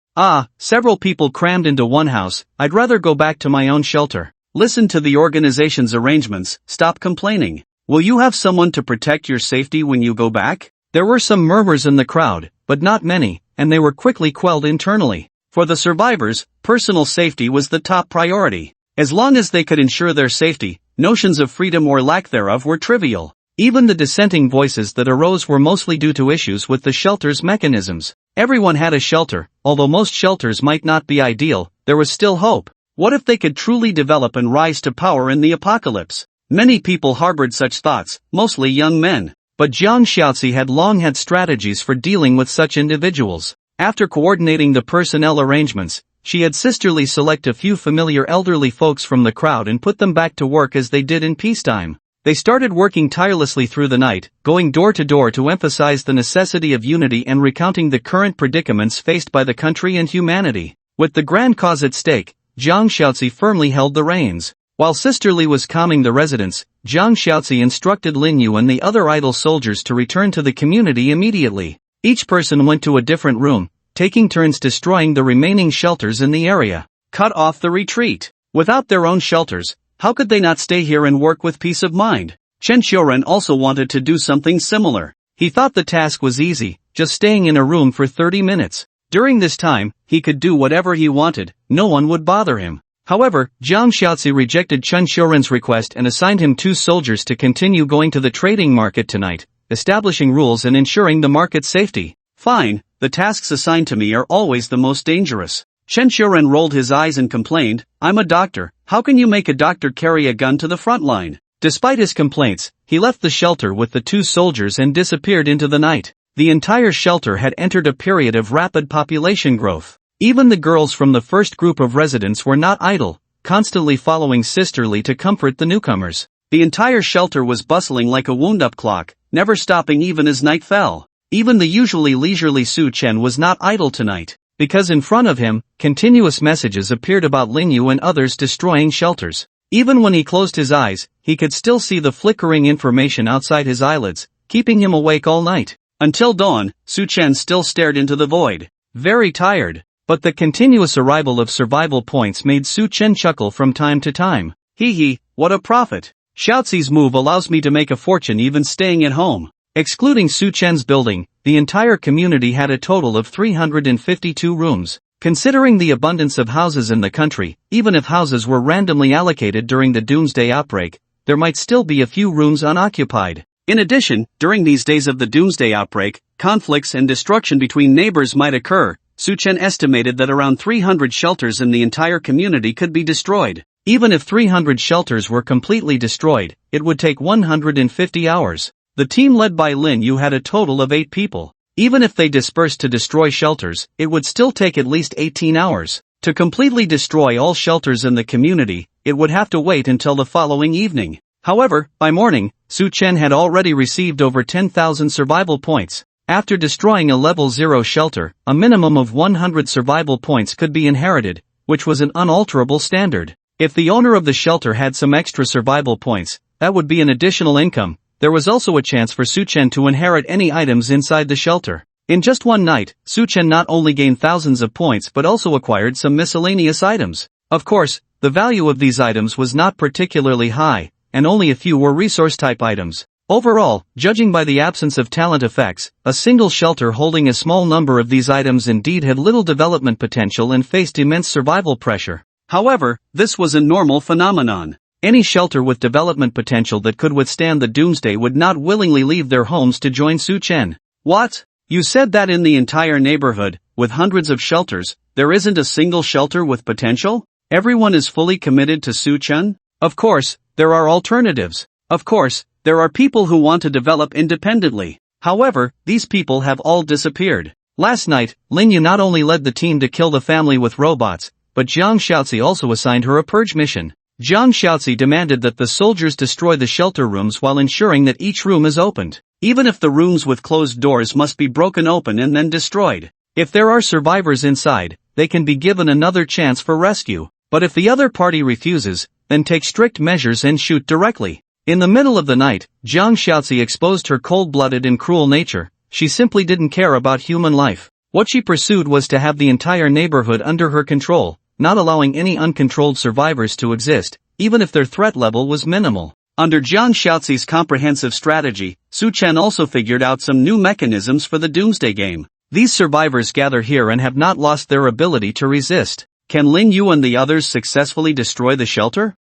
Several people crammed into one house. I'd rather go back to my own shelter. Listen to the organization's arrangements, stop complaining. Will you have someone to protect your safety when you go back? There were some murmurs in the crowd, but not many, and they were quickly quelled internally. For the survivors, personal safety was the top priority. As long as they could ensure their safety, notions of freedom or lack thereof were trivial. Even the dissenting voices that arose were mostly due to issues with the shelter's mechanisms. Everyone had a shelter, although most shelters might not be ideal, there was still hope. What if they could truly develop and rise to power in the apocalypse? Many people harbored such thoughts, mostly young men. but Jiang Xiaozi had long had strategies for dealing with such individuals. After coordinating the personnel arrangements, she had sisterly select a few familiar elderly folks from the crowd and put them back to work as they did in peacetime. They started working tirelessly through the night, going door to door to emphasize the necessity of unity and recounting the current predicaments faced by the country and humanity. With the grand cause at stake, Jiang Xiaozi firmly held the reins. While Sister Li was calming the residents, Jiang Xiaozi instructed Lin Yu and the other idle soldiers to return to the community immediately. Each person went to a different room, taking turns destroying the remaining shelters in the area. Cut off the retreat. Without their own shelters, how could they not stay here and work with peace of mind? Chen Xiuren also wanted to do something similar. He thought the task was easy, just staying in a room for 30 minutes. During this time, he could do whatever he wanted, no one would bother him. However, Jiang Xiaozi rejected Chen Xiuren's request and assigned him 2 soldiers to continue going to the trading market tonight, establishing rules and ensuring the market's safety. Fine, the tasks assigned to me are always the most dangerous. Chen Xiuren rolled his eyes and complained, I'm a doctor, how can you make a doctor carry a gun to the front line? Despite his complaints, he left the shelter with the 2 soldiers and disappeared into the night. The entire shelter had entered a period of rapid population growth. Even the girls from the first group of residents were not idle, constantly following Sister Li to comfort the newcomers. The entire shelter was bustling like a wound-up clock, never stopping even as night fell. Even the usually leisurely Su Chen was not idle tonight, because in front of him, continuous messages appeared about Lin Yu and others destroying shelters. Even when he closed his eyes, he could still see the flickering information outside his eyelids, keeping him awake all night. Until dawn, Su Chen still stared into the void, very tired. But the continuous arrival of survival points made Su Chen chuckle from time to time. Hee hee, what a profit. Xiaozi's move allows me to make a fortune even staying at home. Excluding Su Chen's building, the entire community had a total of 352 rooms. Considering the abundance of houses in the country, even if houses were randomly allocated during the doomsday outbreak, there might still be a few rooms unoccupied. In addition, during these days of the doomsday outbreak, conflicts and destruction between neighbors might occur. Su Chen estimated that around 300 shelters in the entire community could be destroyed. Even if 300 shelters were completely destroyed, it would take 150 hours. The team led by Lin Yu had a total of 8 people. Even if they dispersed to destroy shelters, it would still take at least 18 hours. To completely destroy all shelters in the community, it would have to wait until the following evening. However, by morning, Su Chen had already received over 10,000 survival points. After destroying a level 0 shelter, a minimum of 100 survival points could be inherited, which was an unalterable standard. If the owner of the shelter had some extra survival points, that would be an additional income. There was also a chance for Su Chen to inherit any items inside the shelter. In just one night, Su Chen not only gained thousands of points but also acquired some miscellaneous items. Of course, the value of these items was not particularly high, and only a few were resource-type items. Overall, judging by the absence of talent effects, a single shelter holding a small number of these items indeed had little development potential and faced immense survival pressure. However, this was a normal phenomenon. Any shelter with development potential that could withstand the doomsday would not willingly leave their homes to join Su Chen. What? You said that in the entire neighborhood, with hundreds of shelters, there isn't a single shelter with potential? Everyone is fully committed to Su Chen? Of course, there are alternatives. Of course, there are people who want to develop independently. However, these people have all disappeared. Last night, Lin Yu not only led the team to kill the family with robots, but Jiang Xiaozi also assigned her a purge mission. Jiang Xiaozi demanded that the soldiers destroy the shelter rooms while ensuring that each room is opened. Even if the rooms with closed doors must be broken open and then destroyed. If there are survivors inside, they can be given another chance for rescue. But if the other party refuses, then take strict measures and shoot directly. In the middle of the night, Jiang Xiaozi exposed her cold-blooded and cruel nature. She simply didn't care about human life. What she pursued was to have the entire neighborhood under her control, not allowing any uncontrolled survivors to exist, even if their threat level was minimal. Under Jiang Xiaozi's comprehensive strategy, Su Chen also figured out some new mechanisms for the doomsday game. These survivors gather here and have not lost their ability to resist. Can Lin Yu and the others successfully destroy the shelter?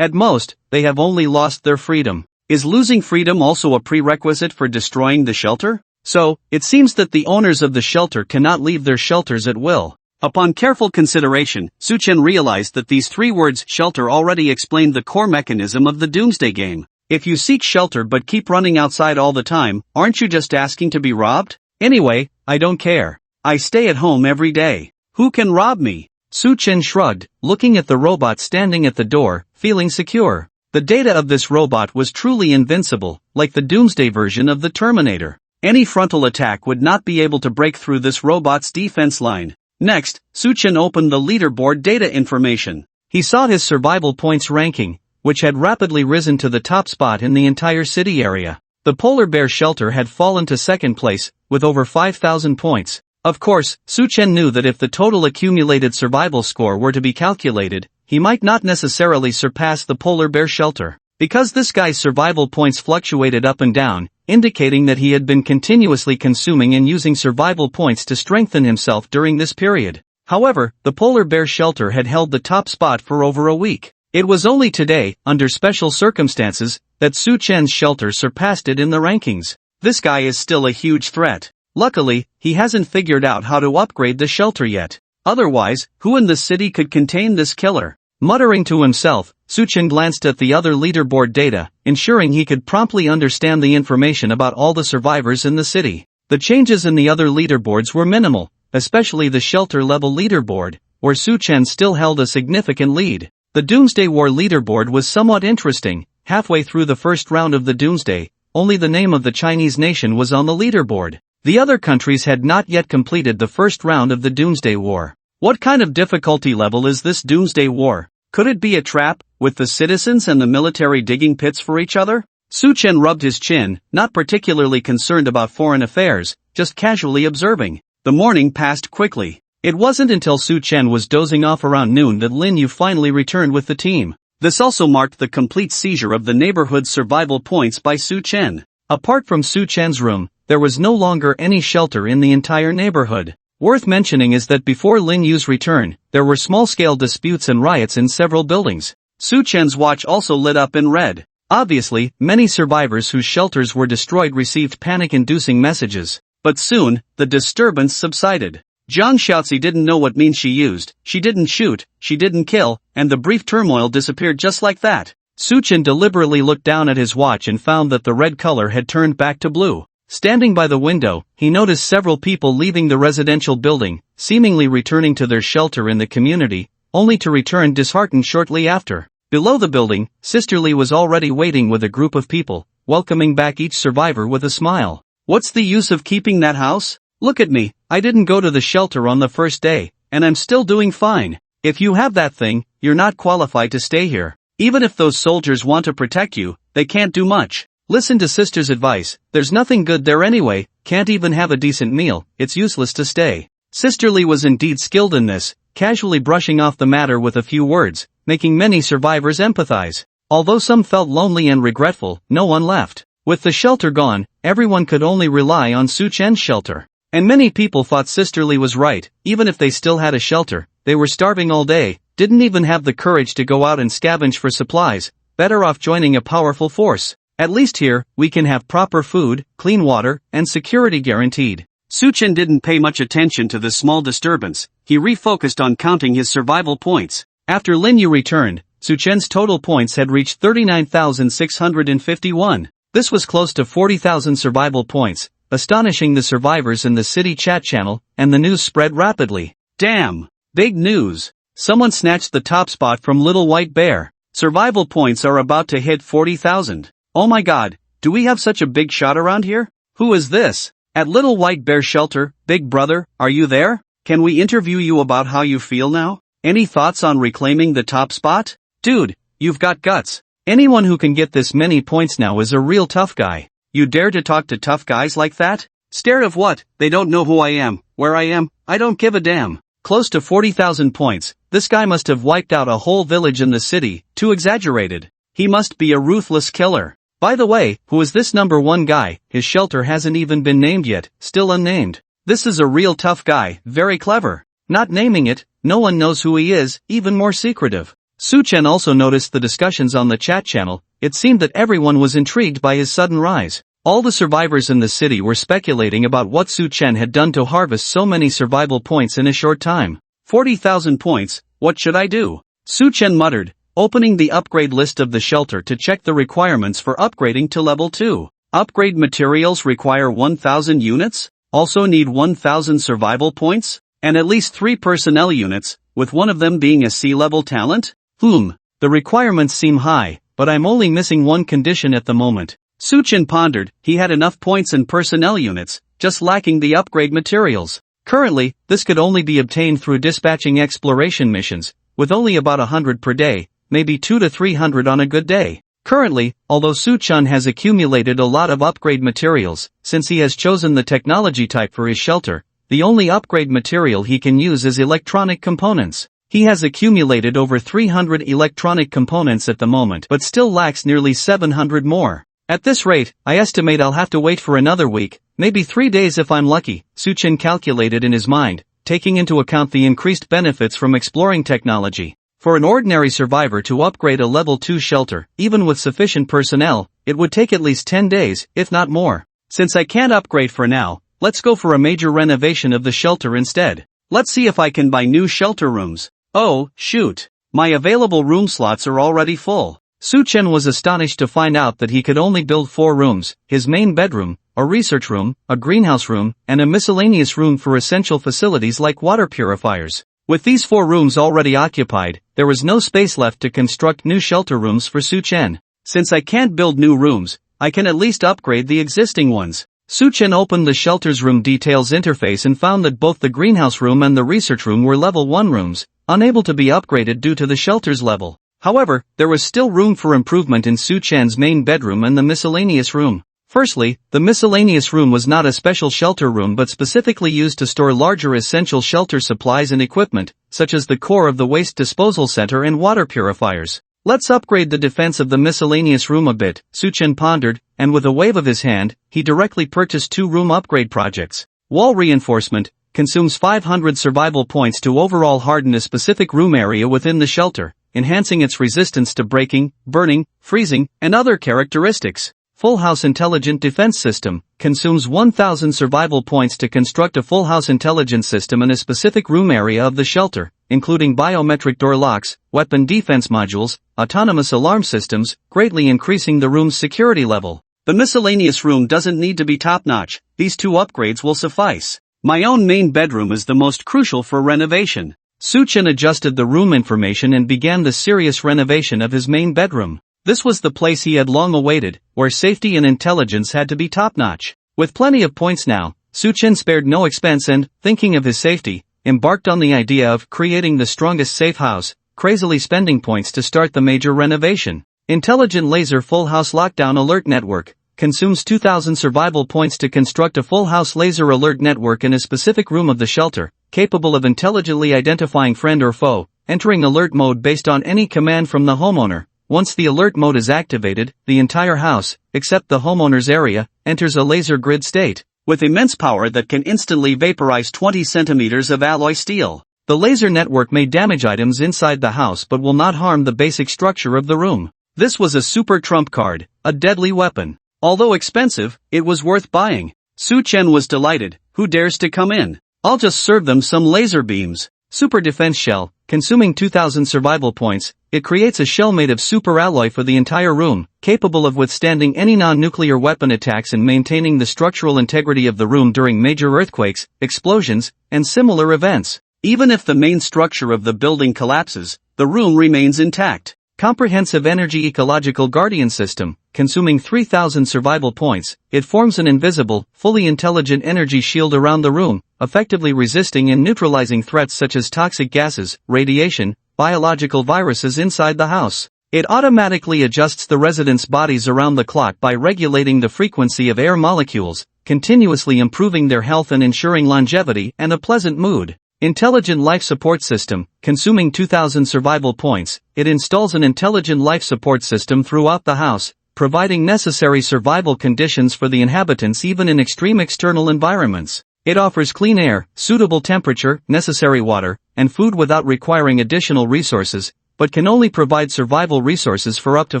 At most, they have only lost their freedom. Is losing freedom also a prerequisite for destroying the shelter? So, it seems that the owners of the shelter cannot leave their shelters at will. Upon careful consideration, Su Chen realized that these 3 words shelter already explained the core mechanism of the doomsday game. If you seek shelter but keep running outside all the time, aren't you just asking to be robbed? Anyway, I don't care. I stay at home every day. Who can rob me? Su Chen shrugged, looking at the robot standing at the door, feeling secure. The data of this robot was truly invincible, like the doomsday version of the Terminator. Any frontal attack would not be able to break through this robot's defense line. Next, Su Chen opened the leaderboard data information. He saw his survival points ranking, which had rapidly risen to the top spot in the entire city area. The polar bear shelter had fallen to second place, with over 5,000 points. Of course, Su Chen knew that if the total accumulated survival score were to be calculated, he might not necessarily surpass the polar bear shelter. Because this guy's survival points fluctuated up and down, indicating that he had been continuously consuming and using survival points to strengthen himself during this period. However, the polar bear shelter had held the top spot for over a week. It was only today, under special circumstances, that Su Chen's shelter surpassed it in the rankings. This guy is still a huge threat. Luckily, he hasn't figured out how to upgrade the shelter yet. Otherwise, who in the city could contain this killer? Muttering to himself, Su Chen glanced at the other leaderboard data, ensuring he could promptly understand the information about all the survivors in the city. The changes in the other leaderboards were minimal, especially the shelter-level leaderboard, where Su Chen still held a significant lead. The Doomsday War leaderboard was somewhat interesting. Halfway through the first round of the Doomsday, only the name of the Chinese nation was on the leaderboard. The other countries had not yet completed the first round of the Doomsday War. What kind of difficulty level is this Doomsday War? Could it be a trap, with the citizens and the military digging pits for each other? Su Chen rubbed his chin, not particularly concerned about foreign affairs, just casually observing. The morning passed quickly. It wasn't until Su Chen was dozing off around noon that Lin Yu finally returned with the team. This also marked the complete seizure of the neighborhood's survival points by Su Chen. Apart from Su Chen's room, there was no longer any shelter in the entire neighborhood. Worth mentioning is that before Lin Yu's return, there were small-scale disputes and riots in several buildings. Su Chen's watch also lit up in red. Obviously, many survivors whose shelters were destroyed received panic-inducing messages. But soon, the disturbance subsided. Zhang Xiaozi didn't know what means she used, she didn't shoot, she didn't kill, and the brief turmoil disappeared just like that. Su Chen deliberately looked down at his watch and found that the red color had turned back to blue. Standing by the window, he noticed several people leaving the residential building, seemingly returning to their shelter in the community, only to return disheartened shortly after. Below the building, Sister Lee was already waiting with a group of people, welcoming back each survivor with a smile. What's the use of keeping that house? Look at me, I didn't go to the shelter on the first day, and I'm still doing fine. If you have that thing, you're not qualified to stay here. Even if those soldiers want to protect you, they can't do much. Listen to Sister's advice, there's nothing good there anyway, can't even have a decent meal, it's useless to stay. Sister Lee was indeed skilled in this, casually brushing off the matter with a few words, making many survivors empathize. Although some felt lonely and regretful, no one left. With the shelter gone, everyone could only rely on Su Chen's shelter. And many people thought Sister Lee was right, even if they still had a shelter, they were starving all day, didn't even have the courage to go out and scavenge for supplies, better off joining a powerful force. At least here, we can have proper food, clean water, and security guaranteed. Su Chen didn't pay much attention to this small disturbance, he refocused on counting his survival points. After Lin Yu returned, Su Chen's total points had reached 39,651. This was close to 40,000 survival points, astonishing the survivors in the city chat channel, and the news spread rapidly. Damn! Big news! Someone snatched the top spot from Little White Bear. Survival points are about to hit 40,000. Oh my god, do we have such a big shot around here? Who is this? At Little White Bear Shelter, Big Brother, are you there? Can we interview you about how you feel now? Any thoughts on reclaiming the top spot? Dude, you've got guts. Anyone who can get this many points now is a real tough guy. You dare to talk to tough guys like that? Scared of what? They don't know who I am, where I am, I don't give a damn. Close to 40,000 points, this guy must have wiped out a whole village in the city, too exaggerated. He must be a ruthless killer. By the way, who is this number one guy? His shelter hasn't even been named yet, still unnamed. This is a real tough guy, very clever. Not naming it, no one knows who he is, even more secretive. Su Chen also noticed the discussions on the chat channel. It seemed that everyone was intrigued by his sudden rise. All the survivors in the city were speculating about what Su Chen had done to harvest so many survival points in a short time. 40,000 points, what should I do? Su Chen muttered, Opening the upgrade list of the shelter to check the requirements for upgrading to level 2. Upgrade materials require 1000 units, also need 1000 survival points, and at least 3 personnel units, with one of them being a C-level talent? The requirements seem high, but I'm only missing one condition at the moment. Suchin pondered. He had enough points and personnel units, just lacking the upgrade materials. Currently, this could only be obtained through dispatching exploration missions, with only about 100 per day, maybe 200 to 300 on a good day. Currently, although Suchun has accumulated a lot of upgrade materials, since he has chosen the technology type for his shelter, the only upgrade material he can use is electronic components. He has accumulated over 300 electronic components at the moment but still lacks nearly 700 more. At this rate, I estimate I'll have to wait for another week, maybe 3 days if I'm lucky, Suchin calculated in his mind, taking into account the increased benefits from exploring technology. For an ordinary survivor to upgrade a level 2 shelter, even with sufficient personnel, it would take at least 10 days, if not more. Since I can't upgrade for now, let's go for a major renovation of the shelter instead. Let's see if I can buy new shelter rooms. Oh, shoot. My available room slots are already full. Suchen was astonished to find out that he could only build 4 rooms, his main bedroom, a research room, a greenhouse room, and a miscellaneous room for essential facilities like water purifiers. With these 4 rooms already occupied, there was no space left to construct new shelter rooms for Suchen. Since I can't build new rooms, I can at least upgrade the existing ones. Suchen opened the shelter's room details interface and found that both the greenhouse room and the research room were level 1 rooms, unable to be upgraded due to the shelter's level. However, there was still room for improvement in Suchen's main bedroom and the miscellaneous room. Firstly, the miscellaneous room was not a special shelter room but specifically used to store larger essential shelter supplies and equipment, such as the core of the waste disposal center and water purifiers. Let's upgrade the defense of the miscellaneous room a bit, Suchen pondered, and with a wave of his hand, he directly purchased 2 room upgrade projects. Wall reinforcement consumes 500 survival points to overall harden a specific room area within the shelter, enhancing its resistance to breaking, burning, freezing, and other characteristics. Full House Intelligent Defense System consumes 1000 survival points to construct a full house intelligence system in a specific room area of the shelter, including biometric door locks, weapon defense modules, autonomous alarm systems, greatly increasing the room's security level. The miscellaneous room doesn't need to be top-notch, these 2 upgrades will suffice. My own main bedroom is the most crucial for renovation. Suchen adjusted the room information and began the serious renovation of his main bedroom. This was the place he had long awaited, where safety and intelligence had to be top-notch. With plenty of points now, Suchen spared no expense and, thinking of his safety, embarked on the idea of creating the strongest safe house, crazily spending points to start the major renovation. Intelligent Laser Full House Lockdown Alert Network consumes 2000 survival points to construct a full house laser alert network in a specific room of the shelter, capable of intelligently identifying friend or foe, entering alert mode based on any command from the homeowner. Once the alert mode is activated, the entire house, except the homeowner's area, enters a laser grid state, with immense power that can instantly vaporize 20 centimeters of alloy steel. The laser network may damage items inside the house but will not harm the basic structure of the room. This was a super trump card, a deadly weapon. Although expensive, it was worth buying. Suchen was delighted. Who dares to come in? I'll just serve them some laser beams. Super Defense Shell, consuming 2000 survival points, it creates a shell made of super alloy for the entire room, capable of withstanding any non-nuclear weapon attacks and maintaining the structural integrity of the room during major earthquakes, explosions, and similar events. Even if the main structure of the building collapses, the room remains intact. Comprehensive Energy Ecological Guardian System, consuming 3000 survival points, it forms an invisible, fully intelligent energy shield around the room, effectively resisting and neutralizing threats such as toxic gases, radiation, biological viruses inside the house. It automatically adjusts the residents' bodies around the clock by regulating the frequency of air molecules, continuously improving their health and ensuring longevity and a pleasant mood. Intelligent Life Support System, consuming 2000 survival points, it installs an intelligent life support system throughout the house, providing necessary survival conditions for the inhabitants even in extreme external environments. It offers clean air, suitable temperature, necessary water, and food without requiring additional resources, but can only provide survival resources for up to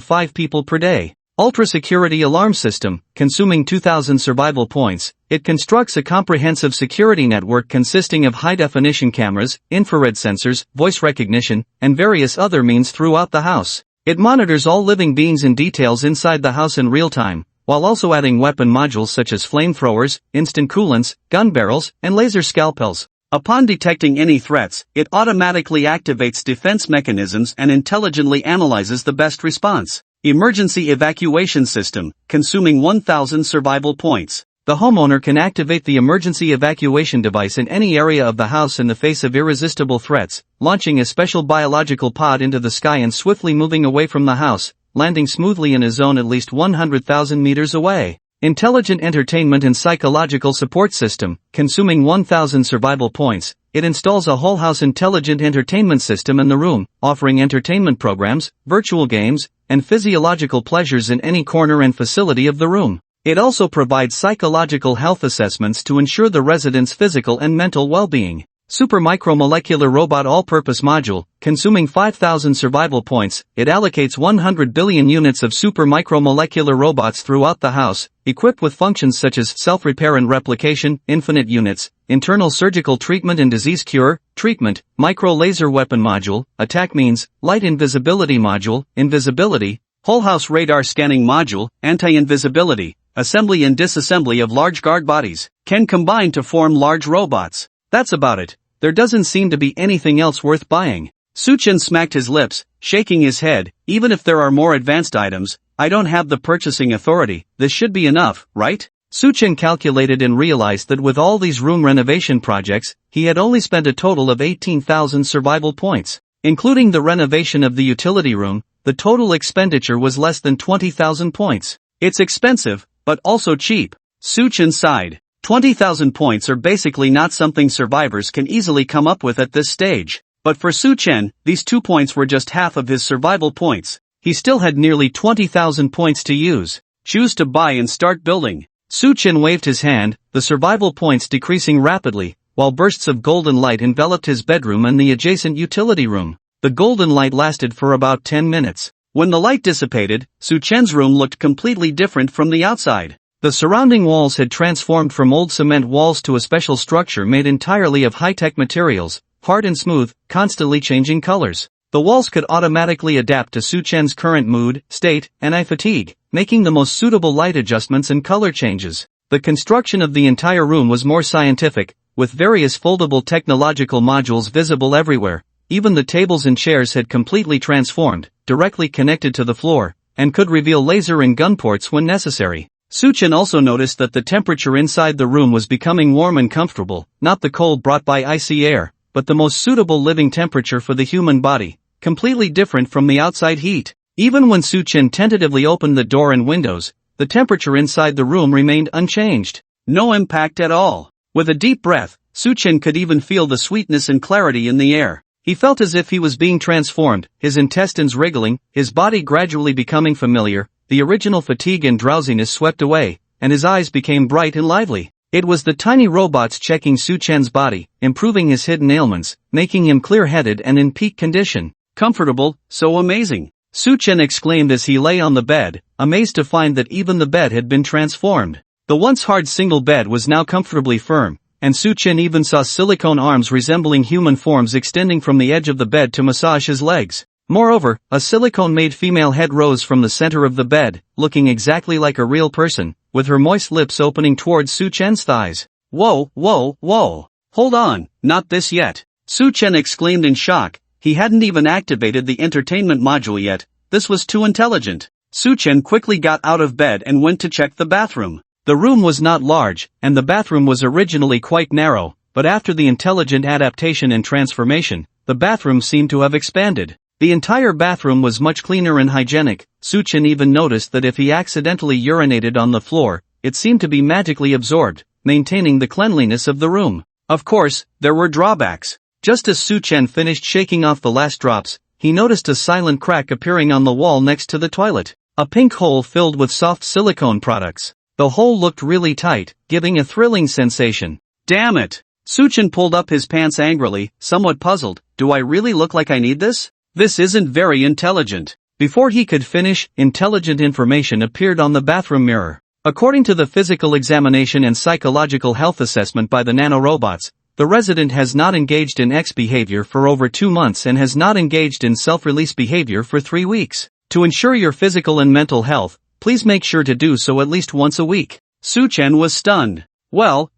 5 people per day. Ultra-security alarm system, consuming 2,000 survival points. It constructs a comprehensive security network consisting of high-definition cameras, infrared sensors, voice recognition, and various other means throughout the house. It monitors all living beings and details inside the house in real time, while also adding weapon modules such as flamethrowers, instant coolants, gun barrels, and laser scalpels. Upon detecting any threats, it automatically activates defense mechanisms and intelligently analyzes the best response. Emergency evacuation system, consuming 1,000 survival points. The homeowner can activate the emergency evacuation device in any area of the house in the face of irresistible threats, launching a special biological pod into the sky and swiftly moving away from the house, landing smoothly in a zone at least 100,000 meters away. Intelligent entertainment and psychological support system, consuming 1,000 survival points. It installs a whole house intelligent entertainment system in the room, offering entertainment programs, virtual games, and physiological pleasures in any corner and facility of the room. It also provides psychological health assessments to ensure the resident's physical and mental well-being. Super Micromolecular Robot All-Purpose Module, consuming 5,000 survival points. It allocates 100 billion units of super micromolecular robots throughout the house, equipped with functions such as self-repair and replication, infinite units, internal surgical treatment and disease cure, treatment, micro-laser weapon module, attack means, light invisibility module, invisibility, whole house radar scanning module, anti-invisibility, assembly and disassembly of large guard bodies, can combine to form large robots. That's about it. There doesn't seem to be anything else worth buying. Suchin smacked his lips, shaking his head. Even if there are more advanced items, I don't have the purchasing authority. This should be enough, right? Suchin calculated and realized that with all these room renovation projects, he had only spent a total of 18,000 survival points. Including the renovation of the utility room, the total expenditure was less than 20,000 points. It's expensive, but also cheap. Suchin sighed. 20,000 points are basically not something survivors can easily come up with at this stage. But for Suchen, these 2 points were just half of his survival points. He still had nearly 20,000 points to use. Choose to buy and start building. Suchen waved his hand, the survival points decreasing rapidly, while bursts of golden light enveloped his bedroom and the adjacent utility room. The golden light lasted for about 10 minutes. When the light dissipated, Suchen's room looked completely different from the outside. The surrounding walls had transformed from old cement walls to a special structure made entirely of high-tech materials, hard and smooth, constantly changing colors. The walls could automatically adapt to Suchen's current mood, state, and eye fatigue, making the most suitable light adjustments and color changes. The construction of the entire room was more scientific, with various foldable technological modules visible everywhere. Even the tables and chairs had completely transformed, directly connected to the floor, and could reveal laser and gun ports when necessary. Suchen also noticed that the temperature inside the room was becoming warm and comfortable, not the cold brought by icy air, but the most suitable living temperature for the human body, completely different from the outside heat. Even when Suchen tentatively opened the door and windows, the temperature inside the room remained unchanged. No impact at all. With a deep breath, Suchen could even feel the sweetness and clarity in the air. He felt as if he was being transformed, his intestines wriggling, his body gradually becoming familiar. The original fatigue and drowsiness swept away, and his eyes became bright and lively. It was the tiny robots checking Suchen's body, improving his hidden ailments, making him clear-headed and in peak condition. Comfortable, so amazing. Suchen exclaimed as he lay on the bed, amazed to find that even the bed had been transformed. The once hard single bed was now comfortably firm, and Suchen even saw silicone arms resembling human forms extending from the edge of the bed to massage his legs. Moreover, a silicone-made female head rose from the center of the bed, looking exactly like a real person, with her moist lips opening towards Suchen's thighs. Whoa, whoa, whoa. Hold on, not this yet. Suchen exclaimed in shock. He hadn't even activated the entertainment module yet. This was too intelligent. Suchen quickly got out of bed and went to check the bathroom. The room was not large, and the bathroom was originally quite narrow, but after the intelligent adaptation and transformation, the bathroom seemed to have expanded. The entire bathroom was much cleaner and hygienic. Suchen even noticed that if he accidentally urinated on the floor, it seemed to be magically absorbed, maintaining the cleanliness of the room. Of course, there were drawbacks. Just as Suchen finished shaking off the last drops, he noticed a silent crack appearing on the wall next to the toilet. A pink hole filled with soft silicone products. The hole looked really tight, giving a thrilling sensation. Damn it! Suchen pulled up his pants angrily, somewhat puzzled. Do I really look like I need this? This isn't very intelligent. Before he could finish, intelligent information appeared on the bathroom mirror. According to the physical examination and psychological health assessment by the nanorobots, the resident has not engaged in X behavior for over 2 months and has not engaged in self-release behavior for 3 weeks. To ensure your physical and mental health, please make sure to do so at least once a week. Su-chen was stunned. Well,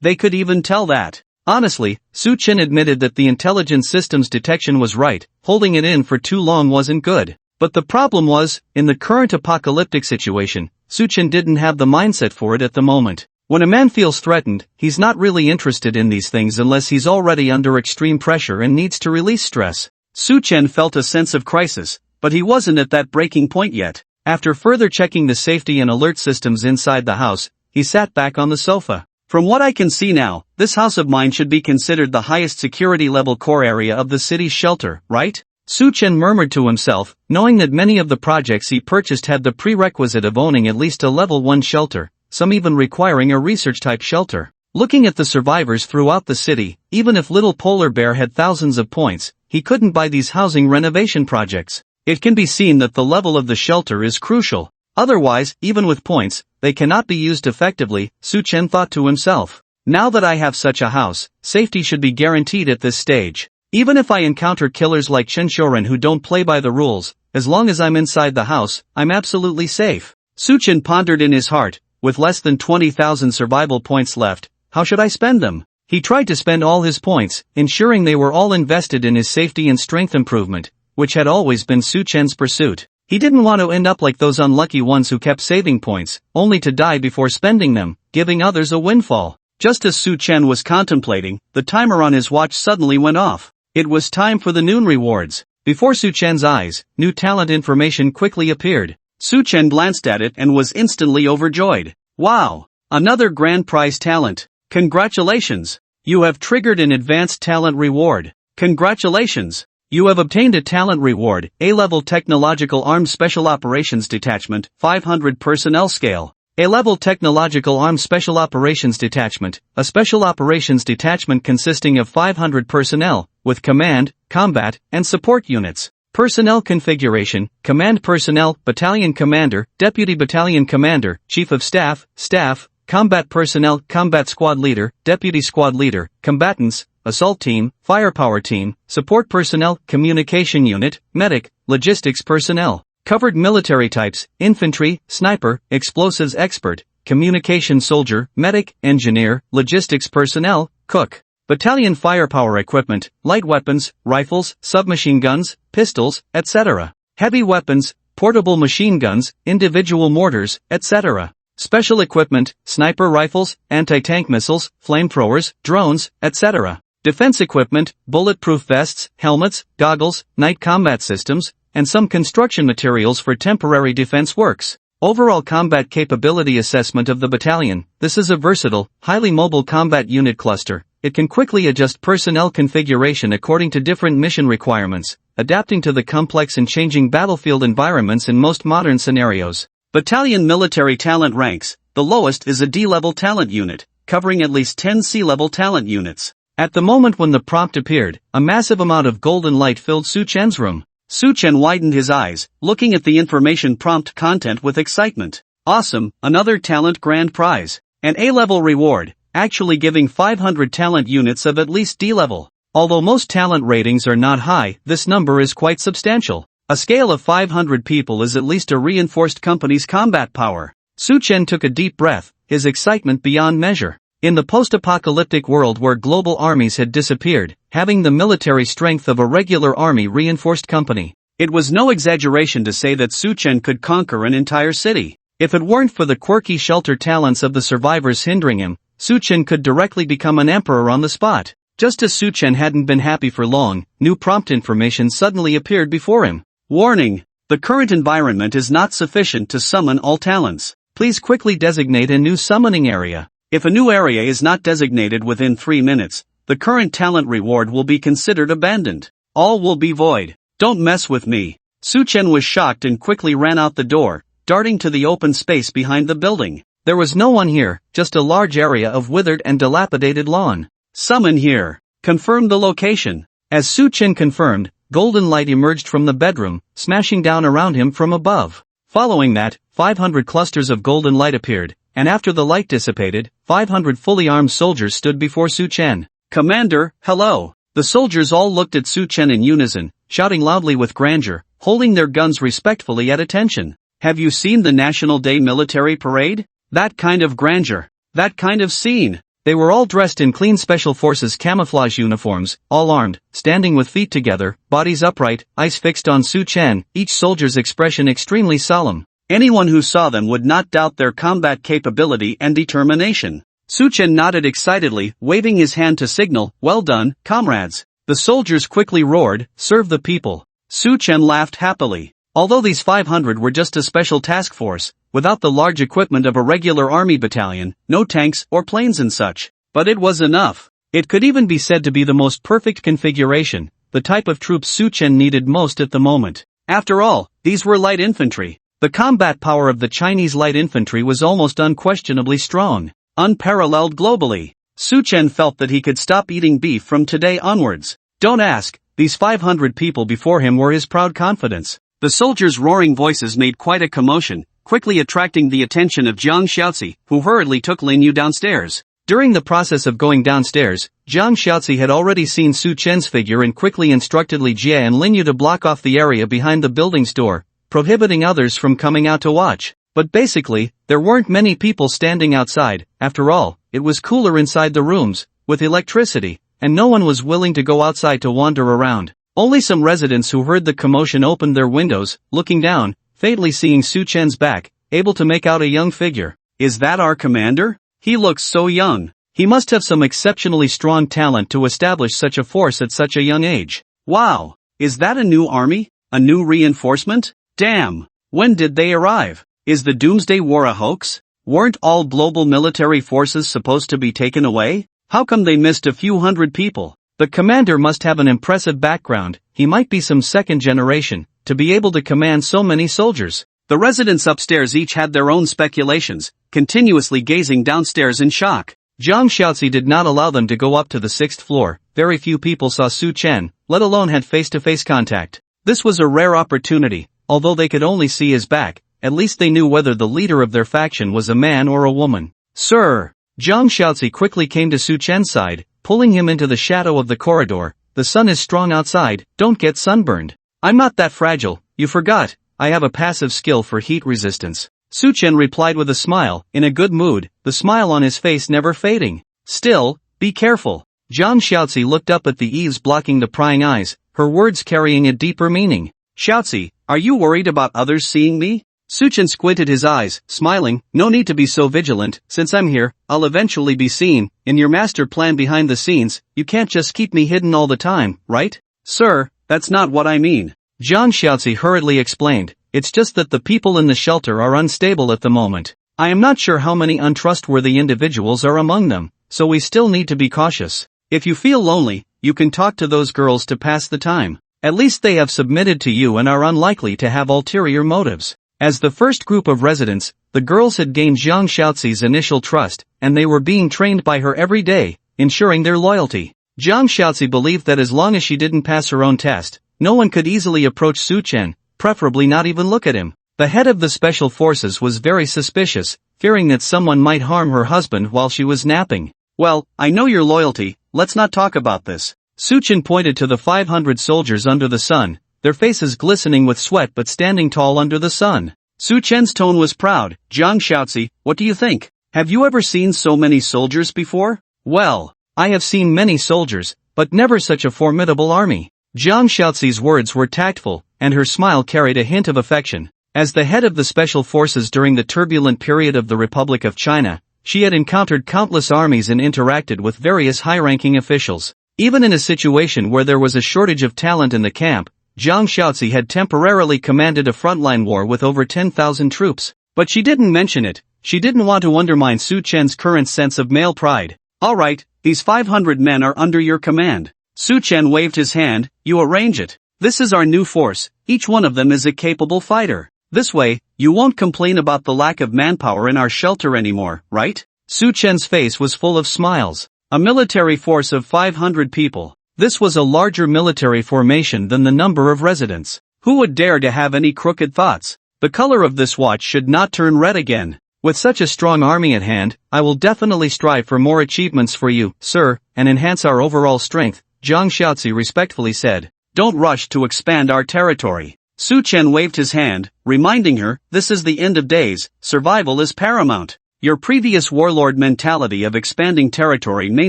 they could even tell that. Honestly, Su-chen admitted that the intelligence system's detection was right, holding it in for too long wasn't good. But the problem was, in the current apocalyptic situation, Su-chen didn't have the mindset for it at the moment. When a man feels threatened, he's not really interested in these things unless he's already under extreme pressure and needs to release stress. Su-chen felt a sense of crisis, but he wasn't at that breaking point yet. After further checking the safety and alert systems inside the house, he sat back on the sofa. From what I can see now, this house of mine should be considered the highest security level core area of the city's shelter, right? Su-chen murmured to himself, knowing that many of the projects he purchased had the prerequisite of owning at least a level 1 shelter, some even requiring a research-type shelter. Looking at the survivors throughout the city, even if Little Polar Bear had thousands of points, he couldn't buy these housing renovation projects. It can be seen that the level of the shelter is crucial. Otherwise, even with points, they cannot be used effectively, Su-chen thought to himself. Now that I have such a house, safety should be guaranteed at this stage. Even if I encounter killers like Shenshoren who don't play by the rules, as long as I'm inside the house, I'm absolutely safe. Su-chen pondered in his heart, with less than 20,000 survival points left, how should I spend them? He tried to spend all his points, ensuring they were all invested in his safety and strength improvement, which had always been Su-chen's pursuit. He didn't want to end up like those unlucky ones who kept saving points, only to die before spending them, giving others a windfall. Just as Su-chen was contemplating, the timer on his watch suddenly went off. It was time for the noon rewards. Before Su-chen's eyes, new talent information quickly appeared. Su-chen glanced at it and was instantly overjoyed. Wow! Another grand prize talent. Congratulations! You have triggered an advanced talent reward. Congratulations! You have obtained a talent reward, A-level Technological Arms Special Operations Detachment, 500 personnel scale. A-level Technological Arms Special Operations Detachment, a special operations detachment consisting of 500 personnel, with command, combat, and support units. Personnel configuration: Command Personnel, Battalion Commander, Deputy Battalion Commander, Chief of Staff, Staff, Combat Personnel, Combat Squad Leader, Deputy Squad Leader, Combatants, Assault Team, Firepower Team, Support Personnel, Communication Unit, Medic, Logistics Personnel. Covered military types: Infantry, Sniper, Explosives Expert, Communication Soldier, Medic, Engineer, Logistics Personnel, Cook. Battalion Firepower Equipment: Light Weapons, Rifles, Submachine Guns, Pistols, etc. Heavy Weapons, Portable Machine Guns, Individual Mortars, etc. Special Equipment: Sniper Rifles, Anti-Tank Missiles, Flamethrowers, Drones, etc. Defense Equipment: Bulletproof Vests, Helmets, Goggles, Night Combat Systems, and some construction materials for temporary defense works. Overall Combat Capability Assessment of the Battalion: This is a versatile, highly mobile combat unit cluster. It can quickly adjust personnel configuration according to different mission requirements, adapting to the complex and changing battlefield environments in most modern scenarios. Battalion Military Talent Ranks: The lowest is a D-level talent unit, covering at least 10 C-level talent units. At the moment when the prompt appeared, a massive amount of golden light filled Su-chen's room. Su-chen widened his eyes, looking at the information prompt content with excitement. Awesome, another talent grand prize. An A-level reward, actually giving 500 talent units of at least D-level. Although most talent ratings are not high, this number is quite substantial. A scale of 500 people is at least a reinforced company's combat power. Su-chen took a deep breath, his excitement beyond measure. In the post-apocalyptic world where global armies had disappeared, having the military strength of a regular army reinforced company, it was no exaggeration to say that Su-chen could conquer an entire city. If it weren't for the quirky shelter talents of the survivors hindering him, Su-chen could directly become an emperor on the spot. Just as Su-chen hadn't been happy for long, new prompt information suddenly appeared before him. Warning: the current environment is not sufficient to summon all talents. Please quickly designate a new summoning area. If a new area is not designated within 3 minutes, the current talent reward will be considered abandoned. All will be void. Don't mess with me. Su-chen was shocked and quickly ran out the door, darting to the open space behind the building. There was no one here, just a large area of withered and dilapidated lawn. Summon here. Confirm the location. As Su-chen confirmed, golden light emerged from the bedroom, smashing down around him from above. Following that, 500 clusters of golden light appeared, and after the light dissipated, 500 fully armed soldiers stood before Su Chen. "Commander, hello!" The soldiers all looked at Su Chen in unison, shouting loudly with grandeur, holding their guns respectfully at attention. "Have you seen the National Day military parade? That kind of grandeur. That kind of scene." They were all dressed in clean Special Forces camouflage uniforms, all armed, standing with feet together, bodies upright, eyes fixed on Su Chen, each soldier's expression extremely solemn. Anyone who saw them would not doubt their combat capability and determination. Su Chen nodded excitedly, waving his hand to signal, "Well done, comrades." The soldiers quickly roared, "Serve the people." Su Chen laughed happily. Although these 500 were just a special task force, without the large equipment of a regular army battalion, no tanks or planes and such. But it was enough. It could even be said to be the most perfect configuration, the type of troops Su Chen needed most at the moment. After all, these were light infantry. The combat power of the Chinese light infantry was almost unquestionably strong, unparalleled globally. Su Chen felt that he could stop eating beef from today onwards. Don't ask, these 500 people before him were his proud confidence. The soldiers' roaring voices made quite a commotion, quickly attracting the attention of Jiang Xiaozi, who hurriedly took Lin Yu downstairs. During the process of going downstairs, Jiang Xiaozi had already seen Su Chen's figure and quickly instructed Li Jie and Lin Yu to block off the area behind the building's door, prohibiting others from coming out to watch. But basically, there weren't many people standing outside. After all, it was cooler inside the rooms, with electricity, and no one was willing to go outside to wander around. Only some residents who heard the commotion opened their windows, looking down, fatally seeing Su Chen's back, able to make out a young figure. "Is that our commander? He looks so young. He must have some exceptionally strong talent to establish such a force at such a young age. Wow! Is that a new army? A new reinforcement? Damn! When did they arrive? Is the Doomsday War a hoax? Weren't all global military forces supposed to be taken away? How come they missed a few hundred people? The commander must have an impressive background. He might be some second generation, to be able to command so many soldiers." The residents upstairs each had their own speculations, continuously gazing downstairs in shock. Jiang Xiaozi did not allow them to go up to the 6th floor. Very few people saw Su Chen, let alone had face-to-face contact. This was a rare opportunity. Although they could only see his back, at least they knew whether the leader of their faction was a man or a woman. "Sir!" Jiang Xiaozi quickly came to Su Chen's side, pulling him into the shadow of the corridor. "The sun is strong outside, don't get sunburned." "I'm not that fragile, you forgot, I have a passive skill for heat resistance." Su Chen replied with a smile, in a good mood, the smile on his face never fading. "Still, be careful." Jiang Xiaozi looked up at the eaves blocking the prying eyes, her words carrying a deeper meaning. "Xiaozi, are you worried about others seeing me?" Su Chen squinted his eyes, smiling. "No need to be so vigilant, since I'm here, I'll eventually be seen. In your master plan behind the scenes, you can't just keep me hidden all the time, right?" "Sir, that's not what I mean." Jiang Xiaozi hurriedly explained. "It's just that the people in the shelter are unstable at the moment. I am not sure how many untrustworthy individuals are among them, so we still need to be cautious. If you feel lonely, you can talk to those girls to pass the time. At least they have submitted to you and are unlikely to have ulterior motives." As the first group of residents, the girls had gained Jiang Xiaozi's initial trust, and they were being trained by her every day, ensuring their loyalty. Jiang Xiaozi believed that as long as she didn't pass her own test, no one could easily approach Su Chen, preferably not even look at him. The head of the special forces was very suspicious, fearing that someone might harm her husband while she was napping. "Well, I know your loyalty, let's not talk about this." Su Chen pointed to the 500 soldiers under the sun, their faces glistening with sweat but standing tall under the sun. Su Chen's tone was proud. "Jiang Xiaozi, what do you think? Have you ever seen so many soldiers before?" "Well, I have seen many soldiers, but never such a formidable army." Jiang Xiaozi's words were tactful, and her smile carried a hint of affection. As the head of the special forces during the turbulent period of the Republic of China, she had encountered countless armies and interacted with various high-ranking officials. Even in a situation where there was a shortage of talent in the camp, Jiang Xiaozi had temporarily commanded a frontline war with over 10,000 troops. But she didn't mention it. She didn't want to undermine Su Chen's current sense of male pride. "All right, these 500 men are under your command." Su Chen waved his hand. "You arrange it. This is our new force. Each one of them is a capable fighter. This way, you won't complain about the lack of manpower in our shelter anymore, right?" Su Chen's face was full of smiles. A military force of 500 people. This was a larger military formation than the number of residents. Who would dare to have any crooked thoughts? The color of this watch should not turn red again. With such a strong army at hand, I will definitely strive for more achievements for you, sir, and enhance our overall strength, Zhang Xiaozi respectfully said. Don't rush to expand our territory. Su Chen waved his hand, reminding her, this is the end of days, survival is paramount. Your previous warlord mentality of expanding territory may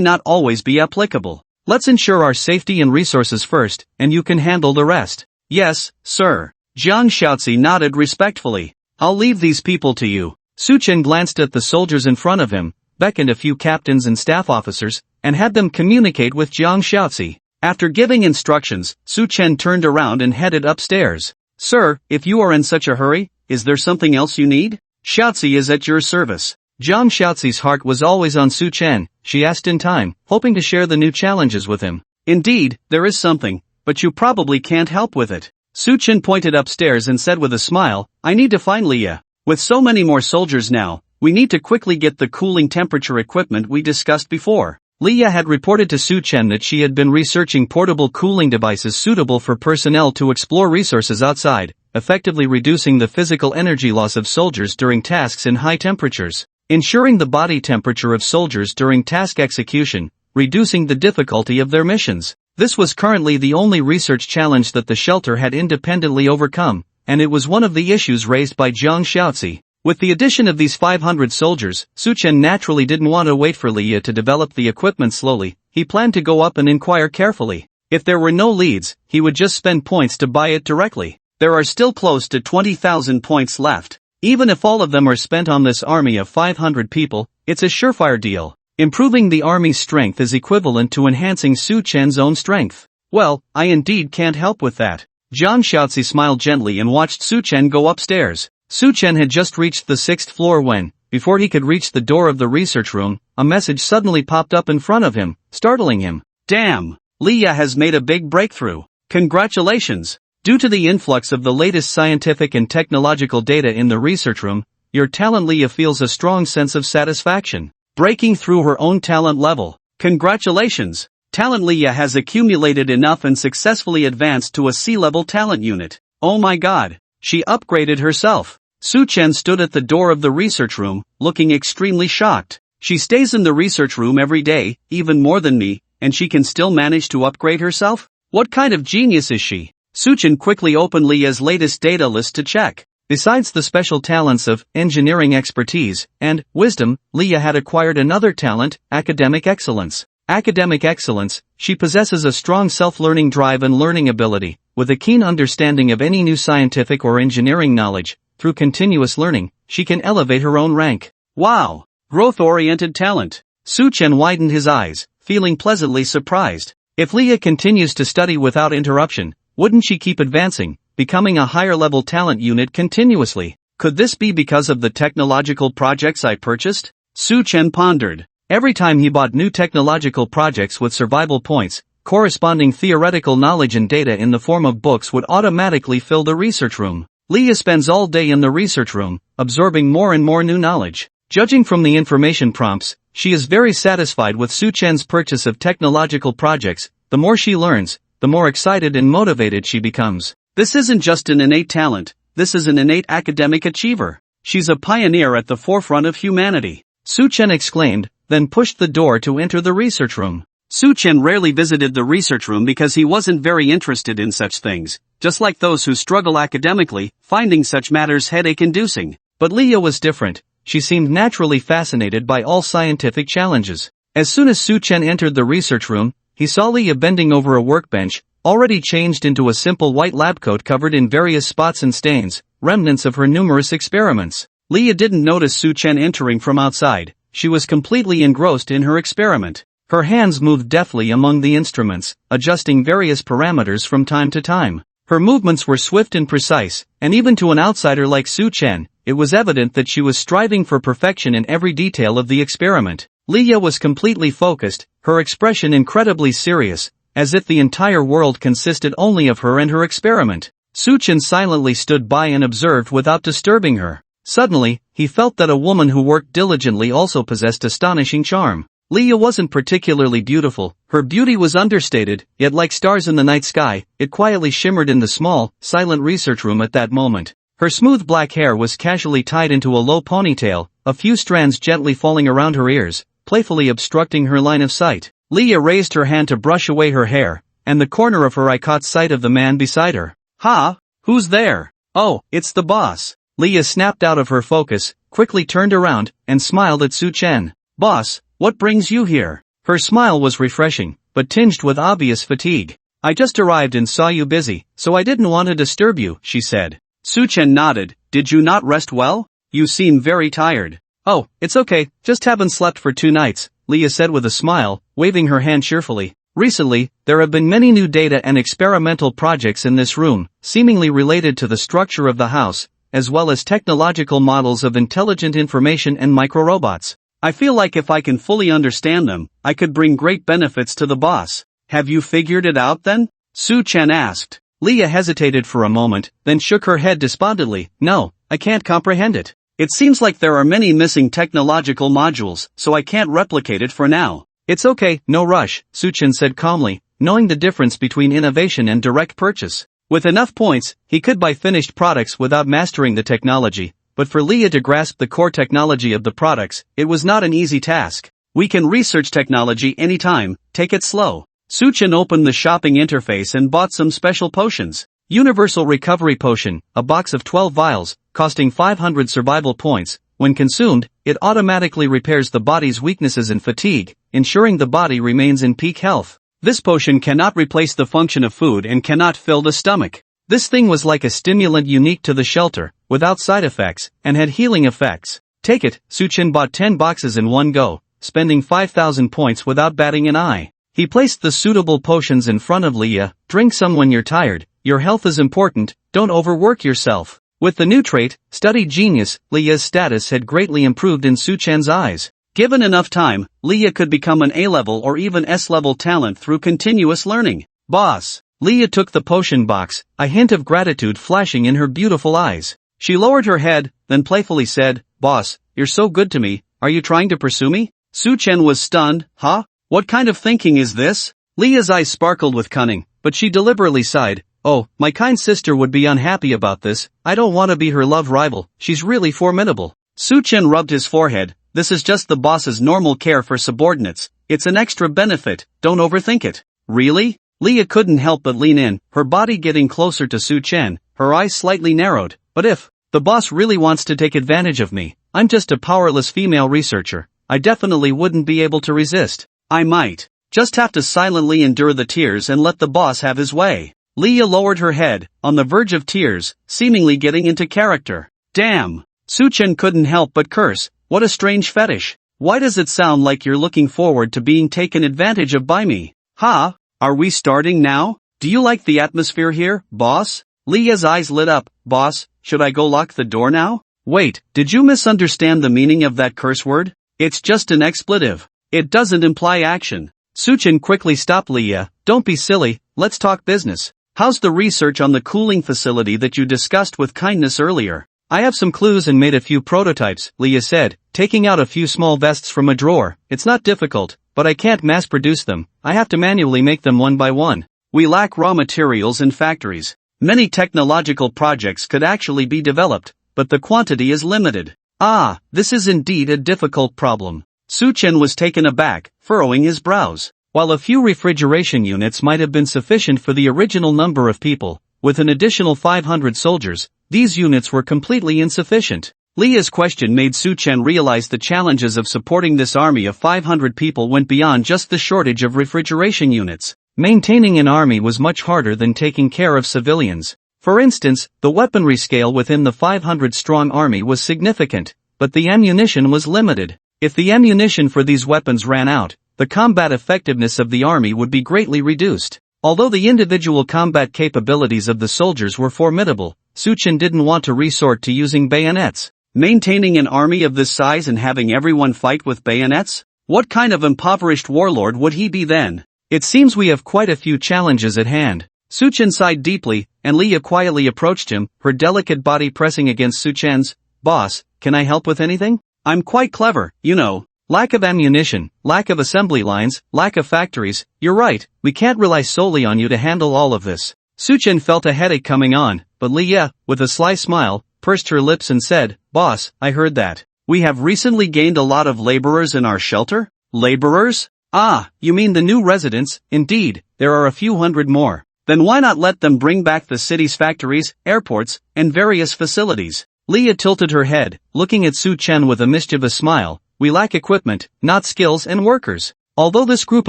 not always be applicable. Let's ensure our safety and resources first, and you can handle the rest. Yes, sir. Zhang Xiaozi nodded respectfully. I'll leave these people to you. Su Chen glanced at the soldiers in front of him, beckoned a few captains and staff officers, and had them communicate with Zhang Xiaozi. After giving instructions, Su Chen turned around and headed upstairs. Sir, if you are in such a hurry, is there something else you need? Xiaozi is at your service. Zhang Xiaozi's heart was always on Su Chen, she asked in time, hoping to share the new challenges with him. Indeed, there is something, but you probably can't help with it. Su Chen pointed upstairs and said with a smile, I need to find Leah. With so many more soldiers now, we need to quickly get the cooling temperature equipment we discussed before. Leah had reported to Su Chen that she had been researching portable cooling devices suitable for personnel to explore resources outside, effectively reducing the physical energy loss of soldiers during tasks in high temperatures, ensuring the body temperature of soldiers during task execution, reducing the difficulty of their missions. This was currently the only research challenge that the shelter had independently overcome, and it was one of the issues raised by Zhang Xiaozi. With the addition of these 500 soldiers, Su Chen naturally didn't want to wait for Leah to develop the equipment slowly. He planned to go up and inquire carefully. If there were no leads, he would just spend points to buy it directly. There are still close to 20,000 points left. Even if all of them are spent on this army of 500 people, it's a surefire deal. Improving the army's strength is equivalent to enhancing Su Chen's own strength. Well, I indeed can't help with that. Zhang Xiaozi smiled gently and watched Su Chen go upstairs. Su Chen had just reached the 6th floor when, before he could reach the door of the research room, a message suddenly popped up in front of him, startling him. Damn! Leah has made a big breakthrough. Congratulations! Due to the influx of the latest scientific and technological data in the research room, your talent Leah feels a strong sense of satisfaction. Breaking through her own talent level. Congratulations! Talent Leah has accumulated enough and successfully advanced to a C-level talent unit. Oh my god! She upgraded herself. Su Chen stood at the door of the research room, looking extremely shocked. She stays in the research room every day, even more than me, and she can still manage to upgrade herself? What kind of genius is she? Su Chen quickly opened Leah's latest data list to check. Besides the special talents of engineering expertise and wisdom, Leah had acquired another talent, academic excellence. Academic excellence, she possesses a strong self-learning drive and learning ability, with a keen understanding of any new scientific or engineering knowledge. Through continuous learning, she can elevate her own rank. Wow! Growth-oriented talent. Su Chen widened his eyes, feeling pleasantly surprised. If Leah continues to study without interruption, wouldn't she keep advancing, becoming a higher-level talent unit continuously? Could this be because of the technological projects I purchased? Su Chen pondered. Every time he bought new technological projects with survival points, corresponding theoretical knowledge and data in the form of books would automatically fill the research room. Leah spends all day in the research room, absorbing more and more new knowledge. Judging from the information prompts, she is very satisfied with Su Chen's purchase of technological projects. The more she learns, the more excited and motivated she becomes. This isn't just an innate talent, this is an innate academic achiever. She's a pioneer at the forefront of humanity. Su Chen exclaimed, then pushed the door to enter the research room. Su Chen rarely visited the research room because he wasn't very interested in such things, just like those who struggle academically, finding such matters headache-inducing. But Leah was different. She seemed naturally fascinated by all scientific challenges. As soon as Su Chen entered the research room, he saw Leah bending over a workbench, already changed into a simple white lab coat covered in various spots and stains, remnants of her numerous experiments. Leah didn't notice Su Chen entering from outside. She was completely engrossed in her experiment. Her hands moved deftly among the instruments, adjusting various parameters from time to time. Her movements were swift and precise, and even to an outsider like Su Chen, it was evident that she was striving for perfection in every detail of the experiment. Leah was completely focused, her expression incredibly serious, as if the entire world consisted only of her and her experiment. Su Chen silently stood by and observed without disturbing her. Suddenly, he felt that a woman who worked diligently also possessed astonishing charm. Leah wasn't particularly beautiful, her beauty was understated, yet like stars in the night sky, it quietly shimmered in the small, silent research room at that moment. Her smooth black hair was casually tied into a low ponytail, a few strands gently falling around her ears, playfully obstructing her line of sight. Leah raised her hand to brush away her hair, and the corner of her eye caught sight of the man beside her. "Ha! Who's there?" "Oh, it's the boss." Leah snapped out of her focus, quickly turned around, and smiled at Su Chen. "Boss, what brings you here?" Her smile was refreshing, but tinged with obvious fatigue. "I just arrived and saw you busy, so I didn't want to disturb you," she said. Su Chen nodded. "Did you not rest well? You seem very tired." "Oh, it's okay, just haven't slept for 2 nights, Leah said with a smile, waving her hand cheerfully. Recently, there have been many new data and experimental projects in this room, seemingly related to the structure of the house, as well as technological models of intelligent information and microrobots. I feel like if I can fully understand them, I could bring great benefits to the boss. Have you figured it out then?" Su Chen asked. Leah hesitated for a moment, then shook her head despondently. "No, I can't comprehend it. It seems like there are many missing technological modules, so I can't replicate it for now." "It's okay, no rush," Su Chen said calmly, knowing the difference between innovation and direct purchase. With enough points, he could buy finished products without mastering the technology, but for Leah to grasp the core technology of the products, it was not an easy task. "We can research technology anytime, take it slow." Su Chen opened the shopping interface and bought some special potions. Universal Recovery Potion, a box of 12 vials, costing 500 survival points. When consumed, it automatically repairs the body's weaknesses and fatigue, ensuring the body remains in peak health. This potion cannot replace the function of food and cannot fill the stomach. This thing was like a stimulant unique to the shelter, without side effects, and had healing effects. "Take it." Su Chen bought 10 boxes in one go, spending 5,000 points without batting an eye. He placed the suitable potions in front of Leah. "Drink some when you're tired, your health is important, don't overwork yourself." With the new trait, Study Genius, Leah's status had greatly improved in Su Chen's eyes. Given enough time, Leah could become an A-level or even S-level talent through continuous learning. "Boss." Leah took the potion box, a hint of gratitude flashing in her beautiful eyes. She lowered her head, then playfully said, "Boss, you're so good to me, are you trying to pursue me?" Su Chen was stunned. "Huh? What kind of thinking is this?" Leah's eyes sparkled with cunning, but she deliberately sighed. "Oh, my kind sister would be unhappy about this, I don't want to be her love rival, she's really formidable." Su Chen rubbed his forehead. "This is just the boss's normal care for subordinates, it's an extra benefit, don't overthink it." "Really?" Leah couldn't help but lean in, her body getting closer to Su Chen, her eyes slightly narrowed. "But if the boss really wants to take advantage of me, I'm just a powerless female researcher, I definitely wouldn't be able to resist. I might just have to silently endure the tears and let the boss have his way." Leah lowered her head, on the verge of tears, seemingly getting into character. "Damn." Su Chen couldn't help but curse. "What a strange fetish. Why does it sound like you're looking forward to being taken advantage of by me?" "Ha? Are we starting now? Do you like the atmosphere here, boss?" Leah's eyes lit up. "Boss, should I go lock the door now?" "Wait, did you misunderstand the meaning of that curse word? It's just an expletive. It doesn't imply action." Su Chen quickly stopped Leah. "Don't be silly, let's talk business. How's the research on the cooling facility that you discussed with kindness earlier?" "I have some clues and made a few prototypes," Leah said, taking out a few small vests from a drawer. "It's not difficult, but I can't mass produce them, I have to manually make them one by one. We lack raw materials in factories. Many technological projects could actually be developed, but the quantity is limited." "Ah, this is indeed a difficult problem." Su Chen was taken aback, furrowing his brows. While a few refrigeration units might have been sufficient for the original number of people, with an additional 500 soldiers, these units were completely insufficient. Leah's question made Su Chen realize the challenges of supporting this army of 500 people went beyond just the shortage of refrigeration units. Maintaining an army was much harder than taking care of civilians. For instance, the weaponry scale within the 500-strong army was significant, but the ammunition was limited. If the ammunition for these weapons ran out, the combat effectiveness of the army would be greatly reduced. Although the individual combat capabilities of the soldiers were formidable, Su Chen didn't want to resort to using bayonets. Maintaining an army of this size and having everyone fight with bayonets? What kind of impoverished warlord would he be then? "It seems we have quite a few challenges at hand." Su Chen sighed deeply, and Leah quietly approached him, her delicate body pressing against Su Chen's. "Boss, can I help with anything? I'm quite clever, you know." Lack of ammunition, lack of assembly lines, lack of factories. You're right, we can't rely solely on you to handle all of this. Suchen felt a headache coming on, but Leah, with a sly smile, pursed her lips and said, "Boss, I heard that. We have recently gained a lot of laborers in our shelter?" Laborers? Ah, you mean the new residents? Indeed, there are a few hundred more. Then why not let them bring back the city's factories, airports, and various facilities? Leah tilted her head, looking at Su Chen with a mischievous smile. We lack equipment, not skills and workers. Although this group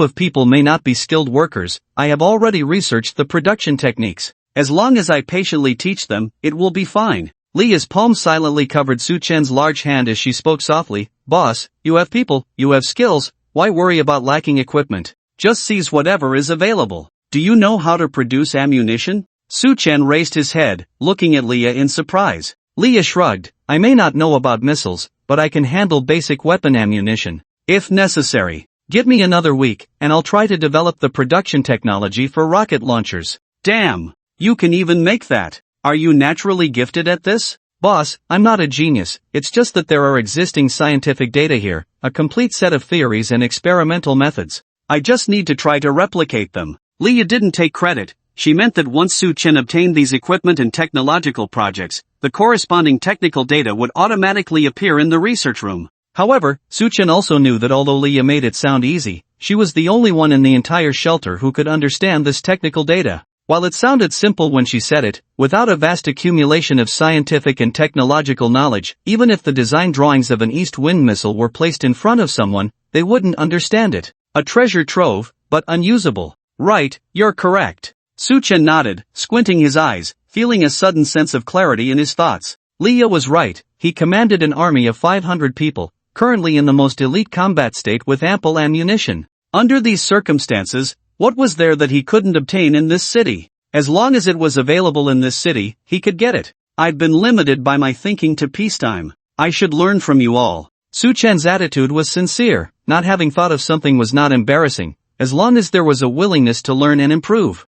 of people may not be skilled workers, I have already researched the production techniques. As long as I patiently teach them, it will be fine. Leah's palm silently covered Su Chen's large hand as she spoke softly. Boss, you have people, you have skills, why worry about lacking equipment? Just seize whatever is available. Do you know how to produce ammunition? Su Chen raised his head, looking at Leah in surprise. Leah shrugged. I may not know about missiles, but I can handle basic weapon ammunition. If necessary. Give me another week, and I'll try to develop the production technology for rocket launchers. Damn! You can even make that. Are you naturally gifted at this? Boss, I'm not a genius, it's just that there are existing scientific data here, a complete set of theories and experimental methods. I just need to try to replicate them. Leah didn't take credit. She meant that once Su Chen obtained these equipment and technological projects, the corresponding technical data would automatically appear in the research room. However, Su Chen also knew that although Leah made it sound easy, she was the only one in the entire shelter who could understand this technical data. While it sounded simple when she said it, without a vast accumulation of scientific and technological knowledge, even if the design drawings of an east wind missile were placed in front of someone, they wouldn't understand it. A treasure trove, but unusable. Right, you're correct. Su Chen nodded, squinting his eyes, feeling a sudden sense of clarity in his thoughts. Leah was right, he commanded an army of 500 people, currently in the most elite combat state with ample ammunition. Under these circumstances, what was there that he couldn't obtain in this city? As long as it was available in this city, he could get it. I've been limited by my thinking to peacetime. I should learn from you all. Su Chen's attitude was sincere, not having thought of something was not embarrassing, as long as there was a willingness to learn and improve.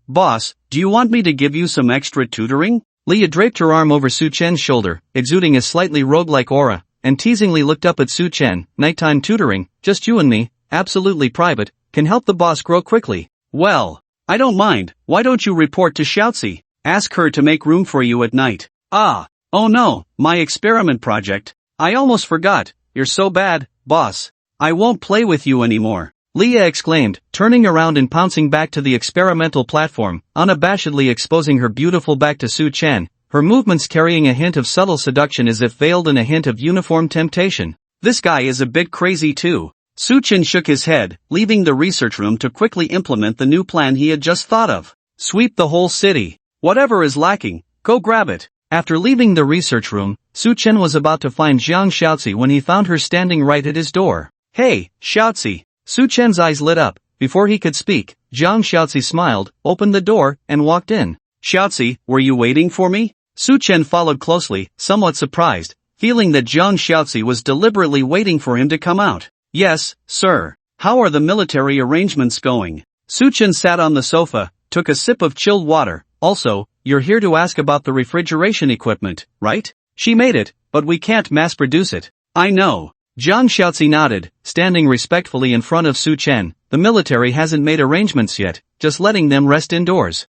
Boss, do you want me to give you some extra tutoring? Leah draped her arm over Su Chen's shoulder, exuding a slightly roguelike aura, and teasingly looked up at Su Chen. Nighttime tutoring, just you and me, absolutely private, can help the boss grow quickly. Well, I don't mind. Why don't you report to Xiaozi? Ask her to make room for you at night. Oh no, my experiment project. I almost forgot. You're so bad, boss. I won't play with you anymore. Leah exclaimed, turning around and pouncing back to the experimental platform, unabashedly exposing her beautiful back to Su Chen, her movements carrying a hint of subtle seduction as if veiled in a hint of uniform temptation. This guy is a bit crazy too. Su Chen shook his head, leaving the research room to quickly implement the new plan he had just thought of. Sweep the whole city. Whatever is lacking, go grab it. After leaving the research room, Su Chen was about to find Jiang Xiaozi when he found her standing right at his door. Hey, Xiaozi. Su Chen's eyes lit up. Before he could speak, Jiang Xiaozi smiled, opened the door, and walked in. Xiaozi, were you waiting for me? Su Chen followed closely, somewhat surprised, feeling that Jiang Xiaozi was deliberately waiting for him to come out. Yes, sir. How are the military arrangements going? Su Chen sat on the sofa, took a sip of chilled water. Also, you're here to ask about the refrigeration equipment, right? She made it, but we can't mass produce it. I know. Jiang Xiaozi nodded, standing respectfully in front of Su Chen. The military hasn't made arrangements yet, just letting them rest indoors.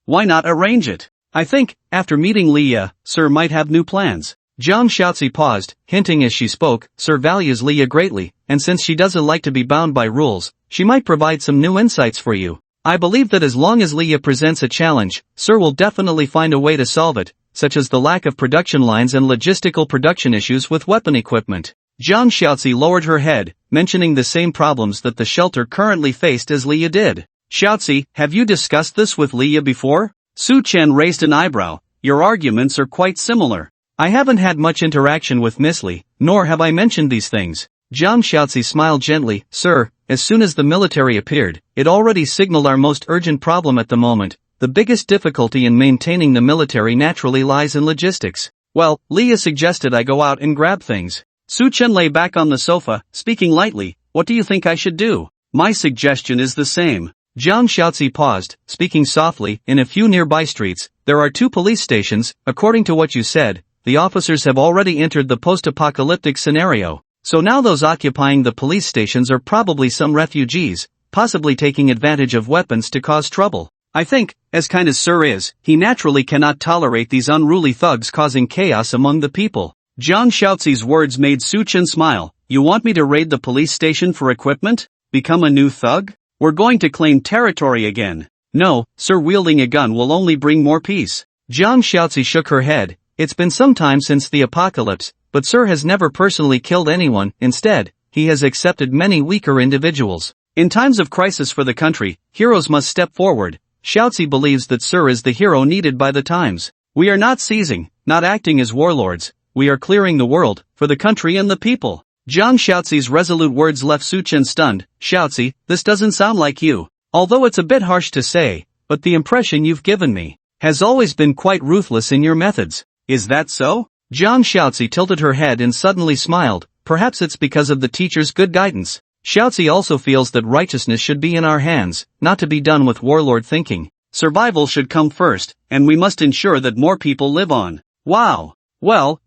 Why not arrange it? I think, after meeting Leah, Sir might have new plans. Jiang Xiaozi paused, hinting as she spoke, Sir values Leah greatly, and since she doesn't like to be bound by rules, she might provide some new insights for you. I believe that as long as Leah presents a challenge, Sir will definitely find a way to solve it, such as the lack of production lines and logistical production issues with weapon equipment. Jiang Xiaozi lowered her head, mentioning the same problems that the shelter currently faced as Leah did. Xiaozi, have you discussed this with Leah before? Su Chen raised an eyebrow. Your arguments are quite similar. I haven't had much interaction with Miss Li, nor have I mentioned these things. Jiang Xiaozi smiled gently. Sir, as soon as the military appeared, it already signaled our most urgent problem at the moment. The biggest difficulty in maintaining the military naturally lies in logistics. Well, Leah suggested I go out and grab things. Su Chen lay back on the sofa, speaking lightly. What do you think I should do? My suggestion is the same. Jiang Xiaozi paused, speaking softly. In a few nearby streets, there are 2 police stations. According to what you said, the officers have already entered the post-apocalyptic scenario. So now those occupying the police stations are probably some refugees, possibly taking advantage of weapons to cause trouble. I think, as kind as Sir is, he naturally cannot tolerate these unruly thugs causing chaos among the people. Jiang Shaoxi's words made Su Chen smile. You want me to raid the police station for equipment? Become a new thug? We're going to claim territory again. No, Sir, wielding a gun will only bring more peace. Jiang Shaoxi shook her head. It's been some time since the apocalypse, but Sir has never personally killed anyone. Instead, he has accepted many weaker individuals. In times of crisis for the country, heroes must step forward. Shaoxi believes that Sir is the hero needed by the times. We are not seizing, not acting as warlords. We are clearing the world, for the country and the people. Jiang Shaoxi's resolute words left Su Chen stunned. Shaoxi, this doesn't sound like you. Although it's a bit harsh to say, but the impression you've given me has always been quite ruthless in your methods. Is that so? Jiang Shaoxi tilted her head and suddenly smiled. Perhaps it's because of the teacher's good guidance. Shaoxi also feels that righteousness should be in our hands, not to be done with warlord thinking. Survival should come first, and we must ensure that more people live on. Wow. Well.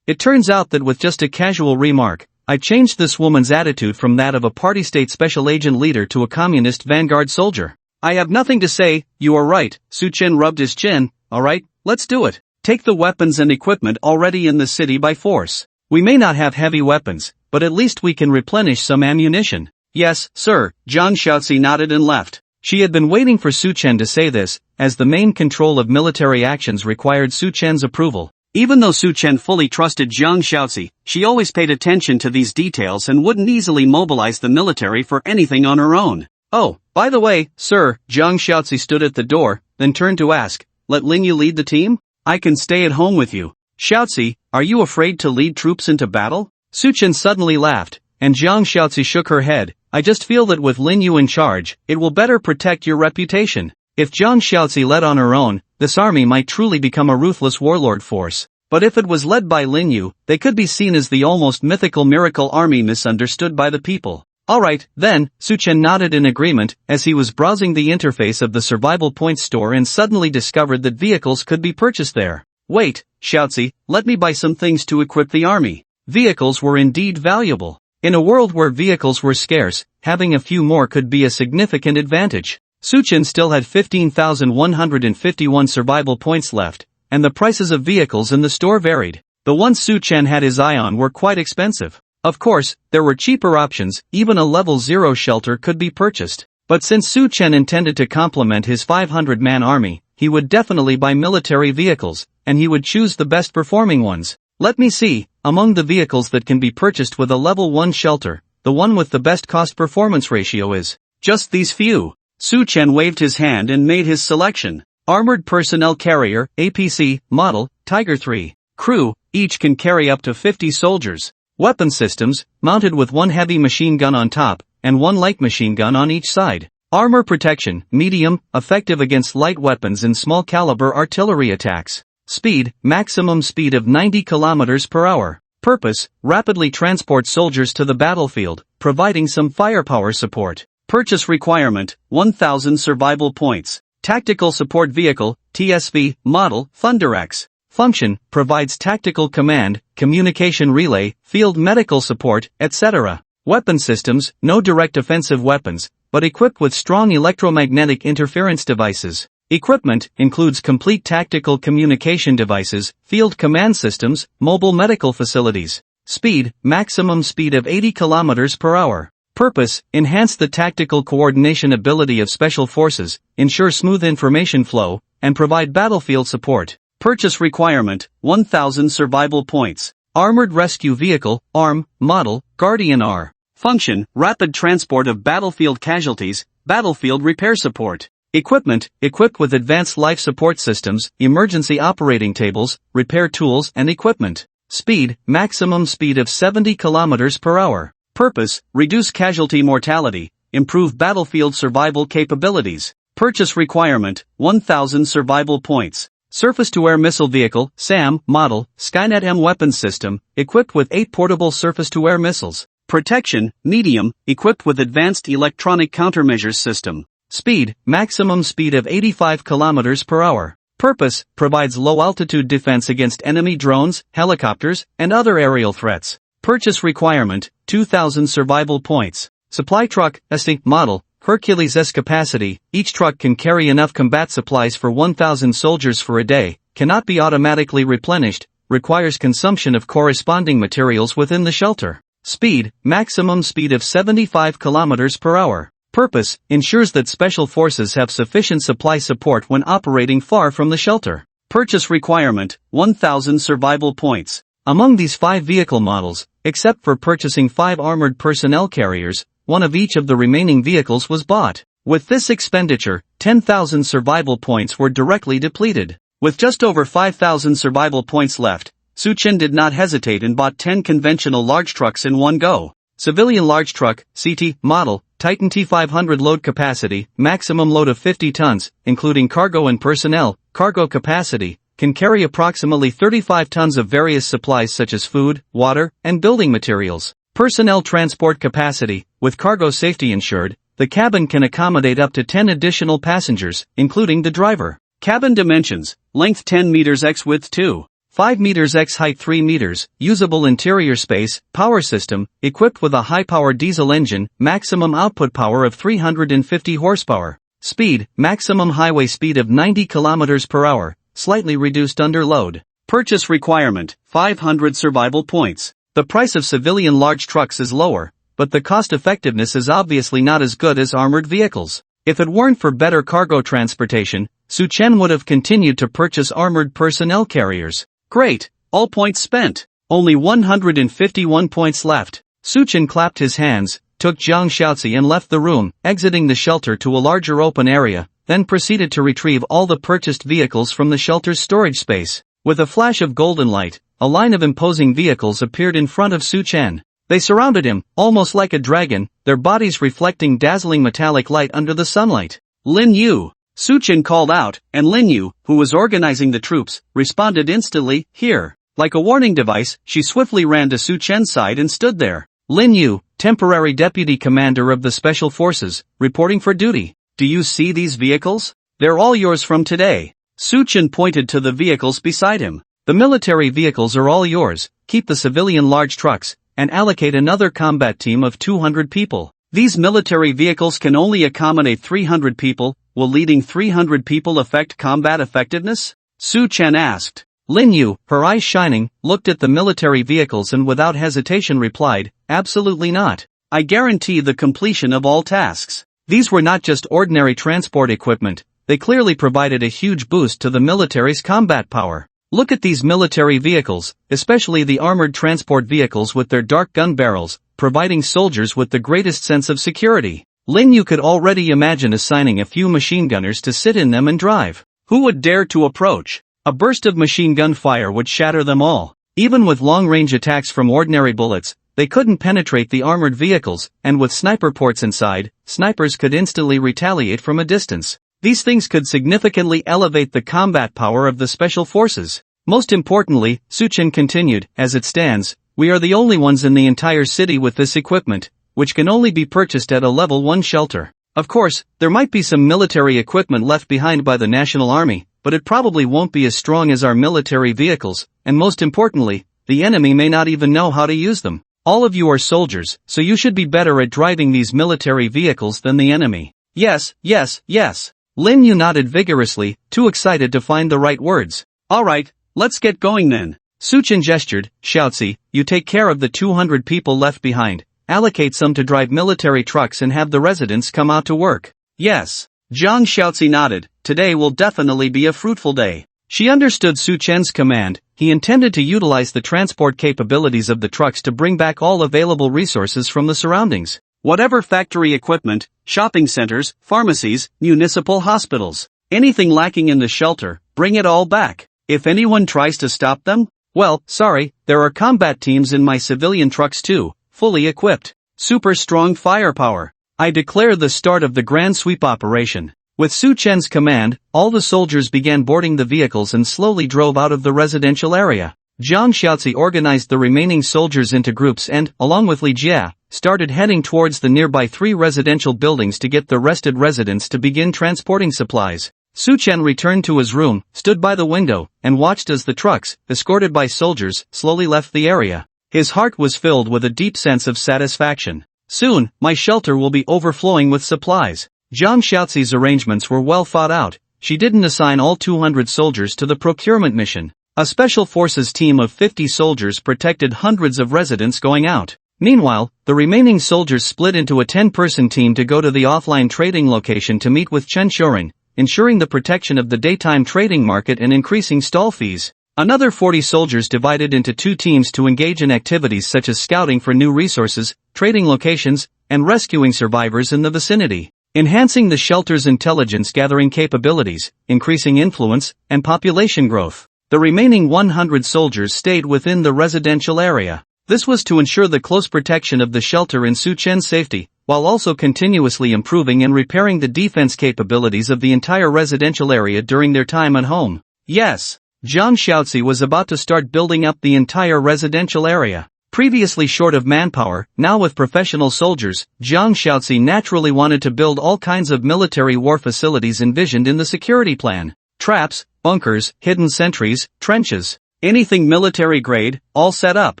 It turns out that with just a casual remark, I changed this woman's attitude from that of a party state special agent leader to a communist vanguard soldier. I have nothing to say. You are right. Su Chen rubbed his chin. Alright, let's do it. Take the weapons and equipment already in the city by force. We may not have heavy weapons, but at least we can replenish some ammunition. Yes, sir. Jiang Shaoxi nodded and left. She had been waiting for Su Chen to say this, as the main control of military actions required Su Chen's approval. Even though Su Chen fully trusted Jiang Shaoxi, she always paid attention to these details and wouldn't easily mobilize the military for anything on her own. Oh, by the way, sir, Jiang Shaoxi stood at the door, then turned to ask, let Linyu lead the team? I can stay at home with you. Shaoxi, are you afraid to lead troops into battle? Su Chen suddenly laughed, and Jiang Shaoxi shook her head. I just feel that with Linyu in charge, it will better protect your reputation. If Jiang Shaoxi led on her own, this army might truly become a ruthless warlord force. But if it was led by Linyu, they could be seen as the almost mythical miracle army misunderstood by the people. Alright, then, Su Chen nodded in agreement, as he was browsing the interface of the Survival Points store and suddenly discovered that vehicles could be purchased there. Wait, Shaoxi, let me buy some things to equip the army. Vehicles were indeed valuable. In a world where vehicles were scarce, having a few more could be a significant advantage. Su Chen still had 15,151 survival points left, and the prices of vehicles in the store varied. The ones Su Chen had his eye on were quite expensive. Of course, there were cheaper options. Even a level 0 shelter could be purchased. But since Su Chen intended to complement his 500-man army, he would definitely buy military vehicles, and he would choose the best performing ones. Let me see, among the vehicles that can be purchased with a level 1 shelter, the one with the best cost-performance ratio is just these few. Su Chen waved his hand and made his selection. Armored Personnel Carrier, APC, Model, Tiger 3. Crew, each can carry up to 50 soldiers. Weapon systems, mounted with one heavy machine gun on top, and one light machine gun on each side. Armor protection, medium, effective against light weapons and small caliber artillery attacks. Speed, maximum speed of 90 km per hour. Purpose, rapidly transport soldiers to the battlefield, providing some firepower support. Purchase requirement, 1,000 survival points. Tactical Support Vehicle, TSV, Model, Thunderex. Function, provides tactical command, communication relay, field medical support, etc. Weapon systems, no direct offensive weapons, but equipped with strong electromagnetic interference devices. Equipment, includes complete tactical communication devices, field command systems, mobile medical facilities. Speed, maximum speed of 80 km per hour. Purpose, enhance the tactical coordination ability of special forces, ensure smooth information flow, and provide battlefield support. Purchase requirement, 1,000 survival points. Armored Rescue Vehicle, ARM, Model, Guardian R. Function, rapid transport of battlefield casualties, battlefield repair support. Equipment, equipped with advanced life support systems, emergency operating tables, repair tools and equipment. Speed, maximum speed of 70 km per hour. Purpose, reduce casualty mortality, improve battlefield survival capabilities. Purchase requirement, 1,000 survival points. Surface-to-Air Missile Vehicle, SAM, Model, Skynet M weapons system, equipped with 8 portable surface-to-air missiles. Protection, medium, equipped with advanced electronic countermeasures system. Speed, maximum speed of 85 km per hour. Purpose, provides low-altitude defense against enemy drones, helicopters, and other aerial threats. Purchase requirement, 2,000 survival points. Supply truck, ST, model, Hercules S capacity, each truck can carry enough combat supplies for 1,000 soldiers for a day, cannot be automatically replenished, requires consumption of corresponding materials within the shelter. Speed, maximum speed of 75 km per hour. Purpose, ensures that special forces have sufficient supply support when operating far from the shelter. Purchase requirement, 1,000 survival points. Among these 5 vehicle models, except for purchasing 5 armored personnel carriers, one of each of the remaining vehicles was bought. With this expenditure, 10,000 survival points were directly depleted. With just over 5,000 survival points left, Su Chen did not hesitate and bought 10 conventional large trucks in one go. Civilian large truck, CT, model, Titan T500 load capacity, maximum load of 50 tons, including cargo and personnel, cargo capacity, can carry approximately 35 tons of various supplies such as food, water, and building materials. Personnel transport capacity, with cargo safety ensured, the cabin can accommodate up to 10 additional passengers, including the driver. Cabin dimensions, length 10 meters x width 2.5 meters x height 3 meters, usable interior space, power system, equipped with a high-power diesel engine, maximum output power of 350 horsepower. Speed, maximum highway speed of 90 km per hour, slightly reduced under load. Purchase requirement, 500 survival points. The price of civilian large trucks is lower, but the cost-effectiveness is obviously not as good as armored vehicles. If it weren't for better cargo transportation, Su Chen would have continued to purchase armored personnel carriers. Great, all points spent. Only 151 points left. Su Chen clapped his hands, took Zhang Xiaozi and left the room, exiting the shelter to a larger open area, then proceeded to retrieve all the purchased vehicles from the shelter's storage space. With a flash of golden light, a line of imposing vehicles appeared in front of Su Chen. They surrounded him, almost like a dragon, their bodies reflecting dazzling metallic light under the sunlight. Lin Yu! Su Chen called out, and Lin Yu, who was organizing the troops, responded instantly, here. Like a warning device, she swiftly ran to Su Chen's side and stood there. Lin Yu, temporary deputy commander of the special forces, reporting for duty. Do you see these vehicles? They're all yours from today. Su Chen pointed to the vehicles beside him. The military vehicles are all yours, keep the civilian large trucks, and allocate another combat team of 200 people. These military vehicles can only accommodate 300 people, will leading 300 people affect combat effectiveness? Su Chen asked. Lin Yu, her eyes shining, looked at the military vehicles and without hesitation replied, absolutely not. I guarantee the completion of all tasks. These were not just ordinary transport equipment, they clearly provided a huge boost to the military's combat power. Look at these military vehicles, especially the armored transport vehicles with their dark gun barrels, providing soldiers with the greatest sense of security. Lin Yu could already imagine assigning a few machine gunners to sit in them and drive. Who would dare to approach? A burst of machine gun fire would shatter them all. Even with long-range attacks from ordinary bullets, they couldn't penetrate the armored vehicles, and with sniper ports inside, snipers could instantly retaliate from a distance. These things could significantly elevate the combat power of the special forces. Most importantly, Su Chen continued, as it stands, we are the only ones in the entire city with this equipment, which can only be purchased at a level 1 shelter. Of course, there might be some military equipment left behind by the National Army, but it probably won't be as strong as our military vehicles, and most importantly, the enemy may not even know how to use them. All of you are soldiers, so you should be better at driving these military vehicles than the enemy. Yes, yes, yes. Lin Yu nodded vigorously, too excited to find the right words. Alright, let's get going then. Su Chen gestured, Xiaozi, you take care of the 200 people left behind, allocate some to drive military trucks and have the residents come out to work. Yes. Zhang Xiaozi nodded, today will definitely be a fruitful day. She understood Su Chen's command, he intended to utilize the transport capabilities of the trucks to bring back all available resources from the surroundings. Whatever factory equipment, shopping centers, pharmacies, municipal hospitals, anything lacking in the shelter, bring it all back. If anyone tries to stop them, well, sorry, there are combat teams in my civilian trucks too, fully equipped. Super strong firepower. I declare the start of the Grand Sweep operation. With Su Chen's command, all the soldiers began boarding the vehicles and slowly drove out of the residential area. Zhang Xiaozi organized the remaining soldiers into groups and, along with Li Jia, started heading towards the nearby 3 residential buildings to get the rested residents to begin transporting supplies. Su Chen returned to his room, stood by the window, and watched as the trucks, escorted by soldiers, slowly left the area. His heart was filled with a deep sense of satisfaction. Soon, my shelter will be overflowing with supplies. Zhang Xiaozi's arrangements were well thought out. She didn't assign all 200 soldiers to the procurement mission. A special forces team of 50 soldiers protected hundreds of residents going out. Meanwhile, the remaining soldiers split into a 10-person team to go to the offline trading location to meet with Chen Xiuren, ensuring the protection of the daytime trading market and increasing stall fees. Another 40 soldiers divided into 2 teams to engage in activities such as scouting for new resources, trading locations, and rescuing survivors in the vicinity, enhancing the shelter's intelligence-gathering capabilities, increasing influence, and population growth. The remaining 100 soldiers stayed within the residential area. This was to ensure the close protection of the shelter and Su Chen's safety, while also continuously improving and repairing the defense capabilities of the entire residential area during their time at home. Yes, Zhang Xiaozi was about to start building up the entire residential area. Previously short of manpower, now with professional soldiers, Zhang Xiaozi naturally wanted to build all kinds of military war facilities envisioned in the security plan. Traps, bunkers, hidden sentries, trenches, anything military grade, all set up.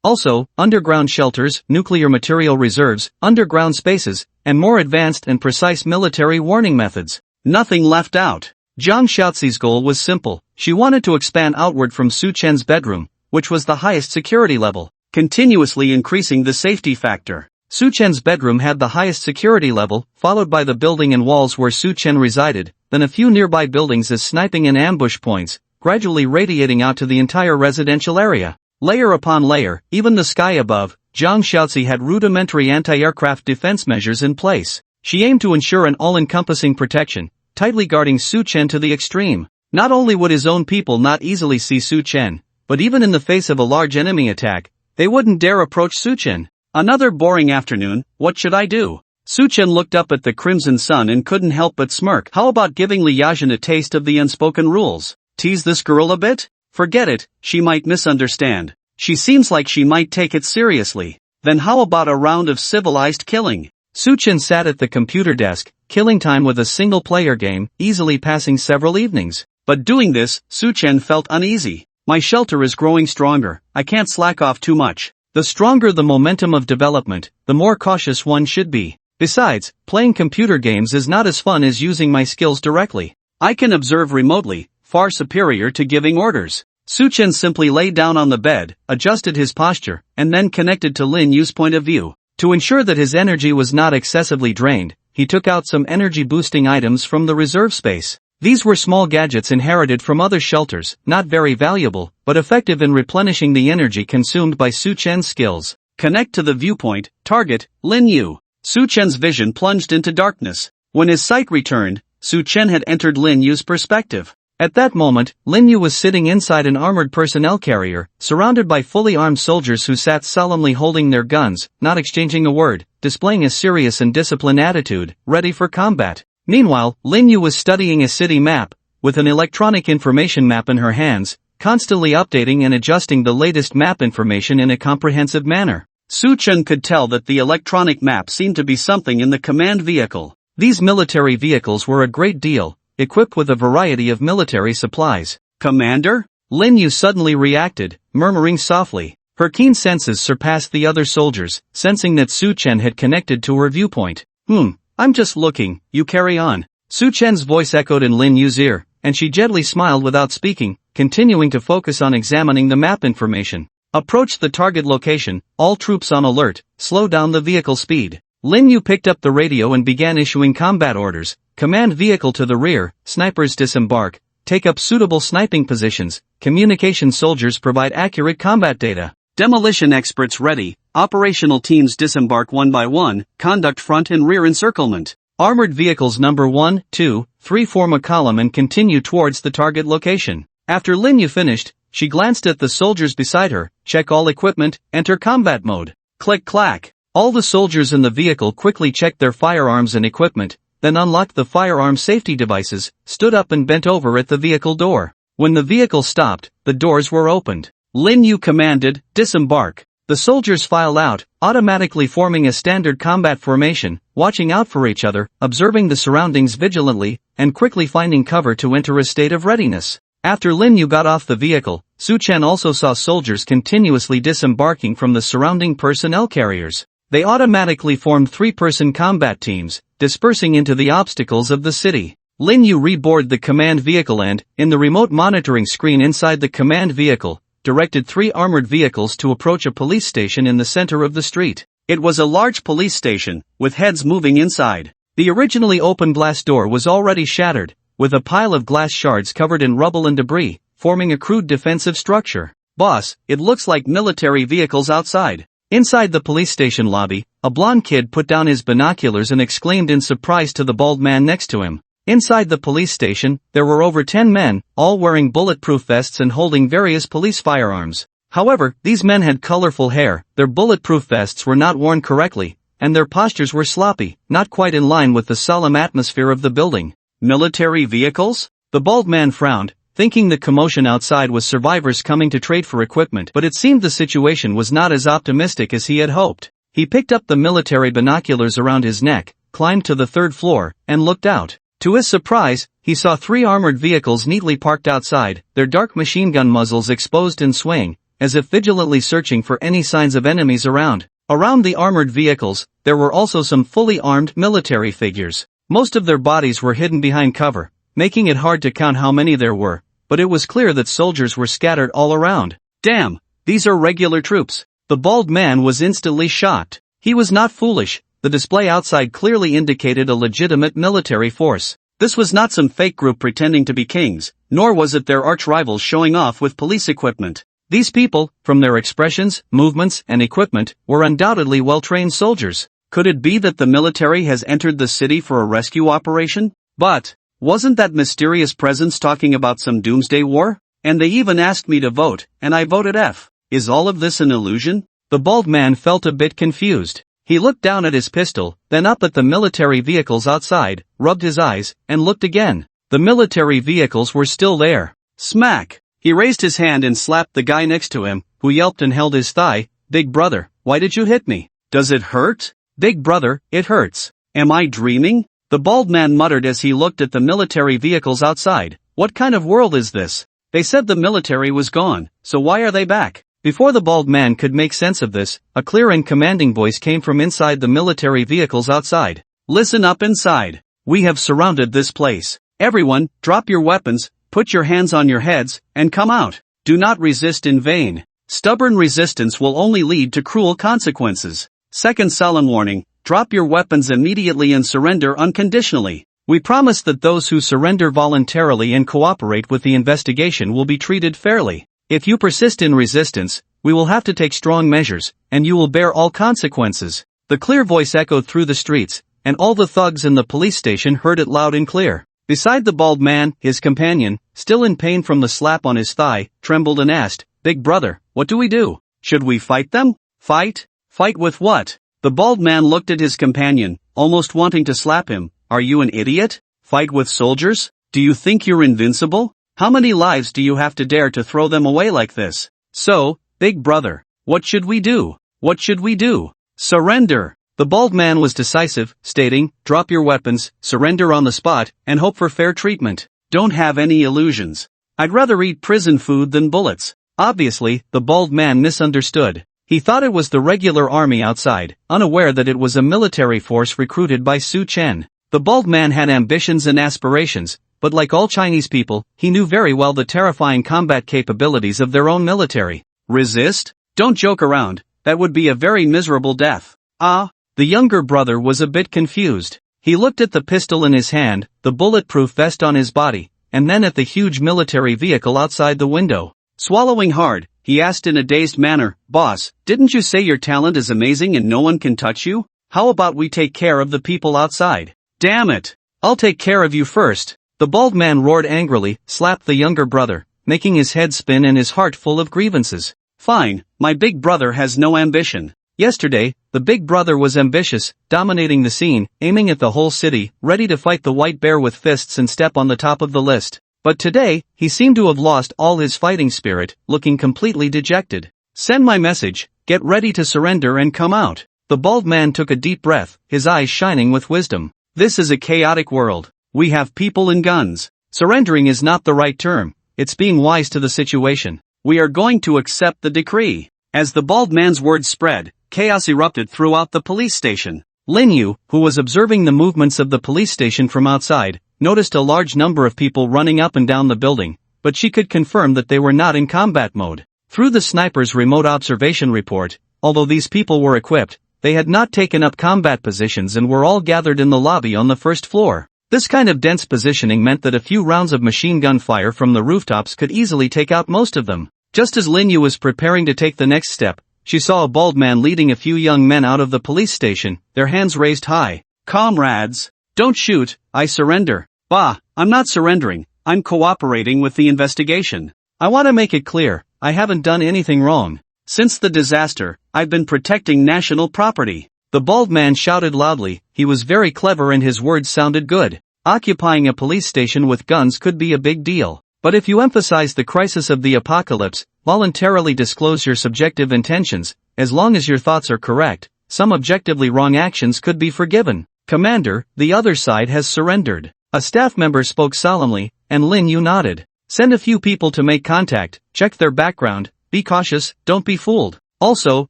Also, underground shelters, nuclear material reserves, underground spaces, and more advanced and precise military warning methods. Nothing left out. Zhang Xiaozi's goal was simple. She wanted to expand outward from Su Chen's bedroom, which was the highest security level, continuously increasing the safety factor. Su Chen's bedroom had the highest security level, followed by the building and walls where Su Chen resided, then a few nearby buildings as sniping and ambush points, gradually radiating out to the entire residential area. Layer upon layer, even the sky above, Zhang Xiaozi had rudimentary anti-aircraft defense measures in place. She aimed to ensure an all-encompassing protection, tightly guarding Su Chen to the extreme. Not only would his own people not easily see Su Chen, but even in the face of a large enemy attack, they wouldn't dare approach Su Chen. Another boring afternoon, what should I do? Su Chen looked up at the crimson sun and couldn't help but smirk. How about giving Li Yajin a taste of the unspoken rules? Tease this girl a bit? Forget it, she might misunderstand. She seems like she might take it seriously. Then how about a round of civilized killing? Su Chen sat at the computer desk, killing time with a single player game, easily passing several evenings. But doing this, Su Chen felt uneasy. My shelter is growing stronger, I can't slack off too much. The stronger the momentum of development, the more cautious one should be. Besides, playing computer games is not as fun as using my skills directly. I can observe remotely, far superior to giving orders. Su Chen simply lay down on the bed, adjusted his posture, and then connected to Lin Yu's point of view. To ensure that his energy was not excessively drained, he took out some energy-boosting items from the reserve space. These were small gadgets inherited from other shelters, not very valuable, but effective in replenishing the energy consumed by Su Chen's skills. Connect to the viewpoint, target, Lin Yu. Su Chen's vision plunged into darkness. When his sight returned, Su Chen had entered Lin Yu's perspective. At that moment, Lin Yu was sitting inside an armored personnel carrier, surrounded by fully armed soldiers who sat solemnly holding their guns, not exchanging a word, displaying a serious and disciplined attitude, ready for combat. Meanwhile, Lin Yu was studying a city map, with an electronic information map in her hands, constantly updating and adjusting the latest map information in a comprehensive manner. Su Chen could tell that the electronic map seemed to be something in the command vehicle. These military vehicles were a great deal, equipped with a variety of military supplies. Commander? Lin Yu suddenly reacted, murmuring softly. Her keen senses surpassed the other soldiers, sensing that Su Chen had connected to her viewpoint. I'm just looking, you carry on. Su Chen's voice echoed in Lin Yu's ear, and she gently smiled without speaking, continuing to focus on examining the map information. Approach the target location, all troops on alert, slow down the vehicle speed. Lin Yu picked up the radio and began issuing combat orders. Command vehicle to the rear, snipers disembark, take up suitable sniping positions, communication soldiers provide accurate combat data. Demolition experts ready, operational teams disembark one by one, conduct front and rear encirclement. Armored vehicles number 1, 2, 3 form a column and continue towards the target location. After Lin Yu finished, she glanced at the soldiers beside her, check all equipment, enter combat mode. Click clack. All the soldiers in the vehicle quickly checked their firearms and equipment, then unlocked the firearm safety devices, stood up and bent over at the vehicle door. When the vehicle stopped, the doors were opened. Lin Yu commanded, disembark. The soldiers filed out, automatically forming a standard combat formation, watching out for each other, observing the surroundings vigilantly, and quickly finding cover to enter a state of readiness. After Lin Yu got off the vehicle, Su-Chen also saw soldiers continuously disembarking from the surrounding personnel carriers. They automatically formed three-person combat teams, dispersing into the obstacles of the city. Lin Yu reboarded the command vehicle and, in the remote monitoring screen inside the command vehicle, directed 3 armored vehicles to approach a police station in the center of the street. It was a large police station, with heads moving inside. The originally open glass door was already shattered, with a pile of glass shards covered in rubble and debris, forming a crude defensive structure. Boss, it looks like military vehicles outside. Inside the police station lobby, a blonde kid put down his binoculars and exclaimed in surprise to the bald man next to him. Inside the police station, there were over 10 men, all wearing bulletproof vests and holding various police firearms. However, these men had colorful hair, their bulletproof vests were not worn correctly, and their postures were sloppy, not quite in line with the solemn atmosphere of the building. Military vehicles? The bald man frowned, thinking the commotion outside was survivors coming to trade for equipment, but it seemed the situation was not as optimistic as he had hoped. He picked up the military binoculars around his neck, climbed to the 3rd floor, and looked out. To his surprise, he saw 3 armored vehicles neatly parked outside, their dark machine gun muzzles exposed and swaying, as if vigilantly searching for any signs of enemies around. Around the armored vehicles, there were also some fully armed military figures. Most of their bodies were hidden behind cover, making it hard to count how many there were, but it was clear that soldiers were scattered all around. Damn, these are regular troops. The bald man was instantly shocked. He was not foolish. The display outside clearly indicated a legitimate military force. This was not some fake group pretending to be kings, nor was it their arch-rivals showing off with police equipment. These people, from their expressions, movements, and equipment, were undoubtedly well-trained soldiers. Could it be that the military has entered the city for a rescue operation? But, wasn't that mysterious presence talking about some doomsday war? And they even asked me to vote, and I voted F. Is all of this an illusion? The bald man felt a bit confused. He looked down at his pistol, then up at the military vehicles outside, rubbed his eyes, and looked again. The military vehicles were still there. Smack! He raised his hand and slapped the guy next to him, who yelped and held his thigh. Big brother, why did you hit me? Does it hurt? Big brother, it hurts. Am I dreaming? The bald man muttered as he looked at the military vehicles outside. What kind of world is this? They said the military was gone, so why are they back? Before the bald man could make sense of this, a clear and commanding voice came from inside the military vehicles outside. Listen up inside. We have surrounded this place. Everyone, drop your weapons, put your hands on your heads, and come out. Do not resist in vain. Stubborn resistance will only lead to cruel consequences. Second solemn warning, drop your weapons immediately and surrender unconditionally. We promise that those who surrender voluntarily and cooperate with the investigation will be treated fairly. If you persist in resistance, we will have to take strong measures, and you will bear all consequences. The clear voice echoed through the streets, and all the thugs in the police station heard it loud and clear. Beside the bald man, his companion, still in pain from the slap on his thigh, trembled and asked, Big brother, what do we do? Should we fight them? Fight? Fight with what? The bald man looked at his companion, almost wanting to slap him. Are you an idiot? Fight with soldiers? Do you think you're invincible? How many lives do you have to dare to throw them away like this? So, big brother, what should we do? What should we do? Surrender. The bald man was decisive, stating, drop your weapons, surrender on the spot, and hope for fair treatment. Don't have any illusions. I'd rather eat prison food than bullets. Obviously, the bald man misunderstood. He thought it was the regular army outside, unaware that it was a military force recruited by Su-Chen. The bald man had ambitions and aspirations, but like all Chinese people, he knew very well the terrifying combat capabilities of their own military. Resist? Don't joke around, that would be a very miserable death. Ah, the younger brother was a bit confused. He looked at the pistol in his hand, the bulletproof vest on his body, and then at the huge military vehicle outside the window. Swallowing hard, he asked in a dazed manner, Boss, didn't you say your talent is amazing and no one can touch you? How about we take care of the people outside? Damn it! I'll take care of you first. The bald man roared angrily, slapped the younger brother, making his head spin and his heart full of grievances. Fine, my big brother has no ambition. Yesterday, the big brother was ambitious, dominating the scene, aiming at the whole city, ready to fight the white bear with fists and step on the top of the list. But today, he seemed to have lost all his fighting spirit, looking completely dejected. Send my message, get ready to surrender and come out. The bald man took a deep breath, his eyes shining with wisdom. This is a chaotic world. We have people and guns. Surrendering is not the right term, it's being wise to the situation. We are going to accept the decree. As the bald man's words spread, chaos erupted throughout the police station. Lin Yu, who was observing the movements of the police station from outside, noticed a large number of people running up and down the building, but she could confirm that they were not in combat mode. Through the sniper's remote observation report, although these people were equipped, they had not taken up combat positions and were all gathered in the lobby on the first floor. This kind of dense positioning meant that a few rounds of machine gun fire from the rooftops could easily take out most of them. Just as Lin Yu was preparing to take the next step, she saw a bald man leading a few young men out of the police station, their hands raised high. Comrades, don't shoot, I surrender. Bah, I'm not surrendering, I'm cooperating with the investigation. I want to make it clear, I haven't done anything wrong. Since the disaster, I've been protecting national property. The bald man shouted loudly. He was very clever and his words sounded good. Occupying a police station with guns could be a big deal. But if you emphasize the crisis of the apocalypse, voluntarily disclose your subjective intentions, as long as your thoughts are correct, some objectively wrong actions could be forgiven. Commander, the other side has surrendered. A staff member spoke solemnly, and Lin Yu nodded. Send a few people to make contact, check their background, be cautious, don't be fooled. Also,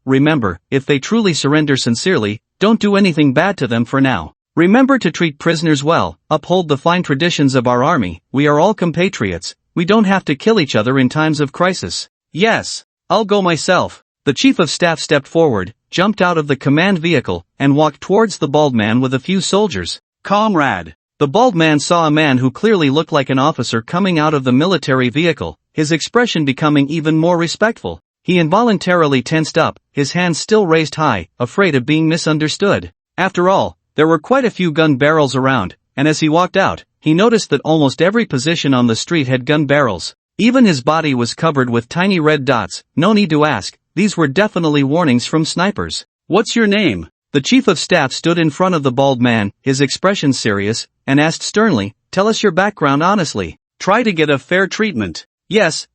remember, if they truly surrender sincerely, don't do anything bad to them for now. Remember to treat prisoners well, uphold the fine traditions of our army, we are all compatriots, we don't have to kill each other in times of crisis. Yes, I'll go myself. The chief of staff stepped forward, jumped out of the command vehicle, and walked towards the bald man with a few soldiers. Comrade. The bald man saw a man who clearly looked like an officer coming out of the military vehicle, his expression becoming even more respectful. He involuntarily tensed up, his hands still raised high, afraid of being misunderstood. After all, there were quite a few gun barrels around, and as he walked out, he noticed that almost every position on the street had gun barrels. Even his body was covered with tiny red dots. No need to ask, these were definitely warnings from snipers. What's your name? The chief of staff stood in front of the bald man, his expression serious, and asked sternly, tell us your background honestly. Try to get a fair treatment. Yes,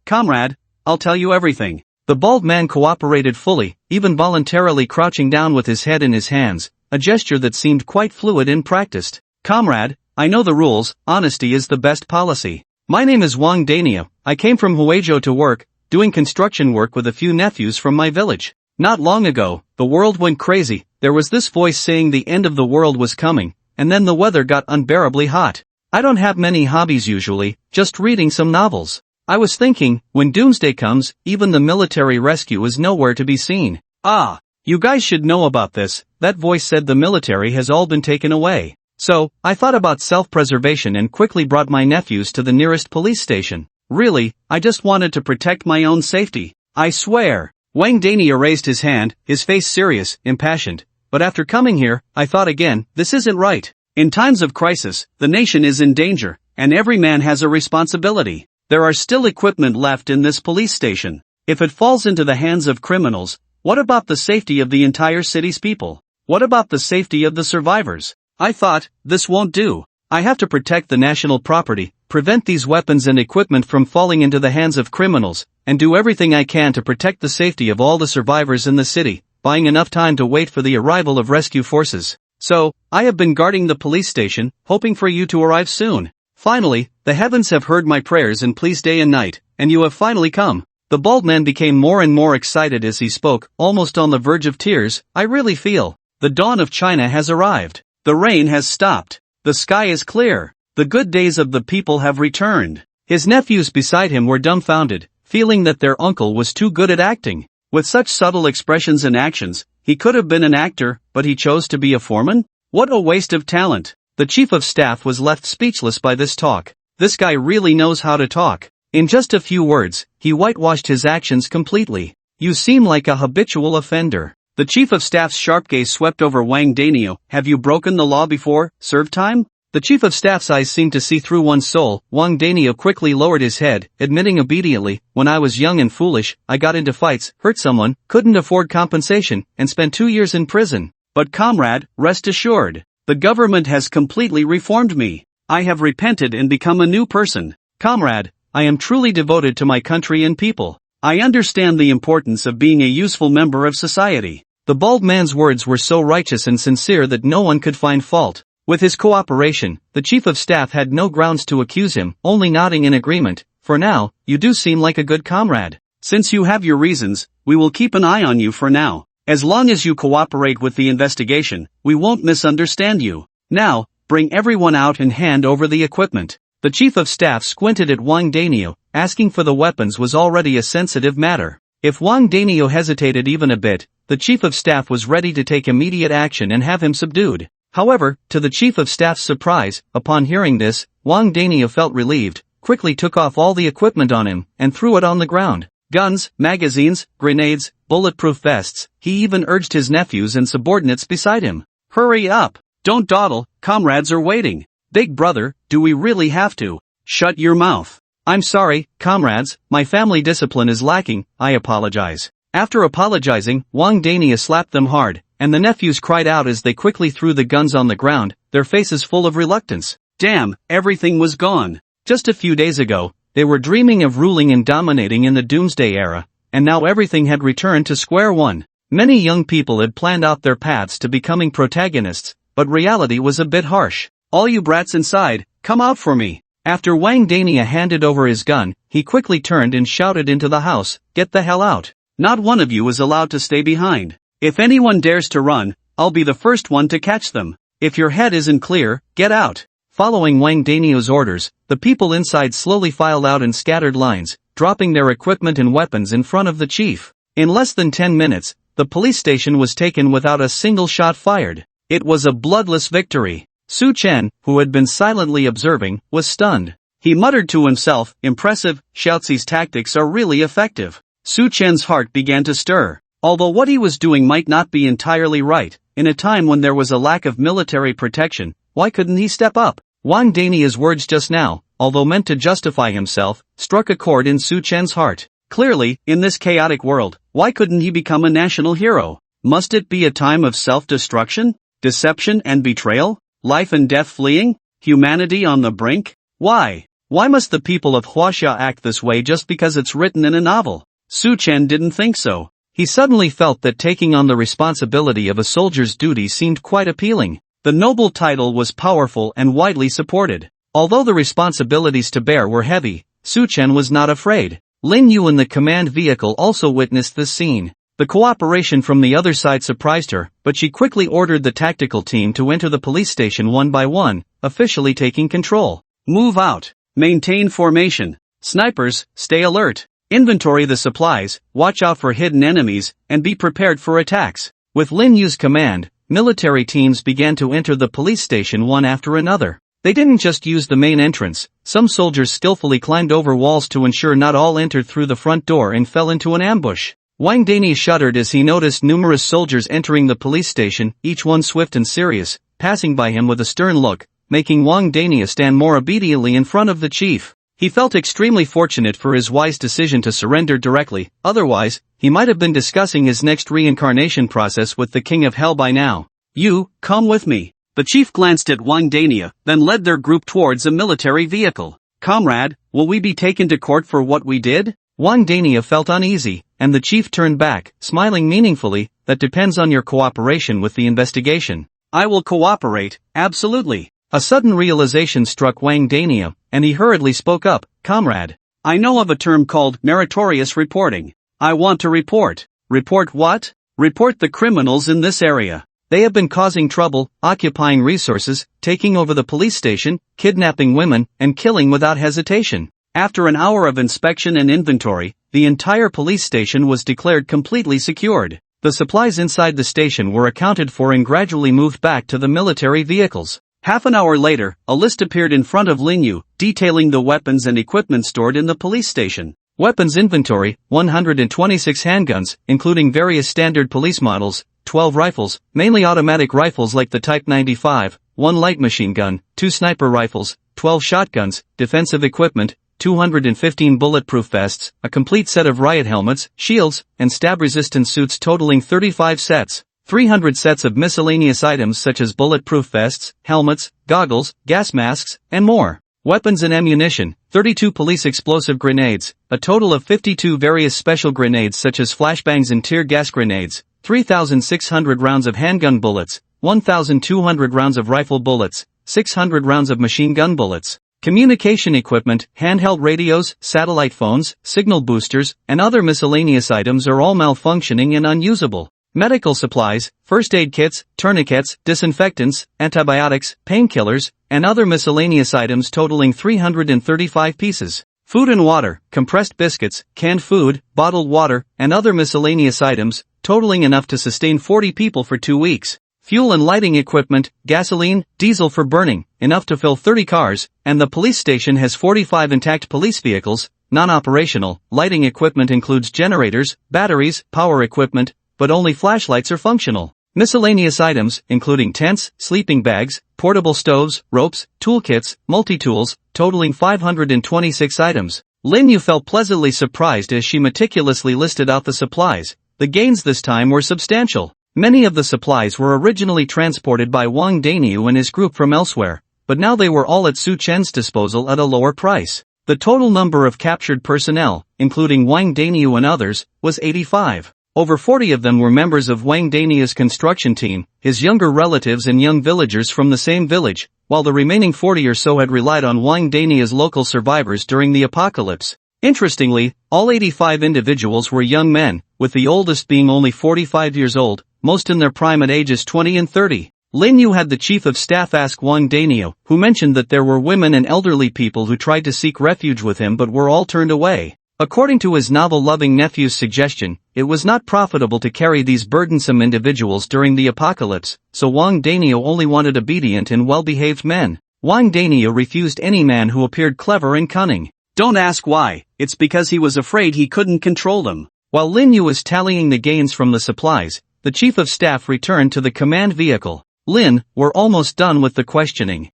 comrade, I'll tell you everything. The bald man cooperated fully, even voluntarily crouching down with his head in his hands, a gesture that seemed quite fluid and practiced. Comrade, I know the rules, honesty is the best policy. My name is Wang Dania, I came from Huizhou to work, doing construction work with a few nephews from my village. Not long ago, the world went crazy, there was this voice saying the end of the world was coming, and then the weather got unbearably hot. I don't have many hobbies usually, just reading some novels. I was thinking, when doomsday comes, even the military rescue is nowhere to be seen. Ah, you guys should know about this, that voice said the military has all been taken away. So, I thought about self-preservation and quickly brought my nephews to the nearest police station. Really, I just wanted to protect my own safety. I swear. Wang Dania raised his hand, his face serious, impassioned. But after coming here, I thought again, this isn't right. In times of crisis, the nation is in danger, and every man has a responsibility. There are still equipment left in this police station. If it falls into the hands of criminals, what about the safety of the entire city's people? What about the safety of the survivors? I thought, this won't do. I have to protect the national property, prevent these weapons and equipment from falling into the hands of criminals, and do everything I can to protect the safety of all the survivors in the city, buying enough time to wait for the arrival of rescue forces. So, I have been guarding the police station, hoping for you to arrive soon. Finally, the heavens have heard my prayers and pleased day and night, and you have finally come. The bald man became more and more excited as he spoke, almost on the verge of tears. I really feel. The dawn of China has arrived. The rain has stopped. The sky is clear. The good days of the people have returned. His nephews beside him were dumbfounded, feeling that their uncle was too good at acting. With such subtle expressions and actions, he could have been an actor, but he chose to be a foreman? What a waste of talent. The chief of staff was left speechless by this talk. This guy really knows how to talk. In just a few words, he whitewashed his actions completely. You seem like a habitual offender. The chief of staff's sharp gaze swept over Wang Danio. Have you broken the law before, serve time? The chief of staff's eyes seemed to see through one's soul. Wang Danio quickly lowered his head, admitting obediently, when I was young and foolish, I got into fights, hurt someone, couldn't afford compensation, and spent 2 years in prison. But comrade, rest assured, the government has completely reformed me. I have repented and become a new person. Comrade, I am truly devoted to my country and people. I understand the importance of being a useful member of society. The bald man's words were so righteous and sincere that no one could find fault. With his cooperation, the chief of staff had no grounds to accuse him, only nodding in agreement. For now, you do seem like a good comrade. Since you have your reasons, we will keep an eye on you for now. As long as you cooperate with the investigation, we won't misunderstand you. Now, bring everyone out and hand over the equipment. The chief of staff squinted at Wang Danio. Asking for the weapons was already a sensitive matter. If Wang Danio hesitated even a bit, the chief of staff was ready to take immediate action and have him subdued. However, to the chief of staff's surprise, upon hearing this, Wang Danio felt relieved, quickly took off all the equipment on him, and threw it on the ground. Guns, magazines, grenades, bulletproof vests. He even urged his nephews and subordinates beside him. Hurry up! Don't dawdle, comrades are waiting. Big brother, do we really have to? Shut your mouth. I'm sorry, comrades, my family discipline is lacking, I apologize. After apologizing, Wang Dania slapped them hard, and the nephews cried out as they quickly threw the guns on the ground, their faces full of reluctance. Damn, everything was gone. Just a few days ago, they were dreaming of ruling and dominating in the doomsday era, and now everything had returned to square one. Many young people had planned out their paths to becoming protagonists, but reality was a bit harsh. All you brats inside, come out for me. After Wang Dania handed over his gun, he quickly turned and shouted into the house, get the hell out. Not one of you is allowed to stay behind. If anyone dares to run, I'll be the first one to catch them. If your head isn't clear, get out. Following Wang Dania's orders, the people inside slowly filed out in scattered lines, dropping their equipment and weapons in front of the chief. In less than 10 minutes, the police station was taken without a single shot fired. It was a bloodless victory. Su Chen, who had been silently observing, was stunned. He muttered to himself, impressive, Xiaozi's tactics are really effective. Su Chen's heart began to stir. Although what he was doing might not be entirely right, in a time when there was a lack of military protection, why couldn't he step up? Wang Dania's words just now, although meant to justify himself, struck a chord in Su Chen's heart. Clearly, in this chaotic world, why couldn't he become a national hero? Must it be a time of self-destruction, deception and betrayal? Life and death fleeing? Humanity on the brink? Why? Why must the people of Huaxia act this way just because it's written in a novel? Su Chen didn't think so. He suddenly felt that taking on the responsibility of a soldier's duty seemed quite appealing. The noble title was powerful and widely supported. Although the responsibilities to bear were heavy, Su Chen was not afraid. Lin Yu in the command vehicle also witnessed this scene. The cooperation from the other side surprised her, but she quickly ordered the tactical team to enter the police station one by one, officially taking control. Move out. Maintain formation. Snipers, stay alert. Inventory the supplies, watch out for hidden enemies, and be prepared for attacks. With Lin Yu's command, military teams began to enter the police station one after another. They didn't just use the main entrance. Some soldiers skillfully climbed over walls to ensure not all entered through the front door and fell into an ambush. Wang Dani shuddered as he noticed numerous soldiers entering the police station, each one swift and serious, passing by him with a stern look, making Wang Dani stand more obediently in front of the chief. He felt extremely fortunate for his wise decision to surrender directly, otherwise, he might have been discussing his next reincarnation process with the King of Hell by now. You, come with me. The chief glanced at Wang Dania, then led their group towards a military vehicle. Comrade, will we be taken to court for what we did? Wang Dania felt uneasy, and the chief turned back, smiling meaningfully, that depends on your cooperation with the investigation. I will cooperate, absolutely. A sudden realization struck Wang Dania, and he hurriedly spoke up, Comrade. I know of a term called meritorious reporting. I want to report. Report what? Report the criminals in this area. They have been causing trouble, occupying resources, taking over the police station, kidnapping women, and killing without hesitation. After an hour of inspection and inventory, the entire police station was declared completely secured. The supplies inside the station were accounted for and gradually moved back to the military vehicles. Half an hour later, a list appeared in front of Lin Yu, detailing the weapons and equipment stored in the police station. Weapons inventory, 126 handguns, including various standard police models, 12 rifles, mainly automatic rifles like the Type 95, 1 light machine gun, 2 sniper rifles, 12 shotguns, defensive equipment, 215 bulletproof vests, a complete set of riot helmets, shields, and stab-resistant suits totaling 35 sets, 300 sets of miscellaneous items such as bulletproof vests, helmets, goggles, gas masks, and more. Weapons and ammunition, 32 police explosive grenades, a total of 52 various special grenades such as flashbangs and tear gas grenades, 3,600 rounds of handgun bullets, 1,200 rounds of rifle bullets, 600 rounds of machine gun bullets, Communication equipment, handheld radios, satellite phones, signal boosters, and other miscellaneous items are all malfunctioning and unusable. Medical supplies, first aid kits, tourniquets, disinfectants, antibiotics, painkillers, and other miscellaneous items totaling 335 pieces. Food and water, compressed biscuits, canned food, bottled water, and other miscellaneous items, totaling enough to sustain 40 people for 2 weeks. Fuel and lighting equipment, gasoline, diesel for burning, enough to fill 30 cars, and the police station has 45 intact police vehicles, non-operational. Lighting equipment includes generators, batteries, power equipment, but only flashlights are functional. Miscellaneous items, including tents, sleeping bags, portable stoves, ropes, toolkits, multi-tools, totaling 526 items. Lin Yu felt pleasantly surprised as she meticulously listed out the supplies. The gains this time were substantial. Many of the supplies were originally transported by Wang Daniu and his group from elsewhere, but now they were all at Su Chen's disposal at a lower price. The total number of captured personnel, including Wang Daniu and others, was 85. Over 40 of them were members of Wang Daniu's construction team, his younger relatives and young villagers from the same village, while the remaining 40 or so had relied on Wang Daniu's local survivors during the apocalypse. Interestingly, all 85 individuals were young men, with the oldest being only 45 years old, most in their prime at ages 20 and 30. Lin Yu had the chief of staff ask Wang Daniu, who mentioned that there were women and elderly people who tried to seek refuge with him but were all turned away. According to his novel-loving nephew's suggestion, it was not profitable to carry these burdensome individuals during the apocalypse, so Wang Daniu only wanted obedient and well-behaved men. Wang Daniu refused any man who appeared clever and cunning. Don't ask why, it's because he was afraid he couldn't control them. While Lin Yu was tallying the gains from the supplies, the chief of staff returned to the command vehicle. Lin, we're almost done with the questioning.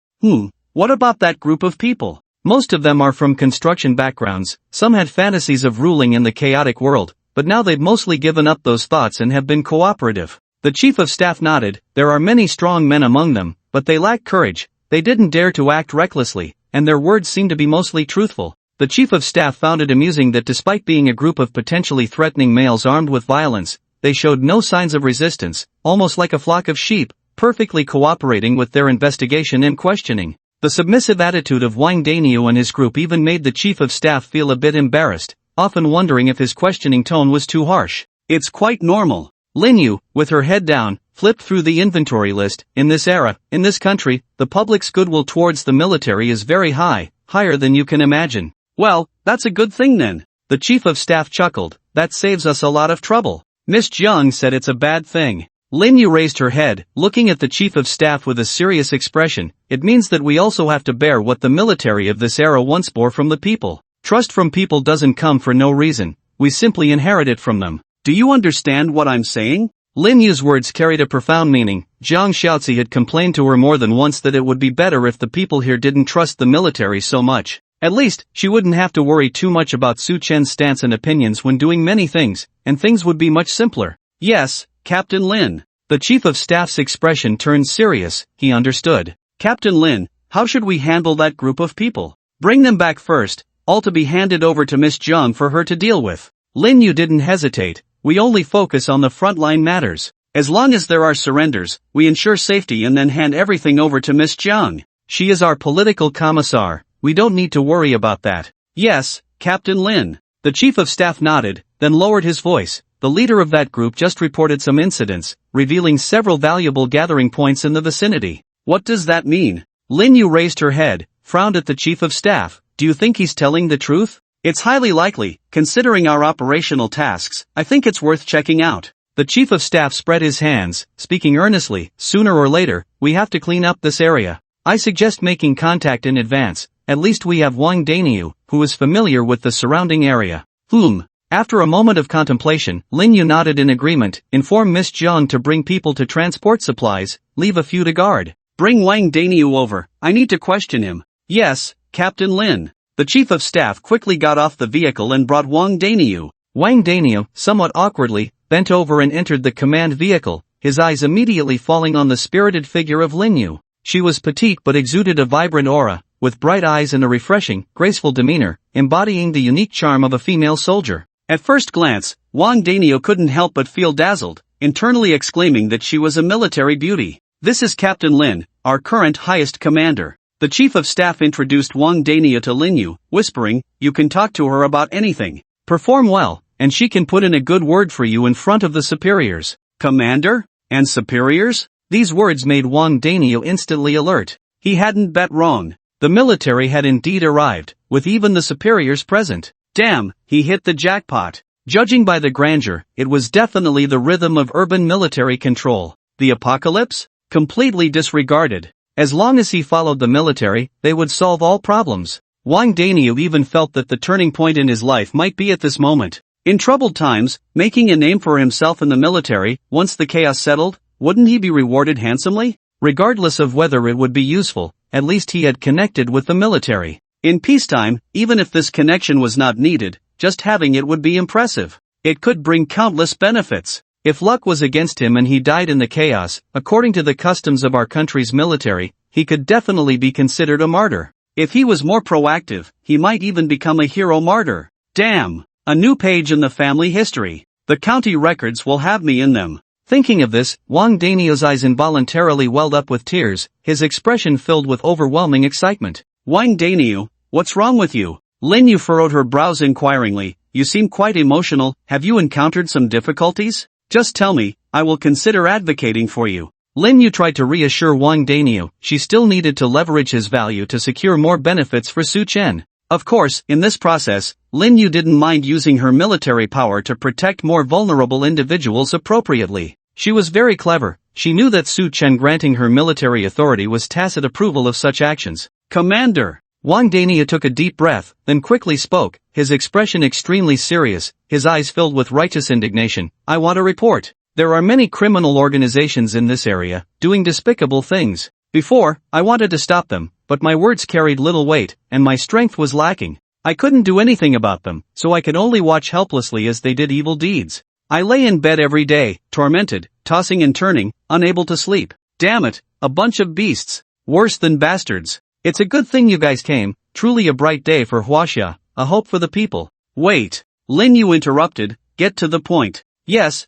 What about that group of people? Most of them are from construction backgrounds, some had fantasies of ruling in the chaotic world, but now they've mostly given up those thoughts and have been cooperative. The chief of staff nodded. There are many strong men among them, but they lack courage, they didn't dare to act recklessly, and their words seem to be mostly truthful. The chief of staff found it amusing that despite being a group of potentially threatening males armed with violence, they showed no signs of resistance, almost like a flock of sheep, perfectly cooperating with their investigation and questioning. The submissive attitude of Wang Daniu and his group even made the chief of staff feel a bit embarrassed, often wondering if his questioning tone was too harsh. It's quite normal. Lin Yu, with her head down, flipped through the inventory list. In this era, in this country, the public's goodwill towards the military is very high, higher than you can imagine. Well, that's a good thing then. The chief of staff chuckled. That saves us a lot of trouble. Miss Jiang said it's a bad thing. Lin Yu raised her head, looking at the chief of staff with a serious expression. It means that we also have to bear what the military of this era once bore from the people. Trust from people doesn't come for no reason, we simply inherit it from them. Do you understand what I'm saying? Lin Yu's words carried a profound meaning. Zhang Xiaozi had complained to her more than once that it would be better if the people here didn't trust the military so much. At least, she wouldn't have to worry too much about Su Chen's stance and opinions when doing many things, and things would be much simpler. Yes, Captain Lin. The chief of staff's expression turned serious. He understood. Captain Lin, how should we handle that group of people? Bring them back first, all to be handed over to Miss Jiang for her to deal with. Lin Yu didn't hesitate. We only focus on the frontline matters. As long as there are surrenders, we ensure safety and then hand everything over to Miss Jiang. She is our political commissar. We don't need to worry about that. Yes, Captain Lin. The chief of staff nodded, then lowered his voice. The leader of that group just reported some incidents, revealing several valuable gathering points in the vicinity. What does that mean? Lin Yu raised her head, frowned at the chief of staff. Do you think he's telling the truth? It's highly likely, considering our operational tasks. I think it's worth checking out. The chief of staff spread his hands, speaking earnestly. Sooner or later, we have to clean up this area. I suggest making contact in advance. At least we have Wang Daniu, who is familiar with the surrounding area. After a moment of contemplation, Lin Yu nodded in agreement. Inform Miss Jiang to bring people to transport supplies, leave a few to guard. Bring Wang Daniu over, I need to question him. Yes, Captain Lin. The chief of staff quickly got off the vehicle and brought Wang Daniu. Wang Daniu, somewhat awkwardly, bent over and entered the command vehicle, his eyes immediately falling on the spirited figure of Lin Yu. She was petite but exuded a vibrant aura, with bright eyes and a refreshing, graceful demeanor, embodying the unique charm of a female soldier. At first glance, Wang Daniu couldn't help but feel dazzled, internally exclaiming that she was a military beauty. This is Captain Lin, our current highest commander. The chief of staff introduced Wang Dania to Lin Yu, whispering, "You can talk to her about anything. Perform well, and she can put in a good word for you in front of the superiors." Commander? And superiors? These words made Wang Dania instantly alert. He hadn't bet wrong. The military had indeed arrived, with even the superiors present. Damn, he hit the jackpot. Judging by the grandeur, it was definitely the rhythm of urban military control. The apocalypse? Completely disregarded. As long as he followed the military, they would solve all problems. Wang Daniu even felt that the turning point in his life might be at this moment. In troubled times, making a name for himself in the military, once the chaos settled, wouldn't he be rewarded handsomely? Regardless of whether it would be useful, at least he had connected with the military. In peacetime, even if this connection was not needed, just having it would be impressive. It could bring countless benefits. If luck was against him and he died in the chaos, according to the customs of our country's military, he could definitely be considered a martyr. If he was more proactive, he might even become a hero martyr. Damn! A new page in the family history. The county records will have me in them. Thinking of this, Wang Daniu's eyes involuntarily welled up with tears, his expression filled with overwhelming excitement. Wang Daniu, what's wrong with you? Lin Yu furrowed her brows inquiringly. You seem quite emotional. Have you encountered some difficulties? Just tell me, I will consider advocating for you. Lin Yu tried to reassure Wang Daniu, she still needed to leverage his value to secure more benefits for Su Chen. Of course, in this process, Lin Yu didn't mind using her military power to protect more vulnerable individuals appropriately. She was very clever. She knew that Su Chen granting her military authority was tacit approval of such actions. Commander! Wang Daniu took a deep breath, then quickly spoke, his expression extremely serious, his eyes filled with righteous indignation. I want a report. There are many criminal organizations in this area, doing despicable things. Before, I wanted to stop them, but my words carried little weight, and my strength was lacking. I couldn't do anything about them, so I could only watch helplessly as they did evil deeds. I lay in bed every day, tormented, tossing and turning, unable to sleep. Damn it, a bunch of beasts. Worse than bastards. It's a good thing you guys came, truly a bright day for Huaxia, a hope for the people. Wait. Lin Yu interrupted, get to the point. Yes,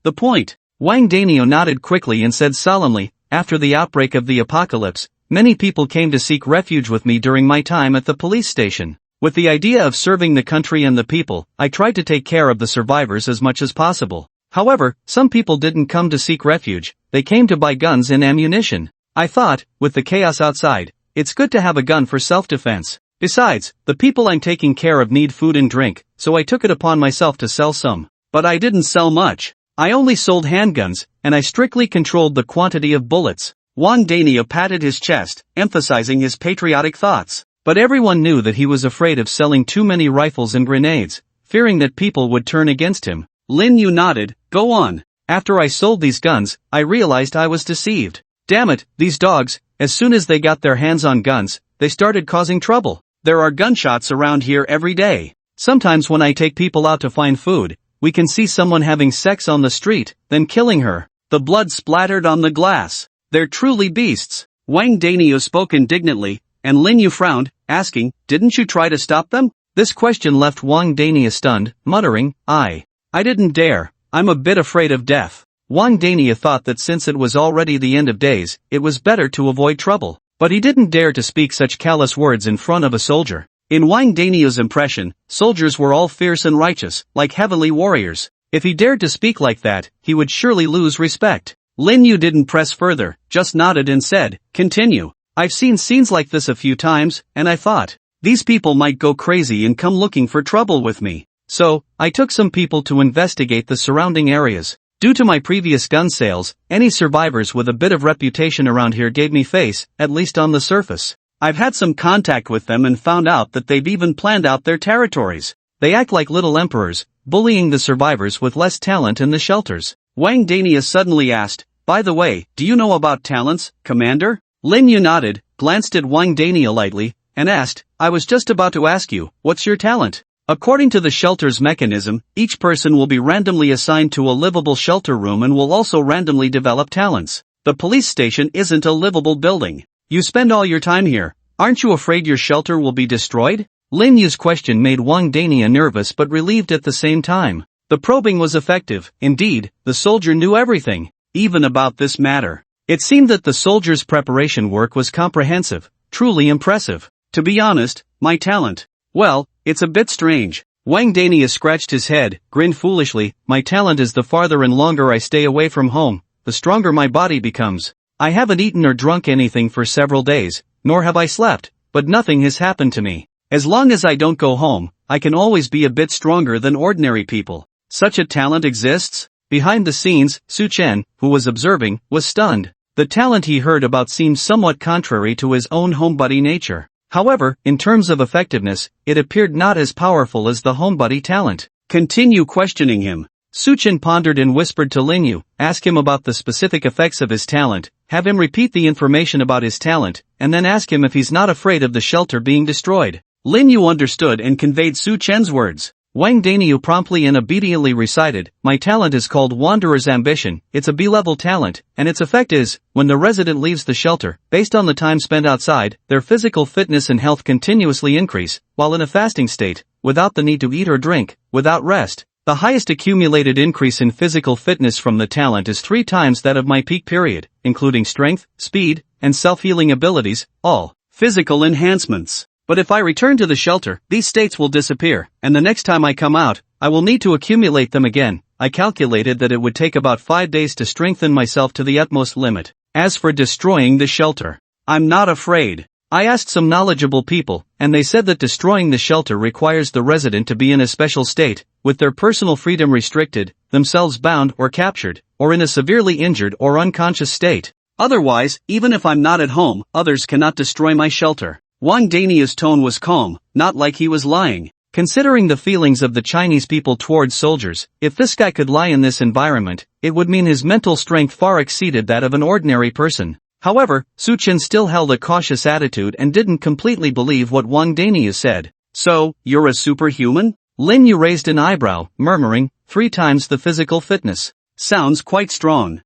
the point. Wang Daniu nodded quickly and said solemnly, after the outbreak of the apocalypse, many people came to seek refuge with me during my time at the police station. With the idea of serving the country and the people, I tried to take care of the survivors as much as possible. However, some people didn't come to seek refuge, they came to buy guns and ammunition. I thought, with the chaos outside, it's good to have a gun for self-defense. Besides, the people I'm taking care of need food and drink, so I took it upon myself to sell some. But I didn't sell much. I only sold handguns, and I strictly controlled the quantity of bullets. Wang Daniu patted his chest, emphasizing his patriotic thoughts. But everyone knew that he was afraid of selling too many rifles and grenades, fearing that people would turn against him. Lin Yu nodded, go on. After I sold these guns, I realized I was deceived. Damn it, these dogs, as soon as they got their hands on guns, they started causing trouble. There are gunshots around here every day. Sometimes when I take people out to find food, we can see someone having sex on the street, then killing her. The blood splattered on the glass. They're truly beasts. Wang Daniu spoke indignantly, and Lin Yu frowned, asking, didn't you try to stop them? This question left Wang Daniu stunned, muttering, I didn't dare. I'm a bit afraid of death. Wang Daniu thought that since it was already the end of days, it was better to avoid trouble. But he didn't dare to speak such callous words in front of a soldier. In Wang Daniu's impression, soldiers were all fierce and righteous, like heavenly warriors. If he dared to speak like that, he would surely lose respect. Lin Yu didn't press further, just nodded and said, continue. I've seen scenes like this a few times, and I thought, these people might go crazy and come looking for trouble with me. So, I took some people to investigate the surrounding areas. Due to my previous gun sales, any survivors with a bit of reputation around here gave me face, at least on the surface. I've had some contact with them and found out that they've even planned out their territories. They act like little emperors, bullying the survivors with less talent in the shelters. Wang Daniu suddenly asked, by the way, do you know about talents, Commander? Lin Yu nodded, glanced at Wang Daniu lightly, and asked, I was just about to ask you, what's your talent? According to the shelter's mechanism, each person will be randomly assigned to a livable shelter room and will also randomly develop talents. The police station isn't a livable building. You spend all your time here. Aren't you afraid your shelter will be destroyed? Lin Yu's question made Wang Daniu nervous but relieved at the same time. The probing was effective. Indeed, the soldier knew everything, even about this matter. It seemed that the soldier's preparation work was comprehensive, Truly impressive. To be honest, my talent. Well, it's a bit strange. Wang Dania scratched his head, grinned foolishly. My talent is the farther and longer I stay away from home, the stronger my body becomes. I haven't eaten or drunk anything for several days, nor have I slept, but nothing has happened to me. As long as I don't go home, I can always be a bit stronger than ordinary people. Such a talent exists? Behind the scenes, Su Chen, who was observing, was stunned. The talent he heard about seemed somewhat contrary to his own homebody nature. However, in terms of effectiveness, it appeared not as powerful as the homebody talent. Continue questioning him. Su Chen pondered and whispered to Lin Yu, ask him about the specific effects of his talent, have him repeat the information about his talent, and then ask him if he's not afraid of the shelter being destroyed. Lin Yu understood and conveyed Su Chen's words. Wang Daniu promptly and obediently recited, my talent is called Wanderer's Ambition, it's a B-level talent, and its effect is, when the resident leaves the shelter, based on the time spent outside, their physical fitness and health continuously increase, while in a fasting state, without the need to eat or drink, without rest. The highest accumulated increase in physical fitness from the talent is 3 times that of my peak period, including strength, speed, and self-healing abilities, all physical enhancements. But if I return to the shelter, these states will disappear, and the next time I come out, I will need to accumulate them again. I calculated that it would take about 5 days to strengthen myself to the utmost limit. As for destroying the shelter, I'm not afraid. I asked some knowledgeable people, and they said that destroying the shelter requires the resident to be in a special state, with their personal freedom restricted, themselves bound or captured, or in a severely injured or unconscious state. Otherwise, even if I'm not at home, others cannot destroy my shelter. Wang Dania's tone was calm, not like he was lying. Considering the feelings of the Chinese people towards soldiers, if this guy could lie in this environment, it would mean his mental strength far exceeded that of an ordinary person. However, Su Chen still held a cautious attitude and didn't completely believe what Wang Dania said. So, you're a superhuman? Lin Yu raised an eyebrow, murmuring, 3 times the physical fitness. Sounds quite strong.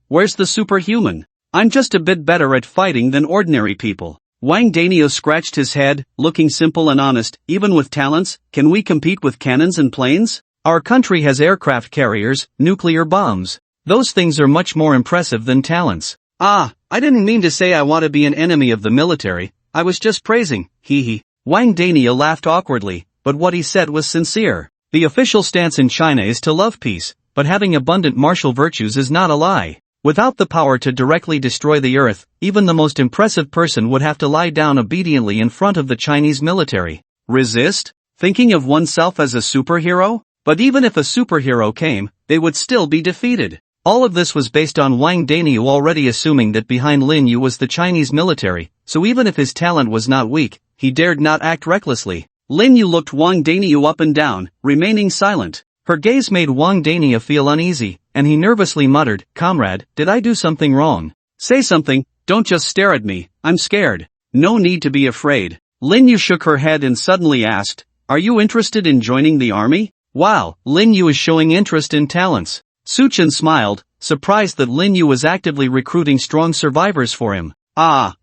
Where's the superhuman? I'm just a bit better at fighting than ordinary people. Wang Danio scratched his head, looking simple and honest. Even with talents, can we compete with cannons and planes? Our country has aircraft carriers, nuclear bombs. Those things are much more impressive than talents. I didn't mean to say I want to be an enemy of the military, I was just praising, Wang Danio laughed awkwardly, but what he said was sincere. The official stance in China is to love peace, but having abundant martial virtues is not a lie. Without the power to directly destroy the earth, even the most impressive person would have to lie down obediently in front of the Chinese military. Resist? Thinking of oneself as a superhero? But even if a superhero came, they would still be defeated. All of this was based on Wang Daniu already assuming that behind Lin Yu was the Chinese military, so even if his talent was not weak, he dared not act recklessly. Lin Yu looked Wang Daniu up and down, remaining silent. Her gaze made Wang Dania feel uneasy, and he nervously muttered, Comrade, did I do something wrong? Say something, don't just stare at me, I'm scared. No need to be afraid. Lin Yu shook her head and suddenly asked, are you interested in joining the army? Wow, Lin Yu is showing interest in talents. Su Chen smiled, surprised that Lin Yu was actively recruiting strong survivors for him.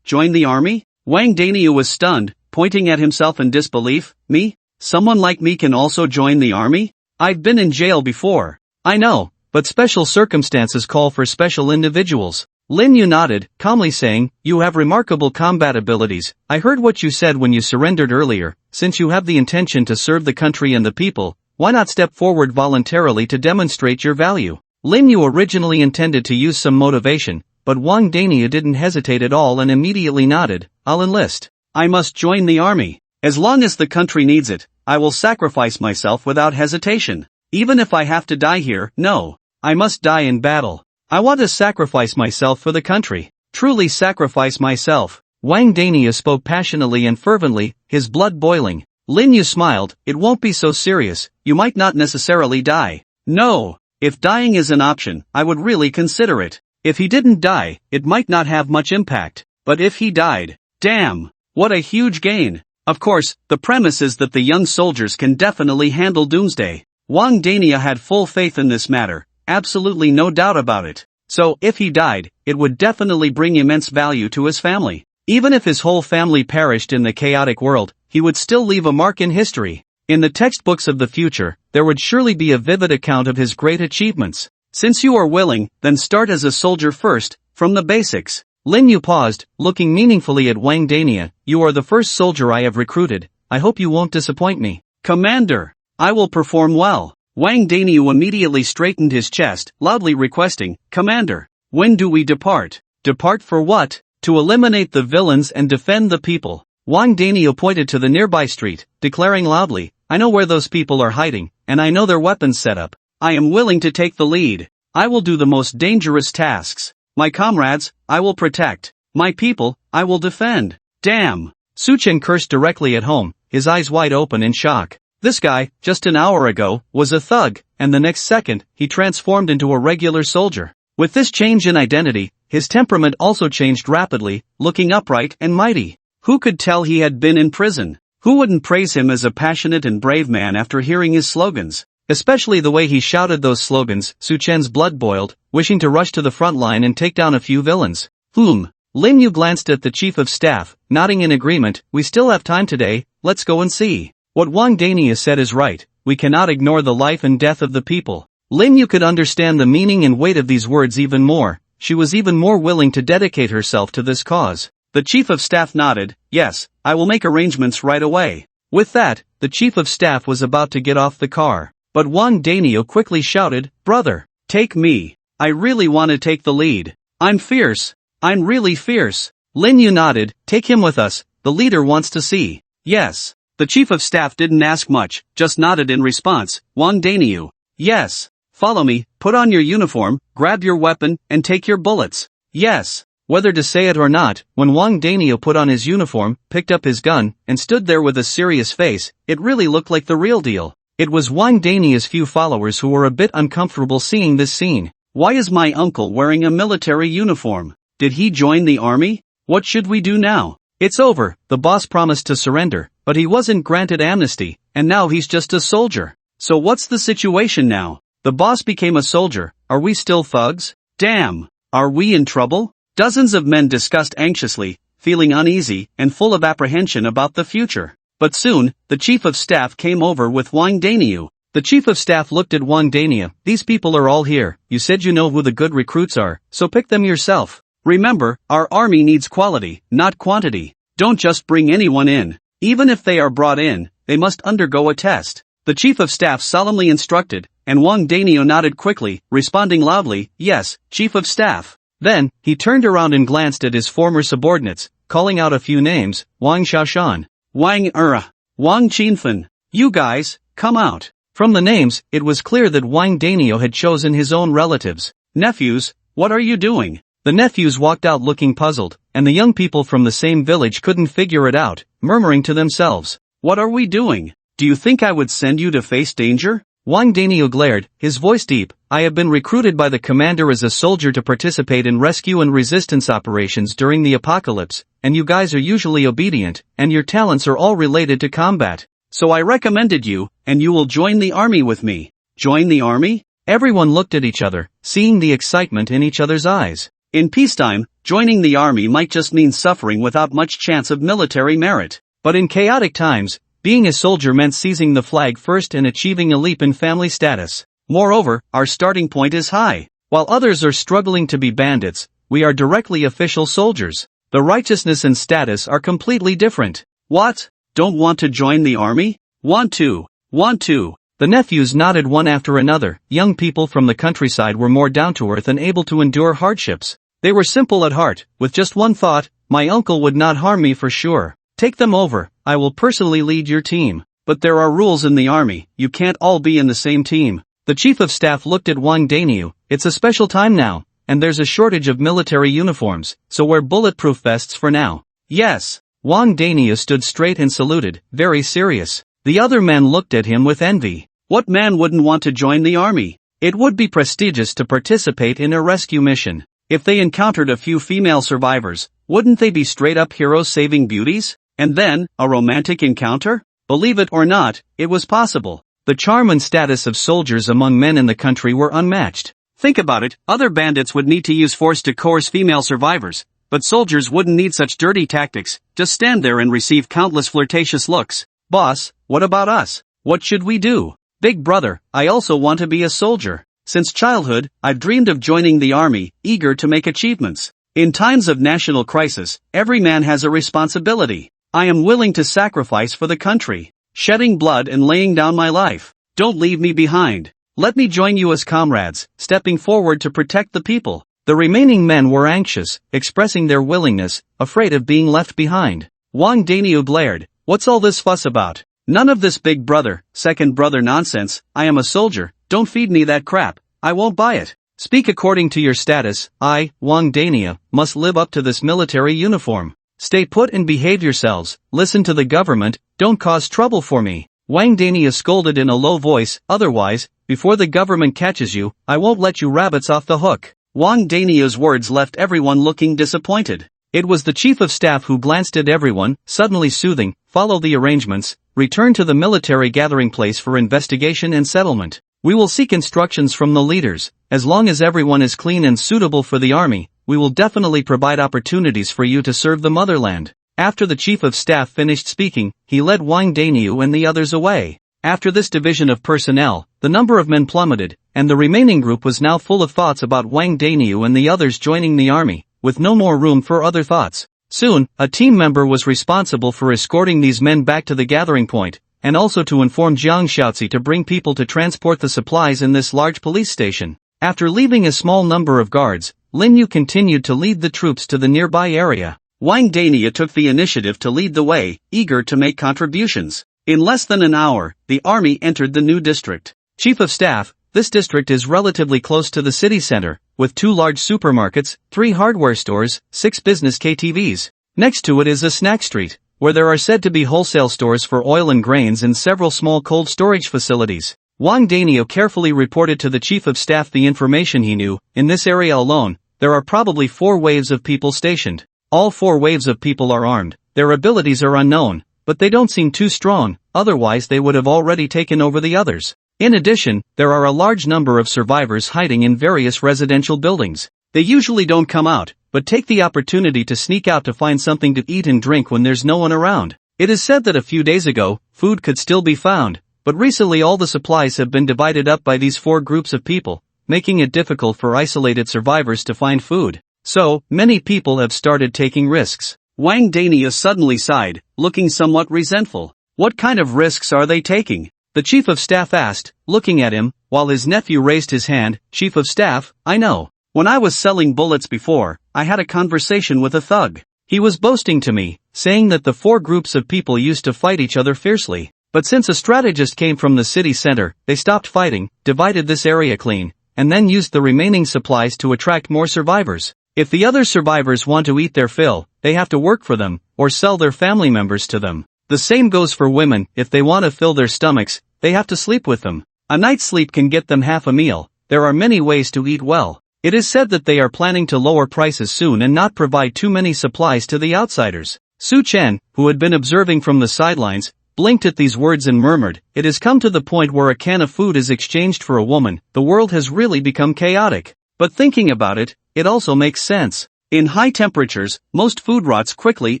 Join the army? Wang Daniu was stunned, pointing at himself in disbelief. Me? Someone like me can also join the army? I've been in jail before. I know, but special circumstances call for special individuals. Lin Yu nodded, calmly saying, you have remarkable combat abilities. I heard what you said when you surrendered earlier. Since you have the intention to serve the country and the people, why not step forward voluntarily to demonstrate your value? Lin Yu originally intended to use some motivation, but Wang Dania didn't hesitate at all and immediately nodded, I'll enlist. I must join the army. As long as the country needs it, I will sacrifice myself without hesitation. Even if I have to die here, no. I must die in battle. I want to sacrifice myself for the country. Truly sacrifice myself. Wang Dania spoke passionately and fervently, his blood boiling. Lin Yu smiled, it won't be so serious, you might not necessarily die. No. If dying is an option, I would really consider it. If he didn't die, it might not have much impact. But if he died, damn, what a huge gain. Of course, the premise is that the young soldiers can definitely handle doomsday. Wang Dania had full faith in this matter, absolutely no doubt about it. So, if he died, it would definitely bring immense value to his family. Even if his whole family perished in the chaotic world, he would still leave a mark in history. In the textbooks of the future, there would surely be a vivid account of his great achievements. Since you are willing, then start as a soldier first, from the basics. Lin Yu paused, looking meaningfully at Wang Dania. You are the first soldier I have recruited. I hope you won't disappoint me. Commander, I will perform well. Wang Daniu immediately straightened his chest, loudly requesting, Commander, when do we depart? Depart for what? To eliminate the villains and defend the people. Wang Daniu pointed to the nearby street, declaring loudly, I know where those people are hiding, and I know their weapons setup. I am willing to take the lead. I will do the most dangerous tasks. My comrades, I will protect. My people, I will defend. Damn. Su Chen cursed directly at home, his eyes wide open in shock. This guy, just an hour ago, was a thug, and the next second, he transformed into a regular soldier. With this change in identity, his temperament also changed rapidly, looking upright and mighty. Who could tell he had been in prison? Who wouldn't praise him as a passionate and brave man after hearing his slogans? Especially the way he shouted those slogans. Su Chen's blood boiled, wishing to rush to the front line and take down a few villains. Lin Yu glanced at the chief of staff, nodding in agreement. We still have time today, let's go and see. What Wang Dania said is right, we cannot ignore the life and death of the people. Lin Yu could understand the meaning and weight of these words even more. She was even more willing to dedicate herself to this cause. The chief of staff nodded, yes, I will make arrangements right away. With that, the chief of staff was about to get off the car. But Wang Daniu quickly shouted, Brother, take me. I really want to take the lead. I'm fierce. I'm really fierce. Lin Yu nodded, take him with us, the leader wants to see. Yes. The chief of staff didn't ask much, just nodded in response. Wang Daniu. Yes. Follow me, put on your uniform, grab your weapon, and take your bullets. Yes. Whether to say it or not, when Wang Daniu put on his uniform, picked up his gun, and stood there with a serious face, it really looked like the real deal. It was Wang Daniu's few followers who were a bit uncomfortable seeing this scene. Why is my uncle wearing a military uniform? Did he join the army? What should we do now? It's over, the boss promised to surrender, but he wasn't granted amnesty, and now he's just a soldier. So what's the situation now? The boss became a soldier, are we still thugs? Damn! Are we in trouble? Dozens of men discussed anxiously, feeling uneasy and full of apprehension about the future. But soon, the chief of staff came over with Wang Daniu. The chief of staff looked at Wang Daniu. These people are all here, you said you know who the good recruits are, so pick them yourself. Remember, our army needs quality, not quantity. Don't just bring anyone in. Even if they are brought in, they must undergo a test. The chief of staff solemnly instructed, and Wang Daniu nodded quickly, responding loudly, yes, chief of staff. Then, he turned around and glanced at his former subordinates, calling out a few names, Wang Xiaoshan, Wang Era, Wang Qinfen. You guys, come out. From the names, it was clear that Wang Daniu had chosen his own relatives. Nephews, what are you doing? The nephews walked out looking puzzled, and the young people from the same village couldn't figure it out, murmuring to themselves, what are we doing? Do you think I would send you to face danger? Wang Daniu glared, his voice deep, I have been recruited by the commander as a soldier to participate in rescue and resistance operations during the apocalypse, and you guys are usually obedient, and your talents are all related to combat. So I recommended you, and you will join the army with me. Join the army? Everyone looked at each other, seeing the excitement in each other's eyes. In peacetime, joining the army might just mean suffering without much chance of military merit. But in chaotic times, being a soldier meant seizing the flag first and achieving a leap in family status. Moreover, our starting point is high. While others are struggling to be bandits, we are directly official soldiers. The righteousness and status are completely different. What? Don't want to join the army? Want to. Want to. The nephews nodded one after another. Young people from the countryside were more down to earth and able to endure hardships. They were simple at heart, with just one thought, my uncle would not harm me for sure. Take them over, I will personally lead your team. But there are rules in the army, you can't all be in the same team. The chief of staff looked at Wang Daniu, it's a special time now, and there's a shortage of military uniforms, so wear bulletproof vests for now. Yes. Wang Daniu stood straight and saluted, very serious. The other men looked at him with envy. What man wouldn't want to join the army? It would be prestigious to participate in a rescue mission. If they encountered a few female survivors, wouldn't they be straight-up heroes saving beauties? And then, a romantic encounter? Believe it or not, it was possible. The charm and status of soldiers among men in the country were unmatched. Think about it, other bandits would need to use force to coerce female survivors, but soldiers wouldn't need such dirty tactics, just stand there and receive countless flirtatious looks. Boss, what about us? What should we do? Big brother, I also want to be a soldier. Since childhood, I've dreamed of joining the army, eager to make achievements. In times of national crisis, every man has a responsibility. I am willing to sacrifice for the country, shedding blood and laying down my life. Don't leave me behind. Let me join you as comrades, stepping forward to protect the people. The remaining men were anxious, expressing their willingness, afraid of being left behind. Wang Daniu glared, "What's all this fuss about? None of this big brother, second brother nonsense. I am a soldier, don't feed me that crap, I won't buy it. Speak according to your status. I, Wang Daniu, must live up to this military uniform. Stay put and behave yourselves, listen to the government, don't cause trouble for me." Wang Daniu scolded in a low voice, "Otherwise, before the government catches you, I won't let you rabbits off the hook." Wang Daniu's words left everyone looking disappointed. It was the chief of staff who glanced at everyone, suddenly soothing, "Follow the arrangements, return to the military gathering place for investigation and settlement. We will seek instructions from the leaders. As long as everyone is clean and suitable for the army, we will definitely provide opportunities for you to serve the motherland." After the chief of staff finished speaking, he led Wang Daniu and the others away. After this division of personnel, the number of men plummeted, and the remaining group was now full of thoughts about Wang Daniu and the others joining the army, with no more room for other thoughts. Soon, a team member was responsible for escorting these men back to the gathering point, and also to inform Jiang Shaozi to bring people to transport the supplies in this large police station. After leaving a small number of guards, Lin Yu continued to lead the troops to the nearby area. Wang Daniu took the initiative to lead the way, eager to make contributions. In less than an hour, the army entered the new district. Chief of Staff, this district is relatively close to the city center, with 2 large supermarkets, 3 hardware stores, 6 business KTVs. Next to it is a snack street, where there are said to be wholesale stores for oil and grains and several small cold storage facilities. Wang Daniu carefully reported to the Chief of Staff the information he knew. In this area alone, there are probably 4 waves of people stationed. All 4 waves of people are armed, their abilities are unknown, but they don't seem too strong, otherwise they would have already taken over the others. In addition, there are a large number of survivors hiding in various residential buildings. They usually don't come out, but take the opportunity to sneak out to find something to eat and drink when there's no one around. It is said that a few days ago, food could still be found, but recently all the supplies have been divided up by these 4 groups of people, making it difficult for isolated survivors to find food. So, many people have started taking risks. Wang Daniu suddenly sighed, looking somewhat resentful. What kind of risks are they taking? The Chief of Staff asked, looking at him, while his nephew raised his hand. Chief of Staff, I know. When I was selling bullets before, I had a conversation with a thug. He was boasting to me, saying that the 4 groups of people used to fight each other fiercely. But since a strategist came from the city center, they stopped fighting, divided this area clean, and then used the remaining supplies to attract more survivors. If the other survivors want to eat their fill, they have to work for them, or sell their family members to them. The same goes for women. If they want to fill their stomachs, they have to sleep with them. A night's sleep can get them half a meal. There are many ways to eat well. It is said that they are planning to lower prices soon and not provide too many supplies to the outsiders. Su Chen, who had been observing from the sidelines, blinked at these words and murmured, "It has come to the point where a can of food is exchanged for a woman. The world has really become chaotic." But thinking about it, it also makes sense. In high temperatures, most food rots quickly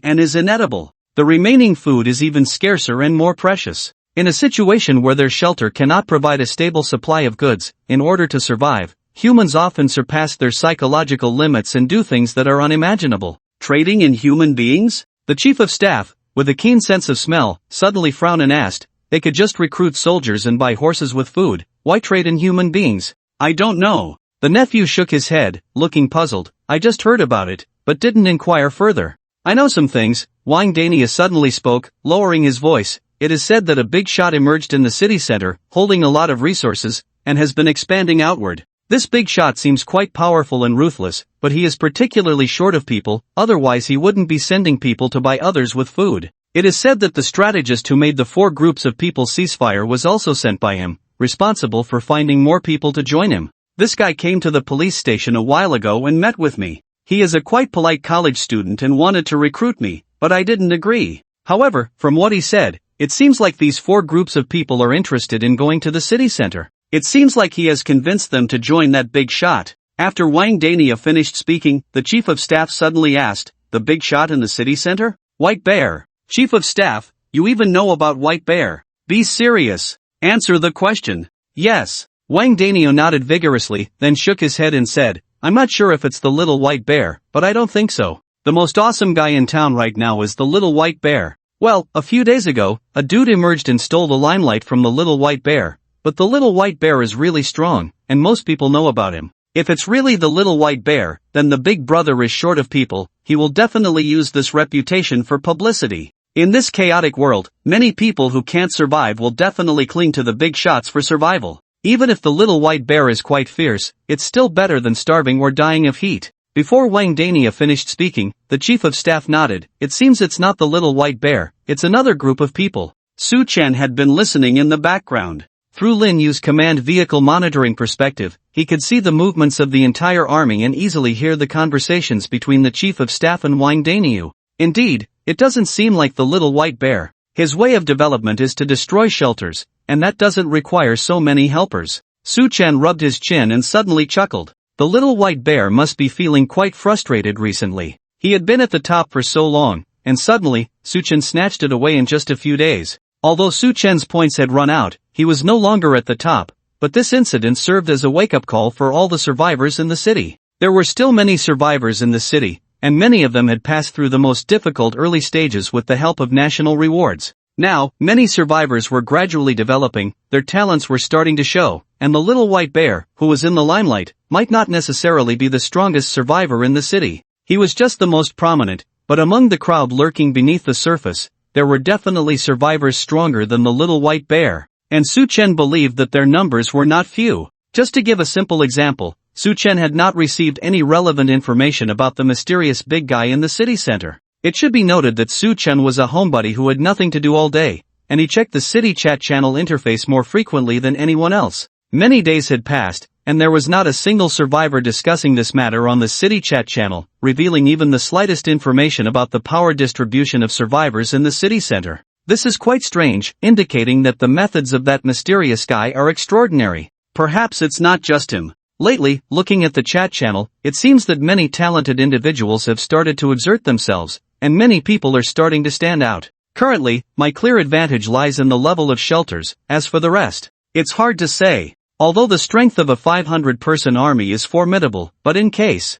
and is inedible. The remaining food is even scarcer and more precious. In a situation where their shelter cannot provide a stable supply of goods, in order to survive, humans often surpass their psychological limits and do things that are unimaginable. Trading in human beings? The Chief of Staff, with a keen sense of smell, suddenly frowned and asked, "They could just recruit soldiers and buy horses with food. Why trade in human beings?" "I don't know." The nephew shook his head, looking puzzled. "I just heard about it, but didn't inquire further." "I know some things." Wang Daniu suddenly spoke, lowering his voice. "It is said that a big shot emerged in the city center, holding a lot of resources, and has been expanding outward. This big shot seems quite powerful and ruthless, but he is particularly short of people, otherwise he wouldn't be sending people to buy others with food. It is said that the strategist who made the 4 groups of people ceasefire was also sent by him, responsible for finding more people to join him. This guy came to the police station a while ago and met with me. He is a quite polite college student and wanted to recruit me, but I didn't agree. However, from what he said, it seems like these 4 groups of people are interested in going to the city center. It seems like he has convinced them to join that big shot." After Wang Daniu finished speaking, the Chief of Staff suddenly asked, "The big shot in the city center? White Bear? Chief of Staff, you even know about White Bear? Be serious. Answer the question." "Yes." Wang Daniu nodded vigorously, then shook his head and said, I'm not sure if it's the little white bear, but I don't think so. The most awesome guy in town right now is the little white bear. Well, a few days ago, a dude emerged and stole the limelight from the little white bear. But the little white bear is really strong, and most people know about him. If it's really the little white bear, then the big brother is short of people. He will definitely use this reputation for publicity. In this chaotic world, many people who can't survive will definitely cling to the big shots for survival. Even if the little white bear is quite fierce, it's still better than starving or dying of heat. Before Wang Dania finished speaking, the chief of staff nodded. It seems it's not the little white bear, it's another group of people. Su Chen had been listening in the background. Through Lin Yu's command vehicle monitoring perspective, he could see the movements of the entire army and easily hear the conversations between the chief of staff and Wang Daniu. Indeed, it doesn't seem like the little white bear. His way of development is to destroy shelters, and that doesn't require so many helpers. Su Chen rubbed his chin and suddenly chuckled. The little white bear must be feeling quite frustrated recently. He had been at the top for so long, and suddenly, Su Chen snatched it away in just a few days. Although Su Chen's points had run out, he was no longer at the top, but this incident served as a wake-up call for all the survivors in the city. There were still many survivors in the city, and many of them had passed through the most difficult early stages with the help of national rewards. Now, many survivors were gradually developing, their talents were starting to show, and the little white bear, who was in the limelight, might not necessarily be the strongest survivor in the city. He was just the most prominent, but among the crowd lurking beneath the surface, there were definitely survivors stronger than the little white bear, and Su Chen believed that their numbers were not few. Just to give a simple example, Su Chen had not received any relevant information about the mysterious big guy in the city center. It should be noted that Su Chen was a homebody who had nothing to do all day, and he checked the city chat channel interface more frequently than anyone else. Many days had passed, and there was not a single survivor discussing this matter on the city chat channel, revealing even the slightest information about the power distribution of survivors in the city center. This is quite strange, indicating that the methods of that mysterious guy are extraordinary. Perhaps it's not just him. Lately, looking at the chat channel, it seems that many talented individuals have started to exert themselves, and many people are starting to stand out. Currently, my clear advantage lies in the level of shelters. As for the rest, it's hard to say. Although the strength of a 500-person army is formidable, but in case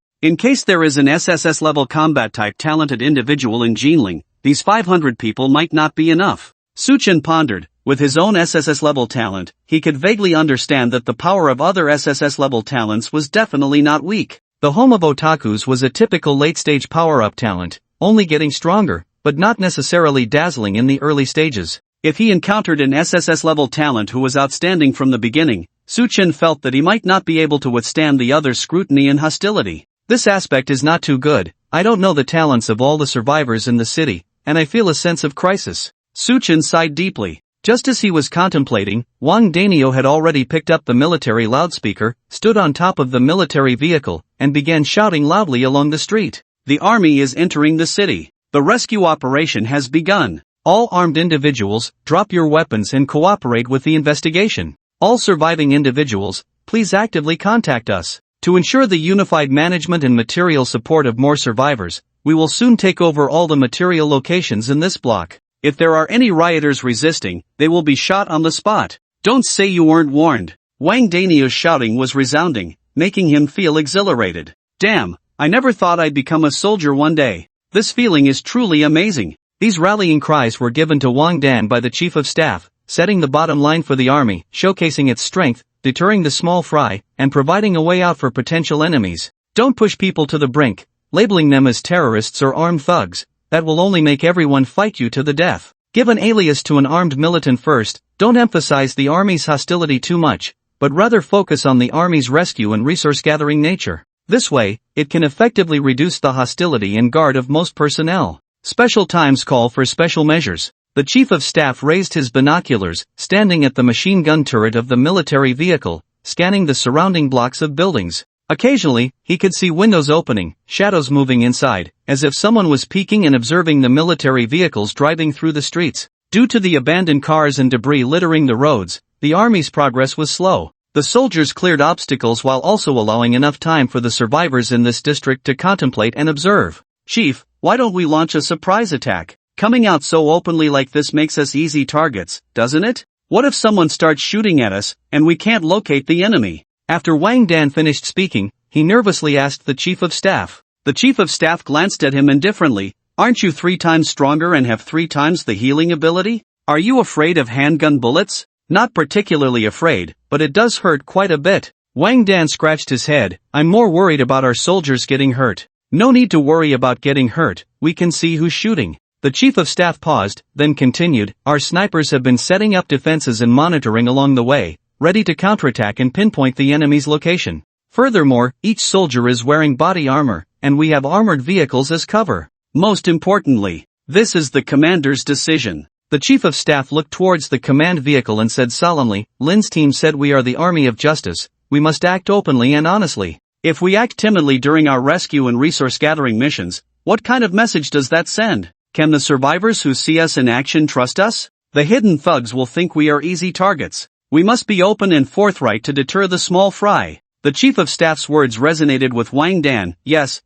there is an SSS-level combat-type talented individual in Jinling, these 500 people might not be enough. Su Chen pondered. With his own SSS-level talent, he could vaguely understand that the power of other SSS-level talents was definitely not weak. The home of otakus was a typical late-stage power-up talent, only getting stronger, but not necessarily dazzling in the early stages. If he encountered an SSS-level talent who was outstanding from the beginning, Su Chen felt that he might not be able to withstand the other's scrutiny and hostility. This aspect is not too good. I don't know the talents of all the survivors in the city, and I feel a sense of crisis. Su Chen sighed deeply. Just as he was contemplating, Wang Danio had already picked up the military loudspeaker, stood on top of the military vehicle, and began shouting loudly along the street. The army is entering the city. The rescue operation has begun. All armed individuals, drop your weapons and cooperate with the investigation. All surviving individuals, please actively contact us. To ensure the unified management and material support of more survivors, we will soon take over all the material locations in this block. If there are any rioters resisting, they will be shot on the spot. Don't say you weren't warned. Wang Danio's shouting was resounding, making him feel exhilarated. Damn, I never thought I'd become a soldier one day. This feeling is truly amazing. These rallying cries were given to Wang Dan by the chief of staff, setting the bottom line for the army, showcasing its strength, deterring the small fry, and providing a way out for potential enemies. Don't push people to the brink, labeling them as terrorists or armed thugs. That will only make everyone fight you to the death. Give an alias to an armed militant first. Don't emphasize the army's hostility too much, but rather focus on the army's rescue and resource-gathering nature. This way, it can effectively reduce the hostility and guard of most personnel. Special times call for special measures. The chief of staff raised his binoculars, standing at the machine gun turret of the military vehicle, scanning the surrounding blocks of buildings. Occasionally, he could see windows opening, shadows moving inside, as if someone was peeking and observing the military vehicles driving through the streets. Due to the abandoned cars and debris littering the roads, the army's progress was slow. The soldiers cleared obstacles while also allowing enough time for the survivors in this district to contemplate and observe. Chief, why don't we launch a surprise attack? Coming out so openly like this makes us easy targets, doesn't it? What if someone starts shooting at us, and we can't locate the enemy? After Wang Dan finished speaking, he nervously asked the chief of staff. The chief of staff glanced at him indifferently. Aren't you 3 times stronger and have 3 times the healing ability? Are you afraid of handgun bullets? Not particularly afraid, but it does hurt quite a bit. Wang Dan scratched his head. I'm more worried about our soldiers getting hurt. No need to worry about getting hurt, we can see who's shooting. The chief of staff paused, then continued, our snipers have been setting up defenses and monitoring along the way, ready to counterattack and pinpoint the enemy's location. Furthermore, each soldier is wearing body armor, and we have armored vehicles as cover. Most importantly, this is the commander's decision. The chief of staff looked towards the command vehicle and said solemnly, Lin's team said we are the army of justice, we must act openly and honestly. If we act timidly during our rescue and resource gathering missions, what kind of message does that send? Can the survivors who see us in action trust us? The hidden thugs will think we are easy targets. We must be open and forthright to deter the small fry. The chief of staff's words resonated with Wang Dan. Yes,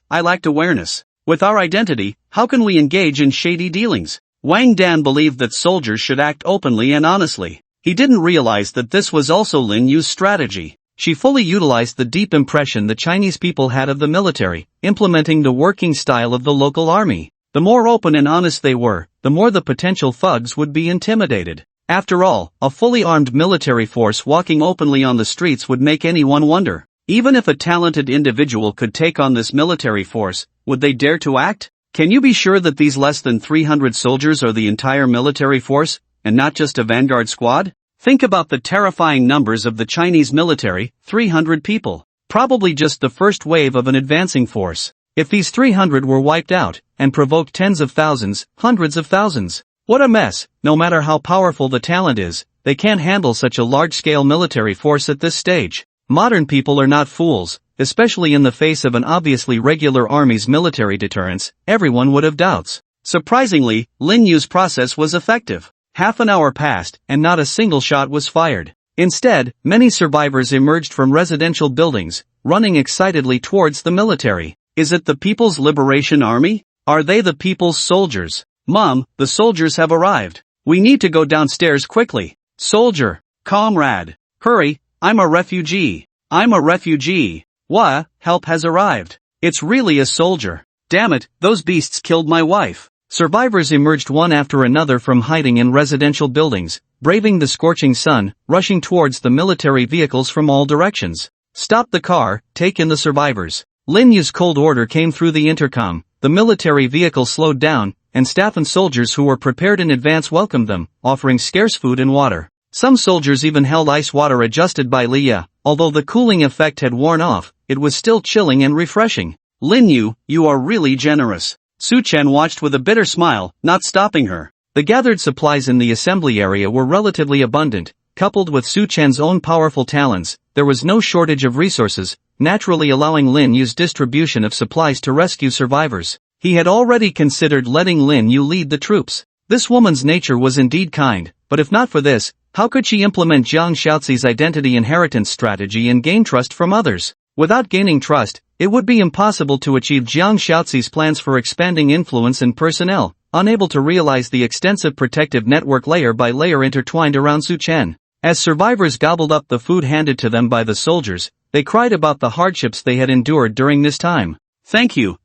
I lacked awareness. With our identity, how can we engage in shady dealings? Wang Dan believed that soldiers should act openly and honestly. He didn't realize that this was also Lin Yu's strategy. She fully utilized the deep impression the Chinese people had of the military, implementing the working style of the local army. The more open and honest they were, the more the potential thugs would be intimidated. After all, a fully armed military force walking openly on the streets would make anyone wonder. Even if a talented individual could take on this military force, would they dare to act? Can you be sure that these less than 300 soldiers are the entire military force, and not just a vanguard squad? Think about the terrifying numbers of the Chinese military, 300 people. Probably just the first wave of an advancing force. If these 300 were wiped out, and provoked tens of thousands, hundreds of thousands, what a mess. No matter how powerful the talent is, they can't handle such a large-scale military force at this stage. Modern people are not fools, especially in the face of an obviously regular army's military deterrence. Everyone would have doubts. Surprisingly, Lin Yu's process was effective. Half an hour passed, and not a single shot was fired. Instead, many survivors emerged from residential buildings, running excitedly towards the military. Is it the People's Liberation Army? Are they the People's Soldiers? Mom, the soldiers have arrived. We need to go downstairs quickly. Soldier, comrade, hurry, I'm a refugee. I'm a refugee. Wah, help has arrived. It's really a soldier. Damn it, those beasts killed my wife. Survivors emerged one after another from hiding in residential buildings, braving the scorching sun, rushing towards the military vehicles from all directions. Stop the car, take in the survivors. Lin Yu's cold order came through the intercom. The military vehicle slowed down, and staff and soldiers who were prepared in advance welcomed them, offering scarce food and water. Some soldiers even held ice water adjusted by Liya. Although the cooling effect had worn off, it was still chilling and refreshing. Lin Yu, you are really generous. Su Chen watched with a bitter smile, not stopping her. The gathered supplies in the assembly area were relatively abundant. Coupled with Su Chen's own powerful talents, there was no shortage of resources, naturally allowing Lin Yu's distribution of supplies to rescue survivors. He had already considered letting Lin Yu lead the troops. This woman's nature was indeed kind, but if not for this, how could she implement Jiang Shaoxi's identity inheritance strategy and gain trust from others? Without gaining trust, it would be impossible to achieve Jiang Shaoxi's plans for expanding influence and personnel, unable to realize the extensive protective network layer by layer intertwined around Su Chen. As survivors gobbled up the food handed to them by the soldiers, they cried about the hardships they had endured during this time. Thank you.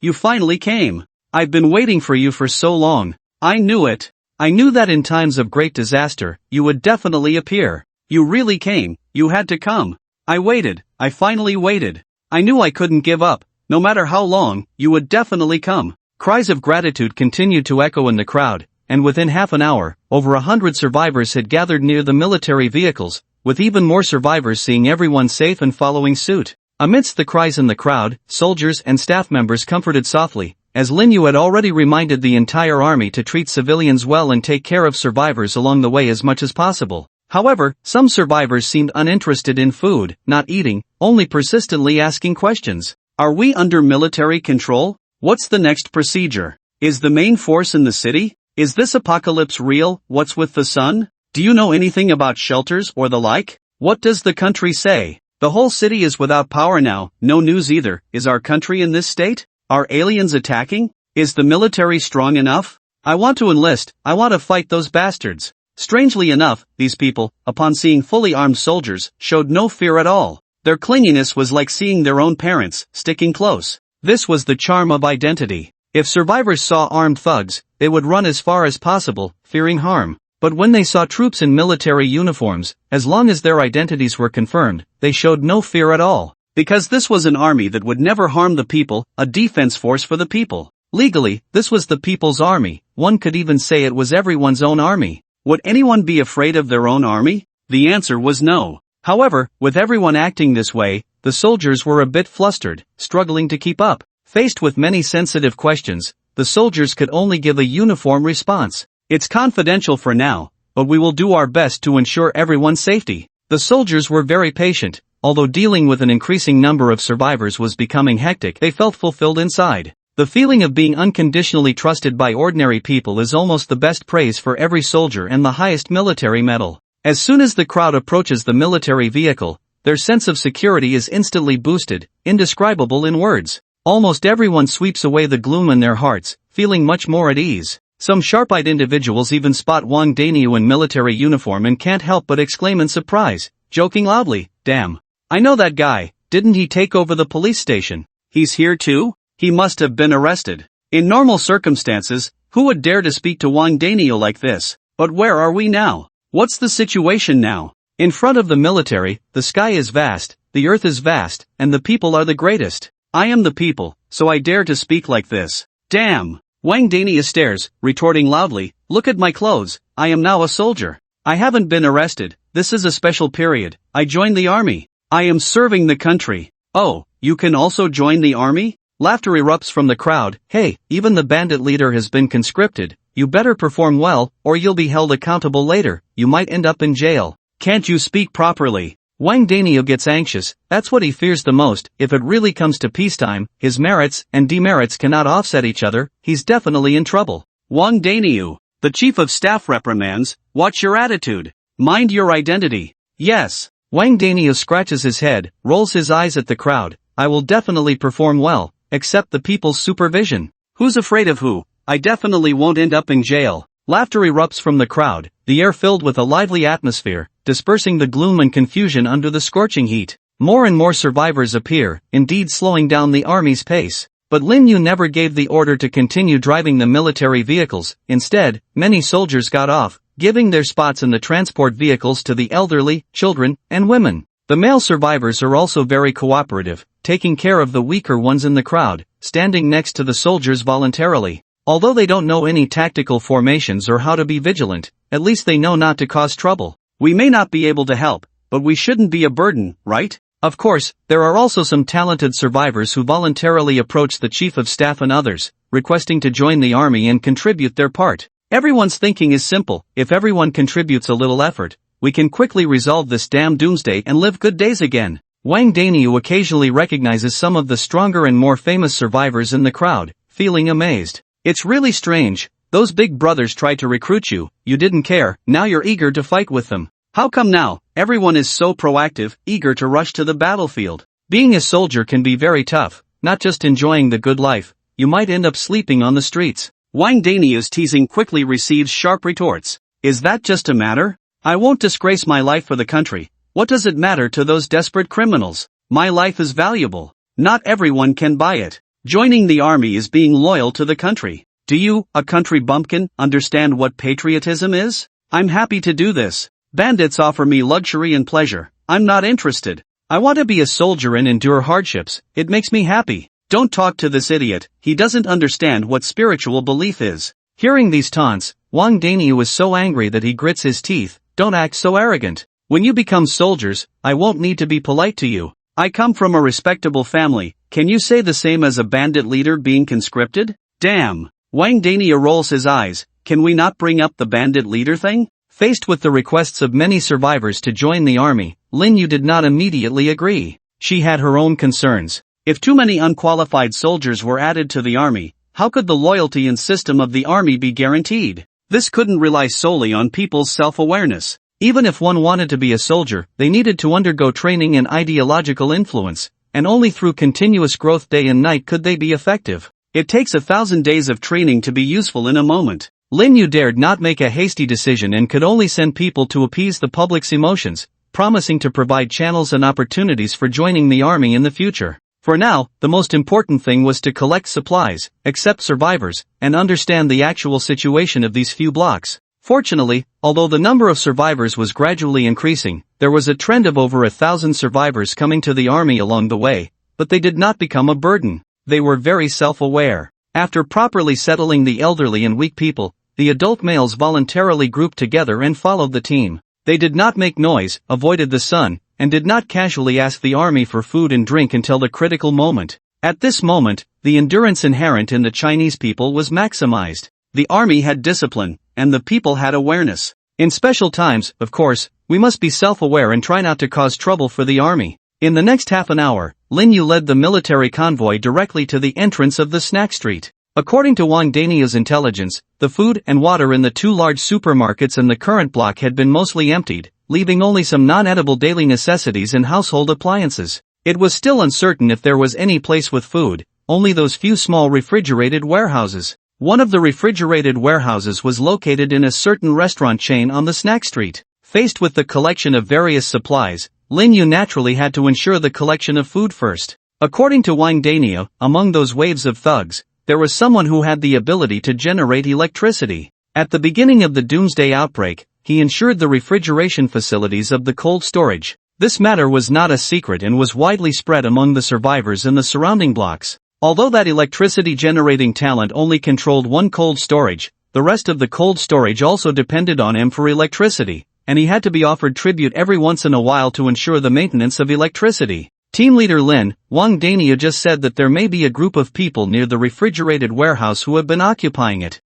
You finally came. I've been waiting for you for so long. I knew it. I knew that in times of great disaster, you would definitely appear. You really came, you had to come. I waited, I finally waited. I knew I couldn't give up, no matter how long, you would definitely come. Cries of gratitude continued to echo in the crowd, and within half an hour, over 100 survivors had gathered near the military vehicles, with even more survivors seeing everyone safe and following suit. Amidst the cries in the crowd, soldiers and staff members comforted softly, as Lin Yu had already reminded the entire army to treat civilians well and take care of survivors along the way as much as possible. However, some survivors seemed uninterested in food, not eating, only persistently asking questions. Are we under military control? What's the next procedure? Is the main force in the city? Is this apocalypse real? What's with the sun? Do you know anything about shelters or the like? What does the country say? The whole city is without power now, no news either. Is our country in this state? Are aliens attacking? Is the military strong enough? I want to enlist, I want to fight those bastards. Strangely enough, these people, upon seeing fully armed soldiers, showed no fear at all. Their clinginess was like seeing their own parents, sticking close. This was the charm of identity. If survivors saw armed thugs, they would run as far as possible, fearing harm. But when they saw troops in military uniforms, as long as their identities were confirmed, they showed no fear at all. Because this was an army that would never harm the people, a defense force for the people. Legally, this was the people's army. One could even say it was everyone's own army. Would anyone be afraid of their own army? The answer was no. However, with everyone acting this way, the soldiers were a bit flustered, struggling to keep up. Faced with many sensitive questions, the soldiers could only give a uniform response. It's confidential for now, but we will do our best to ensure everyone's safety. The soldiers were very patient. Although dealing with an increasing number of survivors was becoming hectic, they felt fulfilled inside. The feeling of being unconditionally trusted by ordinary people is almost the best praise for every soldier and the highest military medal. As soon as the crowd approaches the military vehicle, their sense of security is instantly boosted, indescribable in words. Almost everyone sweeps away the gloom in their hearts, feeling much more at ease. Some sharp-eyed individuals even spot Wang Daniu in military uniform and can't help but exclaim in surprise, joking loudly, "Damn. I know that guy, didn't he take over the police station? He's here too? He must have been arrested." In normal circumstances, who would dare to speak to Wang Daniel like this? But where are we now? What's the situation now? In front of the military, the sky is vast, the earth is vast, and the people are the greatest. I am the people, so I dare to speak like this. Damn! Wang Daniel stares, retorting loudly, "Look at my clothes, I am now a soldier. I haven't been arrested, this is a special period, I joined the army. I am serving the country." "Oh, you can also join the army?" Laughter erupts from the crowd. "Hey, even the bandit leader has been conscripted, you better perform well, or you'll be held accountable later, you might end up in jail. Can't you speak properly?" Wang Daniel gets anxious, that's what he fears the most. If it really comes to peacetime, his merits and demerits cannot offset each other, he's definitely in trouble. Wang Daniel, the chief of staff reprimands, "Watch your attitude. Mind your identity." "Yes." Wang Daniel scratches his head, rolls his eyes at the crowd. "I will definitely perform well, except the people's supervision." Who's afraid of who? I definitely won't end up in jail. Laughter erupts from the crowd, the air filled with a lively atmosphere, dispersing the gloom and confusion under the scorching heat. More and more survivors appear, indeed slowing down the army's pace. But Lin Yu never gave the order to continue driving the military vehicles. Instead, many soldiers got off, giving their spots in the transport vehicles to the elderly, children, and women. The male survivors are also very cooperative, taking care of the weaker ones in the crowd, standing next to the soldiers voluntarily. Although they don't know any tactical formations or how to be vigilant, at least they know not to cause trouble. We may not be able to help, but we shouldn't be a burden, right? Of course, there are also some talented survivors who voluntarily approach the chief of staff and others, requesting to join the army and contribute their part. Everyone's thinking is simple: if everyone contributes a little effort, we can quickly resolve this damn doomsday and live good days again. Wang Daniu occasionally recognizes some of the stronger and more famous survivors in the crowd, feeling amazed. It's really strange, those big brothers tried to recruit you, you didn't care, now you're eager to fight with them. How come now, everyone is so proactive, eager to rush to the battlefield? Being a soldier can be very tough, not just enjoying the good life, you might end up sleeping on the streets. Wang Daniu's teasing quickly receives sharp retorts. Is that just a matter? I won't disgrace my life for the country. What does it matter to those desperate criminals? My life is valuable. Not everyone can buy it. Joining the army is being loyal to the country. Do you, a country bumpkin, understand what patriotism is? I'm happy to do this. Bandits offer me luxury and pleasure. I'm not interested. I want to be a soldier and endure hardships. It makes me happy. Don't talk to this idiot. He doesn't understand what spiritual belief is. Hearing these taunts, Wang Daniu is so angry that he grits his teeth. Don't act so arrogant. When you become soldiers, I won't need to be polite to you. I come from a respectable family. Can you say the same as a bandit leader being conscripted? Damn. Wang Daniu rolls his eyes. Can we not bring up the bandit leader thing? Faced with the requests of many survivors to join the army, Lin Yu did not immediately agree. She had her own concerns. If too many unqualified soldiers were added to the army, how could the loyalty and system of the army be guaranteed? This couldn't rely solely on people's self-awareness. Even if one wanted to be a soldier, they needed to undergo training and ideological influence, and only through continuous growth day and night could they be effective. It takes 1,000 days of training to be useful in a moment. Lin Yu dared not make a hasty decision and could only send people to appease the public's emotions. promising to provide channels and opportunities for joining the army in the future. For now, the most important thing was to collect supplies, accept survivors, and understand the actual situation of these few blocks. Fortunately, although the number of survivors was gradually increasing, there was a trend of over 1,000 survivors coming to the army along the way, but they did not become a burden. They were very self-aware. After properly settling the elderly and weak people, the adult males voluntarily grouped together and followed the team. They did not make noise, avoided the sun, and did not casually ask the army for food and drink until the critical moment. At this moment, the endurance inherent in the Chinese people was maximized. The army had discipline, and the people had awareness. In special times, of course, we must be self-aware and try not to cause trouble for the army. In the next half an hour, Lin Yu led the military convoy directly to the entrance of the snack street. According to Wang Dania's intelligence, the food and water in the two large supermarkets in the current block had been mostly emptied, leaving only some non-edible daily necessities and household appliances. It was still uncertain if there was any place with food, only those few small refrigerated warehouses. One of the refrigerated warehouses was located in a certain restaurant chain on the snack street. Faced with the collection of various supplies, Lin Yu naturally had to ensure the collection of food first. According to Wang Dania, among those waves of thugs, there was someone who had the ability to generate electricity. At the beginning of the doomsday outbreak, he ensured the refrigeration facilities of the cold storage. This matter was not a secret and was widely spread among the survivors in the surrounding blocks. Although that electricity generating talent only controlled one cold storage, the rest of the cold storage also depended on him for electricity, and he had to be offered tribute every once in a while to ensure the maintenance of electricity. Team leader Lin, Wang Dania just said that there may be a group of people near the refrigerated warehouse who have been occupying it.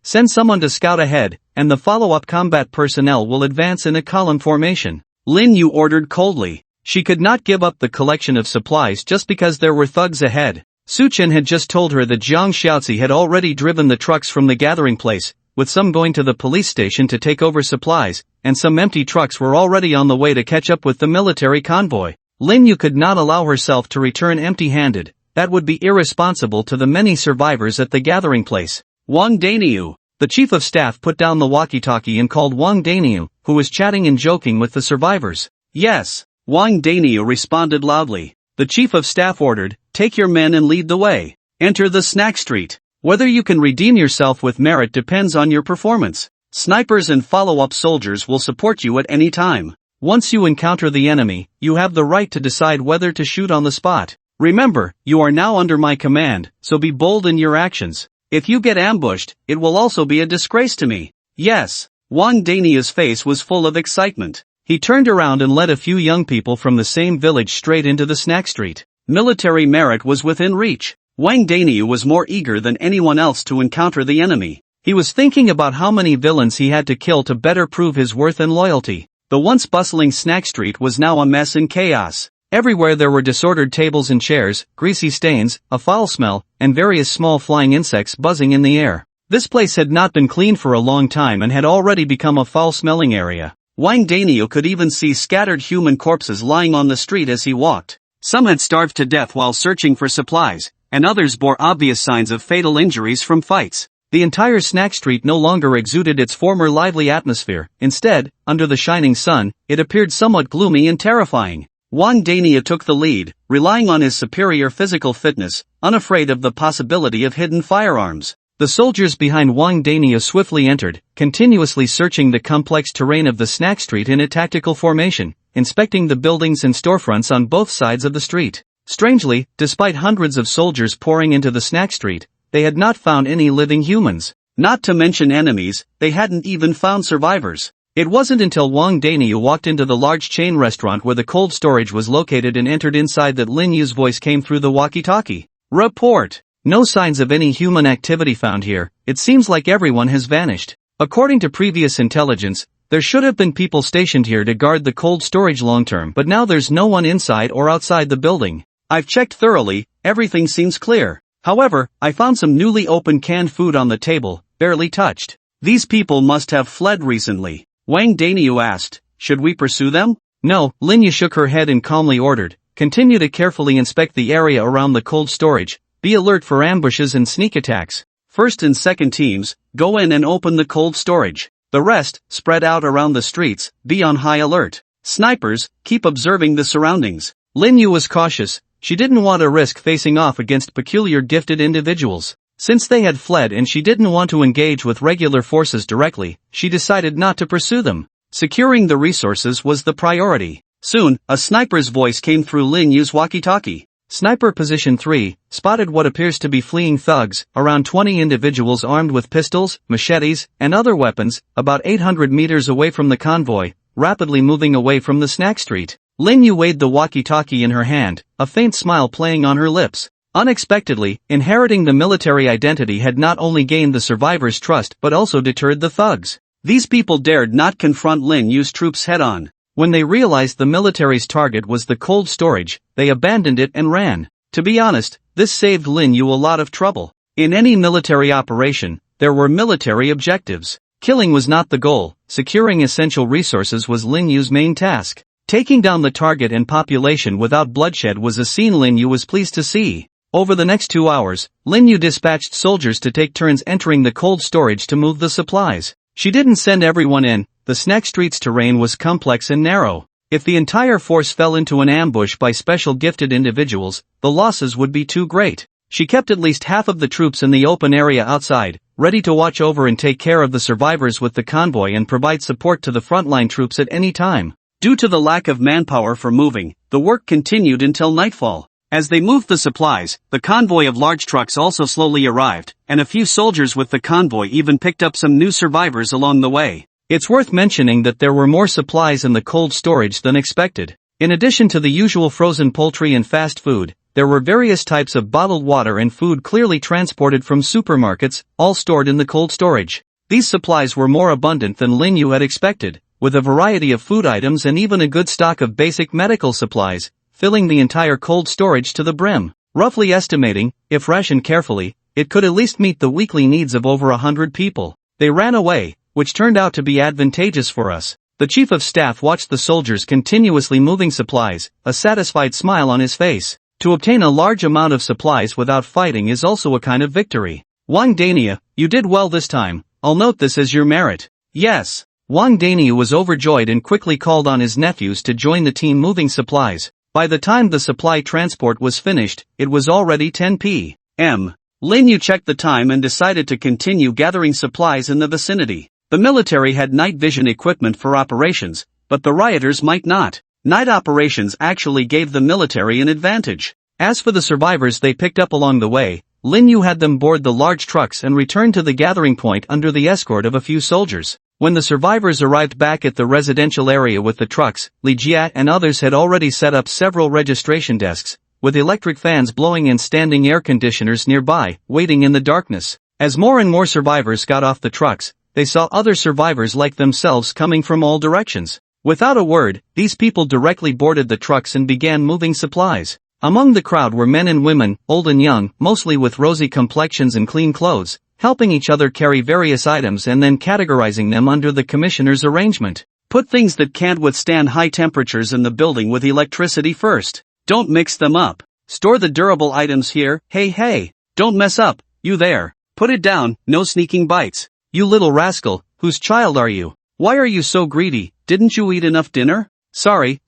Send someone to scout ahead, and the follow-up combat personnel will advance in a column formation. Lin Yu ordered coldly. She could not give up the collection of supplies just because there were thugs ahead. Su Chen had just told her that Jiang Xiaozi had already driven the trucks from the gathering place, with some going to the police station to take over supplies, and some empty trucks were already on the way to catch up with the military convoy. Lin Yu could not allow herself to return empty-handed. That would be irresponsible to the many survivors at the gathering place. Wang Daniu. The chief of staff put down the walkie-talkie and called Wang Daniu, who was chatting and joking with the survivors. Yes. Wang Daniu responded loudly. The chief of staff ordered, take your men and lead the way. Enter the snack street. Whether you can redeem yourself with merit depends on your performance. Snipers and follow-up soldiers will support you at any time. Once you encounter the enemy, you have the right to decide whether to shoot on the spot. Remember, you are now under my command, so be bold in your actions. If you get ambushed, it will also be a disgrace to me. Yes. Wang Dania's face was full of excitement. He turned around and led a few young people from the same village straight into the snack street. Military merit was within reach. Wang Dania was more eager than anyone else to encounter the enemy. He was thinking about how many villains he had to kill to better prove his worth and loyalty. The once bustling snack street was now a mess and chaos. Everywhere there were disordered tables and chairs, greasy stains, a foul smell, and various small flying insects buzzing in the air. This place had not been cleaned for a long time and had already become a foul-smelling area. Wang Daniel could even see scattered human corpses lying on the street as he walked. Some had starved to death while searching for supplies, and others bore obvious signs of fatal injuries from fights. The entire snack street no longer exuded its former lively atmosphere. Instead, under the shining sun, it appeared somewhat gloomy and terrifying. Wang Dania took the lead, relying on his superior physical fitness, unafraid of the possibility of hidden firearms. The soldiers behind Wang Dania swiftly entered, continuously searching the complex terrain of the snack street in a tactical formation, inspecting the buildings and storefronts on both sides of the street. Strangely, despite hundreds of soldiers pouring into the snack street, they had not found any living humans. Not to mention enemies, they hadn't even found survivors. It wasn't until Wang Dania walked into the large chain restaurant where the cold storage was located and entered inside that Lin Yu's voice came through the walkie-talkie. Report! No signs of any human activity found here. It seems like everyone has vanished. According to previous intelligence, there should have been people stationed here to guard the cold storage long-term, but now there's no one inside or outside the building. I've checked thoroughly, everything seems clear. However, I found some newly opened canned food on the table, barely touched. These people must have fled recently. Wang Daniu asked, should we pursue them? No, Lin Yu shook her head and calmly ordered, continue to carefully inspect the area around the cold storage, be alert for ambushes and sneak attacks. First and second teams, go in and open the cold storage. The rest, spread out around the streets, be on high alert. Snipers, keep observing the surroundings. Lin Yu was cautious. She didn't want to risk facing off against peculiar gifted individuals. Since they had fled and she didn't want to engage with regular forces directly, she decided not to pursue them. Securing the resources was the priority. Soon, a sniper's voice came through Lin Yu's walkie-talkie. Sniper Position 3, spotted what appears to be fleeing thugs, around 20 individuals armed with pistols, machetes, and other weapons, about 800 meters away from the convoy, rapidly moving away from the snack street. Lin Yu weighed the walkie-talkie in her hand, a faint smile playing on her lips. Unexpectedly, inheriting the military identity had not only gained the survivors' trust but also deterred the thugs. These people dared not confront Lin Yu's troops head-on. When they realized the military's target was the cold storage, they abandoned it and ran. To be honest, this saved Lin Yu a lot of trouble. In any military operation, there were military objectives. Killing was not the goal, securing essential resources was Lin Yu's main task. Taking down the target and population without bloodshed was a scene Lin Yu was pleased to see. Over the next 2 hours, Lin Yu dispatched soldiers to take turns entering the cold storage to move the supplies. She didn't send everyone in. The snack street's terrain was complex and narrow. If the entire force fell into an ambush by special gifted individuals, the losses would be too great. She kept at least half of the troops in the open area outside, ready to watch over and take care of the survivors with the convoy and provide support to the frontline troops at any time. Due to the lack of manpower for moving, the work continued until nightfall. As they moved the supplies, the convoy of large trucks also slowly arrived, and a few soldiers with the convoy even picked up some new survivors along the way. It's worth mentioning that there were more supplies in the cold storage than expected. In addition to the usual frozen poultry and fast food, there were various types of bottled water and food clearly transported from supermarkets, all stored in the cold storage. These supplies were more abundant than Lin Yu had expected, with a variety of food items and even a good stock of basic medical supplies, filling the entire cold storage to the brim. Roughly estimating, if rationed carefully, it could at least meet the weekly needs of over 100 people. They ran away, which turned out to be advantageous for us. The chief of staff watched the soldiers continuously moving supplies, a satisfied smile on his face. To obtain a large amount of supplies without fighting is also a kind of victory. Wang Dania, you did well this time. I'll note this as your merit. Yes. Wang Dania was overjoyed and quickly called on his nephews to join the team moving supplies. By the time the supply transport was finished, it was already 10 p.m. Lin Yu checked the time and decided to continue gathering supplies in the vicinity. The military had night vision equipment for operations, but the rioters might not. Night operations actually gave the military an advantage. As for the survivors they picked up along the way, Lin Yu had them board the large trucks and return to the gathering point under the escort of a few soldiers. When the survivors arrived back at the residential area with the trucks, Li Jia and others had already set up several registration desks, with electric fans blowing and standing air conditioners nearby, waiting in the darkness. As more and more survivors got off the trucks, they saw other survivors like themselves coming from all directions. Without a word, these people directly boarded the trucks and began moving supplies. Among the crowd were men and women, old and young, mostly with rosy complexions and clean clothes, helping each other carry various items and then categorizing them under the commissioner's arrangement. Put things that can't withstand high temperatures in the building with electricity first. Don't mix them up. Store the durable items here. Hey, don't mess up, you there. Put it down, no sneaking bites. You little rascal, whose child are you? Why are you so greedy? Didn't you eat enough dinner? Sorry.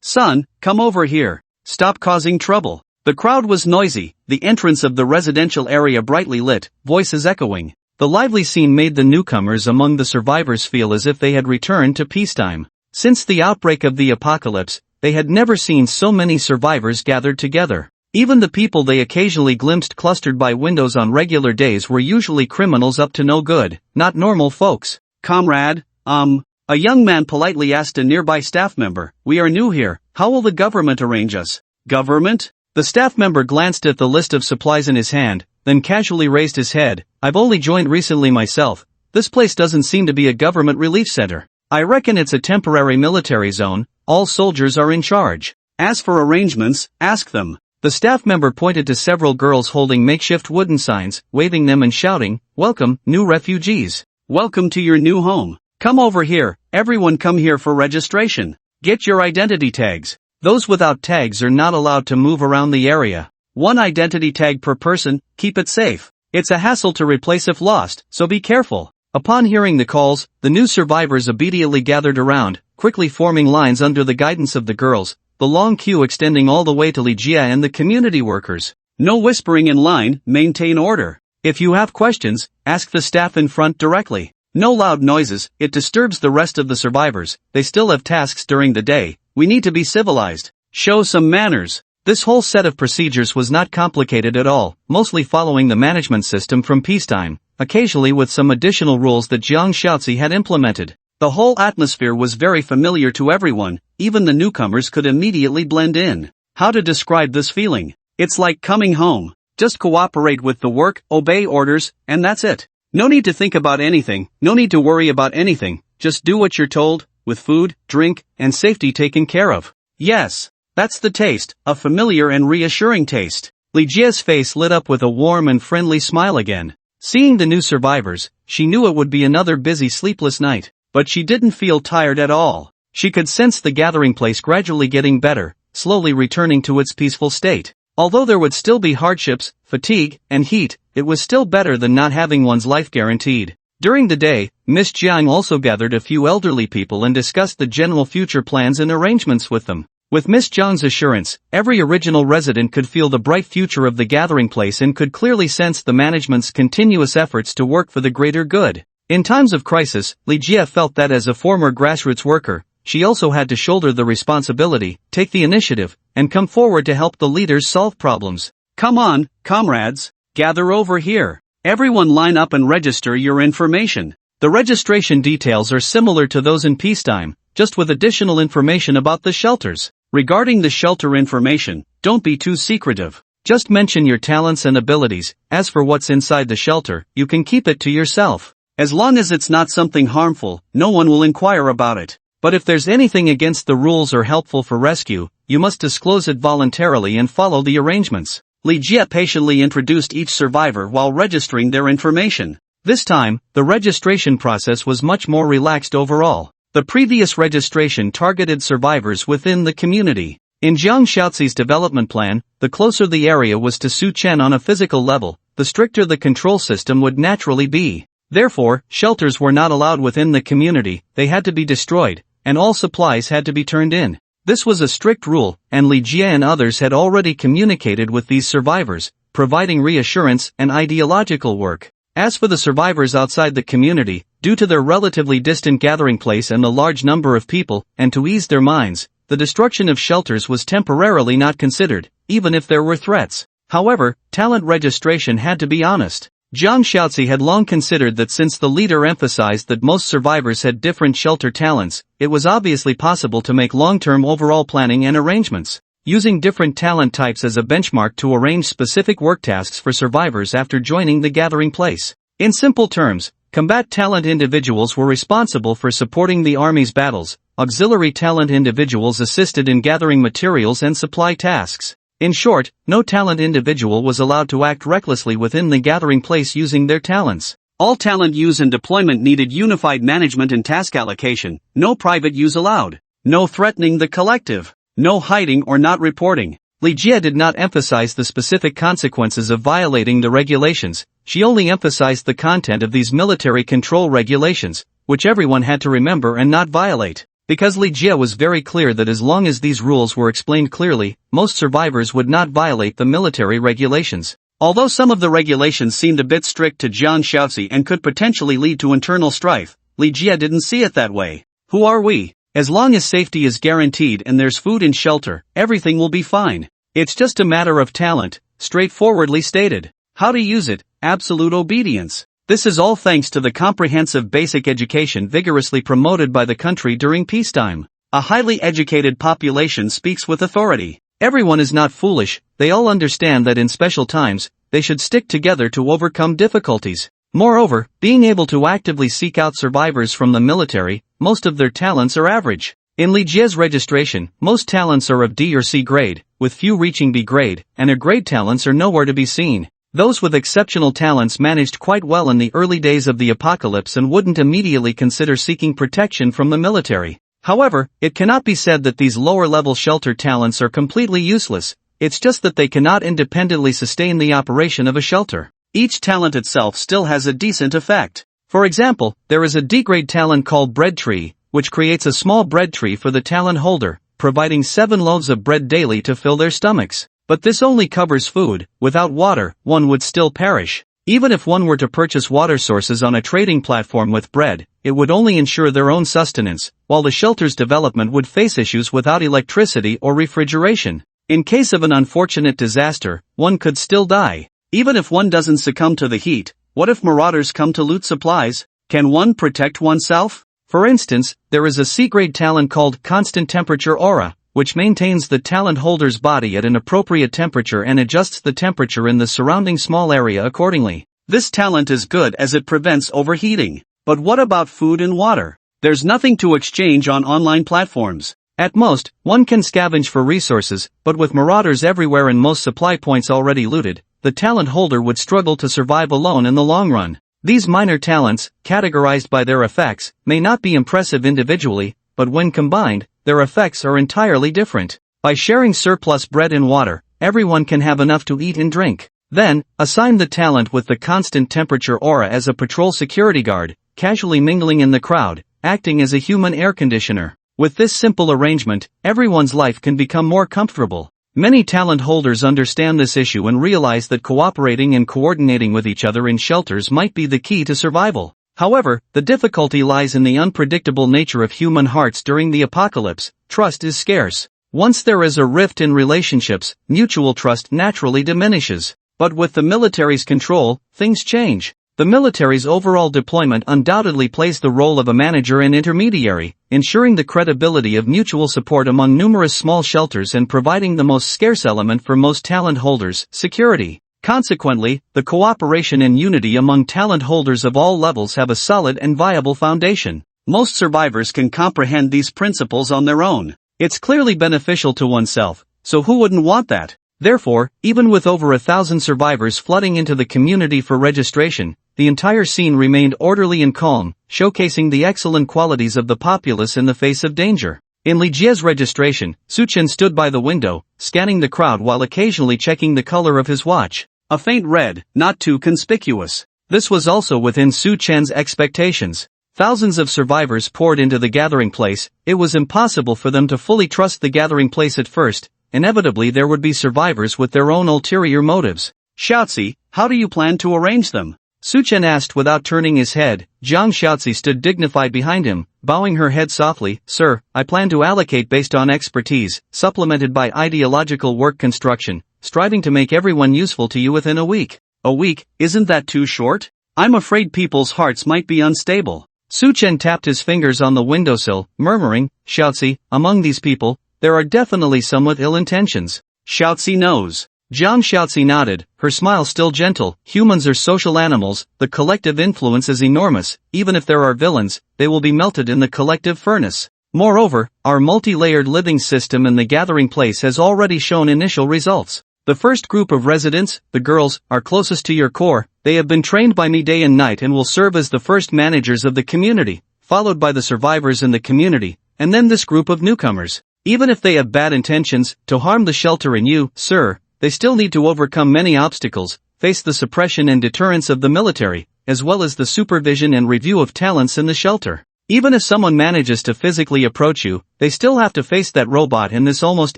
Son, come over here. Stop causing trouble. The crowd was noisy, the entrance of the residential area brightly lit, voices echoing. The lively scene made the newcomers among the survivors feel as if they had returned to peacetime. Since the outbreak of the apocalypse, they had never seen so many survivors gathered together. Even the people they occasionally glimpsed clustered by windows on regular days were usually criminals up to no good, not normal folks. Comrade, a young man politely asked a nearby staff member, we are new here, how will the government arrange us? Government? The staff member glanced at the list of supplies in his hand, then casually raised his head. I've only joined recently myself. This place doesn't seem to be a government relief center. I reckon it's a temporary military zone. All soldiers are in charge. As for arrangements, ask them. The staff member pointed to several girls holding makeshift wooden signs, waving them and shouting, welcome, new refugees. Welcome to your new home. Come over here, everyone come here for registration. Get your identity tags. Those without tags are not allowed to move around the area. One identity tag per person, keep it safe. It's a hassle to replace if lost, so be careful. Upon hearing the calls, the new survivors immediately gathered around, quickly forming lines under the guidance of the girls, the long queue extending all the way to Li Jia and the community workers. No whispering in line, maintain order. If you have questions, ask the staff in front directly. No loud noises, it disturbs the rest of the survivors, they still have tasks during the day, we need to be civilized. Show some manners. This whole set of procedures was not complicated at all, mostly following the management system from peacetime, occasionally with some additional rules that Jiang Shaozi had implemented. The whole atmosphere was very familiar to everyone, even the newcomers could immediately blend in. How to describe this feeling? It's like coming home. Just cooperate with the work, obey orders, and that's it. No need to think about anything, no need to worry about anything, just do what you're told, with food, drink, and safety taken care of. Yes, that's the taste, a familiar and reassuring taste. Li Jia's face lit up with a warm and friendly smile again. Seeing the new survivors, she knew it would be another busy sleepless night, but she didn't feel tired at all. She could sense the gathering place gradually getting better, slowly returning to its peaceful state. Although there would still be hardships, fatigue, and heat, it was still better than not having one's life guaranteed. During the day, Miss Jiang also gathered a few elderly people and discussed the general future plans and arrangements with them. With Miss Jiang's assurance, every original resident could feel the bright future of the gathering place and could clearly sense the management's continuous efforts to work for the greater good. In times of crisis, Li Jia felt that as a former grassroots worker, she also had to shoulder the responsibility, take the initiative, and come forward to help the leaders solve problems. Come on, comrades, gather over here. Everyone line up and register your information. The registration details are similar to those in peacetime, just with additional information about the shelters. Regarding the shelter information, don't be too secretive. Just mention your talents and abilities. As for what's inside the shelter, you can keep it to yourself. As long as it's not something harmful, no one will inquire about it. But if there's anything against the rules or helpful for rescue, you must disclose it voluntarily and follow the arrangements. Li Jia patiently introduced each survivor while registering their information. This time, the registration process was much more relaxed overall. The previous registration targeted survivors within the community. In Jiang Shaozi's development plan, the closer the area was to Su Chen on a physical level, the stricter the control system would naturally be. Therefore, shelters were not allowed within the community, they had to be destroyed, and all supplies had to be turned in. This was a strict rule, and Li Jia and others had already communicated with these survivors, providing reassurance and ideological work. As for the survivors outside the community, due to their relatively distant gathering place and the large number of people, and to ease their minds, the destruction of shelters was temporarily not considered, even if there were threats. However, talent registration had to be honest. Jiang Shaozi had long considered that since the leader emphasized that most survivors had different shelter talents, it was obviously possible to make long-term overall planning and arrangements, using different talent types as a benchmark to arrange specific work tasks for survivors after joining the gathering place. In simple terms, combat talent individuals were responsible for supporting the army's battles, auxiliary talent individuals assisted in gathering materials and supply tasks. In short, no talent individual was allowed to act recklessly within the gathering place using their talents. All talent use and deployment needed unified management and task allocation, no private use allowed, no threatening the collective, no hiding or not reporting. Li Jia did not emphasize the specific consequences of violating the regulations, she only emphasized the content of these military control regulations, which everyone had to remember and not violate. Because Li Jia was very clear that as long as these rules were explained clearly, most survivors would not violate the military regulations. Although some of the regulations seemed a bit strict to Jiang Shaozi and could potentially lead to internal strife, Li Jia didn't see it that way. Who are we? As long as safety is guaranteed and there's food and shelter, everything will be fine. It's just a matter of talent, straightforwardly stated. How to use it, absolute obedience. This is all thanks to the comprehensive basic education vigorously promoted by the country during peacetime. A highly educated population speaks with authority. Everyone is not foolish, they all understand that in special times, they should stick together to overcome difficulties. Moreover, being able to actively seek out survivors from the military, most of their talents are average. In Li Jia's registration, most talents are of D or C grade, with few reaching B grade, and their grade talents are nowhere to be seen. Those with exceptional talents managed quite well in the early days of the apocalypse and wouldn't immediately consider seeking protection from the military. However, it cannot be said that these lower-level shelter talents are completely useless, it's just that they cannot independently sustain the operation of a shelter. Each talent itself still has a decent effect. For example, there is a D-grade talent called Bread Tree, which creates a small bread tree for the talent holder, providing 7 loaves of bread daily to fill their stomachs. But this only covers food. Without water, one would still perish. Even if one were to purchase water sources on a trading platform with bread, it would only ensure their own sustenance, while the shelter's development would face issues without electricity or refrigeration. In case of an unfortunate disaster, one could still die. Even if one doesn't succumb to the heat, what if marauders come to loot supplies? Can one protect oneself? For instance, there is a C-grade talent called Constant Temperature Aura, which maintains the talent holder's body at an appropriate temperature and adjusts the temperature in the surrounding small area accordingly. This talent is good as it prevents overheating. But what about food and water? There's nothing to exchange on online platforms. At most, one can scavenge for resources, but with marauders everywhere and most supply points already looted, the talent holder would struggle to survive alone in the long run. These minor talents, categorized by their effects, may not be impressive individually, but when combined, their effects are entirely different. By sharing surplus bread and water, everyone can have enough to eat and drink. Then, assign the talent with the Constant Temperature Aura as a patrol security guard, casually mingling in the crowd, acting as a human air conditioner. With this simple arrangement, everyone's life can become more comfortable. Many talent holders understand this issue and realize that cooperating and coordinating with each other in shelters might be the key to survival. However, the difficulty lies in the unpredictable nature of human hearts during the apocalypse. Trust is scarce. Once there is a rift in relationships, mutual trust naturally diminishes. But with the military's control, things change. The military's overall deployment undoubtedly plays the role of a manager and intermediary, ensuring the credibility of mutual support among numerous small shelters and providing the most scarce element for most talent holders, security. Consequently, the cooperation and unity among talent holders of all levels have a solid and viable foundation. Most survivors can comprehend these principles on their own. It's clearly beneficial to oneself, so who wouldn't want that? Therefore, even with over 1,000 survivors flooding into the community for registration, the entire scene remained orderly and calm, showcasing the excellent qualities of the populace in the face of danger. In Li Jie's registration, Su Chen stood by the window, scanning the crowd while occasionally checking the color of his watch. A faint red, not too conspicuous. This was also within Su Chen's expectations. Thousands of survivors poured into the gathering place. It was impossible for them to fully trust the gathering place at first. Inevitably there would be survivors with their own ulterior motives. Xiaozi, how do you plan to arrange them? Su Chen asked without turning his head. Zhang Xiaozi stood dignified behind him, bowing her head softly. Sir, I plan to allocate based on expertise, supplemented by ideological work construction, striving to make everyone useful to you within a week. A week, isn't that too short? I'm afraid people's hearts might be unstable. Su Chen tapped his fingers on the windowsill, murmuring, Xiaozi, among these people, there are definitely some with ill intentions. Xiaozi knows. Zhang Xiaozi nodded, her smile still gentle. Humans are social animals, the collective influence is enormous. Even if there are villains, they will be melted in the collective furnace. Moreover, our multi-layered living system in the gathering place has already shown initial results. The first group of residents, the girls, are closest to your core. They have been trained by me day and night and will serve as the first managers of the community, followed by the survivors in the community, and then this group of newcomers. Even if they have bad intentions, to harm the shelter and you, sir, they still need to overcome many obstacles, face the suppression and deterrence of the military, as well as the supervision and review of talents in the shelter. Even if someone manages to physically approach you, they still have to face that robot in this almost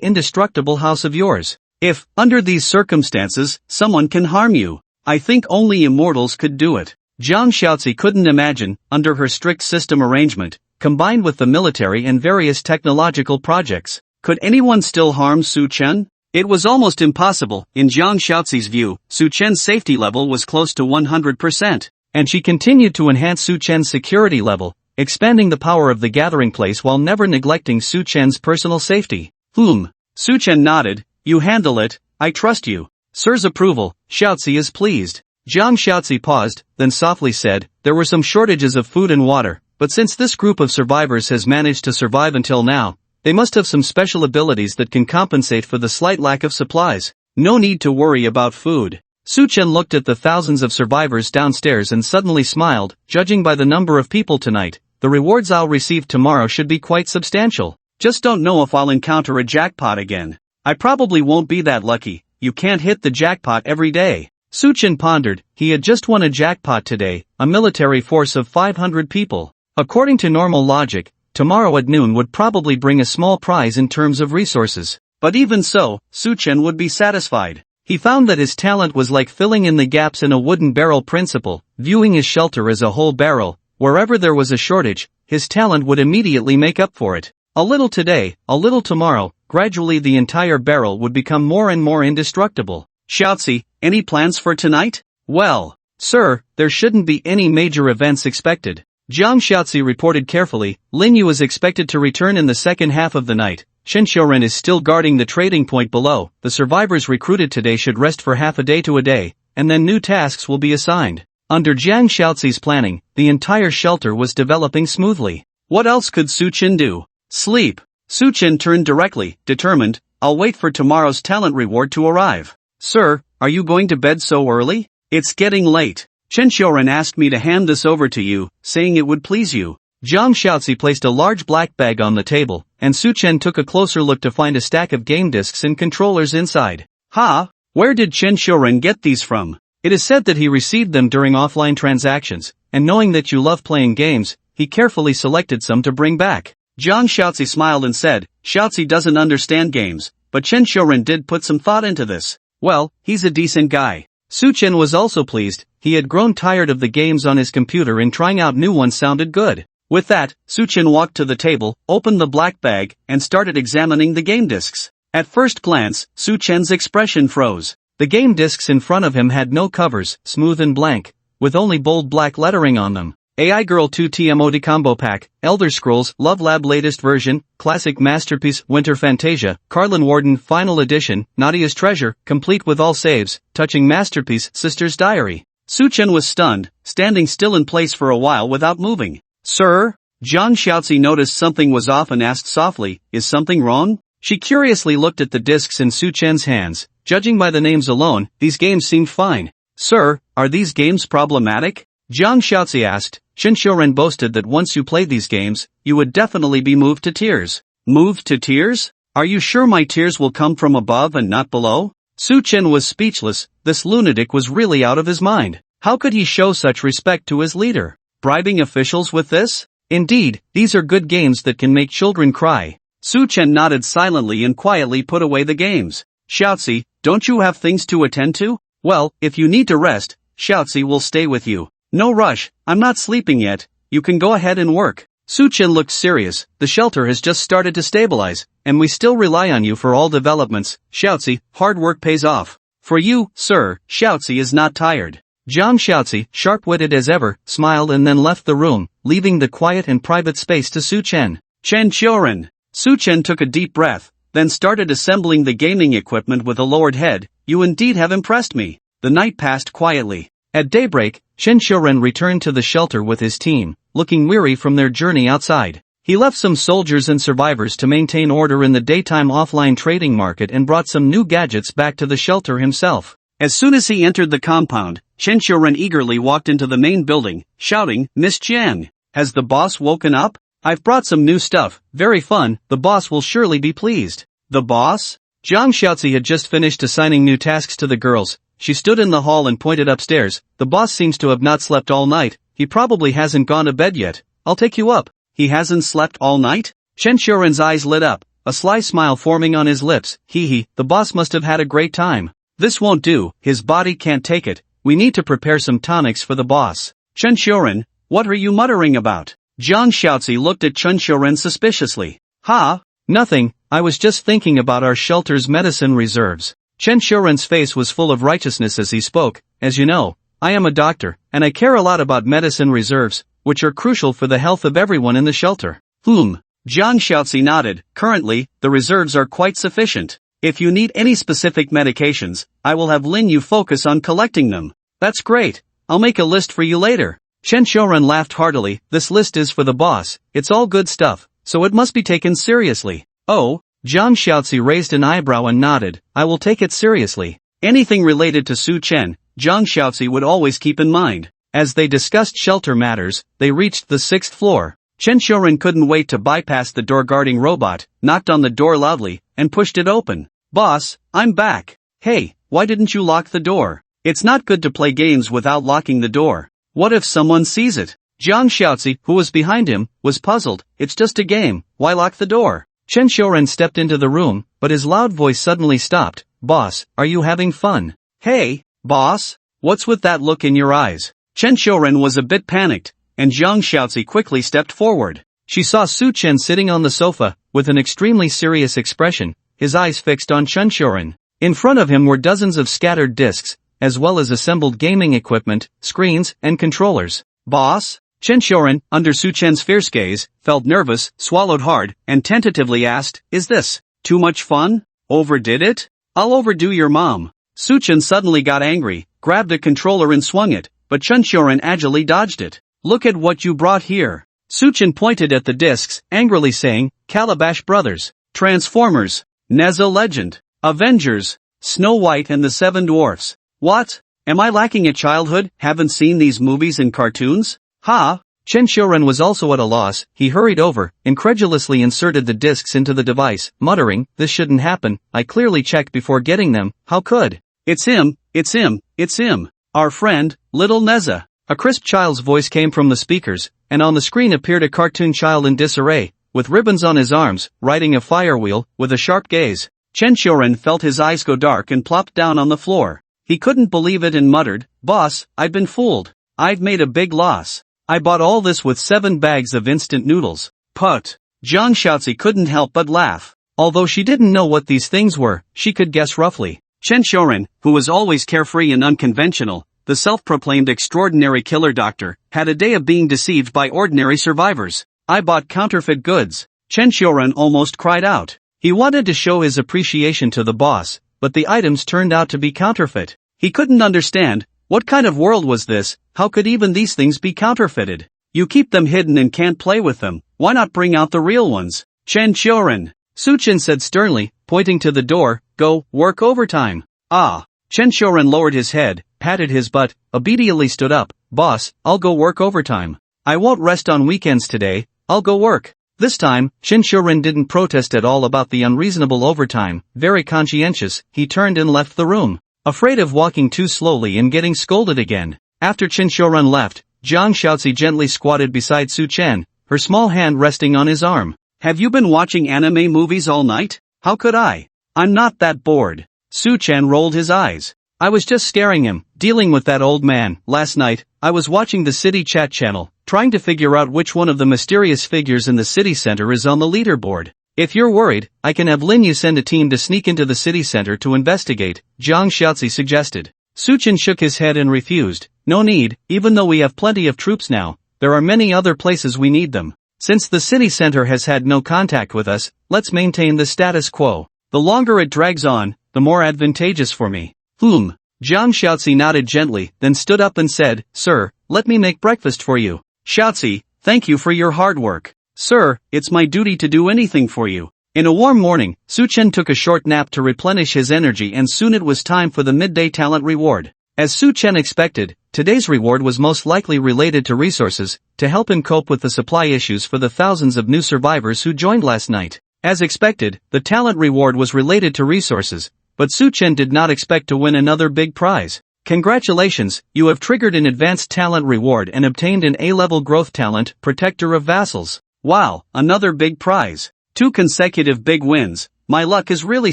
indestructible house of yours. If, under these circumstances, someone can harm you, I think only immortals could do it. Zhang Xiaozi couldn't imagine, under her strict system arrangement, combined with the military and various technological projects, could anyone still harm Su Chen? It was almost impossible. In Zhang Xiaozi's view, Su Chen's safety level was close to 100%, and she continued to enhance Su Chen's security level, expanding the power of the gathering place while never neglecting Su Chen's personal safety. Su Chen nodded. You handle it, I trust you. Sir's approval. Xiaozi is pleased. Zhang Xiaozi paused, then softly said, there were some shortages of food and water, but since this group of survivors has managed to survive until now, they must have some special abilities that can compensate for the slight lack of supplies. No need to worry about food. Su Chen looked at the thousands of survivors downstairs and suddenly smiled. Judging by the number of people tonight, the rewards I'll receive tomorrow should be quite substantial. Just don't know if I'll encounter a jackpot again. I probably won't be that lucky. You can't hit the jackpot every day. Suchin pondered. He had just won a jackpot today, a military force of 500 people. According to normal logic, tomorrow at noon would probably bring a small prize in terms of resources. But even so, Suchin would be satisfied. He found that his talent was like filling in the gaps in a wooden barrel principle, viewing his shelter as a whole barrel. Wherever there was a shortage, his talent would immediately make up for it. A little today, a little tomorrow, gradually the entire barrel would become more and more indestructible. Xiaozi, any plans for tonight? Well, sir, there shouldn't be any major events expected. Jiang Xiaozi reported carefully. Lin Yu is expected to return in the second half of the night. Shen Xiuren is still guarding the trading point below. The survivors recruited today should rest for half a day to a day, and then new tasks will be assigned. Under Jiang Xiaozi's planning, the entire shelter was developing smoothly. What else could Suchin do? Sleep. Suchin turned directly, determined. I'll wait for tomorrow's talent reward to arrive. Sir, are you going to bed so early? It's getting late. Chen Xiuren asked me to hand this over to you, saying it would please you. Jiang Xiaozi placed a large black bag on the table, and Suchen took a closer look to find a stack of game discs and controllers inside. Ha! Where did Chen Xiuren get these from? It is said that he received them during offline transactions, and knowing that you love playing games, he carefully selected some to bring back. Jiang Xiaozi smiled and said, Xiaozi doesn't understand games, but Chen Xiuren did put some thought into this. Well, he's a decent guy. Suchen was also pleased. He had grown tired of the games on his computer and trying out new ones sounded good. With that, Suchen walked to the table, opened the black bag, and started examining the game discs. At first glance, Suchen's expression froze. The game discs in front of him had no covers, smooth and blank, with only bold black lettering on them. AI Girl 2 TMOD Combo Pack, Elder Scrolls, Love Lab Latest Version, Classic Masterpiece, Winter Fantasia, Carlin Warden Final Edition, Nadia's Treasure, complete with all saves, Touching Masterpiece, Sister's Diary. Suchen was stunned, standing still in place for a while without moving. Sir? Jiang Xiaozi noticed something was off and asked softly, is something wrong? She curiously looked at the discs in Suchen's hands. Judging by the names alone, these games seemed fine. Sir, are these games problematic? Jiang Xiaozi asked. Shen Xiuren boasted that once you played these games, you would definitely be moved to tears. Moved to tears? Are you sure my tears will come from above and not below? Suchen was speechless. This lunatic was really out of his mind. How could he show such respect to his leader? Bribing officials with this? Indeed, these are good games that can make children cry. Suchen nodded silently and quietly put away the games. Xiaozi, don't you have things to attend to? Well, if you need to rest, Xiaozi will stay with you. No rush, I'm not sleeping yet, you can go ahead and work. Suchen looked serious. The shelter has just started to stabilize, and we still rely on you for all developments. Xiaozi, hard work pays off. For you, sir, Xiaozi is not tired. Jiang Xiaozi, sharp-witted as ever, smiled and then left the room, leaving the quiet and private space to Suchen. Chen Xiuren. Suchen took a deep breath, then started assembling the gaming equipment with a lowered head. You indeed have impressed me. The night passed quietly. At daybreak, Chen Xiuren returned to the shelter with his team, looking weary from their journey outside. He left some soldiers and survivors to maintain order in the daytime offline trading market and brought some new gadgets back to the shelter himself. As soon as he entered the compound, Chen Xiuren eagerly walked into the main building, shouting, Miss Jiang, has the boss woken up? I've brought some new stuff, very fun, the boss will surely be pleased. The boss? Jiang Xiaozi had just finished assigning new tasks to the girls. She stood in the hall and pointed upstairs. The boss seems to have not slept all night. He probably hasn't gone to bed yet. I'll take you up. He hasn't slept all night? Chen Xiuren's eyes lit up, a sly smile forming on his lips. Hee, the boss must have had a great time. This won't do, his body can't take it. We need to prepare some tonics for the boss. Chen Xiuren, what are you muttering about? Jiang Xiaozi looked at Chen Xiuren suspiciously. Ha? Nothing, I was just thinking about our shelter's medicine reserves. Chen Xiuren's face was full of righteousness as he spoke. As you know, I am a doctor, and I care a lot about medicine reserves, which are crucial for the health of everyone in the shelter. Jiang Xiaozi nodded. Currently, the reserves are quite sufficient. If you need any specific medications, I will have Lin Yu focus on collecting them. That's great. I'll make a list for you later. Chen Xiuren laughed heartily. This list is for the boss. It's all good stuff, so it must be taken seriously. Oh? Jiang Xiaozi raised an eyebrow and nodded. I will take it seriously. Anything related to Su Chen, Jiang Xiaozi would always keep in mind. As they discussed shelter matters, they reached the 6th floor. Chen Xiuren couldn't wait to bypass the door-guarding robot, knocked on the door loudly, and pushed it open. Boss, I'm back. Hey, why didn't you lock the door? It's not good to play games without locking the door. What if someone sees it? Jiang Xiaozi, who was behind him, was puzzled. It's just a game, why lock the door? Chen Xiuren stepped into the room, but his loud voice suddenly stopped. Boss, are you having fun? Hey, boss, what's with that look in your eyes? Chen Xiuren was a bit panicked, and Jiang Xiaozi quickly stepped forward. She saw Su Chen sitting on the sofa, with an extremely serious expression, his eyes fixed on Chen Xiuren. In front of him were dozens of scattered discs, as well as assembled gaming equipment, screens, and controllers. Boss? Chen Xiuren, under Su Chen's fierce gaze, felt nervous, swallowed hard, and tentatively asked, is this too much fun? Overdid it? I'll overdo your mom. Su Chen suddenly got angry, grabbed a controller and swung it, but Chen Xiuren agilely dodged it. Look at what you brought here. Su Chen pointed at the discs, angrily saying, Calabash Brothers, Transformers, Nezha Legend, Avengers, Snow White and the Seven Dwarfs. What? Am I lacking a childhood? Haven't seen these movies and cartoons? Ha! Chen Xiuren was also at a loss. He hurried over, incredulously inserted the discs into the device, muttering, this shouldn't happen, I clearly checked before getting them, how could? It's him, it's him, it's him. Our friend, little Nezha. A crisp child's voice came from the speakers, and on the screen appeared a cartoon child in disarray, with ribbons on his arms, riding a fire wheel, with a sharp gaze. Chen Xiuren felt his eyes go dark and plopped down on the floor. He couldn't believe it and muttered, Boss, I've been fooled. I've made a big loss. I bought all this with 7 bags of instant noodles. Put. Jiang Xiaozi couldn't help but laugh. Although she didn't know what these things were, she could guess roughly. Chen Xiuren, who was always carefree and unconventional, the self-proclaimed extraordinary killer doctor, had a day of being deceived by ordinary survivors. I bought counterfeit goods. Chen Xiuren almost cried out. He wanted to show his appreciation to the boss, but the items turned out to be counterfeit. He couldn't understand. What kind of world was this? How could even these things be counterfeited? You keep them hidden and can't play with them. Why not bring out the real ones? Chen Xiuren. Su Chen said sternly, pointing to the door, go, work overtime. Ah. Chen Xiuren lowered his head, patted his butt, obediently stood up. Boss, I'll go work overtime. I won't rest on weekends today, I'll go work. This time, Chen Xiuren didn't protest at all about the unreasonable overtime. Very conscientious, he turned and left the room. Afraid of walking too slowly and getting scolded again. After Chen Xiuren left, Jiang Xiaozi gently squatted beside Su Chen, her small hand resting on his arm. Have you been watching anime movies all night? How could I? I'm not that bored. Su Chen rolled his eyes. I was just scaring him, dealing with that old man. Last night, I was watching the city chat channel, trying to figure out which one of the mysterious figures in the city center is on the leaderboard. If you're worried, I can have Lin Yu send a team to sneak into the city center to investigate, Jiang Xiaozi suggested. Su Chen shook his head and refused. No need, even though we have plenty of troops now, there are many other places we need them. Since the city center has had no contact with us, let's maintain the status quo. The longer it drags on, the more advantageous for me. Jiang Xiaozi nodded gently, then stood up and said, Sir, let me make breakfast for you. Xiaozi, thank you for your hard work. Sir, it's my duty to do anything for you. In a warm morning, Su Chen took a short nap to replenish his energy and soon it was time for the midday talent reward. As Su Chen expected, today's reward was most likely related to resources, to help him cope with the supply issues for the thousands of new survivors who joined last night. As expected, the talent reward was related to resources, but Su Chen did not expect to win another big prize. Congratulations, you have triggered an advanced talent reward and obtained an A-level growth talent, Protector of Vassals. Wow, another big prize. 2 consecutive big wins, my luck is really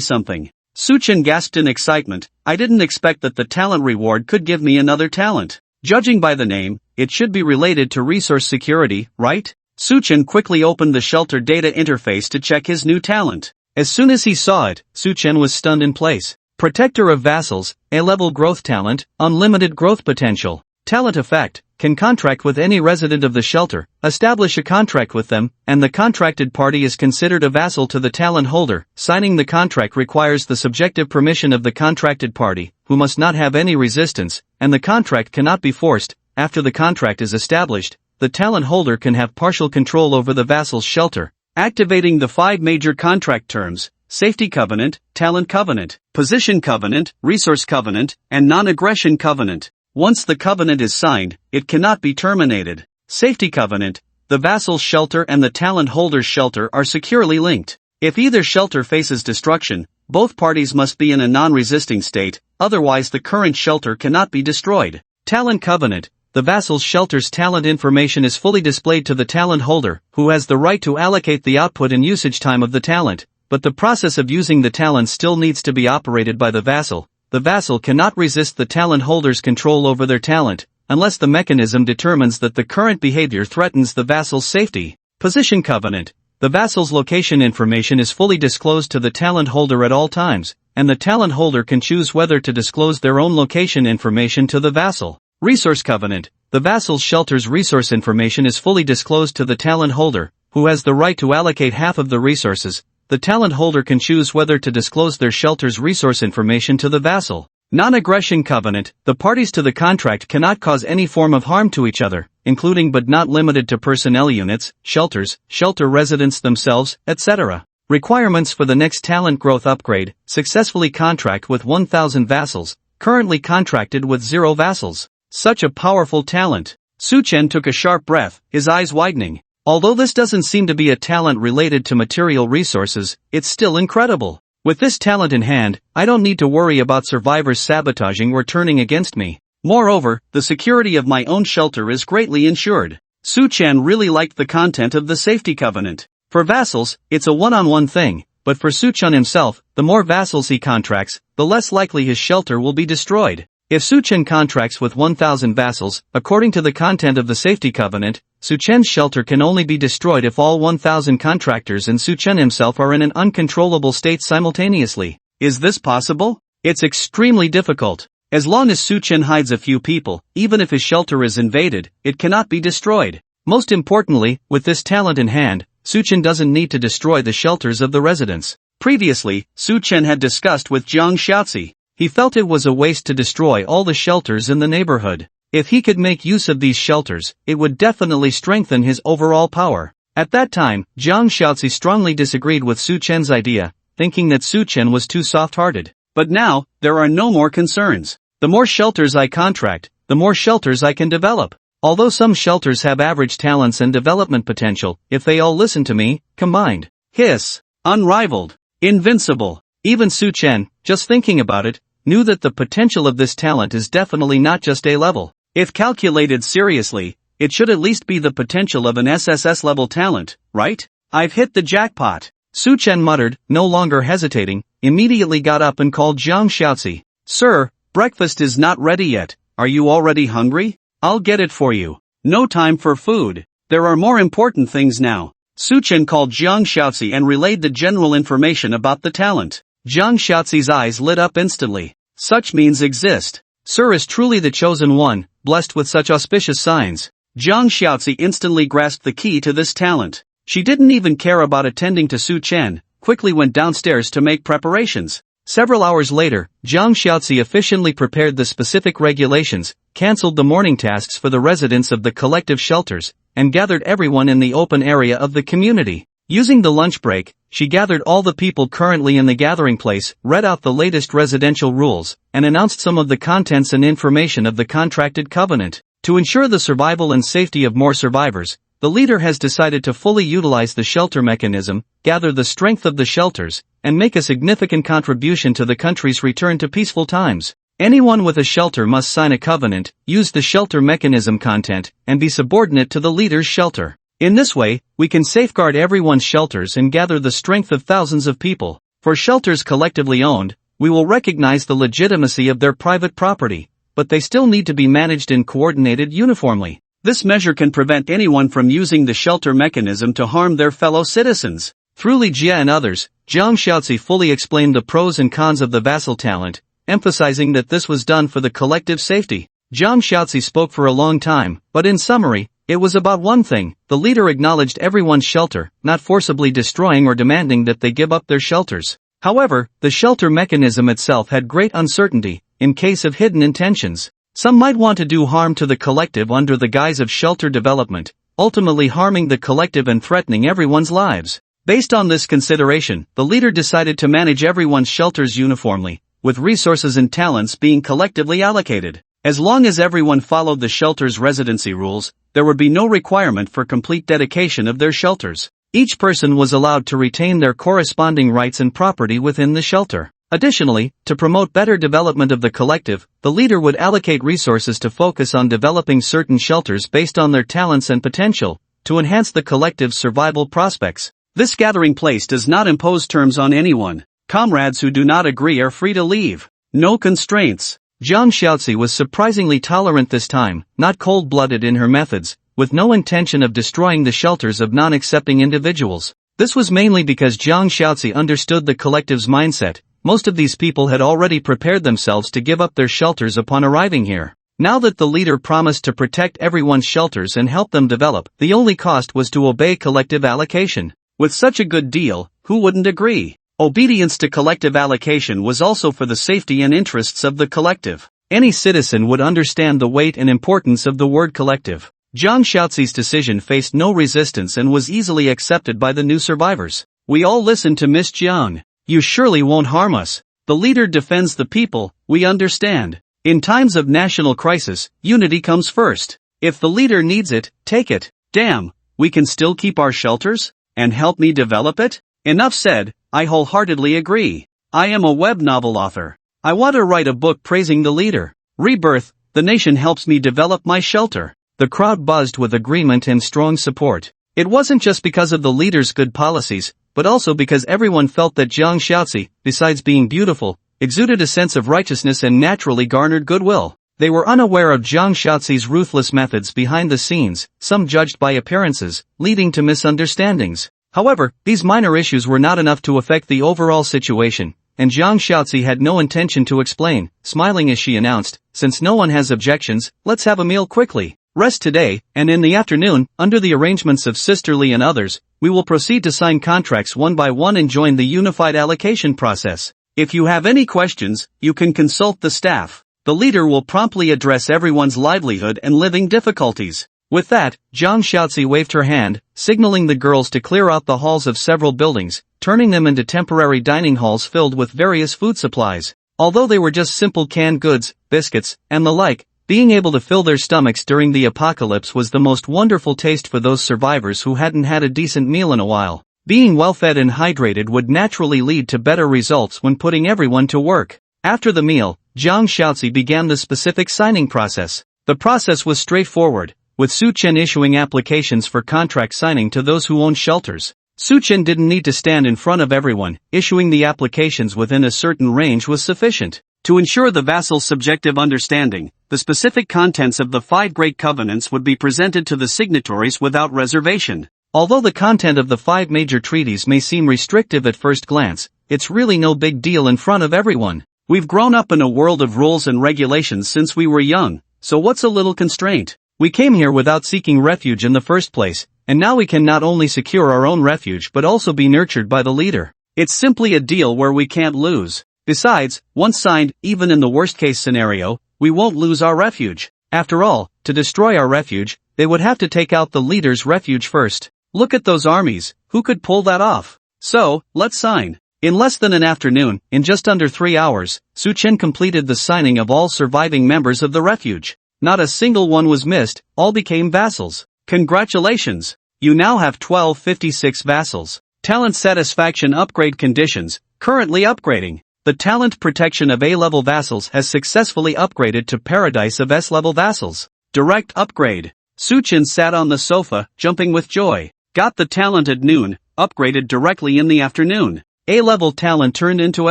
something. Su Chen gasped in excitement, I didn't expect that the talent reward could give me another talent. Judging by the name, it should be related to resource security, right? Su Chen quickly opened the shelter data interface to check his new talent. As soon as he saw it, Su Chen was stunned in place. Protector of Vassals, A-level growth talent, unlimited growth potential. Talent effect, can contract with any resident of the shelter, establish a contract with them, and the contracted party is considered a vassal to the talent holder. Signing the contract requires the subjective permission of the contracted party, who must not have any resistance, and the contract cannot be forced. After the contract is established, the talent holder can have partial control over the vassal's shelter. Activating the 5 major contract terms: Safety Covenant, Talent Covenant, Position Covenant, Resource Covenant, and Non-Aggression Covenant. Once the covenant is signed, it cannot be terminated. Safety Covenant, the vassal's shelter and the talent holder's shelter are securely linked. If either shelter faces destruction, Both parties must be in a non-resisting state, otherwise the current shelter cannot be destroyed. Talent Covenant. The vassal's shelter's talent information is fully displayed to the talent holder, who has the right to allocate the output and usage time of the talent, but the process of using the talent still needs to be operated by the vassal. The vassal cannot resist the talent holder's control over their talent, unless the mechanism determines that the current behavior threatens the vassal's safety. Position Covenant. The vassal's location information is fully disclosed to the talent holder at all times, and the talent holder can choose whether to disclose their own location information to the vassal. Resource Covenant. The vassal's shelter's resource information is fully disclosed to the talent holder, who has the right to allocate half of the resources. The talent holder can choose whether to disclose their shelter's resource information to the vassal. Non-aggression Covenant. The parties to the contract cannot cause any form of harm to each other, including but not limited to personnel units, shelters, shelter residents themselves, etc. Requirements for the next talent growth upgrade. Successfully contract with 1,000 vassals, currently contracted with 0 vassals. Such a powerful talent. Suchen took a sharp breath, his eyes widening. Although this doesn't seem to be a talent related to material resources, it's still incredible. With this talent in hand, I don't need to worry about survivors sabotaging or turning against me. Moreover, the security of my own shelter is greatly ensured. Suchen really liked the content of the safety covenant. For vassals, it's a one-on-one thing, but for Suchen himself, the more vassals he contracts, the less likely his shelter will be destroyed. If Suchen contracts with 1,000 vassals, according to the content of the safety covenant, Suchen's shelter can only be destroyed if all 1,000 contractors and Suchen himself are in an uncontrollable state simultaneously. Is this possible? It's extremely difficult. As long as Suchen hides a few people, even if his shelter is invaded, it cannot be destroyed. Most importantly, with this talent in hand, Suchen doesn't need to destroy the shelters of the residents. Previously, Suchen had discussed with Jiang Xiaozi. He felt it was a waste to destroy all the shelters in the neighborhood. If he could make use of these shelters, it would definitely strengthen his overall power. At that time, Jiang Xiaozi strongly disagreed with Suchen's idea, thinking that Suchen was too soft-hearted. But now, there are no more concerns. The more shelters I contract, the more shelters I can develop. Although some shelters have average talents and development potential, if they all listen to me, combined. Hiss. Unrivaled. Invincible. Even Suchen, just thinking about it, knew that the potential of this talent is definitely not just A-level. If calculated seriously, it should at least be the potential of an SSS-level talent, right? I've hit the jackpot. Suchen muttered, no longer hesitating, immediately got up and called Jiang Xiaozi. Sir, breakfast is not ready yet. Are you already hungry? I'll get it for you. No time for food. There are more important things now. Suchen called Jiang Xiaozi and relayed the general information about the talent. Jiang Xiaozi's eyes lit up instantly. Such means exist. Sir is truly the chosen one, blessed with such auspicious signs. Jiang Xiaozi instantly grasped the key to this talent. She didn't even care about attending to Suchen, quickly went downstairs to make preparations. Several hours later, Jiang Xiaozi efficiently prepared the specific regulations, cancelled the morning tasks for the residents of the collective shelters, and gathered everyone in the open area of the community. Using the lunch break, she gathered all the people currently in the gathering place, read out the latest residential rules, and announced some of the contents and information of the contracted covenant. To ensure the survival and safety of more survivors, the leader has decided to fully utilize the shelter mechanism, gather the strength of the shelters, and make a significant contribution to the country's return to peaceful times. Anyone with a shelter must sign a covenant, use the shelter mechanism content, and be subordinate to the leader's shelter. In this way, we can safeguard everyone's shelters and gather the strength of thousands of people. For shelters collectively owned, we will recognize the legitimacy of their private property, but they still need to be managed and coordinated uniformly. This measure can prevent anyone from using the shelter mechanism to harm their fellow citizens. Through Li Jie and others, Jiang Xiaozi fully explained the pros and cons of the vassal talent, emphasizing that this was done for the collective safety. Jiang Xiaozi spoke for a long time, but in summary, it was about one thing. The leader acknowledged everyone's shelter, not forcibly destroying or demanding that they give up their shelters. However, the shelter mechanism itself had great uncertainty, in case of hidden intentions. Some might want to do harm to the collective under the guise of shelter development, ultimately harming the collective and threatening everyone's lives. Based on this consideration, the leader decided to manage everyone's shelters uniformly, with resources and talents being collectively allocated. As long as everyone followed the shelter's residency rules, there would be no requirement for complete dedication of their shelters. Each person was allowed to retain their corresponding rights and property within the shelter. Additionally, to promote better development of the collective, the leader would allocate resources to focus on developing certain shelters based on their talents and potential, to enhance the collective's survival prospects. This gathering place does not impose terms on anyone. Comrades who do not agree are free to leave. No constraints. Zhang Xiaozi was surprisingly tolerant this time, not cold-blooded in her methods, with no intention of destroying the shelters of non-accepting individuals. This was mainly because Zhang Xiaozi understood the collective's mindset. Most of these people had already prepared themselves to give up their shelters upon arriving here. Now that the leader promised to protect everyone's shelters and help them develop, the only cost was to obey collective allocation. With such a good deal, who wouldn't agree? Obedience to collective allocation was also for the safety and interests of the collective. Any citizen would understand the weight and importance of the word collective. Zhang Xiaozi's decision faced no resistance and was easily accepted by the new survivors. We all listen to Miss Jiang. You surely won't harm us. The leader defends the people, we understand. In times of national crisis, unity comes first. If the leader needs it, take it. Damn, we can still keep our shelters? And help me develop it? Enough said, I wholeheartedly agree. I am a web novel author. I want to write a book praising the leader. Rebirth, the nation helps me develop my shelter. The crowd buzzed with agreement and strong support. It wasn't just because of the leader's good policies, but also because everyone felt that Zhang Xiaozi, besides being beautiful, exuded a sense of righteousness and naturally garnered goodwill. They were unaware of Zhang Xiaozi's ruthless methods behind the scenes, some judged by appearances, leading to misunderstandings. However, these minor issues were not enough to affect the overall situation, and Zhang Xiaozi had no intention to explain, smiling as she announced, since no one has objections, let's have a meal quickly. Rest today, and in the afternoon, under the arrangements of Sister Lee and others, we will proceed to sign contracts one by one and join the unified allocation process. If you have any questions, you can consult the staff. The leader will promptly address everyone's livelihood and living difficulties. With that, Zhang Xiaozi waved her hand, signaling the girls to clear out the halls of several buildings, turning them into temporary dining halls filled with various food supplies. Although they were just simple canned goods, biscuits, and the like, being able to fill their stomachs during the apocalypse was the most wonderful taste for those survivors who hadn't had a decent meal in a while. Being well-fed and hydrated would naturally lead to better results when putting everyone to work. After the meal, Zhang Xiaozi began the specific signing process. The process was straightforward, with Su Chen issuing applications for contract signing to those who owned shelters. Su Chen didn't need to stand in front of everyone, issuing the applications within a certain range was sufficient. To ensure the vassal's subjective understanding, the specific contents of the 5 Great Covenants would be presented to the signatories without reservation. Although the content of the 5 major treaties may seem restrictive at first glance, it's really no big deal in front of everyone. We've grown up in a world of rules and regulations since we were young, so what's a little constraint? We came here without seeking refuge in the first place, and now we can not only secure our own refuge but also be nurtured by the leader. It's simply a deal where we can't lose. Besides, once signed, even in the worst-case scenario, we won't lose our refuge. After all, to destroy our refuge, they would have to take out the leader's refuge first. Look at those armies, who could pull that off? So, let's sign. In less than an afternoon, in just under 3 hours, Su Chen completed the signing of all surviving members of the refuge. Not a single one was missed, all became vassals. Congratulations! You now have 1256 vassals. Talent satisfaction upgrade conditions, currently upgrading. The talent protection of A-level vassals has successfully upgraded to Paradise of S-level vassals. Direct upgrade. Su Chen sat on the sofa, jumping with joy. Got the talent at noon, upgraded directly in the afternoon. A-level talent turned into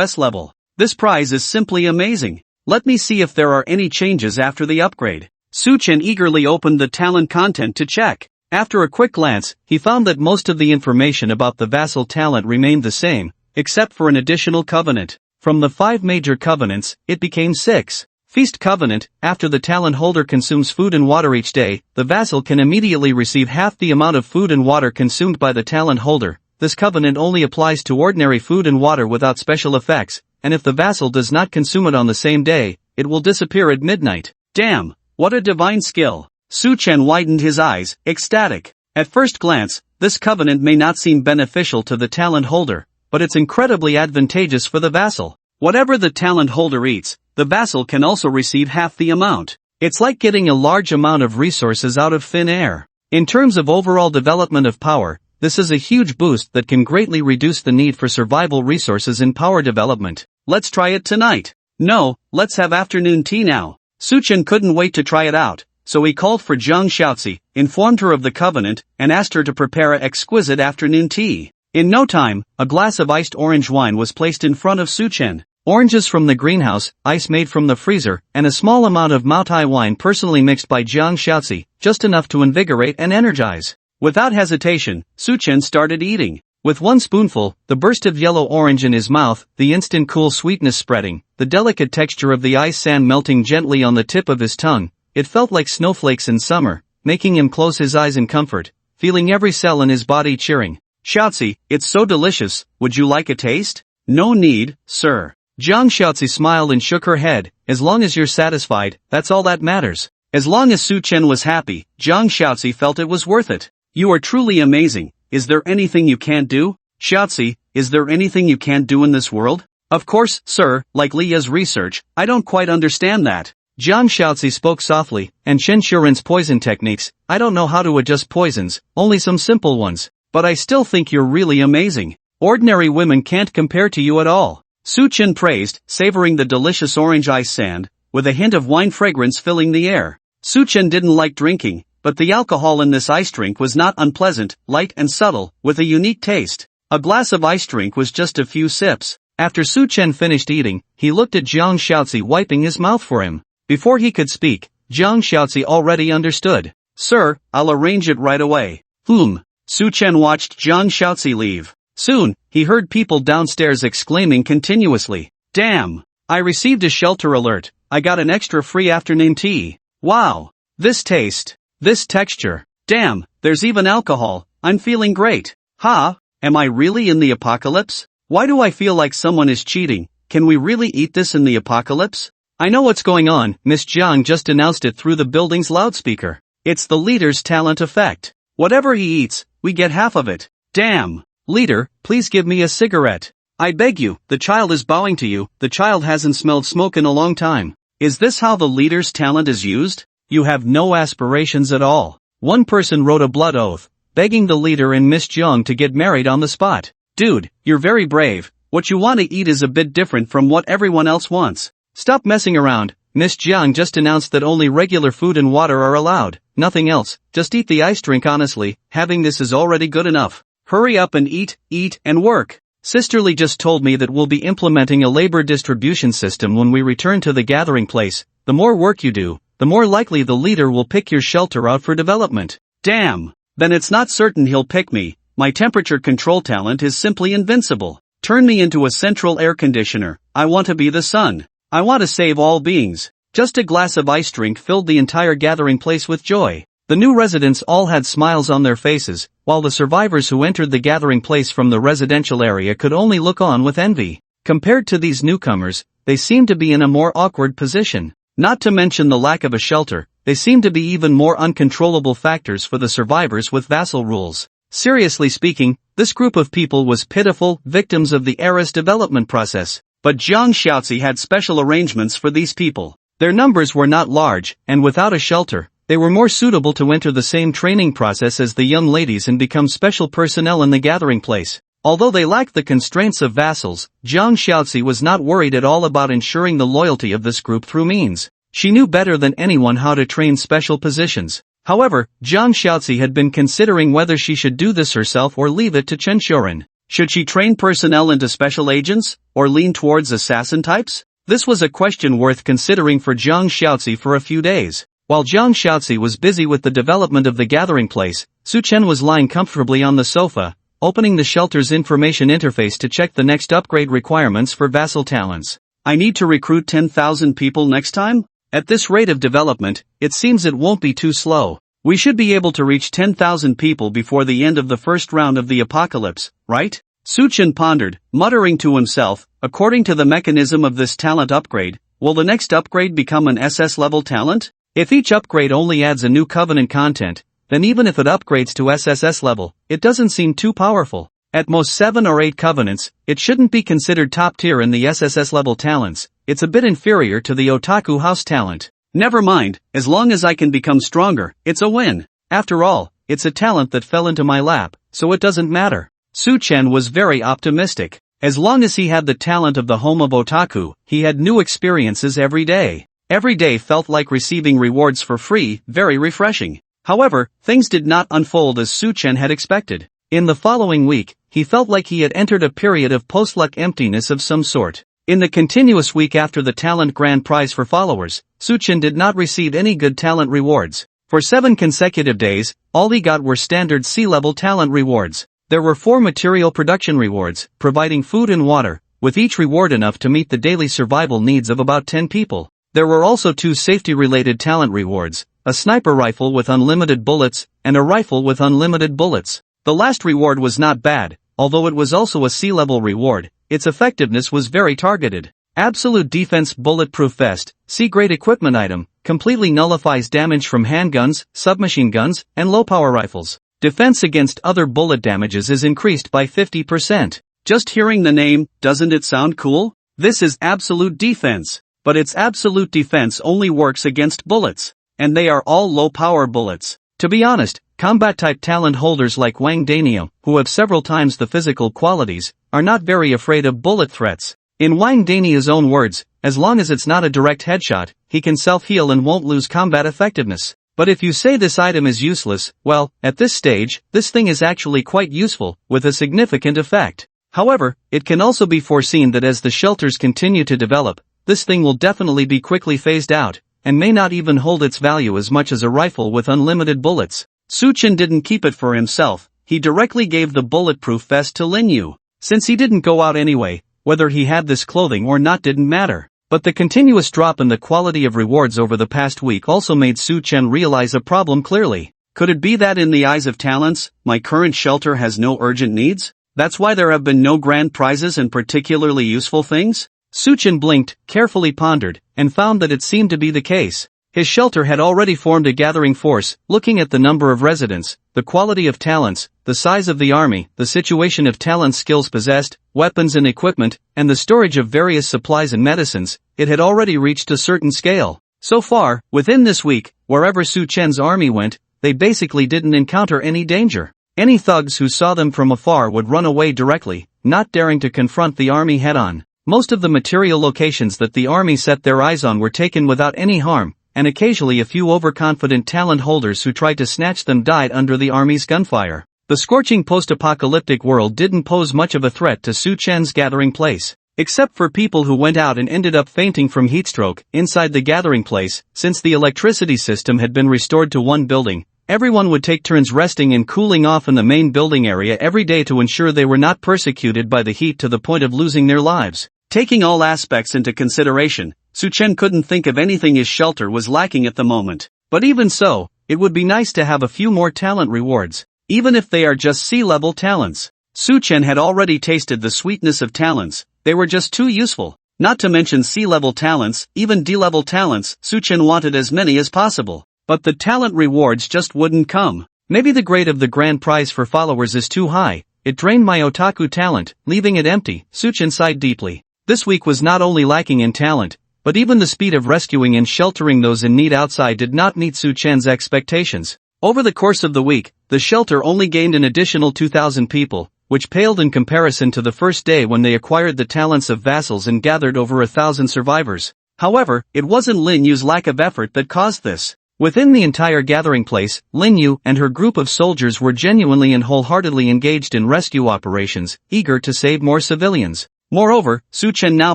S-level. This prize is simply amazing. Let me see if there are any changes after the upgrade. Su Chen eagerly opened the talent content to check. After a quick glance, he found that most of the information about the vassal talent remained the same, except for an additional covenant. From the 5 major covenants, it became 6. Feast covenant, after the talent holder consumes food and water each day, the vassal can immediately receive half the amount of food and water consumed by the talent holder. This covenant only applies to ordinary food and water without special effects, and if the vassal does not consume it on the same day, it will disappear at midnight. Damn, what a divine skill. Su Chen widened his eyes, ecstatic. At first glance, this covenant may not seem beneficial to the talent holder, but it's incredibly advantageous for the vassal. Whatever the talent holder eats, the vassal can also receive half the amount. It's like getting a large amount of resources out of thin air. In terms of overall development of power, This is a huge boost that can greatly reduce the need for survival resources in power development. Let's try it tonight. No, let's have afternoon tea now. Suchen couldn't wait to try it out, so he called for Zhang Xiaozi, informed her of the covenant, and asked her to prepare an exquisite afternoon tea. In no time, a glass of iced orange wine was placed in front of Suchen. Oranges from the greenhouse, ice made from the freezer, and a small amount of Maotai wine personally mixed by Zhang Xiaozi, just enough to invigorate and energize. Without hesitation, Suchen started eating. With one spoonful, the burst of yellow orange in his mouth, the instant cool sweetness spreading, the delicate texture of the ice sand melting gently on the tip of his tongue, it felt like snowflakes in summer, making him close his eyes in comfort, feeling every cell in his body cheering. Xiaozi, it's so delicious, would you like a taste? No need, sir. Zhang Xiaozi smiled and shook her head. As long as you're satisfied, that's all that matters. As long as Suchen was happy, Zhang Xiaozi felt it was worth it. You are truly amazing. Is there anything you can't do? Xiaozi, is there anything you can't do in this world? Of course, sir, like Lia's research, I don't quite understand that. Zhang Xiaozi spoke softly, and Chen Shuren's poison techniques, I don't know how to adjust poisons, only some simple ones. But I still think you're really amazing. Ordinary women can't compare to you at all. Suchen praised, savoring the delicious orange ice sand, with a hint of wine fragrance filling the air. Suchen didn't like drinking, but the alcohol in this ice drink was not unpleasant, light and subtle, with a unique taste. A glass of ice drink was just a few sips. After Suchen finished eating, he looked at Zhang Xiaozi wiping his mouth for him. Before he could speak, Zhang Xiaozi already understood. Sir, I'll arrange it right away. Suchen watched Zhang Xiaozi leave. Soon, he heard people downstairs exclaiming continuously. Damn! I received a shelter alert. I got an extra free afternoon tea. Wow! This taste. This texture. Damn, there's even alcohol. I'm feeling great. Am I really in the apocalypse? Why do I feel like someone is cheating? Can we really eat this in the apocalypse? I know what's going on, Miss Zhang just announced it through the building's loudspeaker. It's the leader's talent effect. Whatever he eats, we get half of it. Damn. Leader, please give me a cigarette. I beg you, the child is bowing to you, the child hasn't smelled smoke in a long time. Is this how the leader's talent is used? You have no aspirations at all. One person wrote a blood oath, begging the leader and Miss Zhang to get married on the spot. Dude, you're very brave. What you want to eat is a bit different from what everyone else wants. Stop messing around. Miss Zhang just announced that only regular food and water are allowed, nothing else. Just eat the ice drink honestly, having this is already good enough. Hurry up and eat, and work. Sisterly just told me that we'll be implementing a labor distribution system when we return to the gathering place. The more work you do, the more likely the leader will pick your shelter out for development. Damn! Then it's not certain he'll pick me. My temperature control talent is simply invincible. Turn me into a central air conditioner. I want to be the sun. I want to save all beings. Just a glass of ice drink filled the entire gathering place with joy. The new residents all had smiles on their faces, while the survivors who entered the gathering place from the residential area could only look on with envy. Compared to these newcomers, they seemed to be in a more awkward position. Not to mention the lack of a shelter, they seemed to be even more uncontrollable factors for the survivors with vassal rules. Seriously speaking, this group of people was pitiful victims of the era's development process. But Zhang Xiaozi had special arrangements for these people. Their numbers were not large, and without a shelter, they were more suitable to enter the same training process as the young ladies and become special personnel in the gathering place. Although they lacked the constraints of vassals, Zhang Xiaozi was not worried at all about ensuring the loyalty of this group through means. She knew better than anyone how to train special positions. However, Zhang Xiaozi had been considering whether she should do this herself or leave it to Chen Shuren. Should she train personnel into special agents, or lean towards assassin types? This was a question worth considering for Zhang Xiaozi for a few days. While Zhang Xiaozi was busy with the development of the gathering place, Suchen was lying comfortably on the sofa, opening the shelter's information interface to check the next upgrade requirements for vassal talents. I need to recruit 10,000 people next time? At this rate of development, it seems it won't be too slow. We should be able to reach 10,000 people before the end of the first round of the apocalypse, right? Suchen pondered, muttering to himself, according to the mechanism of this talent upgrade, will the next upgrade become an SS-level talent? If each upgrade only adds a new covenant content, then even if it upgrades to SSS level, it doesn't seem too powerful. At most 7 or 8 covenants, it shouldn't be considered top tier in the SSS level talents. It's a bit inferior to the Otaku House talent. Never mind, as long as I can become stronger, it's a win. After all, it's a talent that fell into my lap, so it doesn't matter. Su Chen was very optimistic. As long as he had the talent of the home of otaku, he had new experiences every day. Every day felt like receiving rewards for free, very refreshing. However, things did not unfold as Su Chen had expected. In the following week, he felt like he had entered a period of post-luck emptiness of some sort. In the continuous week after the talent grand prize for followers, Su Chen did not receive any good talent rewards. For 7 consecutive days, all he got were standard sea-level talent rewards. There were 4 material production rewards, providing food and water, with each reward enough to meet the daily survival needs of about 10 people. There were also 2 safety-related talent rewards, a sniper rifle with unlimited bullets, and a rifle with unlimited bullets. The last reward was not bad, although it was also a sea-level reward, its effectiveness was very targeted. Absolute Defense Bulletproof Vest, C-grade equipment item, completely nullifies damage from handguns, submachine guns, and low-power rifles. Defense against other bullet damages is increased by 50%. Just hearing the name, doesn't it sound cool? This is Absolute Defense. But its Absolute Defense only works against bullets. And they are all low-power bullets. To be honest, combat-type talent holders like Wang Danio, who have several times the physical qualities, are not very afraid of bullet threats. In Wang Danio's own words, as long as it's not a direct headshot, he can self-heal and won't lose combat effectiveness. But if you say this item is useless, well, at this stage, this thing is actually quite useful, with a significant effect. However, it can also be foreseen that as the shelters continue to develop, this thing will definitely be quickly phased out, and may not even hold its value as much as a rifle with unlimited bullets. Su Chen didn't keep it for himself, he directly gave the bulletproof vest to Lin Yu. Since he didn't go out anyway, whether he had this clothing or not didn't matter. But the continuous drop in the quality of rewards over the past week also made Su Chen realize a problem clearly. Could it be that in the eyes of talents, my current shelter has no urgent needs? That's why there have been no grand prizes and particularly useful things? Su Chen blinked, carefully pondered, and found that it seemed to be the case. His shelter had already formed a gathering force, looking at the number of residents, the quality of talents, the size of the army, the situation of talent skills possessed, weapons and equipment, and the storage of various supplies and medicines. It had already reached a certain scale. So far, within this week, wherever Su Chen's army went, they basically didn't encounter any danger. Any thugs who saw them from afar would run away directly, not daring to confront the army head-on. Most of the material locations that the army set their eyes on were taken without any harm, and occasionally a few overconfident talent holders who tried to snatch them died under the army's gunfire. The scorching post-apocalyptic world didn't pose much of a threat to Su Chen's gathering place. Except for people who went out and ended up fainting from heatstroke inside the gathering place. Since the electricity system had been restored to one building, everyone would take turns resting and cooling off in the main building area every day to ensure they were not persecuted by the heat to the point of losing their lives. Taking all aspects into consideration, Su Chen couldn't think of anything his shelter was lacking at the moment. But even so, it would be nice to have a few more talent rewards, even if they are just sea-level talents. Su Chen had already tasted the sweetness of talents, they were just too useful. Not to mention sea-level talents, even D-level talents, Su Chen wanted as many as possible. But the talent rewards just wouldn't come. Maybe the grade of the grand prize for followers is too high, it drained my otaku talent, leaving it empty. Su Chen sighed deeply. This week was not only lacking in talent, but even the speed of rescuing and sheltering those in need outside did not meet Su Chen's expectations. Over the course of the week, the shelter only gained an additional 2,000 people, which paled in comparison to the first day when they acquired the talents of vassals and gathered over 1,000 survivors. However, it wasn't Lin Yu's lack of effort that caused this. Within the entire gathering place, Lin Yu and her group of soldiers were genuinely and wholeheartedly engaged in rescue operations, eager to save more civilians. Moreover, Su Chen now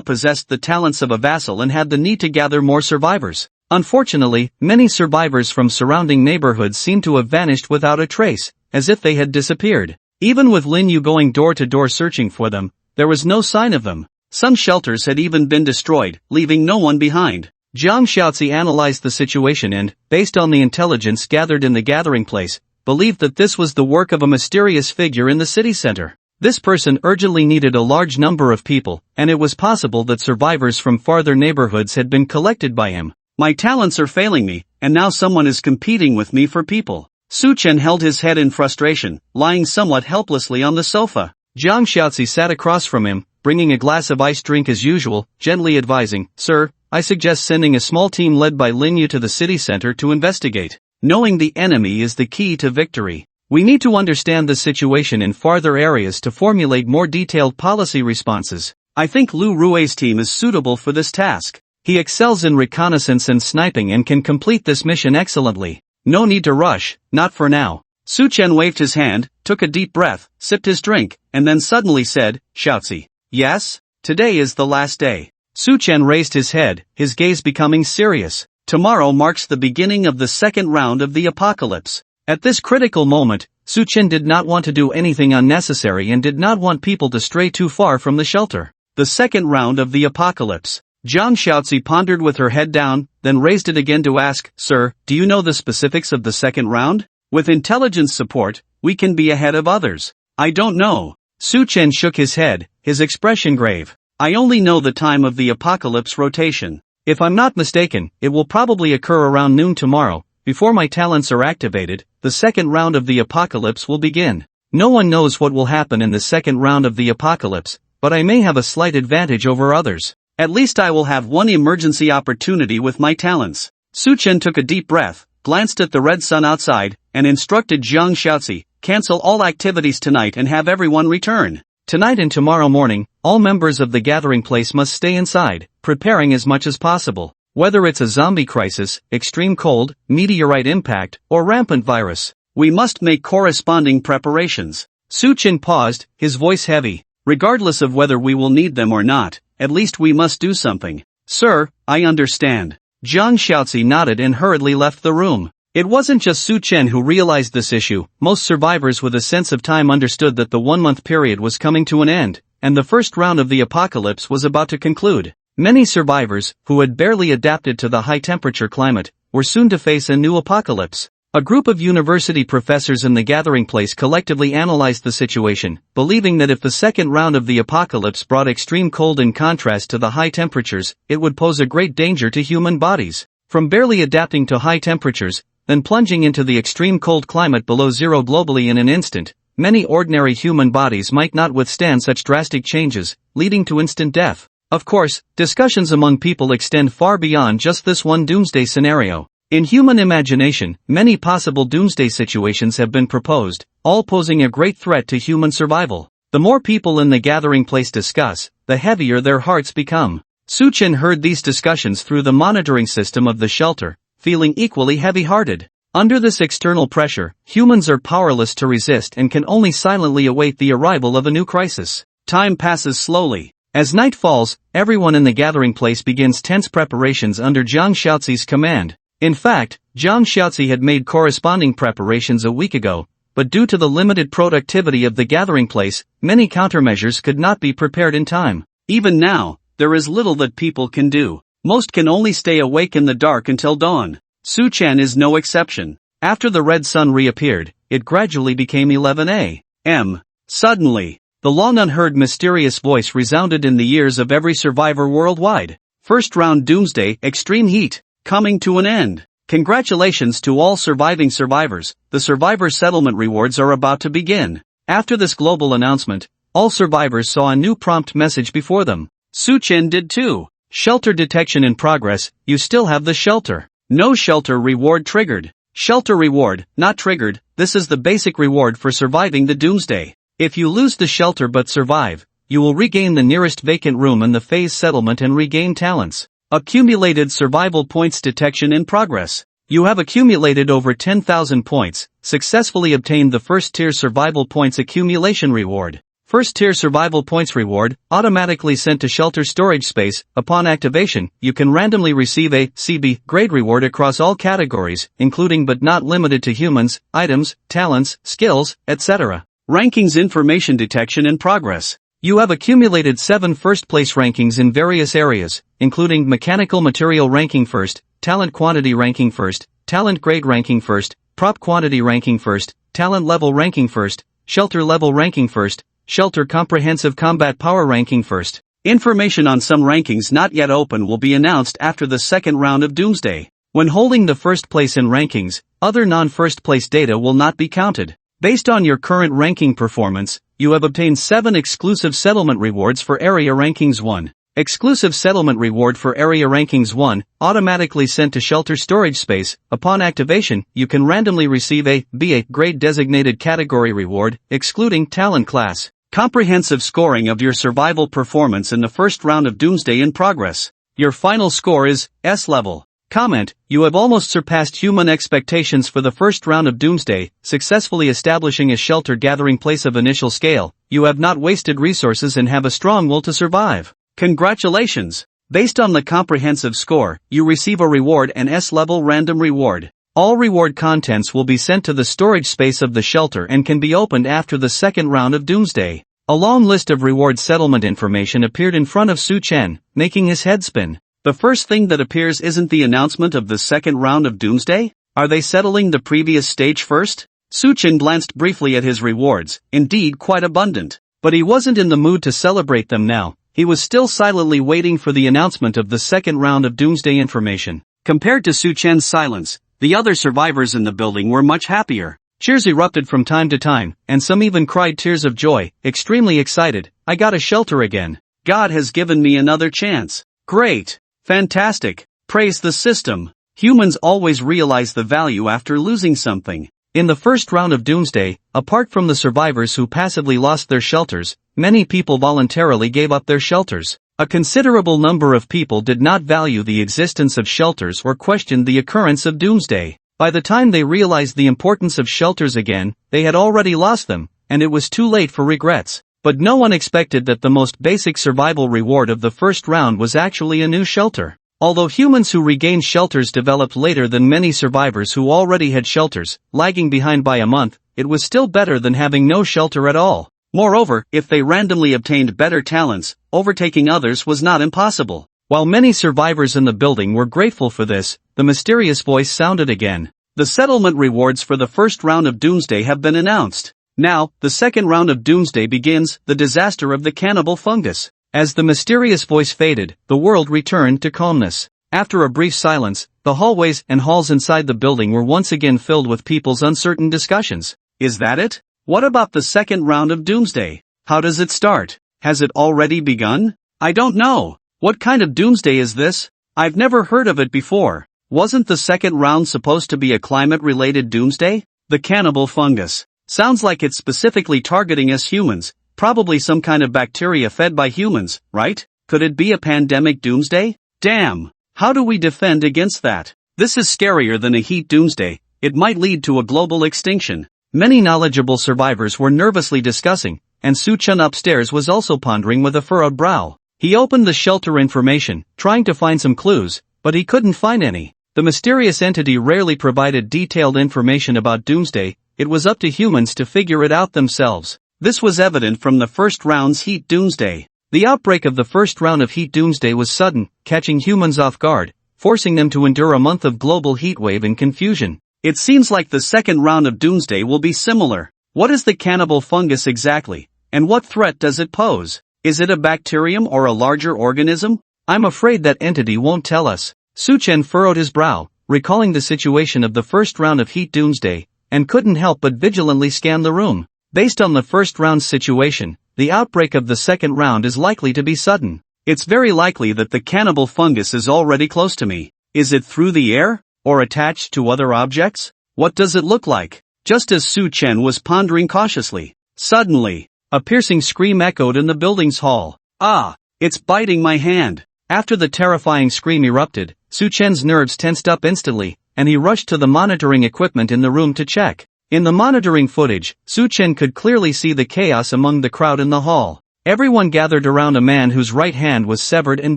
possessed the talents of a vassal and had the need to gather more survivors. Unfortunately, many survivors from surrounding neighborhoods seemed to have vanished without a trace, as if they had disappeared. Even with Lin Yu going door to door searching for them, there was no sign of them. Some shelters had even been destroyed, leaving no one behind. Jiang Xiaozi analyzed the situation and, based on the intelligence gathered in the gathering place, believed that this was the work of a mysterious figure in the city center. This person urgently needed a large number of people, and it was possible that survivors from farther neighborhoods had been collected by him. My talents are failing me, and now someone is competing with me for people. Su Chen held his head in frustration, lying somewhat helplessly on the sofa. Jiang Xiaozi sat across from him, bringing a glass of iced drink as usual, gently advising, "Sir, I suggest sending a small team led by Lin Yu to the city center to investigate. Knowing the enemy is the key to victory. We need to understand the situation in farther areas to formulate more detailed policy responses. I think Lu Rui's team is suitable for this task. He excels in reconnaissance and sniping and can complete this mission excellently. No need to rush, not for now. Su Chen waved his hand, took a deep breath, sipped his drink, and then suddenly said, "Xiaozi. Yes? Today is the last day." Su Chen raised his head, his gaze becoming serious. Tomorrow marks the beginning of the second round of the apocalypse. At this critical moment, Su Chen did not want to do anything unnecessary and did not want people to stray too far from the shelter. The second round of the apocalypse. Zhang Xiaozi pondered with her head down, then raised it again to ask, "Sir, do you know the specifics of the second round? With intelligence support, we can be ahead of others." "I don't know." Su Chen shook his head, his expression grave. "I only know the time of the apocalypse rotation. If I'm not mistaken, it will probably occur around noon tomorrow. Before my talents are activated, the second round of the apocalypse will begin. No one knows what will happen in the second round of the apocalypse, but I may have a slight advantage over others. At least I will have one emergency opportunity with my talents." Su Chen took a deep breath, glanced at the red sun outside, and instructed Zhang Xiaozi, "Cancel all activities tonight and have everyone return. Tonight and tomorrow morning, all members of the gathering place must stay inside, preparing as much as possible. Whether it's a zombie crisis, extreme cold, meteorite impact, or rampant virus, we must make corresponding preparations." Su Chen paused, his voice heavy. "Regardless of whether we will need them or not, at least we must do something." "Sir, I understand." Zhang Xiaozi nodded and hurriedly left the room. It wasn't just Su Chen who realized this issue. Most survivors with a sense of time understood that the 1-month period was coming to an end, and the first round of the apocalypse was about to conclude. Many survivors, who had barely adapted to the high-temperature climate, were soon to face a new apocalypse. A group of university professors in the gathering place collectively analyzed the situation, believing that if the second round of the apocalypse brought extreme cold in contrast to the high temperatures, it would pose a great danger to human bodies. From barely adapting to high temperatures, then plunging into the extreme cold climate below zero globally in an instant, many ordinary human bodies might not withstand such drastic changes, leading to instant death. Of course, discussions among people extend far beyond just this one doomsday scenario. In human imagination, many possible doomsday situations have been proposed, all posing a great threat to human survival. The more people in the gathering place discuss, the heavier their hearts become. Su Chen heard these discussions through the monitoring system of the shelter, feeling equally heavy-hearted. Under this external pressure, humans are powerless to resist and can only silently await the arrival of a new crisis. Time passes slowly. As night falls, everyone in the gathering place begins tense preparations under Zhang Xiaozi's command. In fact, Zhang Xiaozi had made corresponding preparations a week ago, but due to the limited productivity of the gathering place, many countermeasures could not be prepared in time. Even now, there is little that people can do. Most can only stay awake in the dark until dawn. Su Chen is no exception. After the red sun reappeared, it gradually became 11 a.m. Suddenly, the long-unheard mysterious voice resounded in the ears of every survivor worldwide. First round doomsday, extreme heat, coming to an end. Congratulations to all surviving survivors, the survivor settlement rewards are about to begin. After this global announcement, all survivors saw a new prompt message before them. Su Chen did too. Shelter detection in progress, you still have the shelter. No shelter reward triggered. Shelter reward, not triggered, this is the basic reward for surviving the doomsday. If you lose the shelter but survive, you will regain the nearest vacant room in the phase settlement and regain talents. Accumulated survival points detection in progress. You have accumulated over 10,000 points, successfully obtained the first tier survival points accumulation reward. First tier survival points reward, automatically sent to shelter storage space. Upon activation, you can randomly receive a CB grade reward across all categories, including but not limited to humans, items, talents, skills, etc. Rankings information detection in progress. You have accumulated 7 first-place rankings in various areas, including mechanical material ranking first, talent quantity ranking first, talent grade ranking first, prop quantity ranking first, talent level ranking first, shelter level ranking first, shelter comprehensive combat power ranking first. Information on some rankings not yet open will be announced after the second round of Doomsday. When holding the first place in rankings, other non-first place data will not be counted. Based on your current ranking performance, you have obtained 7 exclusive settlement rewards for area rankings 1, Exclusive settlement reward for area rankings 1, automatically sent to shelter storage space. Upon activation, you can randomly receive a B8 grade designated category reward, excluding talent class. Comprehensive scoring of your survival performance in the first round of Doomsday in progress. Your final score is S level. Comment: you have almost surpassed human expectations for the first round of Doomsday, successfully establishing a shelter gathering place of initial scale. You have not wasted resources and have a strong will to survive. Congratulations! Based on the comprehensive score, you receive a reward, an S-level random reward. All reward contents will be sent to the storage space of the shelter and can be opened after the second round of Doomsday. A long list of reward settlement information appeared in front of Su Chen, making his head spin. The first thing that appears isn't the announcement of the second round of Doomsday? Are they settling the previous stage first? Su Chen glanced briefly at his rewards, indeed quite abundant. But he wasn't in the mood to celebrate them now. He was still silently waiting for the announcement of the second round of Doomsday information. Compared to Su Chen's silence, the other survivors in the building were much happier. Cheers erupted from time to time, and some even cried tears of joy, extremely excited. I got a shelter again. God has given me another chance. Great. Fantastic. Praise the system. Humans always realize the value after losing something. In the first round of Doomsday, apart from the survivors who passively lost their shelters, many people voluntarily gave up their shelters. A considerable number of people did not value the existence of shelters or questioned the occurrence of Doomsday. By the time they realized the importance of shelters again, they had already lost them, and it was too late for regrets. But no one expected that the most basic survival reward of the first round was actually a new shelter. Although humans who regained shelters developed later than many survivors who already had shelters, lagging behind by a month, it was still better than having no shelter at all. Moreover, if they randomly obtained better talents, overtaking others was not impossible. While many survivors in the building were grateful for this, the mysterious voice sounded again. The settlement rewards for the first round of Doomsday have been announced. Now, the second round of Doomsday begins, the disaster of the cannibal fungus. As the mysterious voice faded, the world returned to calmness. After a brief silence, the hallways and halls inside the building were once again filled with people's uncertain discussions. Is that it? What about the second round of Doomsday? How does it start? Has it already begun? I don't know. What kind of Doomsday is this? I've never heard of it before. Wasn't the second round supposed to be a climate-related Doomsday? The cannibal fungus. Sounds like it's specifically targeting us humans. Probably some kind of bacteria fed by humans, right? Could it be a pandemic Doomsday? Damn! How do we defend against that? This is scarier than a heat Doomsday. It might lead to a global extinction. Many knowledgeable survivors were nervously discussing, and Su Chen upstairs was also pondering with a furrowed brow. He opened the shelter information, trying to find some clues, but he couldn't find any. The mysterious entity rarely provided detailed information about Doomsday. It was up to humans to figure it out themselves. This was evident from the first round's Heat Doomsday. The outbreak of the first round of Heat Doomsday was sudden, catching humans off guard, forcing them to endure a month of global heatwave and confusion. It seems like the second round of Doomsday will be similar. What is the cannibal fungus exactly, and what threat does it pose? Is it a bacterium or a larger organism? I'm afraid that entity won't tell us. Su Chen furrowed his brow, recalling the situation of the first round of Heat Doomsday, and couldn't help but vigilantly scan the room. Based on the first round's situation, the outbreak of the second round is likely to be sudden. It's very likely that the cannibal fungus is already close to me. Is it through the air, or attached to other objects? What does it look like? Just as Su Chen was pondering cautiously, suddenly, a piercing scream echoed in the building's hall. Ah, it's biting my hand. After the terrifying scream erupted, Su Chen's nerves tensed up instantly, and he rushed to the monitoring equipment in the room to check. In the monitoring footage, Su Chen could clearly see the chaos among the crowd in the hall. Everyone gathered around a man whose right hand was severed and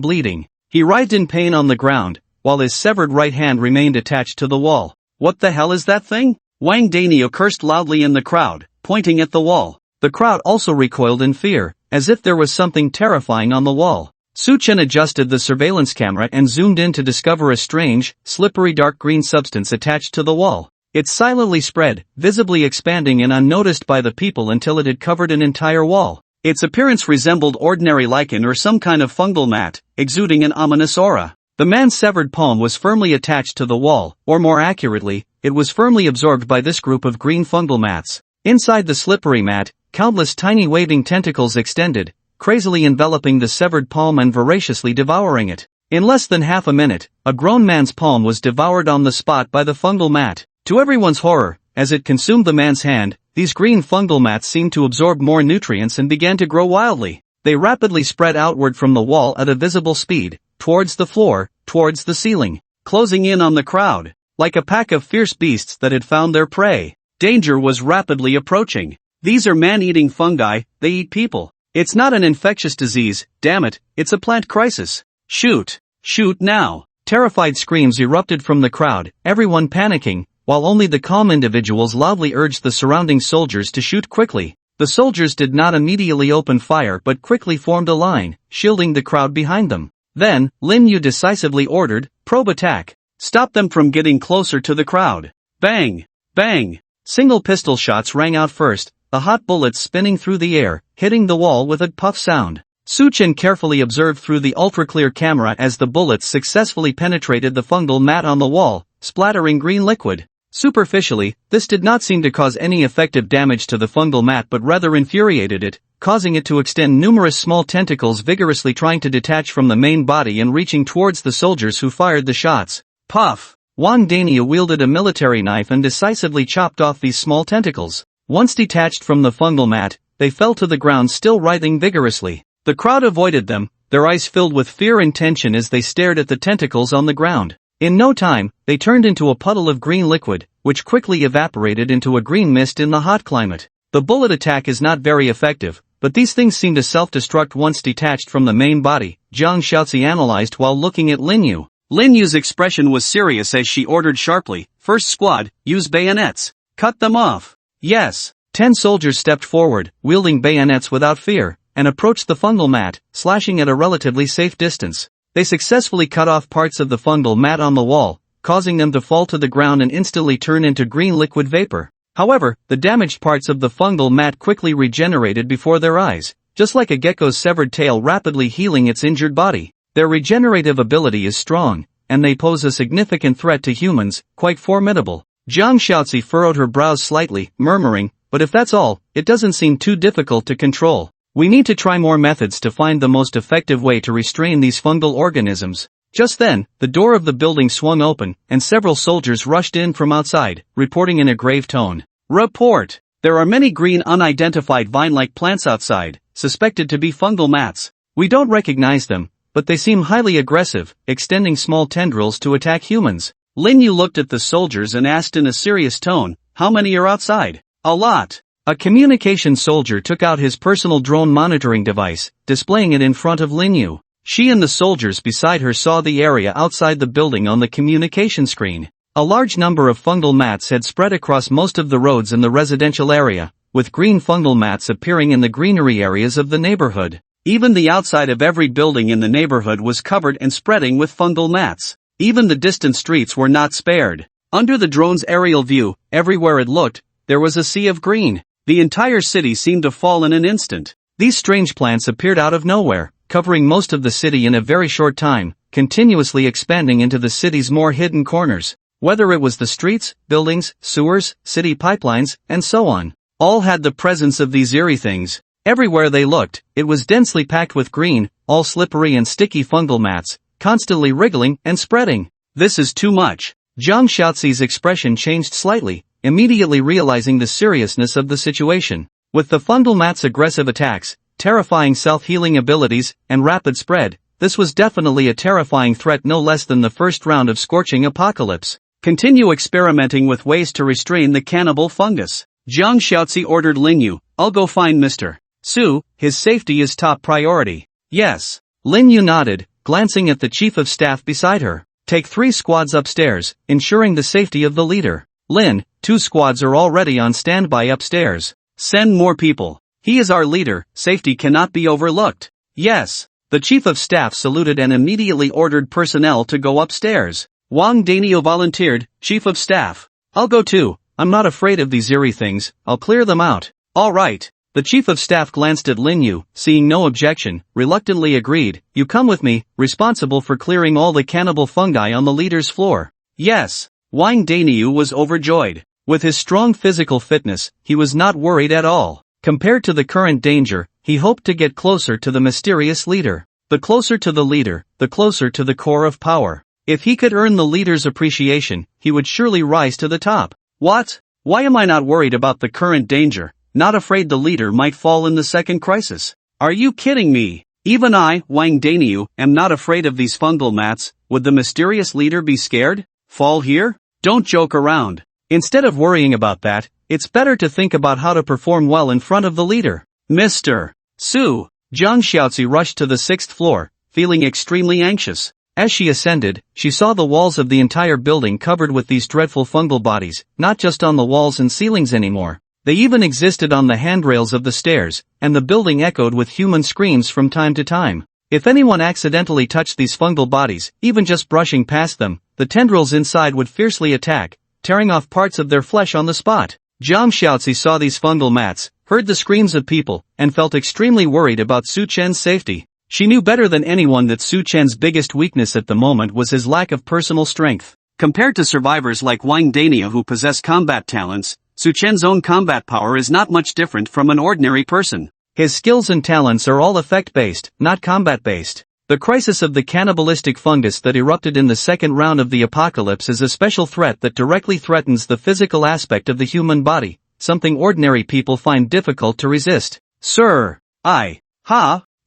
bleeding. He writhed in pain on the ground, while his severed right hand remained attached to the wall. What the hell is that thing? Wang Danio cursed loudly in the crowd, pointing at the wall. The crowd also recoiled in fear, as if there was something terrifying on the wall. Su Chen adjusted the surveillance camera and zoomed in to discover a strange, slippery dark green substance attached to the wall. It silently spread, visibly expanding and unnoticed by the people until it had covered an entire wall. Its appearance resembled ordinary lichen or some kind of fungal mat, exuding an ominous aura. The man's severed palm was firmly attached to the wall, or more accurately, it was firmly absorbed by this group of green fungal mats. Inside the slippery mat, countless tiny waving tentacles extended, crazily enveloping the severed palm and voraciously devouring it. In less than half a minute, a grown man's palm was devoured on the spot by the fungal mat. To everyone's horror, as it consumed the man's hand, these green fungal mats seemed to absorb more nutrients and began to grow wildly. They rapidly spread outward from the wall at a visible speed, towards the floor, towards the ceiling, closing in on the crowd, like a pack of fierce beasts that had found their prey. Danger was rapidly approaching. These are man-eating fungi, they eat people. It's not an infectious disease, damn it, it's a plant crisis. Shoot! Shoot now! Terrified screams erupted from the crowd, everyone panicking, while only the calm individuals loudly urged the surrounding soldiers to shoot quickly. The soldiers did not immediately open fire but quickly formed a line, shielding the crowd behind them. Then, Lin Yu decisively ordered, "Probe attack. Stop them from getting closer to the crowd." Bang! Bang! Single pistol shots rang out first, the hot bullets spinning through the air, hitting the wall with a puff sound. Su Chen carefully observed through the ultra-clear camera as the bullets successfully penetrated the fungal mat on the wall, splattering green liquid. Superficially, this did not seem to cause any effective damage to the fungal mat but rather infuriated it, causing it to extend numerous small tentacles vigorously trying to detach from the main body and reaching towards the soldiers who fired the shots. Puff! Wang Daniel wielded a military knife and decisively chopped off these small tentacles. Once detached from the fungal mat, they fell to the ground still writhing vigorously. The crowd avoided them, their eyes filled with fear and tension as they stared at the tentacles on the ground. In no time, they turned into a puddle of green liquid, which quickly evaporated into a green mist in the hot climate. The bullet attack is not very effective, but these things seem to self-destruct once detached from the main body, Jiang Shaozi analyzed while looking at Lin Yu. Lin Yu's expression was serious as she ordered sharply, "First squad, use bayonets. Cut them off." Yes. 10 soldiers stepped forward, wielding bayonets without fear, and approached the fungal mat, slashing at a relatively safe distance. They successfully cut off parts of the fungal mat on the wall, causing them to fall to the ground and instantly turn into green liquid vapor. However, the damaged parts of the fungal mat quickly regenerated before their eyes, just like a gecko's severed tail rapidly healing its injured body. Their regenerative ability is strong, and they pose a significant threat to humans, quite formidable. Jiang Shaozi furrowed her brows slightly, murmuring, "But if that's all, it doesn't seem too difficult to control. We need to try more methods to find the most effective way to restrain these fungal organisms." Just then, the door of the building swung open, and several soldiers rushed in from outside, reporting in a grave tone. "Report! There are many green unidentified vine-like plants outside, suspected to be fungal mats. We don't recognize them, but they seem highly aggressive, extending small tendrils to attack humans." Lin Yu looked at the soldiers and asked in a serious tone, "How many are outside?" "A lot." A communication soldier took out his personal drone monitoring device, displaying it in front of Lin Yu. She and the soldiers beside her saw the area outside the building on the communication screen. A large number of fungal mats had spread across most of the roads in the residential area, with green fungal mats appearing in the greenery areas of the neighborhood. Even the outside of every building in the neighborhood was covered and spreading with fungal mats. Even the distant streets were not spared. Under the drone's aerial view, everywhere it looked, there was a sea of green. The entire city seemed to fall in an instant. These strange plants appeared out of nowhere, covering most of the city in a very short time, continuously expanding into the city's more hidden corners. Whether it was the streets, buildings, sewers, city pipelines, and so on, all had the presence of these eerie things. Everywhere they looked, it was densely packed with green, all slippery and sticky fungal mats, constantly wriggling and spreading. "This is too much." Jiang Shaozi's expression changed slightly, immediately realizing the seriousness of the situation. With the fungal mat's aggressive attacks, terrifying self-healing abilities, and rapid spread, this was definitely a terrifying threat no less than the first round of scorching apocalypse. "Continue experimenting with ways to restrain the cannibal fungus." Jiang Shaozi ordered Lin Yu, "I'll go find Mr. Su, his safety is top priority." "Yes." Lin Yu nodded, glancing at the chief of staff beside her. "Take 3 squads upstairs, ensuring the safety of the leader." "Lin, 2 squads are already on standby upstairs. Send more people. He is our leader, safety cannot be overlooked." "Yes." The chief of staff saluted and immediately ordered personnel to go upstairs. Wang Daniel volunteered, "Chief of staff. I'll go too, I'm not afraid of these eerie things, I'll clear them out." "All right." The chief of staff glanced at Lin Yu, seeing no objection, reluctantly agreed, "You come with me, responsible for clearing all the cannibal fungi on the leader's floor." "Yes." Wang Daniel was overjoyed. With his strong physical fitness, he was not worried at all. Compared to the current danger, He hoped to get closer to the mysterious leader. The closer to the leader, the closer to the core of power. If he could earn the leader's appreciation, he would surely rise to the top. What? Why am I not worried about the current danger? Not afraid the leader might fall in the second crisis? Are you kidding me? Even I, Wang Daniu, am not afraid of these fungal mats. Would the mysterious leader be scared? Fall here? Don't joke around. Instead of worrying about that, it's better to think about how to perform well in front of the leader. Mr. Su. Zhang Xiaozi rushed to the 6th floor, feeling extremely anxious. As she ascended, she saw the walls of the entire building covered with these dreadful fungal bodies, not just on the walls and ceilings anymore. They even existed on the handrails of the stairs, and the building echoed with human screams from time to time. If anyone accidentally touched these fungal bodies, even just brushing past them, the tendrils inside would fiercely attack, tearing off parts of their flesh on the spot. Zhang Xiaozi saw these fungal mats, heard the screams of people, and felt extremely worried about Su Chen's safety. She knew better than anyone that Su Chen's biggest weakness at the moment was his lack of personal strength. Compared to survivors like Wang Dania who possess combat talents, Su Chen's own combat power is not much different from an ordinary person. His skills and talents are all effect-based, not combat-based. The crisis of the cannibalistic fungus that erupted in the second round of the apocalypse is a special threat that directly threatens the physical aspect of the human body, something ordinary people find difficult to resist. Sir, Zhang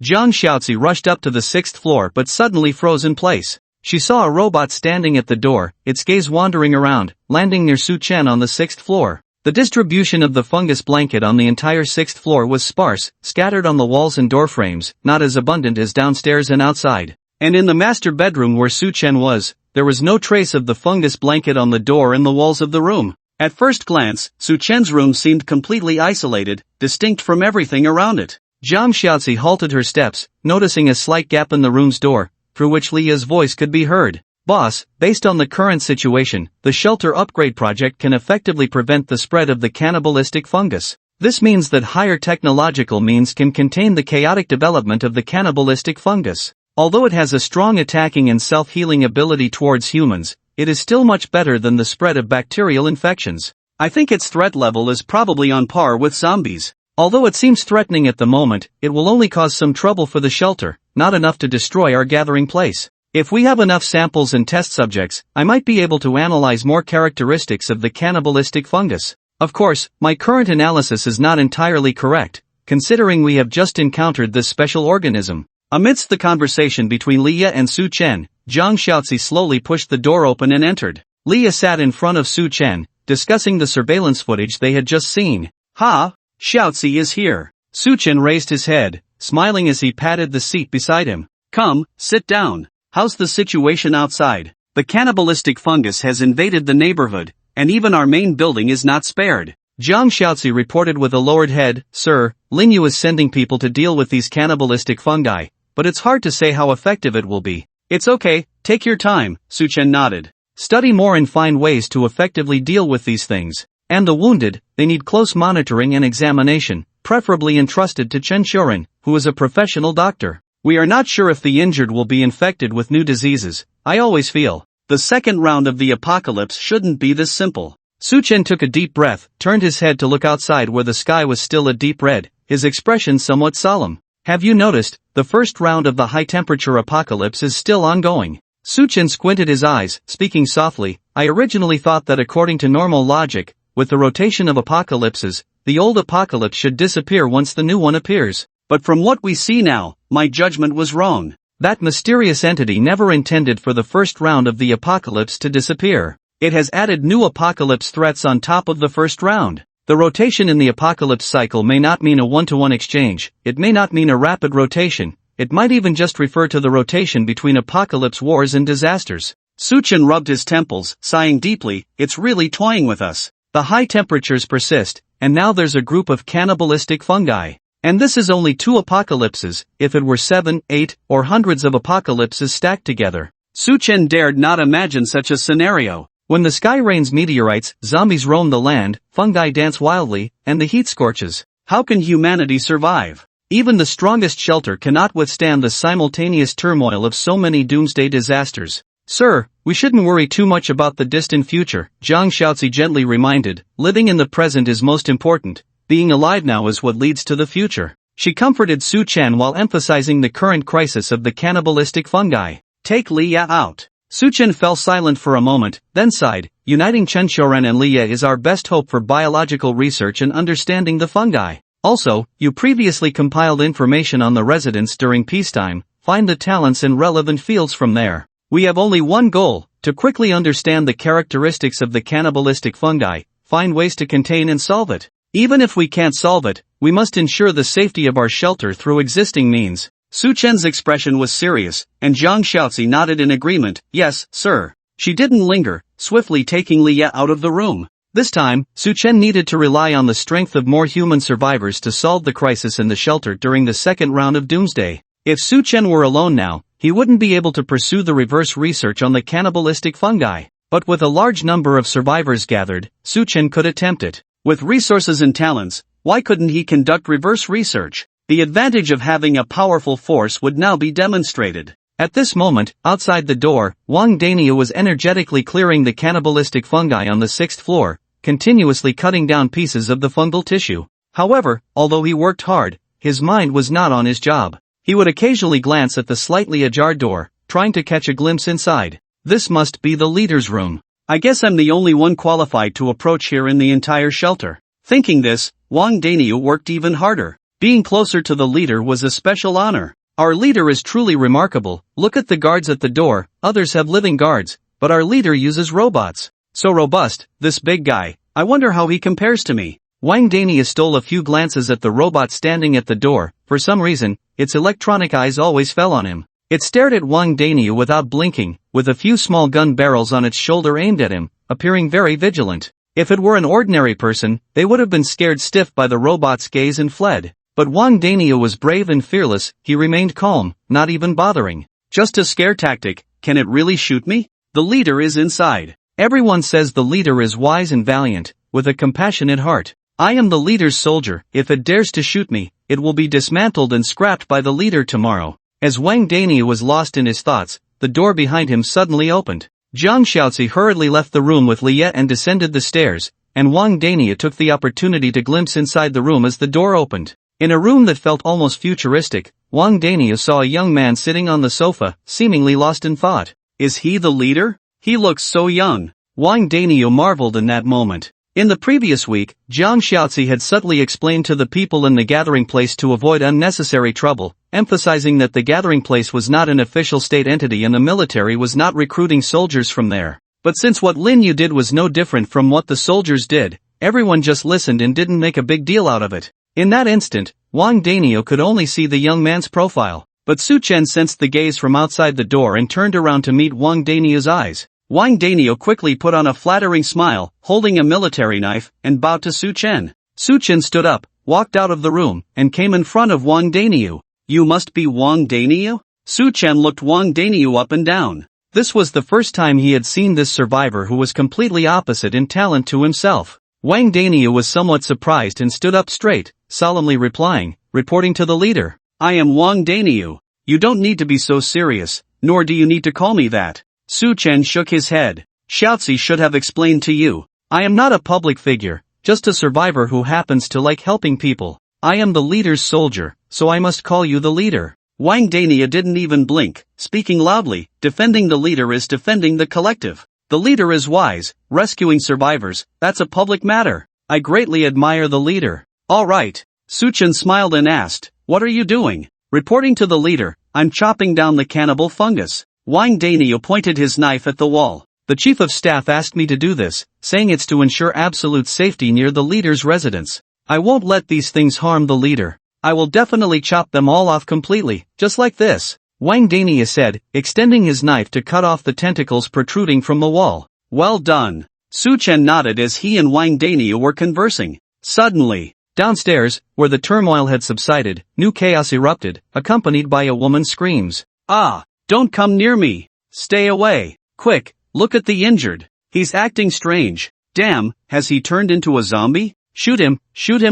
Xiaozi rushed up to the 6th floor but suddenly froze in place. She saw a robot standing at the door, its gaze wandering around, landing near Su Chen on the 6th floor. The distribution of the fungus blanket on the entire 6th floor was sparse, scattered on the walls and door frames, not as abundant as downstairs and outside. And in the master bedroom where Su Chen was, there was no trace of the fungus blanket on the door and the walls of the room. At first glance, Su Chen's room seemed completely isolated, distinct from everything around it. Zhang Xiaozi halted her steps, noticing a slight gap in the room's door, through which Lia's voice could be heard. Boss, based on the current situation, the shelter upgrade project can effectively prevent the spread of the cannibalistic fungus. This means that higher technological means can contain the chaotic development of the cannibalistic fungus. Although it has a strong attacking and self-healing ability towards humans, it is still much better than the spread of bacterial infections. I think its threat level is probably on par with zombies. Although it seems threatening at the moment, it will only cause some trouble for the shelter, not enough to destroy our gathering place. If we have enough samples and test subjects, I might be able to analyze more characteristics of the cannibalistic fungus. Of course, my current analysis is not entirely correct, considering we have just encountered this special organism. Amidst the conversation between Lia and Su Chen, Zhang Xiaozi slowly pushed the door open and entered. Lia sat in front of Su Chen, discussing the surveillance footage they had just seen. Xiaozi is here. Su Chen raised his head, smiling as he patted the seat beside him. Come, sit down. How's the situation outside? The cannibalistic fungus has invaded the neighborhood, and even our main building is not spared. Zhang Xiaozi reported with a lowered head. Sir, Lingyu is sending people to deal with these cannibalistic fungi, but it's hard to say how effective it will be. It's okay, take your time, Su Chen nodded. Study more and find ways to effectively deal with these things. And the wounded, they need close monitoring and examination, preferably entrusted to Chen Shuren, who is a professional doctor. We are not sure if the injured will be infected with new diseases. I always feel the second round of the apocalypse shouldn't be this simple. Su Chen took a deep breath, turned his head to look outside where the sky was still a deep red, his expression somewhat solemn. Have you noticed, the first round of the high-temperature apocalypse is still ongoing? Su Chen squinted his eyes, speaking softly. I originally thought that according to normal logic, with the rotation of apocalypses, the old apocalypse should disappear once the new one appears. But from what we see now, my judgment was wrong. That mysterious entity never intended for the first round of the apocalypse to disappear. It has added new apocalypse threats on top of the first round. The rotation in the apocalypse cycle may not mean a one-to-one exchange, it may not mean a rapid rotation, it might even just refer to the rotation between apocalypse wars and disasters. Su Chen rubbed his temples, sighing deeply. It's really toying with us. The high temperatures persist, and now there's a group of cannibalistic fungi. And this is only 2 apocalypses. If it were 7, 8, or hundreds of apocalypses stacked together. Su Chen dared not imagine such a scenario. When the sky rains meteorites, zombies roam the land, fungi dance wildly, and the heat scorches. How can humanity survive? Even the strongest shelter cannot withstand the simultaneous turmoil of so many doomsday disasters. Sir, we shouldn't worry too much about the distant future, Zhang Xiaozi gently reminded. Living in the present is most important. Being alive now is what leads to the future. She comforted Su Chen while emphasizing the current crisis of the cannibalistic fungi. Take Leia out. Su Chen fell silent for a moment, then sighed. Uniting Chen Xiaoran and Leia is our best hope for biological research and understanding the fungi. Also, you previously compiled information on the residents during peacetime. Find the talents in relevant fields from there. We have only one goal, to quickly understand the characteristics of the cannibalistic fungi, find ways to contain and solve it. Even if we can't solve it, we must ensure the safety of our shelter through existing means. Su Chen's expression was serious, and Zhang Xiaozi nodded in agreement. Yes, sir. She didn't linger, swiftly taking Leia out of the room. This time, Su Chen needed to rely on the strength of more human survivors to solve the crisis in the shelter during the second round of Doomsday. If Su Chen were alone now, he wouldn't be able to pursue the reverse research on the cannibalistic fungi. But with a large number of survivors gathered, Su Chen could attempt it. With resources and talents, why couldn't he conduct reverse research? The advantage of having a powerful force would now be demonstrated. At this moment, outside the door, Wang Daniu was energetically clearing the cannibalistic fungi on the 6th floor, continuously cutting down pieces of the fungal tissue. However, although he worked hard, his mind was not on his job. He would occasionally glance at the slightly ajar door, trying to catch a glimpse inside. This must be the leader's room. I guess I'm the only one qualified to approach here in the entire shelter. Thinking this, Wang Daniu worked even harder. Being closer to the leader was a special honor. Our leader is truly remarkable. Look at the guards at the door. Others have living guards, but our leader uses robots. So robust, this big guy. I wonder how he compares to me. Wang Daniu stole a few glances at the robot standing at the door. For some reason, its electronic eyes always fell on him. It stared at Wang Daniu without blinking, with a few small gun barrels on its shoulder aimed at him, appearing very vigilant. If it were an ordinary person, they would have been scared stiff by the robot's gaze and fled. But Wang Daniu was brave and fearless. He remained calm, not even bothering. Just a scare tactic. Can it really shoot me? The leader is inside. Everyone says the leader is wise and valiant, with a compassionate heart. I am the leader's soldier. If it dares to shoot me, it will be dismantled and scrapped by the leader tomorrow. As Wang Daniu was lost in his thoughts, the door behind him suddenly opened. Zhang Xiaozi hurriedly left the room with Leia and descended the stairs, and Wang Daniu took the opportunity to glimpse inside the room as the door opened. In a room that felt almost futuristic, Wang Daniu saw a young man sitting on the sofa, seemingly lost in thought. Is he the leader? He looks so young. Wang Daniu marveled in that moment. In the previous week, Zhang Xiaozi had subtly explained to the people in the gathering place to avoid unnecessary trouble, emphasizing that the gathering place was not an official state entity and the military was not recruiting soldiers from there. But since what Lin Yu did was no different from what the soldiers did, everyone just listened and didn't make a big deal out of it. In that instant, Wang Daniu could only see the young man's profile, but Su Chen sensed the gaze from outside the door and turned around to meet Wang Daniu's eyes. Wang Daniu quickly put on a flattering smile, holding a military knife, and bowed to Su Chen. Su Chen stood up, walked out of the room, and came in front of Wang Daniu. You must be Wang Daniu? Su Chen looked Wang Daniu up and down. This was the first time he had seen this survivor who was completely opposite in talent to himself. Wang Daniu was somewhat surprised and stood up straight, solemnly replying, reporting to the leader. I am Wang Daniu. You don't need to be so serious, nor do you need to call me that. Su Chen shook his head. Xiaozi should have explained to you. I am not a public figure, just a survivor who happens to like helping people. I am the leader's soldier, so I must call you the leader. Wang Daniu didn't even blink, speaking loudly. Defending the leader is defending the collective. The leader is wise, rescuing survivors, that's a public matter. I greatly admire the leader. All right. Su Chen smiled and asked, what are you doing? Reporting to the leader, I'm chopping down the cannibal fungus. Wang Daniu pointed his knife at the wall. The chief of staff asked me to do this, saying it's to ensure absolute safety near the leader's residence. I won't let these things harm the leader. I will definitely chop them all off completely, just like this. Wang Daniu said, extending his knife to cut off the tentacles protruding from the wall. Well done. Su Chen nodded as he and Wang Daniu were conversing. Suddenly, downstairs, where the turmoil had subsided, new chaos erupted, accompanied by a woman's screams. Ah! Don't come near me. Stay away. Quick, look at the injured. He's acting strange. Damn, has he turned into a zombie? Shoot him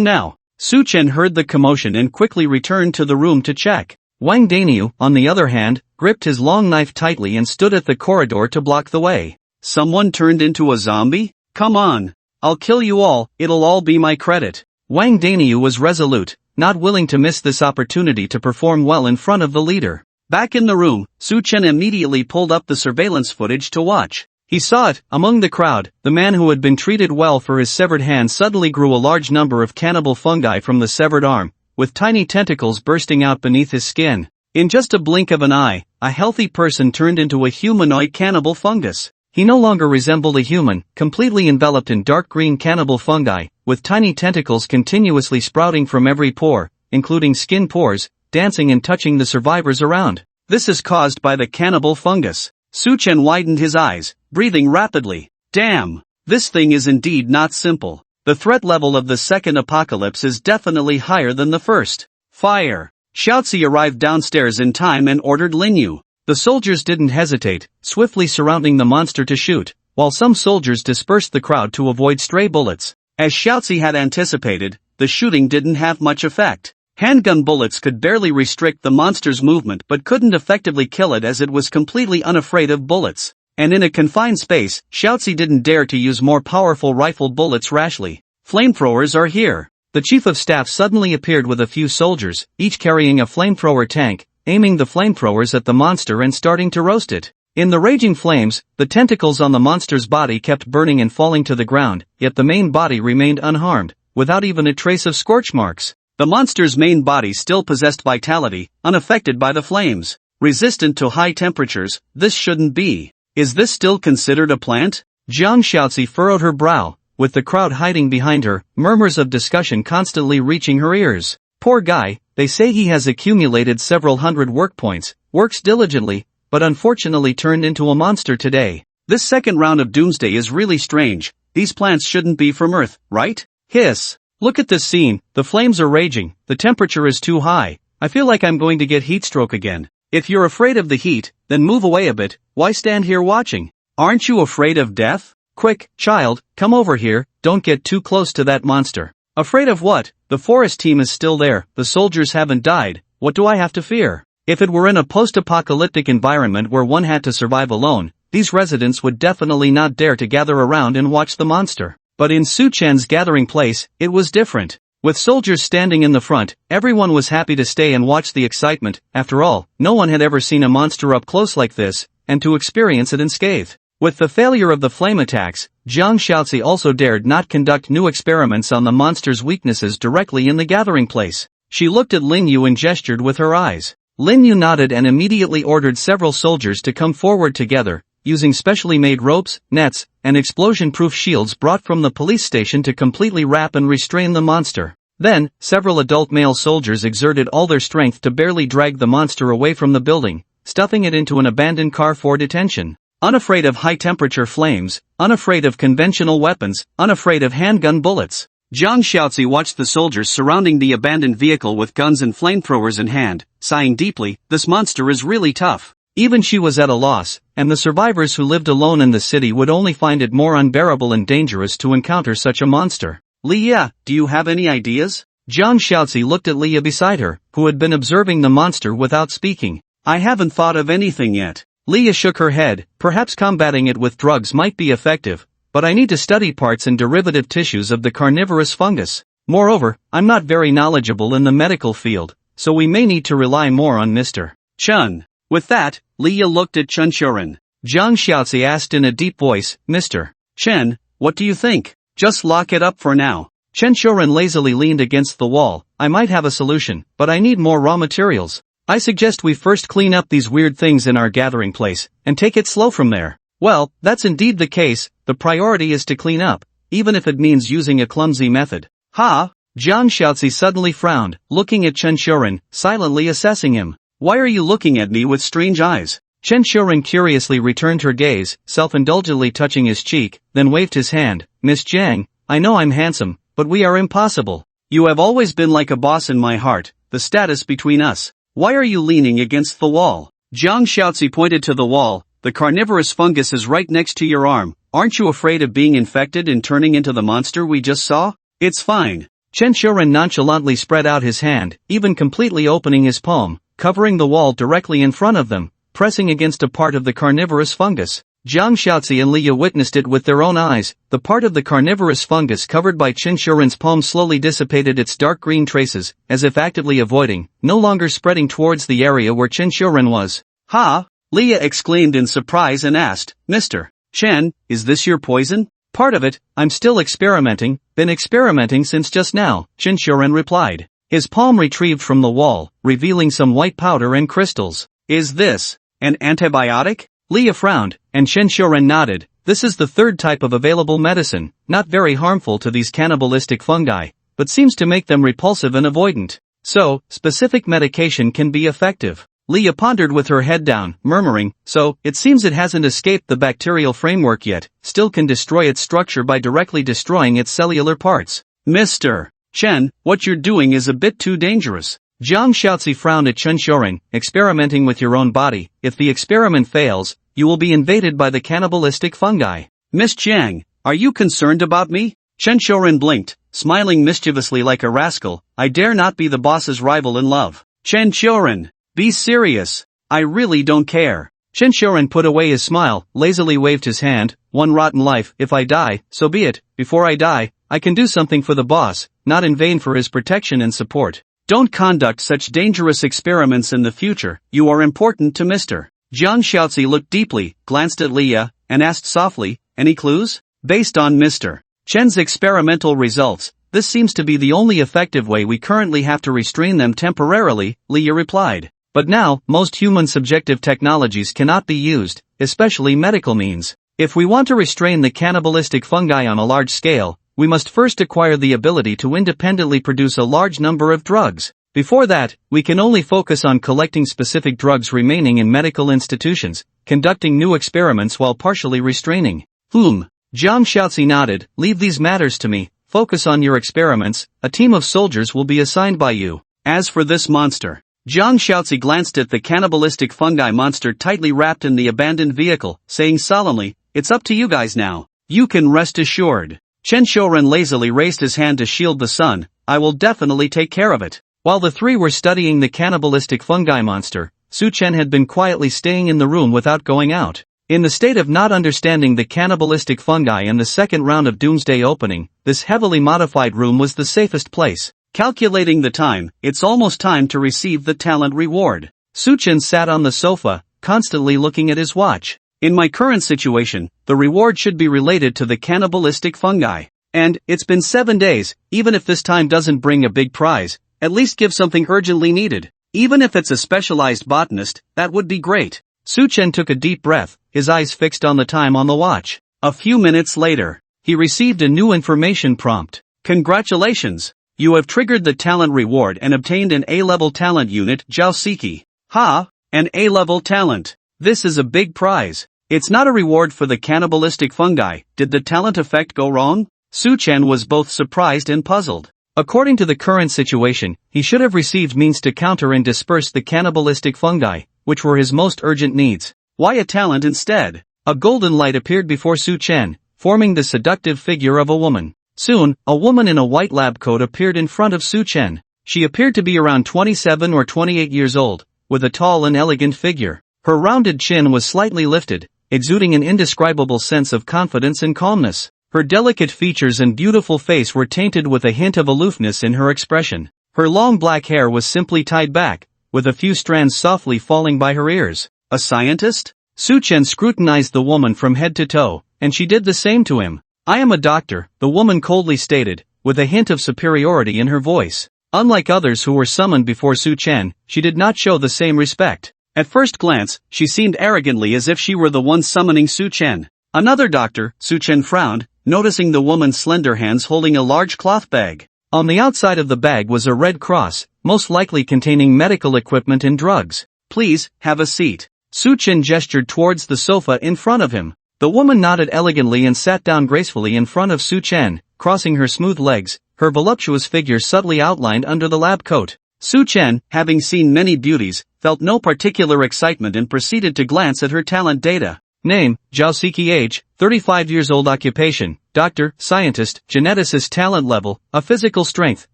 now. Su Chen heard the commotion and quickly returned to the room to check. Wang Daniu, on the other hand, gripped his long knife tightly and stood at the corridor to block the way. Someone turned into a zombie? Come on. I'll kill you all, it'll all be my credit. Wang Daniu was resolute, not willing to miss this opportunity to perform well in front of the leader. Back in the room, Su Chen immediately pulled up the surveillance footage to watch. He saw it, among the crowd, the man who had been treated well for his severed hand suddenly grew a large number of cannibal fungi from the severed arm, with tiny tentacles bursting out beneath his skin. In just a blink of an eye, a healthy person turned into a humanoid cannibal fungus. He no longer resembled a human, completely enveloped in dark green cannibal fungi, with tiny tentacles continuously sprouting from every pore, including skin pores, dancing and touching the survivors around. This is caused by the cannibal fungus. Su Chen widened his eyes, breathing rapidly. Damn! This thing is indeed not simple. The threat level of the second apocalypse is definitely higher than the first. Fire! Xiaozi arrived downstairs in time and ordered Linyu. The soldiers didn't hesitate, swiftly surrounding the monster to shoot, while some soldiers dispersed the crowd to avoid stray bullets. As Xiaozi had anticipated, the shooting didn't have much effect. Handgun bullets could barely restrict the monster's movement but couldn't effectively kill it as it was completely unafraid of bullets. And in a confined space, Xiaozi didn't dare to use more powerful rifle bullets rashly. Flamethrowers are here. The chief of staff suddenly appeared with a few soldiers, each carrying a flamethrower tank, aiming the flamethrowers at the monster and starting to roast it. In the raging flames, the tentacles on the monster's body kept burning and falling to the ground, yet the main body remained unharmed, without even a trace of scorch marks. The monster's main body still possessed vitality, unaffected by the flames. Resistant to high temperatures, this shouldn't be. Is this still considered a plant? Jiang Xiaozi furrowed her brow, with the crowd hiding behind her, murmurs of discussion constantly reaching her ears. Poor guy, they say he has accumulated several hundred work points, works diligently, but unfortunately turned into a monster today. This second round of doomsday is really strange. These plants shouldn't be from Earth, right? Hiss. Look at this scene, the flames are raging, the temperature is too high, I feel like I'm going to get heat stroke again. If you're afraid of the heat, then move away a bit, why stand here watching? Aren't you afraid of death? Quick, child, come over here, don't get too close to that monster. Afraid of what? The forest team is still there, the soldiers haven't died, what do I have to fear? If it were in a post-apocalyptic environment where one had to survive alone, these residents would definitely not dare to gather around and watch the monster. But in Su Chen's gathering place, it was different. With soldiers standing in the front, everyone was happy to stay and watch the excitement. After all, no one had ever seen a monster up close like this, and to experience it unscathed. With the failure of the flame attacks, Jiang Xiaozi also dared not conduct new experiments on the monster's weaknesses directly in the gathering place. She looked at Lin Yu and gestured with her eyes. Lin Yu nodded and immediately ordered several soldiers to come forward together, using specially made ropes, nets, and explosion-proof shields brought from the police station to completely wrap and restrain the monster. Then, several adult male soldiers exerted all their strength to barely drag the monster away from the building, stuffing it into an abandoned car for detention. Unafraid of high-temperature flames, unafraid of conventional weapons, unafraid of handgun bullets. Jiang Xiaozi watched the soldiers surrounding the abandoned vehicle with guns and flamethrowers in hand, sighing deeply, this monster is really tough. Even she was at a loss, and the survivors who lived alone in the city would only find it more unbearable and dangerous to encounter such a monster. Leah, do you have any ideas? Jiang Xiaozi looked at Leah beside her, who had been observing the monster without speaking. I haven't thought of anything yet. Leah shook her head, perhaps combating it with drugs might be effective, but I need to study parts and derivative tissues of the carnivorous fungus. Moreover, I'm not very knowledgeable in the medical field, so we may need to rely more on Mr. Chen. With that, Leah looked at Chen Xiuren. Jiang Xiaozi asked in a deep voice, Mr. Chen, what do you think? Just lock it up for now. Chen Xiuren lazily leaned against the wall. I might have a solution, but I need more raw materials. I suggest we first clean up these weird things in our gathering place, and take it slow from there. Well, that's indeed the case, the priority is to clean up, even if it means using a clumsy method. Ha! Jiang Xiaozi suddenly frowned, looking at Chen Xiuren, silently assessing him. Why are you looking at me with strange eyes? Chen Xiuren curiously returned her gaze, self-indulgently touching his cheek, then waved his hand. Miss Jiang, I know I'm handsome, but we are impossible. You have always been like a boss in my heart, the status between us. Why are you leaning against the wall? Jiang Xiaozi pointed to the wall. The carnivorous fungus is right next to your arm. Aren't you afraid of being infected and turning into the monster we just saw? It's fine. Chen Xiuren nonchalantly spread out his hand, even completely opening his palm, covering the wall directly in front of them, pressing against a part of the carnivorous fungus. Jiang Xiaozi and Liya witnessed it with their own eyes. The part of the carnivorous fungus covered by Qin Shuren's palm slowly dissipated its dark green traces, as if actively avoiding, no longer spreading towards the area where Qin Shuren was. Ha! Liya exclaimed in surprise and asked, Mr. Chen, is this your poison? Part of it, I'm still experimenting, been experimenting since just now, Qin Shuren replied. His palm retrieved from the wall, revealing some white powder and crystals. Is this an antibiotic? Liya frowned, and Qin Shuren nodded. This is the third type of available medicine, not very harmful to these cannibalistic fungi, but seems to make them repulsive and avoidant. So, specific medication can be effective. Liya pondered with her head down, murmuring, so, it seems it hasn't escaped the bacterial framework yet, still can destroy its structure by directly destroying its cellular parts. Mr. Chen, what you're doing is a bit too dangerous. Jiang Xiaozi frowned at Qin Shuren, experimenting with your own body. If the experiment fails, you will be invaded by the cannibalistic fungi. Miss Jiang, are you concerned about me? Qin Shuren blinked, smiling mischievously like a rascal. I dare not be the boss's rival in love. Qin Shuren, be serious. I really don't care. Qin Shuren put away his smile, lazily waved his hand. One rotten life, if I die, so be it. Before I die, I can do something for the boss, not in vain for his protection and support. Don't conduct such dangerous experiments in the future. You are important to Mr. Jiang Xiaozi looked deeply, glanced at Liya, and asked softly, any clues? Based on Mr. Chen's experimental results, this seems to be the only effective way we currently have to restrain them temporarily, Liya replied. But now, most human subjective technologies cannot be used, especially medical means. If we want to restrain the cannibalistic fungi on a large scale, we must first acquire the ability to independently produce a large number of drugs. Before that, we can only focus on collecting specific drugs remaining in medical institutions, conducting new experiments while partially restraining. Jiang Xiaozi nodded, leave these matters to me, focus on your experiments, a team of soldiers will be assigned by you. As for this monster, Jiang Xiaozi glanced at the cannibalistic fungi monster tightly wrapped in the abandoned vehicle, saying solemnly, it's up to you guys now. You can rest assured. Qin Shuren lazily raised his hand to shield the sun, I will definitely take care of it. While the three were studying the cannibalistic fungi monster, Su Chen had been quietly staying in the room without going out. In the state of not understanding the cannibalistic fungi and the second round of doomsday opening, this heavily modified room was the safest place. Calculating the time, it's almost time to receive the talent reward. Su Chen sat on the sofa, constantly looking at his watch. In my current situation, the reward should be related to the cannibalistic fungi. And, it's been 7 days, even if this time doesn't bring a big prize, at least give something urgently needed. Even if it's a specialized botanist, that would be great. Su Chen took a deep breath, his eyes fixed on the time on the watch. A few minutes later, he received a new information prompt. Congratulations! You have triggered the talent reward and obtained an A-level talent unit, Jiaosiki. Ha! An A-level talent. This is a big prize. It's not a reward for the cannibalistic fungi. Did the talent effect go wrong? Su Chen was both surprised and puzzled. According to the current situation, he should have received means to counter and disperse the cannibalistic fungi, which were his most urgent needs. Why a talent instead? A golden light appeared before Su Chen, forming the seductive figure of a woman. Soon, a woman in a white lab coat appeared in front of Su Chen. She appeared to be around 27 or 28 years old, with a tall and elegant figure. Her rounded chin was slightly lifted, exuding an indescribable sense of confidence and calmness. Her delicate features and beautiful face were tainted with a hint of aloofness in her expression. Her long black hair was simply tied back, with a few strands softly falling by her ears. A scientist? Su Chen scrutinized the woman from head to toe, and she did the same to him. I am a doctor, the woman coldly stated, with a hint of superiority in her voice. Unlike others who were summoned before Su Chen, she did not show the same respect. At first glance, she seemed arrogantly as if she were the one summoning Su Chen. Another doctor, Su Chen frowned, noticing the woman's slender hands holding a large cloth bag. On the outside of the bag was a red cross, most likely containing medical equipment and drugs. Please, have a seat. Su Chen gestured towards the sofa in front of him. The woman nodded elegantly and sat down gracefully in front of Su Chen, crossing her smooth legs, her voluptuous figure subtly outlined under the lab coat. Su Chen, having seen many beauties, felt no particular excitement and proceeded to glance at her talent data. Name, Jiaosiki. Age, 35 years old. Occupation, doctor, scientist, geneticist. Talent level, a physical strength,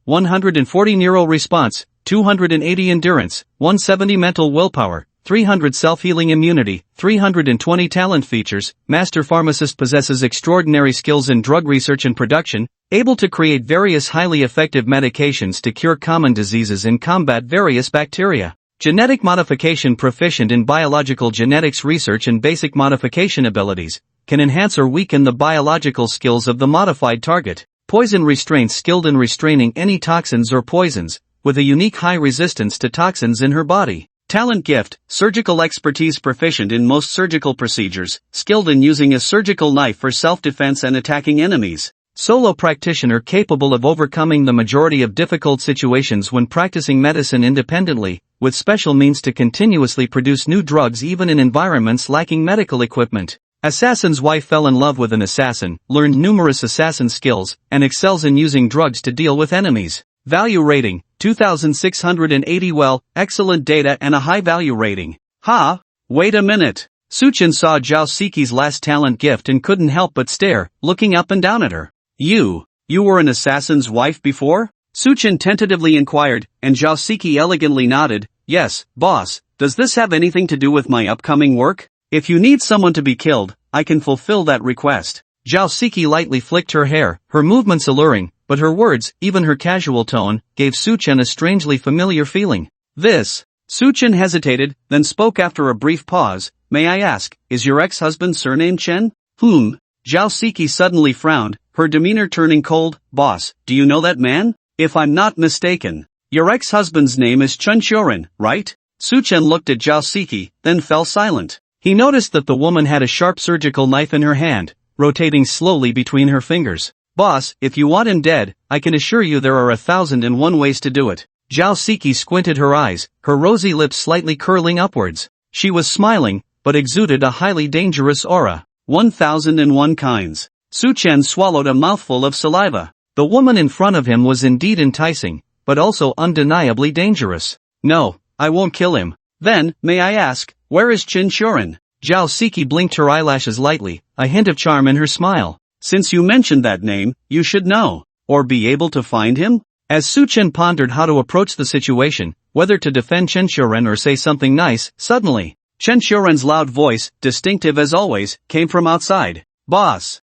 140 neural response, 280 endurance, 170 mental willpower, 300 self-healing immunity, 320 talent features, master pharmacist possesses extraordinary skills in drug research and production, able to create various highly effective medications to cure common diseases and combat various bacteria. Genetic modification proficient in biological genetics research and basic modification abilities, can enhance or weaken the biological skills of the modified target. Poison restraint skilled in restraining any toxins or poisons, with a unique high resistance to toxins in her body. Talent gift, surgical expertise proficient in most surgical procedures, skilled in using a surgical knife for self-defense and attacking enemies. Solo practitioner capable of overcoming the majority of difficult situations when practicing medicine independently, with special means to continuously produce new drugs even in environments lacking medical equipment. Assassin's wife fell in love with an assassin, learned numerous assassin skills, and excels in using drugs to deal with enemies. Value rating, 2680. Well, excellent data and a high value rating. Wait a minute. Suchin saw Zhao Siki's last talent gift and couldn't help but stare, looking up and down at her. You were an assassin's wife before? Suchin tentatively inquired, and Zhao Siki elegantly nodded. Yes, boss. Does this have anything to do with my upcoming work? If you need someone to be killed, I can fulfill that request. Zhao Siki lightly flicked her hair, her movements alluring, but her words, even her casual tone, gave Suchen a strangely familiar feeling. Suchen hesitated, then spoke after a brief pause. May I ask, is your ex-husband's surname Chen? Zhao Siki suddenly frowned, her demeanor turning cold. Boss, do you know that man? If I'm not mistaken, your ex-husband's name is Chen Xiuren, right? Suchen looked at Zhao Siki, then fell silent. He noticed that the woman had a sharp surgical knife in her hand, rotating slowly between her fingers. Boss, if you want him dead, I can assure you there are 1,001 ways to do it. Zhao Siki squinted her eyes, her rosy lips slightly curling upwards. She was smiling, but exuded a highly dangerous aura. 1,001 kinds. Su Chen swallowed a mouthful of saliva. The woman in front of him was indeed enticing, but also undeniably dangerous. No, I won't kill him. Then, may I ask, where is Chen Xiuren? Zhao Siki blinked her eyelashes lightly, a hint of charm in her smile. Since you mentioned that name, you should know, or be able to find him? As Su Chen pondered how to approach the situation, whether to defend Chen Xiuren or say something nice, suddenly, Chen Xiuren's loud voice, distinctive as always, came from outside. Boss,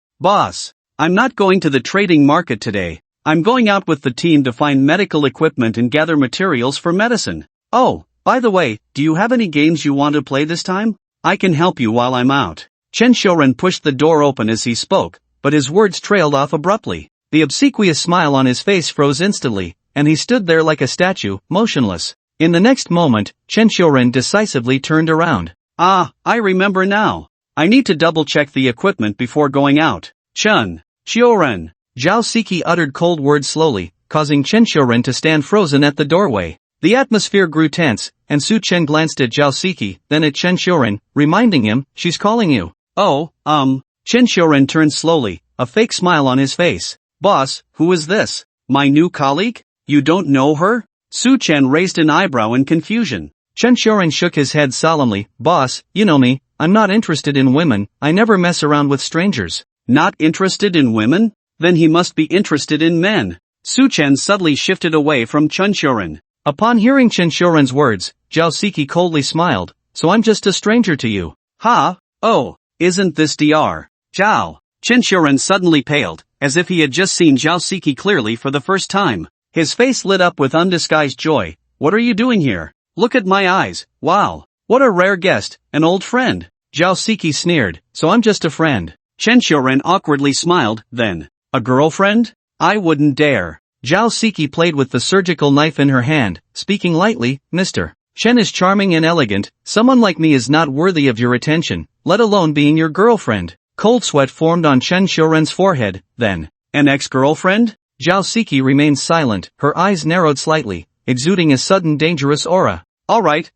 I'm not going to the trading market today. I'm going out with the team to find medical equipment and gather materials for medicine. Oh, by the way, do you have any games you want to play this time? I can help you while I'm out. Chen Xiuren pushed the door open as he spoke, but his words trailed off abruptly. The obsequious smile on his face froze instantly, and he stood there like a statue, motionless. In the next moment, Chen Xiuren decisively turned around. I remember now. I need to double-check the equipment before going out. Chen Xiuren. Zhao Siki uttered cold words slowly, causing Chen Xiuren to stand frozen at the doorway. The atmosphere grew tense, and Su Chen glanced at Zhao Siki, then at Chen Xiuren, reminding him, she's calling you. Chen Xiuren turned slowly, a fake smile on his face. Boss, who is this? My new colleague? You don't know her? Su Chen raised an eyebrow in confusion. Chen Xiuren shook his head solemnly. Boss, you know me, I'm not interested in women, I never mess around with strangers. Not interested in women? Then he must be interested in men. Su Chen suddenly shifted away from Chen Xiuren. Upon hearing Chen Xiuren's words, Zhao Siki coldly smiled. So I'm just a stranger to you. Oh, isn't this Dr. Zhao? Chen Xiuren suddenly paled, as if he had just seen Zhao Siki clearly for the first time. His face lit up with undisguised joy. What are you doing here? Look at my eyes. Wow. What a rare guest, an old friend. Zhao Siki sneered. So I'm just a friend. Chen Xiuren awkwardly smiled, then. A girlfriend? I wouldn't dare. Zhao Siki played with the surgical knife in her hand, speaking lightly. Mr. Chen is charming and elegant, someone like me is not worthy of your attention, let alone being your girlfriend. Cold sweat formed on Chen Xiuren's forehead, then. An ex-girlfriend? Zhao Siki remained silent, her eyes narrowed slightly, exuding a sudden dangerous aura. Alright.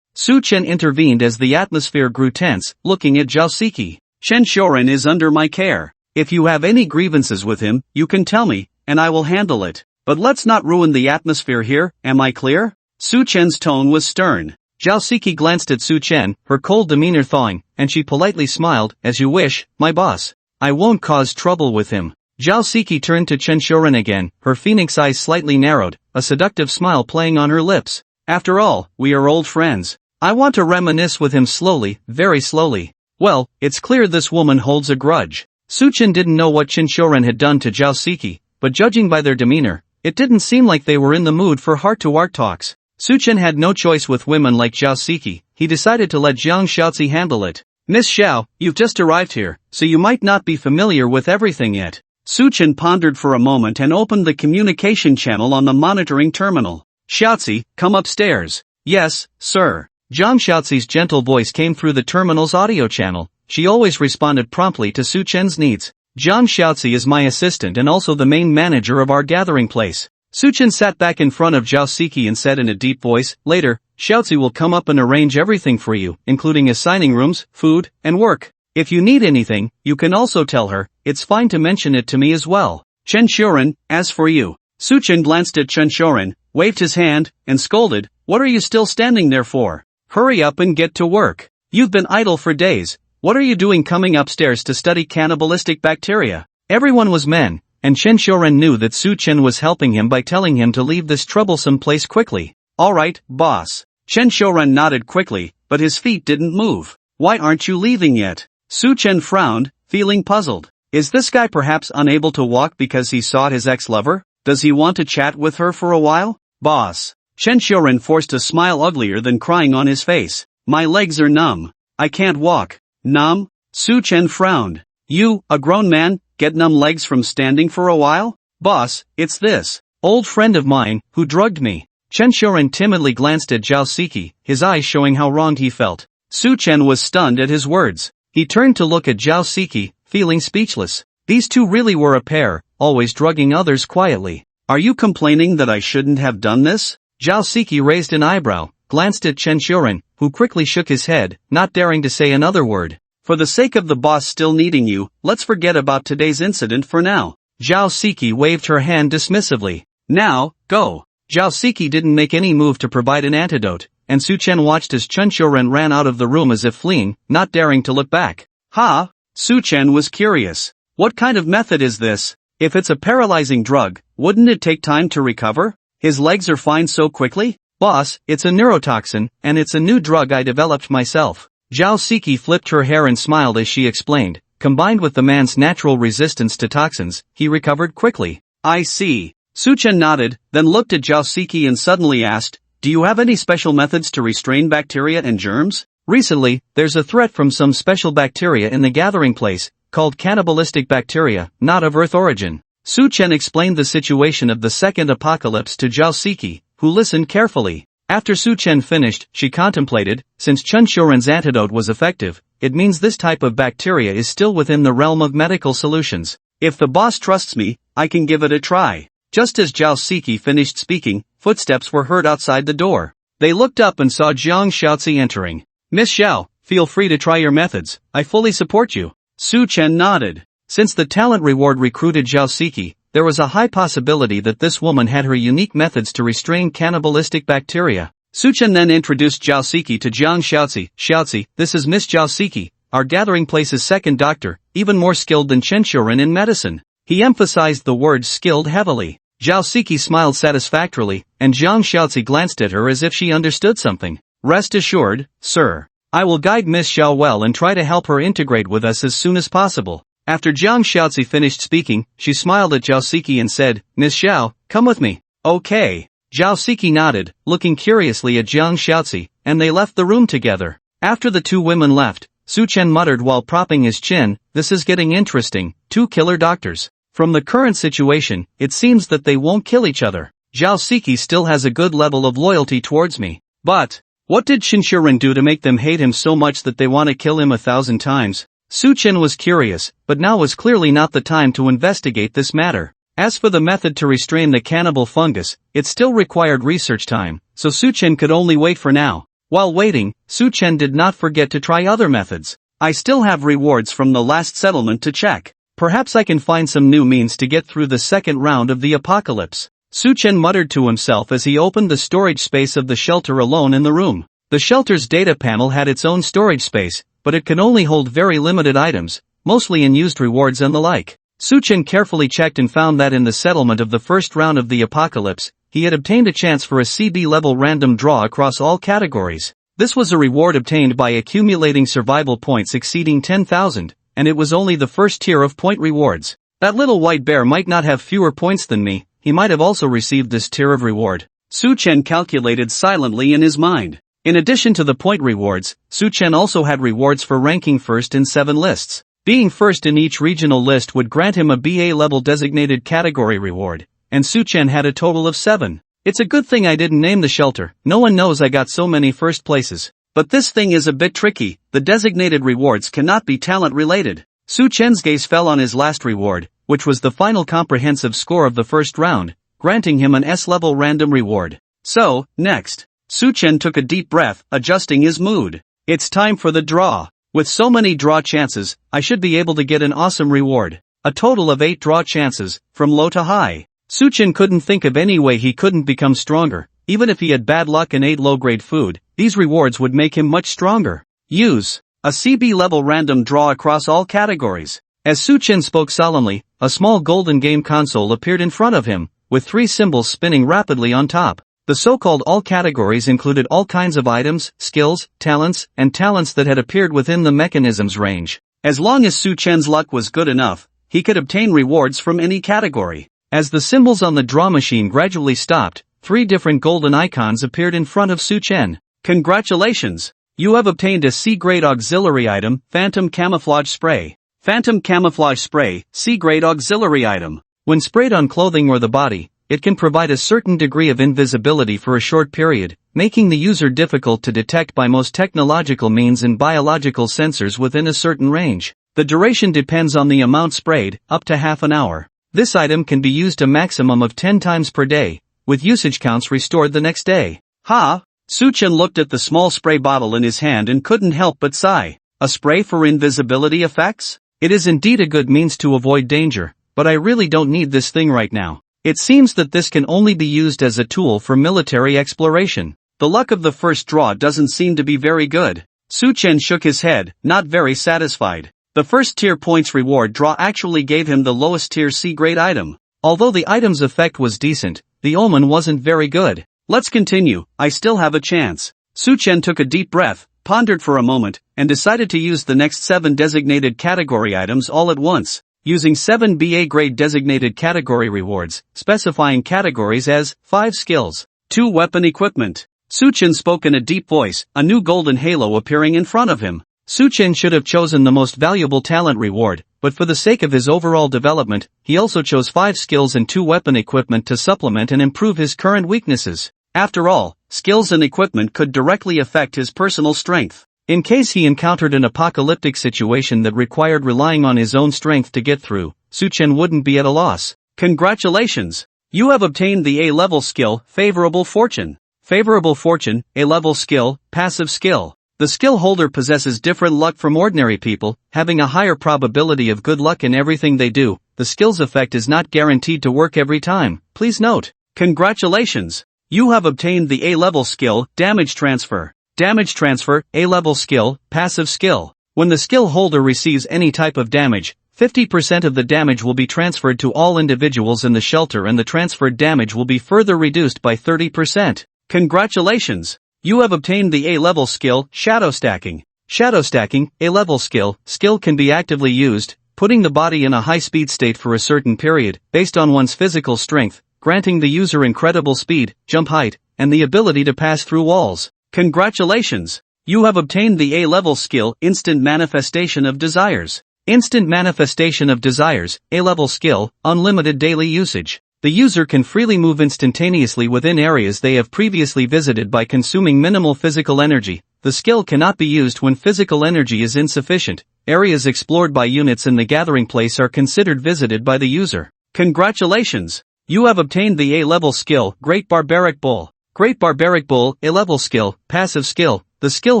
Su Chen intervened as the atmosphere grew tense, looking at Zhao Siki. Chen Xiuren is under my care. If you have any grievances with him, you can tell me, and I will handle it. But let's not ruin the atmosphere here, am I clear? Su Chen's tone was stern. Zhao Siki glanced at Su Chen, her cold demeanor thawing, and she politely smiled. As you wish, my boss. I won't cause trouble with him. Zhao Siki turned to Chen Xiuren again, her phoenix eyes slightly narrowed, a seductive smile playing on her lips. After all, we are old friends. I want to reminisce with him slowly, very slowly. Well, it's clear this woman holds a grudge. Suchin didn't know what Chinshoren had done to Zhao Siki, but judging by their demeanor, it didn't seem like they were in the mood for heart-to-heart talks. Suchin had no choice with women like Zhao Siki. He decided to let Jiang Xiaozi handle it. Miss Xiao, you've just arrived here, so you might not be familiar with everything yet. Suchin pondered for a moment and opened the communication channel on the monitoring terminal. Xiaozi, come upstairs. Yes, sir. Jiang Xiaozi's gentle voice came through the terminal's audio channel. She always responded promptly to Suchin's needs. Jiang Xiaozi is my assistant and also the main manager of our gathering place. Suchin sat back in front of Zhao Siki and said in a deep voice, later, Xiaozi will come up and arrange everything for you, including assigning rooms, food, and work. If you need anything, you can also tell her. It's fine to mention it to me as well. Chinshoren, as for you. Suchin glanced at Chinshoren, waved his hand, and scolded, what are you still standing there for? Hurry up and get to work. You've been idle for days. What are you doing coming upstairs to study cannibalistic bacteria? Everyone was men, and Chinshoren knew that Suchin was helping him by telling him to leave this troublesome place quickly. Alright, boss. Chinshoren nodded quickly, but his feet didn't move. Why aren't you leaving yet? Suchin frowned, feeling puzzled. Is this guy perhaps unable to walk because he sought his ex-lover? Does he want to chat with her for a while? Boss. Chinshoren forced a smile uglier than crying on his face. My legs are numb. I can't walk. Numb? Suchin frowned. You, a grown man, get numb legs from standing for a while? Boss, it's this old friend of mine who drugged me. Chinshoren timidly glanced at Zhao Siki, his eyes showing how wronged he felt. Suchin was stunned at his words. He turned to look at Zhao Siki, feeling speechless. These two really were a pair, always drugging others quietly. Are you complaining that I shouldn't have done this? Zhao Siki raised an eyebrow, glanced at Chinshoren, who quickly shook his head, not daring to say another word. For the sake of the boss still needing you, let's forget about today's incident for now. Zhao Siki waved her hand dismissively. Now, go. Zhao Siki didn't make any move to provide an antidote, and Suchin watched as Chinshoren ran out of the room as if fleeing, not daring to look back. Ha! Suchin was curious. What kind of method is this? If it's a paralyzing drug, wouldn't it take time to recover? His legs are fine so quickly? Boss, it's a neurotoxin, and it's a new drug I developed myself. Zhao Siki flipped her hair and smiled as she explained. Combined with the man's natural resistance to toxins, he recovered quickly. I see. Suchin nodded, then looked at Zhao Siki and suddenly asked, do you have any special methods to restrain bacteria and germs? Recently, there's a threat from some special bacteria in the gathering place, called cannibalistic bacteria, not of Earth origin. Suchin explained the situation of the second apocalypse to Zhao Siki, who listened carefully. After Suchin finished, she contemplated, since Chinshoren's antidote was effective, it means this type of bacteria is still within the realm of medical solutions. If the boss trusts me, I can give it a try. Just as Zhao Siki finished speaking, footsteps were heard outside the door. They looked up and saw Jiang Xiaozi entering. Miss Xiao, feel free to try your methods, I fully support you. Suchin nodded. Since the talent reward recruited Zhao Siki, there was a high possibility that this woman had her unique methods to restrain cannibalistic bacteria. Suchin then introduced Zhao Siki to Jiang Xiaozi. Xiaozi, this is Miss Zhao Siki, our gathering place's second doctor, even more skilled than Chinshoren in medicine. He emphasized the word skilled heavily. Zhao Siki smiled satisfactorily, and Jiang Xiaozi glanced at her as if she understood something. Rest assured, sir. I will guide Miss Xiao well and try to help her integrate with us as soon as possible. After Jiang Xiaozi finished speaking, she smiled at Zhao Siki and said, Miss Xiao, come with me. Okay. Zhao Siki nodded, looking curiously at Jiang Xiaozi, and they left the room together. After the two women left, Suchin muttered while propping his chin, this is getting interesting, two killer doctors. From the current situation, it seems that they won't kill each other. Zhao Siki still has a good level of loyalty towards me. But, what did Chinshoren do to make them hate him so much that they want to kill him 1,000 times? Suchin was curious, but now was clearly not the time to investigate this matter. As for the method to restrain the cannibal fungus, it still required research time, so Suchin could only wait for now. While waiting, Suchin did not forget to try other methods. I still have rewards from the last settlement to check. Perhaps I can find some new means to get through the second round of the apocalypse. Suchin muttered to himself as he opened the storage space of the shelter alone in the room. The shelter's data panel had its own storage space, but it can only hold very limited items, mostly unused rewards and the like. Suchin carefully checked and found that in the settlement of the first round of the apocalypse, he had obtained a chance for a CB level random draw across all categories. This was a reward obtained by accumulating survival points exceeding 10,000, and it was only the first tier of point rewards. That little white bear might not have fewer points than me, he might have also received this tier of reward. Su Chen calculated silently in his mind. In addition to the point rewards, Su Chen also had rewards for ranking first in 7 lists. Being first in each regional list would grant him a BA level designated category reward, and Su Chen had a total of 7. It's a good thing I didn't name the shelter, no one knows I got so many first places. But this thing is a bit tricky, the designated rewards cannot be talent related. Su Chen's gaze fell on his last reward, which was the final comprehensive score of the first round, granting him an S-level random reward. So, next. Su Chen took a deep breath, adjusting his mood. It's time for the draw. With so many draw chances, I should be able to get an awesome reward. A total of 8 draw chances, from low to high. Su Chen couldn't think of any way he couldn't become stronger. Even if he had bad luck and ate low-grade food, these rewards would make him much stronger. Use a CB level random draw across all categories. As Su Chen spoke solemnly, a small golden game console appeared in front of him, with 3 symbols spinning rapidly on top. The so-called all categories included all kinds of items, skills, talents, and talents that had appeared within the mechanism's range. As long as Su Chen's luck was good enough, he could obtain rewards from any category. As the symbols on the draw machine gradually stopped, 3 different golden icons appeared in front of Su Chen. Congratulations! You have obtained a C-grade auxiliary item, Phantom Camouflage Spray. Phantom Camouflage Spray, C-grade auxiliary item. When sprayed on clothing or the body, it can provide a certain degree of invisibility for a short period, making the user difficult to detect by most technological means and biological sensors within a certain range. The duration depends on the amount sprayed, up to half an hour. This item can be used a maximum of 10 times per day, with usage counts restored the next day. Ha! Su Chen looked at the small spray bottle in his hand and couldn't help but sigh. A spray for invisibility effects? It is indeed a good means to avoid danger, but I really don't need this thing right now. It seems that this can only be used as a tool for military exploration. The luck of the first draw doesn't seem to be very good. Su Chen shook his head, not very satisfied. The first tier points reward draw actually gave him the lowest tier C-grade item. Although the item's effect was decent, the omen wasn't very good. Let's continue, I still have a chance. Su Chen took a deep breath, pondered for a moment, and decided to use the next 7 designated category items all at once. Using 7 BA grade designated category rewards, specifying categories as 5 skills, 2 weapon equipment. Su Chen spoke in a deep voice, a new golden halo appearing in front of him. Su Chen should have chosen the most valuable talent reward, but for the sake of his overall development, he also chose 5 skills and 2 weapon equipment to supplement and improve his current weaknesses. After all, skills and equipment could directly affect his personal strength. In case he encountered an apocalyptic situation that required relying on his own strength to get through, Su Chen wouldn't be at a loss. Congratulations! You have obtained the A-level skill, Favorable Fortune. Favorable Fortune, A-level skill, passive skill. The skill holder possesses different luck from ordinary people, having a higher probability of good luck in everything they do. The skill's effect is not guaranteed to work every time. Please note. Congratulations! You have obtained the A-level skill, Damage Transfer. Damage Transfer, A-level skill, passive skill. When the skill holder receives any type of damage, 50% of the damage will be transferred to all individuals in the shelter and the transferred damage will be further reduced by 30%. Congratulations! You have obtained the A-level skill, Shadow Stacking. Shadow Stacking, A-level skill can be actively used, putting the body in a high-speed state for a certain period, based on one's physical strength, granting the user incredible speed, jump height, and the ability to pass through walls. Congratulations! You have obtained the A-level skill, Instant Manifestation of Desires. Instant Manifestation of Desires, A-level skill, unlimited daily usage. The user can freely move instantaneously within areas they have previously visited by consuming minimal physical energy. The skill cannot be used when physical energy is insufficient. Areas explored by units in the gathering place are considered visited by the user. Congratulations! You have obtained the A-level skill, Great Barbaric Bull. Great Barbaric Bull, A-level skill, passive skill. The skill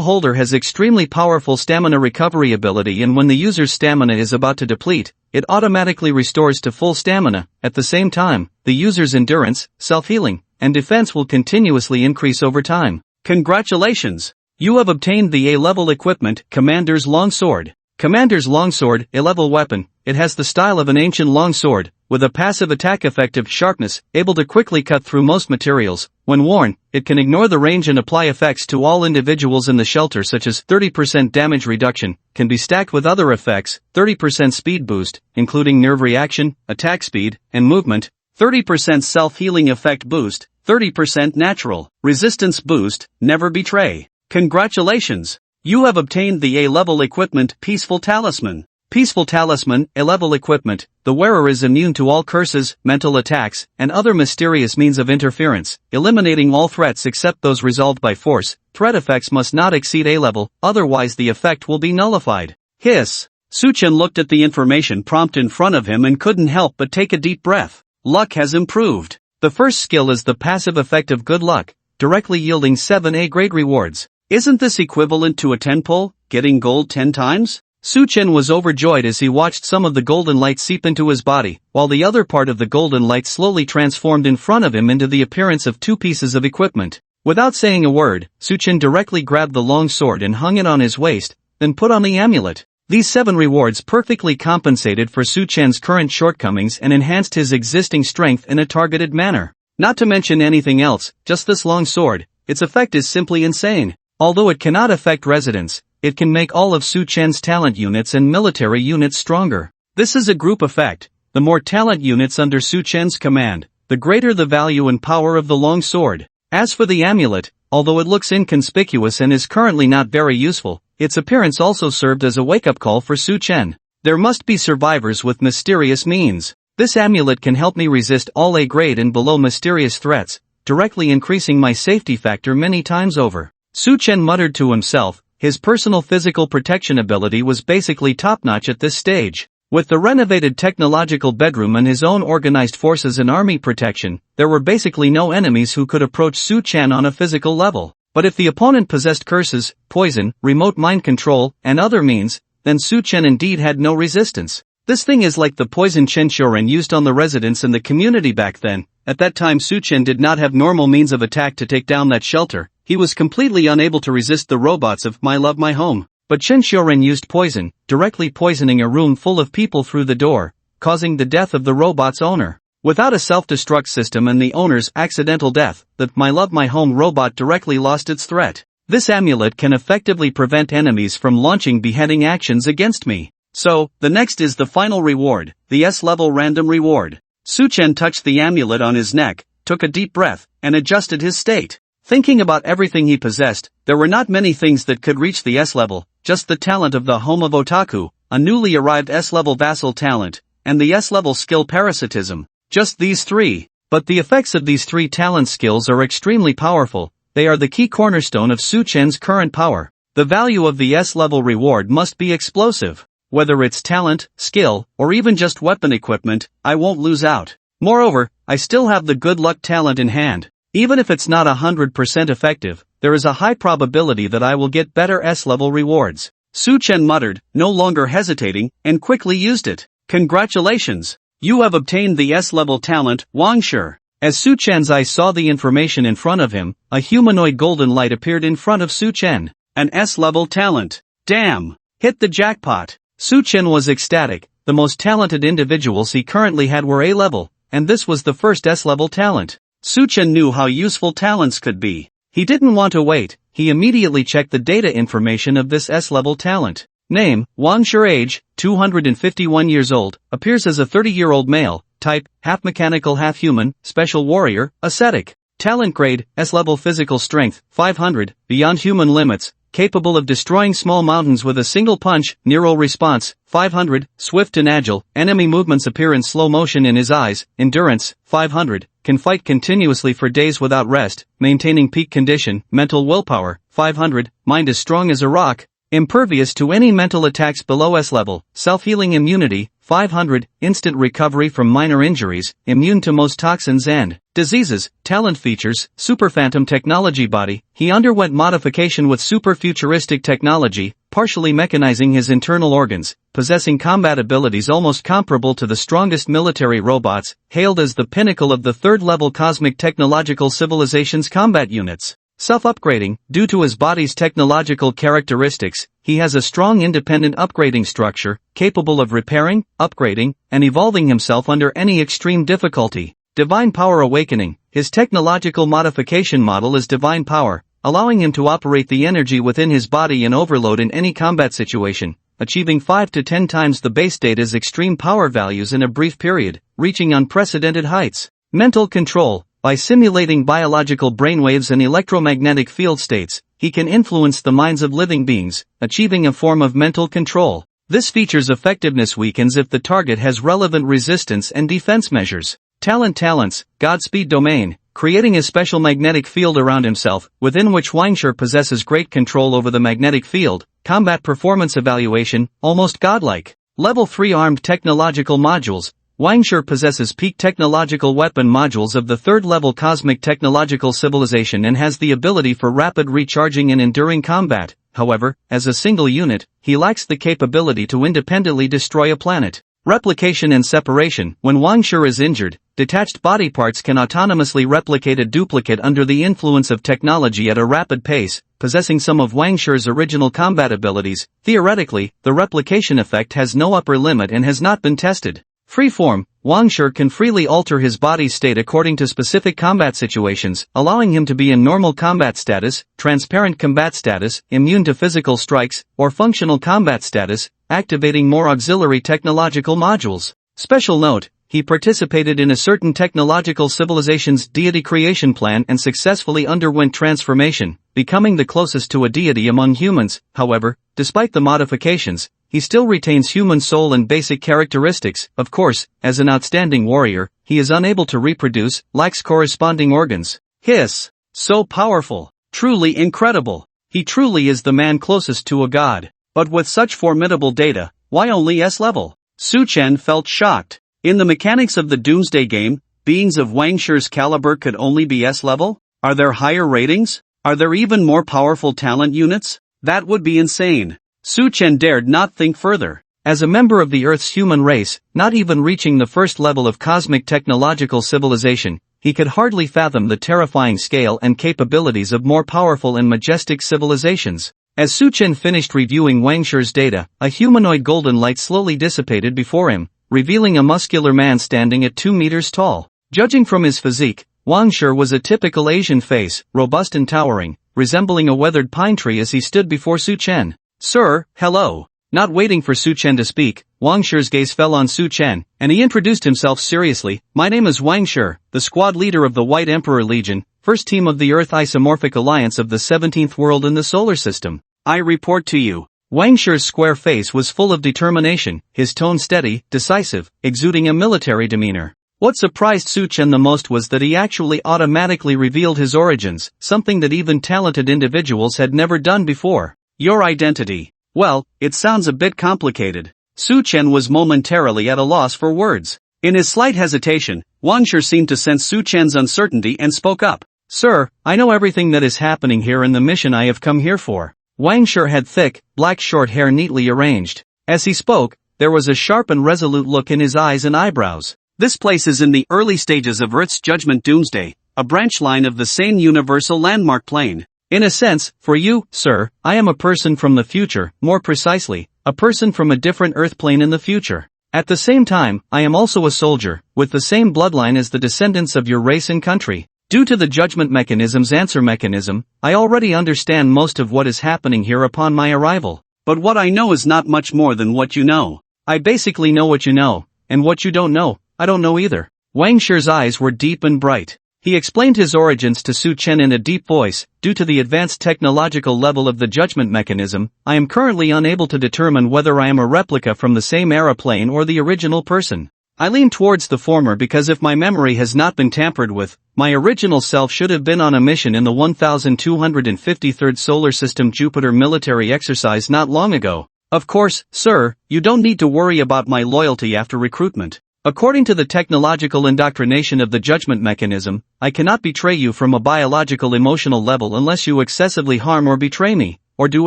holder has extremely powerful stamina recovery ability, and when the user's stamina is about to deplete, it automatically restores to full stamina. At the same time, the user's endurance, self-healing, and defense will continuously increase over time. Congratulations! You have obtained the A-level equipment, Commander's Longsword. Commander's Longsword, A-level weapon. It has the style of an ancient longsword, with a passive attack effective sharpness, able to quickly cut through most materials. When worn, it can ignore the range and apply effects to all individuals in the shelter, such as 30% damage reduction, can be stacked with other effects, 30% speed boost, including nerve reaction, attack speed, and movement, 30% self-healing effect boost, 30% natural resistance boost, never betray. Congratulations! You have obtained the A-level equipment Peaceful Talisman. Peaceful Talisman, A-level equipment. The wearer is immune to all curses, mental attacks, and other mysterious means of interference, eliminating all threats except those resolved by force. Threat effects must not exceed A-level, otherwise the effect will be nullified. Hiss! Suchen looked at the information prompt in front of him and couldn't help but take a deep breath. Luck has improved. The first skill is the passive effect of good luck, directly yielding 7 A-grade rewards. Isn't this equivalent to a 10 pull, getting gold 10 times? Suchen was overjoyed as he watched some of the golden light seep into his body, while the other part of the golden light slowly transformed in front of him into the appearance of 2 pieces of equipment. Without saying a word, Suchen directly grabbed the long sword and hung it on his waist, then put on the amulet. These 7 rewards perfectly compensated for Suchen's current shortcomings and enhanced his existing strength in a targeted manner. Not to mention anything else, just this long sword, its effect is simply insane. Although it cannot affect residents, it can make all of Suchen's talent units and military units stronger. This is a group effect. The more talent units under Suchen's command, the greater the value and power of the long sword. As for the amulet, although it looks inconspicuous and is currently not very useful, its appearance also served as a wake-up call for Suchen. There must be survivors with mysterious means. This amulet can help me resist all A-grade and below mysterious threats, directly increasing my safety factor many times over. Suchen muttered to himself. His personal physical protection ability was basically top-notch at this stage. With the renovated technological bedroom and his own organized forces and army protection, there were basically no enemies who could approach Suchen on a physical level. But if the opponent possessed curses, poison, remote mind control, and other means, then Suchen indeed had no resistance. This thing is like the poison Chenshoren used on the residents in the community back then. At that time Suchen did not have normal means of attack to take down that shelter. He was completely unable to resist the robots of My Love My Home. But Chenshoren used poison, directly poisoning a room full of people through the door, causing the death of the robot's owner. Without a self-destruct system and the owner's accidental death, the My Love My Home robot directly lost its threat. This amulet can effectively prevent enemies from launching beheading actions against me. So, the next is the final reward, the S-level random reward. Suchen touched the amulet on his neck, took a deep breath, and adjusted his state. Thinking about everything he possessed, there were not many things that could reach the S-level, just the talent of the Home of Otaku, a newly arrived S-level vassal talent, and the S-level skill parasitism. Just these 3. But the effects of these 3 talent skills are extremely powerful. They are the key cornerstone of Suchen's current power. The value of the S-level reward must be explosive. Whether it's talent, skill, or even just weapon equipment, I won't lose out. Moreover, I still have the good luck talent in hand. Even if it's not 100% effective, there is a high probability that I will get better S-level rewards. Suchen muttered, no longer hesitating, and quickly used it. Congratulations! You have obtained the S-level talent, Wangshi. As Suchen's eyes saw the information in front of him, a humanoid golden light appeared in front of Suchen. An S-level talent. Damn! Hit the jackpot! Suchen was ecstatic. The most talented individuals he currently had were A-level, and this was the first S-level talent. Suchen knew how useful talents could be. He didn't want to wait, he immediately checked the data information of this S-level talent. Name, Wangshi. Age, 251 years old, appears as a 30-year-old male. Type, half mechanical half human, special warrior, ascetic. Talent grade, S-level physical strength, 500, beyond human limits. Capable of destroying small mountains with a single punch, neural response, 500, swift and agile, enemy movements appear in slow motion in his eyes, endurance, 500, can fight continuously for days without rest, maintaining peak condition, mental willpower, 500, mind as strong as a rock, impervious to any mental attacks below S-level, self-healing immunity, 500, instant recovery from minor injuries, immune to most toxins and diseases. Talent features, super phantom technology body. He underwent modification with super futuristic technology, partially mechanizing his internal organs, possessing combat abilities almost comparable to the strongest military robots, hailed as the pinnacle of the third-level cosmic technological civilization's combat units. Self-upgrading. Due to his body's technological characteristics, he has a strong independent upgrading structure, capable of repairing, upgrading, and evolving himself under any extreme difficulty. Divine Power Awakening. His technological modification model is Divine Power, allowing him to operate the energy within his body in overload in any combat situation, achieving 5 to 10 times the base data's extreme power values in a brief period, reaching unprecedented heights. Mental Control. By simulating biological brainwaves and electromagnetic field states, he can influence the minds of living beings, achieving a form of mental control. This feature's effectiveness weakens if the target has relevant resistance and defense measures. Talents. Godspeed Domain. Creating a special magnetic field around himself, within which Wangshi possesses great control over the magnetic field. Combat Performance Evaluation. Almost godlike. Level 3 Armed Technological Modules. Wangshi possesses peak technological weapon modules of the 3rd level Cosmic Technological Civilization and has the ability for rapid recharging and enduring combat. However, as a single unit, he lacks the capability to independently destroy a planet. Replication and Separation. When Wangshi is injured, detached body parts can autonomously replicate a duplicate under the influence of technology at a rapid pace, possessing some of Wangshi's original combat abilities. Theoretically, the replication effect has no upper limit and has not been tested. Freeform. Wangshi can freely alter his body's state according to specific combat situations, allowing him to be in normal combat status, transparent combat status, immune to physical strikes, or functional combat status, activating more auxiliary technological modules. Special note, he participated in a certain technological civilization's deity creation plan and successfully underwent transformation, becoming the closest to a deity among humans. However, despite the modifications, he still retains human soul and basic characteristics. Of course, as an outstanding warrior, he is unable to reproduce, lacks corresponding organs. Hiss! So powerful! Truly incredible! He truly is the man closest to a god. But with such formidable data, why only S level? Su Chen felt shocked. In the mechanics of the Doomsday game, beings of Wangshi's caliber could only be S level? Are there higher ratings? Are there even more powerful talent units? That would be insane. Su Chen dared not think further. As a member of the Earth's human race, not even reaching the 1st level of cosmic technological civilization, he could hardly fathom the terrifying scale and capabilities of more powerful and majestic civilizations. As Su Chen finished reviewing Wangshi's data, a humanoid golden light slowly dissipated before him, revealing a muscular man standing at 2 meters tall. Judging from his physique, Wangshi was a typical Asian face, robust and towering, resembling a weathered pine tree as he stood before Su Chen. Sir, hello. Not waiting for Su Chen to speak, Wangshi's gaze fell on Su Chen, and he introduced himself seriously. My name is Wangshi, the squad leader of the White Emperor Legion, 1st team of the Earth Isomorphic Alliance of the 17th world in the solar system. I report to you. Wangshi's square face was full of determination, his tone steady, decisive, exuding a military demeanor. What surprised Su Chen the most was that he actually automatically revealed his origins, something that even talented individuals had never done before. Your identity. Well, it sounds a bit complicated. Su Chen was momentarily at a loss for words. In his slight hesitation, Wangshi seemed to sense Su Chen's uncertainty and spoke up. Sir, I know everything that is happening here and the mission I have come here for. Wangshi had thick, black short hair neatly arranged. As he spoke, there was a sharp and resolute look in his eyes and eyebrows. This place is in the early stages of Earth's Judgment Doomsday, a branch line of the same universal landmark plane. In a sense, for you, sir, I am a person from the future, more precisely, a person from a different Earth plane in the future. At the same time, I am also a soldier, with the same bloodline as the descendants of your race and country. Due to the judgment mechanism's answer mechanism, I already understand most of what is happening here upon my arrival. But what I know is not much more than what you know. I basically know what you know, and what you don't know, I don't know either. Wangshi's eyes were deep and bright. He explained his origins to Su Chen in a deep voice. Due to the advanced technological level of the judgment mechanism, I am currently unable to determine whether I am a replica from the same era plane or the original person. I lean towards the former because if my memory has not been tampered with, my original self should have been on a mission in the 1253rd Solar System Jupiter military exercise not long ago. Of course, sir, you don't need to worry about my loyalty after recruitment. According to the technological indoctrination of the judgment mechanism, I cannot betray you from a biological emotional level unless you excessively harm or betray me, or do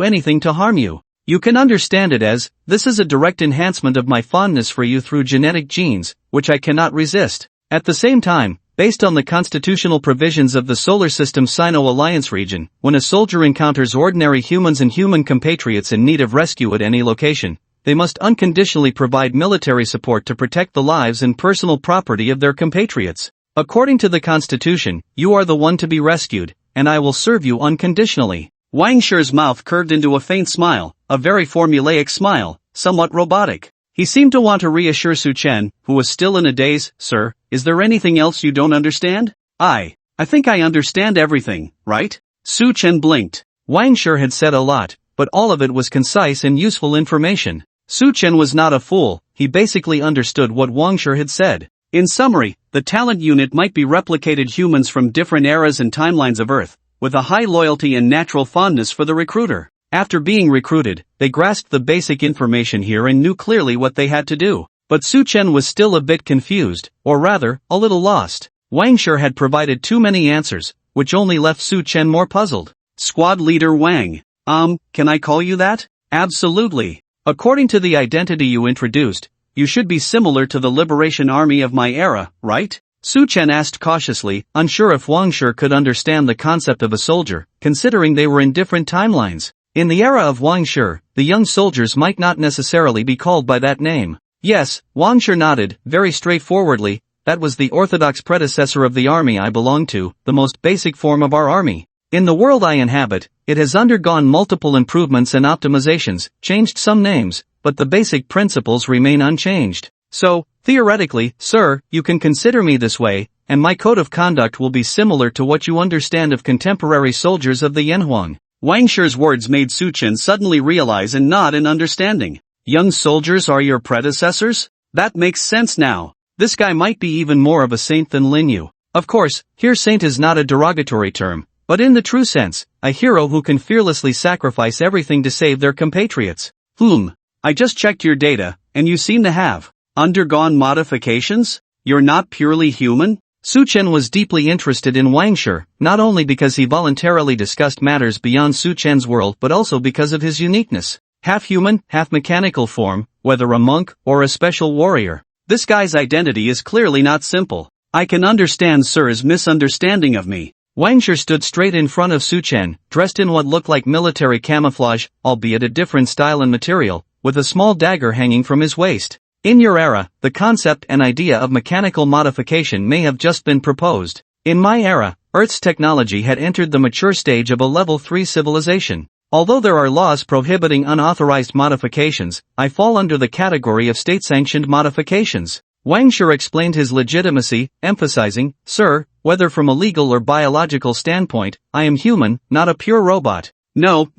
anything to harm you. You can understand it as, this is a direct enhancement of my fondness for you through genetic genes, which I cannot resist. At the same time, Based on the constitutional provisions of the Solar System Sino-Alliance region, when a soldier encounters ordinary humans and human compatriots in need of rescue at any location, they must unconditionally provide military support to protect the lives and personal property of their compatriots. According to the Constitution, you are the one to be rescued, and I will serve you unconditionally. Wang Shi's mouth curved into a faint smile, a very formulaic smile, somewhat robotic. He seemed to want to reassure Su Chen, who was still in a daze. Sir, is there anything else you don't understand? I think I understand everything, right? Su Chen blinked. Wang Shi had said a lot, but all of it was concise and useful information. Su Chen was not a fool, he basically understood what Wang Shi had said. In summary, the talent unit might be replicated humans from different eras and timelines of Earth, with a high loyalty and natural fondness for the recruiter. After being recruited, they grasped the basic information here and knew clearly what they had to do. But Su Chen was still a bit confused, or rather, a little lost. Wang Shi had provided too many answers, which only left Su Chen more puzzled. Squad Leader Wang. Can I call you that? Absolutely. According to the identity you introduced, you should be similar to the Liberation Army of my era, right? Su Chen asked cautiously, unsure if Wang Shi could understand the concept of a soldier, considering they were in different timelines. In the era of Wang Shi, the young soldiers might not necessarily be called by that name. Yes, Wang Shi nodded, very straightforwardly. That was the orthodox predecessor of the army I belonged to, the most basic form of our army. In the world I inhabit, it has undergone multiple improvements and optimizations, changed some names, but the basic principles remain unchanged. So, theoretically, sir, you can consider me this way, and my code of conduct will be similar to what you understand of contemporary soldiers of the Yanhuang. Wang Shi's words made Su Chen suddenly realize and nod in understanding. Young soldiers are your predecessors? That makes sense now. This guy might be even more of a saint than Lin Yu. Of course, here saint is not a derogatory term, but in the true sense, a hero who can fearlessly sacrifice everything to save their compatriots. I just checked your data, and you seem to have undergone modifications? You're not purely human? Su Chen was deeply interested in Wang Shi, not only because he voluntarily discussed matters beyond Su Chen's world but also because of his uniqueness. Half human, half mechanical form, whether a monk or a special warrior. This guy's identity is clearly not simple. I can understand Sir's misunderstanding of me. Wang Shi stood straight in front of Su Chen, dressed in what looked like military camouflage, albeit a different style and material, with a small dagger hanging from his waist. In your era, the concept and idea of mechanical modification may have just been proposed. In my era, Earth's technology had entered the mature stage of a level 3 civilization. Although there are laws prohibiting unauthorized modifications, I fall under the category of state-sanctioned modifications. Wang Shi explained his legitimacy, emphasizing, Sir, whether from a legal or biological standpoint, I am human, not a pure robot. No,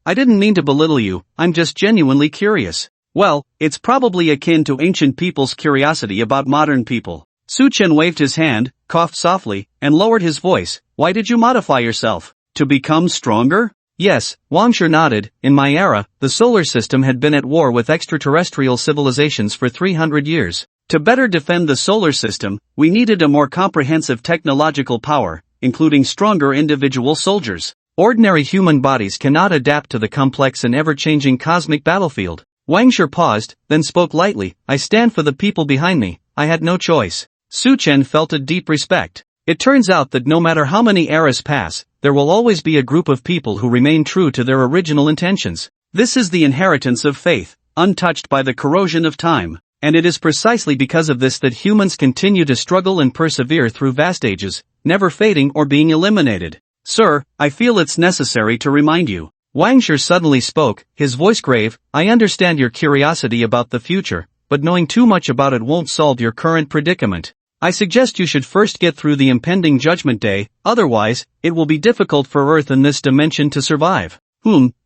I didn't mean to belittle you, I'm just genuinely curious. Well, it's probably akin to ancient people's curiosity about modern people. Su Chen waved his hand, coughed softly, and lowered his voice. Why did you modify yourself? To become stronger? Yes, Wang Shi nodded. In my era, the solar system had been at war with extraterrestrial civilizations for 300 years. To better defend the solar system, we needed a more comprehensive technological power, including stronger individual soldiers. Ordinary human bodies cannot adapt to the complex and ever-changing cosmic battlefield. Wang Shi paused, then spoke lightly. I stand for the people behind me, I had no choice. Su Chen felt a deep respect. It turns out that no matter how many eras pass, there will always be a group of people who remain true to their original intentions. This is the inheritance of faith, untouched by the corrosion of time. And it is precisely because of this that humans continue to struggle and persevere through vast ages, never fading or being eliminated. Sir, I feel it's necessary to remind you. Wang Shi suddenly spoke, his voice grave. I understand your curiosity about the future, but knowing too much about it won't solve your current predicament. I suggest you should first get through the impending Judgment Day, otherwise, it will be difficult for Earth in this dimension to survive.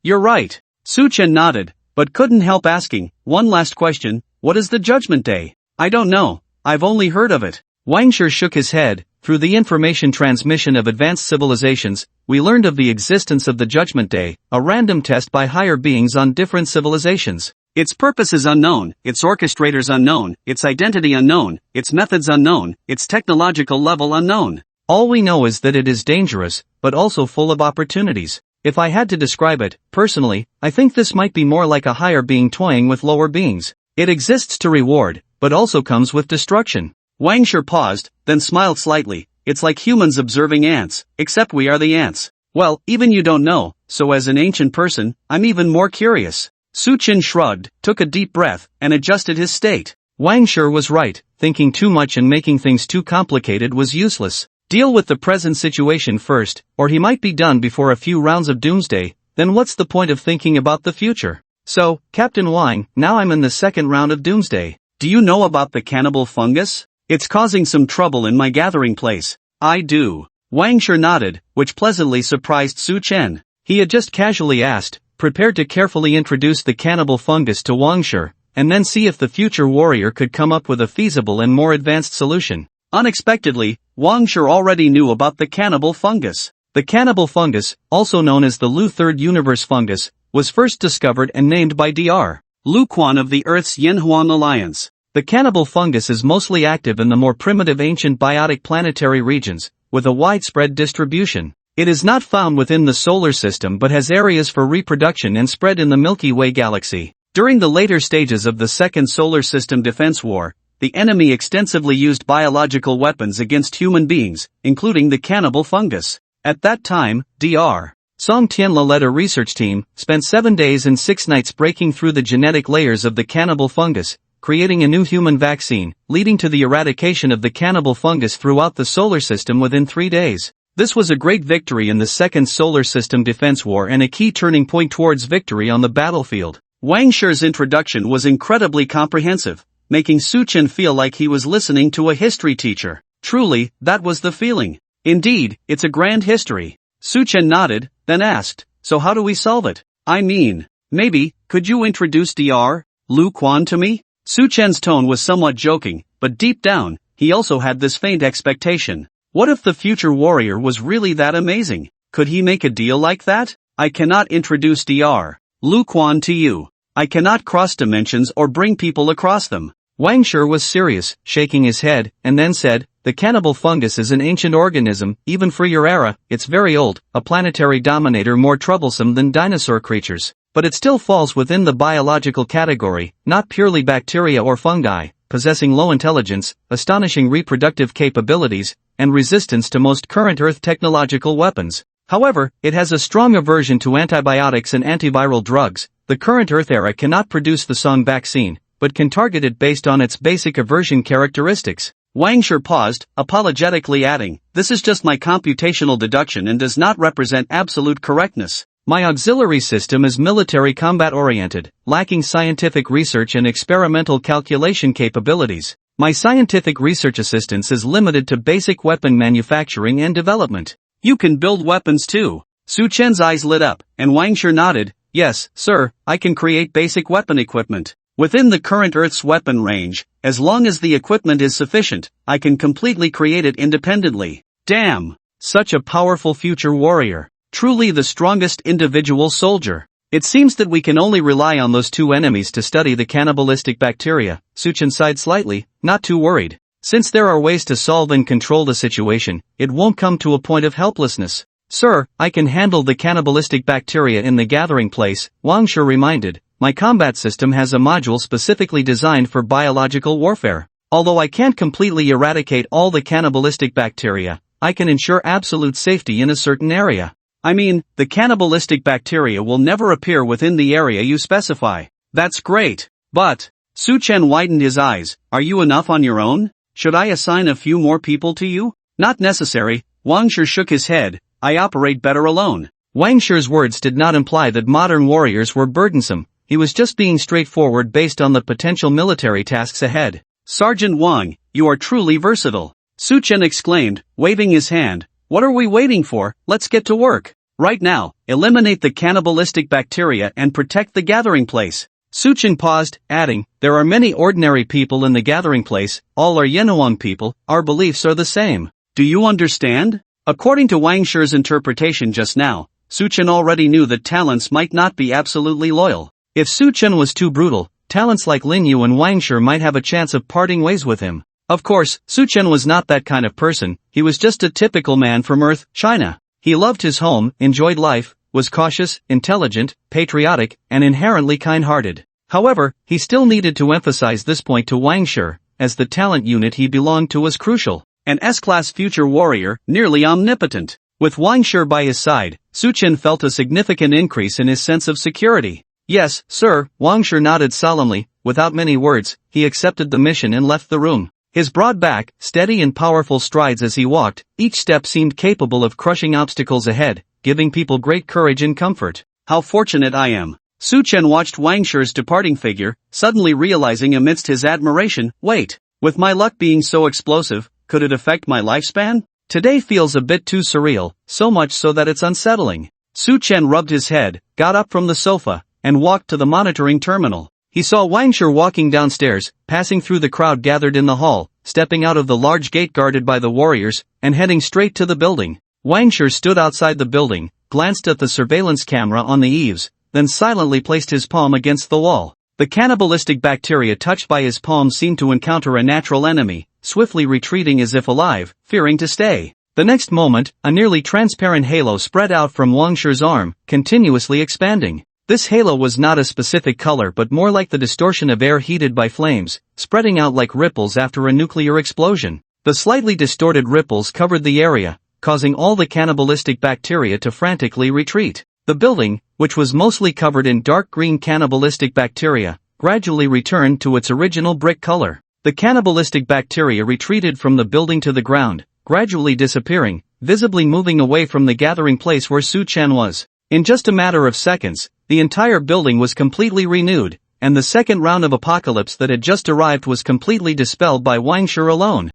You're right. Su Chen nodded, but couldn't help asking, one last question, what is the Judgment Day? I don't know, I've only heard of it. Wang Shi shook his head. Through the information transmission of advanced civilizations, we learned of the existence of the Judgment Day, a random test by higher beings on different civilizations. Its purpose is unknown, its orchestrators unknown, its identity unknown, its methods unknown, its technological level unknown. All we know is that it is dangerous, but also full of opportunities. If I had to describe it, personally, I think this might be more like a higher being toying with lower beings. It exists to reward, but also comes with destruction. Wang Shi paused, then smiled slightly. It's like humans observing ants, except we are the ants. Well, even you don't know, so as an ancient person, I'm even more curious. Su Chen shrugged, took a deep breath, and adjusted his state. Wang Shi was right, thinking too much and making things too complicated was useless. Deal with the present situation first, or he might be done before a few rounds of doomsday, then what's the point of thinking about the future? So, Captain Wang, now I'm in the second round of doomsday. Do you know about the cannibal fungus? It's causing some trouble in my gathering place. I do. Wang Shi nodded, which pleasantly surprised Su Chen. He had just casually asked, prepared to carefully introduce the cannibal fungus to Wang Shi, and then see if the future warrior could come up with a feasible and more advanced solution. Unexpectedly, Wang Shi already knew about the cannibal fungus. The cannibal fungus, also known as the Lu Third Universe fungus, was first discovered and named by Dr. Lu Quan of the Earth's Yanhuan Alliance. The cannibal fungus is mostly active in the more primitive ancient biotic planetary regions, with a widespread distribution. It is not found within the solar system but has areas for reproduction and spread in the Milky Way galaxy. During the later stages of the Second Solar System Defense War, the enemy extensively used biological weapons against human beings, including the cannibal fungus. At that time, Dr. Song Tianla led a research team, spent 7 days and 6 nights breaking through the genetic layers of the cannibal fungus, creating a new human vaccine, leading to the eradication of the cannibal fungus throughout the solar system within 3 days. This was a great victory in the Second Solar System Defense War and a key turning point towards victory on the battlefield. Wang Shi's introduction was incredibly comprehensive, making Su Chen feel like he was listening to a history teacher. Truly, that was the feeling. Indeed, it's a grand history. Su Chen nodded, then asked, so how do we solve it? I mean, maybe, could you introduce Dr. Lu Quan to me? Su Chen's tone was somewhat joking, but deep down, he also had this faint expectation. What if the future warrior was really that amazing? Could he make a deal like that? I cannot introduce Dr. Lu Quan to you. I cannot cross dimensions or bring people across them. Wang Shi was serious, shaking his head, and then said, the cannibal fungus is an ancient organism, even for your era, it's very old, a planetary dominator more troublesome than dinosaur creatures. But it still falls within the biological category, not purely bacteria or fungi, possessing low intelligence, astonishing reproductive capabilities, and resistance to most current Earth technological weapons. However, it has a strong aversion to antibiotics and antiviral drugs. The current Earth era cannot produce the Song vaccine, but can target it based on its basic aversion characteristics. Wang Shi paused, apologetically adding, this is just my computational deduction and does not represent absolute correctness. My auxiliary system is military combat-oriented, lacking scientific research and experimental calculation capabilities. My scientific research assistance is limited to basic weapon manufacturing and development. You can build weapons too. Su Chen's eyes lit up, and Wang Shi nodded, yes, sir, I can create basic weapon equipment. Within the current Earth's weapon range, as long as the equipment is sufficient, I can completely create it independently. Damn! Such a powerful future warrior. Truly the strongest individual soldier. It seems that we can only rely on those two enemies to study the cannibalistic bacteria. Su Chen sighed slightly, not too worried. Since there are ways to solve and control the situation, it won't come to a point of helplessness. Sir, I can handle the cannibalistic bacteria in the gathering place, Wang Shi reminded. My combat system has a module specifically designed for biological warfare. Although I can't completely eradicate all the cannibalistic bacteria, I can ensure absolute safety in a certain area. I mean, the cannibalistic bacteria will never appear within the area you specify. That's great. But, Su Chen widened his eyes, are you enough on your own? Should I assign a few more people to you? Not necessary. Wang Shi shook his head, I operate better alone. Wang Shi's words did not imply that modern warriors were burdensome. He was just being straightforward based on the potential military tasks ahead. Sergeant Wang, you are truly versatile. Su Chen exclaimed, waving his hand. What are we waiting for? Let's get to work. Right now, eliminate the cannibalistic bacteria and protect the gathering place. Su Chen paused, adding, there are many ordinary people in the gathering place, all are Yanhuan people, our beliefs are the same. Do you understand? According to Wang Shi's interpretation just now, Su Chen already knew that talents might not be absolutely loyal. If Su Chen was too brutal, talents like Lin Yu and Wang Shi might have a chance of parting ways with him. Of course, Su Chen was not that kind of person, he was just a typical man from Earth, China. He loved his home, enjoyed life, was cautious, intelligent, patriotic, and inherently kind-hearted. However, he still needed to emphasize this point to Wang Shi, as the talent unit he belonged to was crucial. An S-class future warrior, nearly omnipotent. With Wang Shi by his side, Su Chen felt a significant increase in his sense of security. Yes, sir, Wang Shi nodded solemnly. Without many words, he accepted the mission and left the room. His broad back, steady and powerful strides as he walked, each step seemed capable of crushing obstacles ahead, giving people great courage and comfort. How fortunate I am. Su Chen watched Wang Shi's departing figure, suddenly realizing amidst his admiration, wait, with my luck being so explosive, could it affect my lifespan? Today feels a bit too surreal, so much so that it's unsettling. Su Chen rubbed his head, got up from the sofa, and walked to the monitoring terminal. He saw Wang Shi walking downstairs, passing through the crowd gathered in the hall, stepping out of the large gate guarded by the warriors, and heading straight to the building. Wang Shi stood outside the building, glanced at the surveillance camera on the eaves, then silently placed his palm against the wall. The cannibalistic bacteria touched by his palm seemed to encounter a natural enemy, swiftly retreating as if alive, fearing to stay. The next moment, a nearly transparent halo spread out from Wang Shi's arm, continuously expanding. This halo was not a specific color but more like the distortion of air heated by flames, spreading out like ripples after a nuclear explosion. The slightly distorted ripples covered the area, causing all the cannibalistic bacteria to frantically retreat. The building, which was mostly covered in dark green cannibalistic bacteria, gradually returned to its original brick color. The cannibalistic bacteria retreated from the building to the ground, gradually disappearing, visibly moving away from the gathering place where Su Chen was. In just a matter of seconds, the entire building was completely renewed, and the second round of apocalypse that had just arrived was completely dispelled by Wang Shi alone.